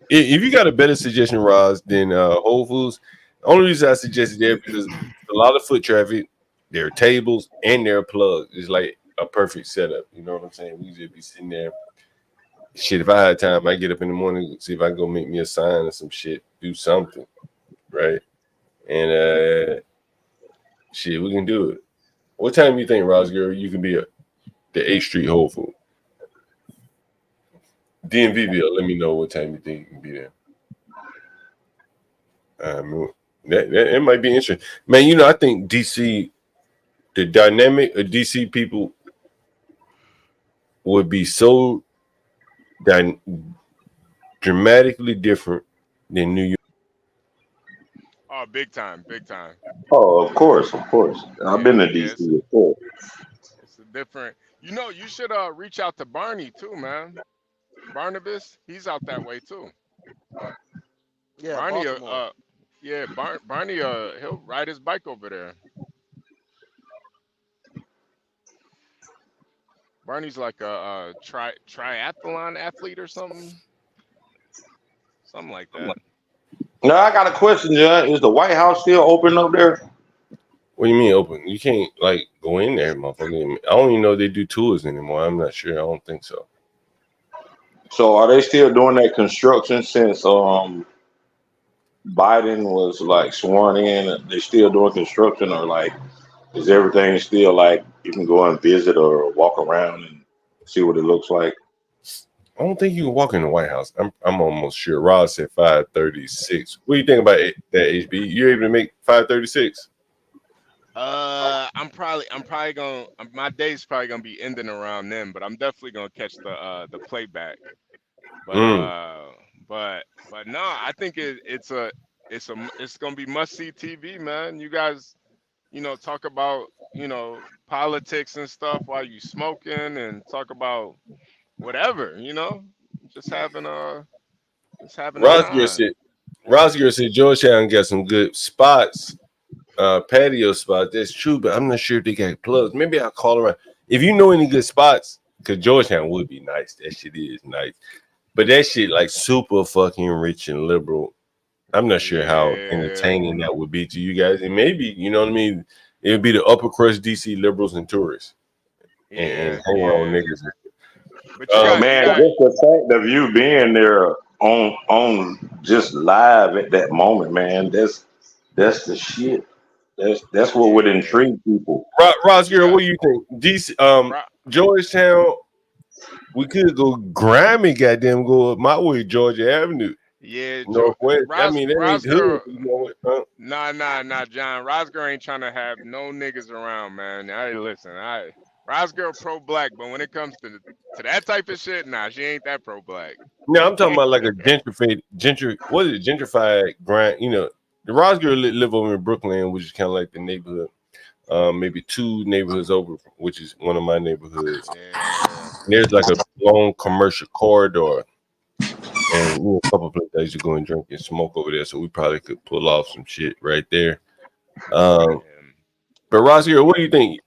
if you got a better suggestion, Roz, than Whole Foods? The only reason I suggested there because a lot of foot traffic, there are tables and there are plugs. It's like a perfect setup. You know what I'm saying? We just be sitting there. Shit, if I had time, I get up in the morning, see if I can go make me a sign or some shit, do something, right? And shit, we can do it. What time do you think, Rosger, you can be at the 8th Street Whole Foods? DMVville, let me know what time you think you can be there. That might be interesting. Man, I think DC, the dynamic of DC people would be so dramatically different than New York. Oh, big time. Oh, of course. I've been to DC before. It's a different. You should reach out to Barney too, man. Barnabas, he's out that way too. Yeah, Barney. Barney. He'll ride his bike over there. Barney's like a triathlon athlete or something like that. Now I got a question, John. Is the White House still open up there? What do you mean open? You can't like go in there, motherfucker. I don't even know if they do tours anymore. I'm not sure. I don't think so. So are they still doing that construction since Biden was like sworn in? They still doing construction, or like is everything still like you can go and visit or walk around and see what it looks like? I don't think you can walk in the White House. I'm almost sure. Ross said 536. What do you think about that, HB? You able to make 536? I'm probably gonna my day's probably gonna be ending around then, but I'm definitely gonna catch the playback. But no, I think it's gonna be must see TV, man. You guys, talk about politics and stuff while you smoking and talk about whatever, just having a time. Rosgier said Georgetown got some good spots, patio spots. That's true, but I'm not sure if they got plugs. Maybe I'll call around. If you know any good spots, because Georgetown would be nice. That shit is nice. But that shit like super fucking rich and liberal. I'm not sure how entertaining that would be to you guys. And maybe, you know what I mean? It would be the upper crust DC liberals and tourists. And hang around with niggas. But you got, man, just the fact of you being there on just live at that moment, man, that's the shit. That's what would intrigue people. Rosgier, what do you think? DC, Georgetown, we could go Grammy, goddamn, go up my way, Georgia Avenue. Yeah, Northwest. I mean, that ain't hood. Nah, John. Rosger ain't trying to have no niggas around, man. Rosger pro-black, but when it comes to that type of shit, nah, she ain't that pro-black. No, I'm talking about like a gentrified grind. The Rosgier live over in Brooklyn, which is kind of like the neighborhood. Maybe 2 neighborhoods over, which is one of my neighborhoods. And there's like a long commercial corridor, and a couple of places I used to go and drink and smoke over there. So we probably could pull off some shit right there. But Rosgier, what do you think?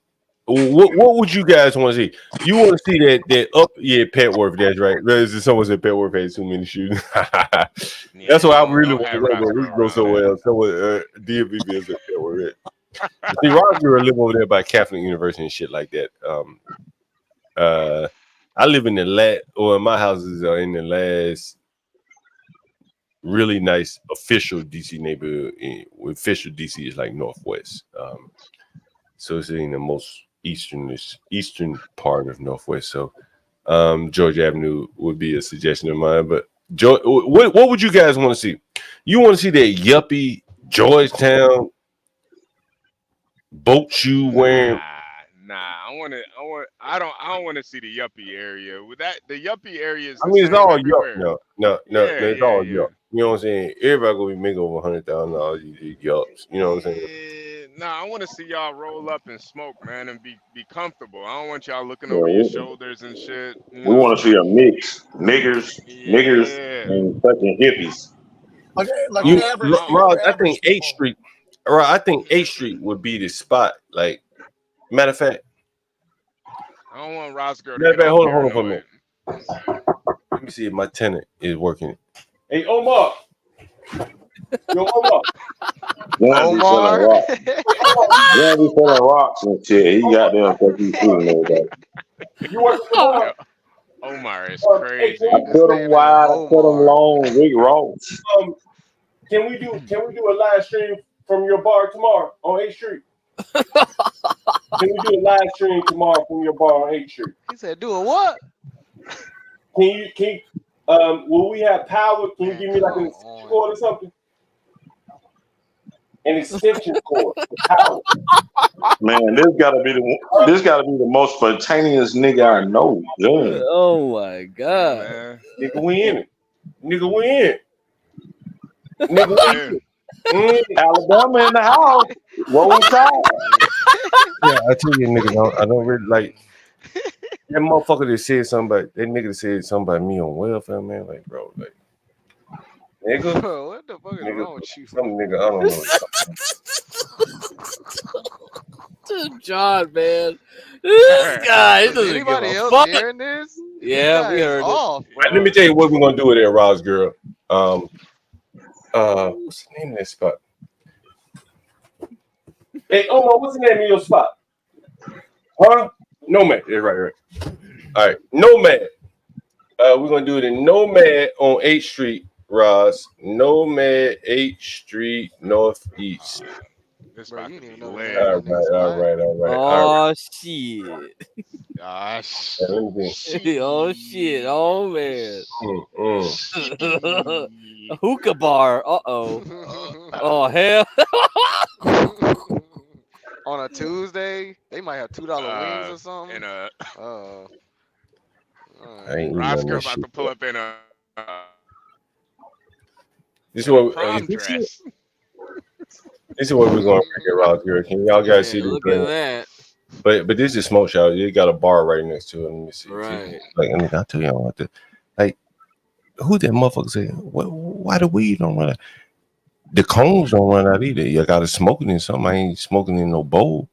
What would you guys want to see? You want to see that up? Yeah, Petworth. That's right. Someone said Petworth had too many shootings. That's what I really want to go. But we go so well. Someone DMV is at Petworth. See, Rosgier live over there by Catholic University and shit like that. I live in my houses are in the last really nice official DC neighborhood. Official DC is like Northwest. So it's in the most eastern part of Northwest. So Georgia Avenue would be a suggestion of mine. But what would you guys want to see? You want to see that yuppie Georgetown boat shoe wearing? Nah, I don't want to see the yuppie area. With that, the yuppie area is. It's all yup. No, Yeah, it's all yup. You know what I'm saying? Everybody gonna be making over $100,000. You yups. You know what I'm saying? Nah, I want to see y'all roll up and smoke, man, and be comfortable. I don't want y'all looking over your shoulders and shit. We want to see a mix, niggers, and fucking hippies. Like Rob, I think 8th Street. Right, I think 8th Street would be the spot. Like, matter of fact, I don't want Rosger. Hold on for a minute. Let me see if my tenant is working. Hey, Omar. Yo, Omar. Omar be selling rocks and shit. He got them because he's shooting everybody. You working for Omar? Omar is crazy. I cut him wide, I cut him long, Rick Ross. Can we do a live stream from your bar tomorrow on 8th Street? Can we do a live stream tomorrow from your bar on 8th Street? He said, "Do a what?" Will we have power? Can you give me like an extension cord or something? An extension cord for power. Man, this gotta be the most spontaneous nigga I know. Damn. Oh my god. Nigga, we in it. Nigga, we in. Nigga, we in. Alabama in the house. What we trying? Yeah, I tell you, nigga, I don't really like that motherfucker that said something about that nigga that said something about me on welfare, man. Like, bro, like, nigga, Bro, what the fuck is wrong with you? Some nigga, I don't know. John, man. This guy, he Is doesn't give anybody a else fuck. hearing this? This Yeah, guy we is heard it. off, Let bro. me tell you what we're gonna do with that Ross girl. What's the name of that spot? Hey, Omar, what's the name of your spot? Huh? Nomad. Yeah, right. All right, Nomad. We're gonna do it in Nomad on 8th Street, Ross. Nomad 8th Street Northeast. This Bro, about you to didn't even be know the lit. name of that nigga spot. Oh shit. Ah, Let me see. Oh shit. Oh man. shit. A hookah bar. Uh-oh. Oh hell. On a Tuesday, they might have $2 wings or something. In a I ain't eating Ross none of girl that about shit. to pull up in a This is in a what prom this dress. is what we're gonna bring it, Ross girl. Can y'all guys see Man, this look drink? at that. But this is smoke shop. You got a bar right next to it. Let me see. Right. Like, I mean, I'll tell y'all what the like. Who that motherfucker say? Why the weed don't run out? The cones don't run out either. You got to smoke it in something. I ain't smoking in no bowl.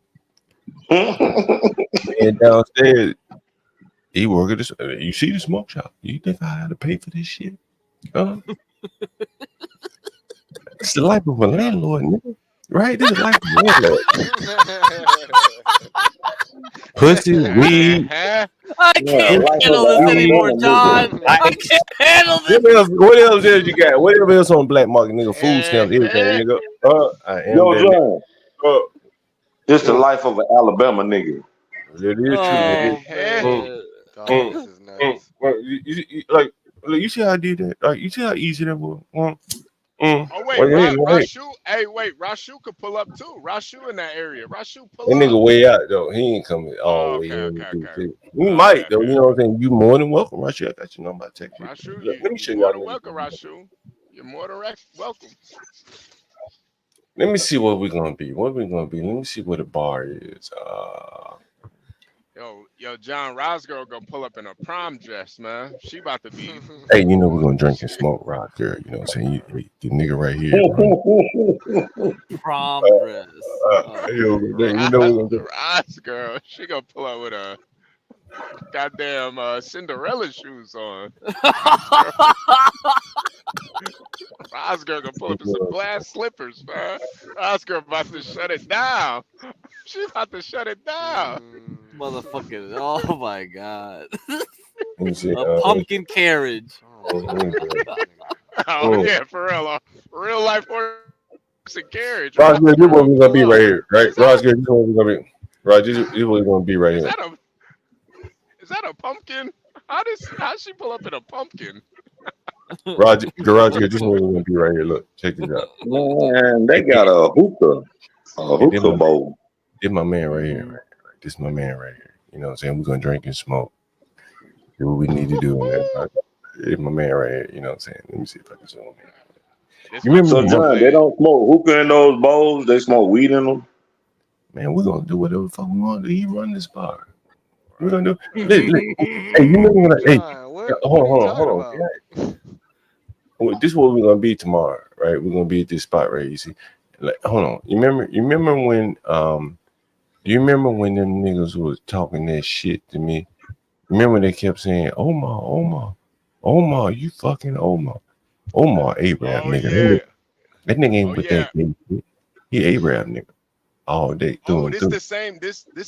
And downstairs, he work at this. You see the smoke shop? You think I had to pay for this shit? It's the life of a landlord, nigga. Right? This is the life of a landlord. Pussy, weed. I can't handle this anymore, John. I can't handle this. What else you got? What else on black market, nigga? Food stamps, everything, nigga. I am Yo, that John. It's the life of an Alabama nigga. It is true. Dog, this is nuts. Like, you see how I did that? Like, you see how easy that was? Oh wait, Rashu. Hey, wait, Rashu could pull up too. Rashu in that area. Rashu pull That up. nigga way out though. He ain't coming all the way in. He might though. You know what I'm saying? You more than welcome, Rashu. I got your number. I text you. Rashu, Let me show you're y'all. more than welcome, Rashu. You're more than welcome. Let me see what we're gonna be. What we're gonna be. Let me see what the bar is. Yo, John Ross girl gonna pull up in a prom dress, man. She about to be. Hey, you know we're gonna drink and smoke, rock, girl. You know what I'm saying? The nigga right here. Prom dress. You know we're gonna do. Ross girl, she gonna pull up with a goddamn Cinderella shoes on. Ross girl gonna pull up in some glass slippers, man. Ross girl about to shut it down. She about to shut it down. Motherfucking, oh my god. Let me see, A pumpkin carriage. Oh yeah, for real. Real life horse and carriage. Ross, this is what we're gonna be right here, right? Ross, this is what we're gonna be. Ross, this is what we're gonna be right here. Is that a pumpkin? How she pull up in a pumpkin? Roger, garage, this is what we're gonna be right here. Look, check this out. Man, they got a hookah bowl. This my man right here. Right? This is my man right here. You know what I'm saying? We're gonna drink and smoke. Do what we need to do. It's my man right here. You know what I'm saying? Let me see if I can zoom in. You remember so John, they don't smoke hookah in those bowls. They smoke weed in them. Man, we're gonna do whatever the fuck we want to do. He run this bar. We're gonna do. Hey, you remember when hold on. Well, this is what we're gonna be tomorrow, right? We're gonna be at this spot, right? You see, like, hold on. You remember when you remember when them niggas was talking that shit to me? Remember they kept saying, Omar, you fucking Omar, Arab nigga. That nigga ain't with that gay shit. He Arab nigga all day. This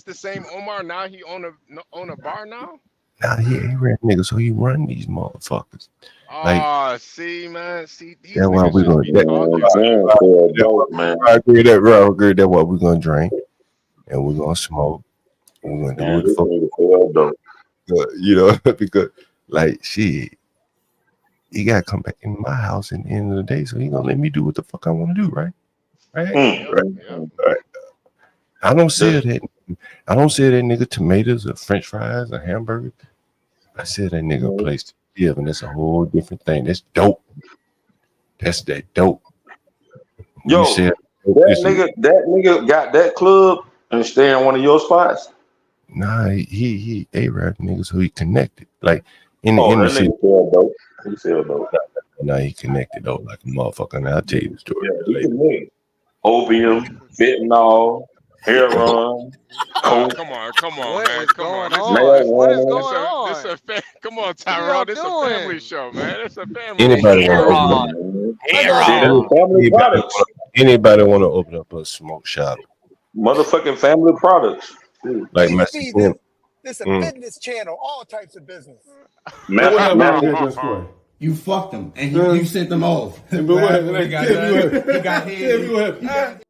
the same Omar. Now he own a bar now. Nah, he Arab nigga, so he run these motherfuckers. Like, see, man, see, that's why we're gonna. That's why we're gonna drink and we're gonna smoke. And we're gonna do what the fuck. You know, because like shit, he gotta come back in my house at the end of the day, so he gonna let me do what the fuck I want to do, right? Right. I don't sell that. I don't sell that nigga tomatoes or French fries or hamburgers. I sell that nigga a place to live, and that's a whole different thing. That's dope. That's that dope. Yo, that nigga got that club and stay in one of your spots. Nah, he Arab nigga, so he connected. Like in the city. He sell dope. Nah, he connected though, like a motherfucker. Now I'll tell you the story. Opium, fentanyl. Heroin, coke, Come on, What man. is Come on. going This on? What is marijuana. going on? come on, What are y'all Tyrone. This a family doing? show, man. It's a family Anybody show. want to open up? Shit, family products. Anybody want to open up a smoke shop Motherfucking family products. Shit. like You Master see, Kim? this a Mm. fitness channel, all types of business. But what happened over Master, there, Discourse? You fucked him, and you sent them off. But what happened? He got Tell me what done. happened. He got hit. Tell me what happened.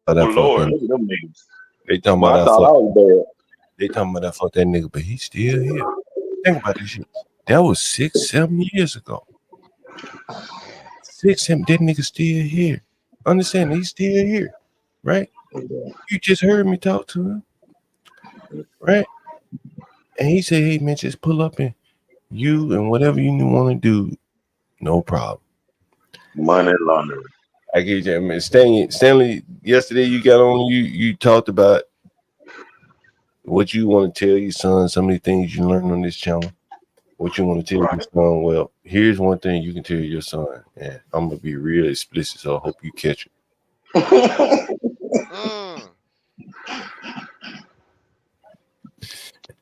oh That Lord, fucking, look at them niggas. they talking Man, I about that thought I fuck. was They talking about that fuck that nigga, but he's still here. Think about this shit. That was 6-7 years ago. 6-7. That nigga still here. Understand? He's still here, right? You just heard me talk to him, right? And he said, "Hey man, just pull up and you and whatever you want to do, no problem." money laundering. I get you, man. Stanley, yesterday you got on. You talked about what you want to tell your son. Some of the things you learned on this channel. What you want to tell your son? Well, here's one thing you can tell your son, and I'm gonna be real explicit, so I hope you catch it.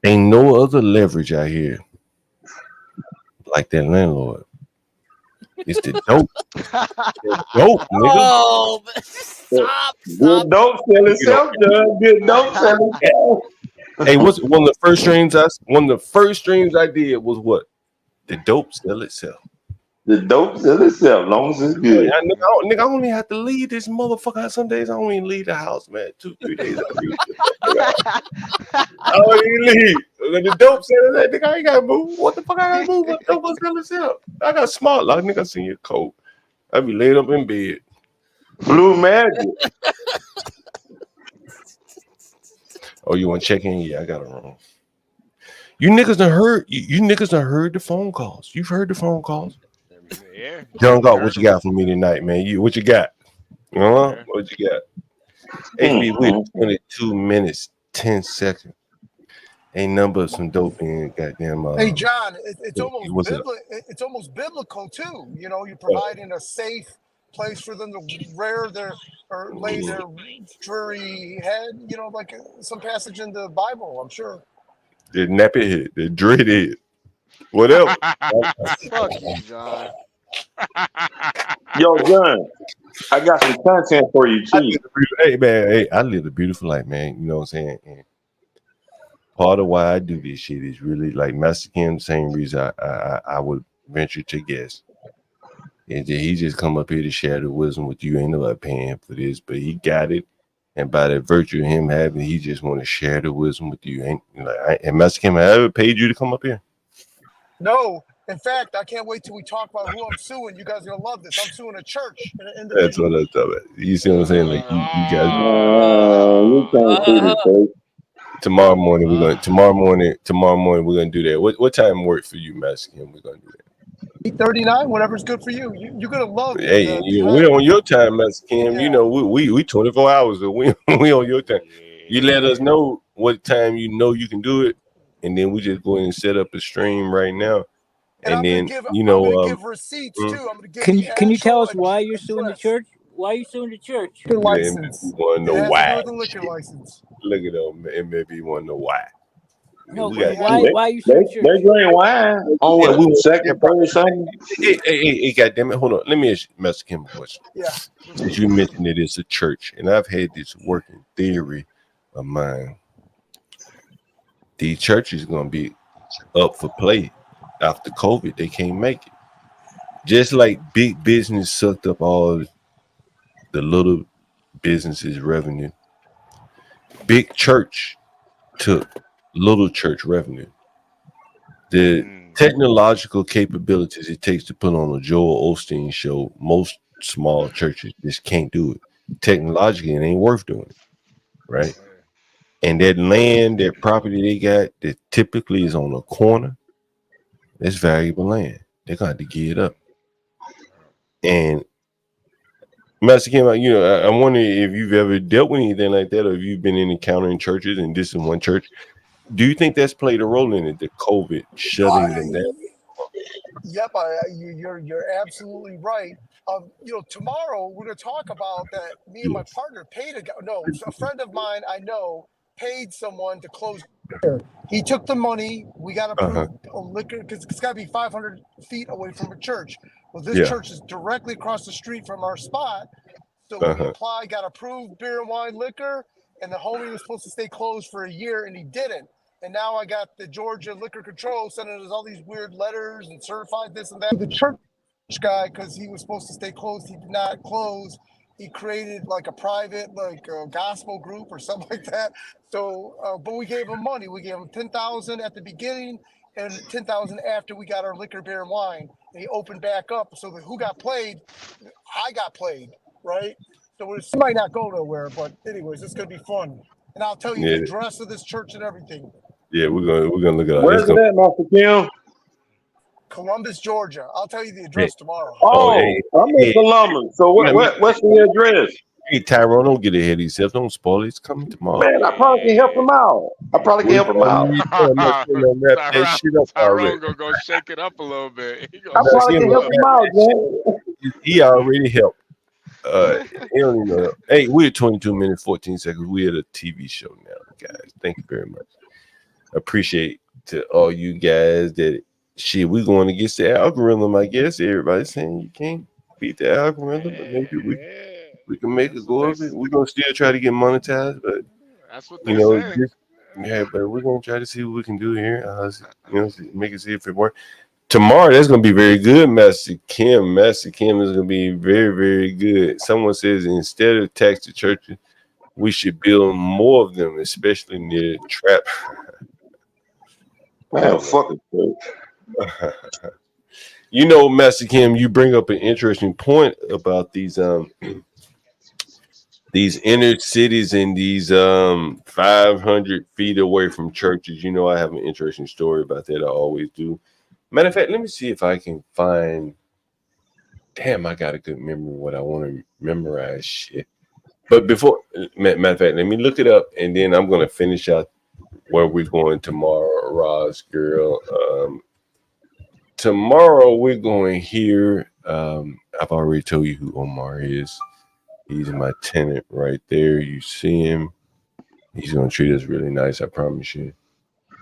Ain't no other leverage out here like that landlord. It's the dope. Dope, nigga. Oh, stop. Good dope sell itself, John. Good dope sell itself. Hey, what's one of the first streams I did was what? The dope sell itself. The dope sell itself, long as it's good. Nigga, I only have to leave this motherfucker. Some days I don't even leave the house, man. 2-3 days. I don't even leave. The dope sell itself. Nigga, I ain't gotta move. What the fuck I gotta move? The dope sell itself. I got smart. Like nigga, I seen your coat. I be laid up in bed. Blue magic. Oh, you want to check in? Yeah, I got it wrong. You niggas done heard. You niggas done heard the phone calls. You've heard the phone calls. Yeah. John Galt, what you got for me tonight, man? What you got? What you got? HB, we 22 minutes, 10 seconds. Ain't number of some dope in goddamn. Hey John, it's what's it? it's almost biblical too. You know, you're providing a safe place for them to rear their or lay their dreary head. You know, like some passage in the Bible, I'm sure. The nappy head, the dread head, whatever. Fuck you, John. Yo, John, I got some content for you too. Hey man, hey, I live a beautiful life, man. You know what I'm saying? And part of why I do this shit is really like Master Kim. The same reason I would venture to guess is that he just come up here to share the wisdom with you. Ain't nobody paying for this, but he got it, and by the virtue of him having, he just want to share the wisdom with you. Ain't like and Master Kim, I ever paid you to come up here? No, in fact, I can't wait till we talk about who I'm suing. You guys are gonna love this. I'm suing a church. That's what I'm talking about. You see what I'm saying? Like you guys. You can't do this, folks. Tomorrow morning we're gonna do that. What time work for you, Master Kim? We're gonna do that. 8:39, whatever's good for you. You're gonna love. Hey, we're on your time, Master Kim. Yeah. You know, we 24 hours. So we on your time. You let us know what time you know you can do it, and then we just go ahead and set up a stream right now. And then give receipts too. I'm gonna give. Can you tell us why you're suing the church? Why are you suing the church? License. You want to know it why? has to do with the liquor license. Look at them. And maybe you want to know why. No, why are you suing the church? They drink wine on what, second, third, something. Hey, goddamn it! Hold on. Let me ask Master Kim a question. Yeah. Since you mentioned it, it's a church, and I've had this working theory of mine. The church is gonna be up for play after COVID. They can't make it. Just like big business sucked up all the little businesses' revenue, big church took little church revenue. The technological capabilities it takes to put on a Joel Osteen show, most small churches just can't do it. Technologically, it ain't worth doing it, right? And that land, that property they got that typically is on a corner, it's valuable land. They're gonna have to give it up. And Master Kim, you know, I'm wondering if you've ever dealt with anything like that, or if you've been in encountering churches, and this is one church. Do you think that's played a role in it, the COVID shutting them down? Yep, you're absolutely right. Tomorrow we're going to talk about that. Me and my partner paid a friend of mine I know paid someone to close. He took the money. We got approved a liquor because it's got to be 500 feet away from a church. Well, this church is directly across the street from our spot. So we applied, got approved beer and wine liquor, and the homie was supposed to stay closed for a year, and he didn't. And now I got the Georgia Liquor Control sending us all these weird letters and certified this and that. The church guy, because he was supposed to stay closed, he did not close. He created like a private, gospel group or something like that. So, but we gave him money. We gave him $10,000 at the beginning and $10,000 after we got our liquor, beer, and wine. And he opened back up. So who got played? I got played, right? So it might not go nowhere, but anyways, it's gonna be fun. And I'll tell you the address of this church and everything. Yeah, we're gonna look at it. Where's it at, Master Kim? Columbus, Georgia. I'll tell you the address tomorrow. Oh, I'm in Columbus. So what's the address? Hey, Tyrone, don't get ahead of yourself. Don't spoil it. It's coming tomorrow. Man, I probably can help him out. Tyrone gonna go shake it up a little bit. I probably can help him out, man. He already helped. He don't even know. Hey, we're 22 minutes, 14 seconds. We're at a TV show now, guys. Thank you very much. Appreciate to all you guys that we're going against the algorithm. I guess everybody's saying you can't beat the algorithm, but maybe we can make it go of it. We're gonna still try to get monetized, but that's what they're saying. but we're gonna try to see what we can do here. Make it see if it works. Tomorrow, that's going to be very good, Master Kim. Master Kim is going to be very, very good. Someone says instead of tax the churches, we should build more of them, especially near trap. Man, fucking Master Kim, you bring up an interesting point about these inner cities and these 500 feet away from churches. I have an interesting story about that. I always do. Matter of fact, let me see if I can find. Damn, I got a good memory of what I want to memorize. Shit. But before, matter of fact, let me look it up, and then I'm going to finish out where we're going tomorrow, Roz girl. Tomorrow we're going here. I've already told you who Omar is. He's my tenant right there. You see him. He's going to treat us really nice, I promise you.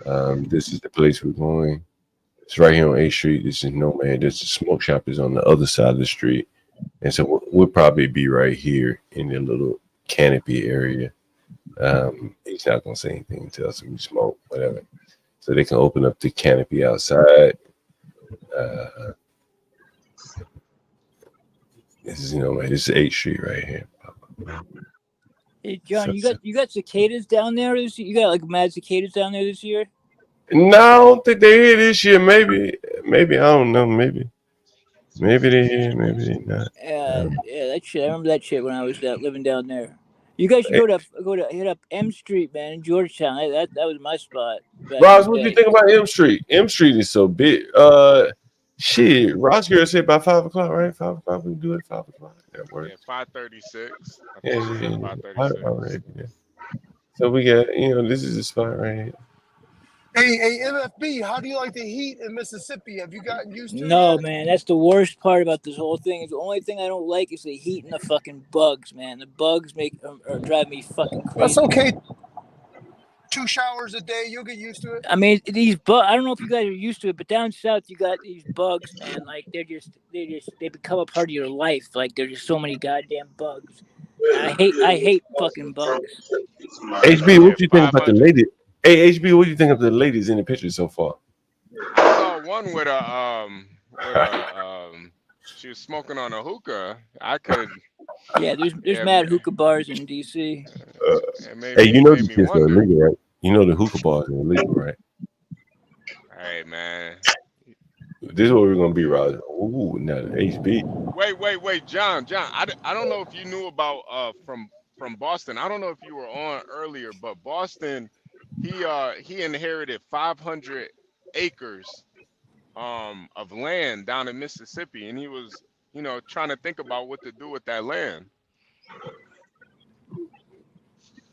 This is the place we're going. It's right here on 8th Street. This is Nomad. This smoke shop is on the other side of the street. And so we'll probably be right here in the little canopy area. He's not going to say anything to us if we smoke, whatever. So they can open up the canopy outside. This is Nomad. This is 8th Street right here. Hey, John, you got cicadas down there this year? You got like mad cicadas down there this year? No, I don't think they're here this year. Maybe I don't know. Maybe they're here. Maybe they're not. Yeah, that shit. I remember that shit when I was living down there. You guys should go to hit up M Street, man, in Georgetown. That was my spot. Ross, what do you think about M Street? M Street is so big. Shit, Ross girl said by 5 o'clock, right? 5 o'clock. We can do it at 5 o'clock. That works. Yeah, 5:36. Yeah. 5:36. So we got, this is the spot right here. Hey, MFB, how do you like the heat in Mississippi? Have you gotten used to it? No, man, that's the worst part about this whole thing. Is the only thing I don't like is the heat and the fucking bugs, man. The bugs drive me fucking crazy. That's okay. 2 showers a day, you'll get used to it. I mean, these bugs. I don't know if you guys are used to it, but down south you got these bugs, man. Like they become a part of your life. Like there's just so many goddamn bugs. I hate fucking bugs. HB, what do you think about the lady? Hey, HB, what do you think of the ladies in the picture so far? I saw one with she was smoking on a hookah. Yeah, there's mad hookah bars in DC. Hey, the kids are illegal, right? The hookah bars are illegal, right? Hey, man. This is what we're gonna be, Roz. Ooh, now the HB. Wait, John. I don't know if you knew about from Boston. I don't know if you were on earlier, but Boston. He inherited 500 acres of land down in Mississippi, and he was trying to think about what to do with that land.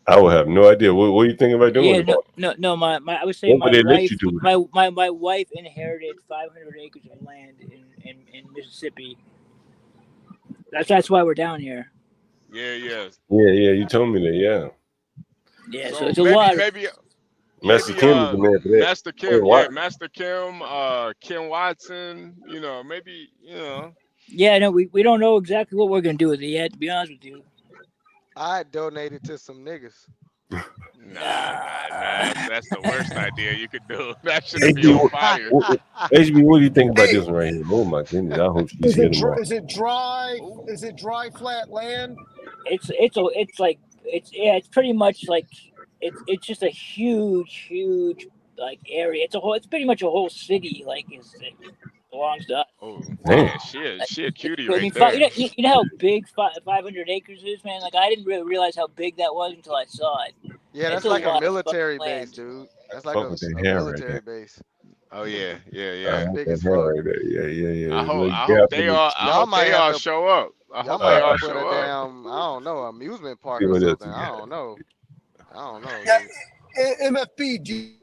I would have no idea. What are you thinking about doing? Yeah, no. My I would say What would my they let wife, you do? my wife inherited 500 acres of land in Mississippi. That's why we're down here. Yeah, yeah. Yeah. You told me that. Yeah. Yeah, so So it's a lot. Master Kim is the man for that. Master Kim, Master Kim, Kim Watson, maybe, Yeah, no, we don't know exactly what we're gonna do with it yet. To be honest with you. I donated to some niggas. Nah. That's the worst idea you could do. That should be on fire. HB, what do you think about this one right here? Oh my goodness, I hope she's here tomorrow. Is it dry? Is it dry flat land? It's pretty much like it's just a huge like area. It's pretty much a whole city. Like it belongs to us. Oh, yeah, she a cutie I right mean, there. you know how big 500 acres is, man. Like I didn't really realize how big that was until I saw it. Yeah, It's that's like a lot of military fucking base, land. dude. That's like Fuck a with that hair right military there. base. Oh yeah. I like Big that as hair fuck. right there. Yeah. I Little hope gap they in all. the- I Y'all hope might they have all to. show up. I Y'all hope might they have all to put show a up. damn, I don't know, amusement park See or what else something. you I got. don't know. Yeah, Dude. MFB.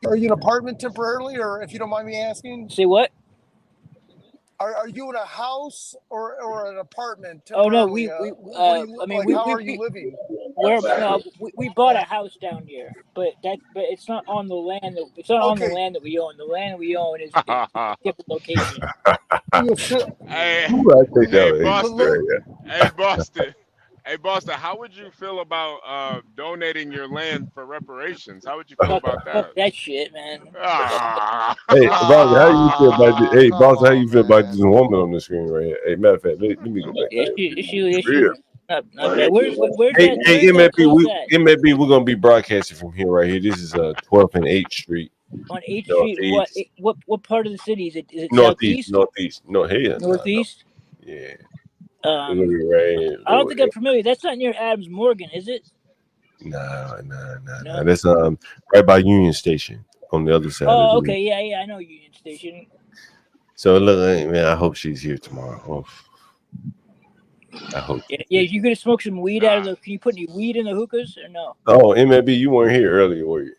Are you in an apartment temporarily, or if you don't mind me asking? Say what? Are you in a house or an apartment Oh no, temporarily? How are you living? We bought a house down here, but it's not on the land on the land that we own. The land we own is a different location. Hey, Ooh, I think that was Boston. right, Hey, Boston. How would you feel about donating your land for reparations? How would you feel about Fuck that? that shit, man. Hey, boss, how you feel about this? Hey, boss, how you feel about man. this woman on the screen right here? Hey, matter of fact, let me go back. Yeah, she Real. not bad. Where's Hey, that MFB, place at? MFB, we're gonna be broadcasting from here right here. This is 12th and 8th Street. On 8th Street, Northeast. what part of the city is it? Is it Northeast. southeast? No, here. Northeast? No. Yeah. Um, We're gonna be right here. I don't think I'm familiar. That's not near Adams Morgan, is it? Nah. That's right by Union Station on the other side. Oh, of the okay, yeah, I know Union Station. So look, man, I hope she's here tomorrow. Oh, I hope. Yeah, you gonna smoke some weed out of the? Can you put any weed in the hookahs or no? Oh, MLB, you weren't here earlier, were you?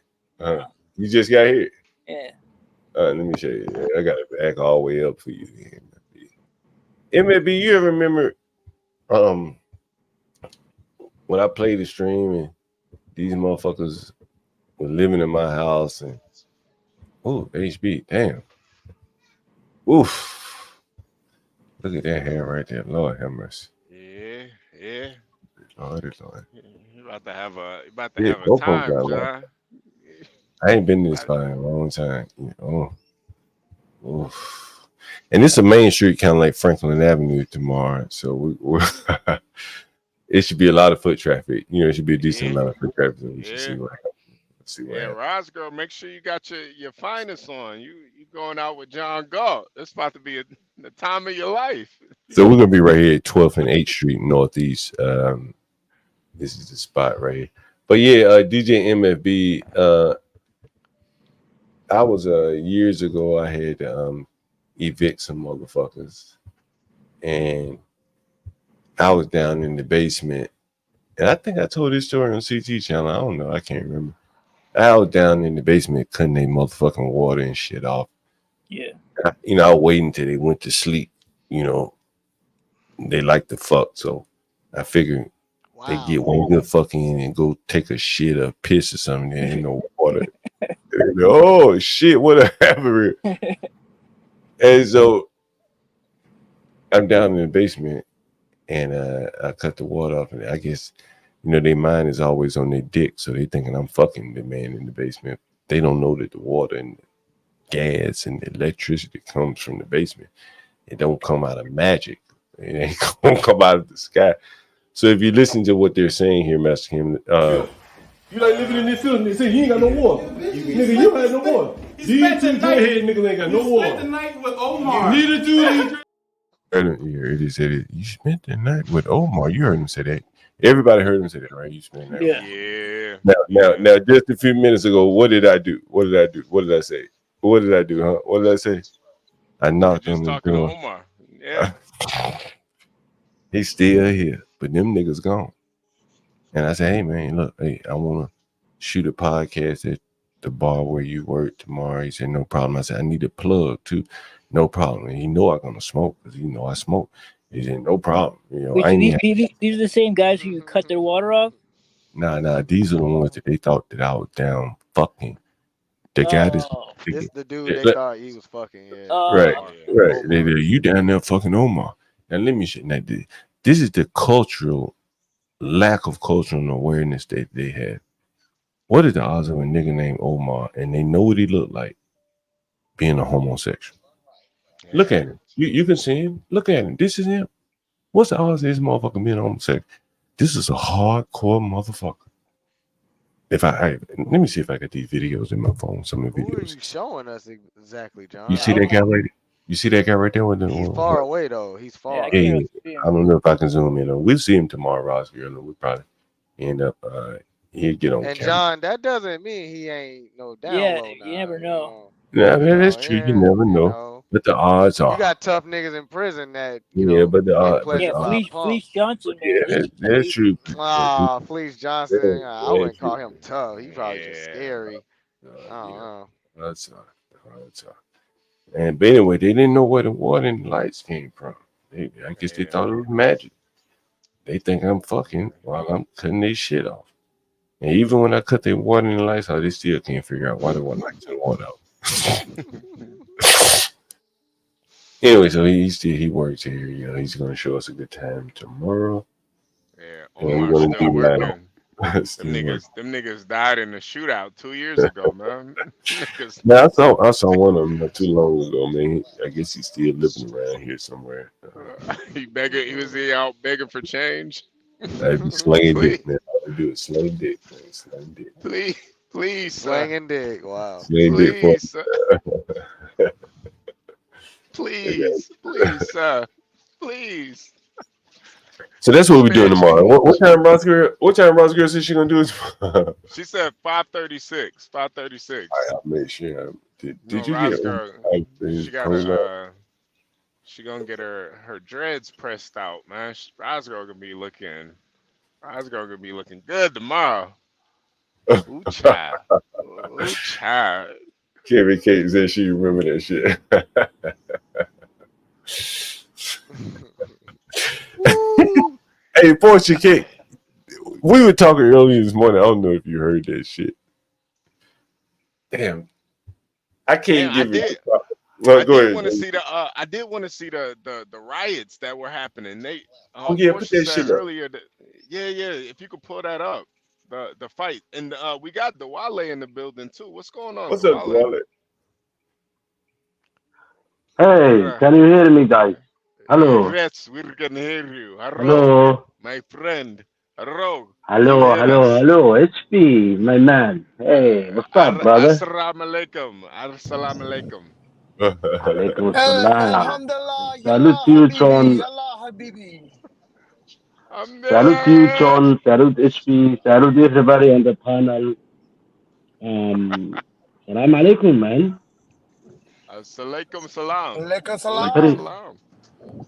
You just got here. Yeah. Let me show you. I got to back all the way up for you. MLB, you ever remember when I played the stream and these motherfuckers were living in my house and HB, damn. Oof. Look at that hair right there. Lord have mercy. Yeah. Lord. You about to have a Both of them time, got John. I ain't been this far in a long time. Oof. And it's a main street, kind of like Franklin Avenue tomorrow. So it should be a lot of foot traffic. It should be a decent amount of foot traffic. So we should see what happens. Roscoe, make sure you got your finest on. You going out with John Galt. It's about to be the time of your life. So we're gonna be right here at 12th and 8th Street Northeast. This is the spot right here. But yeah, DJ MFB. I was years ago. I had to evict some motherfuckers, and I was down in the basement. And I think I told this story on CT channel. I don't know. I can't remember. I was down in the basement cutting their motherfucking water and shit off. Yeah. I was waiting until they went to sleep. They like to fuck. So I figured they get one good fucking and go take a shit or piss or something. There ain't no water. Oh, shit. What happened? And so I'm down in the basement and I cut the water off. And I guess, their mind is always on their dick. So they thinking I'm fucking the man in the basement. They don't know that the water and the gas and the electricity comes from the basement. It don't come out of magic. It ain't gonna come out of the sky. So if you listen to what they're saying here, Master Kim, you like living in this field? They say you ain't got no water. Nigga, you had no water. These two dreadhead niggas ain't got no water. You spent the night with Omar. Neither do these. You spent the night with Omar. You heard him say that. Everybody heard him say that, right? You spent the night. Yeah. Now, just a few minutes ago, what did I do? What did I do? What did I say? What did I do, huh? What did I say? I knocked on the door. Omar. Yeah. He's still here, but them niggas gone. And I said, hey man, look, hey, I want to shoot a podcast at the bar where you work tomorrow. He said, no problem. I said, I need a plug too. No problem. And he know I'm gonna smoke because you know I smoke. He said, no problem. You know, Wait, I so ain't these are the same guys who cut their water off? nah. These are the ones that they thought that I was down fucking. The guy that's This the dude they look, thought he was fucking. Yeah. right. Omar. You down there fucking Omar. Now let me show. Now this is the cultural lack of cultural awareness that they have. What is the odds of a nigga named Omar and they know what he looked like being a homosexual? Look at him. You can see him. Look at him. This is him. What's the odds of this motherfucker being a homosexual? This is a hardcore motherfucker. If I let me see if I got these videos in my phone. Some of the Who are videos. you showing us exactly, John? You see that guy right? You see that guy right there with the? He's far away though. He's far. Yeah, I don't know if I can zoom in. We'll see him tomorrow, Roscoe. We'll probably end up. He'll get on And camera. John, that doesn't mean he ain't no down low. You never know. Yeah, that's true. You never know. But the odds are. You got tough niggas in prison that but the odds. Fleece Johnson, man. Yeah, that's true. Fleece Johnson. I wouldn't call him tough. He probably just scary. I don't know. That's and but anyway, they didn't know where the water and the lights came from. I guess they thought it was magic. They think I'm fucking while I'm cutting their shit off. And even when I cut their water and the lights out, they still can't figure out why they want lights and water out. Anyway, so he works here. You know, he's gonna show us a good time tomorrow. Yeah, and Omar's still working. Them Still niggas died in a shootout 2 years ago, man. Man, I saw one of them not too long ago, man. I guess he's still living around here somewhere. He was out begging for change. I'd be slinging dick, man. All I do is sling dick, man. Sling dick. Please, slinging dick. Wow. Sling dick. Please, sir. Please. So that's what we're doing tomorrow. What time Roscoe said she gonna do it? She said 5:36. 5:36. I'll make sure. Did you Roscoe, get? She gonna get her dreads pressed out, man. Roscoe gonna be looking good tomorrow. Ooh, child. Ooh, child. Kevin Kate said she remember that shit. Hey, Fortune Cake. We were talking earlier this morning. I don't know if you heard that shit. Damn. I can't give it. I did want to see the riots that were happening. They put that shit earlier. If you could pull that up, the fight, and we got the Wale in the building too. What's going on? What's up, Wale? Hey, can you hear me, guys? Hello. Yes, we can hear you. Hello. My friend. Hello. Hello. HP, my man. Hey, what's up, brother? Assalamu alaikum. Assalamu alaikum. Alaikum salam. Salute to you, John. Salute to you, John. Salute HP. Salute everybody on the panel. Salam alaikum, man. Assalamualaikum salam. Alaikum salam.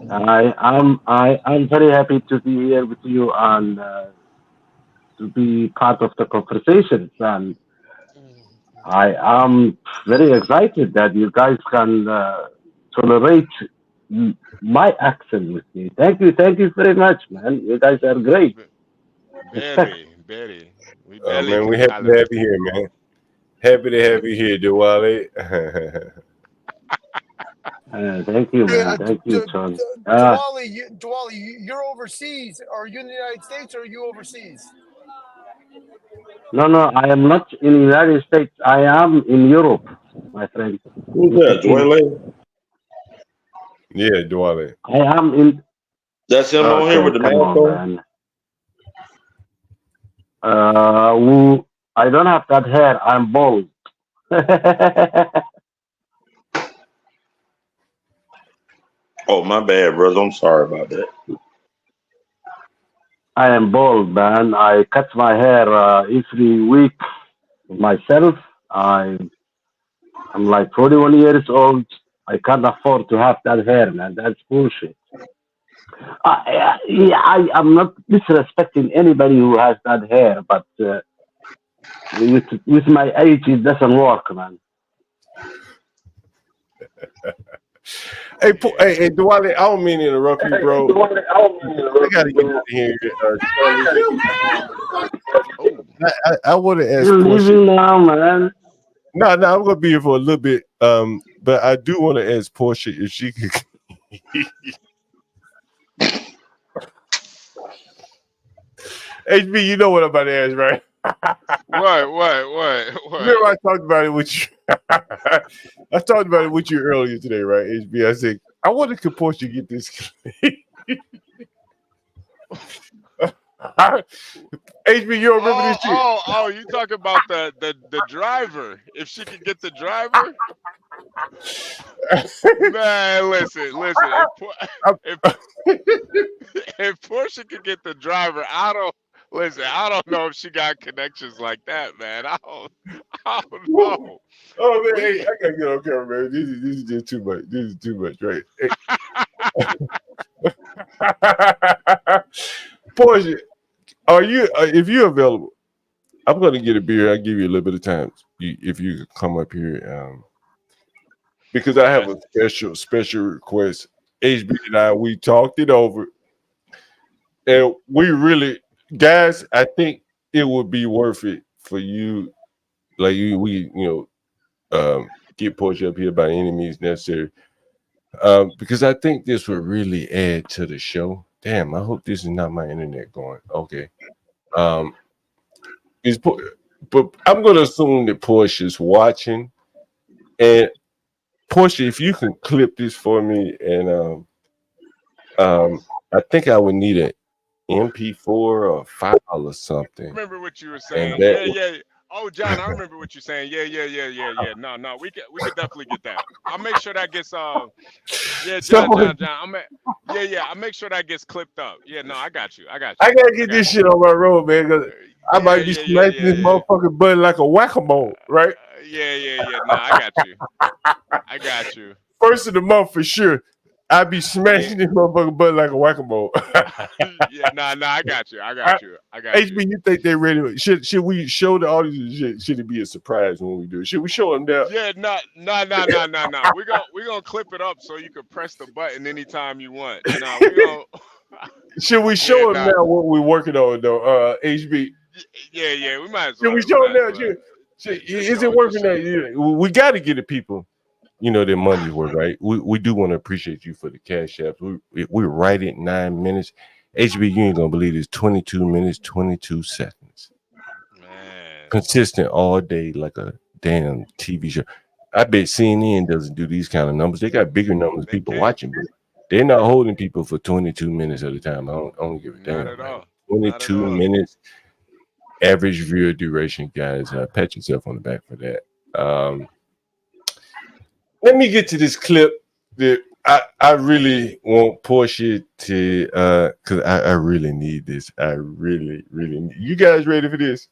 I'm very happy to be here with you and to be part of the conversations, and I am very excited that you guys can tolerate my accent with me. Thank you very much, man. You guys are great. Very. We man, we happy to have you here, man. Happy to have you here, Diwali. Thank you, man. Thank you, John. Diwali, you're overseas. Are you in the United States or are you overseas? No, I am not in the United States. I am in Europe, my friend. Who's that, Dwayne? Yeah, Diwali. I am in. That's him on here with the mask on? I don't have that hair. I'm bald. Oh, my bad, brother. I'm sorry about that. I am bald, man. I cut my hair every week myself. I'm like 41 years old. I can't afford to have that hair, man. That's bullshit. Yeah, I'm not disrespecting anybody who has that hair, but with my age, it doesn't work, man. Hey, hey, Dwight, I don't mean to interrupt you, bro. I gotta get out of here, Charlie. I want to ask You're Portia. leaving now, man. No, I'm gonna be here for a little bit. But I do want to ask Portia if she could. HB, you know what I'm about to ask, right? What? Remember I talked about it with you. I talked about it with you earlier today, right? HB, I said I wonder could Portia get this. HB, you remember this shit? Oh! You talking about the driver? If she could get the driver, man. Listen. If Portia could get the driver, I don't know if she got connections like that, man. I don't know. Oh man, hey, I gotta get on camera, man. This is just too much. This is too much, right? Hey. Portia, are you? If you're available, I'm gonna get a beer. I'll give you a little bit of time if you could come up here, because I have a special request. HB and I, we talked it over, and we really, guys, I think it would be worth it for you, like get Portia up here by any means necessary, because I think this would really add to the show. Damn, I hope this is not my internet going. Okay. But I'm going to assume that Portia's watching. And Portia, if you can clip this for me, and I think I would need an MP4 or file or something. I remember what you were saying. Yeah. Oh, John, I remember what you're saying. Yeah. No, we could definitely get that. I'll make sure that gets John. I'll make sure that gets clipped up. Yeah, no, I got you. I gotta get this shit on my road, man, because I might be smashing this motherfucking button like a whack-a-mole, right? Yeah. No, I got you. First of the month for sure. I be smashing this motherfucking button like a whack-a-mole. Yeah, I got you. HB, you think they ready? Should we show the audience? Should it be a surprise when we do it? Should we show them that? Yeah, no. We're gonna clip it up so you can press the button anytime you want. No, we gonna. Should we show them now what we're working on though? HB. Yeah, we might as well. Should we show them now? Is it working now? We got to get the people. Their money's worth, right? We do want to appreciate you for the cash apps. We're right at 9 minutes. HB, you ain't gonna believe this. 22 minutes, 22 seconds. Man. Consistent all day like a damn TV show. I bet CNN doesn't do these kind of numbers. They got bigger numbers of people watching, but they're not holding people for 22 minutes at a time. I don't give a damn. Not at all. 22 minutes average viewer duration, guys. Pat yourself on the back for that. Let me get to this clip that I really want Portia to, because I really need this. I really need. You guys ready for this?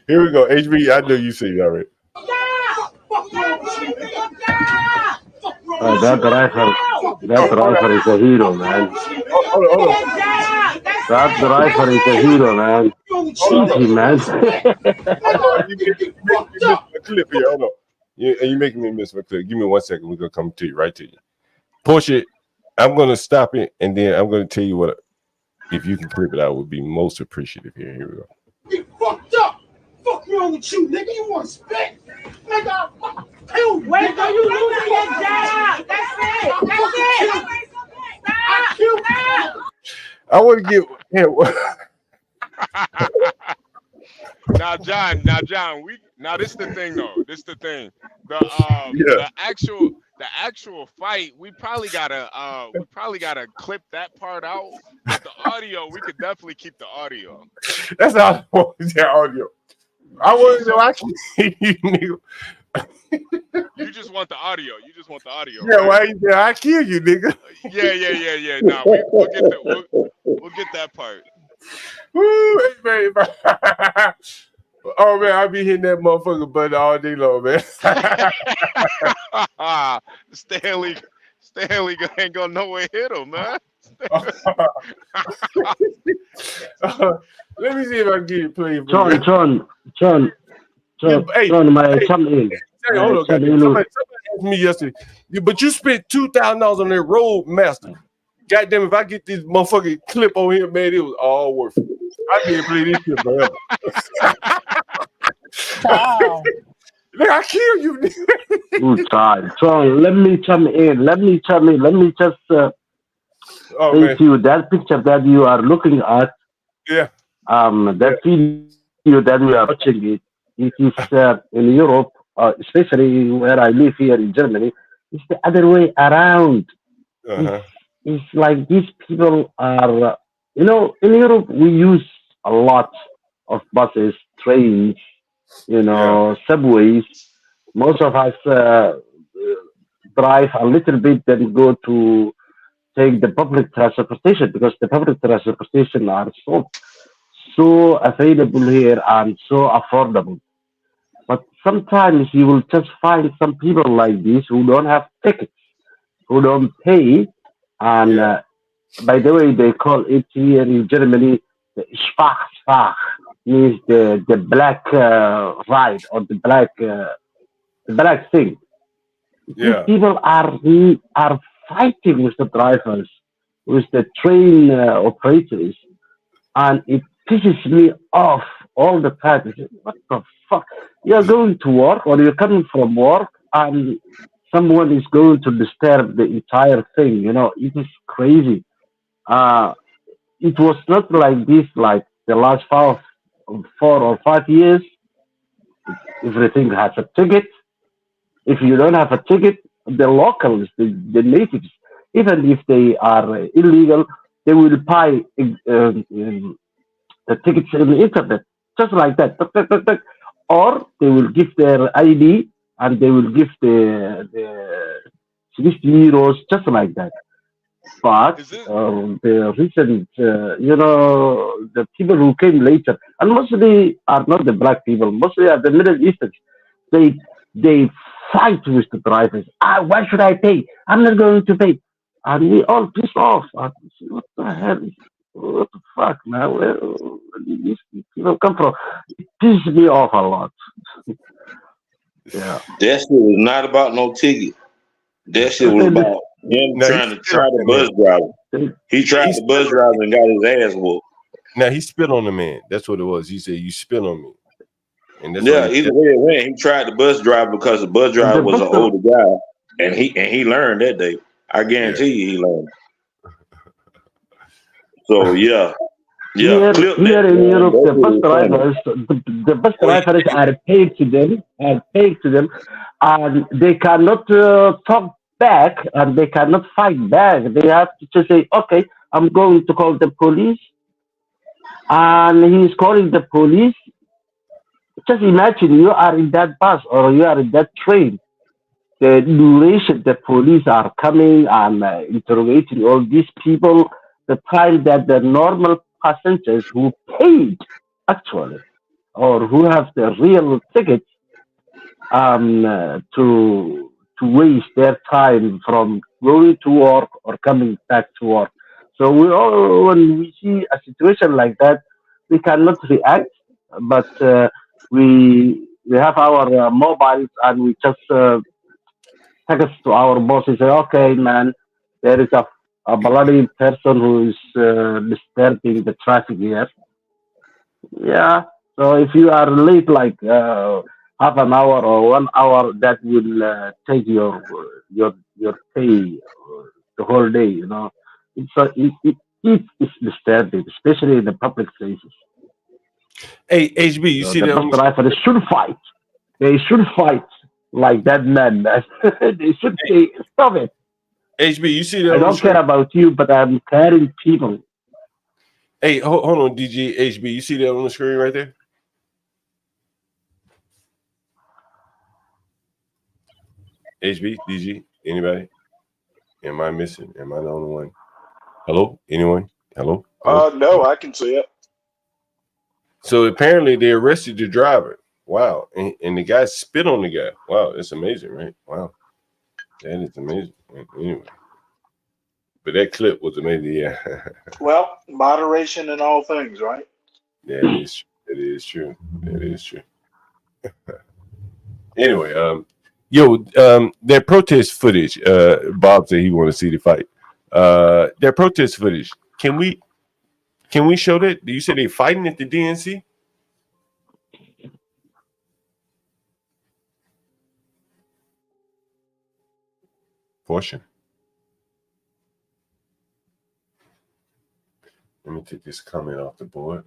Here we go. HB, I know you see it already. That driver is a hero, man. Hold on. That driver is a hero, man. Easy, man. You missed my clip here. Hold on. You making me miss my clip. Give me 1 second. We're gonna come to you right to you. Portia, I'm gonna stop it and then I'm gonna tell you what. If you can clip it, I would be most appreciative here. Here we go. You fucked up. Fuck wrong with you, nigga? You want to spit? Nigga, wait till you losing your job. That's it. I killed you. I want to get. Now, John, this is the thing though. This is the thing. The actual fight, we probably gotta clip that part out. But the audio, we could definitely keep the audio. That's all I want is the audio. I want to know I can see you, nigga. You just want the audio. Yeah, right? I kill you, nigga. Yeah. Nah, we'll get that part. Woo, hey, man. Oh man, I be hitting that motherfucker button all day long, man. Stanley ain't gonna know where hit him, man. Let me see if I can get it played for you. John, Hey, may I come in? hey, hold on, goddamn. Somebody asked me yesterday, but you spent $2,000 on that Roadmaster. Goddamn, if I get this motherfucking clip on here, man, it was all worth it. I can't play this shit forever. Wow. I kill you. God, John, let me come in. Let me just say to you that picture that you are looking at. Yeah. That video that we are watching it is in Europe, especially where I live here in Germany. It's the other way around. It's like these people are, in Europe we use a lot of buses, trains, subways. Most of us drive a little bit, then go to take the public transportation because the public transportation are so available here and so affordable. But sometimes you will just find some people like this who don't have tickets, who don't pay, and by the way, they call it here in Germany the Schwach, means the black ride or the black thing. These people are fighting with the drivers, with the train operators, and it pisses me off all the time. I say, what the fuck? You're going to work or you're coming from work, and someone is going to disturb the entire thing. It is crazy. It was not like this like the last 4 or 5 years. Everything has a ticket. If you don't have a ticket, the locals, the natives, even if they are illegal, they will buy the tickets in the internet, just like that. Tuck, tuck, tuck, tuck. Or they will give their ID and they will give the 60 euros, just like that. But the recent, the people who came later, and mostly are not the black people, mostly are the Middle Easterns. They fight with the drivers. Why should I pay? I'm not going to pay. And we all pissed off. And what the hell? What the fuck, man? Where these people come from? It pisses me off a lot. Yeah. That shit was not about no ticket. That shit was about him trying to try the bus driver. He tried the bus driver and got his ass whooped. Now he spit on the man. That's what it was. He said, "You spit on me." And that's either way it went, he tried the bus driver because the bus driver was an older guy, and he learned that day. I guarantee you, he learned. So yeah. Here in Europe, the bus drivers are paid to them, and they cannot talk back, and they cannot fight back. They have to just say, "Okay, I'm going to call the police," and he's calling the police. Just imagine you are in that bus or you are in that train. The duration the police are coming and interrogating all these people, the time that the normal passengers who paid actually or who have the real tickets to waste their time from going to work or coming back to work. So when we see a situation like that, we cannot react, but we have our mobiles and we just text to our boss and say, "Okay, man, there is a bloody person who is disturbing the traffic here." Yeah. So if you are late like half an hour or 1 hour, that will take your pay the whole day. It is disturbing, especially in the public places. Hey, HB, you see the that? bus drivers should fight. They should fight like that man. They should say, "Stop it." HB, you see that? I don't care about you, but I'm caring people. Hey, hold on, DJ HB. You see that on the screen right there? HB, DG, anybody? Am I missing? Am I the only one? Hello? Anyone? Hello? No, I can see it. So apparently they arrested the driver. Wow. And the guy spit on the guy. Wow, that's amazing, right? Wow. That is amazing. Anyway. But that clip was amazing. Yeah. Well, moderation in all things, right? Yeah, it is. It is true. It is true. Anyway, that protest footage. Bob said he want to see the fight. That protest footage. Can we show that? You said they fighting at the DNC? Portion. Let me take this comment off the board.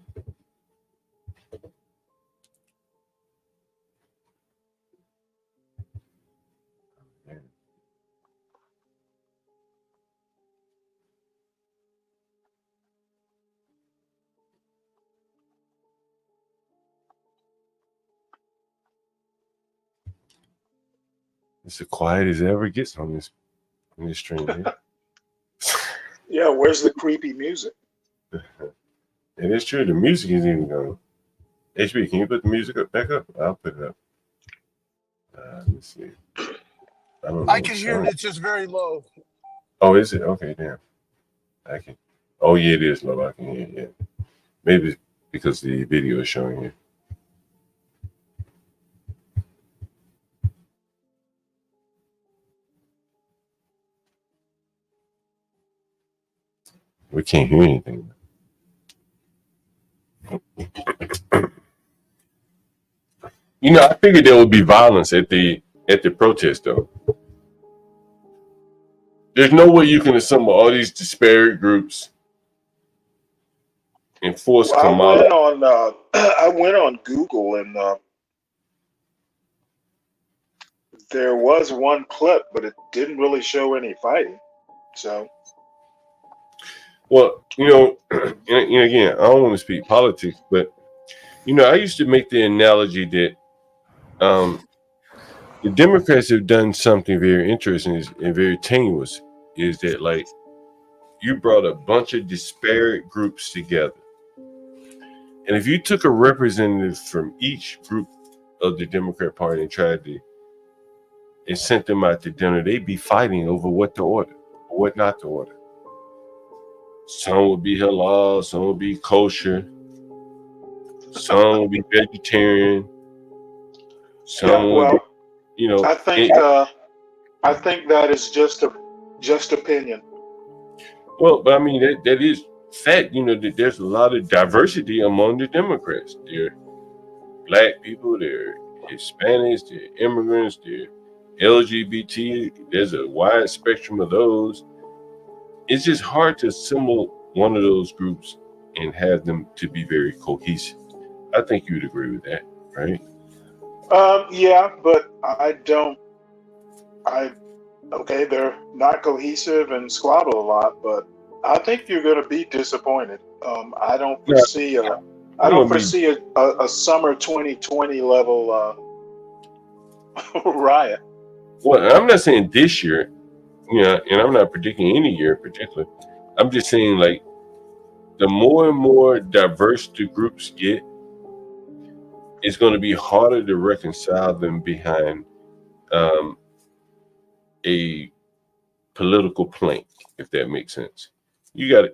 It's as quiet as it ever gets on this stream here. Yeah, where's the creepy music? It is true. The music isn't even going. HB, can you put the music back up? I'll put it up. Let's see. I can hear it. It's just very low. Oh, is it? Okay, damn. I can. Oh, yeah, it is low. I can hear it. Yeah. Maybe it's because the video is showing it. We can't hear anything. I figured there would be violence at the protest, though. There's no way you can assemble all these disparate groups and force Kamala. I went on Google and there was one clip, but it didn't really show any fighting. So, well, again, I don't want to speak politics, but I used to make the analogy that the Democrats have done something very interesting and very tenuous. Is that like you brought a bunch of disparate groups together, and if you took a representative from each group of the Democrat Party and sent them out to dinner, they'd be fighting over what to order or what not to order. Some would be halal, some would be kosher, some would be vegetarian, some would be, I think that is just opinion. Well, but I mean that is fact. That there's a lot of diversity among the Democrats. There are black people, there are Hispanics, there are immigrants, there are LGBT. There's a wide spectrum of those. It's just hard to assemble one of those groups and have them to be very cohesive. I think you'd agree with that, right? Yeah, but they're not cohesive and squabble a lot, but I think you're going to be disappointed. I don't foresee a summer 2020 level riot. Well, I'm not saying this year, and I'm not predicting any year in particular. I'm just saying, like, the more and more diverse the groups get, it's going to be harder to reconcile them behind a political plank, if that makes sense. You got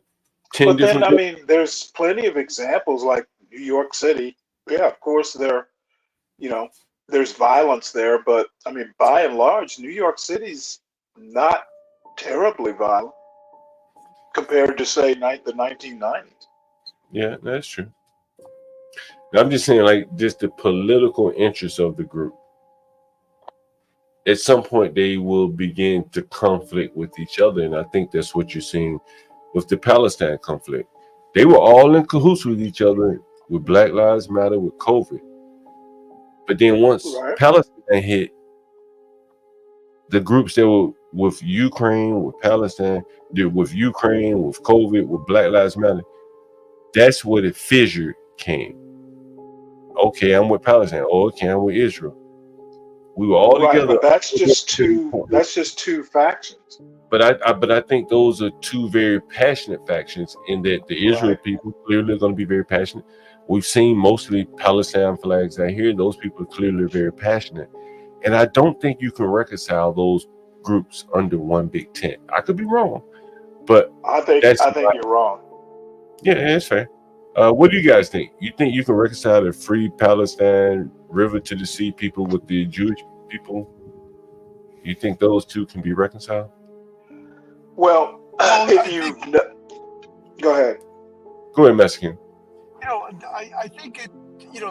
10 but different. Then, I mean, there's plenty of examples like New York City. Yeah, of course, there's violence there, but I mean, by and large, New York City's not terribly violent compared to, say, the 1990s. Yeah, that's true. I'm just saying, like, just the political interests of the group. At some point, they will begin to conflict with each other, and I think that's what you're seeing with the Palestine conflict. They were all in cahoots with each other with Black Lives Matter, with COVID. But then once Palestine hit, the groups that were with Ukraine, with Palestine, with Ukraine, with COVID, with Black Lives Matter, that's where the fissure came. Okay, I'm with Palestine. Oh, okay, I'm with Israel. We were all together. But that's just two factions. But I think those are two very passionate factions, in that the Israel people clearly are going to be very passionate. We've seen mostly Palestine flags out here. Those people are clearly very passionate. And I don't think you can reconcile those groups under one big tent. I could be wrong, But I think you're wrong. Yeah, that's fair. What do you guys think? You think you can reconcile the free Palestine, river to the sea people with the Jewish people? You think those two can be reconciled? Well, if you go ahead. Go ahead, Mexican. I think it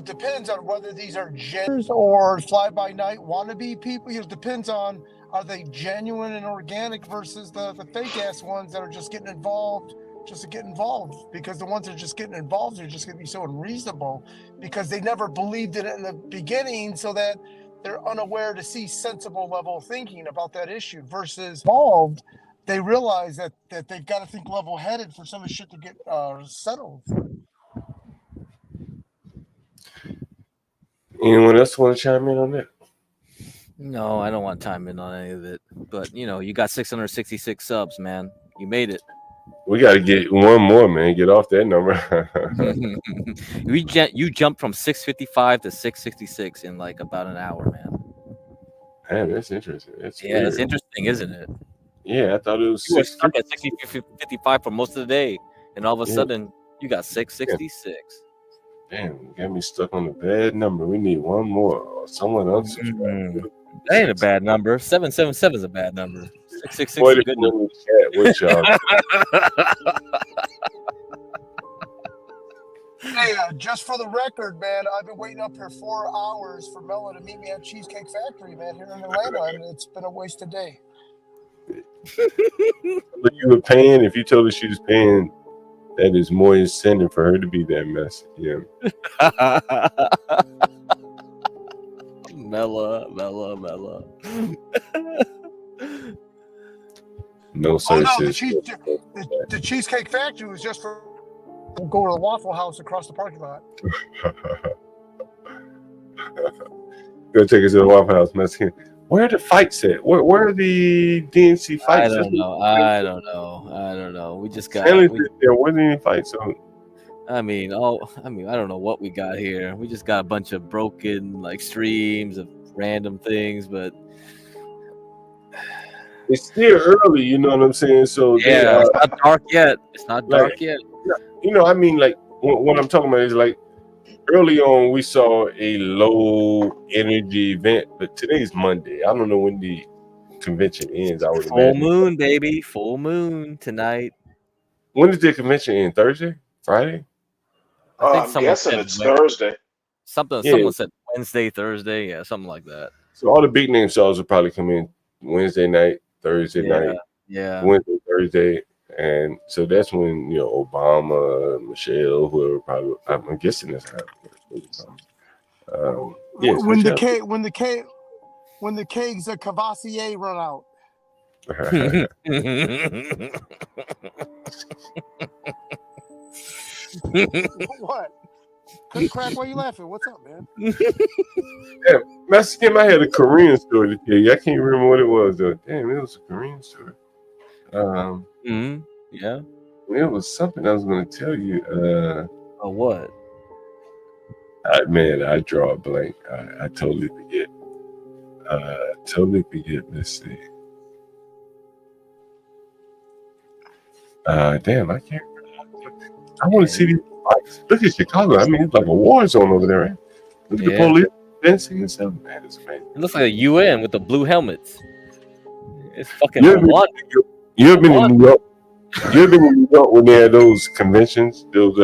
depends on whether these are genders or fly-by-night wannabe people. It depends on, are they genuine and organic versus the fake-ass ones that are just getting involved just to get involved, because the ones that are just getting involved are just going to be so unreasonable because they never believed in it in the beginning, so that they're unaware to see sensible level of thinking about that issue versus involved. They realize that they've got to think level-headed for some of the shit to get settled. Anyone else want to chime in on that? No, I don't want to chime in on any of it. But you got 666 subs, man. You made it. We got to get one more, man. Get off that number. You jumped from 655 to 666 in like about an hour, man. Man, that's interesting. That's weird. It's interesting, isn't it? Yeah, I thought it was you were stuck at 55 for most of the day, and all of a sudden you got 666. Damn, you got me stuck on a bad number. We need one more. Or someone else. That ain't a bad number. 777 is a bad number. 666 is a good number. With y'all. Hey, just for the record, man, I've been waiting up here 4 hours for Mela to meet me at Cheesecake Factory, man, here in Atlanta, and it's been a wasted day. But you were paying. If you told her she was paying, that is more incentive for her to be that messy. Yeah. Mela. No services. The Cheesecake Factory was just for go to the Waffle House across the parking lot. Go take us to the Waffle House, Mexican. Where are the fights at? Where are the DNC fights? I don't know. We just got. There wasn't any fights. So. I don't know what we got here. We just got a bunch of broken streams of random things, but it's still early. You know what I'm saying? So yeah, it's not dark yet. It's not dark yet. What I'm talking about is early on we saw a low energy event, but today's Monday. I don't know when the convention ends. I would full moon, baby. Full moon tonight. When does the convention end? Thursday? Friday? I'm guessing it's Thursday. Someone said Wednesday, Thursday, yeah, something like that. So all the big name stars will probably come in Wednesday night, Thursday night, Wednesday, Thursday, and so that's when Obama, Michelle, whoever probably. I'm guessing that's how. When the kegs of Cavassier run out. What? Couldn't crack while you laughing. What's up, man? Yeah, Mexican, I had a Korean story to tell you. I can't remember what it was though. Damn, it was a Korean story. Yeah. It was something I was going to tell you. What? I draw a blank. I totally forget. Let's see. Damn, I can't. I want to see these fights. Look at Chicago. I mean, it's like a war zone over there, right? Look at the police fencing and stuff. Man, it's amazing. It looks like a UN with the blue helmets. It's fucking You ever been in New York? You ever been in New York when they had those conventions, those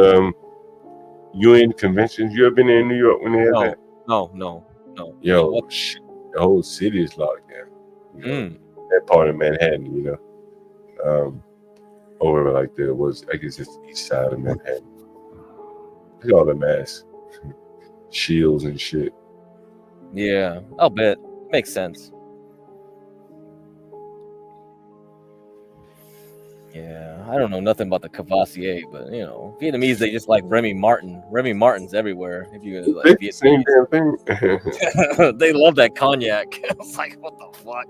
UN conventions? You ever been there in New York when they had that? No. Yo, shit, the whole city is locked down. That part of Manhattan, over like I guess it's the east side of Manhattan. Look at all the masks, shields and shit. Yeah, I'll bet. Makes sense. Yeah, I don't know nothing about the Cavassier, but Vietnamese, they just like Remy Martin. Remy Martin's everywhere. If you like Vietnamese, same damn thing. They love that cognac. It's like, what the fuck?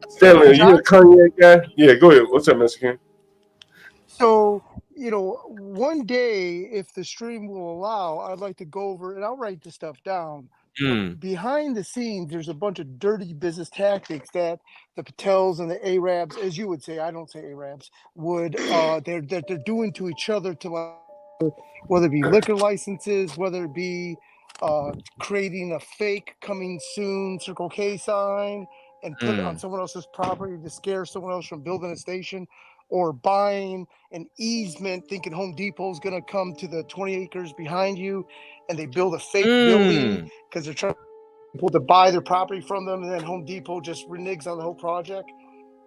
Stanley, are you a cognac guy? Yeah, go ahead. What's up, Mexican? So, one day, if the stream will allow, I'd like to go over, and I'll write this stuff down, behind the scenes, there's a bunch of dirty business tactics that the Patels and the Arabs, as you would say, I don't say Arabs, would they're doing to each other to, like, whether it be liquor licenses, whether it be creating a fake coming soon Circle K sign and put it on someone else's property to scare someone else from building a station, or buying an easement thinking Home Depot's going to come to the 20 acres behind you, and they build a fake building because they're trying to get people to buy their property from them, and then Home Depot just reneges on the whole project.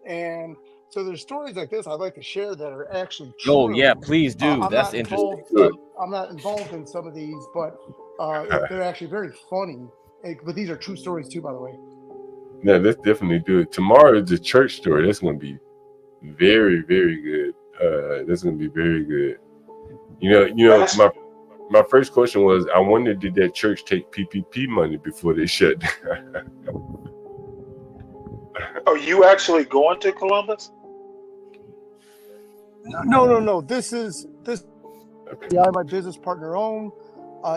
And so there's stories like this I'd like to share that are actually true. Oh yeah, please do. I'm That's not interesting. I'm not involved in some of these, but they're actually very funny. But these are true stories too, by the way. Yeah, let's definitely do it. Tomorrow is the church story. That's going to be very, very good. That's going to be very good. You know, my first question was, I wonder, did that church take PPP money before they shut down? Are you actually going to Columbus? No. This guy my business partner owned.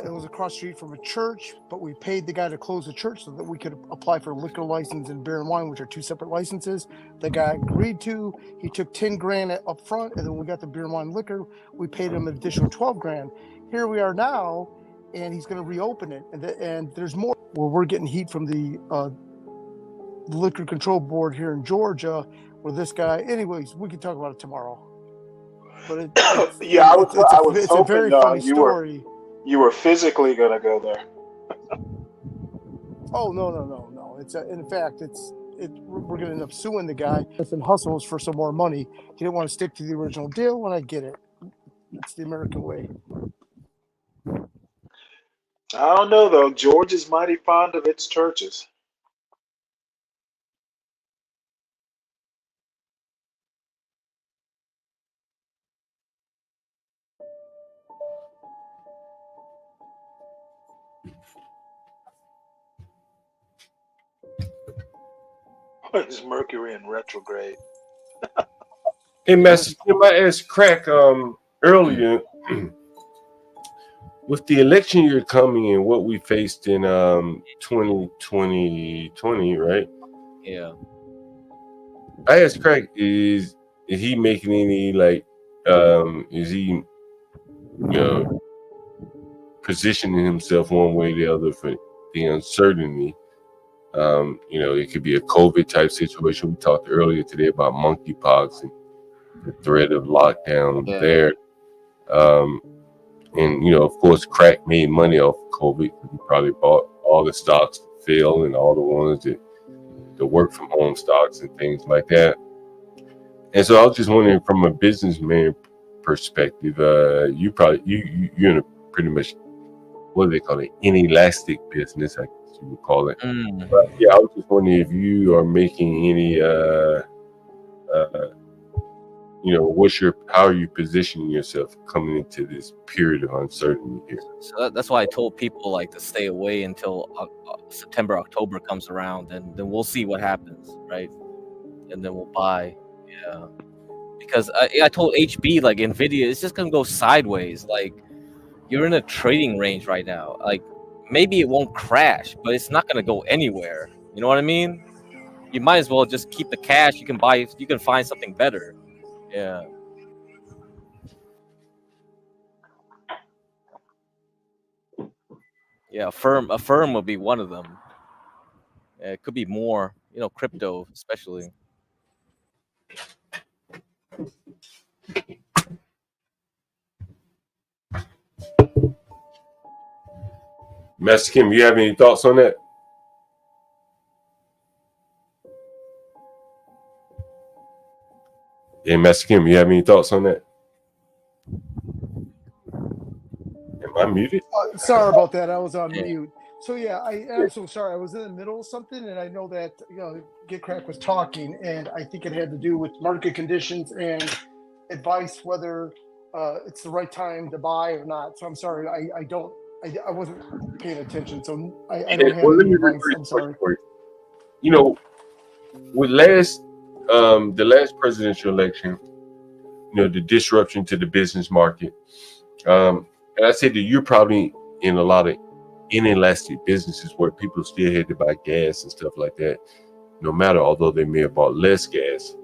It was across the street from a church, but we paid the guy to close the church so that we could apply for a liquor license and beer and wine, which are two separate licenses. The guy agreed to. He took 10 grand up front, and then when we got the beer and wine liquor, we paid him an additional 12 grand. Here we are now, and he's going to reopen it. And there's more where we're getting heat from the Liquor Control Board here in Georgia, where this guy. Anyways, we can talk about it tomorrow. But I was it's hoping a very funny you story. You were physically going to go there. Oh no! It's in fact, we're going to end up suing the guy and hustles for some more money. He didn't want to stick to the original deal, and I get it. It's the American way. I don't know though. George is mighty fond of its churches. Why is Mercury in retrograde? Hey, Master Kim, I asked Crack earlier, with the election year coming and what we faced in 2020, right? Yeah. I asked Crack, is he making any, like, is he, positioning himself one way or the other for the uncertainty? It could be a COVID type situation. We talked earlier today about monkeypox and the threat of lockdown there. And of course, Crack made money off of COVID. He probably bought all the stocks that fell and all the ones that the work from home stocks and things like that. And so I was just wondering, from a businessman perspective, you're in a pretty much, what do they call it, inelastic business, I guess you would call it. But yeah, I was just wondering if you are making any how are you positioning yourself coming into this period of uncertainty here? So that's why I told people, like, to stay away until September, October comes around, and then we'll see what happens, right? And then we'll buy. Yeah. Because I told HB, like, NVIDIA, it's just gonna go sideways. Like, you're in a trading range right now. Like, maybe it won't crash, but it's not gonna go anywhere. You know what I mean? You might as well just keep the cash. You can find something better. Yeah. Yeah, a firm will be one of them. Yeah, it could be more, crypto especially. Master Kim, you have any thoughts on that? Yeah, Master Kim, you have any thoughts on that? Am I muted? Sorry about that. I was on mute. So yeah, I am so sorry. I was in the middle of something, and I know that Get Crack was talking, and I think it had to do with market conditions and advice whether it's the right time to buy or not. So I'm sorry. I wasn't paying attention, so I don't have any advice. I'm sorry. With the last presidential election, the disruption to the business market, and I said that you're probably in a lot of inelastic businesses where people still had to buy gas and stuff like that, no matter, although they may have bought less gas.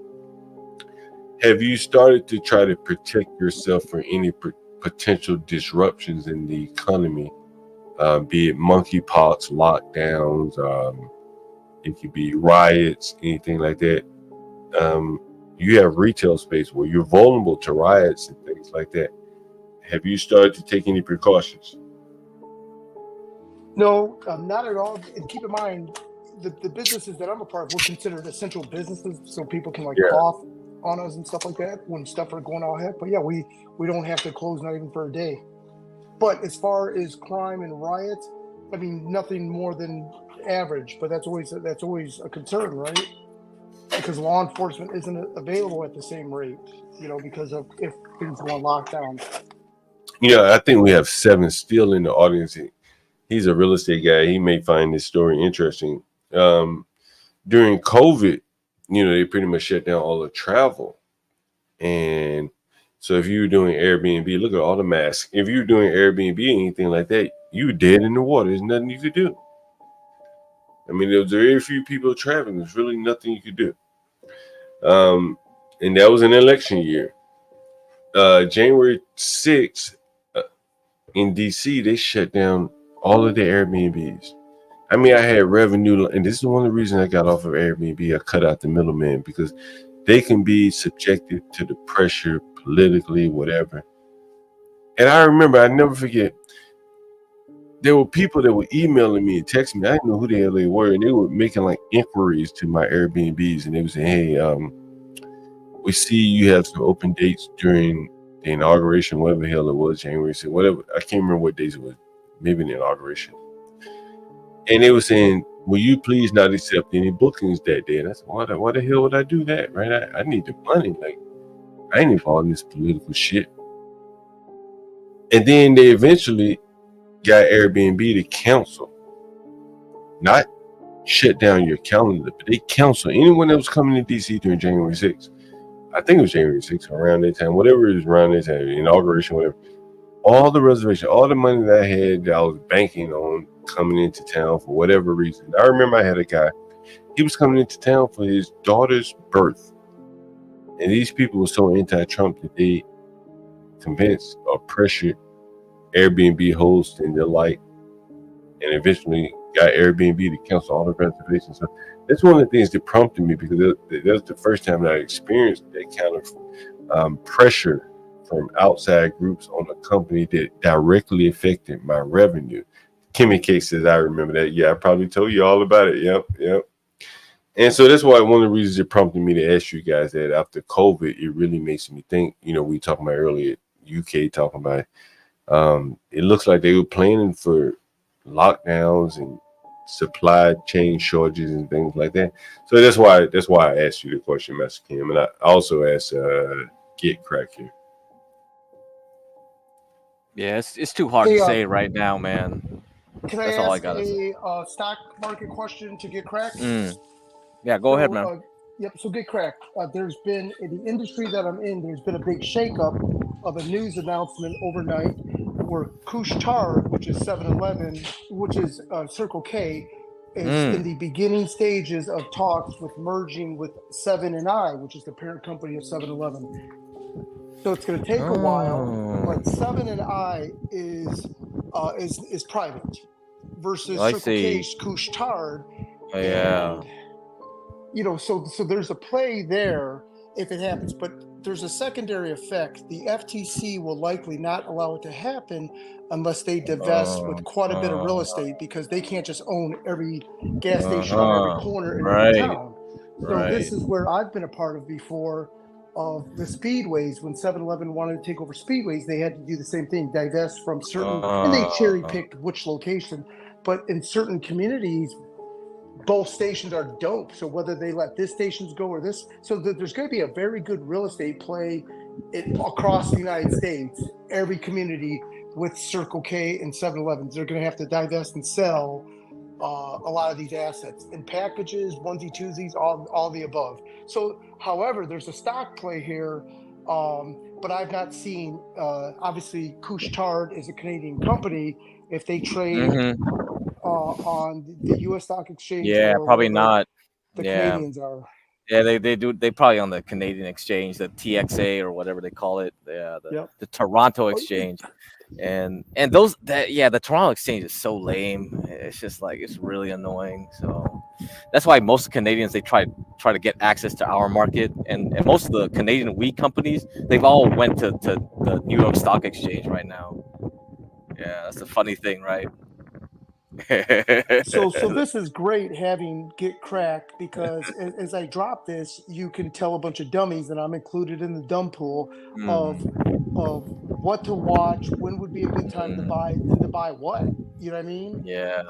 Have you started to try to protect yourself from any potential disruptions in the economy, be it monkeypox, lockdowns, it could be riots, anything like that? You have retail space where you're vulnerable to riots and things like that. Have you started to take any precautions? No, not at all. And keep in mind, the businesses that I'm a part of, we're considered essential businesses, so people can like cough on us and stuff like that when stuff are going on ahead. But yeah, we don't have to close, not even for a day. But as far as crime and riots, I mean, nothing more than average. But that's always a concern, right? Because law enforcement isn't available at the same rate, because of if things go on lockdown. I think we have Seven still in the audience. He's a real estate guy. He may find this story interesting. During COVID, they pretty much shut down all the travel. And so if you were doing Airbnb, look at all the masks. If you were doing Airbnb, anything like that, you were dead in the water. There's nothing you could do. I mean, there was very few people traveling. There's really nothing you could do. And that was an election year. January 6th, in DC, they shut down all of the Airbnbs. I mean, I had revenue, and this is one of the reasons I got off of Airbnb. I cut out the middleman because they can be subjected to the pressure politically, whatever. And I remember, I never forget, there were people that were emailing me and texting me. I didn't know who the hell they were, and they were making like inquiries to my Airbnbs, and they were saying, "Hey, we see you have some open dates during the inauguration, whatever the hell it was, January 6th, whatever. I can't remember what days it was. Maybe the inauguration." And they were saying, "Will you please not accept any bookings that day?" And I said, why the hell would I do that, right? I need the money. Like, I ain't involved in this political shit. And then they eventually got Airbnb to cancel. Not shut down your calendar, but they cancel anyone that was coming to DC during January 6th. I think it was January 6th, around that time, whatever it was around that time, inauguration, whatever. All the reservation, all the money that I had that I was banking on coming into town for whatever reason. I remember I had a guy, he was coming into town for his daughter's birth. And these people were so anti-Trump that they convinced or pressured Airbnb hosts and the like, and eventually got Airbnb to cancel all the reservations. So that's one of the things that prompted me, because that was the first time that I experienced that kind of pressure from outside groups on a company that directly affected my revenue. Kimmy K says, I remember that. Yeah, I probably told you all about it. Yep. And so that's why one of the reasons it prompted me to ask you guys that after COVID, it really makes me think, we talking about earlier, UK talking about it looks like they were planning for lockdowns and supply chain shortages and things like that. So that's why I asked you the question, Master Kim. And I also asked Get Crack here. Yeah, it's too hard to say right now, man. Can I ask a stock market question to Get Cracked? Yeah, go ahead, man. So Get Cracked. There's been, in the industry that I'm in, there's been a big shakeup of a news announcement overnight where Couche-Tard, which is 7-Eleven, which is Circle K, is in the beginning stages of talks with merging with 7 & I, which is the parent company of 7-Eleven. So it's going to take a while, but 7 & I is private versus Circle K's Couche-Tard. Yeah. So there's a play there if it happens, but there's a secondary effect. The FTC will likely not allow it to happen unless they divest with quite a bit of real estate, because they can't just own every gas station on every corner in every town. So this is where I've been a part of before, of the speedways. When 7-Eleven wanted to take over speedways, they had to do the same thing, divest from certain, and they cherry picked which location. But in certain communities, both stations are dope. So whether they let this stations go or this, so there's going to be a very good real estate play across the United States, every community with Circle K and 7-Elevens. They're going to have to divest and sell a lot of these assets in packages, onesie, twosies, all the above. So, however, there's a stock play here but I've not seen. Obviously, Couche-Tard is a Canadian company. If they trade on the U.S. stock exchange Yeah, or probably wherever not. the Yeah. Canadians are. Yeah, they do. They probably on the Canadian exchange, the TXA or whatever they call it. Yeah, the Toronto exchange, and those the Toronto exchange is so lame. It's just like it's really annoying. So that's why most Canadians they try to get access to our market, and most of the Canadian weed companies they've all went to the New York Stock Exchange right now. Yeah, that's the funny thing, right? So this is great having Get Crack, because as I drop this, you can tell a bunch of dummies, and I'm included in the dumb pool of what to watch, when would be a good time to buy, and to buy what. You know what I mean? Yeah.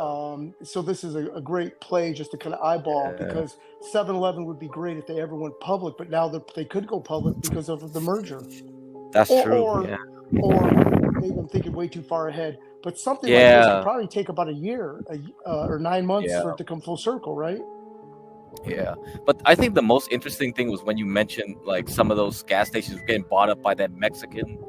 So this is a great play just to kind of eyeball, because 7-Eleven would be great if they ever went public, but now they could go public because of the merger. That's true. Or maybe I'm thinking way too far ahead, but something like this could probably take about a year or 9 months for it to come full circle, right? Yeah, but I think the most interesting thing was when you mentioned like some of those gas stations getting bought up by that Mexican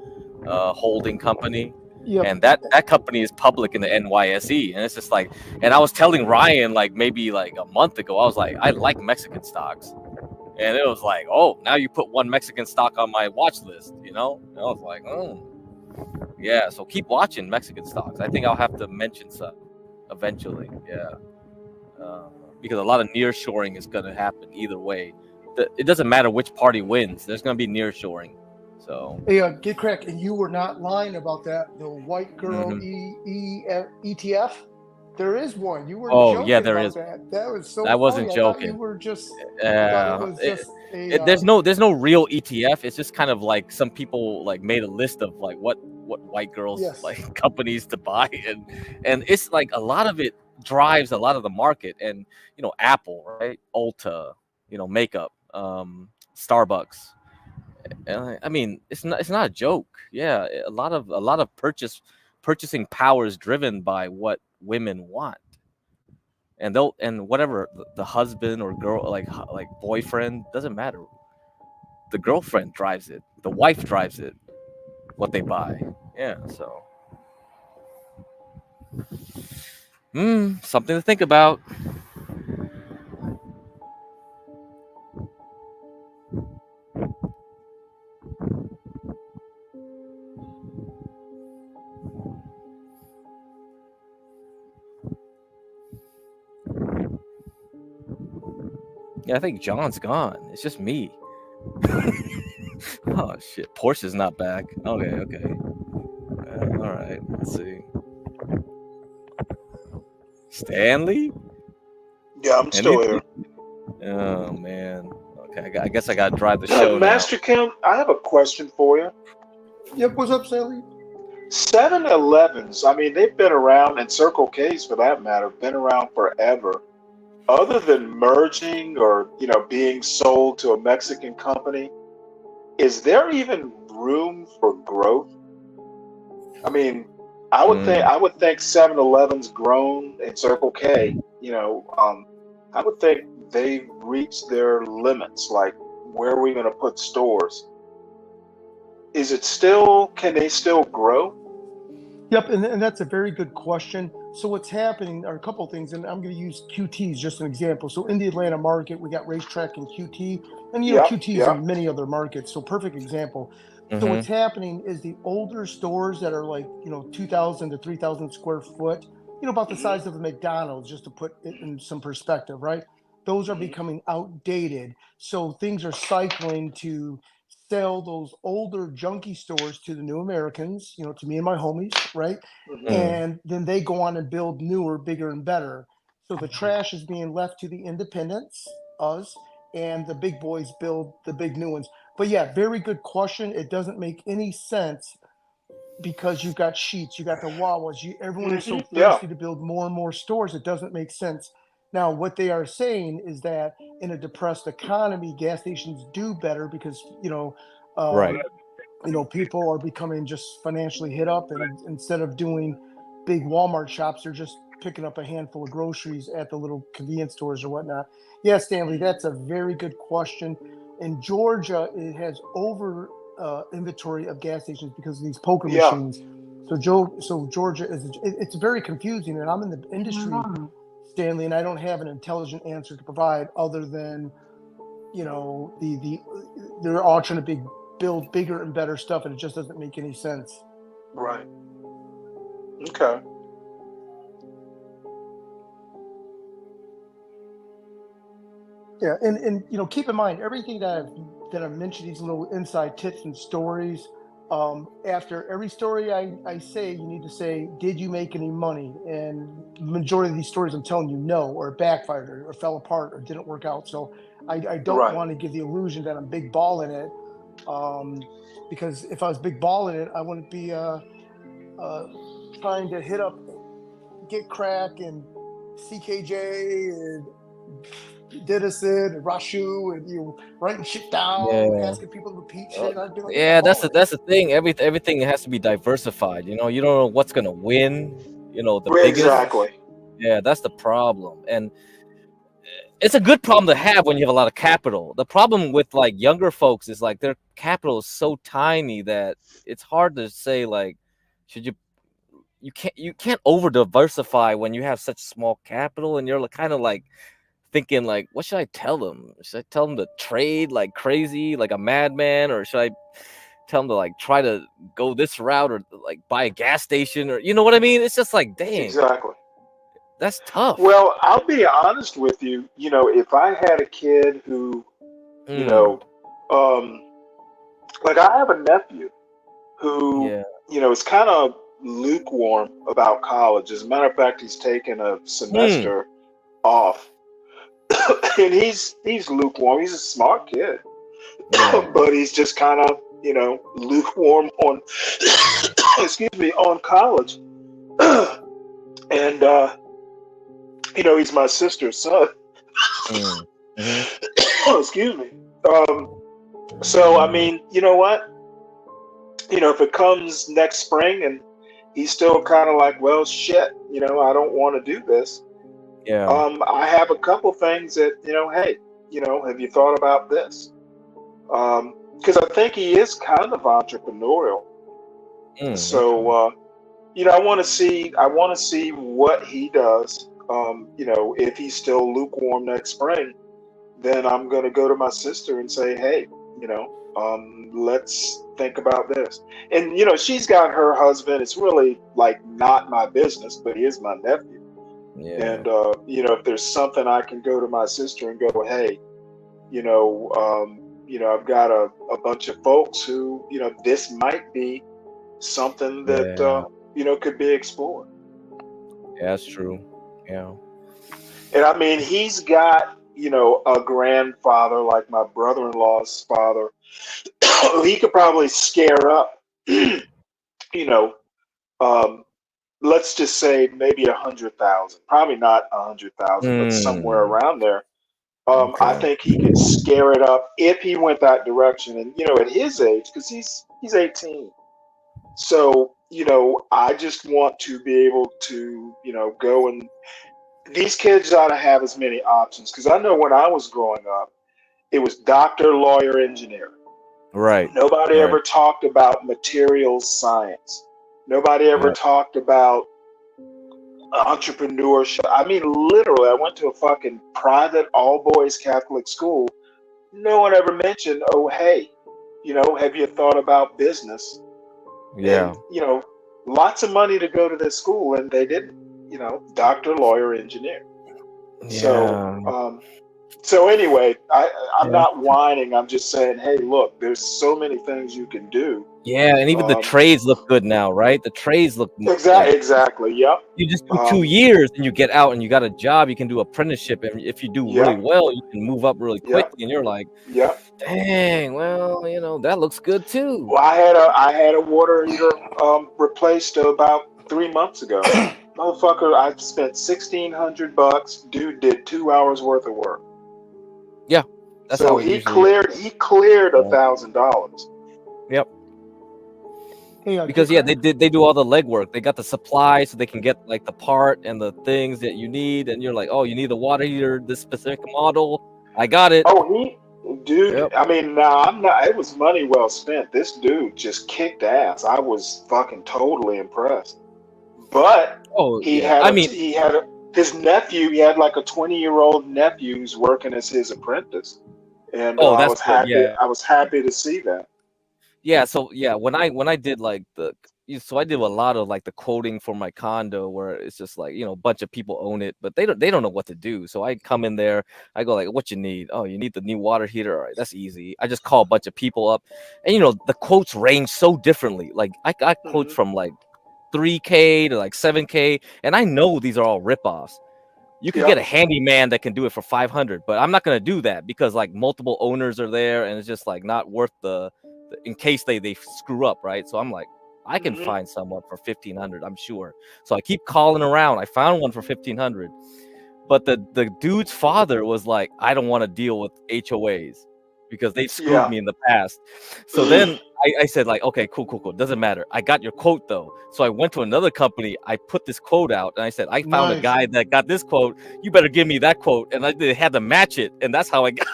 holding company. Yep. And that company is public in the NYSE, and it's just like, and I was telling Ryan like maybe like a month ago, I was like, I like Mexican stocks, and it was like, oh, now you put one Mexican stock on my watch list, you know? And I was like, oh, yeah. So keep watching Mexican stocks. I think I'll have to mention some eventually, yeah, because a lot of nearshoring is going to happen either way. It doesn't matter which party wins. There's going to be nearshoring. So yeah, Get Crack, and you were not lying about that. The white girl ETF, there is one. You were joking yeah, there about is. that. That was so I wasn't funny. joking. I thought you were just. I thought it was just there's no real ETF. It's just kind of like some people like made a list of like what white girls like companies to buy, and it's like a lot of it drives a lot of the market, and you know, Apple, right, Ulta, you know, makeup, Starbucks. I mean, it's not a joke. Yeah, a lot of purchasing power is driven by what women want, and whatever the husband or girl like boyfriend, doesn't matter. The girlfriend drives it. The wife drives it. What they buy. Yeah. So, something to think about. Yeah, I think John's gone. It's just me. Oh shit, Porsche's not back. Okay. All right, let's see. Stanley? Yeah, I'm still here. Oh man. Okay, I guess I gotta drive the show Master now. Kim, I have a question for you. Yep, what's up, Stanley? 7-Elevens, I mean, they've been around, and Circle K's for that matter, been around forever. Other than merging or, you know, being sold to a Mexican company, is there even room for growth? I mean, I would think 7-Eleven's grown, and Circle K, you know, I would think they've reached their limits. Like, where are we going to put stores? Is it still? Can they still grow? Yep, and that's a very good question. So what's happening are a couple of things, and I'm going to use QT as just an example. So in the Atlanta market, we got Racetrack and QT, and you know QT is in many other markets. So perfect example. So what's happening is the older stores that are like, you know, 2,000 to 3,000 square foot, you know, about the size of a McDonald's, just to put it in some perspective, right? Those are becoming outdated. So things are cycling to sell those older junkie stores to the new Americans, you know, to me and my homies, right? And then they go on and build newer, bigger, and better. So the trash is being left to the independents, us, and the big boys build the big new ones. But yeah, very good question. It doesn't make any sense because you've got Sheets, you got the Wawas, everyone is so thirsty to build more and more stores. It doesn't make sense. Now, what they are saying is that in a depressed economy, gas stations do better because, you know, people are becoming just financially hit up, and instead of doing big Walmart shops, they're just picking up a handful of groceries at the little convenience stores or whatnot. Yeah, Stanley, that's a very good question. In Georgia, it has over inventory of gas stations because of these poker Yeah. machines. So Georgia it's very confusing, and I'm in the industry, Stanley, and I don't have an intelligent answer to provide other than, you know, they're all trying to build bigger and better stuff, and it just doesn't make any sense. Right. Okay. Yeah, and you know, keep in mind everything that I've mentioned, these little inside tips and stories. After every story I say, you need to say, did you make any money? And the majority of these stories, I'm telling you, no, or backfired, or fell apart, or didn't work out. So I don't Right. want to give the illusion that I'm big balling it, because if I was big balling it, I wouldn't be trying to hit up Get Crack and CKJ and Didison and Rashu, and you know, writing shit down, Yeah. asking people to repeat shit. I'd be like, Yeah, that's the thing. Everything has to be diversified. You know, you don't know what's gonna win. You know, the biggest. Exactly. Yeah, that's the problem, and it's a good problem to have when you have a lot of capital. The problem with like younger folks is like their capital is so tiny that it's hard to say like, should you can't over diversify when you have such small capital, and you're kind of like thinking like, what should I tell them? Should I tell them to trade like crazy, like a madman, or should I tell them to like try to go this route, or like buy a gas station, or you know what I mean? It's just like, dang, Exactly. that's tough. Well, I'll be honest with you. You know, if I had a kid who, you know, like I have a nephew who, you know, is kind of lukewarm about college. As a matter of fact, he's taken a semester off, and he's lukewarm. He's a smart kid, but he's just kind of, you know, lukewarm on, excuse me, on college. And you know, he's my sister's son. Excuse me. So I mean, you know what? You know, if it comes next spring and he's still kind of like, well, shit, you know, I don't want to do this. Yeah. I have a couple things that, you know, hey, you know, have you thought about this? Because I think he is kind of entrepreneurial. So, you know, I want to see what he does. You know, if he's still lukewarm next spring, then I'm going to go to my sister and say, hey, you know, let's think about this. And, you know, she's got her husband. It's really like not my business, but he is my nephew. Yeah. And, you know, if there's something I can go to my sister and go, hey, you know, I've got a bunch of folks who, you know, this might be something that, you know, could be explored. Yeah, that's true. Yeah. And I mean, he's got, you know, a grandfather like my brother-in-law's father. He could probably scare up, you know, let's just say maybe 100,000. Probably not 100,000, but somewhere around there. I think he could scare it up if he went that direction. And, you know, at his age, because he's 18. So, you know, I just want to be able to, you know, go and these kids ought to have as many options. Because I know when I was growing up, it was doctor, lawyer, engineer. Right. Nobody ever talked about materials science. Nobody ever talked about entrepreneurship. I mean, literally, I went to a fucking private all-boys Catholic school. No one ever mentioned, oh, hey, you know, have you thought about business? Yeah. And, you know, lots of money to go to this school, and they didn't, you know, doctor, lawyer, engineer. Yeah. So anyway, I'm not whining. I'm just saying, hey, look, there's so many things you can do. Yeah, and even the trades look good now, right? The trades look exactly. Yep. You just do 2 years and you get out and you got a job. You can do apprenticeship, and if you do really well, you can move up really quickly. And you're like, dang, well, you know, that looks good too. Well, I had a water heater replaced about 3 months ago. Motherfucker, I spent $1,600. Dude did 2 hours worth of work. Yeah, that's so how he cleared $1,000. Yep. Because they do all the legwork. They got the supply, so they can get like the part and the things that you need. And you're like, oh, you need a water heater, this specific model. I got it. Oh, Dude, I mean, now I'm not. It was money well spent. This dude just kicked ass. I was fucking totally impressed. But Oh he yeah, had I a mean, he had a his nephew. He had like a 20-year-old nephew who's working as his apprentice, and oh, I that's was good. happy. Yeah, I was happy to see that. yeah. So yeah, when I did like so I did a lot of like the quoting for my condo where it's just like a bunch of people own it, but they don't know what to do. So I come in there, I go like, what you need? Oh, you need the new water heater. All right, that's easy. I just call a bunch of people up, and the quotes range so differently. Like I got quotes from like 3K to like 7K, and I know these are all ripoffs. You could get a Yep. handyman that can do it for 500, but I'm not gonna do that because like multiple owners are there, and it's just like not worth in case they screw up, right? So I'm like, I can Hmm. find someone for 1,500, I'm sure. So I keep calling around. I found one for 1,500, but the dude's father was like, I don't want to deal with HOAs because they've screwed Yeah. me in the past. So then I said like, okay, cool. Doesn't matter. I got your quote though. So I went to another company. I put this quote out and I said, I found a Nice. guy that got this quote. You better give me that quote. And they had to match it. And that's how I got.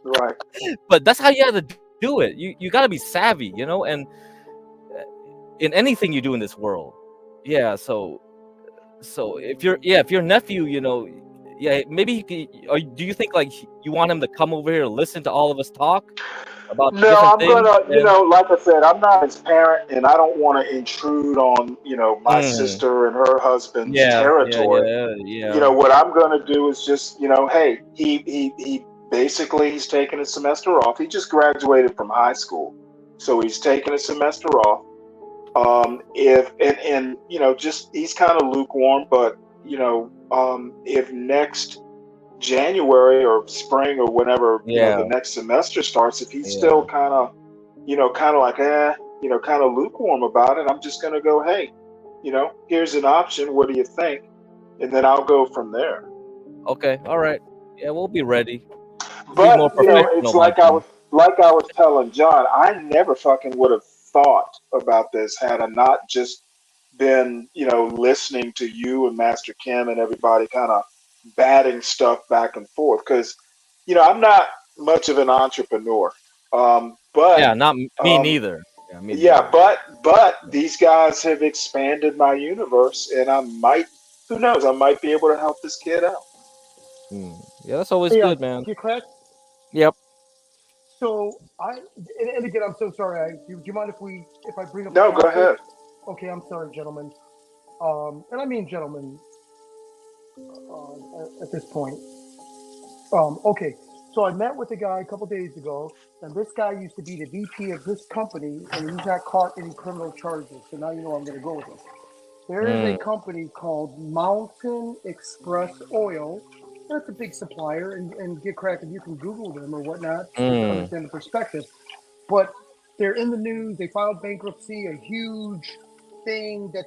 Right. But that's how you have to do it. You got to be savvy, and in anything you do in this world. Yeah. So if your nephew, yeah, maybe or do you think like you want him to come over here and listen to all of us talk about No, different I'm things? gonna, And like I said, I'm not his parent, and I don't want to intrude on, my sister and her husband's territory. yeah. What I'm gonna do is just, hey, he basically he's taking a semester off. He just graduated from high school, so he's taking a semester off. If and just he's kind of lukewarm, but if next January or spring or whenever the Yeah, next semester starts, if he's yeah. still kind of like kind of lukewarm about it, I'm just gonna go, hey, here's an option. What do you think? And then I'll go from there. Okay, all right. Yeah, we'll be ready. We'll be more But professional it's by then. like I was telling John, I never fucking would have thought about this had I not just been, listening to you and Master Kim and everybody kind of batting stuff back and forth. Because, I'm not much of an entrepreneur. But Yeah, not me um, neither. Yeah, me yeah, neither. but these guys have expanded my universe, and I might, who knows, I might be able to help this kid out. Yeah, that's always Hey, good, man. get cracked. Yep. So and again, I'm so sorry. Do you mind if I bring up a No, go topic? ahead. Okay, I'm sorry, gentlemen. And I mean gentlemen at this point. Okay, so I met with a guy a couple days ago, and this guy used to be the VP of this company, and he's not caught any criminal charges. So now you know I'm going to go with this. There is a Mm, company called Mountain Express Oil. That's a big supplier, and get cracked if you can Google them or whatnot to mm, understand the perspective. But they're in the news. They filed bankruptcy, a huge thing that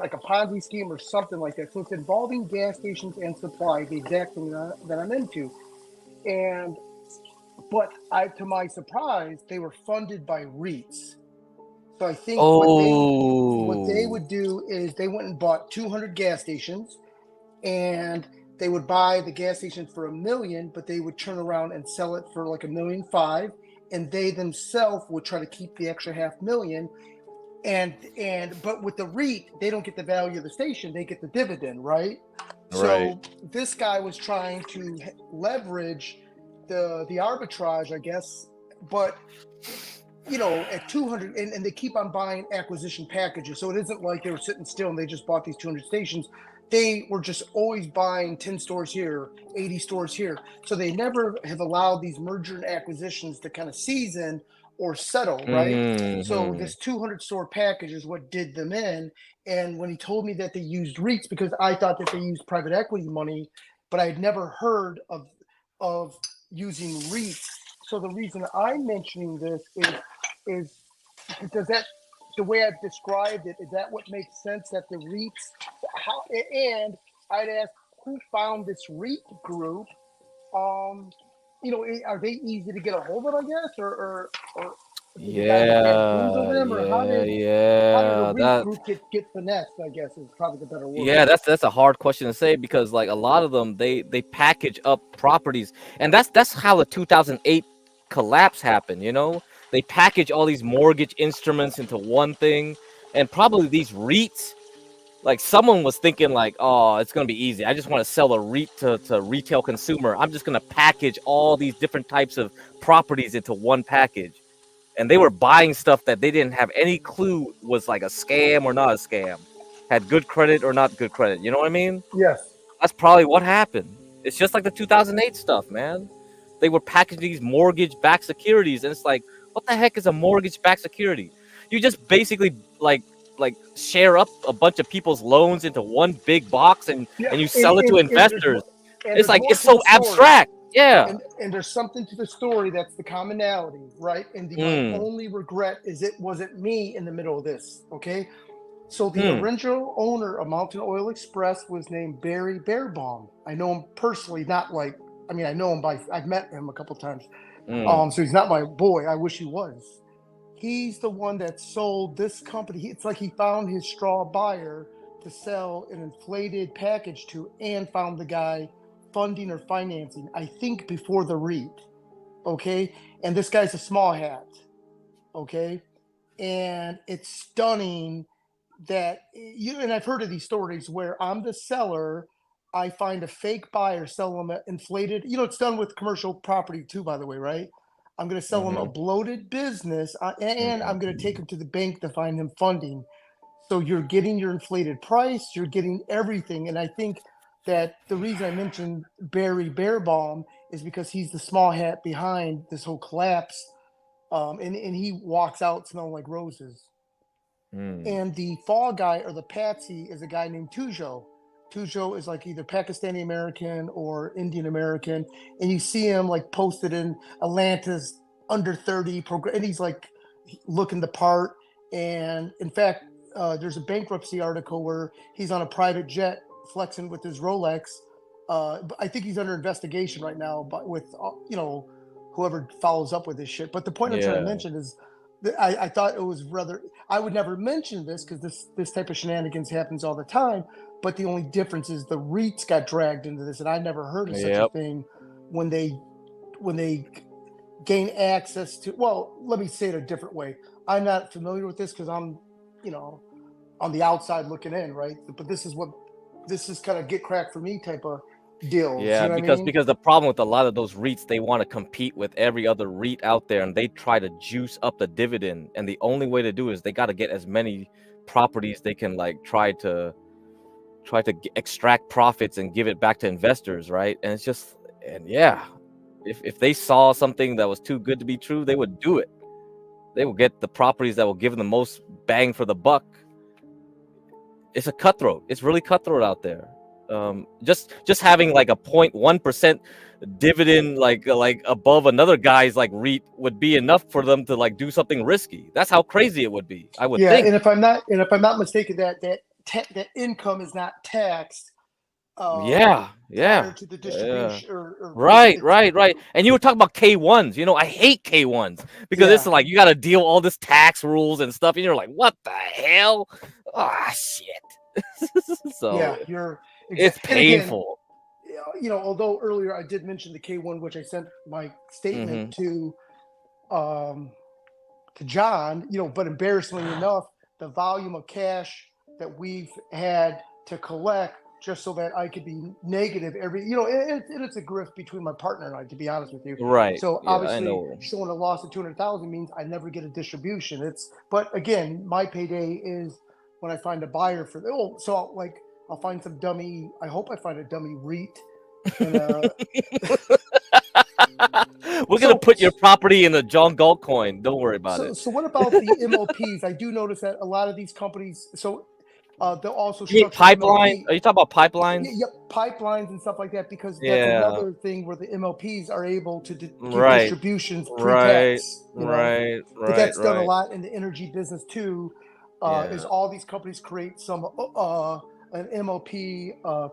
like a Ponzi scheme or something like that. So it's involving gas stations and supply, the exact thing that I'm into. And but to my surprise, they were funded by REITs. So I think what they Oh. would do is they went and bought 200 gas stations, and they would buy the gas station for $1 million, but they would turn around and sell it for like $1.5 million, and they themselves would try to keep the extra $500,000. But with the REIT, they don't get the value of the station; they get the dividend, right? Right. So this guy was trying to leverage the arbitrage, I guess, but at 200, and they keep on buying acquisition packages. So it isn't like they were sitting still and they just bought these 200 stations. They were just always buying 10 stores here, 80 stores here. So they never have allowed these merger and acquisitions to kind of season or settle, right? So Mm-hmm. this 200 store package is what did them in. And when he told me that they used REITs, because I thought that they used private equity money, but I had never heard of using REITs. So the reason I'm mentioning this is does that, the way I've described it, is that what makes sense, that the REITs, how, and I'd ask who found this REIT group. um are they easy to get a hold of, I guess, or Is the guy that Yeah, bamboozled him, or how did the REIT that group get finessed? I guess is probably the better word. Yeah, that's a hard question to say because like a lot of them they package up properties, and that's how the 2008 collapse happened. You know, they package all these mortgage instruments into one thing, and probably these REITs. Like someone was thinking like, oh, it's gonna be easy. I just want to sell a REIT to retail consumer. I'm just gonna package all these different types of properties into one package, and they were buying stuff that they didn't have any clue was like a scam or not a scam, had good credit or not good credit. You know what I mean? Yes. That's probably what happened. It's just like the 2008 stuff, man. They were packaging these mortgage-backed securities, and it's like, what the heck is a mortgage-backed security? You just basically like share up a bunch of people's loans into one big box, and you sell it to investors. It's like it's so abstract. Yeah. And there's something to the story that's the commonality, right? And my only regret is it wasn't me in the middle of this. Okay. So the original owner of Mountain Oil Express was named Barry Bearbaum. I know him personally, not like, I mean, I know him I've met him a couple times. So he's not my boy. I wish he was. He's the one that sold this company. It's like he found his straw buyer to sell an inflated package to, and found the guy funding or financing, I think before the REIT. Okay. And this guy's a small hat. Okay. And it's stunning that and I've heard of these stories where I'm the seller, I find a fake buyer, sell them inflated. It's done with commercial property too, by the way, right? I'm going to sell them a bloated business, and I'm going to take them to the bank to find them funding. So you're getting your inflated price, you're getting everything, and I think that the reason I mentioned Barry Bearbaum is because he's the small hat behind this whole collapse, and he walks out smelling like roses. And the fall guy or the patsy is a guy named Tujo. Tujo is like either Pakistani American or Indian American, and you see him like posted in Atlanta's under 30 program, and he's like looking the part. And in fact, there's a bankruptcy article where he's on a private jet flexing with his Rolex. I think he's under investigation right now, but with whoever follows up with this shit. But the point I'm trying to mention is I thought it was rather. I would never mention this because this type of shenanigans happens all the time. But the only difference is the REITs got dragged into this, and I never heard of such a thing when they gain access to. Well, let me say it a different way. I'm not familiar with this because I'm, on the outside looking in, right? But this is kind of get cracked for me type of deals. Yeah, you know because I mean? because the problem with a lot of those REITs, they want to compete with every other REIT out there, and they try to juice up the dividend. And the only way to do is they got to get as many properties they can like try to extract profits and give it back to investors, right? And it's just, and yeah, if they saw something that was too good to be true, they would do it. They will get the properties that will give them the most bang for the buck. It's a cutthroat. It's really cutthroat out there. Just having like a 0.1% dividend like above another guy's like REIT would be enough for them to like do something risky. That's how crazy it would be, I would think. And if I'm not mistaken, that income is not taxed. Prior to the distribution, or right. And you were talking about K1s. I hate K1s because it's like you got to deal all this tax rules and stuff, and you're like, what the hell? Ah, shit. So it's painful. Again, although earlier I did mention the K1, which I sent my statement to John, but embarrassingly enough, the volume of cash that we've had to collect just so that I could be negative and it's a grift between my partner and I, to be honest with you. Right. So obviously showing a loss of 200,000 means I never get a distribution. But again, my payday is when I find a buyer for I'll find some dummy. I hope I find a dummy REIT. And, we're gonna put your property in the John Galt coin. Don't worry about it. So what about the MOPs? I do notice that a lot of these companies. So they'll also pipeline. Are you talking about pipelines? Yep, pipelines and stuff like that. Because that's another thing where the MOPs are able to give distributions pre-tax. Right. But that's done a lot in the energy business too. Is all these companies create some an MOP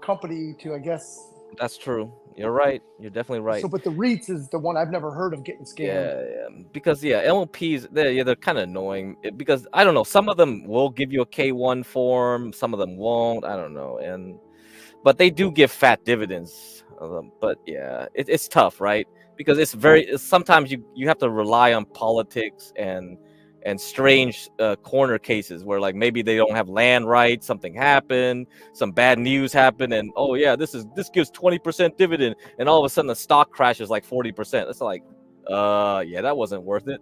company to, I guess. That's true. You're right. You're definitely right. So, but the REITs is the one I've never heard of getting scammed. Yeah, because MLPs they're kind of annoying because I don't know. Some of them will give you a K1 form, some of them won't. I don't know, but they do give fat dividends. But yeah, it's tough, right? Because sometimes you have to rely on politics and strange corner cases where like maybe they don't have land rights, something happened, some bad news happened, and oh yeah, this gives 20% dividend, and all of a sudden the stock crashes like 40%. It's like, yeah, that wasn't worth it.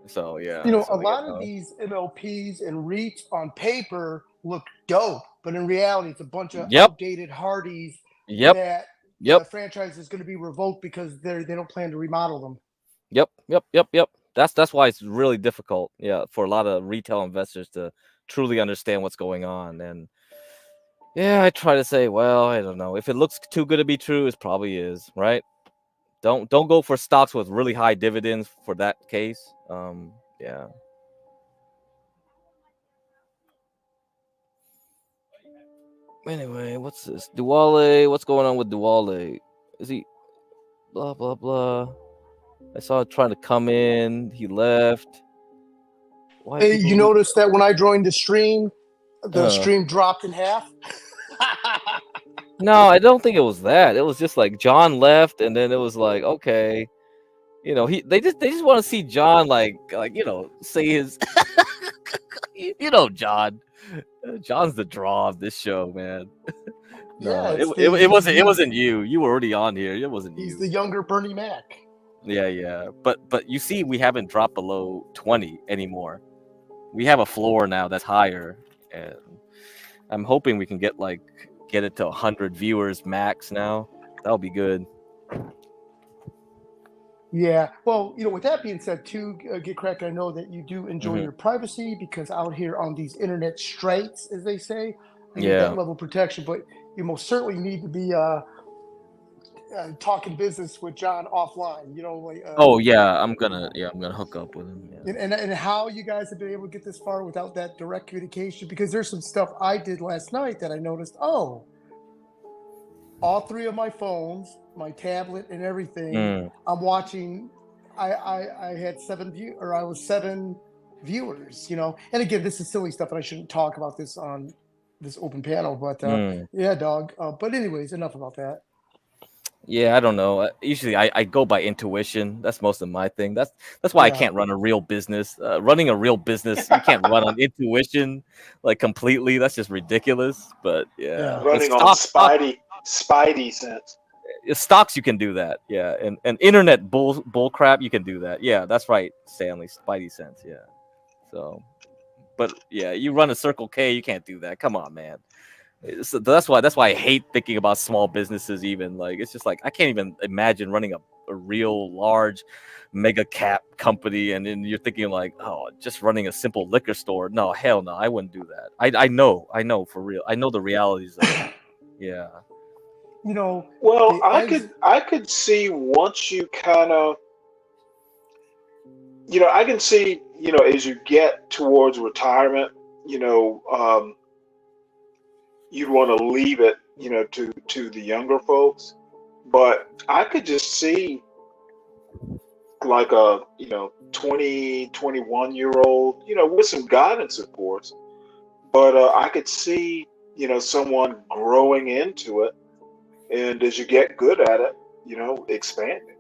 So yeah, A lot of these MLPs and REITs on paper look dope, but in reality, it's a bunch of outdated Hardys that the franchise is going to be revoked because they don't plan to remodel them. Yep. That's why it's really difficult, for a lot of retail investors to truly understand what's going on. And I try to say, well, I don't know. If it looks too good to be true, it probably is, right? Don't go for stocks with really high dividends for that case. Yeah. Anyway, what's this? Duale, what's going on with Duale? Is he blah blah blah? I saw him trying to come in. He left. Why Hey, you noticed that when I joined the stream dropped in half? No, I don't think it was that. It was just like John left, and then it was like, okay, they just want to see John like say his, John. John's the draw of this show, man. No, it wasn't you. You were already on here. It wasn't you. He's the younger Bernie Mac. Yeah. But you see, we haven't dropped below 20 anymore. We have a floor now that's higher, and I'm hoping we can get it to 100 viewers max now. That'll be good. Yeah. Well, with that being said, too, Get Crack, I know that you do enjoy your privacy because out here on these internet straits, as they say, I need that level of protection. But you most certainly need to be talking business with John offline. I'm gonna hook up with him. Yeah. And how you guys have been able to get this far without that direct communication? Because there's some stuff I did last night that I noticed. Oh, all three of my phones, my tablet, and everything. I'm watching. I had 7 viewers. And again, this is silly stuff, and I shouldn't talk about this on this open panel. But yeah, dog. But anyways, enough about that. Yeah, I don't know. Usually, I go by intuition. That's most of my thing. That's why I can't run a real business. Running a real business, you can't run on intuition completely. That's just ridiculous. But yeah. Running on Spidey sense. Stocks, you can do that. Yeah, and internet bull crap, you can do that. Yeah, that's right, Stanley. Spidey sense. Yeah. So, but yeah, you run a Circle K, you can't do that. Come on, man. So that's why I hate thinking about small businesses. Even it's just I can't even imagine running a real large mega cap company, and then you're thinking just running a simple liquor store. No, hell no, I wouldn't do that. I know for real. I know the realities of it. Yeah. Well, I could see once you kind of, I can see, as you get towards retirement, you'd want to leave it, to the younger folks. But I could just see a, 20, 21-year-old, with some guidance, of course. But I could see, someone growing into it. And as you get good at it, expanding.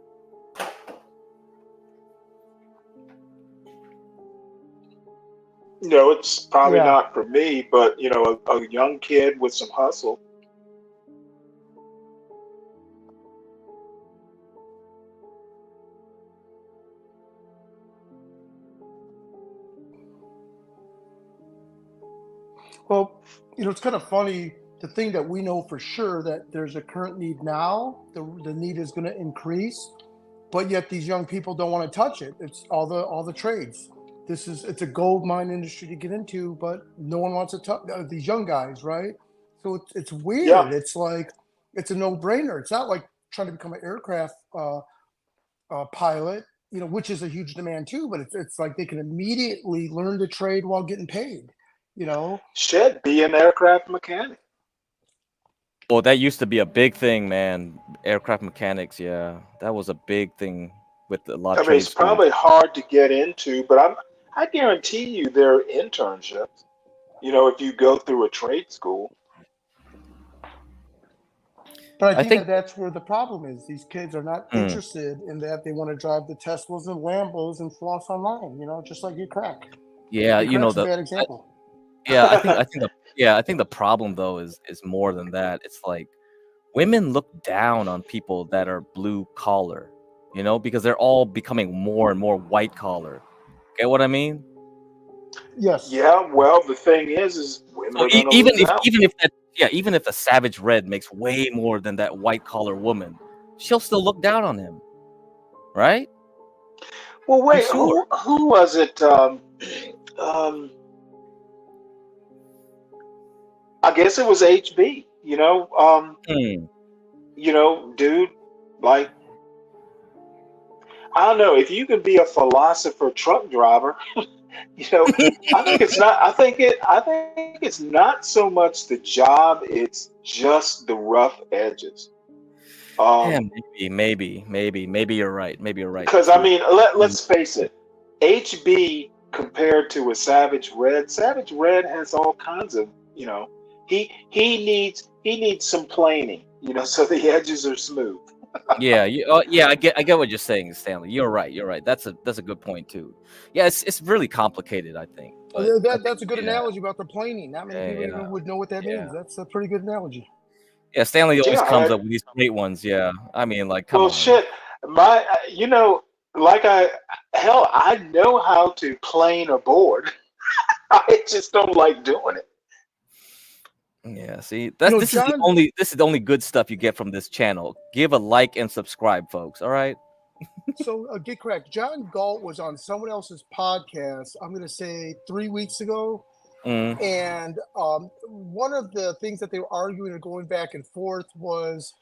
It's probably not for me, but a young kid with some hustle. Well, it's kind of funny. The thing that we know for sure that there's a current need now, the need is going to increase, but yet these young people don't want to touch it. It's all the trades. It's a gold mine industry to get into, but no one wants to touch these young guys, right? So it's weird. Yeah. It's it's a no-brainer. It's not like trying to become an aircraft pilot, which is a huge demand too. But it's like they can immediately learn to trade while getting paid. Should be an aircraft mechanic. Oh, that used to be a big thing, man. Aircraft mechanics, yeah, that was a big thing with a lot I of mean, trade it's schools. probably hard to get into, but I guarantee you there are internships. You know, if you go through a trade school. But I I think think. that that's where the problem is. These kids are not Hmm. interested in that. They want to drive the Teslas and Lambos and floss online. You know, just like you crack. Yeah, You you know crack's a the. bad example. I think the problem though is more than that. It's like women look down on people that are blue collar, you know, because they're all becoming more and more white collar. Get what I mean? Yes. Yeah, well, the thing is women So are going to even lose if out. even if a savage red makes way more than that white collar woman, she'll still look down on him, right? Well, I'm wait, sure. who was it? Um, I guess it was HB. Hmm. Dude, like I don't know if you can be a philosopher truck driver. I think it's not. I think it's not so much the job. It's just the rough edges. Yeah, Um, maybe you're right. Maybe you're right because I too. mean, let's face it. HB compared to a Savage Red has all kinds of. He needs some planing. So the edges are smooth. Yeah, yeah, I get what you're saying, Stanley. You're right. You're right. That's a good point too. Yeah, it's really complicated, I think. But I think That's a good analogy about the planing. Not many people yeah, even would know what that yeah. means. That's a pretty good analogy. Yeah, Stanley always Yeah, comes up with these great ones. Yeah, I mean, like, come well, on. shit. Like I know how to plane a board. I just don't like doing it. Yeah, see, this is John. the only good stuff you get from this channel. Give a like and subscribe, folks. All right. So get correct. John Galt was on someone else's podcast. I'm going to say 3 weeks ago, and one of the things that they were arguing and going back and forth was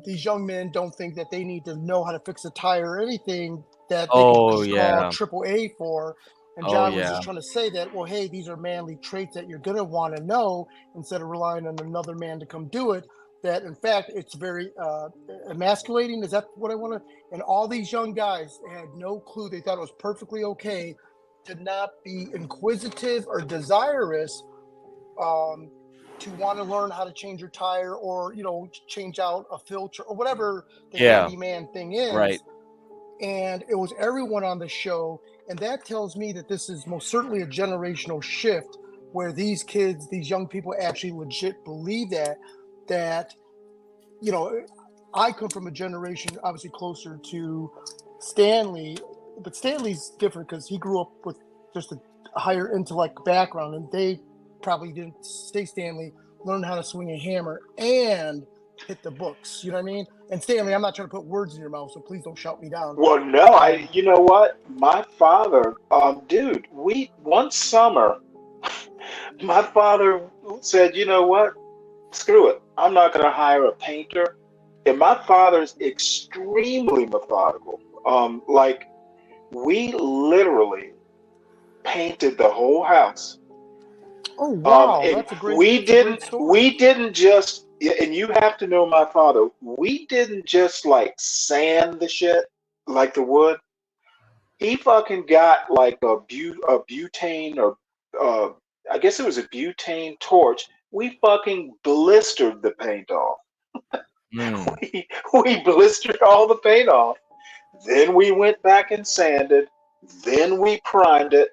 these young men don't think that they need to know how to fix a tire or anything that they can Oh just call yeah. AAA for. And Oh John was yeah. just trying to say that, well, hey, these are manly traits that you're going to want to know instead of relying on another man to come do it. That, in fact, it's very emasculating. Is that what I want to? And all these young guys had no clue. They thought it was perfectly okay to not be inquisitive or desirous to want to learn how to change your tire or, change out a filter or whatever the handyman thing is. Right. And it was everyone on the show. And that tells me that this is most certainly a generational shift where these kids, these young people actually legit believe that, I come from a generation obviously closer to Stanley, but Stanley's different because he grew up with just a higher intellect background, and they probably didn't stay Stanley, learn how to swing a hammer and hit the books. You know what I mean? And Stanley, I'm not trying to put words in your mouth, so please don't shout me down. Well, no, you know what? My father, dude, one summer, my father said, you know what? Screw it. I'm not going to hire a painter. And my father's extremely methodical. Like we literally painted the whole house. Oh wow, that's a great. We story. didn't just, and you have to know my father. We didn't just like sand the shit like the wood. He fucking got like a butane or I guess it was a butane torch. We fucking blistered the paint off. We blistered all the paint off. Then we went back and sanded. Then we primed it.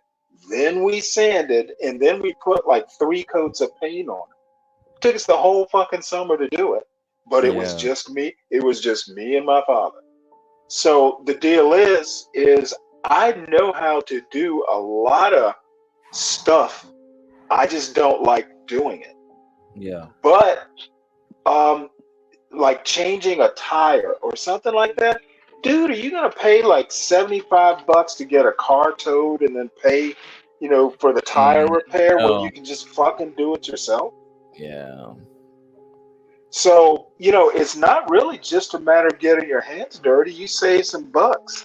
Then we sanded, and then we put like 3 coats of paint on it. Took us the whole fucking summer to do it, but it was just me. It was just me and my father. So the deal is I know how to do a lot of stuff. I just don't like doing it. Yeah. But like changing a tire or something like that, dude, are you gonna pay like $75 to get a car towed and then pay, for the tire repair when you can just fucking do it yourself? Yeah. So, it's not really just a matter of getting your hands dirty. You save some bucks.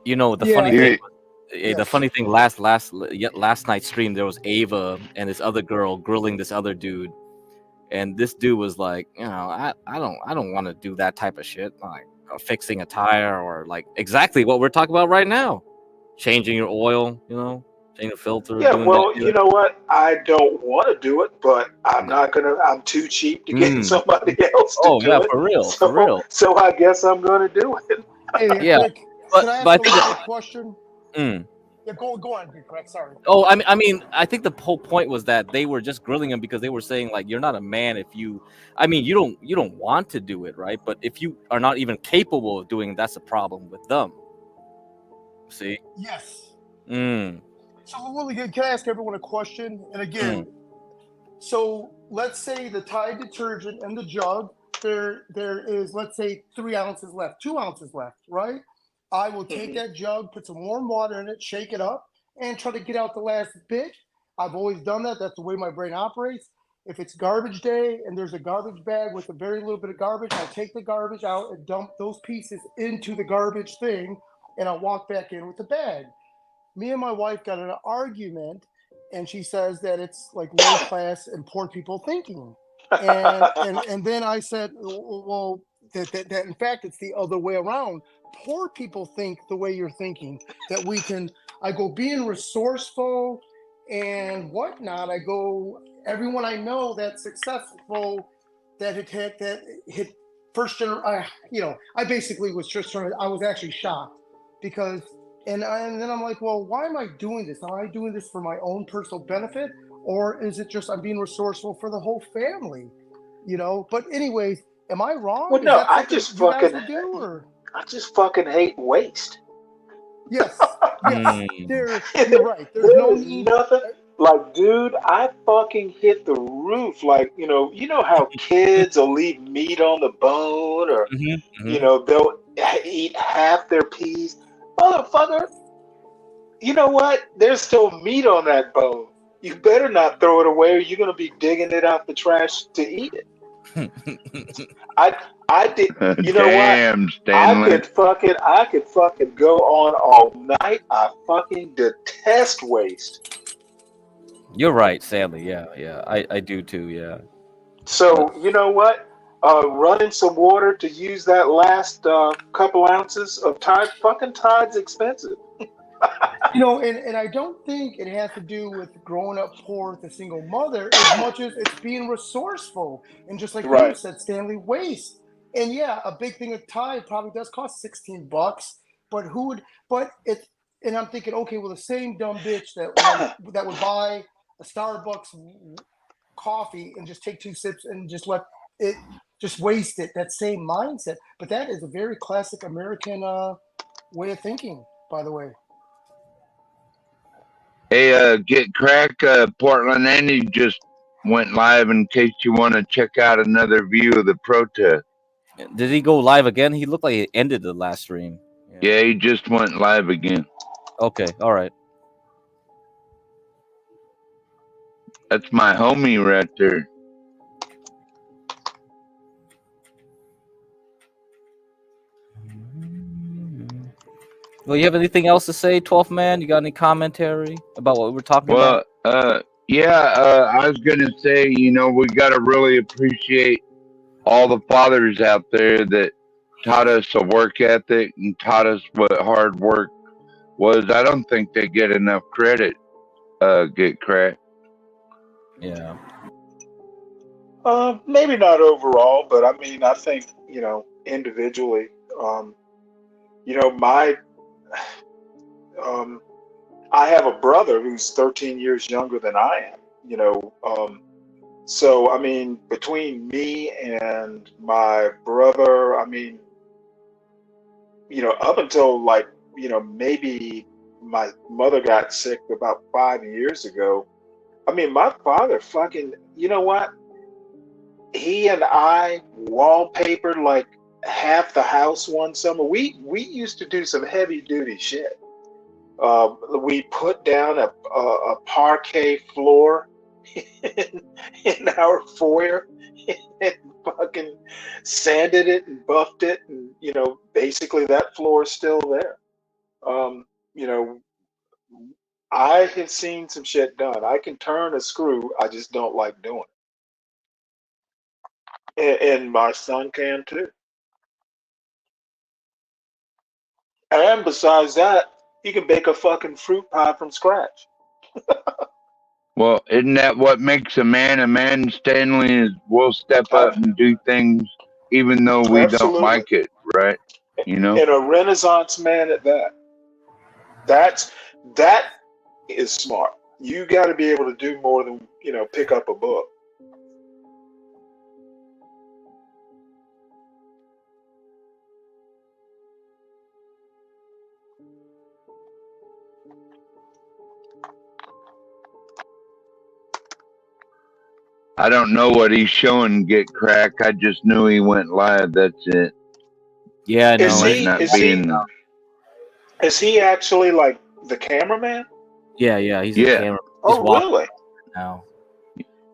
The funny thing, last night's stream, there was Ava and this other girl grilling this other dude, And this dude was like, I don't want to do that type of shit, like fixing a tire or like exactly what we're talking about right now, changing your oil, changing the filter, Yeah, doing that well, you good. know what? I don't want to do it, but I'm too cheap to get somebody else to Oh yeah, do it. for real, for So, real. so I guess I'm going to do it. Hey, Yeah, can I but I ask a think leading question? Mm. Yeah, go on, correct. Sorry. Oh, I think the whole point was that they were just grilling him because they were saying like, you're not a man if you, you don't want to do it, right? But if you are not even capable of doing it, that's a problem with them. See? Yes. Mm. So, Willie, can I ask everyone a question? And again, so let's say the Tide detergent in the jug, there is, let's say, 3 ounces left, 2 ounces left, right? I will take that jug, put some warm water in it, shake it up, and try to get out the last bit. I've always done that. That's the way my brain operates. If it's garbage day and there's a garbage bag with a very little bit of garbage, I'll take the garbage out and dump those pieces into the garbage thing, and I'll walk back in with the bag. Me and my wife got in an argument, and she says that it's like low class and poor people thinking. And then I said, well, that in fact it's the other way around. Poor people think the way you're thinking, that we can. I go being resourceful and whatnot. I go everyone I know that's successful that hit first generation. I basically was just trying to. I was actually shocked because. And then I'm like, well, why am I doing this? Am I doing this for my own personal benefit, or is it just I'm being resourceful for the whole family? But anyways, am I wrong? Well, Is no, that something you guys would do? Or I just fucking hate waste. yes, you're right. There's There no is need. nothing like, dude. I fucking hit the roof. Like, you know how kids will leave meat on the bone, or they'll eat half their peas. Motherfucker, you know what? There's still meat on that bone. You better not throw it away, or you're gonna be digging it out the trash to eat it. I did. You know what? Damn, Stanley. I could fucking go on all night. I fucking detest waste. You're right, sadly. Yeah. I do too, yeah. So you know what? Running some water to use that last couple ounces of Tide. Fucking Tide's expensive. And I don't think it has to do with growing up poor with a single mother as much as it's being resourceful. And just like you Right. said, Stanley, waste. And yeah, a big thing of Tide probably does cost $16, but who would? But it. And I'm thinking, okay, well, the same dumb bitch that would buy a Starbucks coffee and just take 2 sips and just let it just waste it. That same mindset. But that is a very classic American way of thinking, by the way. Hey, get crack. Portland Andy just went live in case you want to check out another view of the protest. Did he go live again? He looked like he ended the last stream. Yeah, he just went live again. Okay, all right. That's my homie right there. Well, you have anything else to say, 12th man? You got any commentary about what we were talking about? I was gonna say, we gotta really appreciate all the fathers out there that taught us a work ethic and taught us what hard work was. I don't think they get enough credit. Get crack. Yeah. Maybe not overall, but I mean, I think individually. My I have a brother who's 13 years younger than I am. So I mean, between me and my brother, I mean, up until like, maybe my mother got sick about 5 years ago. I mean, my father fucking, you know what? He and I wallpapered like half the house one summer. We used to do some heavy duty shit. We put down a parquet floor in our foyer and fucking sanded it and buffed it, and basically that floor is still there. You know, I have seen some shit done. I can turn a screw. I just don't like doing it. And my son can too. And besides that, he can bake a fucking fruit pie from scratch. Well, isn't that what makes a man a man, Stanley? Is we'll step up and do things even though we don't Absolutely. like it, right? You know? And a Renaissance man at that. That is smart. You got to be able to do more than pick up a book. I don't know what he's showing, Get Crack. I just knew he went live. That's it. Yeah, I He know. might not be in the. Is he actually like the cameraman? Yeah, he's a Yeah. camera. He's Oh, walking really? now.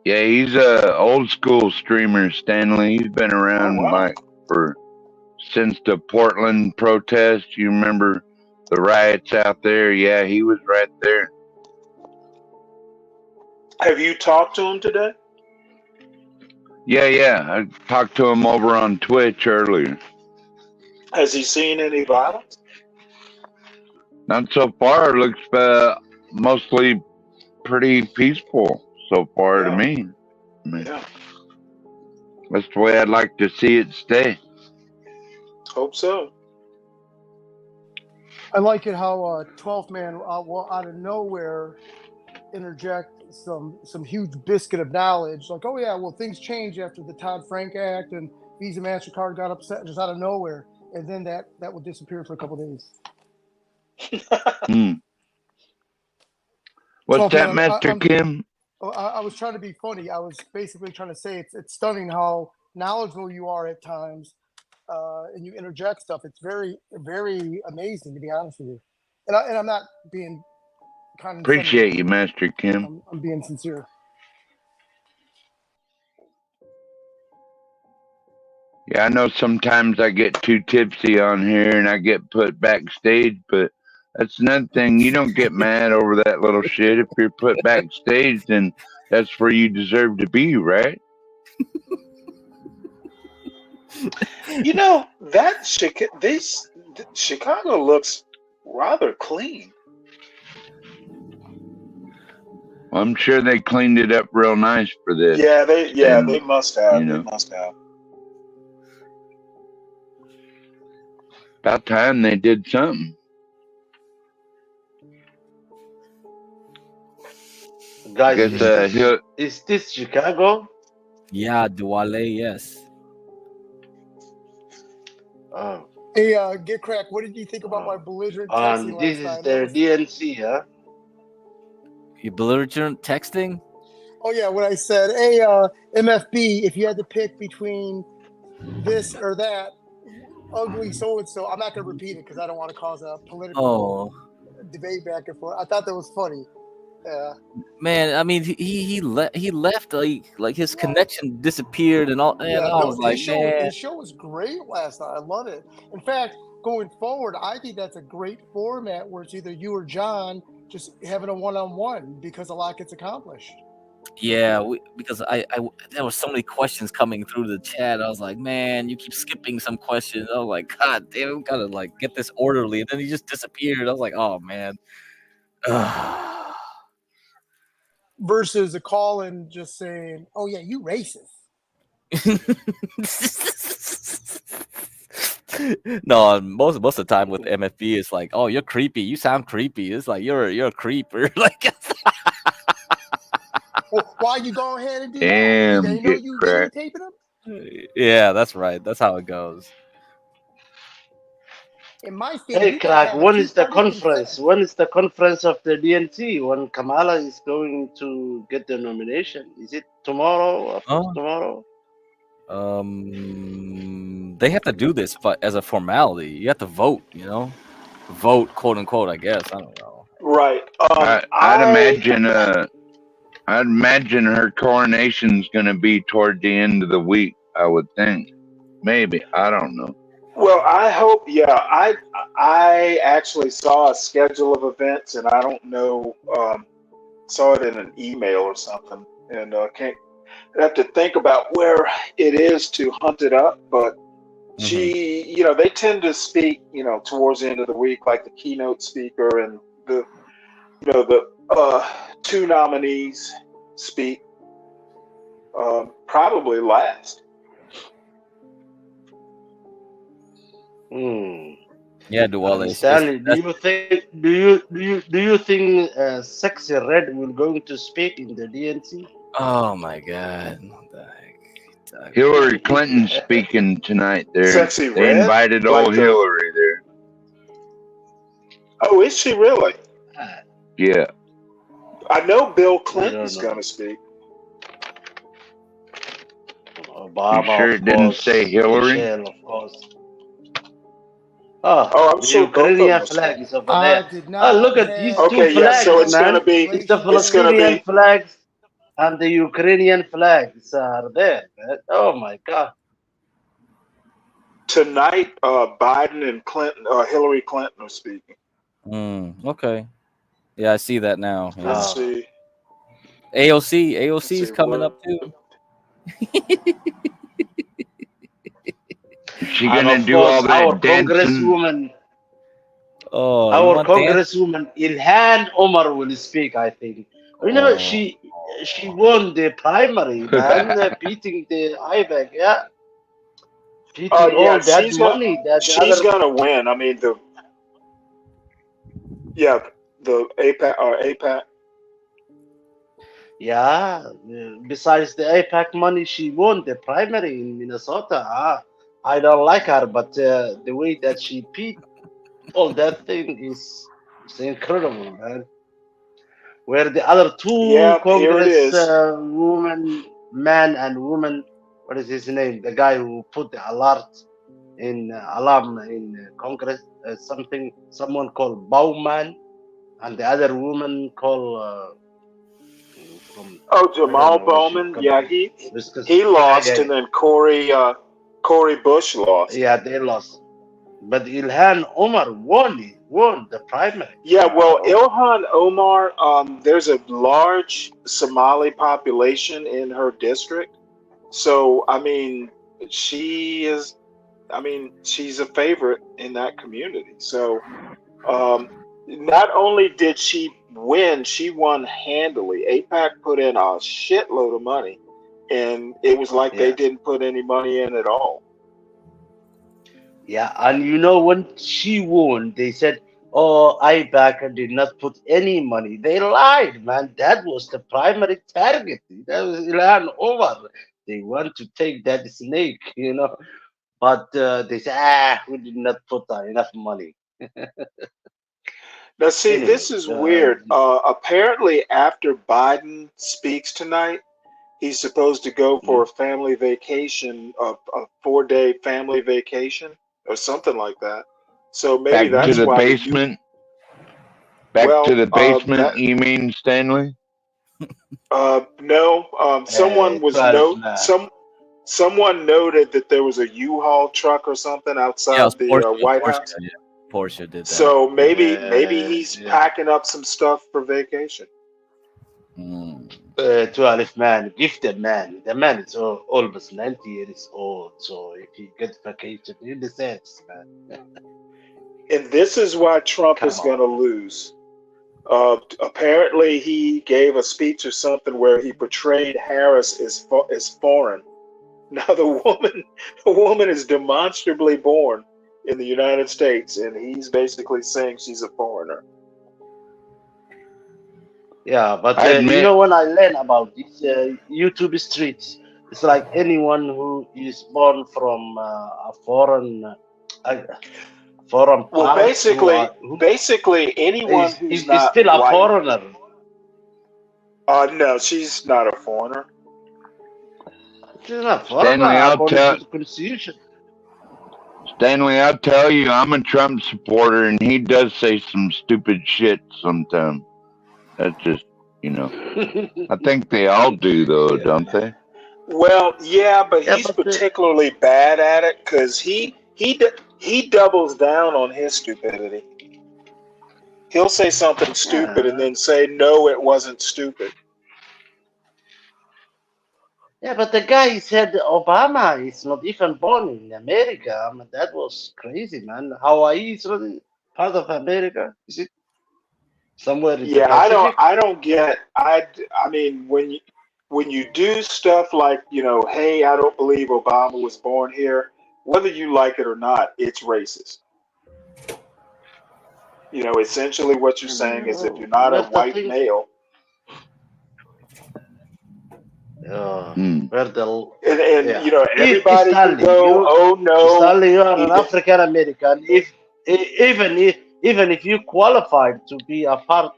Yeah, he's a old school streamer, Stanley. He's been around wow. like since the Portland protest. You remember the riots out there? Yeah, he was right there. Have you talked to him today? Yeah. I talked to him over on Twitch earlier. Has he seen any violence? Not so far. Looks mostly pretty peaceful so far to me. I mean, Yeah. that's the way I'd like to see it stay. Hope so. I like it how 12th man out of nowhere interject some huge biscuit of knowledge, like, oh yeah, well, things changed after the Dodd-Frank Act and Visa MasterCard got upset just out of nowhere, and then that will disappear for a couple days. What's that, Master Kim? I was trying to be funny. I was basically trying to say it's stunning how knowledgeable you are at times, and you interject stuff. It's very, very amazing, to be honest with you. And I'm not being condescending. Appreciate you, Master Kim. I'm being sincere. Yeah, I know sometimes I get too tipsy on here and I get put backstage, but that's another thing. You don't get mad over that little shit. If you're put backstage, then that's where you deserve to be, right? Chicago looks rather clean. Well, I'm sure they cleaned it up real nice for this. Yeah, they must have. You know. They must have. About time they did something. Guys, I guess, is this Chicago? Yeah, Duale, yes. Oh. Hey, Get Crack, what did you think about my belligerent texting This last is night? their DNC, huh? You belligerent texting? Oh yeah, when I said, hey, MFB, if you had to pick between this or that, ugly so-and-so, I'm not going to repeat it because I don't want to cause a political debate back and forth. I thought that was funny. Yeah. Man, I mean, he left like his connection disappeared and all. And I was like, man, his show was great last night. I love it. In fact, going forward, I think that's a great format where it's either you or John just having a one-on-one because a lot gets accomplished. yeah, because I there were so many questions coming through the chat. I was like, man, you keep skipping some questions. I was like, God damn, we gotta like get this orderly. And then he just disappeared. I was like, oh man. Versus a call in just saying, oh yeah, you racist. No, most of the time with MFB, it's like, oh, you're creepy. You sound creepy. It's like you're a creeper. Like, well, why you go ahead and do damn, that? They know you videotaping them? Yeah, that's right. That's how it goes. In my Hey, Crack, when is the conference? When is the conference of the DNC? When Kamala is going to get the nomination? Is it tomorrow? After tomorrow? They have to do this as a formality. You have to vote, vote, quote unquote. I guess I don't know. Right. I'd imagine her coronation's going to be toward the end of the week. I would think. Maybe, I don't know. Well, I hope. Yeah, I actually saw a schedule of events, and I don't know. Saw it in an email or something, and I have to think about where it is to hunt it up, but she, they tend to speak, towards the end of the week, like the keynote speaker and the, the two nominees speak probably last. Yeah, Duale. Stanley, do you think Sexy Red will going to speak in the DNC? Oh my God. What the heck? Hillary Clinton's speaking tonight. Sexy They Red? invited Like old the- Hillary there. Oh, is she really? Yeah. I know Bill Clinton's going to speak. Obama, You sure of it didn't course. say Hillary? Michelle, of course. Oh, I'm the sure both of them Ukrainian will flag speak. is over I there. did Oh, not look at these have two Okay, yeah, flags, so it's man. going to be, It's the it's going to Palestinian be flags and the Ukrainian flags are there, man. Oh my God. tonight, Biden and Clinton, Hillary Clinton are speaking. Okay. Yeah, I see that now. Yeah. Let's see. AOC is coming what- up too. Is she And gonna of do course, all our that dancing? congresswoman, Oh, you our want dance? congresswoman Ilhan Omar will speak, I think. She won the primary, man, beating the IBEC, yeah. Beating yeah, all that money that the she's other. gonna win. I mean, the APAC. Yeah, besides the APAC money, she won the primary in Minnesota. I don't like her, but the way that she beat all that thing is incredible, man. Where the other two Yeah, here it Congress is. man and woman, what is his name? The guy who put the alarm in Congress, someone called Bowman, and the other woman called from. Oh, I don't Jamal know where she Bowman. come Yeah, from. he lost, Yeah, and then Cory Bush lost. yeah, they lost. But Ilhan Omar won the primary. Yeah, well, Ilhan Omar, there's a large Somali population in her district. So, I mean, she's a favorite in that community. So, not only did she win, she won handily. APAC put in a shitload of money, and it was like they didn't put any money in at all. Yeah, and when she won, they said, "Oh, IBAC did not put any money." They lied, man. That was the primary target. That was Ilhan Omar. They want to take that snake, but they said, we did not put enough money. Now, see, Anyway, this is weird. Apparently, after Biden speaks tonight, he's supposed to go for a family vacation, a 4-day family vacation, or something like that. So maybe Back to that's the why basement. Back to the basement. You mean, Stanley? No. Someone was someone noted that there was a U-Haul truck or something outside the White House. Yeah. Porsche did that. So maybe he's packing up some stuff for vacation. 12 man, give the man. The man is almost 90 years old, so if he gets vacation, he deserves, man. And this is why Trump is going to lose. Apparently, he gave a speech or something where he portrayed Harris as foreign. Now, the woman is demonstrably born in the United States, and he's basically saying she's a foreigner. Yeah, but when I learn about these YouTube streets, it's like anyone who is born from a foreign Well, part. basically anyone who's is not still a white. foreigner. No, she's not a foreigner. She's not Stanley, foreigner I'll according tell. to the Constitution. Stanley, I'll tell you, I'm a Trump supporter, and he does say some stupid shit sometimes. That's just, I think they all do, though, don't they? Well, yeah, but he's particularly bad at it because he doubles down on his stupidity. He'll say something stupid and then say, "No, it wasn't stupid." Yeah, but the guy said Obama is not even born in America. I mean, that was crazy, man. Hawaii is not part of America, is it? Somewhere in the Yeah, Pacific? I don't get. I mean, when you do stuff like, hey, I don't believe Obama was born here, whether you like it or not, it's racist. Essentially what you're saying is if you're not a Where the white thing? male, Mm. Where the and yeah. If everybody could Stanley, go, oh no, Stanley, you are he an did. African American. Even if you qualified to be a part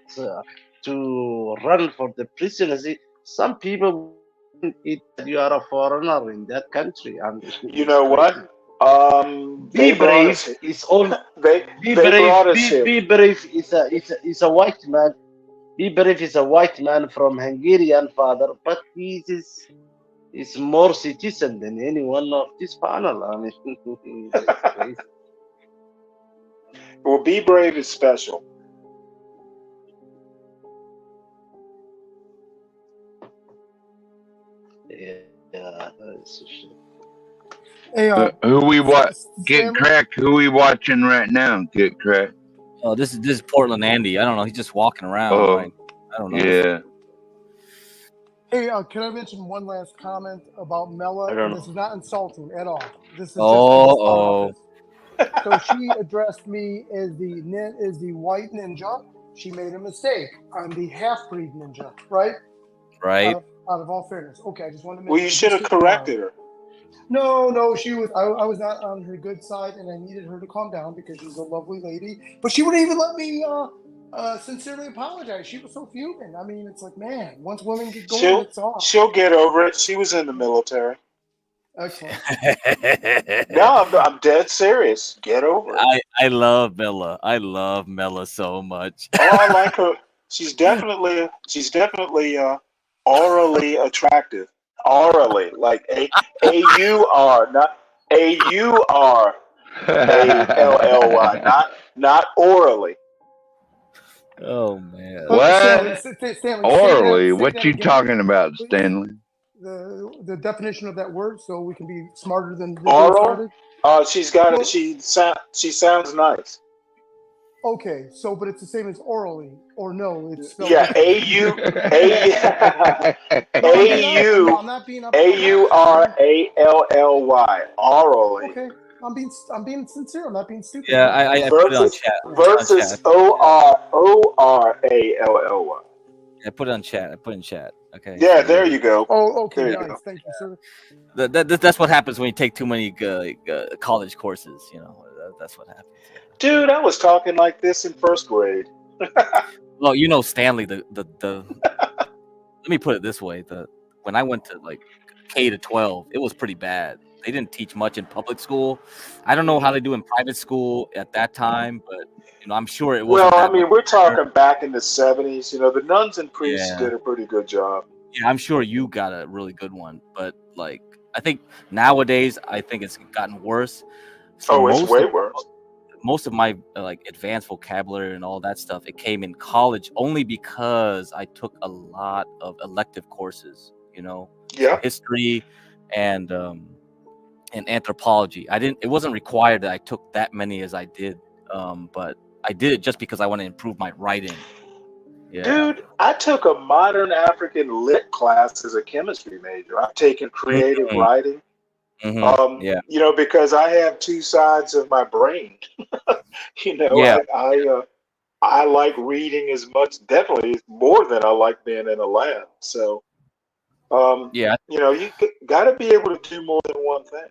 to run for the presidency, some people will it that you are a foreigner in that country, and You it's know what? crazy. They Be brought us brave here. is all. They Be they brave. brought us here. Be brave is a white man. Be brave is a white man from Hungarian father, but he's more citizen than any one of this panel. I mean, that's crazy. Well, Be Brave is special. Yeah, that's a shit. Hey, Who we what? Get Stanley. cracked. Who we watching right now? Get cracked. Oh, this is Portland Andy. I don't know. He's just walking around. Oh, Like I don't know. yeah. Hey, can I mention one last comment about Mela? I don't And this know. is not insulting at all. This is just for this Oh, office. So she addressed me as the white ninja. She made a mistake. I'm the half-breed ninja, right? right. Out of all fairness. Okay, I just wanted to Well, mention you it should just have to be known. corrected her. No, she was. I was not on her good side, and I needed her to calm down because she's a lovely lady. But she wouldn't even let me sincerely apologize. She was so fuming. I mean, it's like, man, once women get going, She'll it's off. she'll get over it. She was in the military. Excellent. No, I'm dead serious. Get over it. I love Mela. I love Mela so much. Oh, I like her. She's definitely orally attractive. Orally, like AUR, not AURALLY, not orally. Oh man. Stanley, What? Stanley, Orally? say What that you again, talking about, please. Stanley? The definition of that word, so we can be smarter than the day Oral. started. She's got it. Well, She sounds nice. okay, so but it's the same as orally, or no? It's spelled Yeah, differently. No, I'm being honest. I'm not being obnoxious. AURALLY. Orally. Okay, I'm being sincere. I'm not being stupid. Yeah, Go ahead. I put it on Versus chat. I put it on versus chat. ORALLY. I put it on chat. I put it in chat. Okay. Yeah, So there you go. Oh, okay, There you nice. go. Thank you, sir. that's what happens when you take too many college courses. You know, that's what happens. Dude, I was talking like this in first grade. Well, you know, Stanley. The let me put it this way: when I went to like K to 12, it was pretty bad. They didn't teach much in public school. I don't know how they do in private school at that time, but I'm sure it wasn't Well, I that much mean, we're better. talking back in the 70s. The nuns and priests Yeah. did a pretty good job. Yeah, I'm sure you got a really good one, but like I think nowadays I think it's gotten worse. So Oh, it's way worse. most of my like advanced vocabulary and all that stuff, it came in college only because I took a lot of elective courses, Yeah. history and anthropology. It wasn't required that I took that many as I did, but I did it just because I want to improve my writing. Yeah. Dude, I took a modern African lit class as a chemistry major. I've taken creative Mhm. writing. Yeah. Because I have two sides of my brain. Yeah. I like reading as much, definitely more than I like being in a lab. So, Yeah. you got to be able to do more than one thing.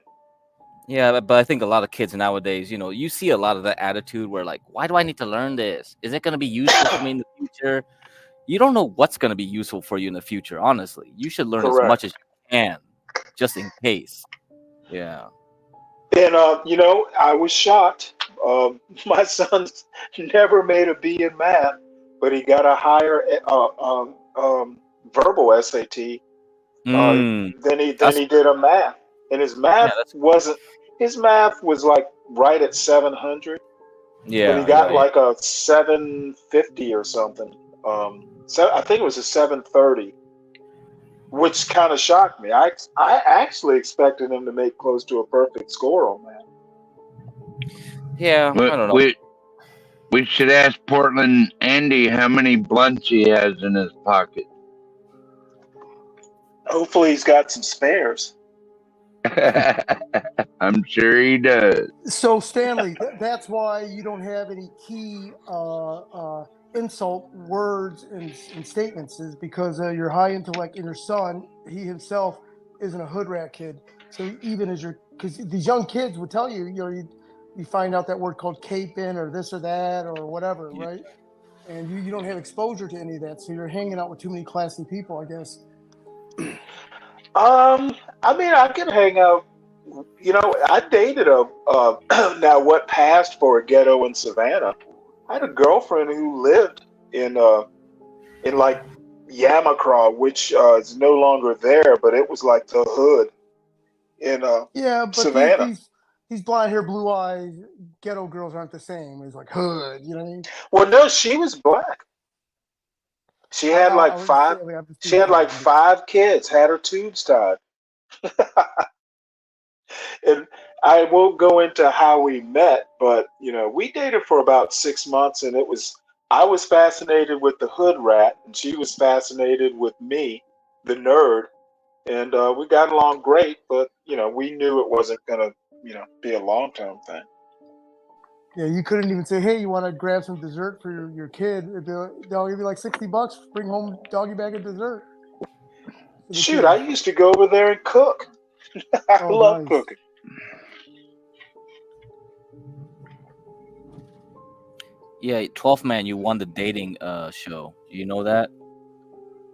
Yeah, but I think a lot of kids nowadays, you see a lot of that attitude where like, why do I need to learn this? Is it going to be useful for me in the future? You don't know what's going to be useful for you in the future, honestly. You should learn as much Correct. as you can, just in case. Yeah. And I was shocked. My son's never made a B in math, but he got a higher verbal SAT than he did a math. And his math was like right at 700, but he Yeah, got yeah. like a 750 or something. So I think it was a 730. which kind of shocked me. I actually expected him to make close to a perfect score on that. Yeah, I don't know. We should ask Portland Andy how many blunts he has in his pocket. Hopefully, he's got some spares. I'm sure he does. So Stanley, that's why you don't have any key insult words and statements, is because your high intellect and your son, he himself isn't a hood rat kid. So even as because these young kids would tell you, you find out that word called caping or this or that or whatever, right? And you don't have exposure to any of that, so you're hanging out with too many classy people, I guess. I mean, I could hang out. I dated now what passed for a ghetto in Savannah. I had a girlfriend who lived in like Yamacraw, which is no longer there, but it was like the hood in but Savannah. These blonde hair, blue eyes, ghetto girls aren't the same. It's like hood, you know what I mean? Well, no, she was black. She had like five. She had like 5 kids. Had her tubes tied. And I won't go into how we met, but we dated for about 6 months, and I was fascinated with the hood rat, and she was fascinated with me, the nerd, and we got along great. But we knew it wasn't gonna be a long-term thing. Yeah, you couldn't even say, "Hey, you want to grab some dessert for your kid?" They'll give you like $60. Bring home doggy bag of dessert. Shoot, I used to go over there and cook. I love cooking. Yeah, 12th Man, you won the dating show. Do you know that?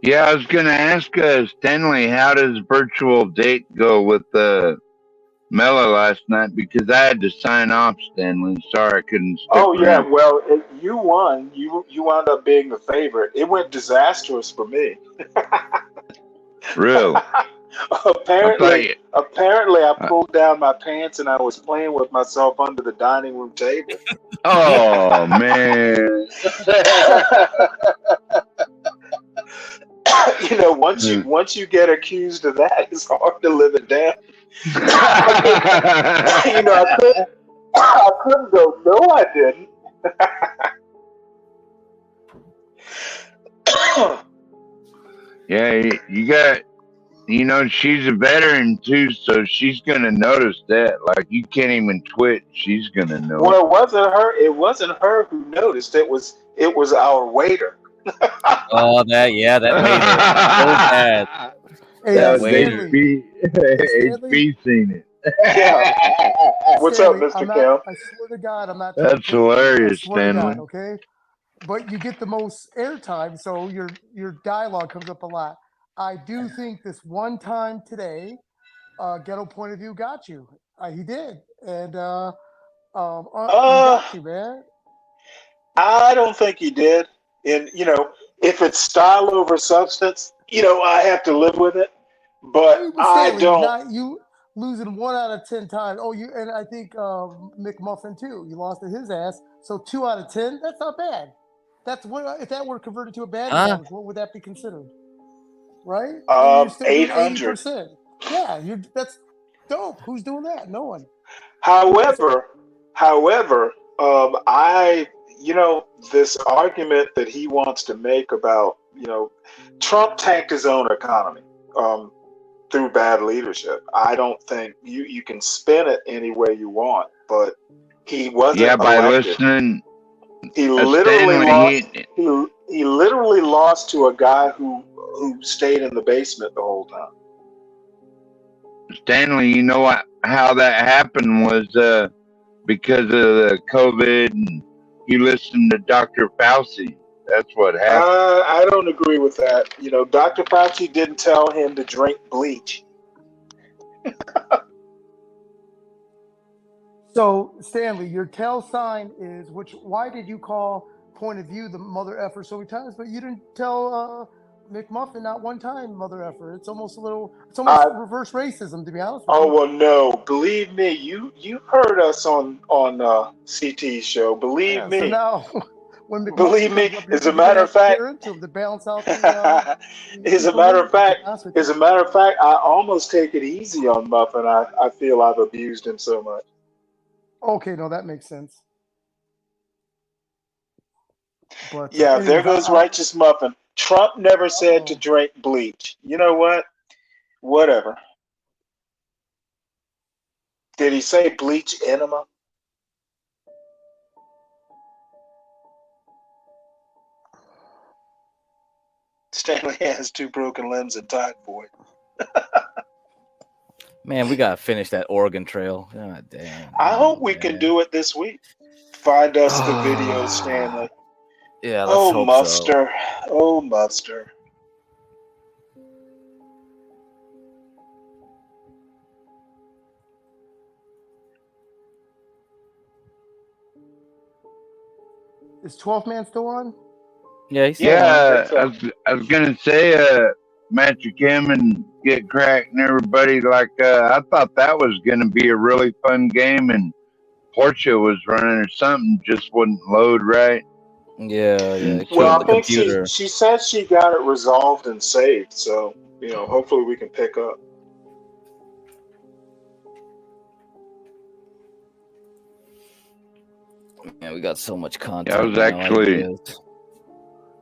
Yeah, I was gonna ask Stanley, how does virtual date go with Mela last night? Because I had to sign off, Stanley. Sorry, I couldn't stick around. Yeah, well, you won. You wound up being the favorite. It went disastrous for me. Really? Apparently, I pulled down my pants and I was playing with myself under the dining room table. Oh man! Once you get accused of that, it's hard to live it down. I couldn't go. No, I didn't. Yeah, you got. She's a veteran too, so she's gonna notice that. Like, you can't even twitch. She's gonna know. Well, it wasn't her. It wasn't her who noticed. It was our waiter. Oh, that waiter. So bad. Hey, that was Stanley. HB seen it. Yeah. What's Stanley, up, Mr. Kim? Kim? I swear to God, I'm not. That's hilarious, Stanley. God, okay, but you get the most airtime, so your dialogue comes up a lot. I do think this one time today, Ghetto Point of View got you. He did, and he got you, man. I don't think he did. And if it's style over substance, I have to live with it. But Stanley, I don't. Not you losing 1 out of 10 times. Oh, and I think McMuffin too. You lost to his ass. So 2 out of 10. That's not bad. That's what if that were converted to a batting average, what would that be considered? Right? 800. Yeah, that's dope. Who's doing that? No one. However, this argument that he wants to make about, Trump tanked his own economy through bad leadership. I don't think you can spin it any way you want, but he wasn't elected. By listening. He literally he literally lost to a guy who stayed in the basement the whole time. Stanley, you know how that happened was because of the COVID, and you listened to Dr. Fauci. That's what happened. I don't agree with that. Dr. Fauci didn't tell him to drink bleach. So, Stanley, your tell sign is why did you call Point of View the mother effer so many times, but you didn't tell McMuffin not one time mother effer? It's almost reverse racism, to be honest with you. Oh, well, no. Believe me, you heard us on CT's show. Believe me. So now, when McMuffin Believe me, comes up, as you're a gonna matter have of to fact, tear into him to balance out the as a matter of equilibrium. To fact, be honest with you. as a matter of fact, I almost take it easy on Muffin. I feel I've abused him so much. Okay, no, that makes sense. But Yeah, there anyways, goes righteous Muffin. Trump never said to drink bleach. You know what? Whatever. Did he say bleach enema? Stanley has 2 broken limbs and typhoid. Man, we gotta finish that Oregon Trail. God damn. I hope we can do it this week. Find us the video, Stanley. Yeah, let's hope so. Muster. Oh, Muster. is 12 Man still on? Yeah, he's Yeah, I Yeah, think so. I was gonna say, Magic Kim and Get Cracked and everybody. Like, I thought that was gonna be a really fun game, and Portia was running or something, just wouldn't load right. Yeah, And it Well, killed I the think computer. she said she got it resolved and saved, so hopefully we can pick up. Man, we got so much content. Yeah, I was now, actually, ideas.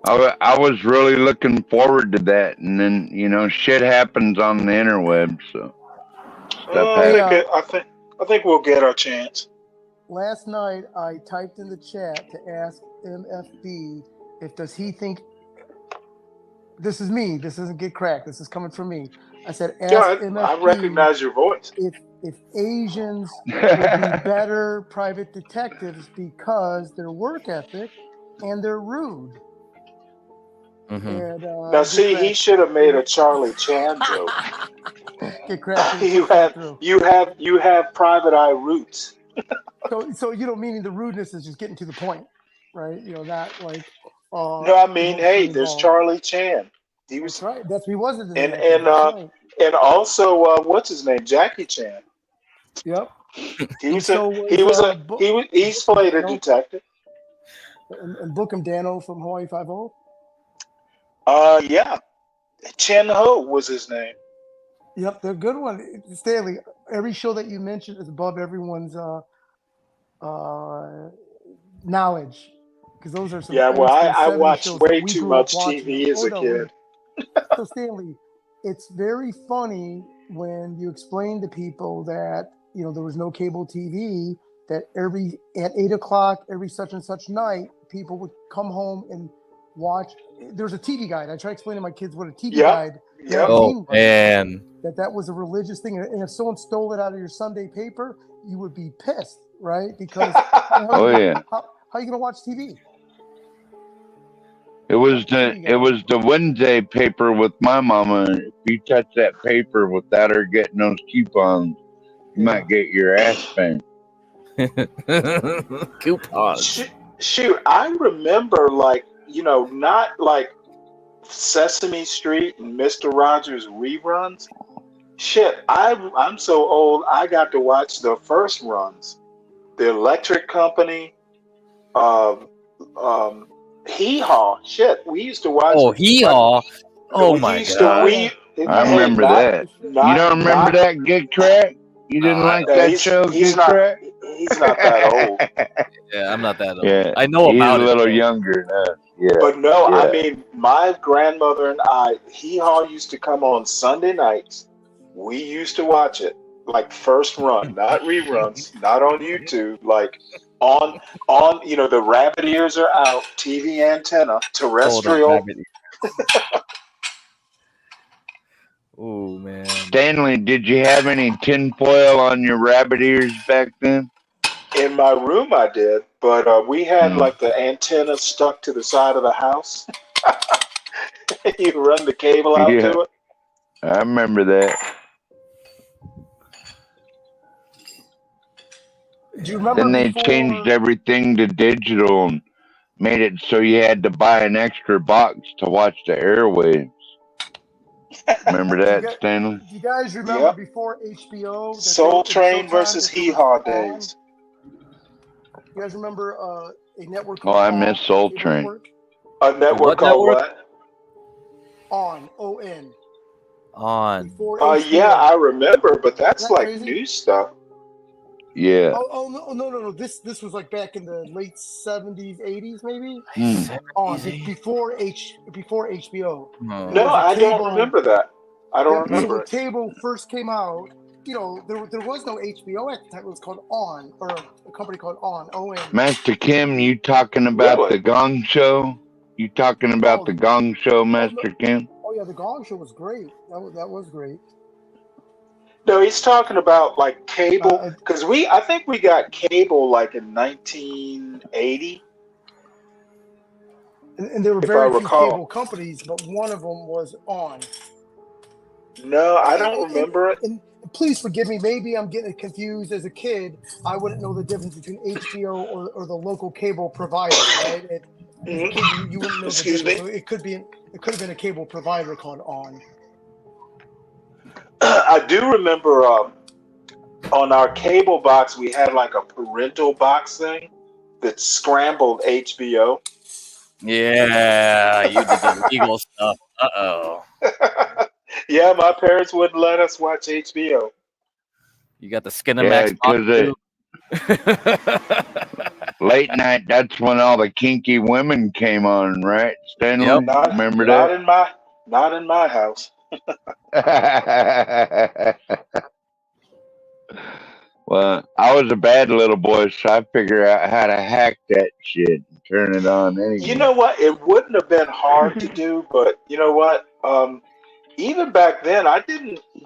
I was really looking forward to that, and then shit happens on the interweb, so stuff happens. I think we'll get our chance. Last night I typed in the chat to ask MFB if does he think this is me. This doesn't get cracked. This is coming from me. I said ask MFB. I recognize your voice. If Asians would be better private detectives because their work ethic and they're rude. Mm-hmm. And, now, see, he should have made a Charlie Chan joke. Get cracked. you have private eye roots. So meaning the rudeness is just getting to the point, right? Not like. No, I mean, hey, there's Charlie Chan. That's right. He wasn't in the right. And also, what's his name? Jackie Chan. Yep. He's played a detective. And Bookham Dano from Hawaii Five-0. Yeah, Chen Ho was his name. Yep, they're a good one. Stanley, every show that you mentioned is above everyone's knowledge, because those are some. Yeah, well, I watched shows way that we too grew up much watching. TV as a kid. So Stanley, it's very funny when you explain to people that there was no cable TV. That at 8 o'clock every such and such night, people would come home and watch. There's a TV guide. I try to explain to my kids what a TV guide magazine was. Man. That was a religious thing, and if someone stole it out of your Sunday paper, you would be pissed, right? Because how are you going to watch TV? It was the Wednesday paper with my mama. If you touch that paper without her getting those coupons, you might get your ass spanked. Coupons. Shoot, I remember not like Sesame Street and Mr. Rogers reruns. Shit, I'm so old. I got to watch the first runs, the Electric Company, Hee Haw. Shit, we used to watch. Oh, Hee Haw. Oh my god. I remember that. You don't remember that? Get Cracked? You didn't like that show? Get Cracked? He's not that old. Yeah, I'm not that old. Yeah, I know about it. He's a little younger now. Yeah. But no, I mean, my grandmother and I, Hee Haw used to come on Sunday nights. We used to watch it like first run, not reruns, not on YouTube, like on the rabbit ears are out, TV antenna, terrestrial. Oh man. Stanley, did you have any tinfoil on your rabbit ears back then? In my room, I did, but we had like the antenna stuck to the side of the house. You run the cable out to it. I remember that. Do you remember then they changed everything to digital and made it so you had to buy an extra box to watch the airwaves. Remember that, Stanley? Do you guys remember before HBO? Soul Train versus Hee Haw days. You guys remember a network Oh, called I On, miss a Soul cable Train. network? A network called what? On, O-N. On. Before Yeah, HBO. I remember, but that's Isn't that like crazy? new stuff. Yeah. Oh no! This was like back in the late 70s, 80s, maybe. Hmm. On before HBO. Oh. No, I don't remember that. I don't So remember when it. cable first came out, you know, there was no HBO at the time. It was called On, or a company called On, O-N. Master Kim, you talking about Really? the Gong Show? You talking about the Gong Show, Master Kim? Oh yeah, the Gong Show was great. That was great. No, he's talking about like cable, because I think we got cable like in 1980. And there were If I very few recall. cable companies, but one of them was On. No, I don't remember it. And please forgive me. Maybe I'm getting confused. As a kid, I wouldn't know the difference between HBO or the local cable provider, right? As a kid, you wouldn't know the difference. So it could have been a cable provider called On. I do remember on our cable box we had like a parental box thing that scrambled HBO. Yeah, you did the legal stuff. Uh-oh. Yeah, my parents wouldn't let us watch HBO. You got the Skinamax box too. Late night, that's when all the kinky women came on, right, Stanley? Yep. Remember Not that? in my house. Well, I was a bad little boy, so I figured out how to hack that shit and turn it on anyway. You know what? It wouldn't have been hard to do, but you know what? Even back then,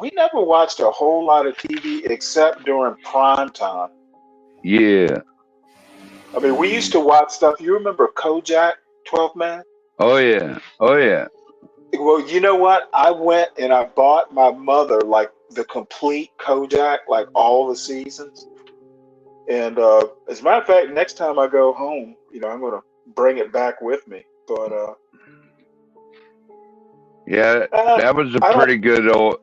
we never watched a whole lot of TV except during prime time. Yeah. I mean, we used to watch stuff. You remember Kojak, 12 Man? Oh yeah. Oh yeah. Well, you know what? I went and I bought my mother like the complete Kojak, like all the seasons. And as a matter of fact, next time I go home, you know, I'm gonna bring it back with me. But Yeah, that was a pretty good old.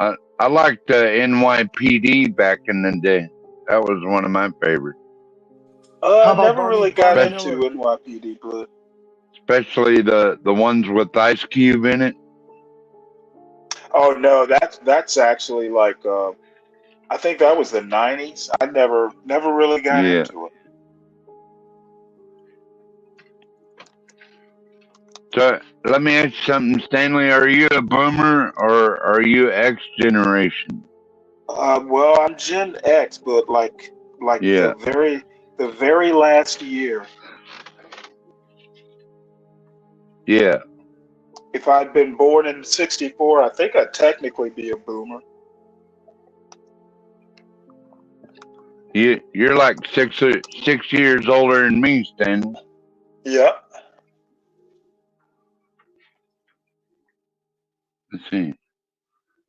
I liked NYPD back in the day. That was one of my favorites. I never really got into NYPD Blue. Especially the ones with Ice Cube in it. Oh no, that's actually like I think that was the 90s. I never really got into it. So let me ask you something, Stanley. Are you a boomer or are you X generation? Well, I'm Gen X, but like the very last year. Yeah. If I'd been born in '64, I think I'd technically be a boomer. You're like six years older than me, Stanley. Yeah. Let's see.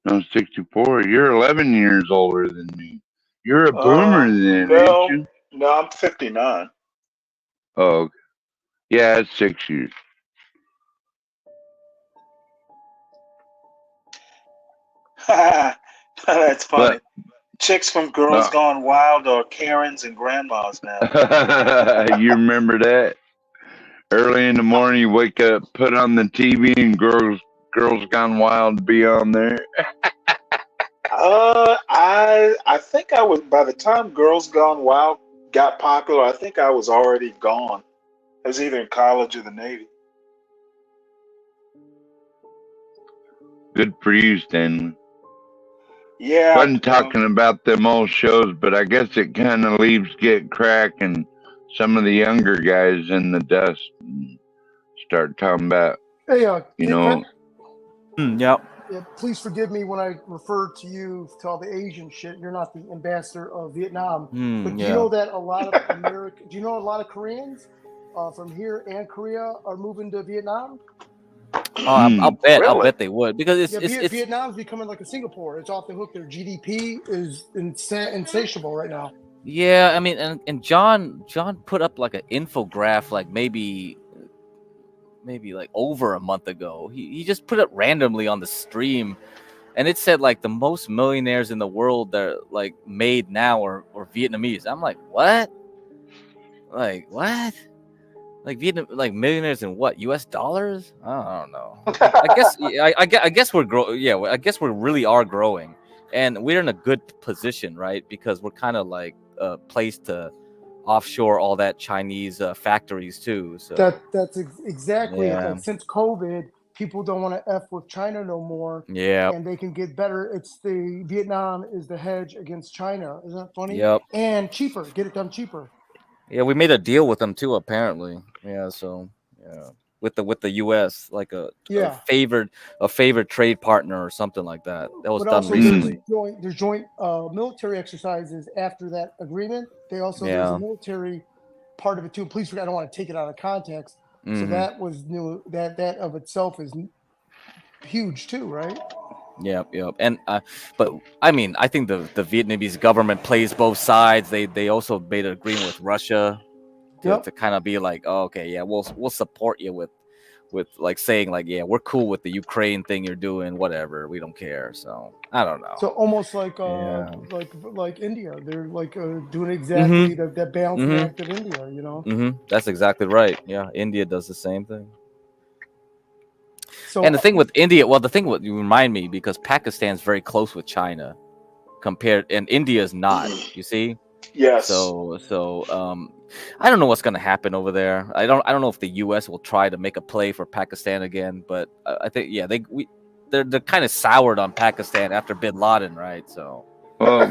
No, 64. You're 11 years older than me. You're a boomer then, ain't you? No, I'm 59. Oh, okay. Yeah, it's 6 years. That's funny. Chicks from Girls Gone Wild are Karens and grandmas now. You remember that? Early in the morning, you wake up, put on the TV, and Girls Gone Wild be on there. I think I was, by the time Girls Gone Wild got popular, I think I was already gone. I was either in college or the Navy. Good for you, Stanley. Yeah. Wasn't talking about them old shows, but I guess it kind of leaves Get Crack and some of the younger guys in the dust and start talking about, Hey, you know. Yep. Yeah, please forgive me when I refer to you to all the Asian shit. You're not the ambassador of Vietnam, but do you know that a lot of do you know a lot of Koreans from here and Korea are moving to Vietnam? I'll bet they would, because it's Vietnam's becoming like a Singapore. It's off the hook. Their GDP is insatiable right now. Yeah, I mean, and John put up like an infograph like maybe like over a month ago. He just put it randomly on the stream, and it said like the most millionaires in the world that are like made now are Vietnamese. I'm like, what? Like what? Like Vietnam, like millionaires in what? U.S. dollars? I don't know. I guess I guess we're I guess we really are growing, and we're in a good position, right? Because we're kind of like a place to offshore all that Chinese factories too. So That's exactly it. yeah, That since COVID, people don't want to f with China no more, yeah, and they can get better. It's the Vietnam is the hedge against China. Isn't that funny? yep, And cheaper. Get it done cheaper. yeah. We made a deal with them too, apparently. Yeah, so yeah, with the U.S. like a Yeah. favored trade partner or something like that. That was But done also there's recently. joint military exercises after that agreement. There's a Yeah. military part of it too. Please, I don't want to take it out of context. So Hmm. that was new. That of itself is huge too, right? Yep, yep. And but I mean, I think the Vietnamese government plays both sides. They also made an agreement with Russia Yep. to kind of be like, oh, okay, yeah, we'll support you with like saying like, yeah, we're cool with the Ukraine thing you're doing, whatever, we don't care. So I don't know. So almost like Yeah. like India, they're like doing Mm-hmm. exactly that balancing Mm-hmm. act of India, you know. Mm-hmm. That's exactly right. Yeah, India does the same thing. So And the thing with India, well, the thing what you remind me because Pakistan's very close with China compared, and India is not. You see. Yes. So I don't know what's gonna happen over there. I don't know if the U.S. will try to make a play for Pakistan again, but I think yeah they're kind of soured on Pakistan after Bin Laden, right? So Well,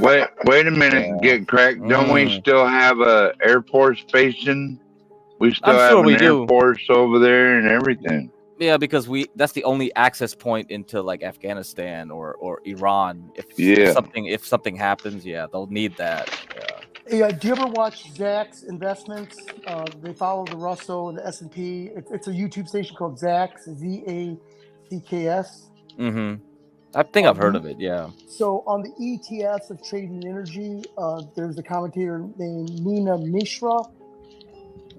wait a minute, yeah. get cracked. Don't we still have a Air Force station? We still I'm have sure an we Air do. Force over there and everything. Yeah, because that's the only access point into like Afghanistan or Iran. If Yeah. something happens, yeah, they'll need that. Yeah. yeah, do you ever watch Zach's Investments? They follow the Russell and the S&P. It's a YouTube station called Zach's ZACKS. Mm-hmm. I think I've heard of it. Yeah. So on the ETFs of trading energy, there's a commentator named Nina Mishra.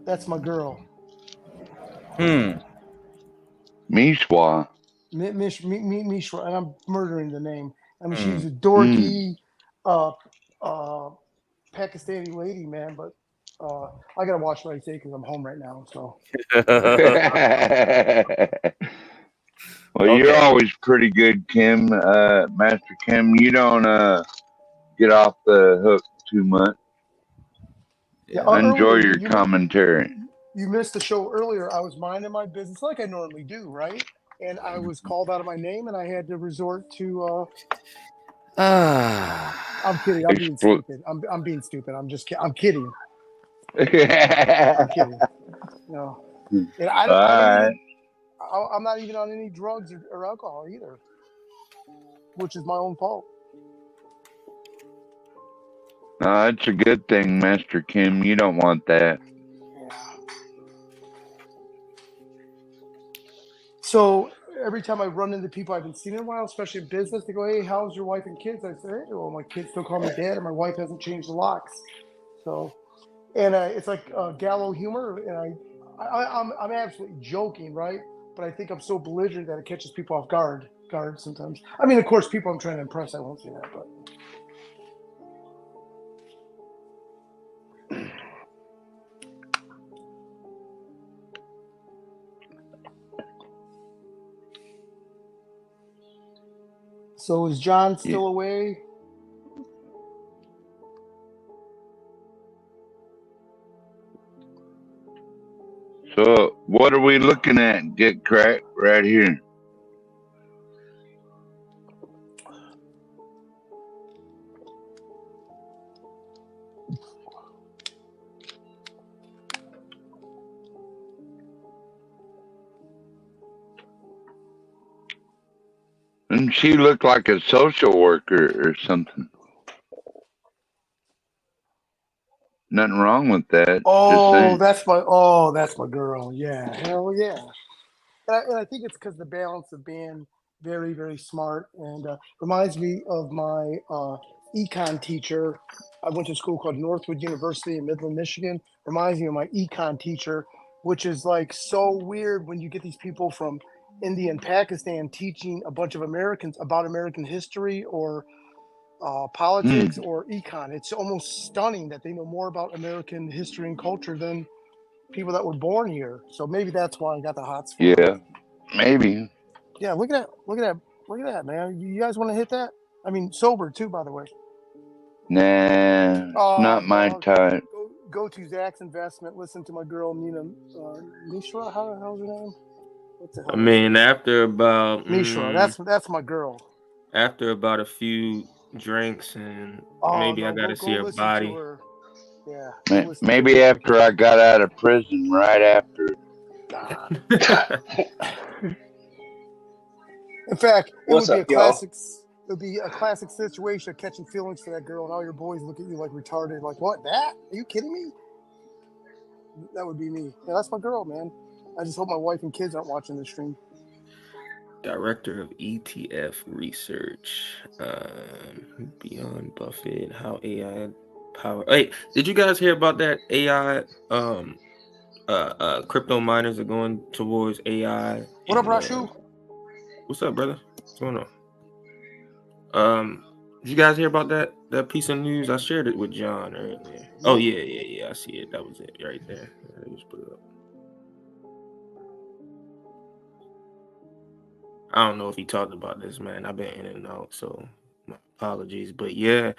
That's my girl. Mishwa. Mishra, and I'm murdering the name. I mean, she's a dorky Pakistani lady, man, but I gotta watch what I say because I'm home right now. So Well, you're always pretty good, Kim, Master Kim. You don't get off the hook too much. yeah, I enjoy earlier, your commentary. you missed the show earlier. I was minding my business like I normally do, right? And I was called out of my name, and I had to resort to. I'm kidding. I'm being stupid. I'm being stupid. I'm just. I'm kidding. I'm kidding. No, and I'm not even on any drugs or alcohol either, which is my own fault. It's a good thing, Master Kim. You don't want that. So every time I run into people I haven't seen in a while, especially in business, they go, "Hey, how's your wife and kids?" I say, "Hey, well, my kids still call me dad, and my wife hasn't changed the locks." So, and it's like gallow humor, and I'm absolutely joking, right? But I think I'm so belligerent that it catches people off guard sometimes. I mean, of course, people I'm trying to impress, I won't say that, but. So is John still away? So, what are we looking at? Get cracked right here. And she looked like a social worker or something. Nothing wrong with that. Oh, Just saying. that's my girl. Yeah, hell yeah. And I think it's because the balance of being very, very smart and reminds me of my econ teacher. I went to a school called Northwood University in Midland, Michigan. Reminds me of my econ teacher, which is like so weird when you get these people from India and Pakistan teaching a bunch of Americans about American history or politics or econ. It's almost stunning that they know more about American history and culture than people that were born here. So maybe that's why I got the hots for Yeah, them. maybe. Yeah, look at that, man. You guys want to hit that? I mean, sober too, by the way. Nah, not my type. Go to Zach's Investment. Listen to my girl Nina Mishra. How's her name? What the hell? I mean, after about Mishra. That's my girl. after about a few drinks and maybe I gotta see her listen to body. her. Yeah. Maybe after I got out of prison, right after. In fact, it What's would be up, y'all? It would be a classic situation of catching feelings for that girl, and all your boys look at you like retarded. Like, what? That? Are you kidding me? That would be me. Yeah, that's my girl, man. I just hope my wife and kids aren't watching this stream. Director of ETF research. Beyond Buffett, how AI power. Hey, did you guys hear about that AI? Crypto miners are going towards AI. What up, Rashu? What's up, brother? What's going on? Did you guys hear about that piece of news? I shared it with John earlier. Oh yeah. I see it. That was it right there. I just put it up. I don't know if he talked about this, man. I've been in and out, so my apologies. But yeah,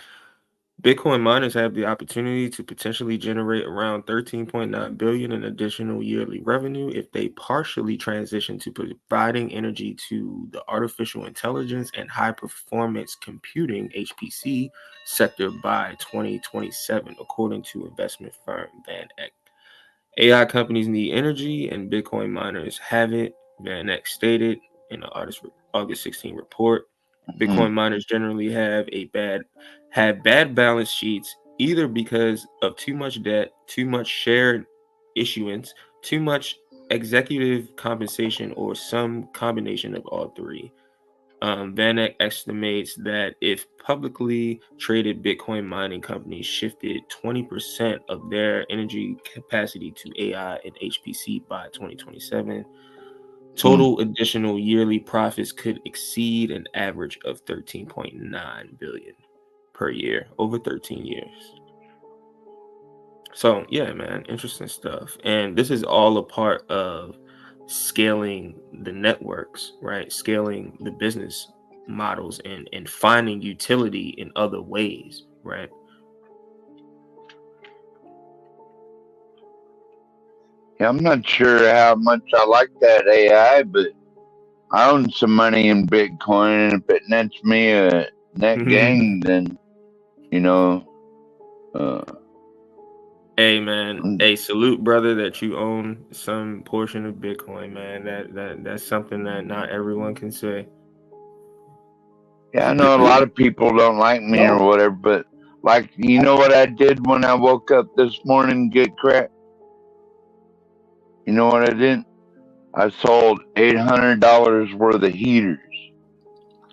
Bitcoin miners have the opportunity to potentially generate around 13.9 billion in additional yearly revenue if they partially transition to providing energy to the artificial intelligence and high performance computing HPC sector by 2027, according to investment firm Van Eck. AI companies need energy, and Bitcoin miners have it, Van Eck stated in the August 16 report. Bitcoin miners generally have bad balance sheets, either because of too much debt, too much shared issuance, too much executive compensation, or some combination of all three. Van Eck estimates that if publicly traded Bitcoin mining companies shifted 20% of their energy capacity to AI and HPC by 2027, total additional yearly profits could exceed an average of 13.9 billion per year over 13 years. So yeah, man, interesting stuff. And this is all a part of scaling the networks, right? Scaling the business models and finding utility in other ways, right? Yeah, I'm not sure how much I like that AI, but I own some money in Bitcoin, and if it nets me a net gain, then Hey man, hey, salute brother that you own some portion of Bitcoin, man. That's something that not everyone can say. Yeah, I know a lot of people don't like me or whatever, but like, you know what I did when I woke up this morning to get crack? You know what I did? I sold $800 worth of heaters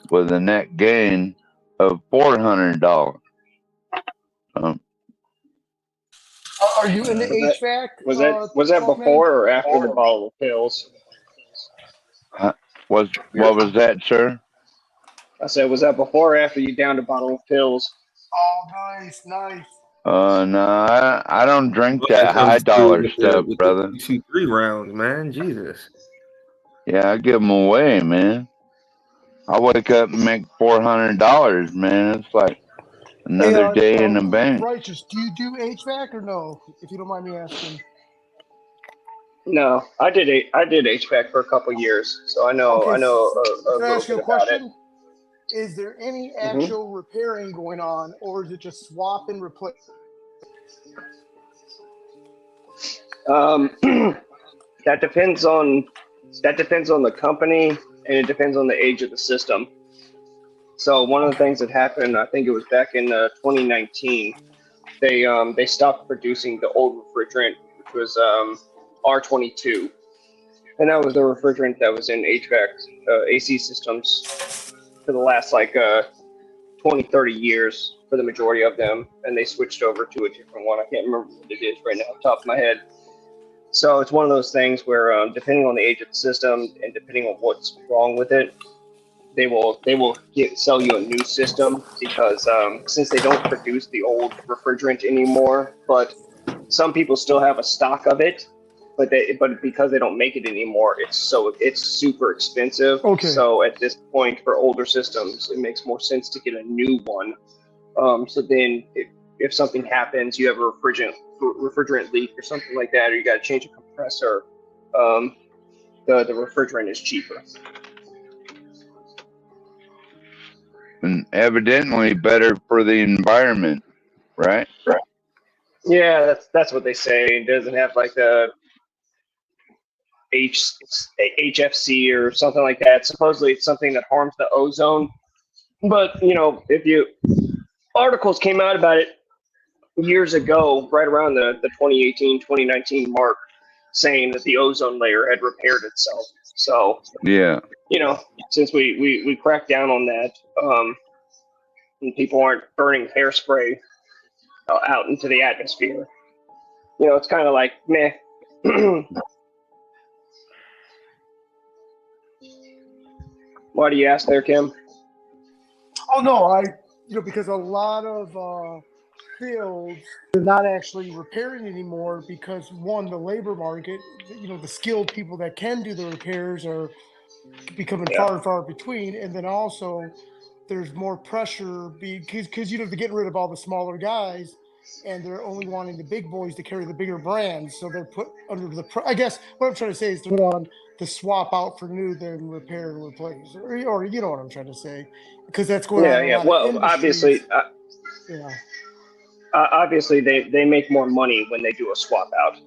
with a net gain of $400. Are you into HVAC? Was that Talk, man? before or after the bottle of pills? What was that, sir? I said, was that before or after you downed a bottle of pills? Oh, nice. No, I don't drink Well, that that comes high dollar through stuff, with brother. the 2-3 rounds, man. Jesus. Yeah, I give them away, man. I wake up and make $400, man. It's like another day in the bank. Righteous, do you do HVAC or no? If you don't mind me asking. No, I did HVAC for a couple years, so I know Okay, a can I little ask you bit a about it. question? Is there any actual repairing going on, or is it just swap and replace? That depends on the company, and it depends on the age of the system. So one of the things that happened, I think it was back in 2019, they stopped producing the old refrigerant, which was R22, and that was the refrigerant that was in HVAC AC systems for the last 20, 30 years for the majority of them, and they switched over to a different one. I can't remember what it is right now off the top of my head. So it's one of those things where depending on the age of the system and depending on what's wrong with it, sell you a new system because since they don't produce the old refrigerant anymore, but some people still have a stock of it, but because they don't make it anymore, it's super expensive. Okay. So at this point, for older systems, it makes more sense to get a new one. So then, if something happens, you have a refrigerant leak or something like that, or you got to change a compressor, the refrigerant is cheaper. And evidently better for the environment, right? Yeah, that's what they say. It doesn't have like the HFC or something like that. Supposedly, it's something that harms the ozone. But articles came out about it years ago, right around the 2018, 2019 mark, saying that the ozone layer had repaired itself. So yeah, since we cracked down on that, and people aren't burning hairspray out into the atmosphere, it's kind of like meh. Why do you ask there, Kim? Oh no, because a lot of fields they're not actually repairing anymore because one, the labor market, the skilled people that can do the repairs are becoming far and far between, and then also there's more pressure because they're getting rid of all the smaller guys, and they're only wanting the big boys to carry the bigger brands, so they're put under I guess what I'm trying to say is they're on the swap out for new than repair and replace, or you know what I'm trying to say, because that's going on in a lot of industries. Obviously they make more money when they do a swap out.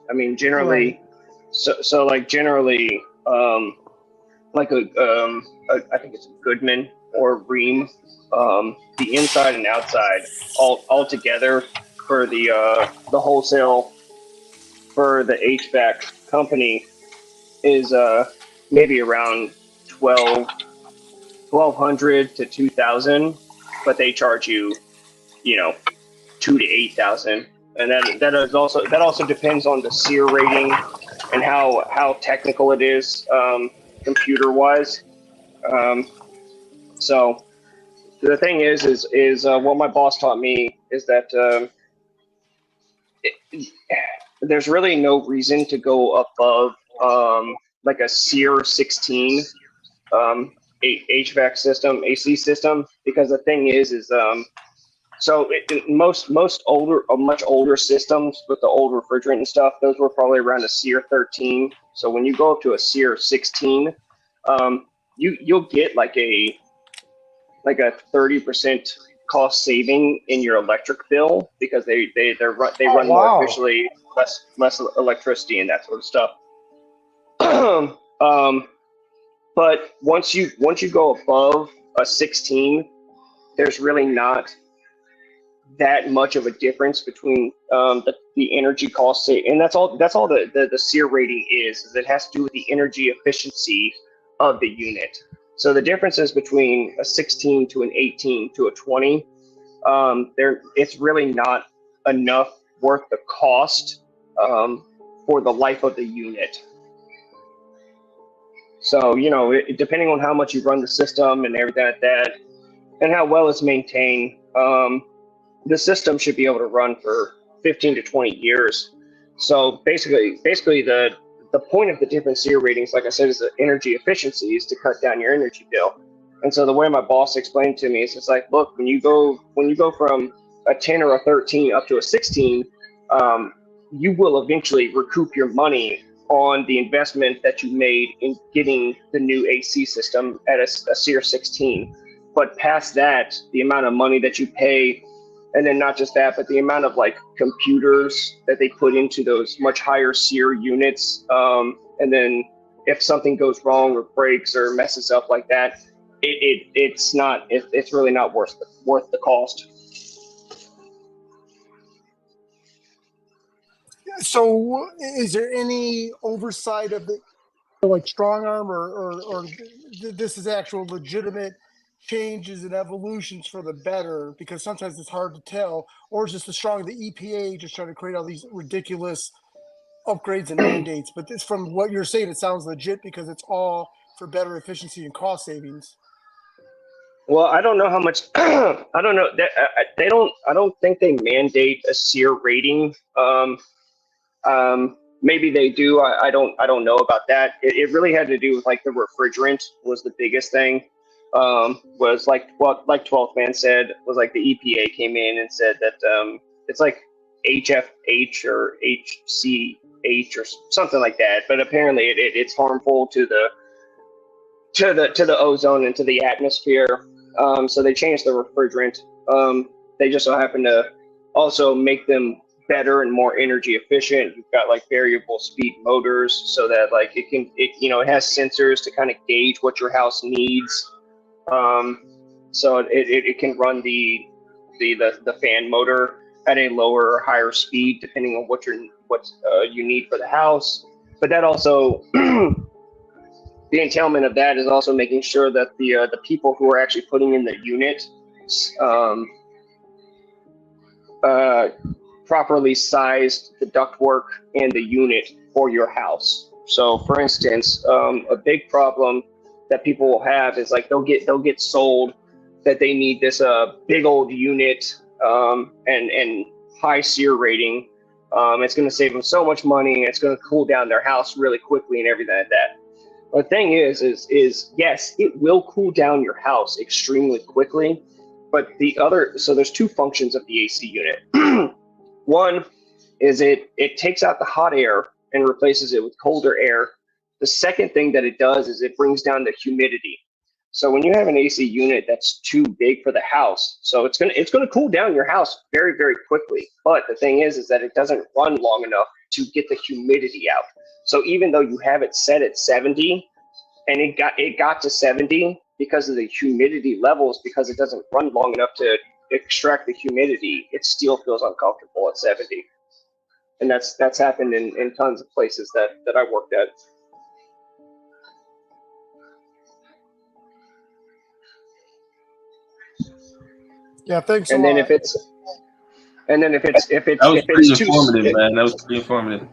I mean, generally, generally, like I think it's a Goodman or Ream, the inside and outside all together for the wholesale for the HVAC company is maybe around 1,200 to 2,000, but they charge you 2 to 8,000, and that also depends on the SEER rating and how technical it is computer wise. So the thing is what my boss taught me is that there's really no reason to go above like a SEER 16 HVAC system, AC system, because the thing is so most much older systems with the old refrigerant and stuff, those were probably around a SEER 13. So when you go up to a SEER 16, you'll get like a 30% cost saving in your electric bill because they run more efficiently, less electricity and that sort of stuff. But once you go above a 16, there's really not that much of a difference between the energy cost, and that's all the SEER rating is it has to do with the energy efficiency of the unit. So the differences between a 16 to an 18 to a 20, it's really not enough worth the cost for the life of the unit. So depending on how much you run the system and everything like that, and how well it's maintained, the system should be able to run for 15 to 20 years. So basically the point of the different SEER ratings, like I said, is the energy efficiency, is to cut down your energy bill. And so the way my boss explained to me is it's like, look, when you go from a 10 or a 13 up to a 16, you will eventually recoup your money on the investment that you made in getting the new AC system at a SEER 16. But past that, the amount of money that you pay, and then not just that, but the amount of like computers that they put into those much higher SEER units, and then if something goes wrong or breaks or messes up like that, it's really not worth the cost. So is there any oversight of the like strong arm or this is actual legitimate changes and evolutions for the better, because sometimes it's hard to tell, or is this the EPA just trying to create all these ridiculous upgrades and mandates? But this, from what you're saying, it sounds legit because it's all for better efficiency and cost savings. Well, I don't know how much. I don't know. They don't. I don't think they mandate a SEER rating. Maybe they do. I don't. I don't know about that. It really had to do with like the refrigerant was the biggest thing. Was like what like 12th Man said was like the EPA came in and said that it's like HFH or HCH or something like that. But apparently it's harmful to the ozone and to the atmosphere. So they changed the refrigerant. They just so happen to also make them better and more energy efficient. You've got like variable speed motors so that like it has sensors to kind of gauge what your house needs. So it can run the fan motor at a lower or higher speed depending on what you need for the house. But that also the entailment of that is also making sure that the people who are actually putting in the unit properly sized the ductwork and the unit for your house. So, for instance, a big problem that people will have is like they'll get sold that they need this big old unit and high SEER rating. It's going to save them so much money. It's going to cool down their house really quickly and everything like that. The thing is yes, it will cool down your house extremely quickly, but so there's two functions of the AC unit. One is it takes out the hot air and replaces it with colder air. The second thing that it does is it brings down the humidity. So when you have an AC unit that's too big for the house, so it's gonna cool down your house very, very quickly. But the thing is that it doesn't run long enough to get the humidity out. So even though you have it set at 70 and it got to 70 because of the humidity levels, because it doesn't run long enough to extract the humidity, it still feels uncomfortable at 70. And that's happened in tons of places that I worked at. Yeah, thanks And a then lot. if it's That was pretty too informative, man. That was pretty informative.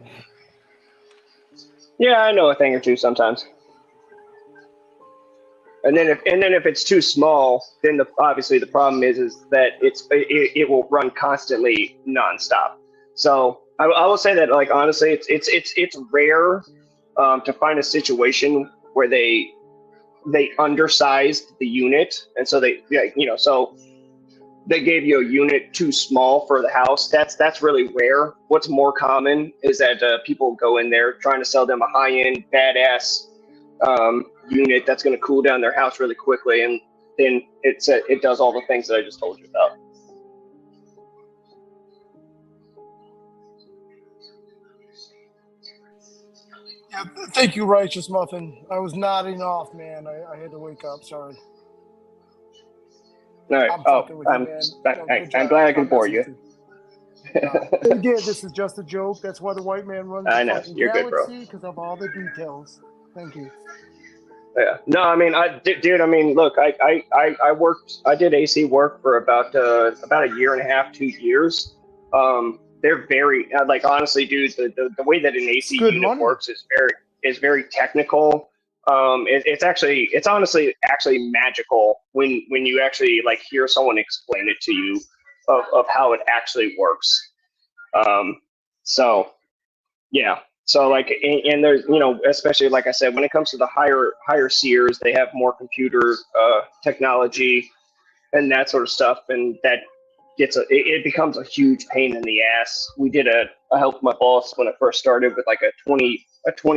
Yeah, I know a thing or two sometimes. And then if it's too small, then obviously the problem is that it will run constantly nonstop. So I will say that like honestly, it's rare to find a situation where they undersized the unit, and so so they gave you a unit too small for the house. That's really rare. What's more common is that people go in there trying to sell them a high-end badass unit that's going to cool down their house really quickly, and then it does all the things that I just told you about. Yeah, thank you, Righteous Muffin. I was nodding off, man. I had to wake up. Sorry. All right. I'm glad I can bore you. And again, this is just a joke. That's why the white man runs I the know. fucking You're good, bro. galaxy, because of all the details. Thank you. Yeah. No, I mean, dude. I mean, look, I worked. I did AC work for about a year and a half, 2 years. They're very like honestly, dude. The way that an AC unit works is very technical. It's honestly magical when you actually like hear someone explain it to you of how it actually works. So yeah. So like, and there's, especially like I said, when it comes to the higher SEERs, they have more computer technology and that sort of stuff, and that it becomes a huge pain in the ass. I helped my boss when I first started with like a 20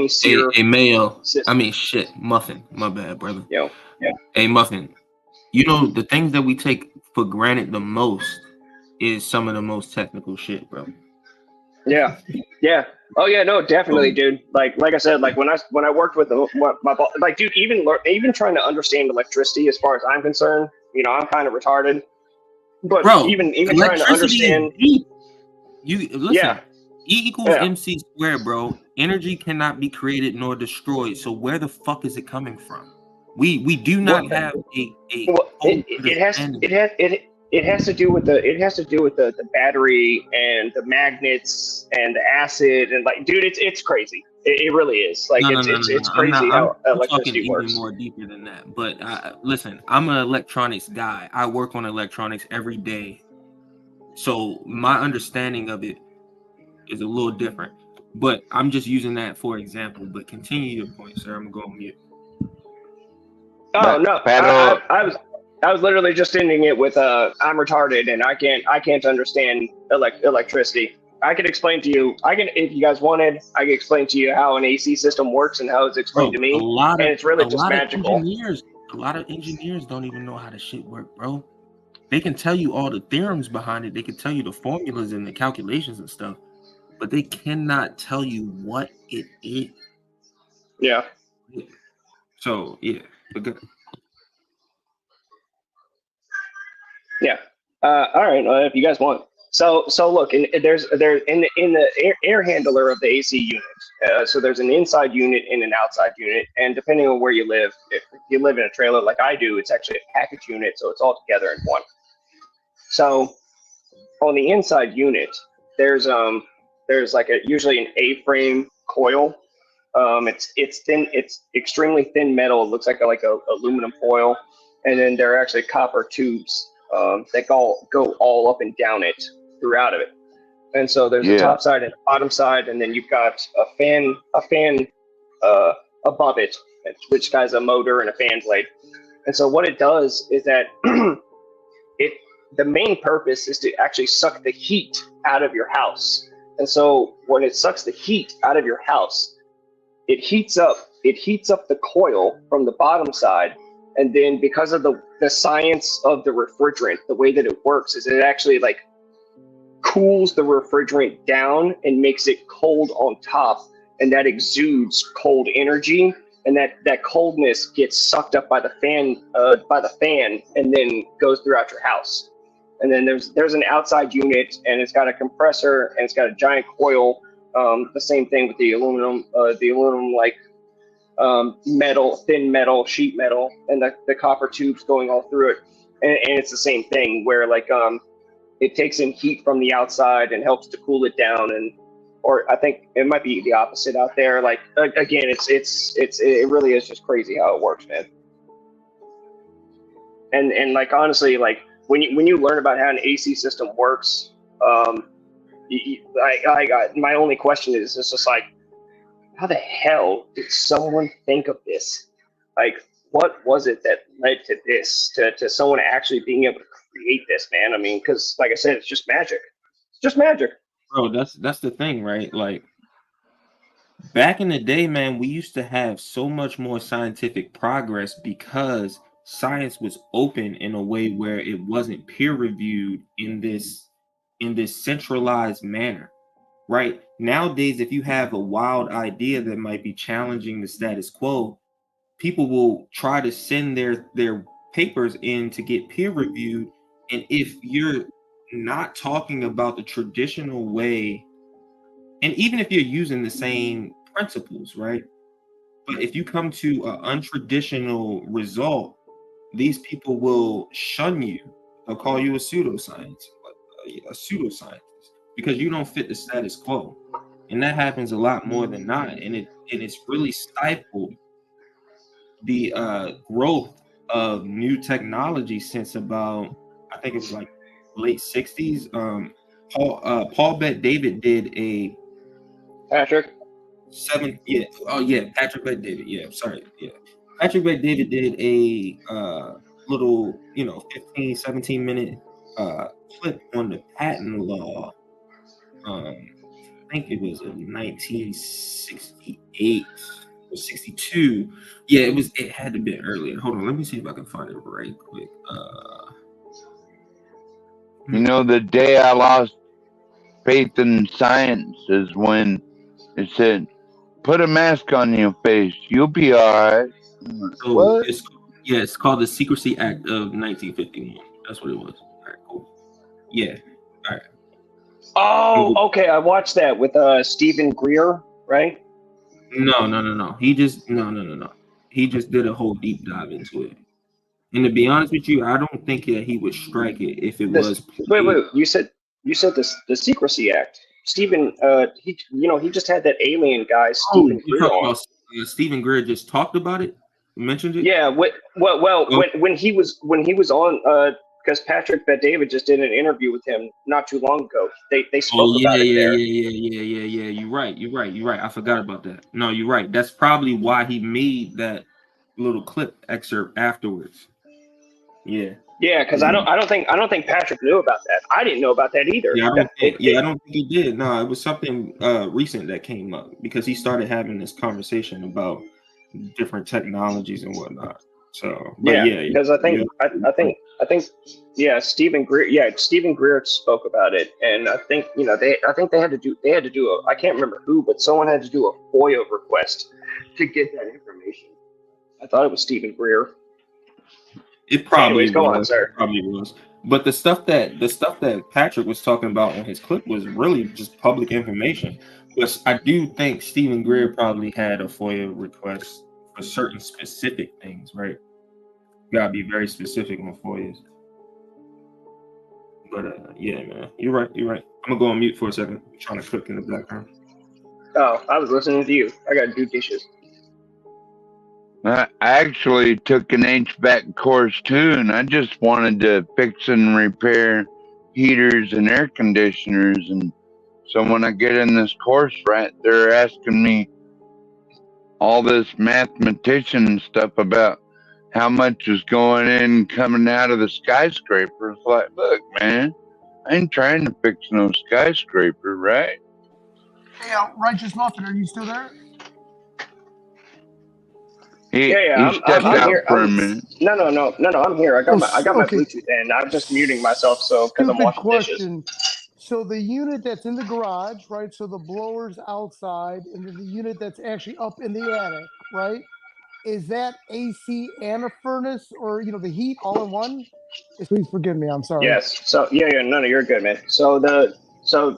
SEER. Hey, Mayo. I mean, shit, Muffin. My bad, brother. Yeah. Hey, Muffin. The things that we take for granted the most is some of the most technical shit, bro. Yeah. Oh yeah, no, definitely, dude. Like I said, like when I worked with my boss, like, dude, even trying to understand electricity, as far as I'm concerned, I'm kind of retarded. But bro, even trying to understand, you listen. Yeah. E equals MC squared, bro. Energy cannot be created nor destroyed. So where the fuck is it coming from? We do not have a it it has to do with the battery and the magnets and the acid and like, dude, it's crazy. It really is. Like, No, no, it's no, no, it's no. it's I'm not. crazy I'm how I'm talking electricity even works. more deeper than that. But listen, I'm an electronics guy. I work on electronics every day, so my understanding of it is a little different. But I'm just using that for example. But continue your point, sir. I'm going to mute. Oh no, Pero I was literally just ending it with I'm retarded and I can't understand electricity. I can explain to you. I can, if you guys wanted, I can explain to you how an AC system works and how it's explained to Bro, me, and it's really a just lot of magical. engineers, don't even know how the shit work, bro. They can tell you all the theorems behind it. They can tell you the formulas and the calculations and stuff, but they cannot tell you what it is. Yeah. So yeah, but good. Yeah. All right. If you guys want. So look, there's in the air handler of the AC unit. So there's an inside unit and an outside unit, and depending on where you live, if you live in a trailer like I do, it's actually a package unit, so it's all together in one. So on the inside unit, there's like usually an A-frame coil. It's thin. It's extremely thin metal. It looks like a aluminum foil, and then there are actually copper tubes that go all up and down it throughout of it. And so there's a top side and a bottom side, and then you've got a fan above it, which has a motor and a fan blade. And so what it does is that the main purpose is to actually suck the heat out of your house. And so when it sucks the heat out of your house, it heats up the coil from the bottom side, and then because of the science of the refrigerant, the way that it works is it actually like cools the refrigerant down and makes it cold on top, and that exudes cold energy, and that coldness gets sucked up by the fan and then goes throughout your house. And then there's an outside unit, and it's got a compressor, and it's got a giant coil. The same thing with the aluminum like metal, thin metal, sheet metal, and the copper tubes going all through it. And it's the same thing where like it takes in heat from the outside and helps to cool it down, or I think it might be the opposite out there. Like again, it really is just crazy how it works, man. And like honestly, like when you learn about how an AC system works, my only question is it's just like, how the hell did someone think of this? Like, what was it that led to this, to someone actually being able to create this, man? I mean, because like I said, it's just magic. It's just magic. Bro, that's the thing, right? Like back in the day, man, we used to have so much more scientific progress because science was open in a way where it wasn't peer reviewed in this centralized manner. Right? Nowadays, if you have a wild idea that might be challenging the status quo, people will try to send their papers in to get peer reviewed. And if you're not talking about the traditional way, and even if you're using the same principles, right? But if you come to an untraditional result, these people will shun you. They'll call you a pseudoscience, because you don't fit the status quo. And that happens a lot more than not. And it's really stifled the growth of new technology since about, I think it was like late 60s. Paul Bet David did a Patrick. Patrick Bet David. Yeah, sorry. Yeah. Patrick Bet David did a little, 15, 17 minute clip on the patent law. I think it was in 1968 or 62. Yeah, it had to be earlier. Hold on, let me see if I can find it right quick. You know, the day I lost faith in science is when it said, "Put a mask on your face, you'll be all right." So What? it's called the Secrecy Act of 1951. That's what it was. All right, cool. Yeah. All right. Oh, okay. I watched that with Stephen Greer, right? No. He just He just did a whole deep dive into it. And to be honest with you, I don't think that he would strike it if it This was wait, played. you said this the Secrecy Act. Stephen, he just had that alien guy, Oh, Stephen you Greer, talking on. about Stephen Greer just talked about it, mentioned it? Yeah, well, Oh, when he was on, because Patrick Bet David just did an interview with him not too long ago. They oh spoke yeah, about it yeah, there. yeah, yeah, yeah, yeah, yeah. You're right. You're right. You're right. I forgot about that. No, you're right. That's probably why he made that little clip excerpt afterwards. Yeah. Yeah, because Yeah. I don't think Patrick knew about that. I didn't know about that either. Yeah, I don't think. Yeah, I It don't think he did. No, it was something recent that came up because he started having this conversation about different technologies and whatnot. So, but Yeah, yeah, because I yeah, think yeah, Stephen Greer spoke about it, and I think they had to do a, I can't remember who, but someone had to do a FOIA request to get that information. I thought it was Stephen Greer. it probably Anyways, go on, was. sir. It probably was. But the stuff that Patrick was talking about in his clip was really just public information. But I do think Stephen Greer probably had a FOIA request for certain specific things, right? You gotta be very specific on FOIAs. But yeah, man, you're right. You're right. I'm gonna go on mute for a second. I'm trying to cook in the background. Oh, I was listening to you. I gotta do dishes. I actually took an HVAC course too, and I just wanted to fix and repair heaters and air conditioners. And so when I get in this course, right, they're asking me all this mathematician stuff about how much is going in and coming out of the skyscrapers. Like, look, man, I ain't trying to fix no skyscraper, right? Hey, Righteous Muffin, are you still there? Yeah, He stepped I'm out here. for a minute. No, I'm here. Oh, I got my okay. Bluetooth in. I'm just muting myself because I'm Stupid washing dishes. question. So the unit that's in the garage, right? So the blower's outside, and then the unit that's actually up in the attic, right? Is that AC and a furnace, or the heat all in one? Please forgive me. I'm sorry. Yes. So no, you're good, man. So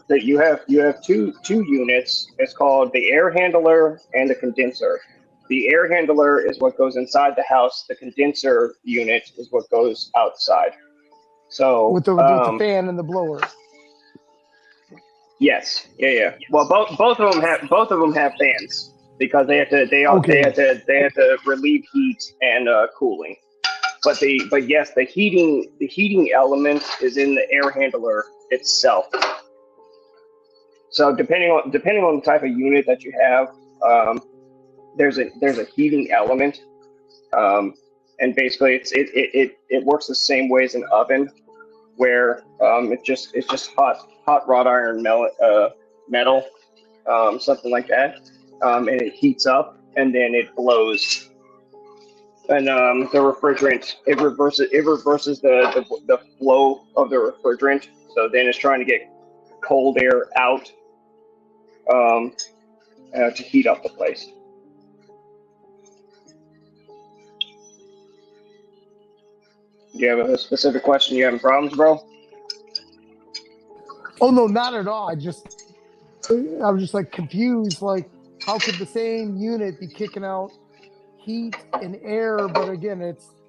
you have two units. It's called the air handler and the condenser. The air handler is what goes inside the house. The condenser unit is what goes outside. So With the fan and the blower. yes, yeah. Well, both of them have fans because they have to relieve heat and cooling. But yes, the heating element is in the air handler itself. So depending on the type of unit that you have, there's a heating element, and basically it works the same way as an oven, where it's just hot wrought iron metal, something like that, and it heats up and then it blows. And the refrigerant, it reverses the flow of the refrigerant. So then it's trying to get cold air out to heat up the place. Do you have a specific question? You having problems, bro? Oh no, not at all. I was just like confused. Like, how could the same unit be kicking out heat and air? But again,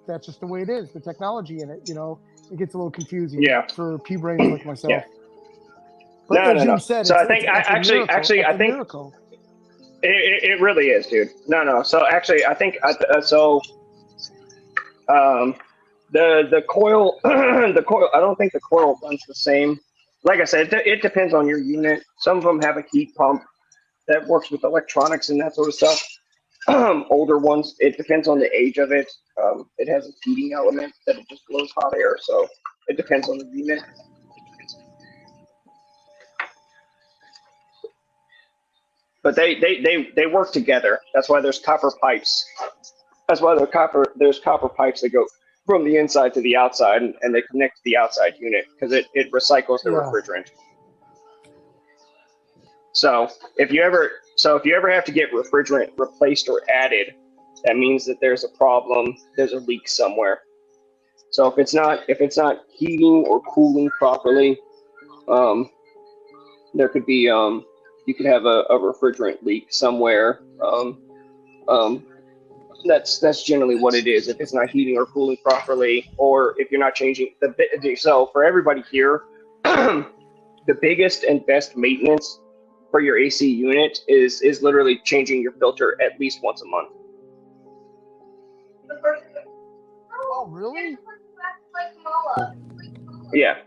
that's just the way it is. The technology in it, it gets a little confusing for pea brains like myself. But as you said, So it's I think a miracle. It really is, dude. No. So actually, I think the coil the coil. I don't think the coil runs the same. Like I said, it depends on your unit. Some of them have a heat pump that works with electronics and that sort of stuff. Older ones, it depends on the age of it. It has a heating element that it just blows hot air. So it depends on the unit. But they work together. That's why there's copper pipes. That's why there's copper pipes that go from the inside to the outside, and they connect to the outside unit because it recycles the refrigerant. So if you ever have to get refrigerant replaced or added, that means that there's a problem. There's a leak somewhere. So if it's not heating or cooling properly, there could be you could have a refrigerant leak somewhere That's generally what it is. If it's not heating or cooling properly, or if you're not changing so for everybody here, the biggest and best maintenance for your AC unit is literally changing your filter at least once a month. Oh, really? Yeah,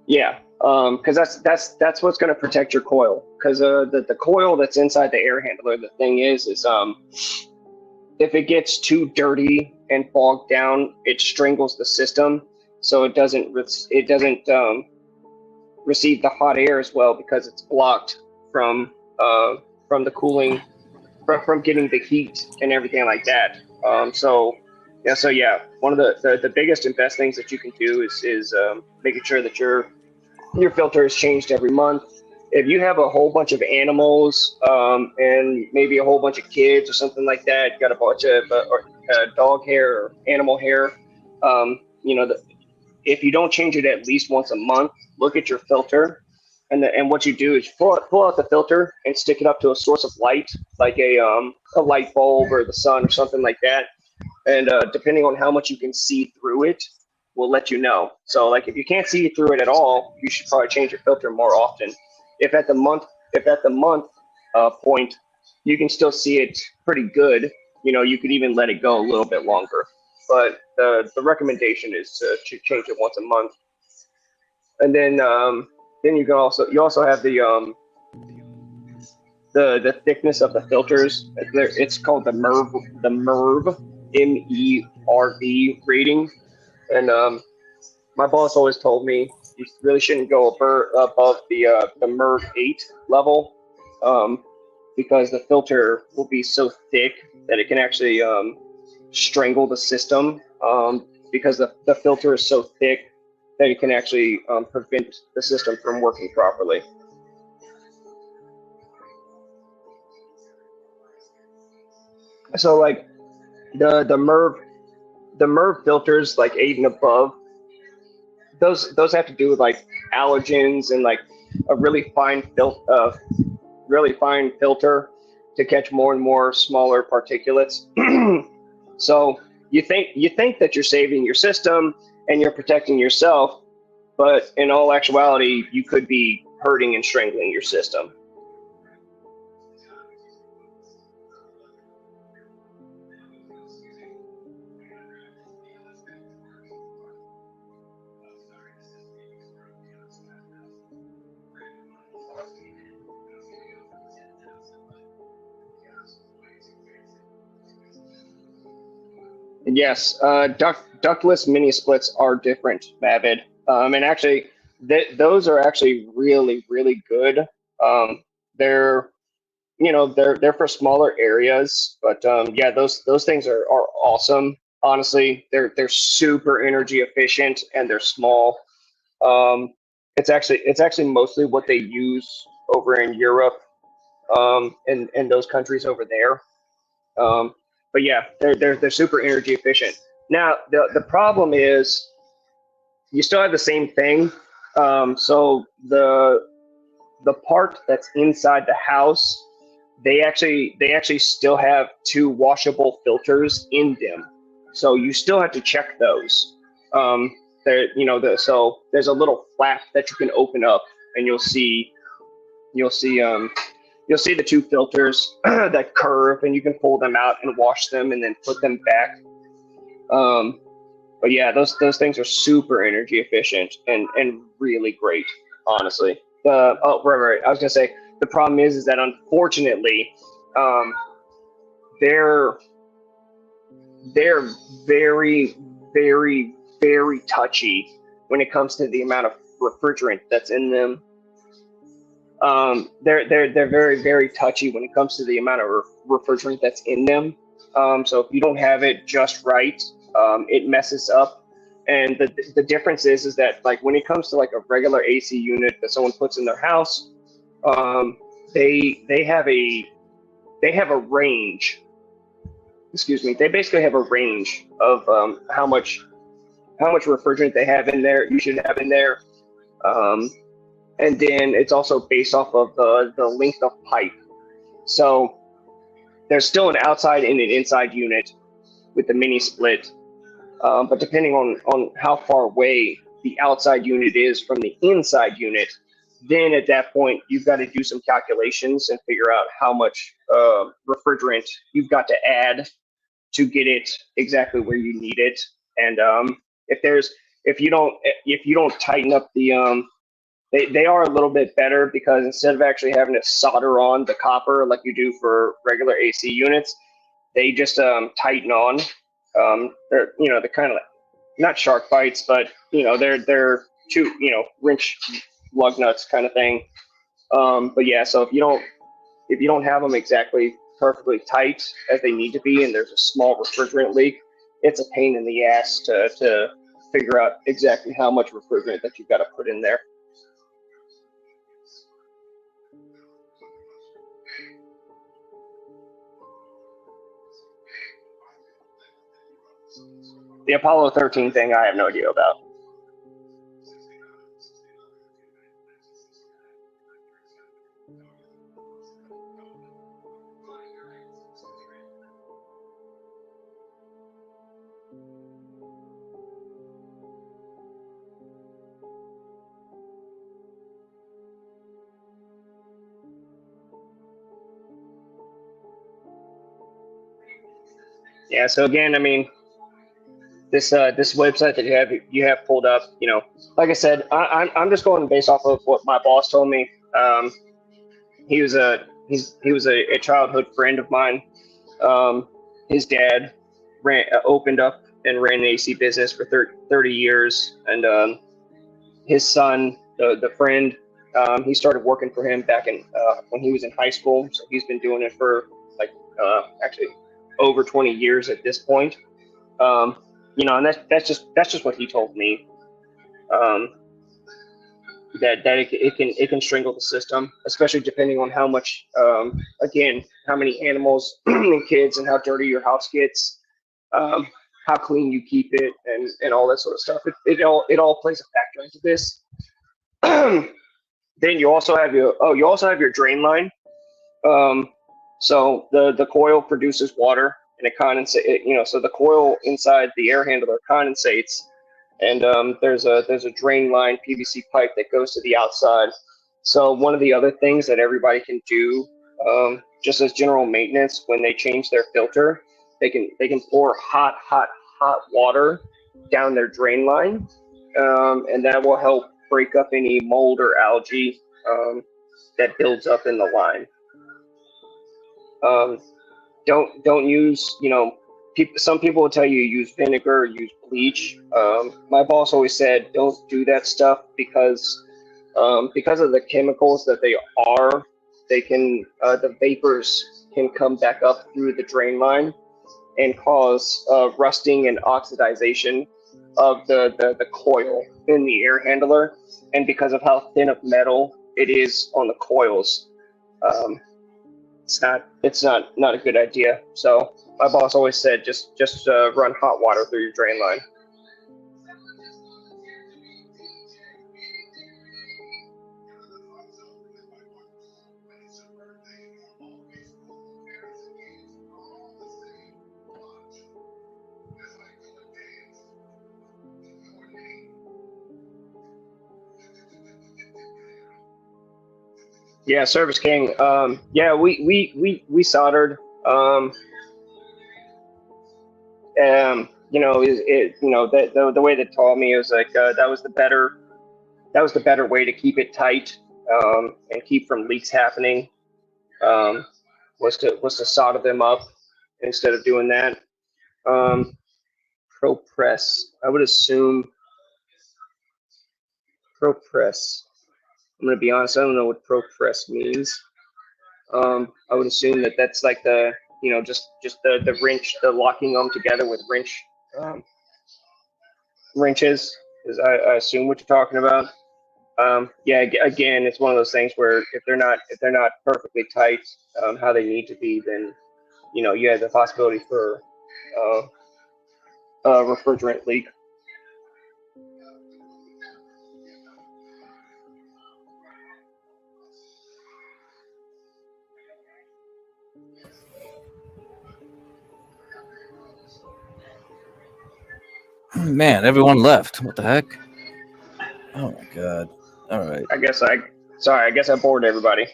yeah. Because that's what's going to protect your coil. Because the coil that's inside the air handler, the thing is if it gets too dirty and bogged down, it strangles the system, so it doesn't receive the hot air as well because it's blocked from the cooling, from getting the heat and everything like that. So yeah, one of the biggest and best things that you can do is making sure that your filter is changed every month. If you have a whole bunch of animals and maybe a whole bunch of kids or something like that, got a bunch of dog hair or animal hair, if you don't change it at least once a month, look at your filter, and what you do is pull out the filter and stick it up to a source of light, like a light bulb or the sun or something like that. And depending on how much you can see through it, will let you know. So like if you can't see through it at all, you should probably change your filter more often. If at the month point you can still see it pretty good, you could even let it go a little bit longer. But the recommendation is to change it once a month. And then you also have the thickness of the filters. It's called the MERV MERV rating. And my boss always told me you really shouldn't go above the MERV 8 level, because the filter will be so thick that it can actually strangle the system, because the filter is so thick that it can actually prevent the system from working properly. So like the MERV filters, like 8 and above, those have to do with like allergens and like a really fine filter to catch more and more smaller particulates. So you think that you're saving your system and you're protecting yourself, but in all actuality, you could be hurting and strangling your system. Yes, ductless mini splits are different, Mavid. And actually, those are actually really, really good. They're they're for smaller areas, but yeah, those things are awesome. Honestly, they're super energy efficient and they're small. It's actually mostly what they use over in Europe, and those countries over there. But yeah, they're super energy efficient. Now the problem is you still have the same thing. So the part that's inside the house, they actually still have 2 washable filters in them. So you still have to check those. So there's a little flap that you can open up, and you'll see the 2 filters that curve, and you can pull them out and wash them and then put them back. But yeah, those things are super energy efficient and really great, honestly. Right. I was gonna say the problem is that unfortunately, they're very, very, very touchy when it comes to the amount of refrigerant that's in them. They're very, very touchy when it comes to the amount of refrigerant that's in them. So if you don't have it just right, it messes up. And the difference is that like when it comes to like a regular AC unit that someone puts in their house, they have a range. Excuse me. They basically have a range of how much refrigerant they have in there. You should have in there. And then it's also based off of the length of pipe. So there's still an outside and an inside unit. with the mini split. But depending on how far away the outside unit is from the inside unit, then at that point you've got to do some calculations and figure out how much refrigerant you've got to add to get it exactly where you need it. And if you don't tighten up the they are a little bit better, because instead of actually having to solder on the copper like you do for regular AC units, they just tighten on. They're kind of like, not shark bites, but they're two wrench lug nuts kind of thing. But yeah, so if you don't have them exactly perfectly tight as they need to be, and there's a small refrigerant leak, it's a pain in the ass to figure out exactly how much refrigerant that you've got to put in there. The Apollo 13 thing, I have no idea about. Yeah, so again, I mean, this website that you have pulled up, like I said, I'm just going based off of what my boss told me. He was a childhood friend of mine. His dad opened up and ran an AC business for 30 years, and his son, the friend, he started working for him back in when he was in high school. So he's been doing it for like actually over 20 years at this point. And that's just what he told me. That it can strangle the system, especially depending on how much again, how many animals and kids, and how dirty your house gets, how clean you keep it, and all that sort of stuff. It all plays a factor into this. Then you also have your drain line. So the coil produces water, and it condensates. So the coil inside the air handler condensates, and there's a drain line PVC pipe that goes to the outside. So one of the other things that everybody can do, just as general maintenance, when they change their filter, they can pour hot water down their drain line, and that will help break up any mold or algae that builds up in the line. Don't use, some people will tell you use vinegar, use bleach. My boss always said don't do that stuff, because of the chemicals that they can the vapors can come back up through the drain line and cause rusting and oxidization of the coil in the air handler. And because of how thin of metal it is on the coils, it's not a good idea. So my boss always said just run hot water through your drain line. Yeah, Service King. Yeah, we soldered. The way they taught me is like that was the better way to keep it tight, and keep from leaks happening. Was to solder them up instead of doing that. Pro press. I would assume pro press. I'm gonna be honest. I don't know what pro press means. I would assume that's like just the wrench, the locking them together with wrenches. Is I assume what you're talking about. Yeah, again, it's one of those things where if they're not perfectly tight, how they need to be, then you have the possibility for a refrigerant leak. Man, everyone left. What the heck? Oh my god. All right. I guess I bored everybody.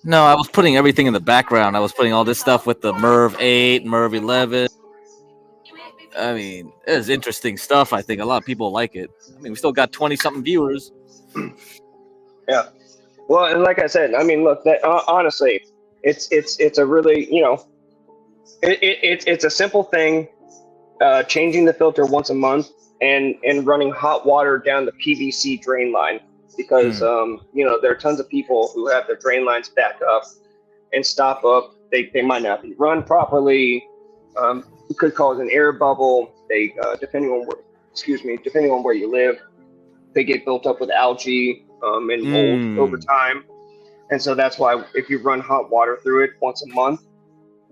No, I was putting everything in the background. I was putting all this stuff with the Merv 8, Merv 11. I mean, it's interesting stuff. I think a lot of people like it. I mean, we still got 20-something viewers. Yeah. Well, and like I said, I mean, look, that honestly, it's a really, it's a simple thing, changing the filter once a month and running hot water down the PVC drain line because there are tons of people who have their drain lines back up and stop up. They might not be run properly. It could cause an air bubble. They depending on where you live, they get built up with algae and mold over time. And so that's why if you run hot water through it once a month,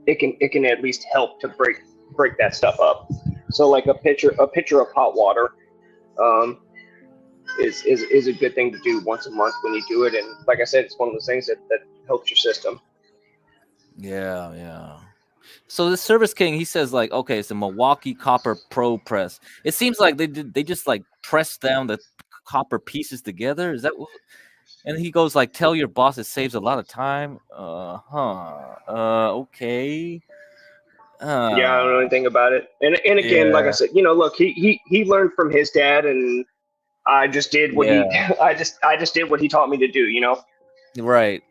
it can at least help to break that stuff up. So like a pitcher of hot water is a good thing to do once a month when you do it. And like I said, it's one of those things that helps your system. Yeah. So the Service King, he says like, okay, it's a Milwaukee copper pro press. It seems like they just like press down the copper pieces together. Is that what? And he goes like, tell your boss it saves a lot of time. Okay. Yeah, I don't know anything about it. And again, like I said, look, he learned from his dad, and I just did what I just did what he taught me to do. Right.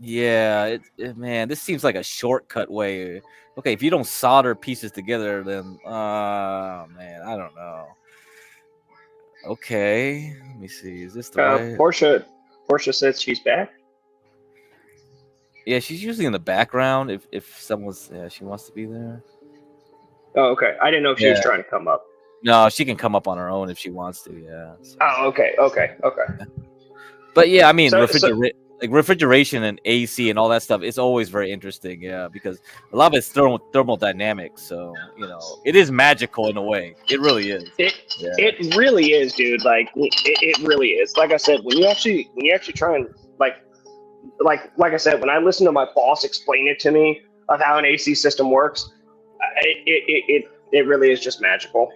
Yeah, man, this seems like a shortcut way. Okay, if you don't solder pieces together, then man, I don't know. Okay, let me see. Is this the right? Portia says she's back. Yeah, she's usually in the background if someone's she wants to be there. Oh, okay. I didn't know if she was trying to come up. No, she can come up on her own if she wants to. Yeah. So. Oh, okay. But yeah, I mean, refrigeration and AC and all that stuff, it's always very interesting, because a lot of it's thermodynamics. So it is magical in a way. It really is. It really is, dude. Like it really is. Like I said, when you actually try and like I said, when I listen to my boss explain it to me of how an AC system works, it really is just magical.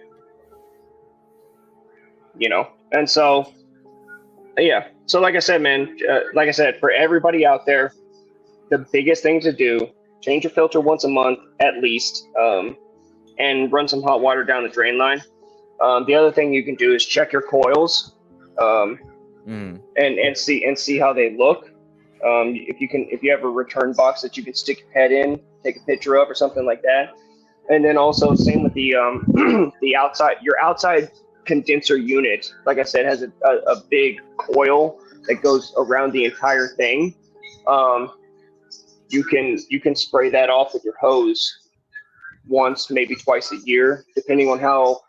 And so. Yeah. So like I said, man, for everybody out there, the biggest thing to do, change your filter once a month at least, and run some hot water down the drain line. The other thing you can do is check your coils and see how they look. If you have a return box that you can stick your head in, take a picture of or something like that. And then also same with the your outside condenser unit, like I said, has a big coil that goes around the entire thing. You can spray that off with your hose once, maybe twice a year, depending on how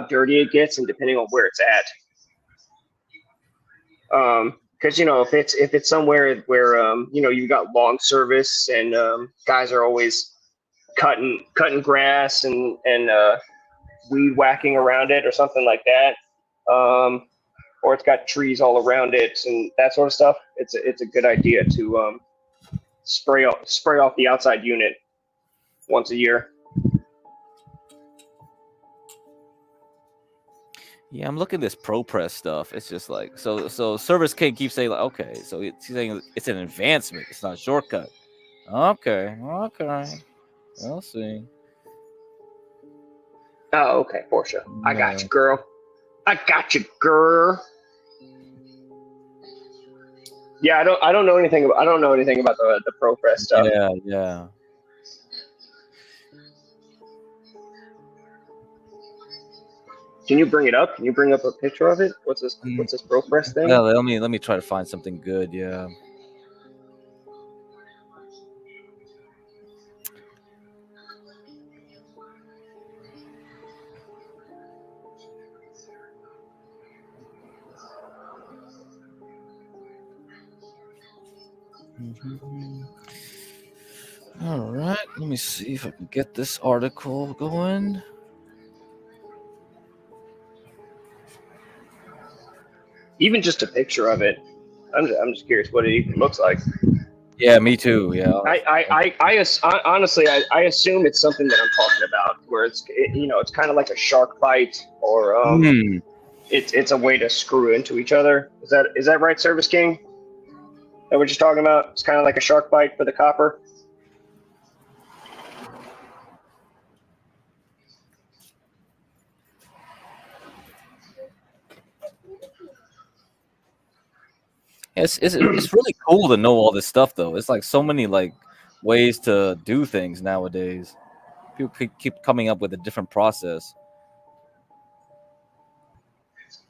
dirty it gets and depending on where it's at. Because if it's somewhere where you've got long service and guys are always cutting grass and weed whacking around it or something like that, or it's got trees all around it and that sort of stuff, it's a good idea to spray off the outside unit once a year. Yeah, I'm looking at this ProPress stuff. It's just like so Service King keeps saying like, okay, so he's saying it's an advancement, it's not a shortcut. Okay, we'll see. Oh, okay, Portia. I got you, girl. Yeah, I don't know anything about the ProPress stuff. Yeah. Can you bring it up? Can you bring up a picture of it? What's this ProPress thing? Yeah, let me try to find something good. Yeah. All right, let me see if I can get this article going. Even just a picture of it. I'm just curious what it even looks like. Yeah, me too. Yeah. Honestly, I assume it's something that I'm talking about, where it's kind of like a shark bite, or Hmm. it's a way to screw into each other. Is that right, Service King? That we're just talking about? It's kind of like a shark bite for the copper. It's really cool to know all this stuff though. It's like so many like ways to do things nowadays. People keep coming up with a different process.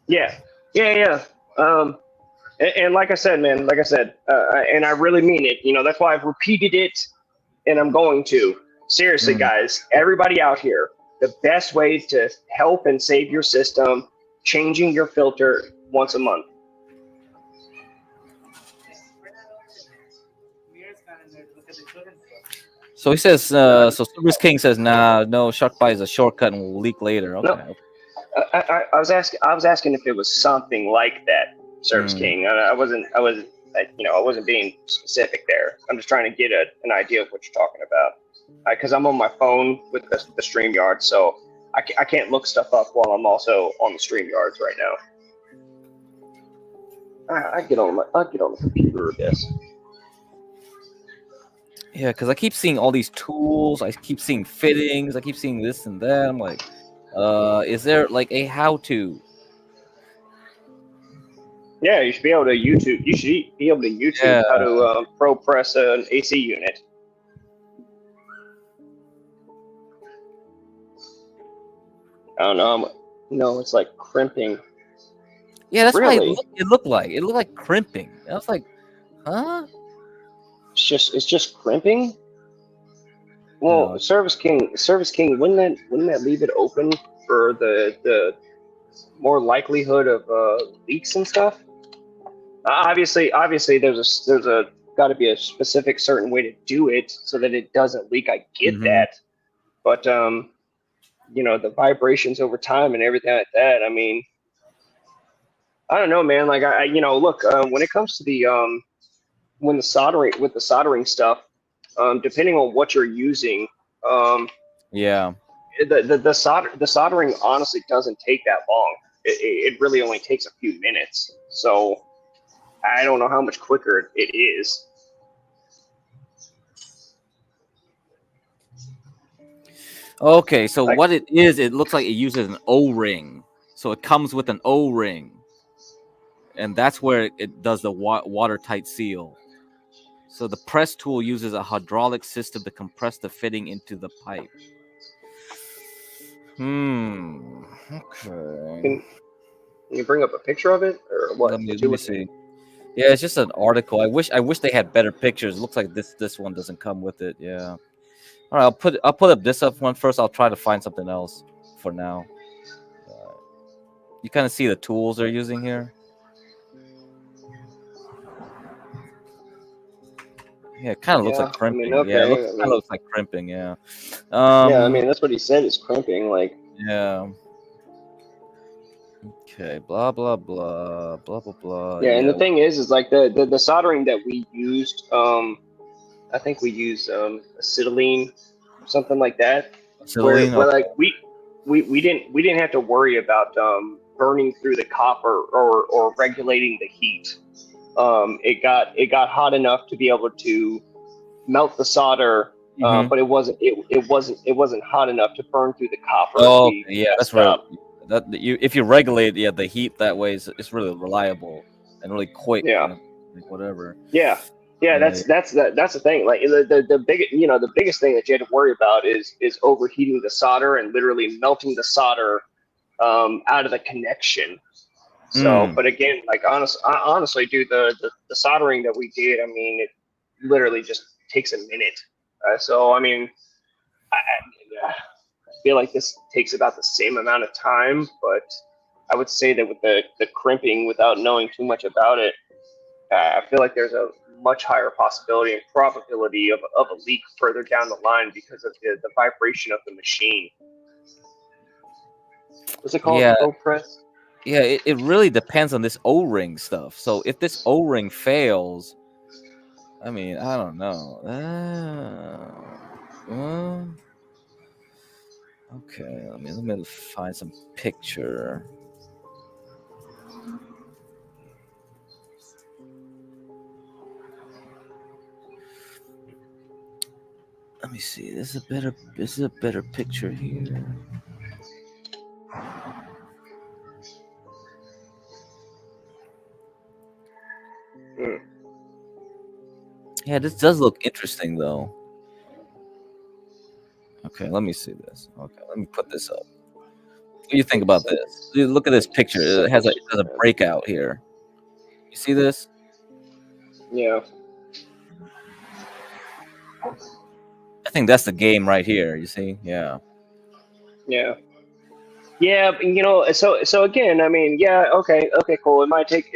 Yeah, yeah. And like I said, man, and I really mean it. That's why I've repeated it, and I'm going to. Seriously, Mm. guys, everybody out here, the best way to help and save your system, changing your filter once a month. So he says. So Service King says, "Nah, no. Shark bite is a shortcut and will leak later." No, Okay. I was asking if it was something like that, Service Mm. King. I wasn't being specific there. I'm just trying to get an idea of what you're talking about. Because I'm on my phone with the StreamYard, so I can't look stuff up while I'm also on the StreamYards right now. I get on the computer, I guess. Yeah, because I keep seeing all these tools. I keep seeing fittings. I keep seeing this and that. I'm like, is there like a how-to? Yeah, you should be able to YouTube. You should be able to YouTube Yeah. how to pro press an AC unit. I don't know. No, it's like crimping. Yeah, that's Really? what it looked like. It looked like crimping. I was like, huh? It's just crimping. Well, No. Service King, wouldn't that leave it open for the more likelihood of leaks and stuff? Obviously, there's a got to be a specific certain way to do it so that it doesn't leak. I get Mhm. that, but the vibrations over time and everything like that. I mean, I don't know, man. Like look, when it comes to the when the soldering stuff, depending on what you're using, um, Yeah. the soldering honestly doesn't take that long. It really only takes a few minutes. So I don't know how much quicker it is. Okay, so Like, what it is, it looks like it uses an O-ring. So it comes with an O-ring, and that's where it does the watertight seal. So the press tool uses a hydraulic system to compress the fitting into the pipe. Okay. can you bring up a picture of it or what? Let me What let you me looking see. Yeah, it's just an article. I wish they had better pictures. It looks like this one doesn't come with it. Yeah. All right, I'll put up this up one first. I'll try to find something else for now. You kind of see the tools they're using here. Yeah, it kind of looks Yeah, like crimping. okay. Yeah, it kind of looks like crimping. Yeah. Yeah, that's what he said is crimping. Like, Yeah. Okay. Blah blah blah blah blah blah. yeah, and Yeah. the thing is like the soldering that we used. I think we used acetylene or something like that, where Acetylene. where Okay. like we didn't have to worry about burning through the copper or regulating the heat. It got hot enough to be able to melt the solder, Mhm. but it wasn't hot enough to burn through the copper if Oh, we okay, yeah, that's messed right. up. If you regulate the heat that way, it's really reliable and really quick. Yeah. Like whatever. Yeah, Yeah. that's the thing. Like the biggest thing that you had to worry about is overheating the solder and literally melting the solder out of the connection. So, Mm. but again, like honestly, dude, the soldering that we did, I mean, it literally just takes a minute. So, I mean, I feel like this takes about the same amount of time, but I would say that with the crimping, without knowing too much about it, I feel like there's a much higher possibility and probability of a leak further down the line because of the vibration of the machine. What's it called? Yeah. Pro press? Yeah, it really depends on this O-ring stuff. So if this O-ring fails, I mean, I don't know. Okay, let me find some picture. Let me see. This is a better picture here. Yeah, this does look interesting though. Okay, let me see this. Okay, let me put this up. What do you think about this? Dude, look at this picture. It has a breakout here. You see this? Yeah. I think that's the game right here. You see? Yeah. Yeah. Yeah, you know, so again, I mean, yeah, okay, cool. It might take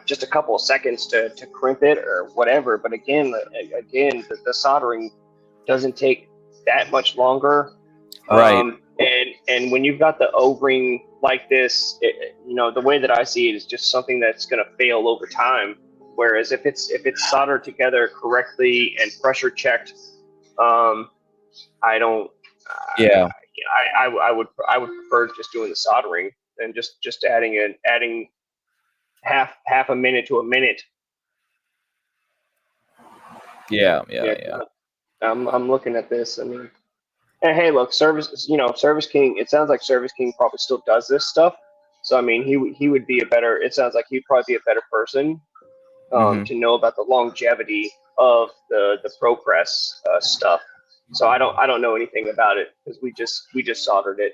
just a couple of seconds to crimp it or whatever, but again, the soldering doesn't take that much longer. Right. And when you've got the O-ring like this, the way that I see it is just something that's going to fail over time. Whereas if it's soldered together correctly and pressure checked, I don't. Yeah. I would prefer just doing the soldering than just adding half a minute to a minute. Yeah. I'm looking at this. I mean, and hey, look, Service King. It sounds like Service King probably still does this stuff. So I mean, he would be a better. It sounds like he'd probably be a better person to know about the longevity of the ProPress stuff. So I don't know anything about it because we just soldered it.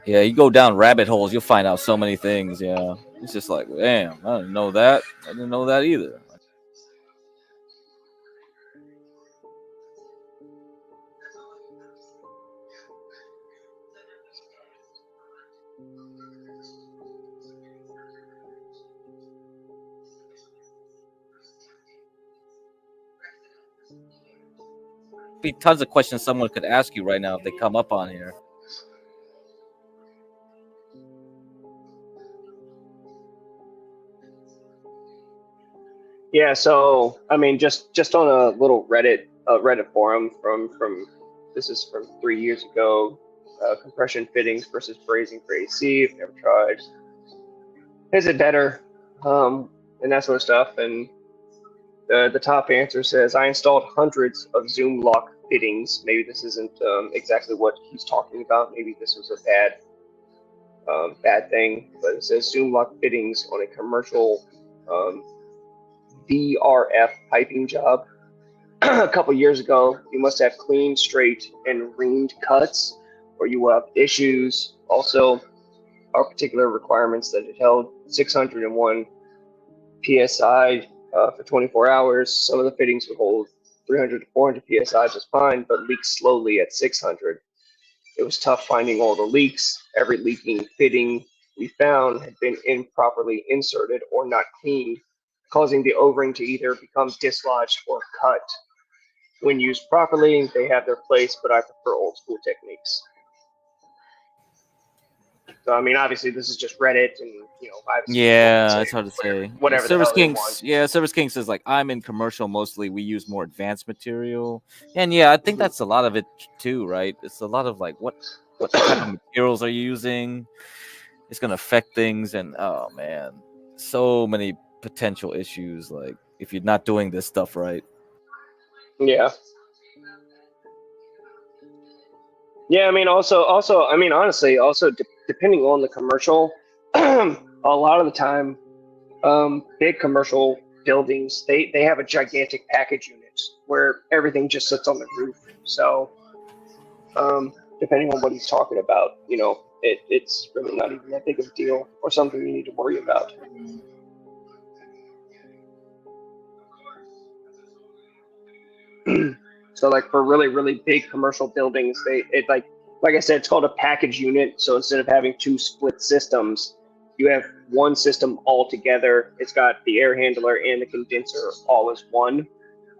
Yeah, you go down rabbit holes, you'll find out so many things. Yeah, it's just like, damn, I didn't know that. I didn't know that either. Be tons of questions someone could ask you right now if they come up on here. Yeah, so I mean, just on a little Reddit forum from this is from 3 years ago. Compression fittings versus brazing for AC. If you never tried, is it better? And that sort of stuff. And the top answer says, I installed hundreds of Zoom lock fittings. Maybe this isn't exactly what he's talking about. Maybe this was a bad thing. But it says Zoom lock fittings on a commercial VRF piping job a couple years ago. You must have clean, straight, and reamed cuts, or you will have issues. Also, our particular requirements that it held 601 psi for 24 hours. Some of the fittings would hold 300 to 400 psi just fine, but leak slowly at 600. It was tough finding all the leaks. Every leaking fitting we found had been improperly inserted or not cleaned, causing the O-ring to either become dislodged or cut. When used properly, they have their place, but I prefer old school techniques. So I mean, obviously, this is just Reddit, and obviously, Yeah, it's hard to say. whatever the Service hell they King, want. yeah, Service King says like I'm in commercial mostly. We use more advanced material, and yeah, I think that's a lot of it too, right? It's a lot of like what type of materials are you using? It's gonna affect things, and oh man, so many potential issues. Like if you're not doing this stuff right. Yeah. Yeah, I mean, I mean, honestly, also depending on the commercial, a lot of the time, big commercial buildings they have a gigantic package unit where everything just sits on the roof. So, depending on what he's talking about, it's really not even that big of a deal or something you need to worry about. So like for really, really big commercial buildings, like I said, it's called a package unit. So instead of having two split systems, you have one system all together. It's got the air handler and the condenser all as one.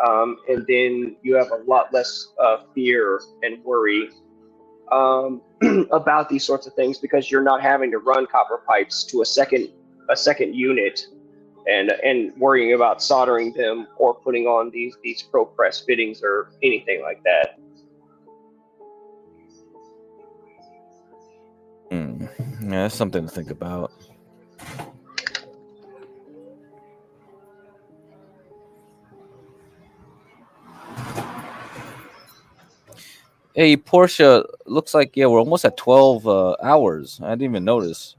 And then you have a lot less fear and worry about these sorts of things because you're not having to run copper pipes to a second unit and worrying about soldering them or putting on these pro press fittings or anything like that. Yeah, that's something to think about. Hey, Portia, looks like we're almost at 12 hours. I didn't even notice.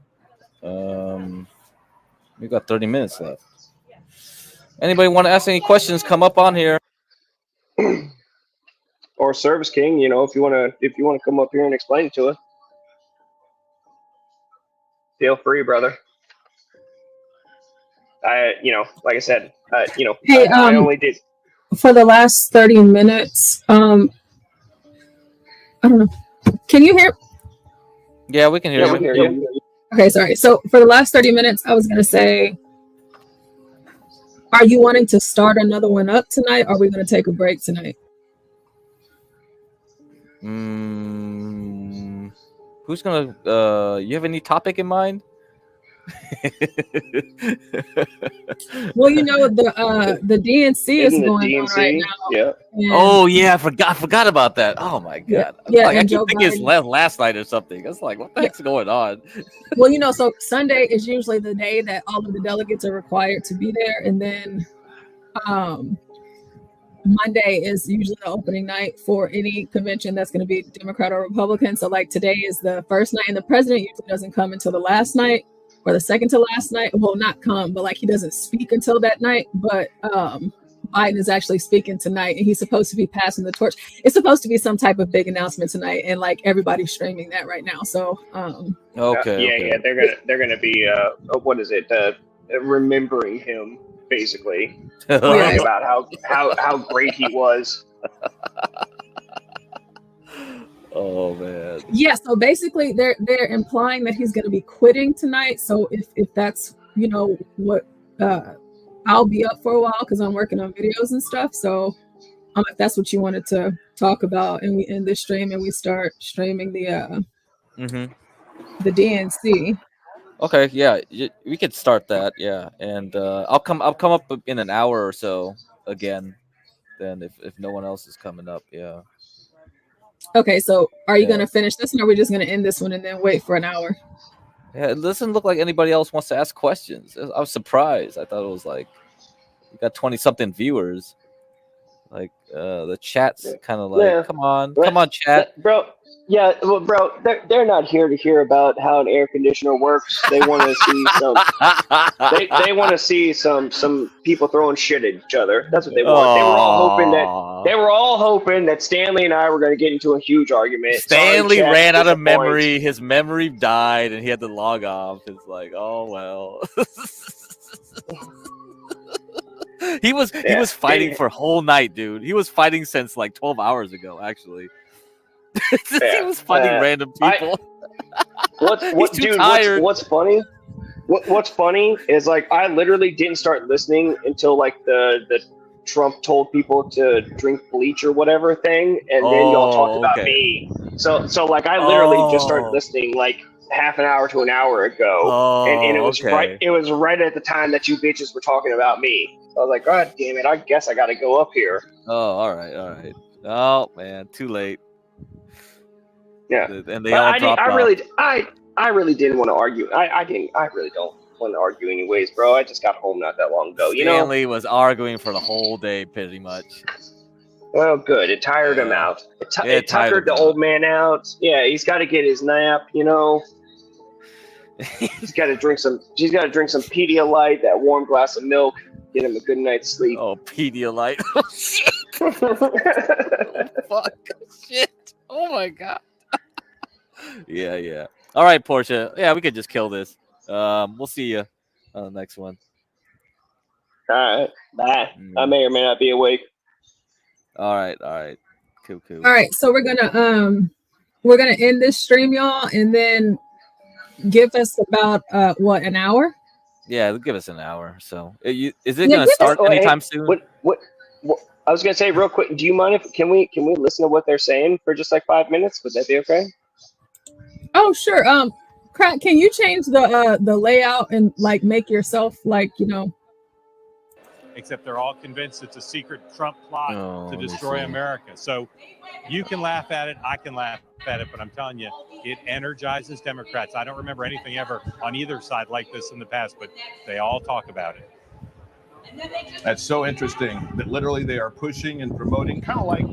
We got 30 minutes left. Anybody want to ask any questions? Come up on here. Or Service King, if you wanna come up here and explain it to us, feel free, brother. Like I said, Hey, I only did. For the last 30 minutes, I don't know. Can you hear? Yeah, we can hear you. We can hear you. Okay, sorry. So for the last 30 minutes, I was going to say, are you wanting to start another one up tonight? Or are we going to take a break tonight? Who's going to, you have any topic in mind? Well, the DNC is going on right now. Yeah. Oh yeah, I forgot about that. Oh my god. Yeah, I and keep Joe thinking it's Biden. last night or something. It's like, what the heck's going on? Well, so Sunday is usually the day that all of the delegates are required to be there, and then Monday is usually the opening night for any convention that's going to be Democrat or Republican. So like today is the first night, and the president usually doesn't come until the last night or the second to last night. Well, not come, but like he doesn't speak until that night. But Biden is actually speaking tonight, and he's supposed to be passing the torch. It's supposed to be some type of big announcement tonight, and like everybody's streaming that right now. So Yeah, they're gonna be what is it? Remembering him, basically. Talking about how great he was. Oh man. Yeah, so basically they're implying that he's going to be quitting tonight. So if that's what I'll be up for a while because I'm working on videos and stuff. So if that's what you wanted to talk about, and we end this stream and we start streaming the DNC. Okay, yeah, we could start that. Yeah, and I'll come up in an hour or so again. Then if no one else is coming up, yeah. Okay, so are you going to finish this, or are we just going to end this one and then wait for an hour? Yeah, it doesn't look like anybody else wants to ask questions. I was surprised. I thought it was like we got 20-something viewers. Like the chat's kind of like, come on, chat, bro. Yeah, well, bro, they're not here to hear about how an air conditioner works. They want to see some. They want to see some people throwing shit at each other. That's what they want. They were all hoping that Stanley and I were going to get into a huge argument. Stanley ran out of memory. His memory died, and he had to log off. It's like, oh well. He was fighting for a whole night, dude. He was fighting since like 12 hours ago, actually. He was fighting random people. What's funny? What's funny is like I literally didn't start listening until like the Trump told people to drink bleach or whatever thing, and then y'all talked about me. So like I literally just started listening like half an hour to an hour ago, and it was right. It was right at the time that you bitches were talking about me. So I was like, God damn it! I guess I got to go up here. Oh, all right. Oh man, too late. Yeah, and they all dropped off. I really didn't want to argue. I really don't want to argue anyways, bro. I just got home not that long ago. Stanley was arguing for the whole day, pretty much. Well, good. It tired him out. It tuckered the old man out. Yeah, he's got to get his nap. He's got to drink some. He's got to drink some Pedialyte, that warm glass of milk. Get him a good night's sleep. Oh, Pedialyte. Oh shit. Oh, fuck. Shit. Oh my god. Yeah. All right, Portia. Yeah, we could just kill this. We'll see you on the next one. All right. Bye. I may or may not be awake. All right. Cool. All right, so we're gonna end this stream, y'all, and then give us about an hour? Yeah, give us an hour. So, is it gonna start anytime soon? What? I was gonna say real quick. Do you mind if can we listen to what they're saying for just like 5 minutes? Would that be okay? Oh, sure. Crack, can you change the layout and like make yourself like, you know? Except they're all convinced it's a secret Trump plot to let me destroy see. America. So you can laugh at it, I can laugh at it, but I'm telling you, it energizes Democrats. I don't remember anything ever on either side like this in the past, but they all talk about it. That's so interesting that literally they are pushing and promoting, kind of like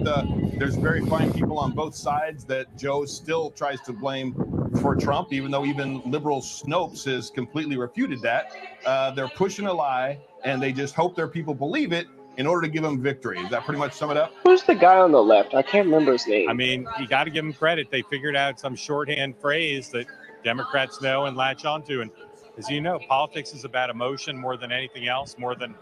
there's very fine people on both sides that Joe still tries to blame for Trump, even though even liberal Snopes has completely refuted that. They're pushing a lie, and they just hope their people believe it in order to give them victory. Does that pretty much sum it up? Who's the guy on the left? I can't remember his name. I mean, you got to give them credit. They figured out some shorthand phrase that Democrats know and latch onto. And as you know, politics is about emotion more than anything else, more than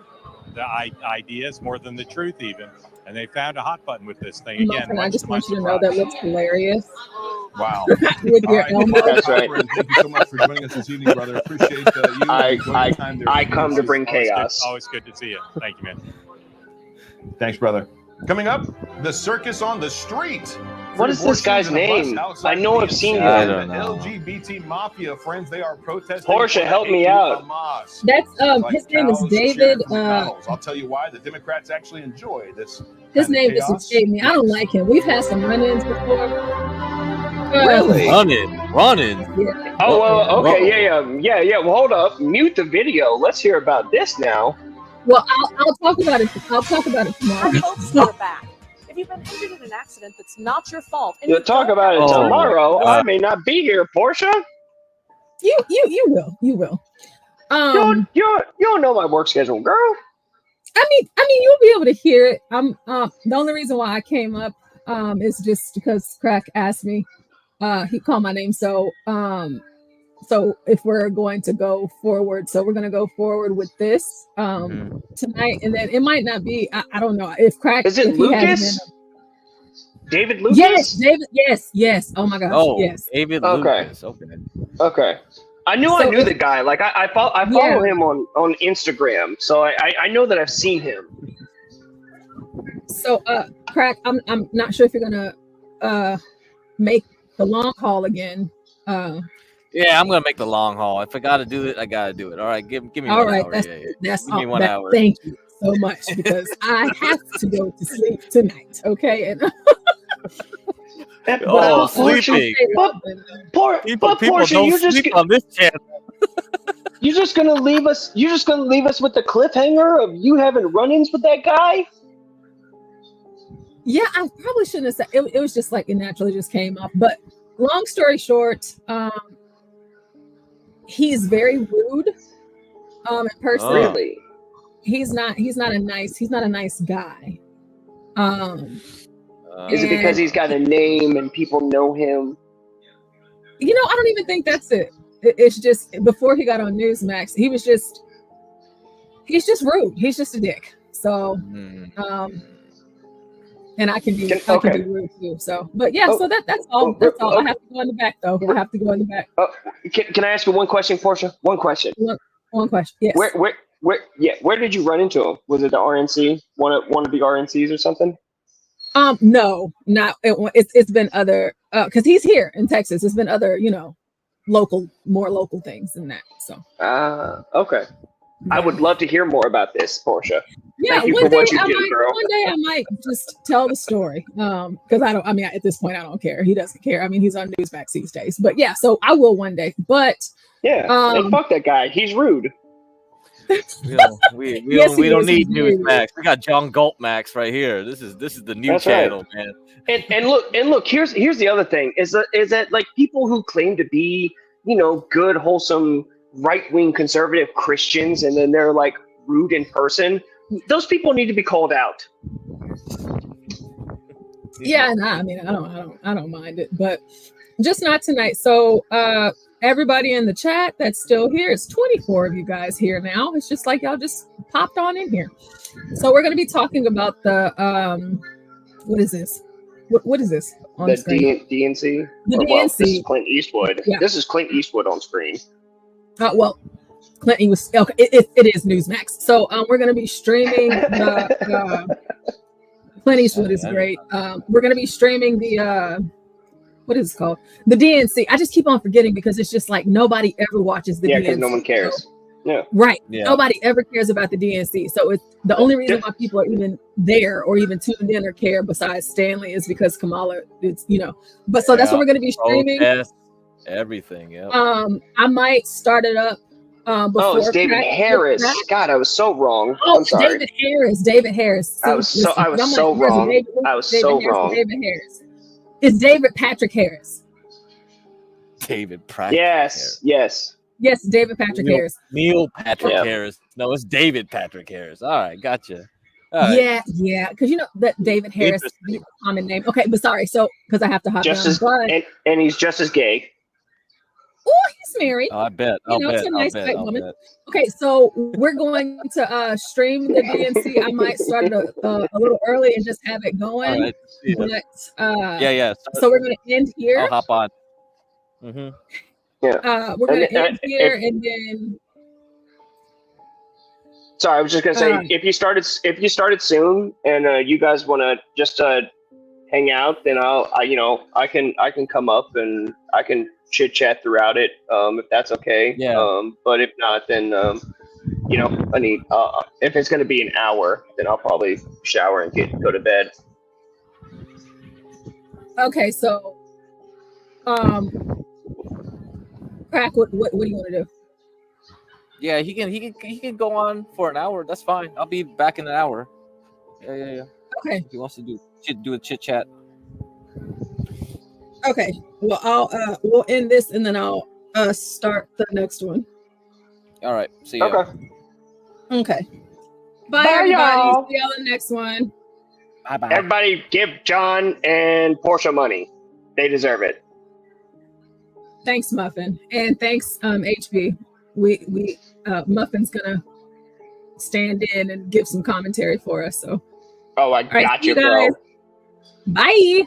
the ideas, more than the truth even. And they found a hot button with this thing. Again, Muffin, I just want you to know that looks hilarious. Wow. With your elbow. That's right. Thank you so much for joining us this evening, brother. Appreciate you. I come to bring chaos. Always good to see you. Thank you, man. Thanks, brother. Coming up, the circus on the street. What is this guy's name? I know I've seen him. I don't know. LGBT mafia friends, they are protesting. Portia, help me out. That's his name is David. I'll tell you why the Democrats actually enjoy this. His name just escaped me. I don't like him. We've had some run-ins before. Really? Running. Yeah. Oh well, okay, yeah. Well, hold up. Mute the video. Let's hear about this now. Well, I'll talk about it. I'll talk about it tomorrow. Our hopes are back. If you've been injured in an accident that's not your fault, and You'll talk about it tomorrow. I may not be here, Portia. You will. You don't know my work schedule, girl. I mean, you'll be able to hear it. The only reason why I came up is just because Crack asked me. He called my name, so if we're going to go forward, we're going to go forward with this tonight, and then it might not be. I don't know if Crack. Is it Lucas? David Lucas? Yes, David. Yes. Oh my gosh. Oh, yes. David Okay. Lucas. Okay. I knew the guy. Like I follow him on Instagram, so I know that I've seen him. So Crack, I'm not sure if you're gonna make the long haul again. Yeah, I'm gonna make the long haul. If I gotta do it, I gotta do it. All right, give me all 1 right, hour. That's give me all, 1 hour. Thank you so much, because I have to go to sleep tonight. Okay, and sleeping. People Portia, don't sleep on this channel. You're just gonna leave us. You're just gonna leave us with the cliffhanger of you having run-ins with that guy. Yeah, I probably shouldn't have said it. It was just like it naturally just came up. But long story short, he's very rude. In person, really, he's not a nice guy. Is it because he's got a name and people know him? You know, I don't even think that's it. It's just before he got on Newsmax, he's just rude. He's just a dick. So, and I can be rude too. So, but yeah, so that's all. That's all. I have to go in the back though. I have to go in the back. Can I ask you one question, Portia? One question. One question. Yes. Where did you run into him? Was it the RNC? One of the RNCs or something? No, not it's been other because he's here in Texas. It's been other, more local things than that. So okay. Yeah. I would love to hear more about this, Portia. Yeah, Thank you for what you do, girl. One day I might just tell the story. Because at this point I don't care. He doesn't care. I mean, he's on Newsmax these days. But yeah, so I will one day. But and fuck that guy. He's rude. We don't need Newsmax. We got John Galt Max right here. This is the new channel, man. And look. Here's the other thing is that like people who claim to be good, wholesome, right-wing conservative Christians, and then they're like rude in person. Those people need to be called out. Yeah, I mean, I don't mind it, but just not tonight. So everybody in the chat that's still here, it's 24 of you guys here now. It's just like y'all just popped on in here. So we're going to be talking about the what is this? What is this on the screen? DNC. The DNC. Well, this is Clint Eastwood. Yeah. This is Clint Eastwood on screen. Well, Clinton was okay. It is Newsmax. So we're going to be streaming the Clint Eastwood is great. We're going to be streaming the what is it called? The DNC. I just keep on forgetting because it's just like nobody ever watches the Yeah, DNC. because no one cares. So, Yeah. right. Yeah. Nobody ever cares about the DNC. So it's the only reason why people are even there or even tuned in or care besides Stanley is because Kamala, it's, you know. But so that's what we're going to be streaming. Protests, everything. Yep. I might start it up before. Oh, it's David Harris. God, I was so wrong. Oh, I'm sorry. David Harris. I was so wrong. I was so wrong. David Harris. It's David Patrick Harris. David Patrick. Yes, David Patrick Harris. Neil Patrick Harris. No, it's David Patrick Harris. All right, gotcha. All right. Yeah, because you know that David Harris is a common name. Okay, but sorry, so because I have to hop down. And he's just as gay. Oh, he's married. Oh, I bet. It's a nice white woman. Okay, so we're going to stream the DNC. I might start it a little early and just have it going. All right. But yeah. So we're going to end here. I'll hop on. Mm-hmm. Yeah. We're going to end here and then. Sorry, I was just gonna say if you started soon and you guys want to just hang out, then I can come up and I can chit chat throughout it if that's okay. Yeah. But if not, then I need if it's gonna be an hour, then I'll probably shower and go to bed. Okay, so Crack, what do you want to do? Yeah, he can go on for an hour. That's fine. I'll be back in an hour. Yeah. Okay. If he wants to do a chit chat. Okay. Well, we'll end this and then I'll start the next one. All right. See ya. Okay. Bye everybody. Y'all. See y'all in the next one. Bye. Everybody, give John and Portia money. They deserve it. Thanks, Muffin, and thanks, HB. We Muffin's gonna stand in and give some commentary for us. So. Oh, I got you, bro. Bye.